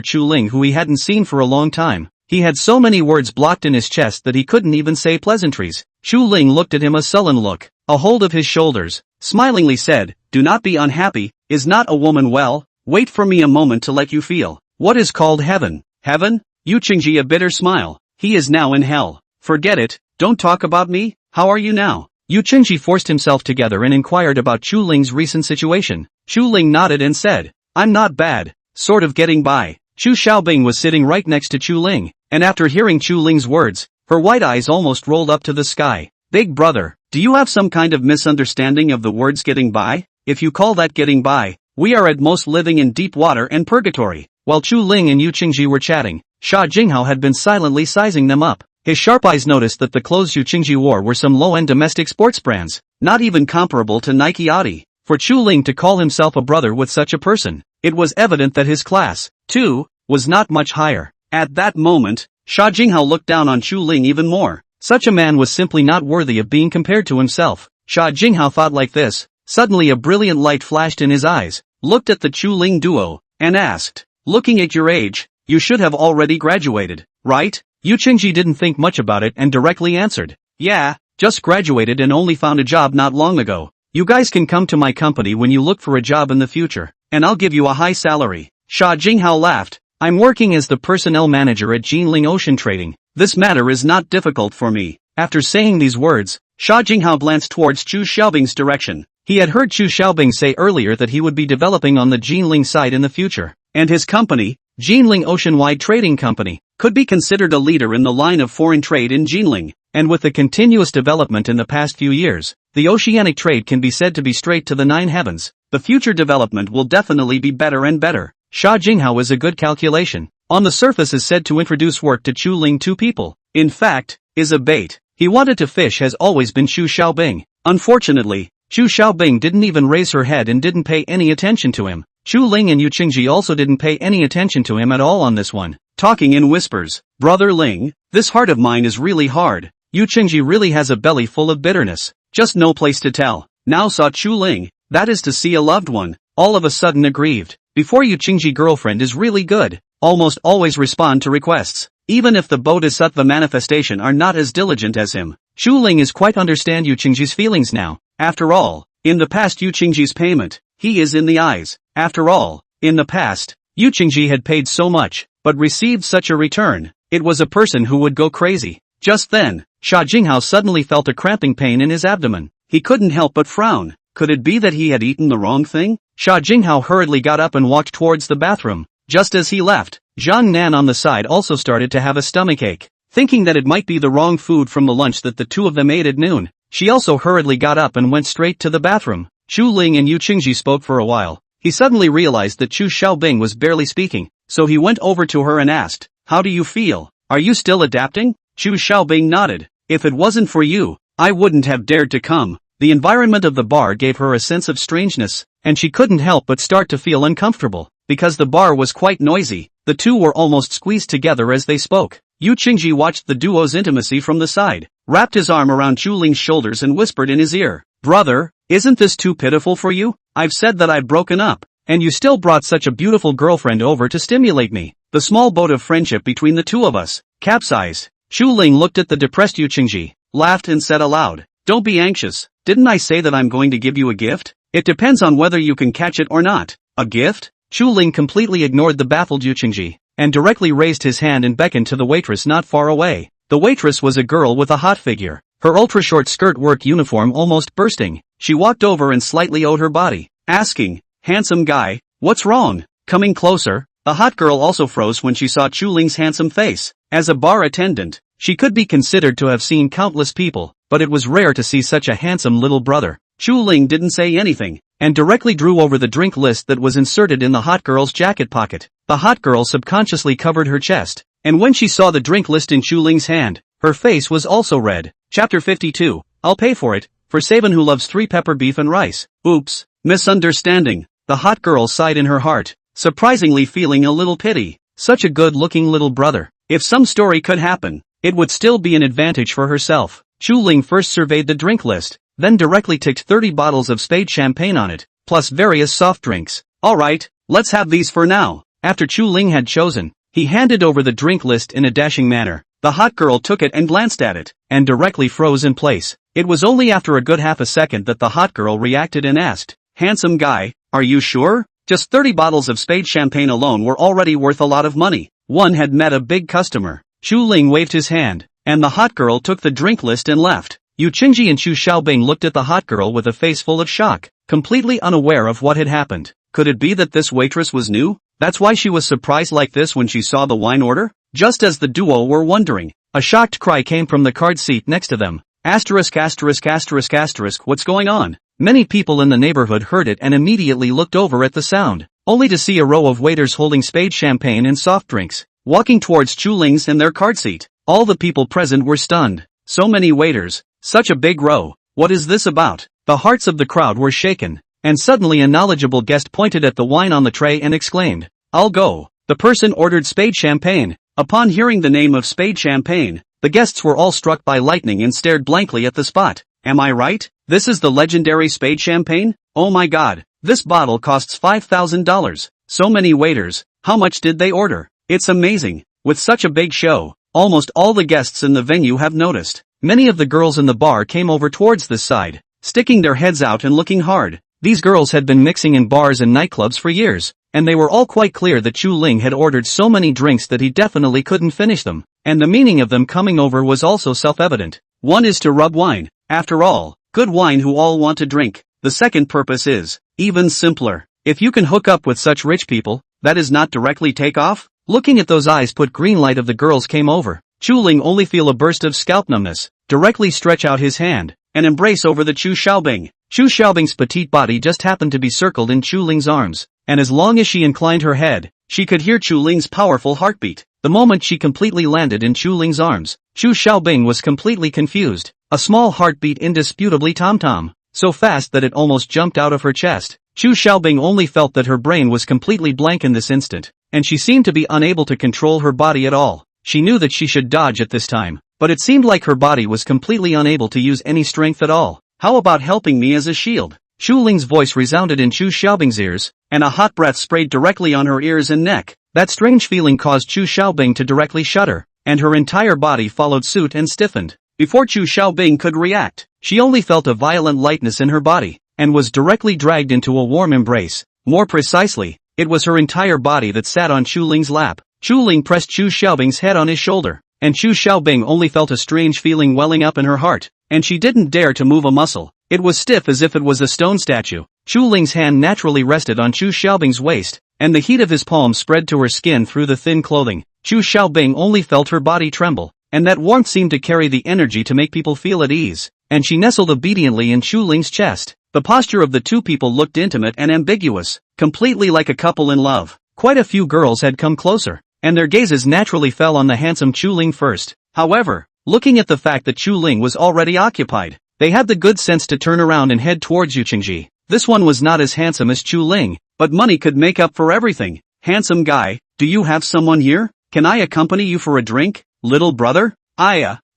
Chu Ling, who he hadn't seen for a long time, he had so many words blocked in his chest that he couldn't even say pleasantries. Chu Ling looked at him a sullen look, a hold of his shoulders, smilingly said, do not be unhappy, is not a woman well? Wait for me a moment to let you feel what is called heaven. Heaven? Yu Qingji a bitter smile. He is now in hell. Forget it, don't talk about me, how are you now? Yu Qingji forced himself together and inquired about Chu Ling's recent situation. Chu Ling nodded and said, I'm not bad, sort of getting by. Chu Xiaobing was sitting right next to Chu Ling, and after hearing Chu Ling's words, her white eyes almost rolled up to the sky. Big brother, do you have some kind of misunderstanding of the words getting by? If you call that getting by, we are at most living in deep water and purgatory. While Chu Ling and Yu Qingji were chatting, Sha Jinghao had been silently sizing them up. His sharp eyes noticed that the clothes Yu Qingji wore were some low-end domestic sports brands, not even comparable to Nike Adi. For Chu Ling to call himself a brother with such a person, it was evident that his class, too, was not much higher. At that moment, Sha Jinghao looked down on Chu Ling even more. Such a man was simply not worthy of being compared to himself. Sha Jinghao thought like this. Suddenly a brilliant light flashed in his eyes, looked at the Chu Ling duo, and asked, looking at your age, you should have already graduated, right? Yu Qingji didn't think much about it and directly answered, yeah, just graduated and only found a job not long ago. You guys can come to my company when you look for a job in the future, and I'll give you a high salary. Sha Jinghao laughed. I'm working as the personnel manager at Jinling Ocean Trading. This matter is not difficult for me. After saying these words, Sha Jinghao glanced towards Chu Xiaobing's direction. He had heard Chu Xiaobing say earlier that he would be developing on the Jinling side in the future, and his company, Jinling Ocean-wide Trading Company, could be considered a leader in the line of foreign trade in Jinling, and with the continuous development in the past few years, the oceanic trade can be said to be straight to the 9 heavens. The future development will definitely be better and better. Sha Jinghao is a good calculation. On the surface is said to introduce work to Chu Ling two people. In fact, is a bait. He wanted to fish has always been Chu Xiaobing. Unfortunately, Chu Xiaobing didn't even raise her head and didn't pay any attention to him. Chu Ling and Yu Qingji also didn't pay any attention to him at all on this one, talking in whispers. Brother Ling, this heart of mine is really hard. Yu Qingji really has a belly full of bitterness, just no place to tell. Now saw Chu Ling, that is to see a loved one, all of a sudden aggrieved. Before Yu Qingji girlfriend is really good, almost always respond to requests. Even if the bodhisattva manifestation are not as diligent as him. Shu Ling is quite understand Yu Qingji's feelings now. After all, in the past Yu Qingji's payment, he is in the eyes. After all, in the past, Yu Qingji had paid so much, but received such a return. It was a person who would go crazy. Just then, Xia Jinghao suddenly felt a cramping pain in his abdomen. He couldn't help but frown. Could it be that he had eaten the wrong thing? Xia Jinghao hurriedly got up and walked towards the bathroom. Just as he left, Zhang Nan on the side also started to have a stomachache. Thinking that it might be the wrong food from the lunch that the two of them ate at noon, she also hurriedly got up and went straight to the bathroom. Chu Ling and Yu Qingji spoke for a while. He suddenly realized that Chu Xiaobing was barely speaking, so he went over to her and asked, "How do you feel? Are you still adapting?" Chu Xiaobing nodded. "If it wasn't for you, I wouldn't have dared to come." The environment of the bar gave her a sense of strangeness, and she couldn't help but start to feel uncomfortable. Because the bar was quite noisy, the two were almost squeezed together as they spoke. Yu Qingji watched the duo's intimacy from the side, wrapped his arm around Chu Ling's shoulders and whispered in his ear, "Brother, isn't this too pitiful for you? I've said that I've broken up, and you still brought such a beautiful girlfriend over to stimulate me." The small boat of friendship between the two of us capsized. Chu Ling looked at the depressed Yu Qingji, laughed and said aloud, "Don't be anxious. Didn't I say that I'm going to give you a gift? It depends on whether you can catch it or not." "A gift?" Chu Ling completely ignored the baffled Yu Qingji, and directly raised his hand and beckoned to the waitress not far away. The waitress was a girl with a hot figure, her ultra-short skirt work uniform almost bursting. She walked over and slightly owed her body, asking, "Handsome guy, what's wrong?" Coming closer, the hot girl also froze when she saw Chu Ling's handsome face. As a bar attendant, she could be considered to have seen countless people, but it was rare to see such a handsome little brother. Chu Ling didn't say anything, and directly drew over the drink list that was inserted in the hot girl's jacket pocket. The hot girl subconsciously covered her chest, and when she saw the drink list in Chu Ling's hand, her face was also red. Chapter 52, I'll pay for it, for Saban who loves 3 pepper beef and rice. Oops, misunderstanding. The hot girl sighed in her heart, surprisingly feeling a little pity. Such a good-looking little brother. If some story could happen, it would still be an advantage for herself. Chu Ling first surveyed the drink list, then directly ticked 30 bottles of spade champagne on it, plus various soft drinks. Alright, let's have these for now. After Chu Ling had chosen, he handed over the drink list in a dashing manner. The hot girl took it and glanced at it, and directly froze in place. It was only after a good half a second that the hot girl reacted and asked, "Handsome guy, are you sure? Just 30 bottles of spade champagne alone were already worth a lot of money." One had met a big customer. Chu Ling waved his hand, and the hot girl took the drink list and left. Yu Qingji and Chu Xiaobing looked at the hot girl with a face full of shock, completely unaware of what had happened. Could it be that this waitress was new? That's why she was surprised like this when she saw the wine order? Just as the duo were wondering, a shocked cry came from the card seat next to them. Asterisk asterisk asterisk asterisk, what's going on? Many people in the neighborhood heard it and immediately looked over at the sound, only to see a row of waiters holding spade champagne and soft drinks, walking towards Chu Ling's in their card seat. All the people present were stunned. So many waiters, such a big row. What is this about? The hearts of the crowd were shaken, and suddenly a knowledgeable guest pointed at the wine on the tray and exclaimed, "I'll go." The person ordered spade champagne. Upon hearing the name of spade champagne, the guests were all struck by lightning and stared blankly at the spot. Am I right? This is the legendary spade champagne? Oh my god, this bottle costs $5,000. So many waiters, how much did they order? It's amazing. With such a big show, almost all the guests in the venue have noticed. Many of the girls in the bar came over towards this side, sticking their heads out and looking hard. These girls had been mixing in bars and nightclubs for years, and they were all quite clear that Chu Ling had ordered so many drinks that he definitely couldn't finish them, and the meaning of them coming over was also self-evident. One is to rub wine. After all, good wine who all want to drink. The second purpose is, even simpler. If you can hook up with such rich people, that is not directly take off? Looking at those eyes put green light of the girls came over. Chu Ling only feel a burst of scalp numbness, directly stretch out his hand, and embrace over the Chu Xiaobing. Chu Xiaobing's petite body just happened to be circled in Chu Ling's arms, and as long as she inclined her head, she could hear Chu Ling's powerful heartbeat. The moment she completely landed in Chu Ling's arms, Chu Xiaobing was completely confused. A small heartbeat indisputably tom-tom, so fast that it almost jumped out of her chest. Chu Xiaobing only felt that her brain was completely blank in this instant, and she seemed to be unable to control her body at all. She knew that she should dodge at this time, but it seemed like her body was completely unable to use any strength at all. How about helping me as a shield? Chu Ling's voice resounded in Chu Xiaobing's ears, and a hot breath sprayed directly on her ears and neck. That strange feeling caused Chu Xiaobing to directly shudder. and her entire body followed suit and stiffened. Before Chu Xiaobing could react, she only felt a violent lightness in her body, and was directly dragged into a warm embrace. More precisely, it was her entire body that sat on Chu Ling's lap. Chu Ling pressed Chu Xiaobing's head on his shoulder, and Chu Xiaobing only felt a strange feeling welling up in her heart, and she didn't dare to move a muscle. It was stiff as if it was a stone statue. Chu Ling's hand naturally rested on Chu Xiaobing's waist, and the heat of his palm spread to her skin through the thin clothing. Chu Xiaobing only felt her body tremble, and that warmth seemed to carry the energy to make people feel at ease, and she nestled obediently in Chu Ling's chest. The posture of the two people looked intimate and ambiguous, completely like a couple in love. Quite a few girls had come closer, and their gazes naturally fell on the handsome Chu Ling first. However, looking at the fact that Chu Ling was already occupied, they had the good sense to turn around and head towards Yu Qingji. This one was not as handsome as Chu Ling, but money could make up for everything. Handsome guy, do you have someone here? Can I accompany you for a drink, little brother?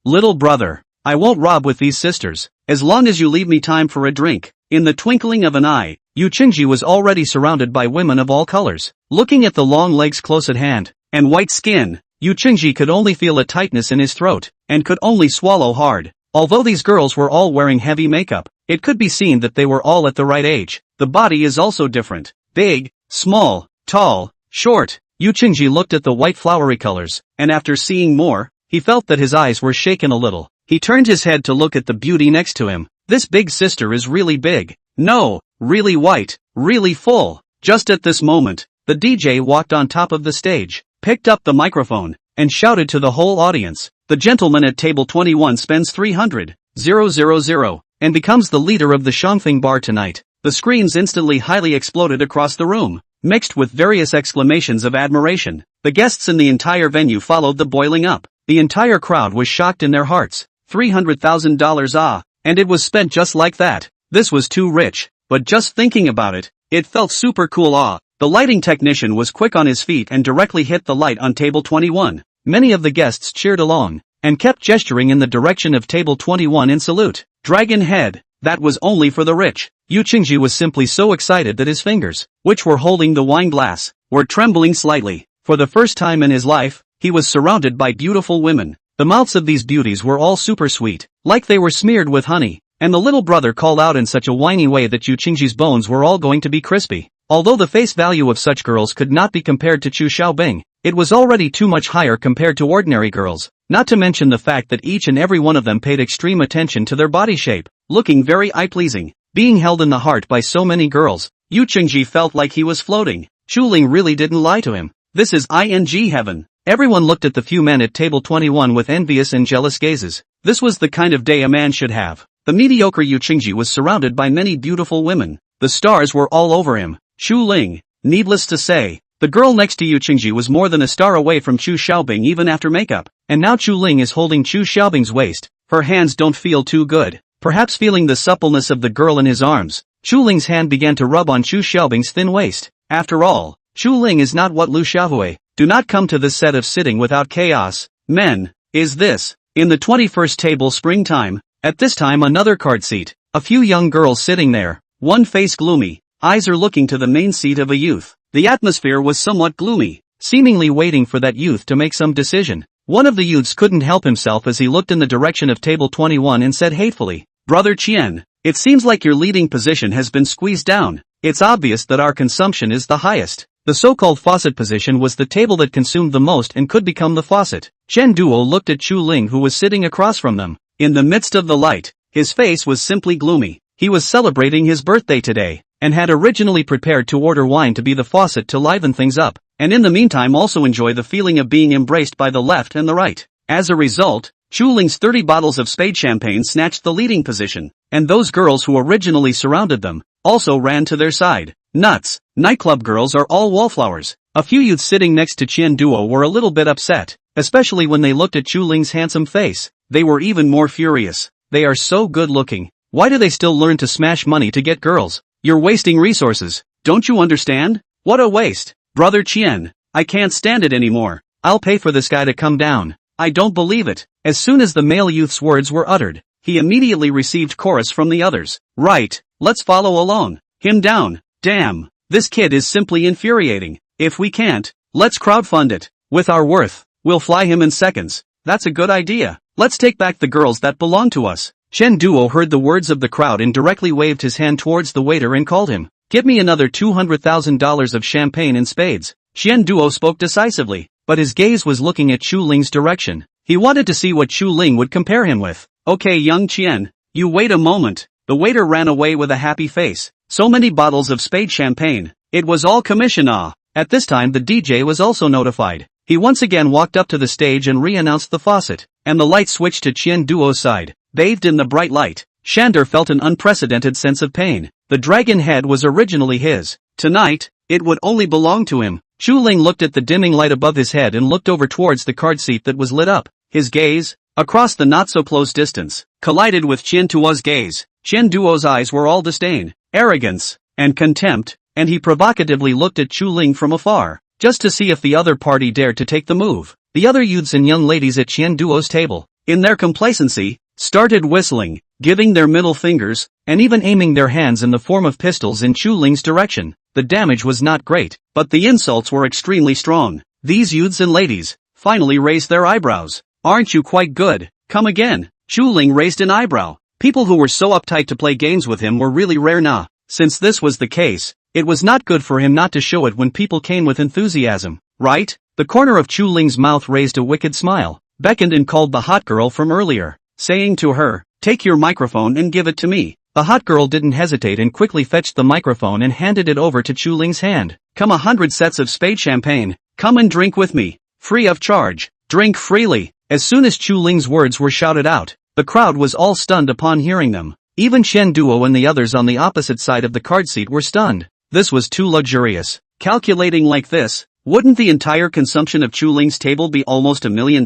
Little brother, I won't rob with these sisters, as long as you leave me time for a drink. In the twinkling of an eye, Yu Qingji was already surrounded by women of all colors. Looking at the long legs close at hand, and white skin, Yu Qingji could only feel a tightness in his throat, and could only swallow hard. Although these girls were all wearing heavy makeup, it could be seen that they were all at the right age. The body is also different. Big, small, tall, short. Yu Qingji looked at the white flowery colors, and after seeing more, he felt that his eyes were shaken a little. He turned his head to look at the beauty next to him. This big sister is really big. No, really white, really full. Just at this moment, the DJ walked on top of the stage, picked up the microphone, and shouted to the whole audience. The gentleman at table 21 spends 300,000, and becomes the leader of the Shangfeng bar tonight. The screams instantly highly exploded across the room, mixed with various exclamations of admiration. The guests in the entire venue followed the boiling up. The entire crowd was shocked in their hearts. $300,000 and it was spent just like that. This was too rich, but just thinking about it, it felt super cool. The lighting technician was quick on his feet and directly hit the light on table 21. Many of the guests cheered along, and kept gesturing in the direction of table 21 in salute. Dragon head, that was only for the rich. Yu Qingji was simply so excited that his fingers, which were holding the wine glass, were trembling slightly. For the first time in his life, he was surrounded by beautiful women. The mouths of these beauties were all super sweet, like they were smeared with honey, and the little brother called out in such a whiny way that Yu Qingji's bones were all going to be crispy. Although the face value of such girls could not be compared to Chu Xiaobing, it was already too much higher compared to ordinary girls, not to mention the fact that each and every one of them paid extreme attention to their body shape, looking very eye-pleasing. Being held in the heart by so many girls, Yu Qingji felt like he was floating. Chu Ling really didn't lie to him. This is ing heaven. Everyone looked at the few men at table 21 with envious and jealous gazes. This was the kind of day a man should have. The mediocre Yu Qingji was surrounded by many beautiful women. The stars were all over him. Chu Ling, needless to say, the girl next to Yu Qingji was more than a star away from Chu Xiaobing even after makeup. And now Chu Ling is holding Chu Xiaobing's waist. Her hands don't feel too good. Perhaps feeling the suppleness of the girl in his arms, Chu Ling's hand began to rub on Chu Xiaobing's thin waist. After all, Chu Ling is not what Lu Xiaohui. Do not come to this set of sitting without chaos. Men, is this? In the 21st table springtime, at this time another card seat. A few young girls sitting there, one face gloomy, eyes are looking to the main seat of a youth. The atmosphere was somewhat gloomy, seemingly waiting for that youth to make some decision. One of the youths couldn't help himself as he looked in the direction of table 21 and said hatefully, "Brother Qian, it seems like your leading position has been squeezed down. It's obvious that our consumption is the highest." The so-called faucet position was the table that consumed the most and could become the faucet. Chen Duo looked at Chu Ling who was sitting across from them. In the midst of the light, his face was simply gloomy. He was celebrating his birthday today, and had originally prepared to order wine to be the faucet to liven things up, and in the meantime also enjoy the feeling of being embraced by the left and the right. As a result, Chu Ling's 30 bottles of spade champagne snatched the leading position, and those girls who originally surrounded them, also ran to their side. Nuts, nightclub girls are all wallflowers. A few youths sitting next to Qian Duo were a little bit upset, especially when they looked at Chu Ling's handsome face. They were even more furious. They are so good looking. Why do they still learn to smash money to get girls? You're wasting resources. Don't you understand? What a waste. Brother Qian, I can't stand it anymore. I'll pay for this guy to come down. I don't believe it. As soon as the male youth's words were uttered, he immediately received chorus from the others. Right, let's follow along. Him down. Damn, this kid is simply infuriating. If we can't, let's crowdfund it. With our worth, We'll fly him in seconds. That's a good idea. Let's take back the girls that belong to us. Chen Duo heard the words of the crowd and directly waved his hand towards the waiter and called him. Give me another $200,000 of champagne in spades. Chen Duo spoke decisively, but his gaze was looking at Chu Ling's direction. He wanted to see what Chu Ling would compare him with. Okay, young Qian, you wait a moment. The waiter ran away with a happy face. So many bottles of spade champagne. It was all commission. At this time the DJ was also notified. He once again walked up to the stage and re-announced the faucet, and the light switched to Chen Duo's side. Bathed in the bright light, Shander felt an unprecedented sense of pain. The dragon head was originally his. Tonight, it would only belong to him. Chu Ling looked at the dimming light above his head and looked over towards the card seat that was lit up. His gaze, across the not-so-close distance, collided with Chen Duo's gaze. Chen Duo's eyes were all disdain, arrogance, and contempt, and he provocatively looked at Chu Ling from afar, just to see if the other party dared to take the move. The other youths and young ladies at Chen Duo's table, in their complacency, started whistling, giving their middle fingers, and even aiming their hands in the form of pistols in Chu Ling's direction. The damage was not great, but the insults were extremely strong. These youths and ladies finally raised their eyebrows. Aren't you quite good? Come again. Chu Ling raised an eyebrow. People who were so uptight to play games with him were really rare now. Since this was the case, it was not good for him not to show it when people came with enthusiasm, right? The corner of Chu Ling's mouth raised a wicked smile, beckoned and called the hot girl from earlier, saying to her, take your microphone and give it to me. The hot girl didn't hesitate and quickly fetched the microphone and handed it over to Chu Ling's hand. Come 100 sets of spade champagne. Come and drink with me. Free of charge. Drink freely. As soon as Chu Ling's words were shouted out, the crowd was all stunned upon hearing them. Even Chen Duo and the others on the opposite side of the card seat were stunned. This was too luxurious. Calculating like this, wouldn't the entire consumption of Chu Ling's table be almost $1 million?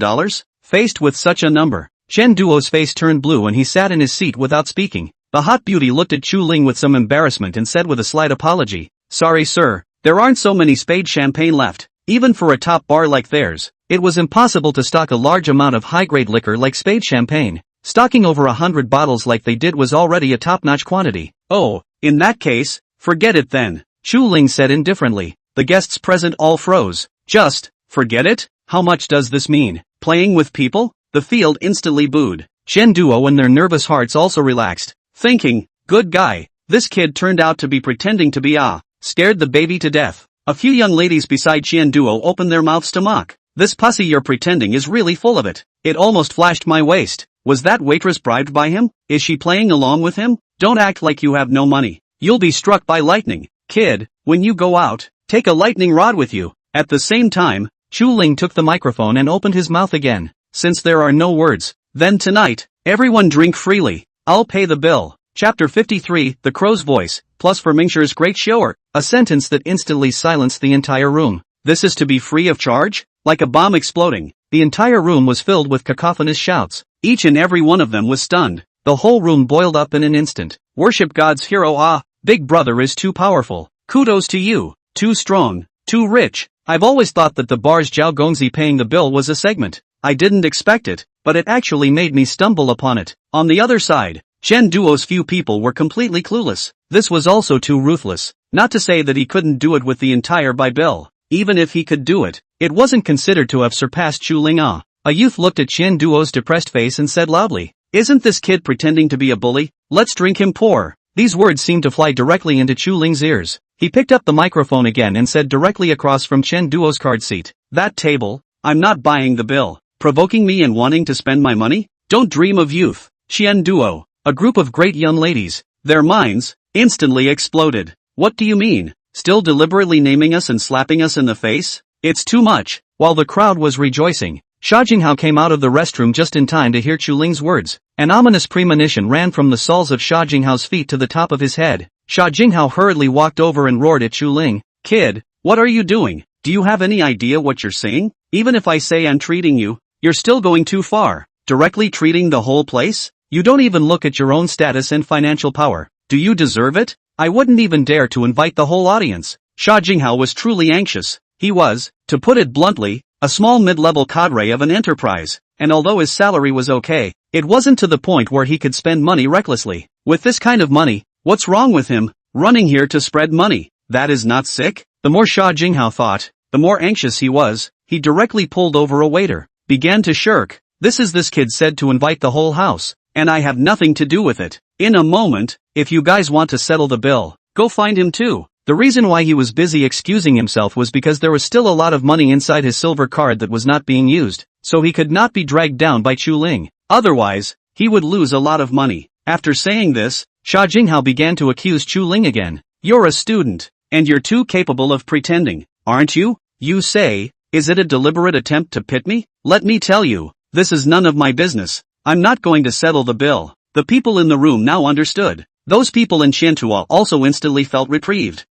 Faced with such a number, Chen Duo's face turned blue and he sat in his seat without speaking. The hot beauty looked at Chu Ling with some embarrassment and said with a slight apology, sorry sir, there aren't so many spade champagne left. Even for a top bar like theirs, it was impossible to stock a large amount of high-grade liquor like spade champagne. Stocking over 100 bottles like they did was already a top-notch quantity. Oh, in that case, forget it then, Chu Ling said indifferently. The guests present all froze. Just, forget it? How much does this mean? Playing with people? The field instantly booed. Chen Duo and their nervous hearts also relaxed, thinking, good guy, this kid turned out to be pretending to be scared the baby to death. A few young ladies beside Chen Duo opened their mouths to mock. This pussy you're pretending is really full of it. It almost flashed my waist. Was that waitress bribed by him? Is she playing along with him? Don't act like you have no money. You'll be struck by lightning. Kid, when you go out, take a lightning rod with you. At the same time, Chu Ling took the microphone and opened his mouth again. Since there are no words, then tonight, everyone drink freely. I'll pay the bill. Chapter 53, The Crow's Voice, plus for Mingshir's Great Show, a sentence that instantly silenced the entire room. This is to be free of charge? Like a bomb exploding, the entire room was filled with cacophonous shouts. Each and every one of them was stunned. The whole room boiled up in an instant. Worship God's hero. Big brother is too powerful. Kudos to you. Too strong. Too rich. I've always thought that the bar's Zhao Gongzi paying the bill was a segment. I didn't expect it, but it actually made me stumble upon it. On the other side, Chen Duo's few people were completely clueless. This was also too ruthless. Not to say that he couldn't do it with the entire by bill. Even if he could do it, it wasn't considered to have surpassed Chu Ling. A youth looked at Chen Duo's depressed face and said loudly, isn't this kid pretending to be a bully? Let's drink him poor. These words seemed to fly directly into Chu Ling's ears. He picked up the microphone again and said directly across from Chen Duo's card seat, that table, I'm not buying the bill. Provoking me and wanting to spend my money? Don't dream of youth. Chen Duo, a group of great young ladies, their minds instantly exploded. What do you mean? Still deliberately naming us and slapping us in the face? It's too much. While the crowd was rejoicing, Xia Jinghao came out of the restroom just in time to hear Chu Ling's words. An ominous premonition ran from the soles of Xia Jinghao's feet to the top of his head. Xia Jinghao hurriedly walked over and roared at Chu Ling, kid, what are you doing? Do you have any idea what you're saying? Even if I say I'm treating you, you're still going too far. Directly treating the whole place? You don't even look at your own status and financial power. Do you deserve it? I wouldn't even dare to invite the whole audience. Xia Jinghao was truly anxious. He was, to put it bluntly, a small mid-level cadre of an enterprise, and although his salary was okay, it wasn't to the point where he could spend money recklessly. With this kind of money, what's wrong with him? Running here to spread money, that is not sick? The more Xia Jinghao thought, the more anxious he was. he directly pulled over a waiter, began to shirk. This kid said to invite the whole house, and I have nothing to do with it. In a moment, if you guys want to settle the bill, go find him too. The reason why he was busy excusing himself was because there was still a lot of money inside his silver card that was not being used, so he could not be dragged down by Chu Ling. Otherwise, he would lose a lot of money. After saying this, Sha Jinghao began to accuse Chu Ling again. You're a student, and you're too capable of pretending, aren't you? You say, is it a deliberate attempt to pit me? Let me tell you, this is none of my business. I'm not going to settle the bill. The people in the room now understood. Those people in Qiantua also instantly felt reprieved.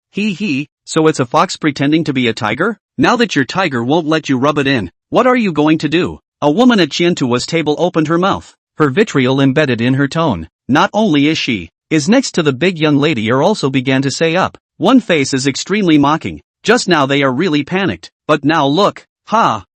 So it's a fox pretending to be a tiger? Now that your tiger won't let you rub it in, what are you going to do? A woman at Qiantua's table opened her mouth, her vitriol embedded in her tone. Not only is next to the big young lady also began to say up. One face is extremely mocking. Just now they are really panicked. But now look,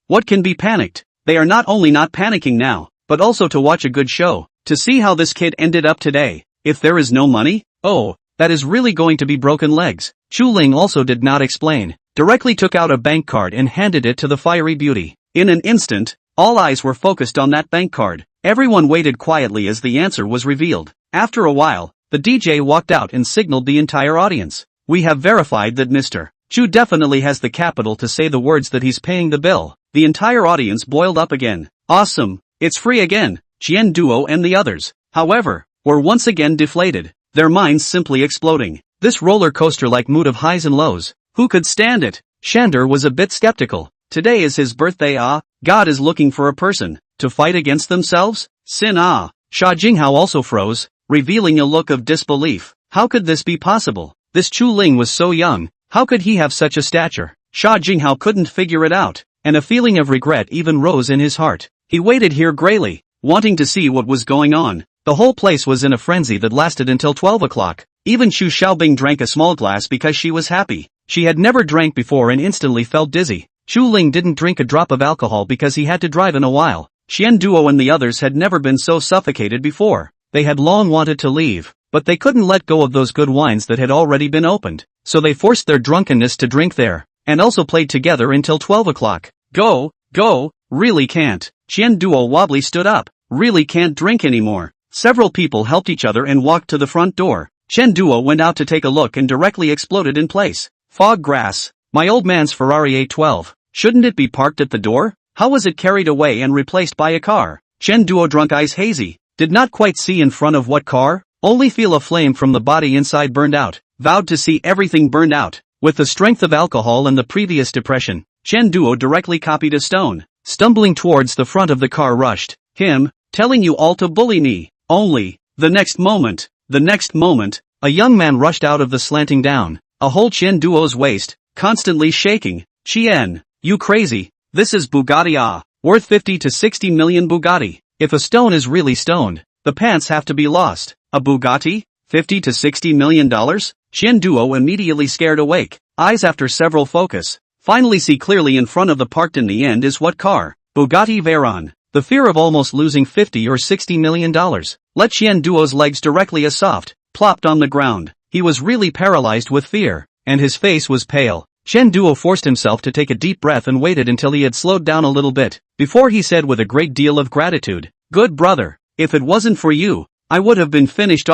what can be panicked? They are not only not panicking now, but also to watch a good show, to see how this kid ended up today. If there is no money, that is really going to be broken legs. Chu Ling also did not explain, directly took out a bank card and handed it to the fiery beauty. In an instant, all eyes were focused on that bank card. Everyone waited quietly as the answer was revealed. After a while, the DJ walked out and signaled the entire audience. We have verified that Mr. Chu definitely has the capital to say the words that he's paying the bill. The entire audience boiled up again. Awesome, it's free again. Qian Duo and the others, however, were once again deflated, their minds simply exploding. This roller coaster-like mood of highs and lows, who could stand it? Shander was a bit skeptical. Today is his birthday. God is looking for a person to fight against themselves? Sin. Sha Jinghao also froze, revealing a look of disbelief. How could this be possible? This Chu Ling was so young, how could he have such a stature? Sha Jinghao couldn't figure it out, and a feeling of regret even rose in his heart. He waited here grayly, wanting to see what was going on. The whole place was in a frenzy that lasted until 12 o'clock. Even Xu Xiaobing drank a small glass because she was happy. She had never drank before and instantly felt dizzy. Chu Ling didn't drink a drop of alcohol because he had to drive in a while. Qian Duo and the others had never been so suffocated before. They had long wanted to leave, but they couldn't let go of those good wines that had already been opened, so they forced their drunkenness to drink there, and also played together until 12 o'clock. Go, really can't. Qian Duo wobbly stood up, really can't drink anymore. Several people helped each other and walked to the front door. Qian Duo went out to take a look and directly exploded in place. Fog grass. My old man's Ferrari A12. Shouldn't it be parked at the door? How was it carried away and replaced by a car? Qian Duo, drunk eyes hazy, did not quite see in front of what car, only feel a flame from the body inside burned out, vowed to see everything burned out. With the strength of alcohol and the previous depression, Qian Duo directly copied a stone, stumbling towards the front of the car rushed, him, telling you all to bully me. Only, the next moment, a young man rushed out of the slanting down, a hold Qian Duo's waist, constantly shaking. Qian, you crazy, this is Bugatti worth 50 to 60 million Bugatti. If a stone is really stoned, the pants have to be lost. A Bugatti? $50 to $60 million? Qian Duo immediately scared awake, eyes after several focus, finally see clearly in front of the parked in the end is what car? Bugatti Veyron. The fear of almost losing $50 or $60 million, let Qian Duo's legs directly asoft, plopped on the ground. He was really paralyzed with fear, and his face was pale. Qian Duo forced himself to take a deep breath and waited until he had slowed down a little bit, before he said with a great deal of gratitude, "Good brother, if it wasn't for you, I would have been finished."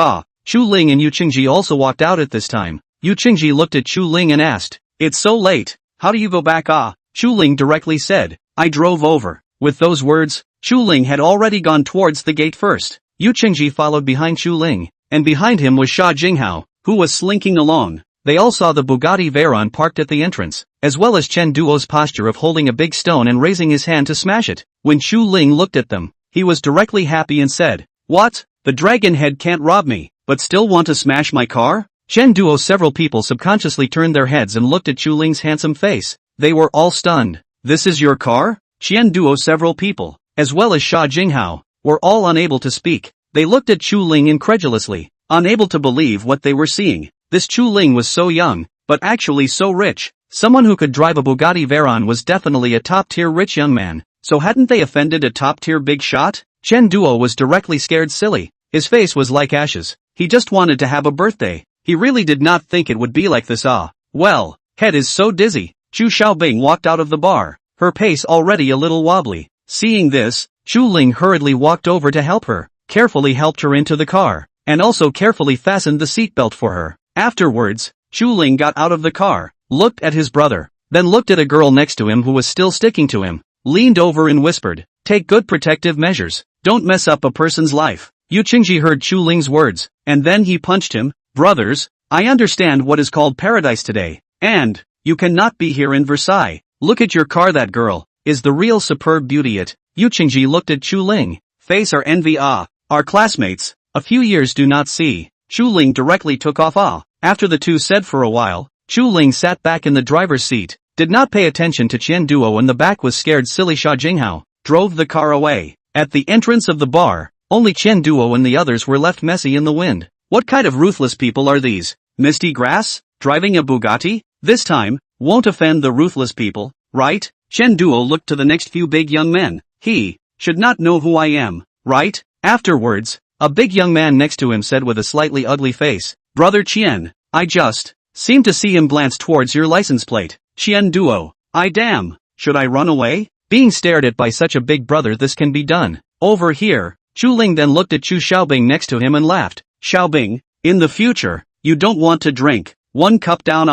Chu Ling and Yu Qingji also walked out at this time. Yu Qingji looked at Chu Ling and asked, "It's so late, how do you go back?" Chu Ling directly said, "I drove over." With those words, Chu Ling had already gone towards the gate first. Yu Qingji followed behind Chu Ling, and behind him was Sha Jinghao, who was slinking along. They all saw the Bugatti Veyron parked at the entrance, as well as Qian Duo's posture of holding a big stone and raising his hand to smash it. When Chu Ling looked at them, he was directly happy and said, "What? The dragon head can't rob me, but still want to smash my car?" Qian Duo. Several people subconsciously turned their heads and looked at Chu Ling's handsome face. They were all stunned. "This is your car?" Qian Duo. Several people, as well as Sha Jinghao, were all unable to speak. They looked at Chu Ling incredulously, unable to believe what they were seeing. This Chu Ling was so young, but actually so rich. Someone who could drive a Bugatti Veyron was definitely a top-tier rich young man. So hadn't they offended a top-tier big shot? Qian Duo was directly scared silly. His face was like ashes. He just wanted to have a birthday. He really did not think it would be like this. Well, head is so dizzy. Xu Xiaobing walked out of the bar, her pace already a little wobbly. Seeing this, Chu Ling hurriedly walked over to help her, carefully helped her into the car, and also carefully fastened the seatbelt for her. Afterwards, Chu Ling got out of the car, looked at his brother, then looked at a girl next to him who was still sticking to him, leaned over and whispered, "Take good protective measures, don't mess up a person's life." Yu Qingji heard Chu Ling's words, and then he punched him. "Brothers, I understand what is called paradise today, and you cannot be here in Versailles. Look at your car, that girl is the real superb beauty." Yu Qingji looked at Chu Ling, face our envy. Our classmates, a few years do not see. Chu Ling directly took off. After the two said for a while, Chu Ling sat back in the driver's seat, did not pay attention to Qian Duo in the back was scared silly. Xia Jinghao drove the car away. At the entrance of the bar, only Qian Duo and the others were left messy in the wind. What kind of ruthless people are these? Misty Grass, driving a Bugatti? This time, won't offend the ruthless people, right? Qian Duo looked to the next few big young men. He should not know who I am, right? Afterwards, a big young man next to him said with a slightly ugly face, "Brother Qian, I just seem to see him glance towards your license plate." Qian Duo, I damn, should I run away? Being stared at by such a big brother, this can be done. Over here. Chu Ling then looked at Chu Xiaobing next to him and laughed. "Xiaobing, in the future, you don't want to drink 1 cup down.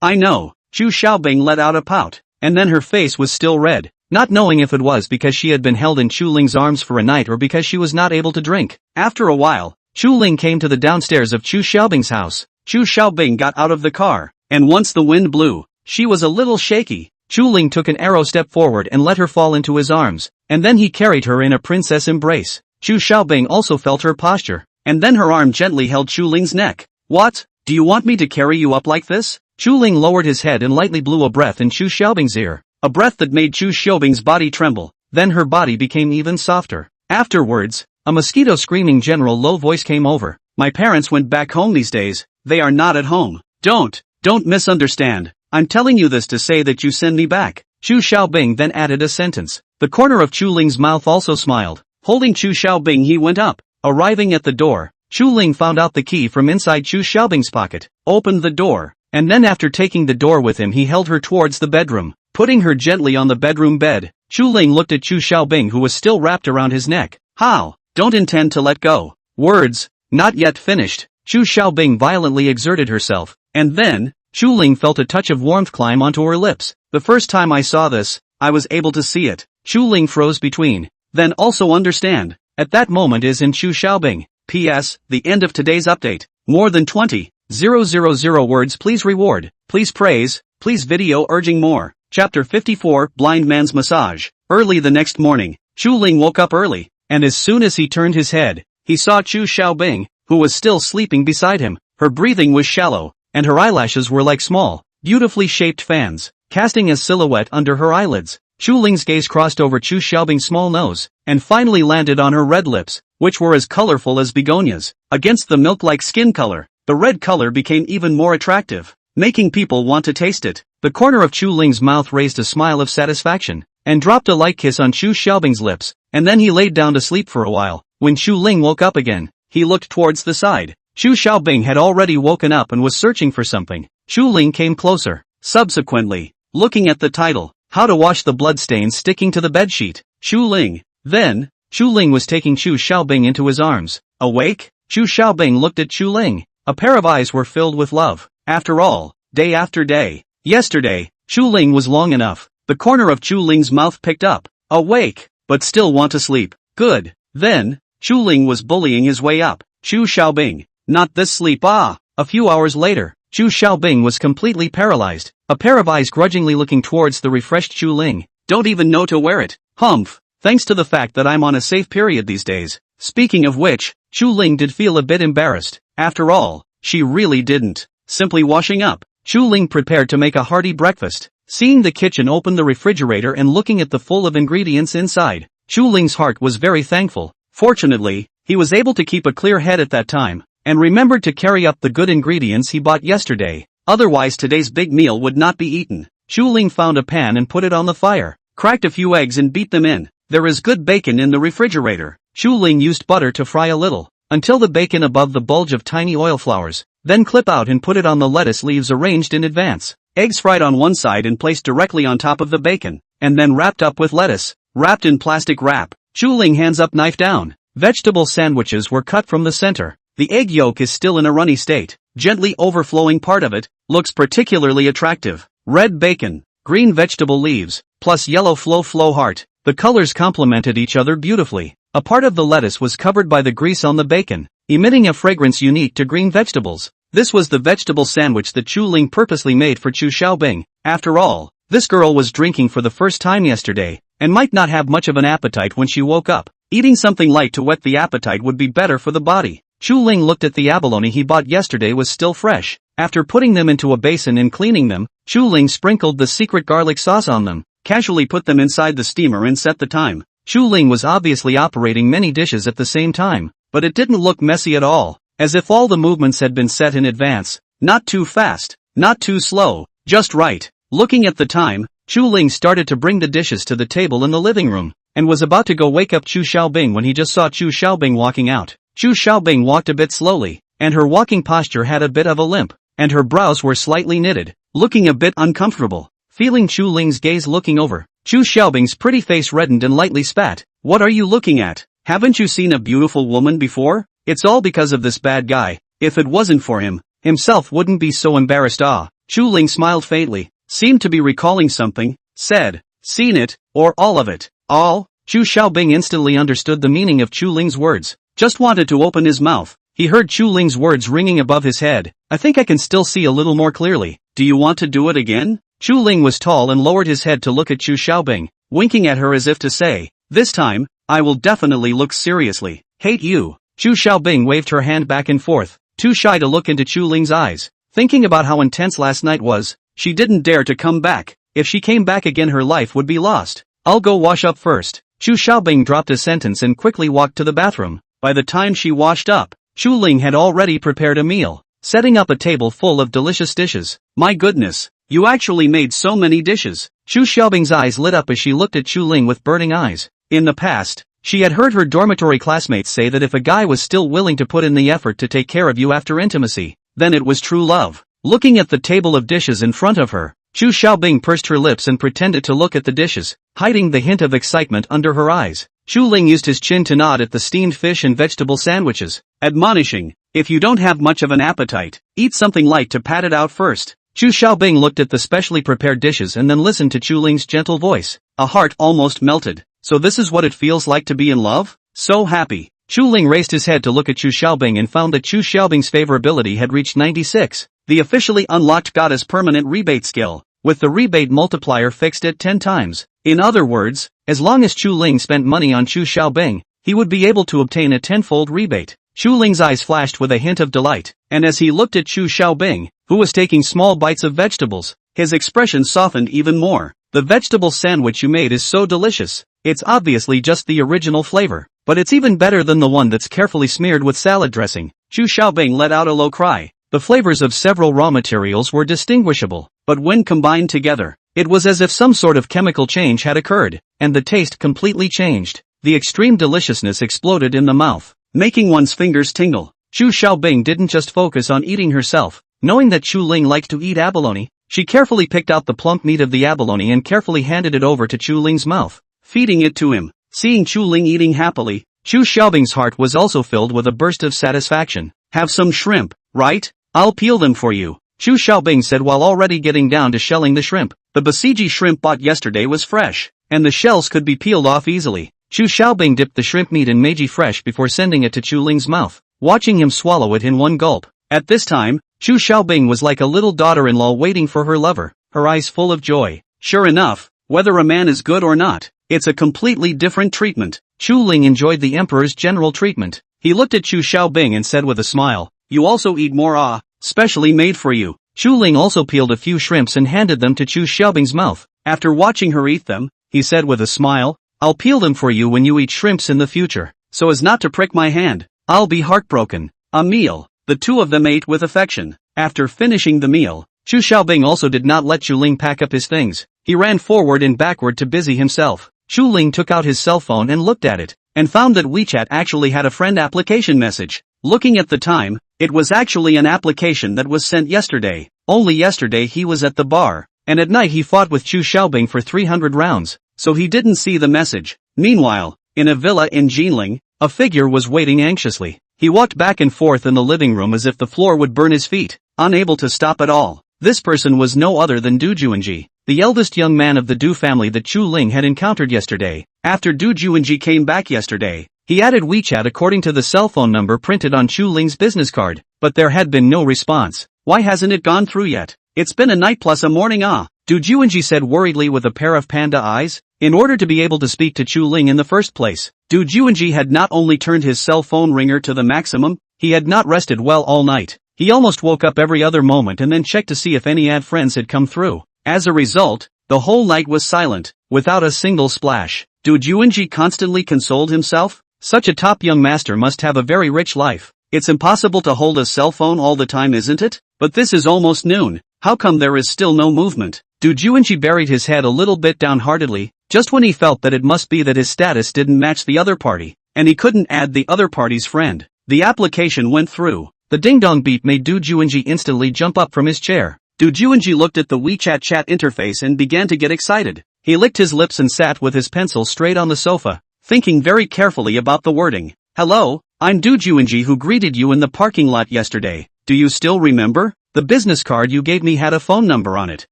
I know." Chu Xiaobing let out a pout, and then her face was still red, not knowing if it was because she had been held in Chu Ling's arms for a night or because she was not able to drink. After a while, Chu Ling came to the downstairs of Chu Xiaobing's house. Chu Xiaobing got out of the car, and once the wind blew, she was a little shaky. Chu Ling took an arrow step forward and let her fall into his arms, and then he carried her in a princess embrace. Chu Xiaobing also felt her posture, and then her arm gently held Chu Ling's neck. "What? Do you want me to carry you up like this?" Chu Ling lowered his head and lightly blew a breath in Chu Xiaobing's ear, a breath that made Chu Xiaobing's body tremble. Then her body became even softer. Afterwards, a mosquito screaming general low voice came over. "My parents went back home these days, they are not at home. Don't misunderstand. I'm telling you this to say that you send me back." Chu Xiaobing then added a sentence. The corner of Chu Ling's mouth also smiled. Holding Chu Xiaobing, he went up. Arriving at the door, Chu Ling found out the key from inside Chu Xiaobing's pocket, opened the door, and then after taking the door with him he held her towards the bedroom, putting her gently on the bedroom bed. Chu Ling looked at Chu Xiaobing, who was still wrapped around his neck. "How? Don't intend to let go." Words, not yet finished. Chu Xiaobing violently exerted herself, and then, Chu Ling felt a touch of warmth climb onto her lips. "The first time I saw this, I was able to see it." Chu Ling froze between, then also understand. At that moment is in Chu Xiaobing. P.S. The end of today's update. More than 20,000 words. Please reward, please praise, please video urging more. Chapter 54, Blind Man's Massage. Early the next morning, Chu Ling woke up early, and as soon as he turned his head, he saw Chu Xiaobing, who was still sleeping beside him. Her breathing was shallow, and her eyelashes were like small, beautifully shaped fans, casting a silhouette under her eyelids. Chu Ling's gaze crossed over Chu Xiaobing's small nose, and finally landed on her red lips, which were as colorful as begonias. Against the milk-like skin color, the red color became even more attractive, making people want to taste it. The corner of Chu Ling's mouth raised a smile of satisfaction, and dropped a light kiss on Chu Xiaobing's lips, and then he laid down to sleep for a while. When Chu Ling woke up again, he looked towards the side. Chu Xiaobing had already woken up and was searching for something. Chu Ling came closer. Subsequently, looking at the title, How to Wash the Bloodstains Sticking to the Bedsheet. Chu Ling. Then, Chu Ling was taking Chu Xiaobing into his arms. Awake? Chu Xiaobing looked at Chu Ling. A pair of eyes were filled with love. After all, day after day. Yesterday, Chu Ling was long enough. The corner of Chu Ling's mouth picked up. Awake, but still want to sleep. Good. Then, Chu Ling was bullying his way up. Chu Xiaobing. Not this sleep. A few hours later, Chu Xiaobing was completely paralyzed. A pair of eyes grudgingly looking towards the refreshed Chu Ling. Don't even know to wear it. Humph. Thanks to the fact that I'm on a safe period these days. Speaking of which, Chu Ling did feel a bit embarrassed. After all, she really didn't. Simply washing up. Chu Ling prepared to make a hearty breakfast. Seeing the kitchen, opened the refrigerator and looking at the full of ingredients inside, Chu Ling's heart was very thankful. Fortunately, he was able to keep a clear head at that time, and remembered to carry up the good ingredients he bought yesterday. Otherwise today's big meal would not be eaten. Chu Ling found a pan and put it on the fire, cracked a few eggs and beat them in. There is good bacon in the refrigerator. Chu Ling used butter to fry a little, until the bacon above the bulge of tiny oil flowers, then clip out and put it on the lettuce leaves arranged in advance. Eggs fried on one side and placed directly on top of the bacon. and then wrapped up with lettuce, wrapped in plastic wrap. Chuling hands up, knife down. Vegetable sandwiches were cut from the center. The egg yolk is still in a runny state. Gently overflowing part of it looks particularly attractive. Red bacon, green vegetable leaves, plus yellow flow heart. The colors complemented each other beautifully. A part of the lettuce was covered by the grease on the bacon, emitting a fragrance unique to green vegetables. This was the vegetable sandwich that Chuling purposely made for Chu Xiaobing. After all, this girl was drinking for the first time yesterday, and might not have much of an appetite when she woke up. Eating something light to whet the appetite would be better for the body. Chuling looked at the abalone he bought yesterday was still fresh. After putting them into a basin and cleaning them, Chuling sprinkled the secret garlic sauce on them, casually put them inside the steamer and set the time. Chuling was obviously operating many dishes at the same time, but it didn't look messy at all, as if all the movements had been set in advance. Not too fast, not too slow, just right. Looking at the time, Chuling started to bring the dishes to the table in the living room, and was about to go wake up Chu Xiaobing when he just saw Chu Xiaobing walking out. Chu Xiaobing walked a bit slowly, and her walking posture had a bit of a limp, and her brows were slightly knitted, looking a bit uncomfortable. Feeling Chuling's gaze looking over, Chu Xiaobing's pretty face reddened and lightly spat. What are you looking at? Haven't you seen a beautiful woman before? It's all because of this bad guy. If it wasn't for him, himself wouldn't be so embarrassed. Chuling smiled faintly, seemed to be recalling something, said, seen it, or all of it. All? Chu Xiaobing instantly understood the meaning of Chuling's words. Just wanted to open his mouth. He heard Chuling's words ringing above his head. I think I can still see a little more clearly. Do you want to do it again? Chuling was tall and lowered his head to look at Chu Xiaobing, winking at her as if to say, this time, I will definitely look seriously. Hate you. Chu Xiaobing waved her hand back and forth, too shy to look into Chuling's eyes. Thinking about how intense last night was, she didn't dare to come back. If she came back again her life would be lost. I'll go wash up first. Chu Xiaobing dropped a sentence and quickly walked to the bathroom. By the time she washed up, Chuling had already prepared a meal, setting up a table full of delicious dishes. My goodness, you actually made so many dishes. Chu Xiaobing's eyes lit up as she looked at Chuling with burning eyes. In the past, she had heard her dormitory classmates say that if a guy was still willing to put in the effort to take care of you after intimacy, then it was true love. Looking at the table of dishes in front of her, Chu Xiaobing pursed her lips and pretended to look at the dishes, hiding the hint of excitement under her eyes. Chuling used his chin to nod at the steamed fish and vegetable sandwiches, admonishing, if you don't have much of an appetite, eat something light to pad it out first. Chu Xiaobing looked at the specially prepared dishes and then listened to Chuling's gentle voice. A heart almost melted. So this is what it feels like to be in love? So happy. Chuling raised his head to look at Chu Xiaobing and found that Chu Xiaobing's favorability had reached 96. The officially unlocked goddess permanent rebate skill, with the rebate multiplier fixed at 10 times. In other words, as long as Chuling spent money on Chu Xiaobing, he would be able to obtain a tenfold rebate. Chuling's eyes flashed with a hint of delight, and as he looked at Chu Xiaobing, who was taking small bites of vegetables, his expression softened even more. The vegetable sandwich you made is so delicious. It's obviously just the original flavor, but it's even better than the one that's carefully smeared with salad dressing. Chu Xiaobing let out a low cry. The flavors of several raw materials were distinguishable, but when combined together, it was as if some sort of chemical change had occurred, and the taste completely changed. The extreme deliciousness exploded in the mouth, making one's fingers tingle. Chu Xiaobing didn't just focus on eating herself. Knowing that Chuling liked to eat abalone, she carefully picked out the plump meat of the abalone and carefully handed it over to Chuling's mouth, feeding it to him. Seeing Chuling eating happily, Chu Xiaobing's heart was also filled with a burst of satisfaction. Have some shrimp, right? I'll peel them for you, Chu Xiaobing said while already getting down to shelling the shrimp. The basiji shrimp bought yesterday was fresh, and the shells could be peeled off easily. Chu Xiaobing dipped the shrimp meat in Meiji fresh before sending it to Chuling's mouth, watching him swallow it in one gulp. At this time, Chu Xiaobing was like a little daughter-in-law waiting for her lover, her eyes full of joy. Sure enough, whether a man is good or not, it's a completely different treatment. Chuling enjoyed the emperor's general treatment. He looked at Chu Xiaobing and said with a smile, you also eat more specially made for you. Chuling also peeled a few shrimps and handed them to Chu Xiaobing's mouth. After watching her eat them, he said with a smile, I'll peel them for you when you eat shrimps in the future, so as not to prick my hand. I'll be heartbroken. A meal. The two of them ate with affection. After finishing the meal, Chu Xiaobing also did not let Chuling pack up his things. He ran forward and backward to busy himself. Chuling took out his cell phone and looked at it, and found that WeChat actually had a friend application message. Looking at the time, it was actually an application that was sent yesterday. Only yesterday he was at the bar, and at night he fought with Chu Xiaobing for 300 rounds, so he didn't see the message. Meanwhile, in a villa in Jinling, a figure was waiting anxiously. He walked back and forth in the living room as if the floor would burn his feet, unable to stop at all. This person was no other than Du Juanji, the eldest young man of the Du family that Chu Ling had encountered yesterday. After Du Juanji came back yesterday, he added WeChat according to the cell phone number printed on Chu Ling's business card, but there had been no response. Why hasn't it gone through yet? It's been a night plus a morning. Du Juanji said worriedly with a pair of panda eyes. In order to be able to speak to Chu Ling in the first place, Du Juanji had not only turned his cell phone ringer to the maximum, he had not rested well all night. He almost woke up every other moment and then checked to see if any ad friends had come through. As a result, the whole night was silent, without a single splash. Du Juanji constantly consoled himself. Such a top young master must have a very rich life. It's impossible to hold a cell phone all the time, isn't it? But this is almost noon. How come there is still no movement? Du Juanji buried his head a little bit downheartedly, just when he felt that it must be that his status didn't match the other party, and he couldn't add the other party's friend. The application went through. The ding-dong beat made Du Juanji instantly jump up from his chair. Du Juanji looked at the WeChat chat interface and began to get excited. He licked his lips and sat with his pencil straight on the sofa, thinking very carefully about the wording. Hello, I'm Du Juanji who greeted you in the parking lot yesterday. Do you still remember? The business card you gave me had a phone number on it,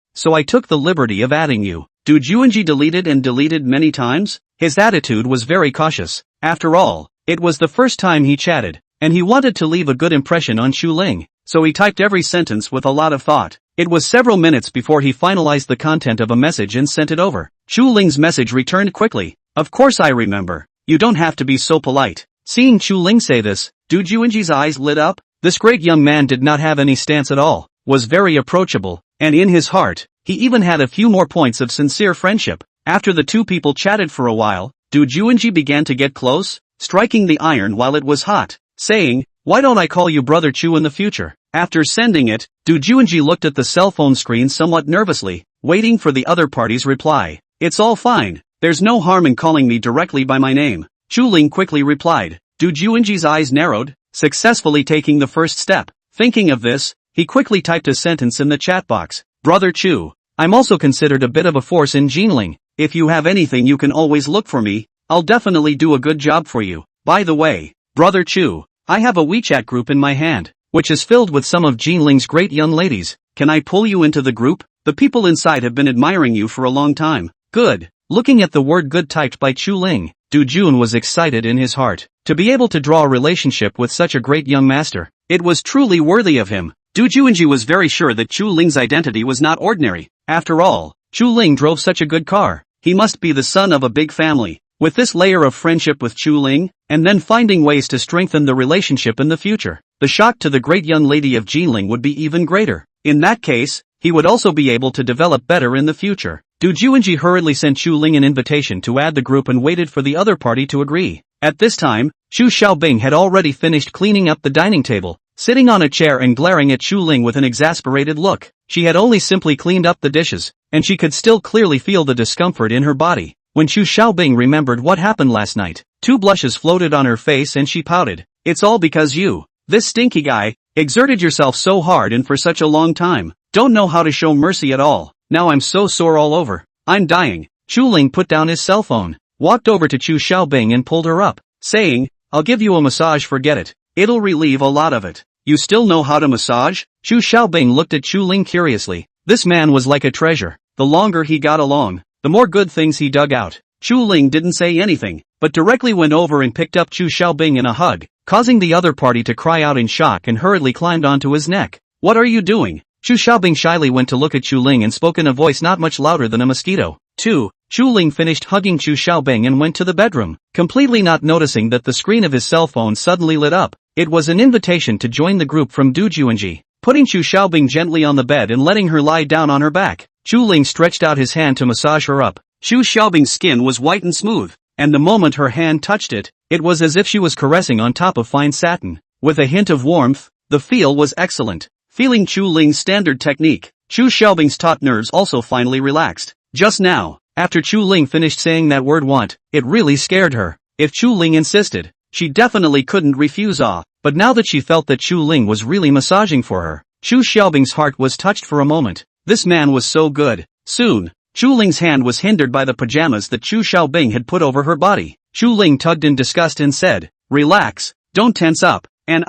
so I took the liberty of adding you. Du Juanji deleted many times. His attitude was very cautious. After all, it was the first time he chatted, and he wanted to leave a good impression on Chu Ling, so he typed every sentence with a lot of thought. It was several minutes before he finalized the content of a message and sent it over. Chu Ling's message returned quickly. Of course I remember. You don't have to be so polite. Seeing Chu Ling say this, Du Juanji's eyes lit up. This great young man did not have any stance at all, was very approachable, and in his heart, he even had a few more points of sincere friendship. After the two people chatted for a while, Du Juanji began to get close, striking the iron while it was hot, saying, "Why don't I call you Brother Chu in the future?" After sending it, Du Juanji looked at the cell phone screen somewhat nervously, waiting for the other party's reply. "It's all fine. There's no harm in calling me directly by my name," Chu Ling quickly replied. Du Juanji's eyes narrowed, successfully taking the first step. Thinking of this, he quickly typed a sentence in the chat box. "Brother Chu, I'm also considered a bit of a force in Jinling. If you have anything you can always look for me. I'll definitely do a good job for you. By the way, Brother Chu, I have a WeChat group in my hand, which is filled with some of Jinling's great young ladies. Can I pull you into the group? The people inside have been admiring you for a long time." Good. Looking at the word good typed by Chu Ling, Du Jun was excited in his heart. To be able to draw a relationship with such a great young master, it was truly worthy of him. Du Juanji was very sure that Chu Ling's identity was not ordinary. After all, Chu Ling drove such a good car. He must be the son of a big family. With this layer of friendship with Chu Ling, and then finding ways to strengthen the relationship in the future, the shock to the great young lady of Jinling would be even greater. In that case, he would also be able to develop better in the future. Du Juanji hurriedly sent Chu Ling an invitation to add the group and waited for the other party to agree. At this time, Chu Xiaobing had already finished cleaning up the dining table, sitting on a chair and glaring at Chu Ling with an exasperated look. She had only simply cleaned up the dishes, and she could still clearly feel the discomfort in her body. When Chu Xiaobing remembered what happened last night, two blushes floated on her face and she pouted. "It's all because you, this stinky guy, exerted yourself so hard and for such a long time. Don't know how to show mercy at all. Now I'm so sore all over. I'm dying." Chu Ling put down his cell phone, walked over to Chu Xiaobing and pulled her up, saying, "I'll give you a massage, forget it. It'll relieve a lot of it." "You still know how to massage?" Chu Xiaobing looked at Chu Ling curiously. This man was like a treasure. The longer he got along, the more good things he dug out. Chu Ling didn't say anything, but directly went over and picked up Chu Xiaobing in a hug, causing the other party to cry out in shock and hurriedly climbed onto his neck. "What are you doing?" Chu Xiaobing shyly went to look at Chu Ling and spoke in a voice not much louder than a mosquito. 2. Chu Ling finished hugging Chu Xiaobing and went to the bedroom, completely not noticing that the screen of his cell phone suddenly lit up. It was an invitation to join the group from Du Juanji. Putting Chu Xiaobing gently on the bed and letting her lie down on her back, Chu Ling stretched out his hand to massage her up. Chu Xiaobing's skin was white and smooth, and the moment her hand touched it, it was as if she was caressing on top of fine satin. With a hint of warmth, the feel was excellent. Feeling Chu Ling's standard technique, Chu Xiaobing's taut nerves also finally relaxed. Just now, after Chu Ling finished saying that word want, it really scared her. If Chu Ling insisted, she definitely couldn't refuse. But now that she felt that Chu Ling was really massaging for her, Chu Xiaobing's heart was touched for a moment. This man was so good. Soon, Chu Ling's hand was hindered by the pajamas that Chu Xiaobing had put over her body. Chu Ling tugged in disgust and said, "Relax, don't tense up, and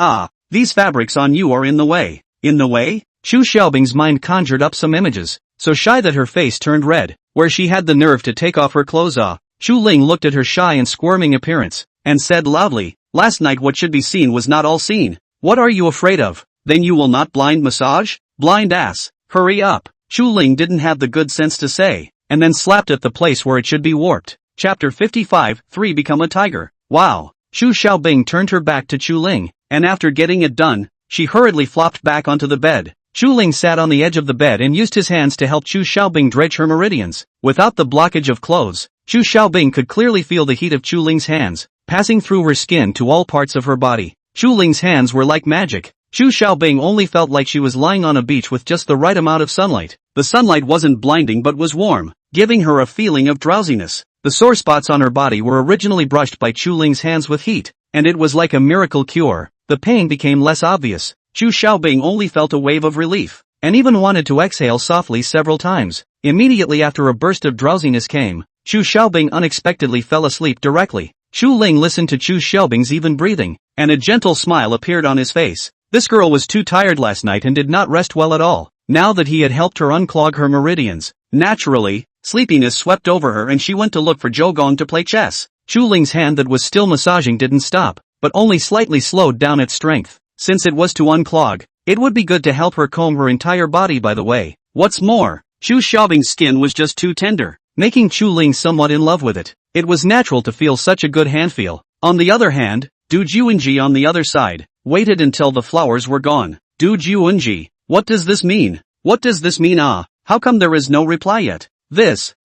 these fabrics on you are in the way." In the way? Chu Xiaobing's mind conjured up some images, so shy that her face turned red, where she had the nerve to take off her clothes. Chu Ling looked at her shy and squirming appearance, and said loudly, "Last night what should be seen was not all seen. What are you afraid of? Then you will not blind massage? Blind ass, hurry up." Chu Ling didn't have the good sense to say, and then slapped at the place where it should be warped. Chapter 55, 3 Become a Tiger. Wow. Chu Xiaobing turned her back to Chu Ling, and after getting it done, she hurriedly flopped back onto the bed. Chu Ling sat on the edge of the bed and used his hands to help Chu Xiaobing dredge her meridians. Without the blockage of clothes, Chu Xiaobing could clearly feel the heat of Chu Ling's hands, passing through her skin to all parts of her body. Chu Ling's hands were like magic. Chu Xiaobing only felt like she was lying on a beach with just the right amount of sunlight. The sunlight wasn't blinding but was warm, giving her a feeling of drowsiness. The sore spots on her body were originally brushed by Chu Ling's hands with heat, and it was like a miracle cure. The pain became less obvious. Chu Xiaobing only felt a wave of relief, and even wanted to exhale softly several times. Immediately after a burst of drowsiness came, Chu Xiaobing unexpectedly fell asleep directly. Chu Ling listened to Chu Xiaobing's even breathing, and a gentle smile appeared on his face. This girl was too tired last night and did not rest well at all. Now that he had helped her unclog her meridians, naturally, sleepiness swept over her and she went to look for Zhou Gong to play chess. Chu Ling's hand that was still massaging didn't stop, but only slightly slowed down its strength. Since it was to unclog, it would be good to help her comb her entire body by the way. What's more, Chu Xiaobing's skin was just too tender, making Chu Ling somewhat in love with it. It was natural to feel such a good hand feel. On the other hand, Du Juanji on the other side, waited until the flowers were gone. Du Juanji, what does this mean? What does this mean? How come there is no reply yet?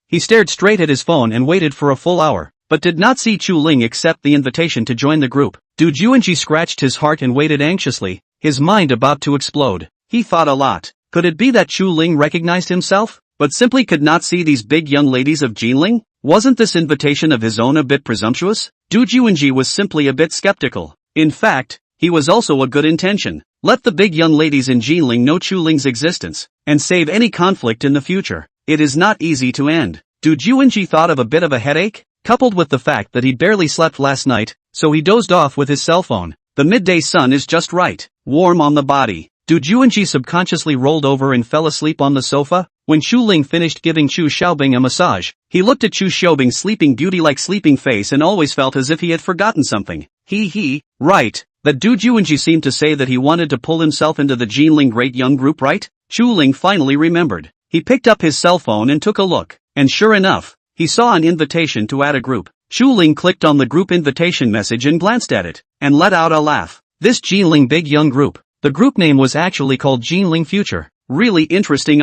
He stared straight at his phone and waited for a full hour, but did not see Chu Ling accept the invitation to join the group. Du Juanji scratched his heart and waited anxiously, his mind about to explode. He thought a lot. Could it be that Chu Ling recognized himself, but simply could not see these big young ladies of Jinling? Wasn't this invitation of his own a bit presumptuous? Du Juanji was simply a bit skeptical. In fact, he was also a good intention. Let the big young ladies in Jinling know Chu Ling's existence, and save any conflict in the future. It is not easy to end. Du Juanji thought of a bit of a headache, coupled with the fact that he barely slept last night, so he dozed off with his cell phone. The midday sun is just right, warm on the body. Du Juanji subconsciously rolled over and fell asleep on the sofa. When Chu Ling finished giving Chu Xiaobing a massage, he looked at Chu Xiaobing's sleeping beauty-like sleeping face and always felt as if he had forgotten something. Right, that Du Juanji seemed to say that he wanted to pull himself into the Jinling Great Young Group, right? Chu Ling finally remembered. He picked up his cell phone and took a look, and sure enough, he saw an invitation to add a group. Chu Ling clicked on the group invitation message and glanced at it, and let out a laugh. This Jinling Big Young Group. The group name was actually called Jinling Future. Really interesting.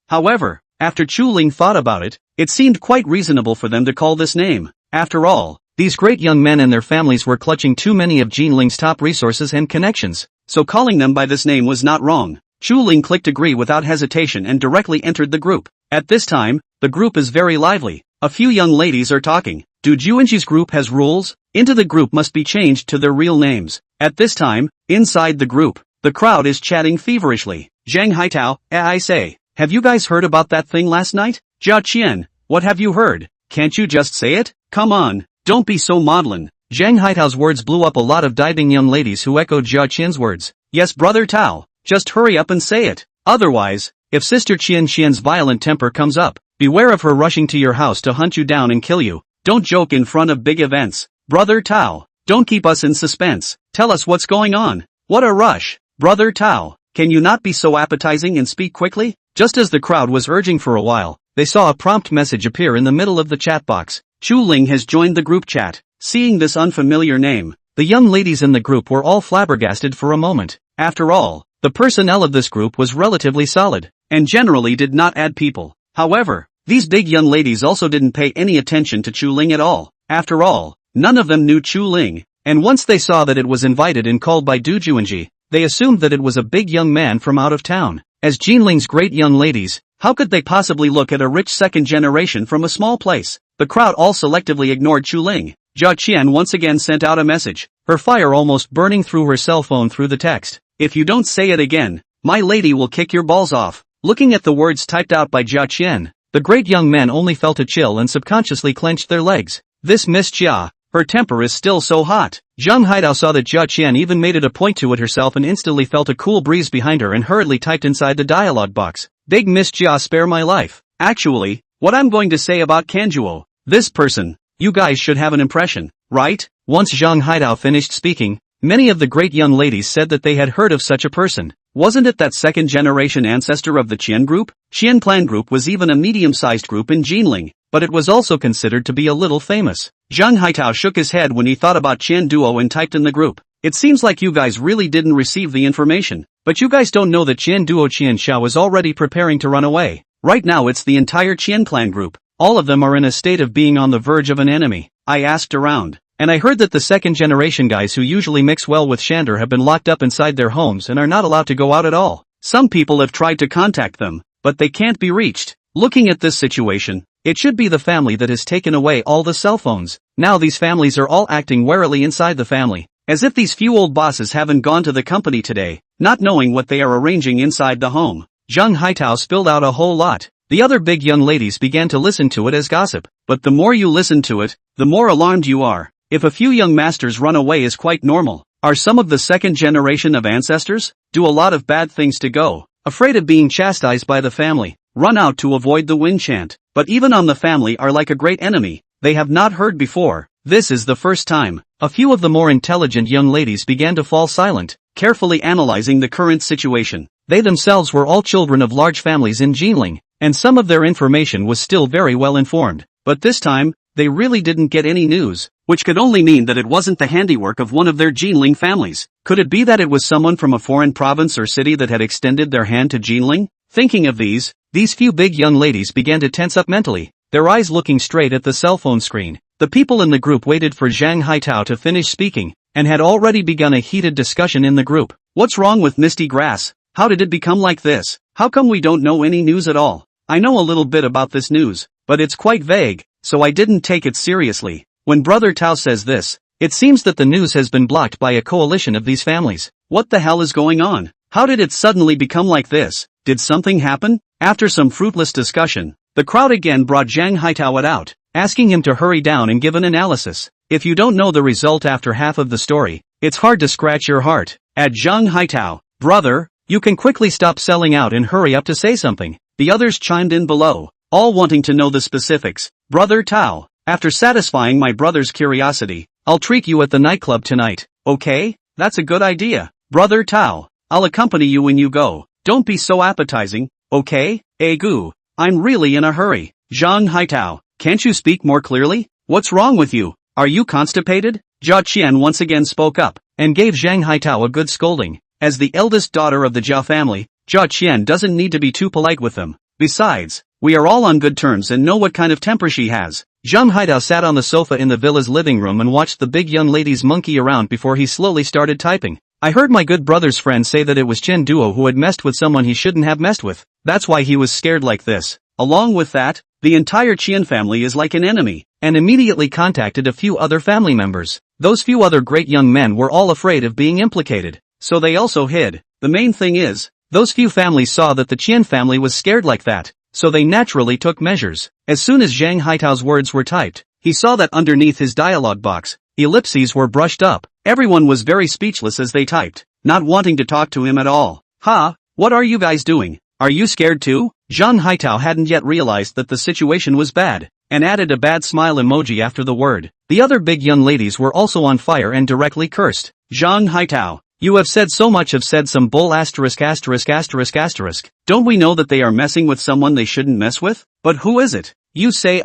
However, after Chu Ling thought about it, it seemed quite reasonable for them to call this name. After all, these great young men and their families were clutching too many of Jinling's top resources and connections, so calling them by this name was not wrong. Chu Ling clicked agree without hesitation and directly entered the group. At this time, the group is very lively. A few young ladies are talking. Du Juanji's group has rules. Into the group must be changed to their real names. At this time, inside the group, the crowd is chatting feverishly. Zhang Haitao, I say, have you guys heard about that thing last night? Jia Qian, what have you heard? Can't you just say it? Come on, don't be so maudlin. Zhang Haitao's words blew up a lot of diving young ladies who echoed Jia Qian's words. Yes, brother Tao, just hurry up and say it. Otherwise, if Sister Qian's violent temper comes up, beware of her rushing to your house to hunt you down and kill you. Don't joke in front of big events. Brother Tao, don't keep us in suspense. Tell us what's going on. What a rush. Brother Tao, can you not be so appetizing and speak quickly? Just as the crowd was urging for a while, they saw a prompt message appear in the middle of the chat box. Chu Ling has joined the group chat. Seeing this unfamiliar name, the young ladies in the group were all flabbergasted for a moment. After all, the personnel of this group was relatively solid, and generally did not add people. However, these big young ladies also didn't pay any attention to Chu Ling at all. After all, none of them knew Chu Ling, and once they saw that it was invited and called by Du Juanji, they assumed that it was a big young man from out of town. As Jinling's great young ladies, how could they possibly look at a rich second generation from a small place? The crowd all selectively ignored Chu Ling. Jia Qian once again sent out a message, her fire almost burning through her cell phone through the text. If you don't say it again, my lady will kick your balls off. Looking at the words typed out by Jia Qian, the great young men only felt a chill and subconsciously clenched their legs. This Miss Jia, her temper is still so hot. Zhang Haidao saw that Jia Qian even made it a point to it herself and instantly felt a cool breeze behind her and hurriedly typed inside the dialogue box. Big Miss Jia, spare my life. Actually, what I'm going to say about Kanjuo, this person, you guys should have an impression, right? Once Zhang Haidao finished speaking, many of the great young ladies said that they had heard of such a person. Wasn't it that second-generation ancestor of the Qian group? Qian clan group was even a medium-sized group in Jinling, but it was also considered to be a little famous. Zhang Haitao shook his head when he thought about Qian Duo and typed in the group. It seems like you guys really didn't receive the information, but you guys don't know that Qian Duo Qian Xiao is already preparing to run away. Right now it's the entire Qian clan group. All of them are in a state of being on the verge of an enemy. I asked around, and I heard that the second-generation guys who usually mix well with Shander have been locked up inside their homes and are not allowed to go out at all. Some people have tried to contact them, but they can't be reached. Looking at this situation, it should be the family that has taken away all the cell phones. Now these families are all acting warily inside the family, as if these few old bosses haven't gone to the company today, not knowing what they are arranging inside the home. Zhang Haitao spilled out a whole lot. The other big young ladies began to listen to it as gossip, but the more you listen to it, the more alarmed you are. If a few young masters run away is quite normal. Are some of the second generation of ancestors? Do a lot of bad things to go, afraid of being chastised by the family, run out to avoid the wind chant, but even on the family are like a great enemy, they have not heard before. This is the first time. A few of the more intelligent young ladies began to fall silent, carefully analyzing the current situation. They themselves were all children of large families in Jinling, and some of their information was still very well informed. But this time, they really didn't get any news, which could only mean that it wasn't the handiwork of one of their Jinling families. Could it be that it was someone from a foreign province or city that had extended their hand to Jinling? Thinking of these few big young ladies began to tense up mentally, their eyes looking straight at the cell phone screen. The people in the group waited for Zhang Haitao to finish speaking, and had already begun a heated discussion in the group. What's wrong with Misty Grass? How did it become like this? How come we don't know any news at all? I know a little bit about this news, but it's quite vague, so I didn't take it seriously. When Brother Tao says this, it seems that the news has been blocked by a coalition of these families. What the hell is going on? How did it suddenly become like this? Did something happen? After some fruitless discussion, the crowd again brought Zhang Haitao out, asking him to hurry down and give an analysis. If you don't know the result after half of the story, it's hard to scratch your heart. At Zhang Haitao, brother, you can quickly stop selling out and hurry up to say something. The others chimed in below, all wanting to know the specifics. Brother Tao, after satisfying my brother's curiosity, I'll treat you at the nightclub tonight, okay? That's a good idea. Brother Tao, I'll accompany you when you go. Don't be so appetizing, okay? Gu, I'm really in a hurry. Zhang Haitao, can't you speak more clearly? What's wrong with you? Are you constipated? Jia Qian once again spoke up, and gave Zhang Haitao a good scolding. As the eldest daughter of the Jia family, Jia Qian doesn't need to be too polite with them. Besides, we are all on good terms and know what kind of temper she has. Zhang Haidao sat on the sofa in the villa's living room and watched the big young ladies monkey around before he slowly started typing. I heard my good brother's friend say that it was Chen Duo who had messed with someone he shouldn't have messed with. That's why he was scared like this. Along with that, the entire Qian family is like an enemy, and immediately contacted a few other family members. Those few other great young men were all afraid of being implicated, so they also hid. The main thing is, those few families saw that the Qian family was scared like that, so they naturally took measures. As soon as Zhang Haitao's words were typed, he saw that underneath his dialogue box, ellipses were brushed up. Everyone was very speechless as they typed, not wanting to talk to him at all. What are you guys doing? Are you scared too? Zhang Haitao hadn't yet realized that the situation was bad, and added a bad smile emoji after the word. The other big young ladies were also on fire and directly cursed. Zhang Haitao, you have said so much, have said some bull asterisk asterisk asterisk asterisk. Don't we know that they are messing with someone they shouldn't mess with? But who is it? You say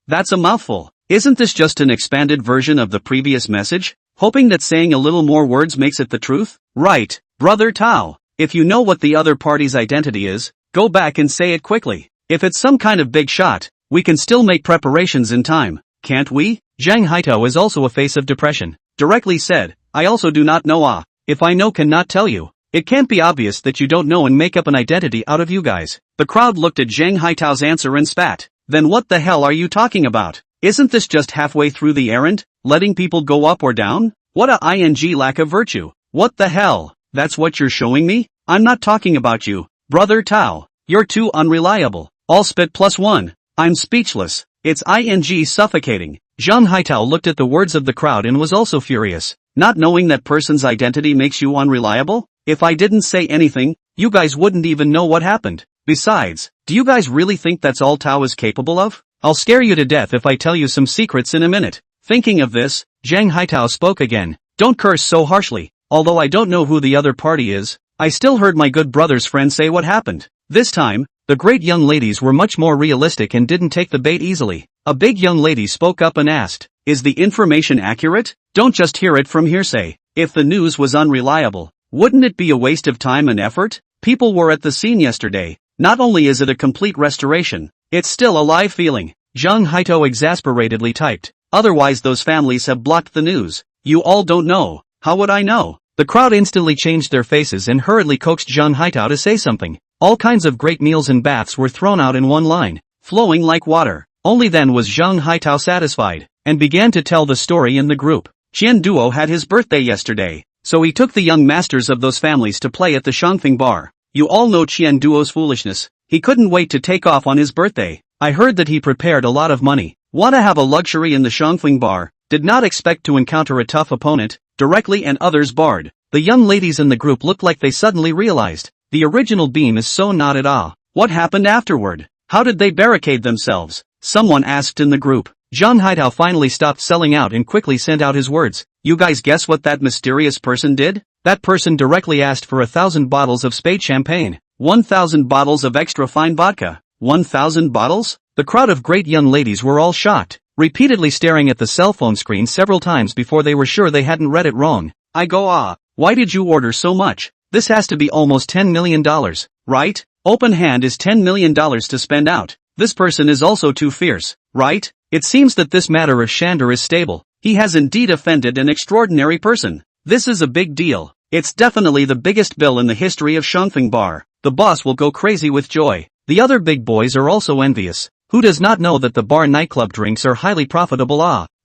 that's a mouthful. Isn't this just an expanded version of the previous message? Hoping that saying a little more words makes it the truth? Right, Brother Tao. If you know what the other party's identity is, go back and say it quickly. If it's some kind of big shot, we can still make preparations in time, can't we? Zhang Haitao is also a face of depression. Directly said, I also do not know. If I know, cannot tell you. It can't be obvious that you don't know and make up an identity out of you guys. The crowd looked at Zhang Haitao's answer and spat. Then what the hell are you talking about? Isn't this just halfway through the errand, letting people go up or down? What a ing lack of virtue. What the hell? That's what you're showing me? I'm not talking about you, Brother Tao. You're too unreliable. All spit +1. I'm speechless. It's ing suffocating. Zhang Haitao looked at the words of the crowd and was also furious. Not knowing that person's identity makes you unreliable? If I didn't say anything, you guys wouldn't even know what happened. Besides, do you guys really think that's all Tao is capable of? I'll scare you to death if I tell you some secrets in a minute. Thinking of this, Zhang Haitao spoke again. Don't curse so harshly. Although I don't know who the other party is, I still heard my good brother's friend say what happened. This time, the great young ladies were much more realistic and didn't take the bait easily. A big young lady spoke up and asked, is the information accurate? Don't just hear it from hearsay. If the news was unreliable, wouldn't it be a waste of time and effort? People were at the scene yesterday. Not only is it a complete restoration, it's still a live feeling. Zhang Haitao exasperatedly typed. Otherwise those families have blocked the news. You all don't know. How would I know? The crowd instantly changed their faces and hurriedly coaxed Zhang Haitao to say something. All kinds of great meals and baths were thrown out in one line, flowing like water. Only then was Zhang Haitao satisfied, and began to tell the story in the group. Qian Duo had his birthday yesterday, so he took the young masters of those families to play at the Shangfeng bar. You all know Qian Duo's foolishness. He couldn't wait to take off on his birthday. I heard that he prepared a lot of money. Wanna have a luxury in the Shangfeng bar, did not expect to encounter a tough opponent, directly and others barred. The young ladies in the group looked like they suddenly realized. The original beam is so not at all. What happened afterward? How did they barricade themselves? Someone asked in the group. Zhang Haitao finally stopped selling out and quickly sent out his words. You guys guess what that mysterious person did? That person directly asked for 1,000 bottles of spade champagne, 1,000 bottles of extra fine vodka. 1,000 bottles? The crowd of great young ladies were all shocked, repeatedly staring at the cell phone screen several times before they were sure they hadn't read it wrong. Why did you order so much? This has to be almost $10 million, right? Open hand is $10 million to spend out. This person is also too fierce, right? It seems that this matter of Shander is stable. He has indeed offended an extraordinary person. This is a big deal. It's definitely the biggest bill in the history of Shangfeng Bar. The boss will go crazy with joy. The other big boys are also envious. Who does not know that the bar nightclub drinks are highly profitable?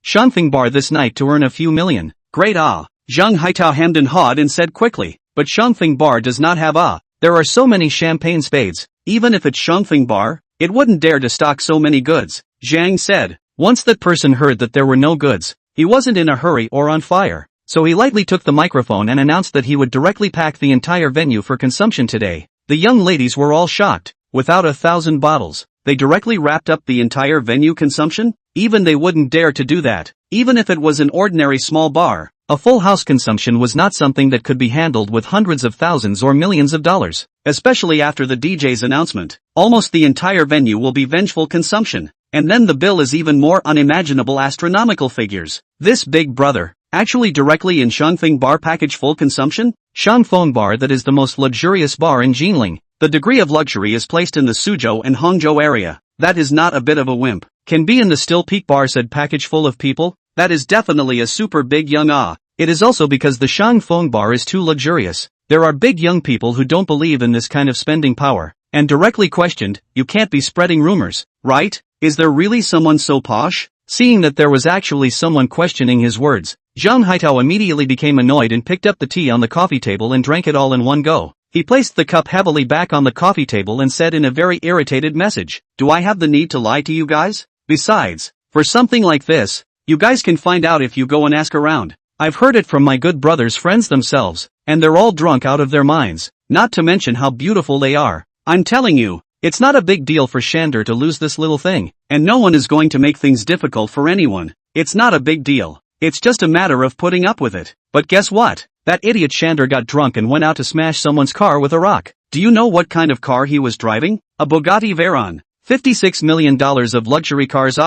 Shangfeng Bar this night to earn a few million. Great. Zhang Haitao hemmed and hawed and said quickly. But Shangfeng Bar does not have there are so many champagne spades. Even if it's Shangfeng Bar, it wouldn't dare to stock so many goods. Zhang said. Once that person heard that there were no goods, he wasn't in a hurry or on fire. So he lightly took the microphone and announced that he would directly pack the entire venue for consumption today. The young ladies were all shocked. Without 1,000 bottles, they directly wrapped up the entire venue consumption? Even they wouldn't dare to do that. Even if it was an ordinary small bar, a full house consumption was not something that could be handled with hundreds of thousands or millions of dollars. Especially after the DJ's announcement. Almost the entire venue will be vengeful consumption. And then the bill is even more unimaginable astronomical figures. This big brother, actually directly in Shangfeng Bar package full consumption? Shangfeng Bar, that is the most luxurious bar in Jinling. The degree of luxury is placed in the Suzhou and Hangzhou area. That is not a bit of a wimp. Can be in the Still Peak Bar said package full of people? That is definitely a super big young It is also because the Shangfeng Bar is too luxurious. There are big young people who don't believe in this kind of spending power. And directly questioned, you can't be spreading rumors, right? Is there really someone so posh? Seeing that there was actually someone questioning his words, Zhang Haitao immediately became annoyed and picked up the tea on the coffee table and drank it all in one go. He placed the cup heavily back on the coffee table and said in a very irritated message, do I have the need to lie to you guys? Besides, for something like this, you guys can find out if you go and ask around. I've heard it from my good brother's friends themselves, and they're all drunk out of their minds, not to mention how beautiful they are. I'm telling you, it's not a big deal for Shander to lose this little thing, and no one is going to make things difficult for anyone. It's not a big deal. It's just a matter of putting up with it. But guess what? That idiot Shander got drunk and went out to smash someone's car with a rock. Do you know what kind of car he was driving? A Bugatti Veyron. $56 million of luxury cars.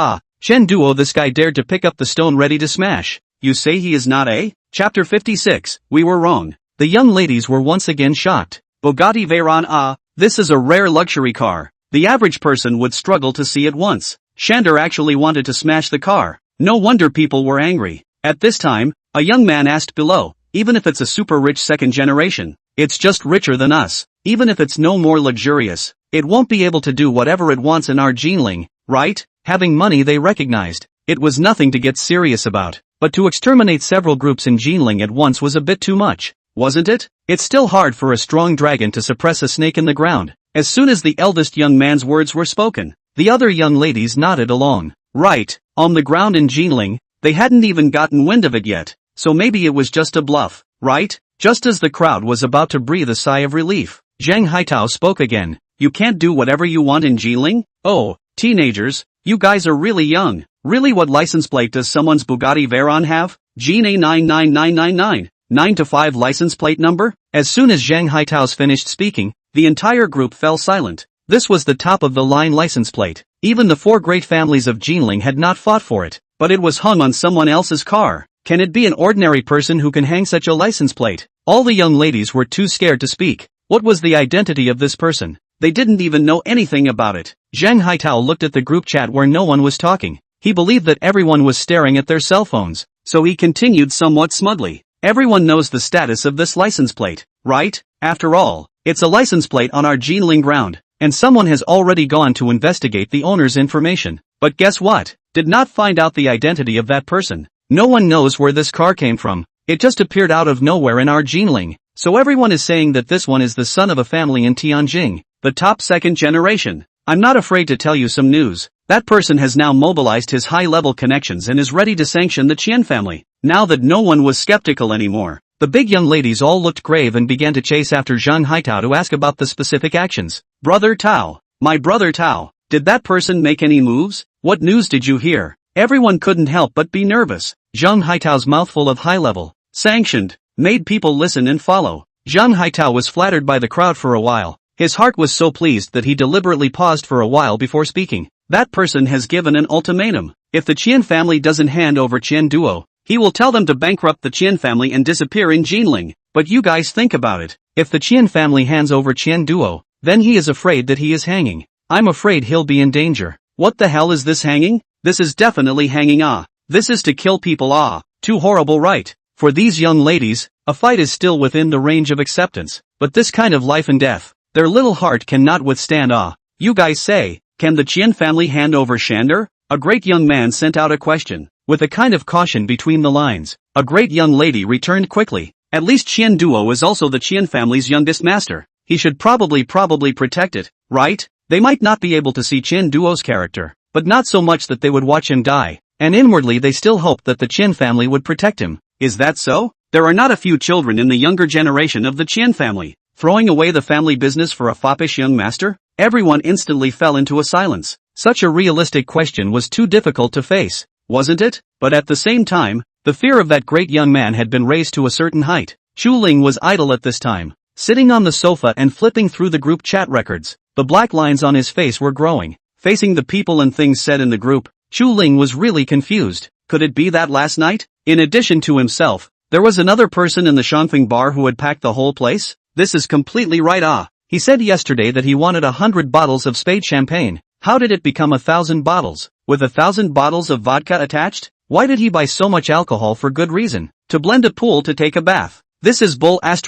Chen Duo, this guy dared to pick up the stone ready to smash. You say he is not a? Chapter 56, we were wrong. The young ladies were once again shocked. Bugatti Veyron. This is a rare luxury car. The average person would struggle to see it once. Shander actually wanted to smash the car. No wonder people were angry. At this time, a young man asked below, even if it's a super rich second generation, it's just richer than us. Even if it's no more luxurious, it won't be able to do whatever it wants in our Jinling, right? Having money, they recognized. It was nothing to get serious about. But to exterminate several groups in Jinling at once was a bit too much, wasn't it? It's still hard for a strong dragon to suppress a snake in the ground. As soon as the eldest young man's words were spoken, the other young ladies nodded along. Right, on the ground in Jinling, they hadn't even gotten wind of it yet, so maybe it was just a bluff, right? Just as the crowd was about to breathe a sigh of relief, Zhang Haitao spoke again. You can't do whatever you want in Jinling? Oh, teenagers, you guys are really young. Really, what license plate does someone's Bugatti Veyron have? Jean A99999. 9 to 5 license plate number? As soon as Zhang Haitao's finished speaking, the entire group fell silent. This was the top of the line license plate. Even the 4 great families of Jinling had not fought for it, but it was hung on someone else's car. Can it be an ordinary person who can hang such a license plate? All the young ladies were too scared to speak. What was the identity of this person? They didn't even know anything about it. Zhang Haitao looked at the group chat where no one was talking. He believed that everyone was staring at their cell phones, so he continued somewhat smugly. Everyone knows the status of this license plate, right? After all, it's a license plate on our Jinling ground, and someone has already gone to investigate the owner's information. But guess what? Did not find out the identity of that person. No one knows where this car came from. It just appeared out of nowhere in our Jinling. So everyone is saying that this one is the son of a family in Tianjing, the top second generation. I'm not afraid to tell you some news. That person has now mobilized his high-level connections and is ready to sanction the Qian family. Now that no one was skeptical anymore, the big young ladies all looked grave and began to chase after Zhang Haitao to ask about the specific actions. Brother Tao, my brother Tao, did that person make any moves? What news did you hear? Everyone couldn't help but be nervous. Zhang Haitao's mouthful of high-level, sanctioned, made people listen and follow. Zhang Haitao was flattered by the crowd for a while. His heart was so pleased that he deliberately paused for a while before speaking. That person has given an ultimatum. If the Qian family doesn't hand over Qian Duo, he will tell them to bankrupt the Qian family and disappear in Jinling. But you guys think about it. If the Qian family hands over Qian Duo, then he is afraid that he is hanging. I'm afraid he'll be in danger. What the hell is this hanging? This is definitely hanging. This is to kill people. Too horrible, right? For these young ladies, a fight is still within the range of acceptance. But this kind of life and death, their little heart cannot withstand. You guys say, can the Qian family hand over Shander? A great young man sent out a question. With a kind of caution between the lines, a great young lady returned quickly. At least Qian Duo is also the Qian family's youngest master. He should probably protect it, right? They might not be able to see Qian Duo's character, but not so much that they would watch him die. And inwardly they still hoped that the Qian family would protect him. Is that so? There are not a few children in the younger generation of the Qian family. Throwing away the family business for a foppish young master? Everyone instantly fell into a silence. Such a realistic question was too difficult to face, wasn't it? But at the same time, the fear of that great young man had been raised to a certain height. Chu Ling was idle at this time, sitting on the sofa and flipping through the group chat records. The black lines on his face were growing. Facing the people and things said in the group, Chu Ling was really confused. Could it be that last night? In addition to himself, there was another person in the Shangfeng bar who had packed the whole place? This is completely right. He said yesterday that he wanted 100 bottles of spade champagne. How did it become 1,000 bottles? With 1,000 bottles of vodka attached? Why did he buy so much alcohol for good reason? To blend a pool to take a bath. This is bull ********.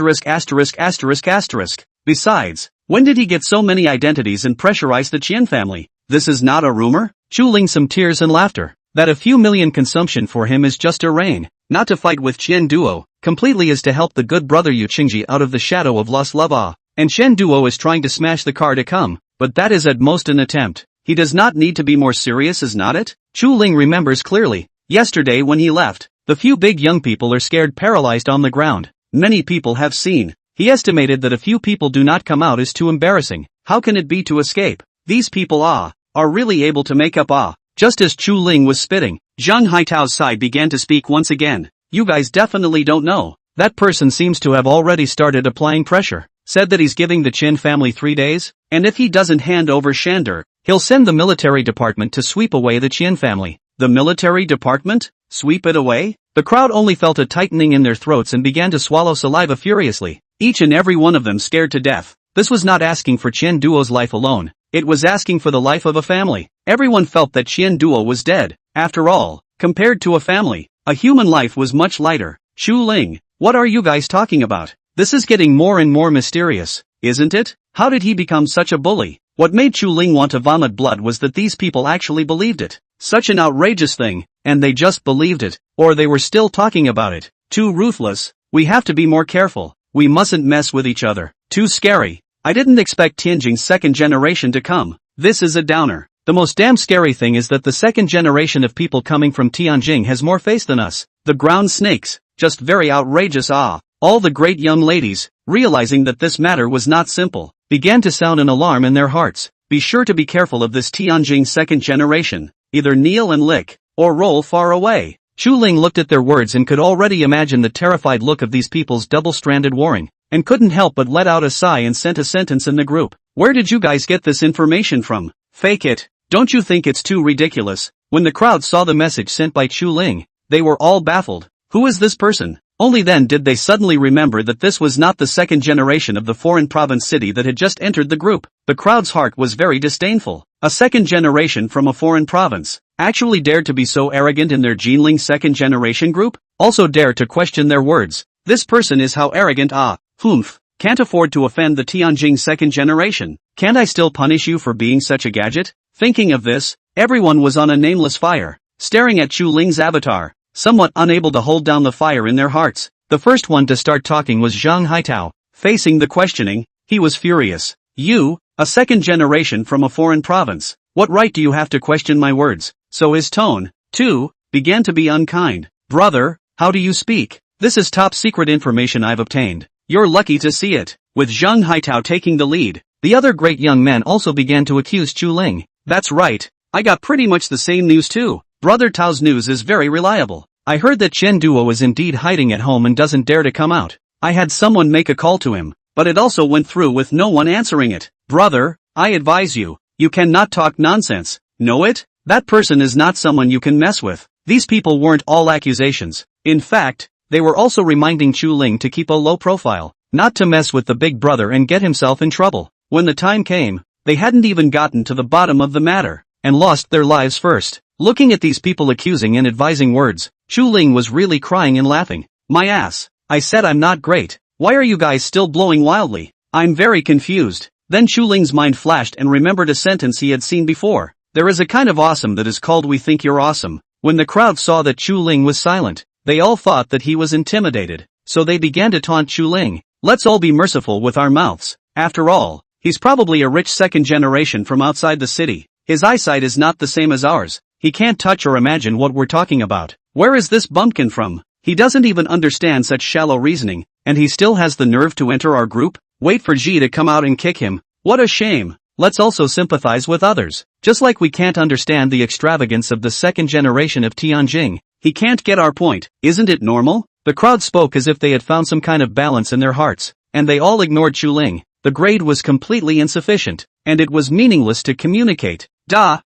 Besides, when did he get so many identities and pressurize the Qian family? This is not a rumor? Chu Ling some tears and laughter. That a few million consumption for him is just a rain. Not to fight with Qian Duo, completely is to help the good brother Yu Qingji out of the shadow of lost love. And Qian Duo is trying to smash the car to come, but that is at most an attempt. He does not need to be more serious, is not it? Chu Ling remembers clearly. Yesterday when he left, the few big young people are scared paralyzed on the ground. Many people have seen. He estimated that a few people do not come out is too embarrassing. How can it be to escape? These people are really able to make up. Just as Chu Ling was spitting, Zhang Haitao's side began to speak once again. You guys definitely don't know. That person seems to have already started applying pressure. Said that he's giving the Qin family 3 days, and if he doesn't hand over Shander, he'll send the military department to sweep away the Qian family. The military department? Sweep it away? The crowd only felt a tightening in their throats and began to swallow saliva furiously. Each and every one of them scared to death. This was not asking for Qian Duo's life alone. It was asking for the life of a family. Everyone felt that Qian Duo was dead. After all, compared to a family, a human life was much lighter. Chu Ling, what are you guys talking about? This is getting more and more mysterious, isn't it? How did he become such a bully? What made Chu Ling want to vomit blood was that these people actually believed it. Such an outrageous thing, and they just believed it, or they were still talking about it. Too ruthless. We have to be more careful. We mustn't mess with each other. Too scary. I didn't expect Tianjing's second generation to come. This is a downer. The most damn scary thing is that the second generation of people coming from Tianjing has more face than us. The ground snakes, just very outrageous. All the great young ladies, realizing that this matter was not simple, began to sound an alarm in their hearts. Be sure to be careful of this Tianjing second generation. Either kneel and lick, or roll far away. Chu Ling looked at their words and could already imagine the terrified look of these people's double-stranded warring, and couldn't help but let out a sigh and sent a sentence in the group. Where did you guys get this information from? Fake it. Don't you think it's too ridiculous? When the crowd saw the message sent by Chu Ling, they were all baffled. Who is this person? Only then did they suddenly remember that this was not the second generation of the foreign province city that had just entered the group. The crowd's heart was very disdainful. A second generation from a foreign province actually dared to be so arrogant in their Jinling second generation group? Also dare to question their words. This person is how arrogant. Humph. Can't afford to offend the Tianjing second generation. Can't I still punish you for being such a gadget? Thinking of this, everyone was on a nameless fire, staring at Chu Ling's avatar, somewhat unable to hold down the fire in their hearts. The first one to start talking was Zhang Haitao. Facing the questioning, he was furious. You, a second generation from a foreign province, what right do you have to question my words? So his tone, too, began to be unkind. Brother, how do you speak? This is top secret information I've obtained. You're lucky to see it. With Zhang Haitao taking the lead, the other great young men also began to accuse Chu Ling. That's right, I got pretty much the same news too. Brother Tao's news is very reliable. I heard that Chen Duo is indeed hiding at home and doesn't dare to come out. I had someone make a call to him, but it also went through with no one answering it. Brother, I advise you, you cannot talk nonsense. Know it? That person is not someone you can mess with. These people weren't all accusations. In fact, they were also reminding Chu Ling to keep a low profile, not to mess with the big brother and get himself in trouble. When the time came, they hadn't even gotten to the bottom of the matter, and lost their lives first. Looking at these people accusing and advising words, Chu Ling was really crying and laughing. My ass, I said I'm not great. Why are you guys still blowing wildly? I'm very confused. Then Chu Ling's mind flashed and remembered a sentence he had seen before. There is a kind of awesome that is called we think you're awesome. When the crowd saw that Chu Ling was silent, they all thought that he was intimidated, so they began to taunt Chu Ling. Let's all be merciful with our mouths. After all, he's probably a rich second generation from outside the city. His eyesight is not the same as ours. He can't touch or imagine what we're talking about. Where is this bumpkin from? He doesn't even understand such shallow reasoning, and he still has the nerve to enter our group? Wait for Ji to come out and kick him. What a shame. Let's also sympathize with others. Just like we can't understand the extravagance of the second generation of Tianjing, he can't get our point. Isn't it normal? The crowd spoke as if they had found some kind of balance in their hearts, and they all ignored Chu Ling. The grade was completely insufficient, and it was meaningless to communicate. A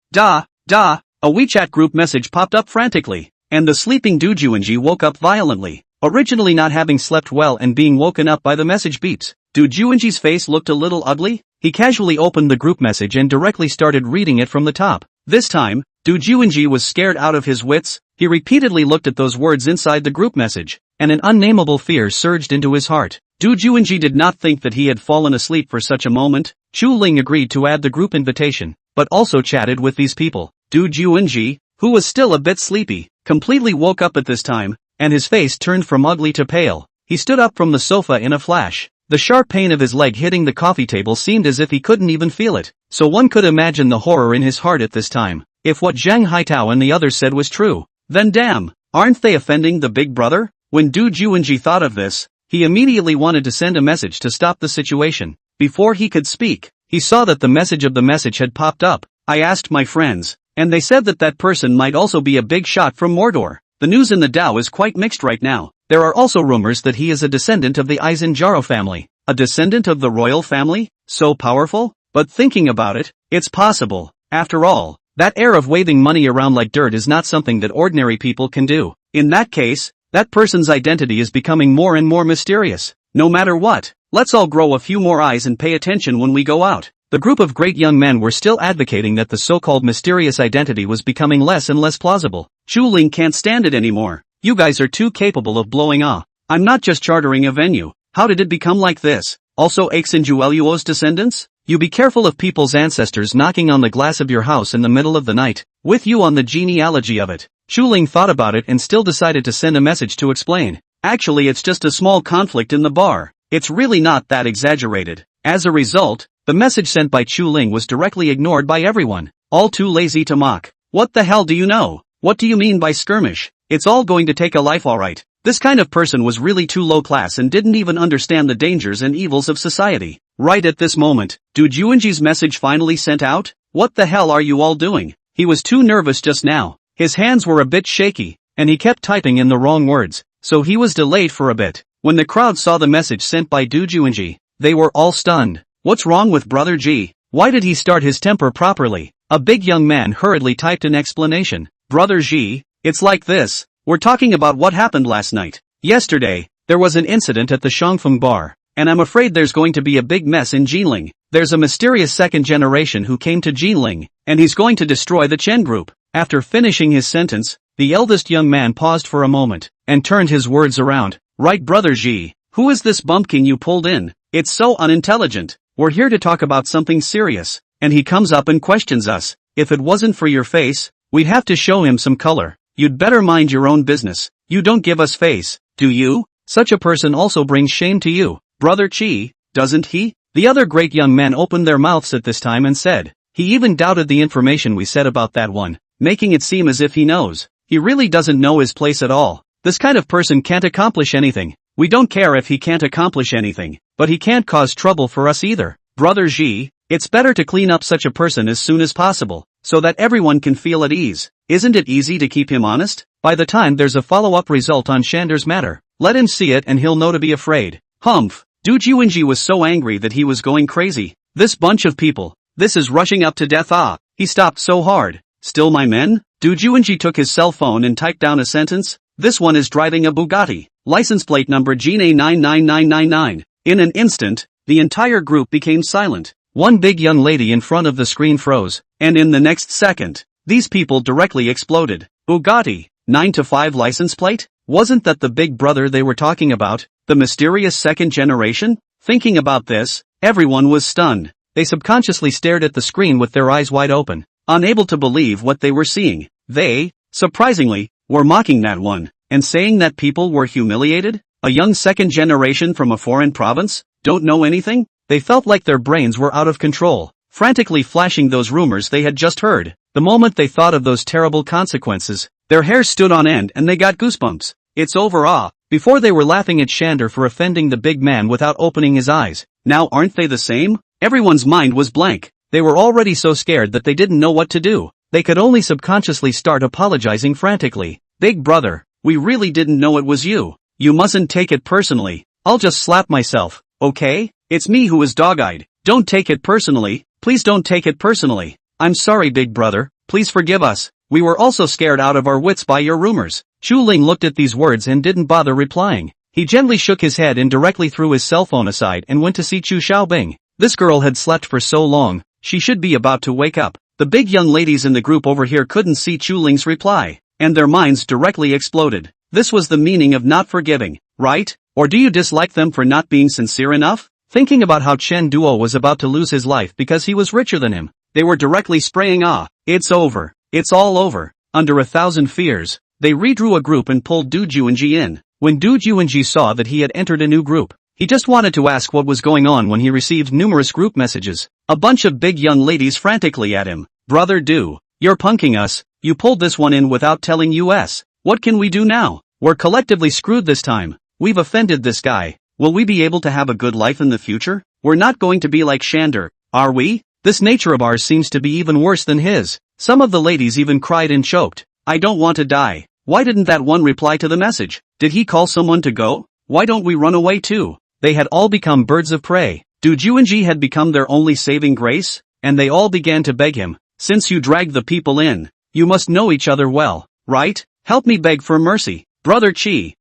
WeChat group message popped up frantically, and the sleeping Du Juanji woke up violently, originally not having slept well and being woken up by the message beeps. Du Juanji's face looked a little ugly. He casually opened the group message and directly started reading it from the top. This time, Du Juanji was scared out of his wits. He repeatedly looked at those words inside the group message, and an unnameable fear surged into his heart. Du Juanji did not think that he had fallen asleep for such a moment. Chu Ling agreed to add the group invitation, but also chatted with these people. Du Juanji, who was still a bit sleepy, completely woke up at this time, and his face turned from ugly to pale. He stood up from the sofa in a flash. The sharp pain of his leg hitting the coffee table seemed as if he couldn't even feel it, so one could imagine the horror in his heart at this time. If what Zhang Haitao and the others said was true, then damn, aren't they offending the big brother? When Du Juanji thought of this, he immediately wanted to send a message to stop the situation. Before he could speak, he saw that the message of the message had popped up. I asked my friends, and they said that that person might also be a big shot from Mordor. The news in the Dao is quite mixed right now. There are also rumors that he is a descendant of the Aizenjaro family. A descendant of the royal family? So powerful? But thinking about it, it's possible. After all, that air of waving money around like dirt is not something that ordinary people can do. In that case, that person's identity is becoming more and more mysterious. No matter what, let's all grow a few more eyes and pay attention when we go out. The group of great young men were still advocating that the so-called mysterious identity was becoming less and less plausible. Chu Ling can't stand it anymore. You guys are too capable of blowing off. I'm not just chartering a venue. How did it become like this? Also Aixinjueluo's descendants? You be careful of people's ancestors knocking on the glass of your house in the middle of the night, with you on the genealogy of it. Chu Ling thought about it and still decided to send a message to explain. Actually, it's just a small conflict in the bar. It's really not that exaggerated. As a result, the message sent by Chu Ling was directly ignored by everyone. All too lazy to mock. What the hell do you know? What do you mean by skirmish? It's all going to take a life alright. This kind of person was really too low class and didn't even understand the dangers and evils of society. Right at this moment, Du Juanji's message finally sent out? What the hell are you all doing? He was too nervous just now. His hands were a bit shaky, and he kept typing in the wrong words, so he was delayed for a bit. When the crowd saw the message sent by Du Juanji, they were all stunned. What's wrong with Brother G? Why did he start his temper properly? A big young man hurriedly typed an explanation. Brother G, it's like this. We're talking about what happened last night. Yesterday, there was an incident at the Shangfeng bar, and I'm afraid there's going to be a big mess in Jinling. There's a mysterious second generation who came to Jinling, and he's going to destroy the Chen group. After finishing his sentence, the eldest young man paused for a moment, and turned his words around. Right, Brother G, who is this bumpkin you pulled in? It's so unintelligent. We're here to talk about something serious, and he comes up and questions us. If it wasn't for your face, we'd have to show him some color. You'd better mind your own business. You don't give us face, do you? Such a person also brings shame to you, Brother Chi, doesn't he? The other great young men opened their mouths at this time and said. He even doubted the information we said about that one, making it seem as if he knows. He really doesn't know his place at all. This kind of person can't accomplish anything. We don't care if he can't accomplish anything, but he can't cause trouble for us either. Brother Xi, it's better to clean up such a person as soon as possible, so that everyone can feel at ease. Isn't it easy to keep him honest? By the time there's a follow-up result on Shander's matter, let him see it and he'll know to be afraid. Humph! Du Juanji was so angry that he was going crazy. This bunch of people, this is rushing up to death. He stopped so hard. Still my men? Du Juanji took his cell phone and typed down a sentence. This one is driving a Bugatti. License plate number GNA 99999. In an instant, the entire group became silent. One big young lady in front of the screen froze, and in the next second, these people directly exploded. Bugatti, 9to5 license plate? Wasn't that the big brother they were talking about? The mysterious second generation? Thinking about this, everyone was stunned. They subconsciously stared at the screen with their eyes wide open, unable to believe what they were seeing. They, surprisingly, were mocking that one, and saying that people were humiliated? A young second generation from a foreign province? Don't know anything? They felt like their brains were out of control, frantically flashing those rumors they had just heard. The moment they thought of those terrible consequences, their hair stood on end and they got goosebumps. It's over. Before they were laughing at Shander for offending the big man without opening his eyes. Now aren't they the same? Everyone's mind was blank. They were already so scared that they didn't know what to do. They could only subconsciously start apologizing frantically. Big brother, we really didn't know it was you. You mustn't take it personally. I'll just slap myself, okay? It's me who is dog-eyed. Don't take it personally. Please don't take it personally. I'm sorry, big brother. Please forgive us. We were also scared out of our wits by your rumors. Chu Ling looked at these words and didn't bother replying. He gently shook his head and directly threw his cell phone aside and went to see Chu Xiaobing. This girl had slept for so long, she should be about to wake up. The big young ladies in the group over here couldn't see Chu Ling's reply, and their minds directly exploded. This was the meaning of not forgiving, right? Or do you dislike them for not being sincere enough? Thinking about how Chen Duo was about to lose his life because he was richer than him, they were directly spraying it's over. It's all over. Under 1,000 fears, they redrew a group and pulled Du Juanji in. When Du Juanji saw that he had entered a new group, he just wanted to ask what was going on when he received numerous group messages. A bunch of big young ladies frantically at him. Brother Du, you're punking us. You pulled this one in without telling us. What can we do now? We're collectively screwed this time. We've offended this guy. Will we be able to have a good life in the future? We're not going to be like Shander, are we? This nature of ours seems to be even worse than his. Some of the ladies even cried and choked. I don't want to die. Why didn't that one reply to the message? Did he call someone to go? Why don't we run away too? They had all become birds of prey. Du Juanji had become their only saving grace, and they all began to beg him. Since you dragged the people in, you must know each other well, right? Help me beg for mercy. Brother Chi,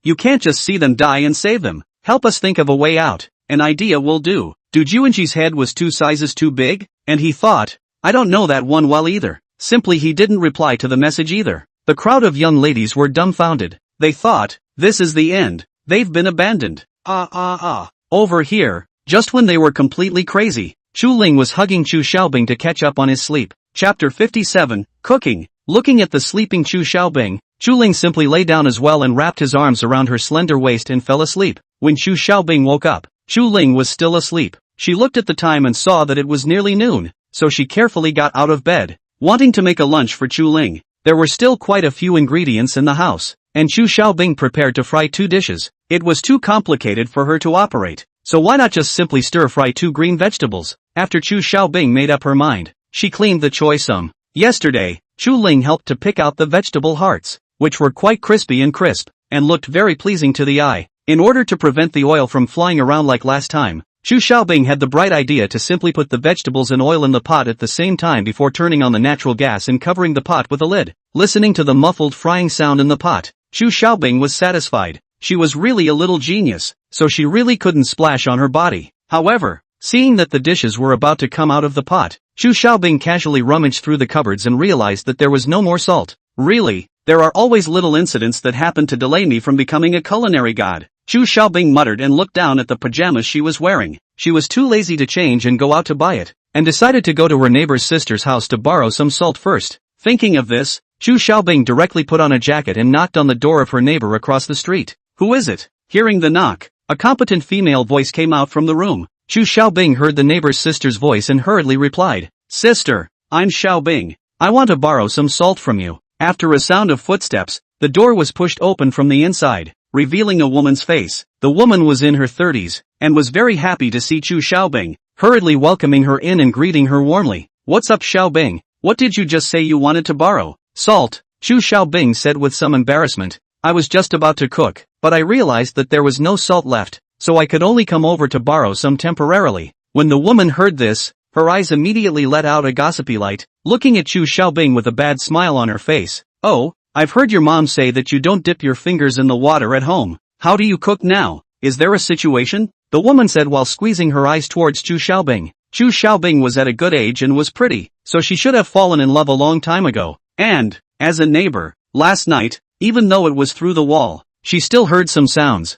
you can't just see them die and save them. Help us think of a way out. An idea will do. Du Juanji's head was 2 sizes too big, and he thought, I don't know that one well either. Simply he didn't reply to the message either. The crowd of young ladies were dumbfounded. They thought, this is the end. They've been abandoned. Over here, just when they were completely crazy, Chu Ling was hugging Chu Xiaobing to catch up on his sleep. Chapter 57, Cooking. Looking at the sleeping Chu Xiaobing, Chu Ling simply lay down as well and wrapped his arms around her slender waist and fell asleep. When Chu Xiaobing woke up, Chu Ling was still asleep. She looked at the time and saw that it was nearly noon, so she carefully got out of bed, wanting to make a lunch for Chu Ling. There were still quite a few ingredients in the house, and Chu Xiaobing prepared to fry 2 dishes. It was too complicated for her to operate, so why not just simply stir-fry 2 green vegetables? After Chu Xiaobing made up her mind, she cleaned the choy sum. Yesterday, Chu Ling helped to pick out the vegetable hearts, which were quite crispy and crisp, and looked very pleasing to the eye. In order to prevent the oil from flying around like last time, Chu Xiaobing had the bright idea to simply put the vegetables and oil in the pot at the same time before turning on the natural gas and covering the pot with a lid. Listening to the muffled frying sound in the pot, Chu Xiaobing was satisfied. She was really a little genius, so she really couldn't splash on her body. However, seeing that the dishes were about to come out of the pot, Chu Xiaobing casually rummaged through the cupboards and realized that there was no more salt. Really, there are always little incidents that happen to delay me from becoming a culinary god. Chu Xiaobing muttered and looked down at the pajamas she was wearing. She was too lazy to change and go out to buy it, and decided to go to her neighbor's sister's house to borrow some salt first. Thinking of this, Chu Xiaobing directly put on a jacket and knocked on the door of her neighbor across the street. "Who is it?" Hearing the knock, a competent female voice came out from the room. Chu Xiaobing heard the neighbor's sister's voice and hurriedly replied, "Sister, I'm Xiaobing. I want to borrow some salt from you." After a sound of footsteps, the door was pushed open from the inside, revealing a woman's face. The woman was in her 30s, and was very happy to see Chu Xiaobing, hurriedly welcoming her in and greeting her warmly. "What's up, Xiaobing? What did you just say you wanted to borrow?" "Salt," Chu Xiaobing said with some embarrassment. "I was just about to cook, but I realized that there was no salt left, so I could only come over to borrow some temporarily." When the woman heard this, her eyes immediately let out a gossipy light, looking at Chu Xiaobing with a bad smile on her face. "Oh, I've heard your mom say that you don't dip your fingers in the water at home. How do you cook now? Is there a situation?" the woman said while squeezing her eyes towards Chu Xiaobing. Chu Xiaobing was at a good age and was pretty, so she should have fallen in love a long time ago. And, as a neighbor, last night, even though it was through the wall, she still heard some sounds.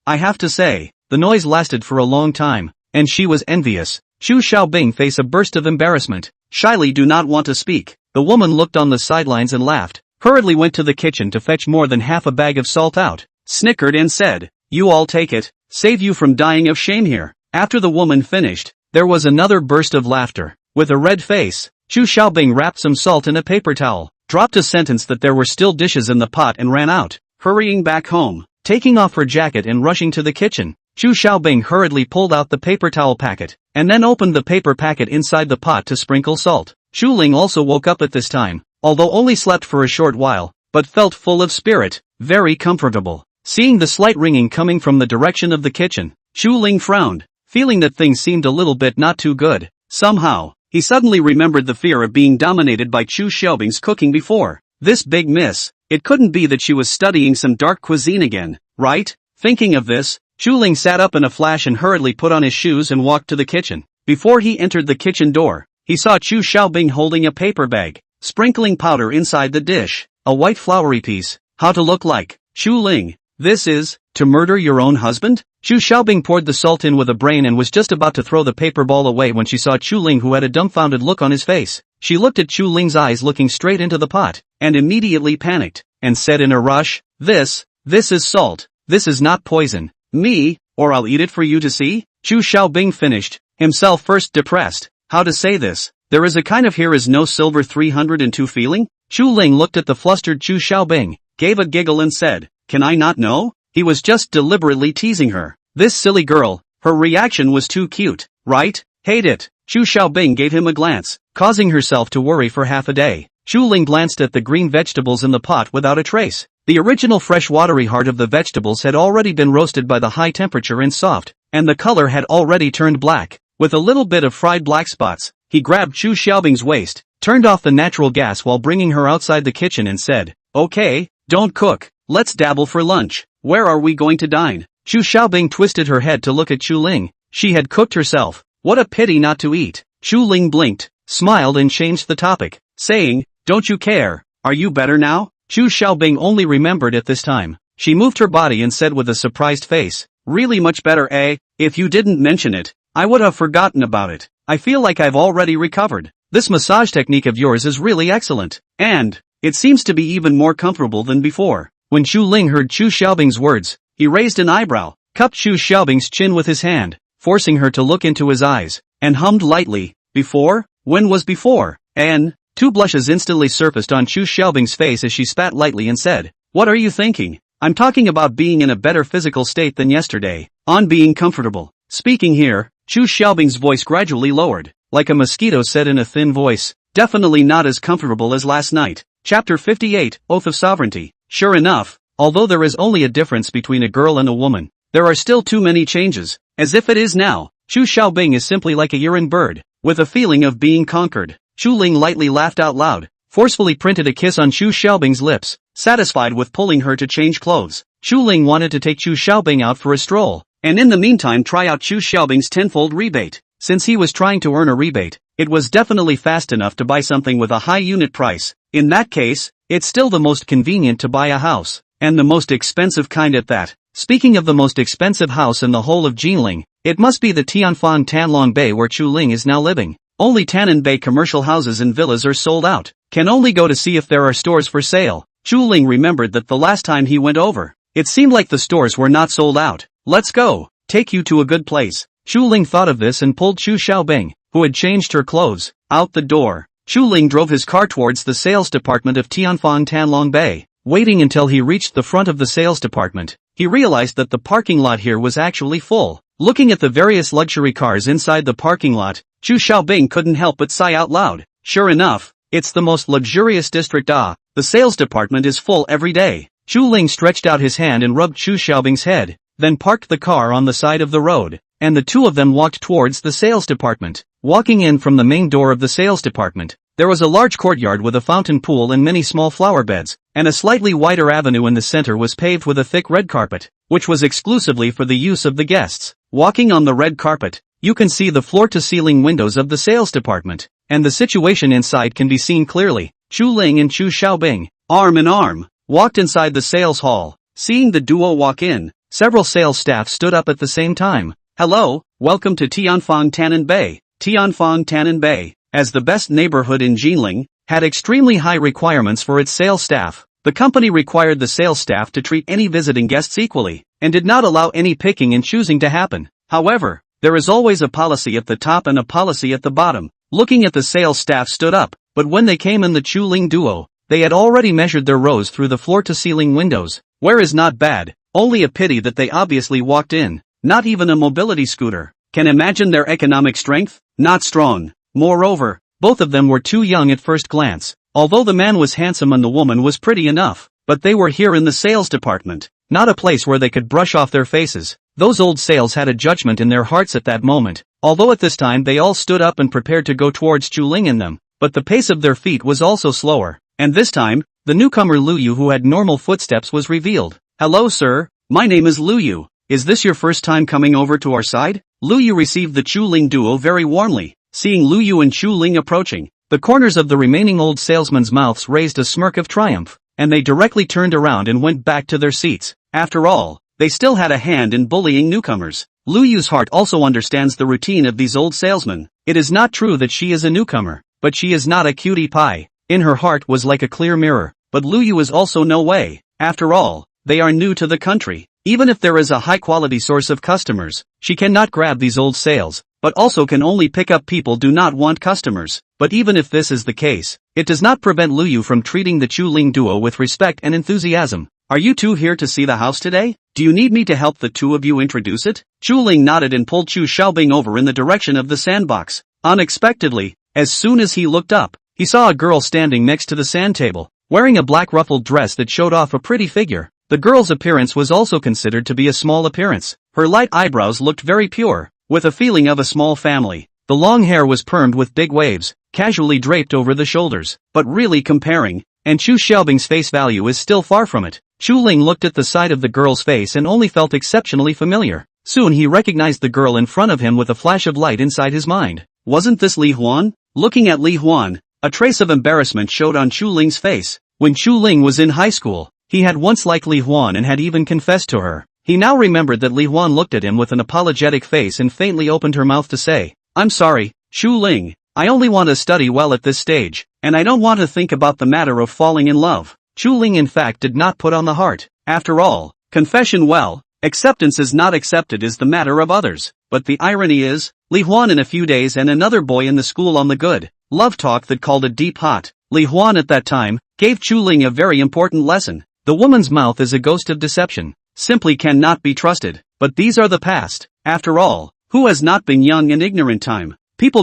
I have to say, the noise lasted for a long time, and she was envious. Chu Xiaobing faced a burst of embarrassment. Shyly do not want to speak. The woman looked on the sidelines and laughed, hurriedly went to the kitchen to fetch more than half a bag of salt out, snickered and said, "You all take it, save you from dying of shame here." After the woman finished, there was another burst of laughter. With a red face, Chu Xiaobing wrapped some salt in a paper towel, dropped a sentence that there were still dishes in the pot and ran out, hurrying back home, taking off her jacket and rushing to the kitchen. Chu Xiaobing hurriedly pulled out the paper towel packet, and then opened the paper packet inside the pot to sprinkle salt. Chu Ling also woke up at this time, although only slept for a short while, but felt full of spirit, very comfortable. Seeing the slight ringing coming from the direction of the kitchen, Chu Ling frowned, feeling that things seemed a little bit not too good. Somehow, he suddenly remembered the fear of being dominated by Chu Xiaobing's cooking before. This big miss, it couldn't be that she was studying some dark cuisine again, right? Thinking of this, Chu Ling sat up in a flash and hurriedly put on his shoes and walked to the kitchen. Before he entered the kitchen door, he saw Chu Xiaobing holding a paper bag, sprinkling powder inside the dish. A white floury piece. How to look like? Chu Ling, this is, to murder your own husband? Chu Xiaobing poured the salt in with a brain and was just about to throw the paper ball away when she saw Chu Ling, who had a dumbfounded look on his face. She looked at Chu Ling's eyes looking straight into the pot, and immediately panicked, and said in a rush, This is salt. This is not poison. Me, or I'll eat it for you to see." Chu Xiaobing finished, himself first depressed. How to say this? There is a kind of here is no silver 302 feeling? Chu Ling looked at the flustered Chu Xiaobing, gave a giggle and said, "Can I not know?" He was just deliberately teasing her. This silly girl, her reaction was too cute, right? Hate it. Chu Xiaobing gave him a glance, causing herself to worry for half a day. Chu Ling glanced at the green vegetables in the pot without a trace. The original fresh watery heart of the vegetables had already been roasted by the high temperature and soft, and the color had already turned black, with a little bit of fried black spots. He grabbed Chu Xiaobing's waist, turned off the natural gas while bringing her outside the kitchen and said, "Okay, don't cook, let's dabble for lunch. Where are we going to dine?" Chu Xiaobing twisted her head to look at Chu Ling. She had cooked herself. What a pity not to eat. Chu Ling blinked, smiled and changed the topic, saying, "Don't you care? Are you better now?" Chu Xiaobing only remembered at this time. She moved her body and said with a surprised face, "Really much better, eh? If you didn't mention it, I would have forgotten about it. I feel like I've already recovered. This massage technique of yours is really excellent. And, it seems to be even more comfortable than before." When Chu Ling heard Chu Xiaobing's words, he raised an eyebrow, cupped Xu Xiaobing's chin with his hand, forcing her to look into his eyes, and hummed lightly, "Before? When was before?" And 2 blushes instantly surfaced on Xu Xiaobing's face as she spat lightly and said, "What are you thinking? I'm talking about being in a better physical state than yesterday, on being comfortable." Speaking here, Xu Xiaobing's voice gradually lowered, like a mosquito said in a thin voice, "Definitely not as comfortable as last night." Chapter 58, Oath of Sovereignty. Sure enough, although there is only a difference between a girl and a woman, there are still too many changes. As if it is now, Xu Xiaobing is simply like a yearning bird, with a feeling of being conquered. Xu Ling lightly laughed out loud, forcefully printed a kiss on Xu Xiaobing's lips, satisfied with pulling her to change clothes. Xu Ling wanted to take Xu Xiaobing out for a stroll, and in the meantime try out Xu Xiaobing's tenfold rebate. Since he was trying to earn a rebate, it was definitely fast enough to buy something with a high unit price. In that case, it's still the most convenient to buy a house, and the most expensive kind at that. Speaking of the most expensive house in the whole of Jinling, it must be the Tianfang Tanlong Bay where Chu Ling is now living. Only Tanan Bay commercial houses and villas are sold out. Can only go to see if there are stores for sale. Chu Ling remembered that the last time he went over, it seemed like the stores were not sold out. "Let's go, take you to a good place." Chu Ling thought of this and pulled Xu Xiaobing, who had changed her clothes, out the door. Chu Ling drove his car towards the sales department of Tianfang Tanlong Bay. Waiting until he reached the front of the sales department, he realized that the parking lot here was actually full. Looking at the various luxury cars inside the parking lot, Xu Xiaobing couldn't help but sigh out loud. Sure enough, it's the most luxurious district. The sales department is full every day. Chu Ling stretched out his hand and rubbed Xu Xiaobing's head, then parked the car on the side of the road, and the two of them walked towards the sales department. Walking in from the main door of the sales department, there was a large courtyard with a fountain pool and many small flower beds, and a slightly wider avenue in the center was paved with a thick red carpet, which was exclusively for the use of the guests. Walking on the red carpet, you can see the floor-to-ceiling windows of the sales department, and the situation inside can be seen clearly. Chu Ling and Xu Xiaobing, arm in arm, walked inside the sales hall. Seeing the duo walk in, several sales staff stood up at the same time. "Hello, welcome to Tianfang Tanan Bay." Tianfang Tanan Bay, as the best neighborhood in Jinling, had extremely high requirements for its sales staff. The company required the sales staff to treat any visiting guests equally, and did not allow any picking and choosing to happen. However, there is always a policy at the top and a policy at the bottom. Looking at the sales staff stood up, but when they came in the Chu Ling duo, they had already measured their rows through the floor-to-ceiling windows. Where is not bad, only a pity that they obviously walked in, not even a mobility scooter. Can imagine their economic strength? Not strong. Moreover, both of them were too young at first glance. Although the man was handsome and the woman was pretty enough, but they were here in the sales department, not a place where they could brush off their faces. Those old sales had a judgment in their hearts at that moment, although at this time they all stood up and prepared to go towards Chu Ling and them, but the pace of their feet was also slower, and this time, the newcomer Lu Yu who had normal footsteps was revealed. "Hello sir, my name is Lu Yu. Is this your first time coming over to our side?" Lu Yu received the Chu Ling duo very warmly. Seeing Lu Yu and Chu Ling approaching, the corners of the remaining old salesmen's mouths raised a smirk of triumph, and they directly turned around and went back to their seats. After all, they still had a hand in bullying newcomers. Lu Yu's heart also understands the routine of these old salesmen. It is not true that she is a newcomer, but she is not a cutie pie. In her heart was like a clear mirror, but Lu Yu is also no way. After all, they are new to the country. Even if there is a high-quality source of customers, she cannot grab these old sales, but also can only pick up people do not want customers. But even if this is the case, it does not prevent Lu Yu from treating the Chu Ling duo with respect and enthusiasm. "Are you two here to see the house today? Do you need me to help the two of you introduce it?" Chu Ling nodded and pulled Xu Xiaobing over in the direction of the sandbox. Unexpectedly, as soon as he looked up, he saw a girl standing next to the sand table, wearing a black ruffled dress that showed off a pretty figure. The girl's appearance was also considered to be a small appearance. Her light eyebrows looked very pure, with a feeling of a small family. The long hair was permed with big waves, casually draped over the shoulders, but really comparing, and Xu Xiaobing's face value is still far from it. Chu Ling looked at the side of the girl's face and only felt exceptionally familiar. Soon he recognized the girl in front of him with a flash of light inside his mind. Wasn't this Li Huan? Looking at Li Huan, a trace of embarrassment showed on Chu Ling's face. When Chu Ling was in high school, he had once liked Li Huan and had even confessed to her. He now remembered that Li Huan looked at him with an apologetic face and faintly opened her mouth to say, "I'm sorry, Chu Ling. I only want to study well at this stage, and I don't want to think about the matter of falling in love." Chu Ling in fact did not put on the heart. After all, confession well, Acceptance is not accepted is the matter of others. But the irony is, Li Huan in a few days and another boy in the school on the good love talk that called a deep hot. Li Huan at that time gave Chu Ling a very important lesson. The woman's mouth is a ghost of deception. Simply cannot be trusted. But these are the past. After all, who has not been young and ignorant time?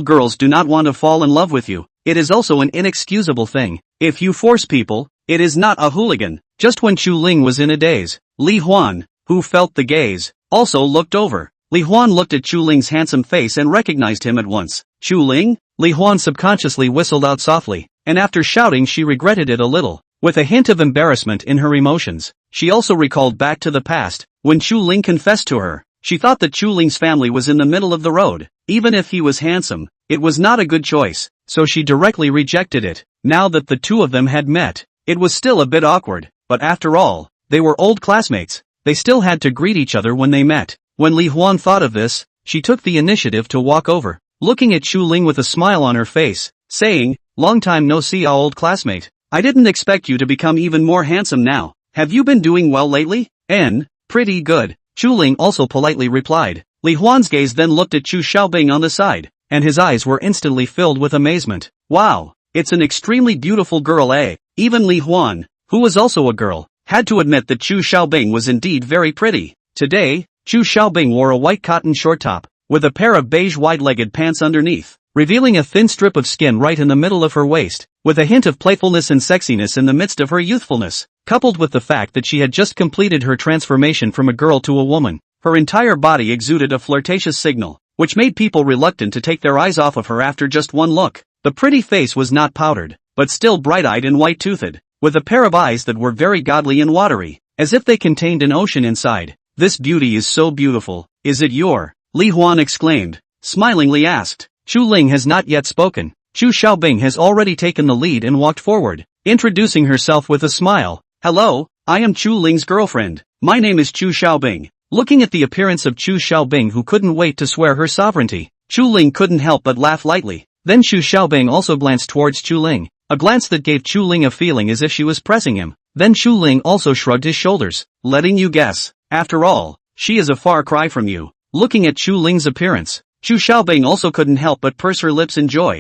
Girls do not want to fall in love with you. It is also an inexcusable thing. If you force people, it is not a hooligan. Just when Chu Ling was in a daze, Li Huan, who felt the gaze, also looked over. Li Huan looked at Chu Ling's handsome face and recognized him at once. Chu Ling? Li Huan subconsciously whistled out softly, and after shouting she regretted it a little. With a hint of embarrassment in her emotions, she also recalled back to the past, when Chu Ling confessed to her. She thought that Chu Ling's family was in the middle of the road. Even if he was handsome, it was not a good choice, so she directly rejected it. Now that the two of them had met, it was still a bit awkward, but after all, they were old classmates. They still had to greet each other when they met. When Li Huan thought of this, she took the initiative to walk over, looking at Chu Ling with a smile on her face, saying, "Long time no see, old classmate. I didn't expect you to become even more handsome now. Have you been doing well lately?" Pretty good," Chu Ling also politely replied. Li Huan's gaze then looked at Chu Xiaobing on the side, and his eyes were instantly filled with amazement. Wow, it's an extremely beautiful girl, eh? Even Li Huan, who was also a girl, had to admit that Chu Xiaobing was indeed very pretty. Today, Chu Xiaobing wore a white cotton short top, with a pair of beige wide-legged pants underneath, revealing a thin strip of skin right in the middle of her waist, with a hint of playfulness and sexiness in the midst of her youthfulness, coupled with the fact that she had just completed her transformation from a girl to a woman. Her entire body exuded a flirtatious signal, which made people reluctant to take their eyes off of her after just one look. The pretty face was not powdered, but still bright-eyed and white-toothed, with a pair of eyes that were very godly and watery, as if they contained an ocean inside. "This beauty is so beautiful, is it your?" Li Huan exclaimed, smilingly asked. Chu Ling has not yet spoken. Chu Xiaobing has already taken the lead and walked forward, introducing herself with a smile. "Hello, I am Chu Ling's girlfriend. My name is Chu Xiaobing." Looking at the appearance of Chu Xiaobing, who couldn't wait to swear her sovereignty, Chu Ling couldn't help but laugh lightly. Then Chu Xiaobing also glanced towards Chu Ling, a glance that gave Chu Ling a feeling as if she was pressing him. Then Chu Ling also shrugged his shoulders, letting you guess. After all, she is a far cry from you. Looking at Chu Ling's appearance, Chu Xiaobing also couldn't help but purse her lips in joy.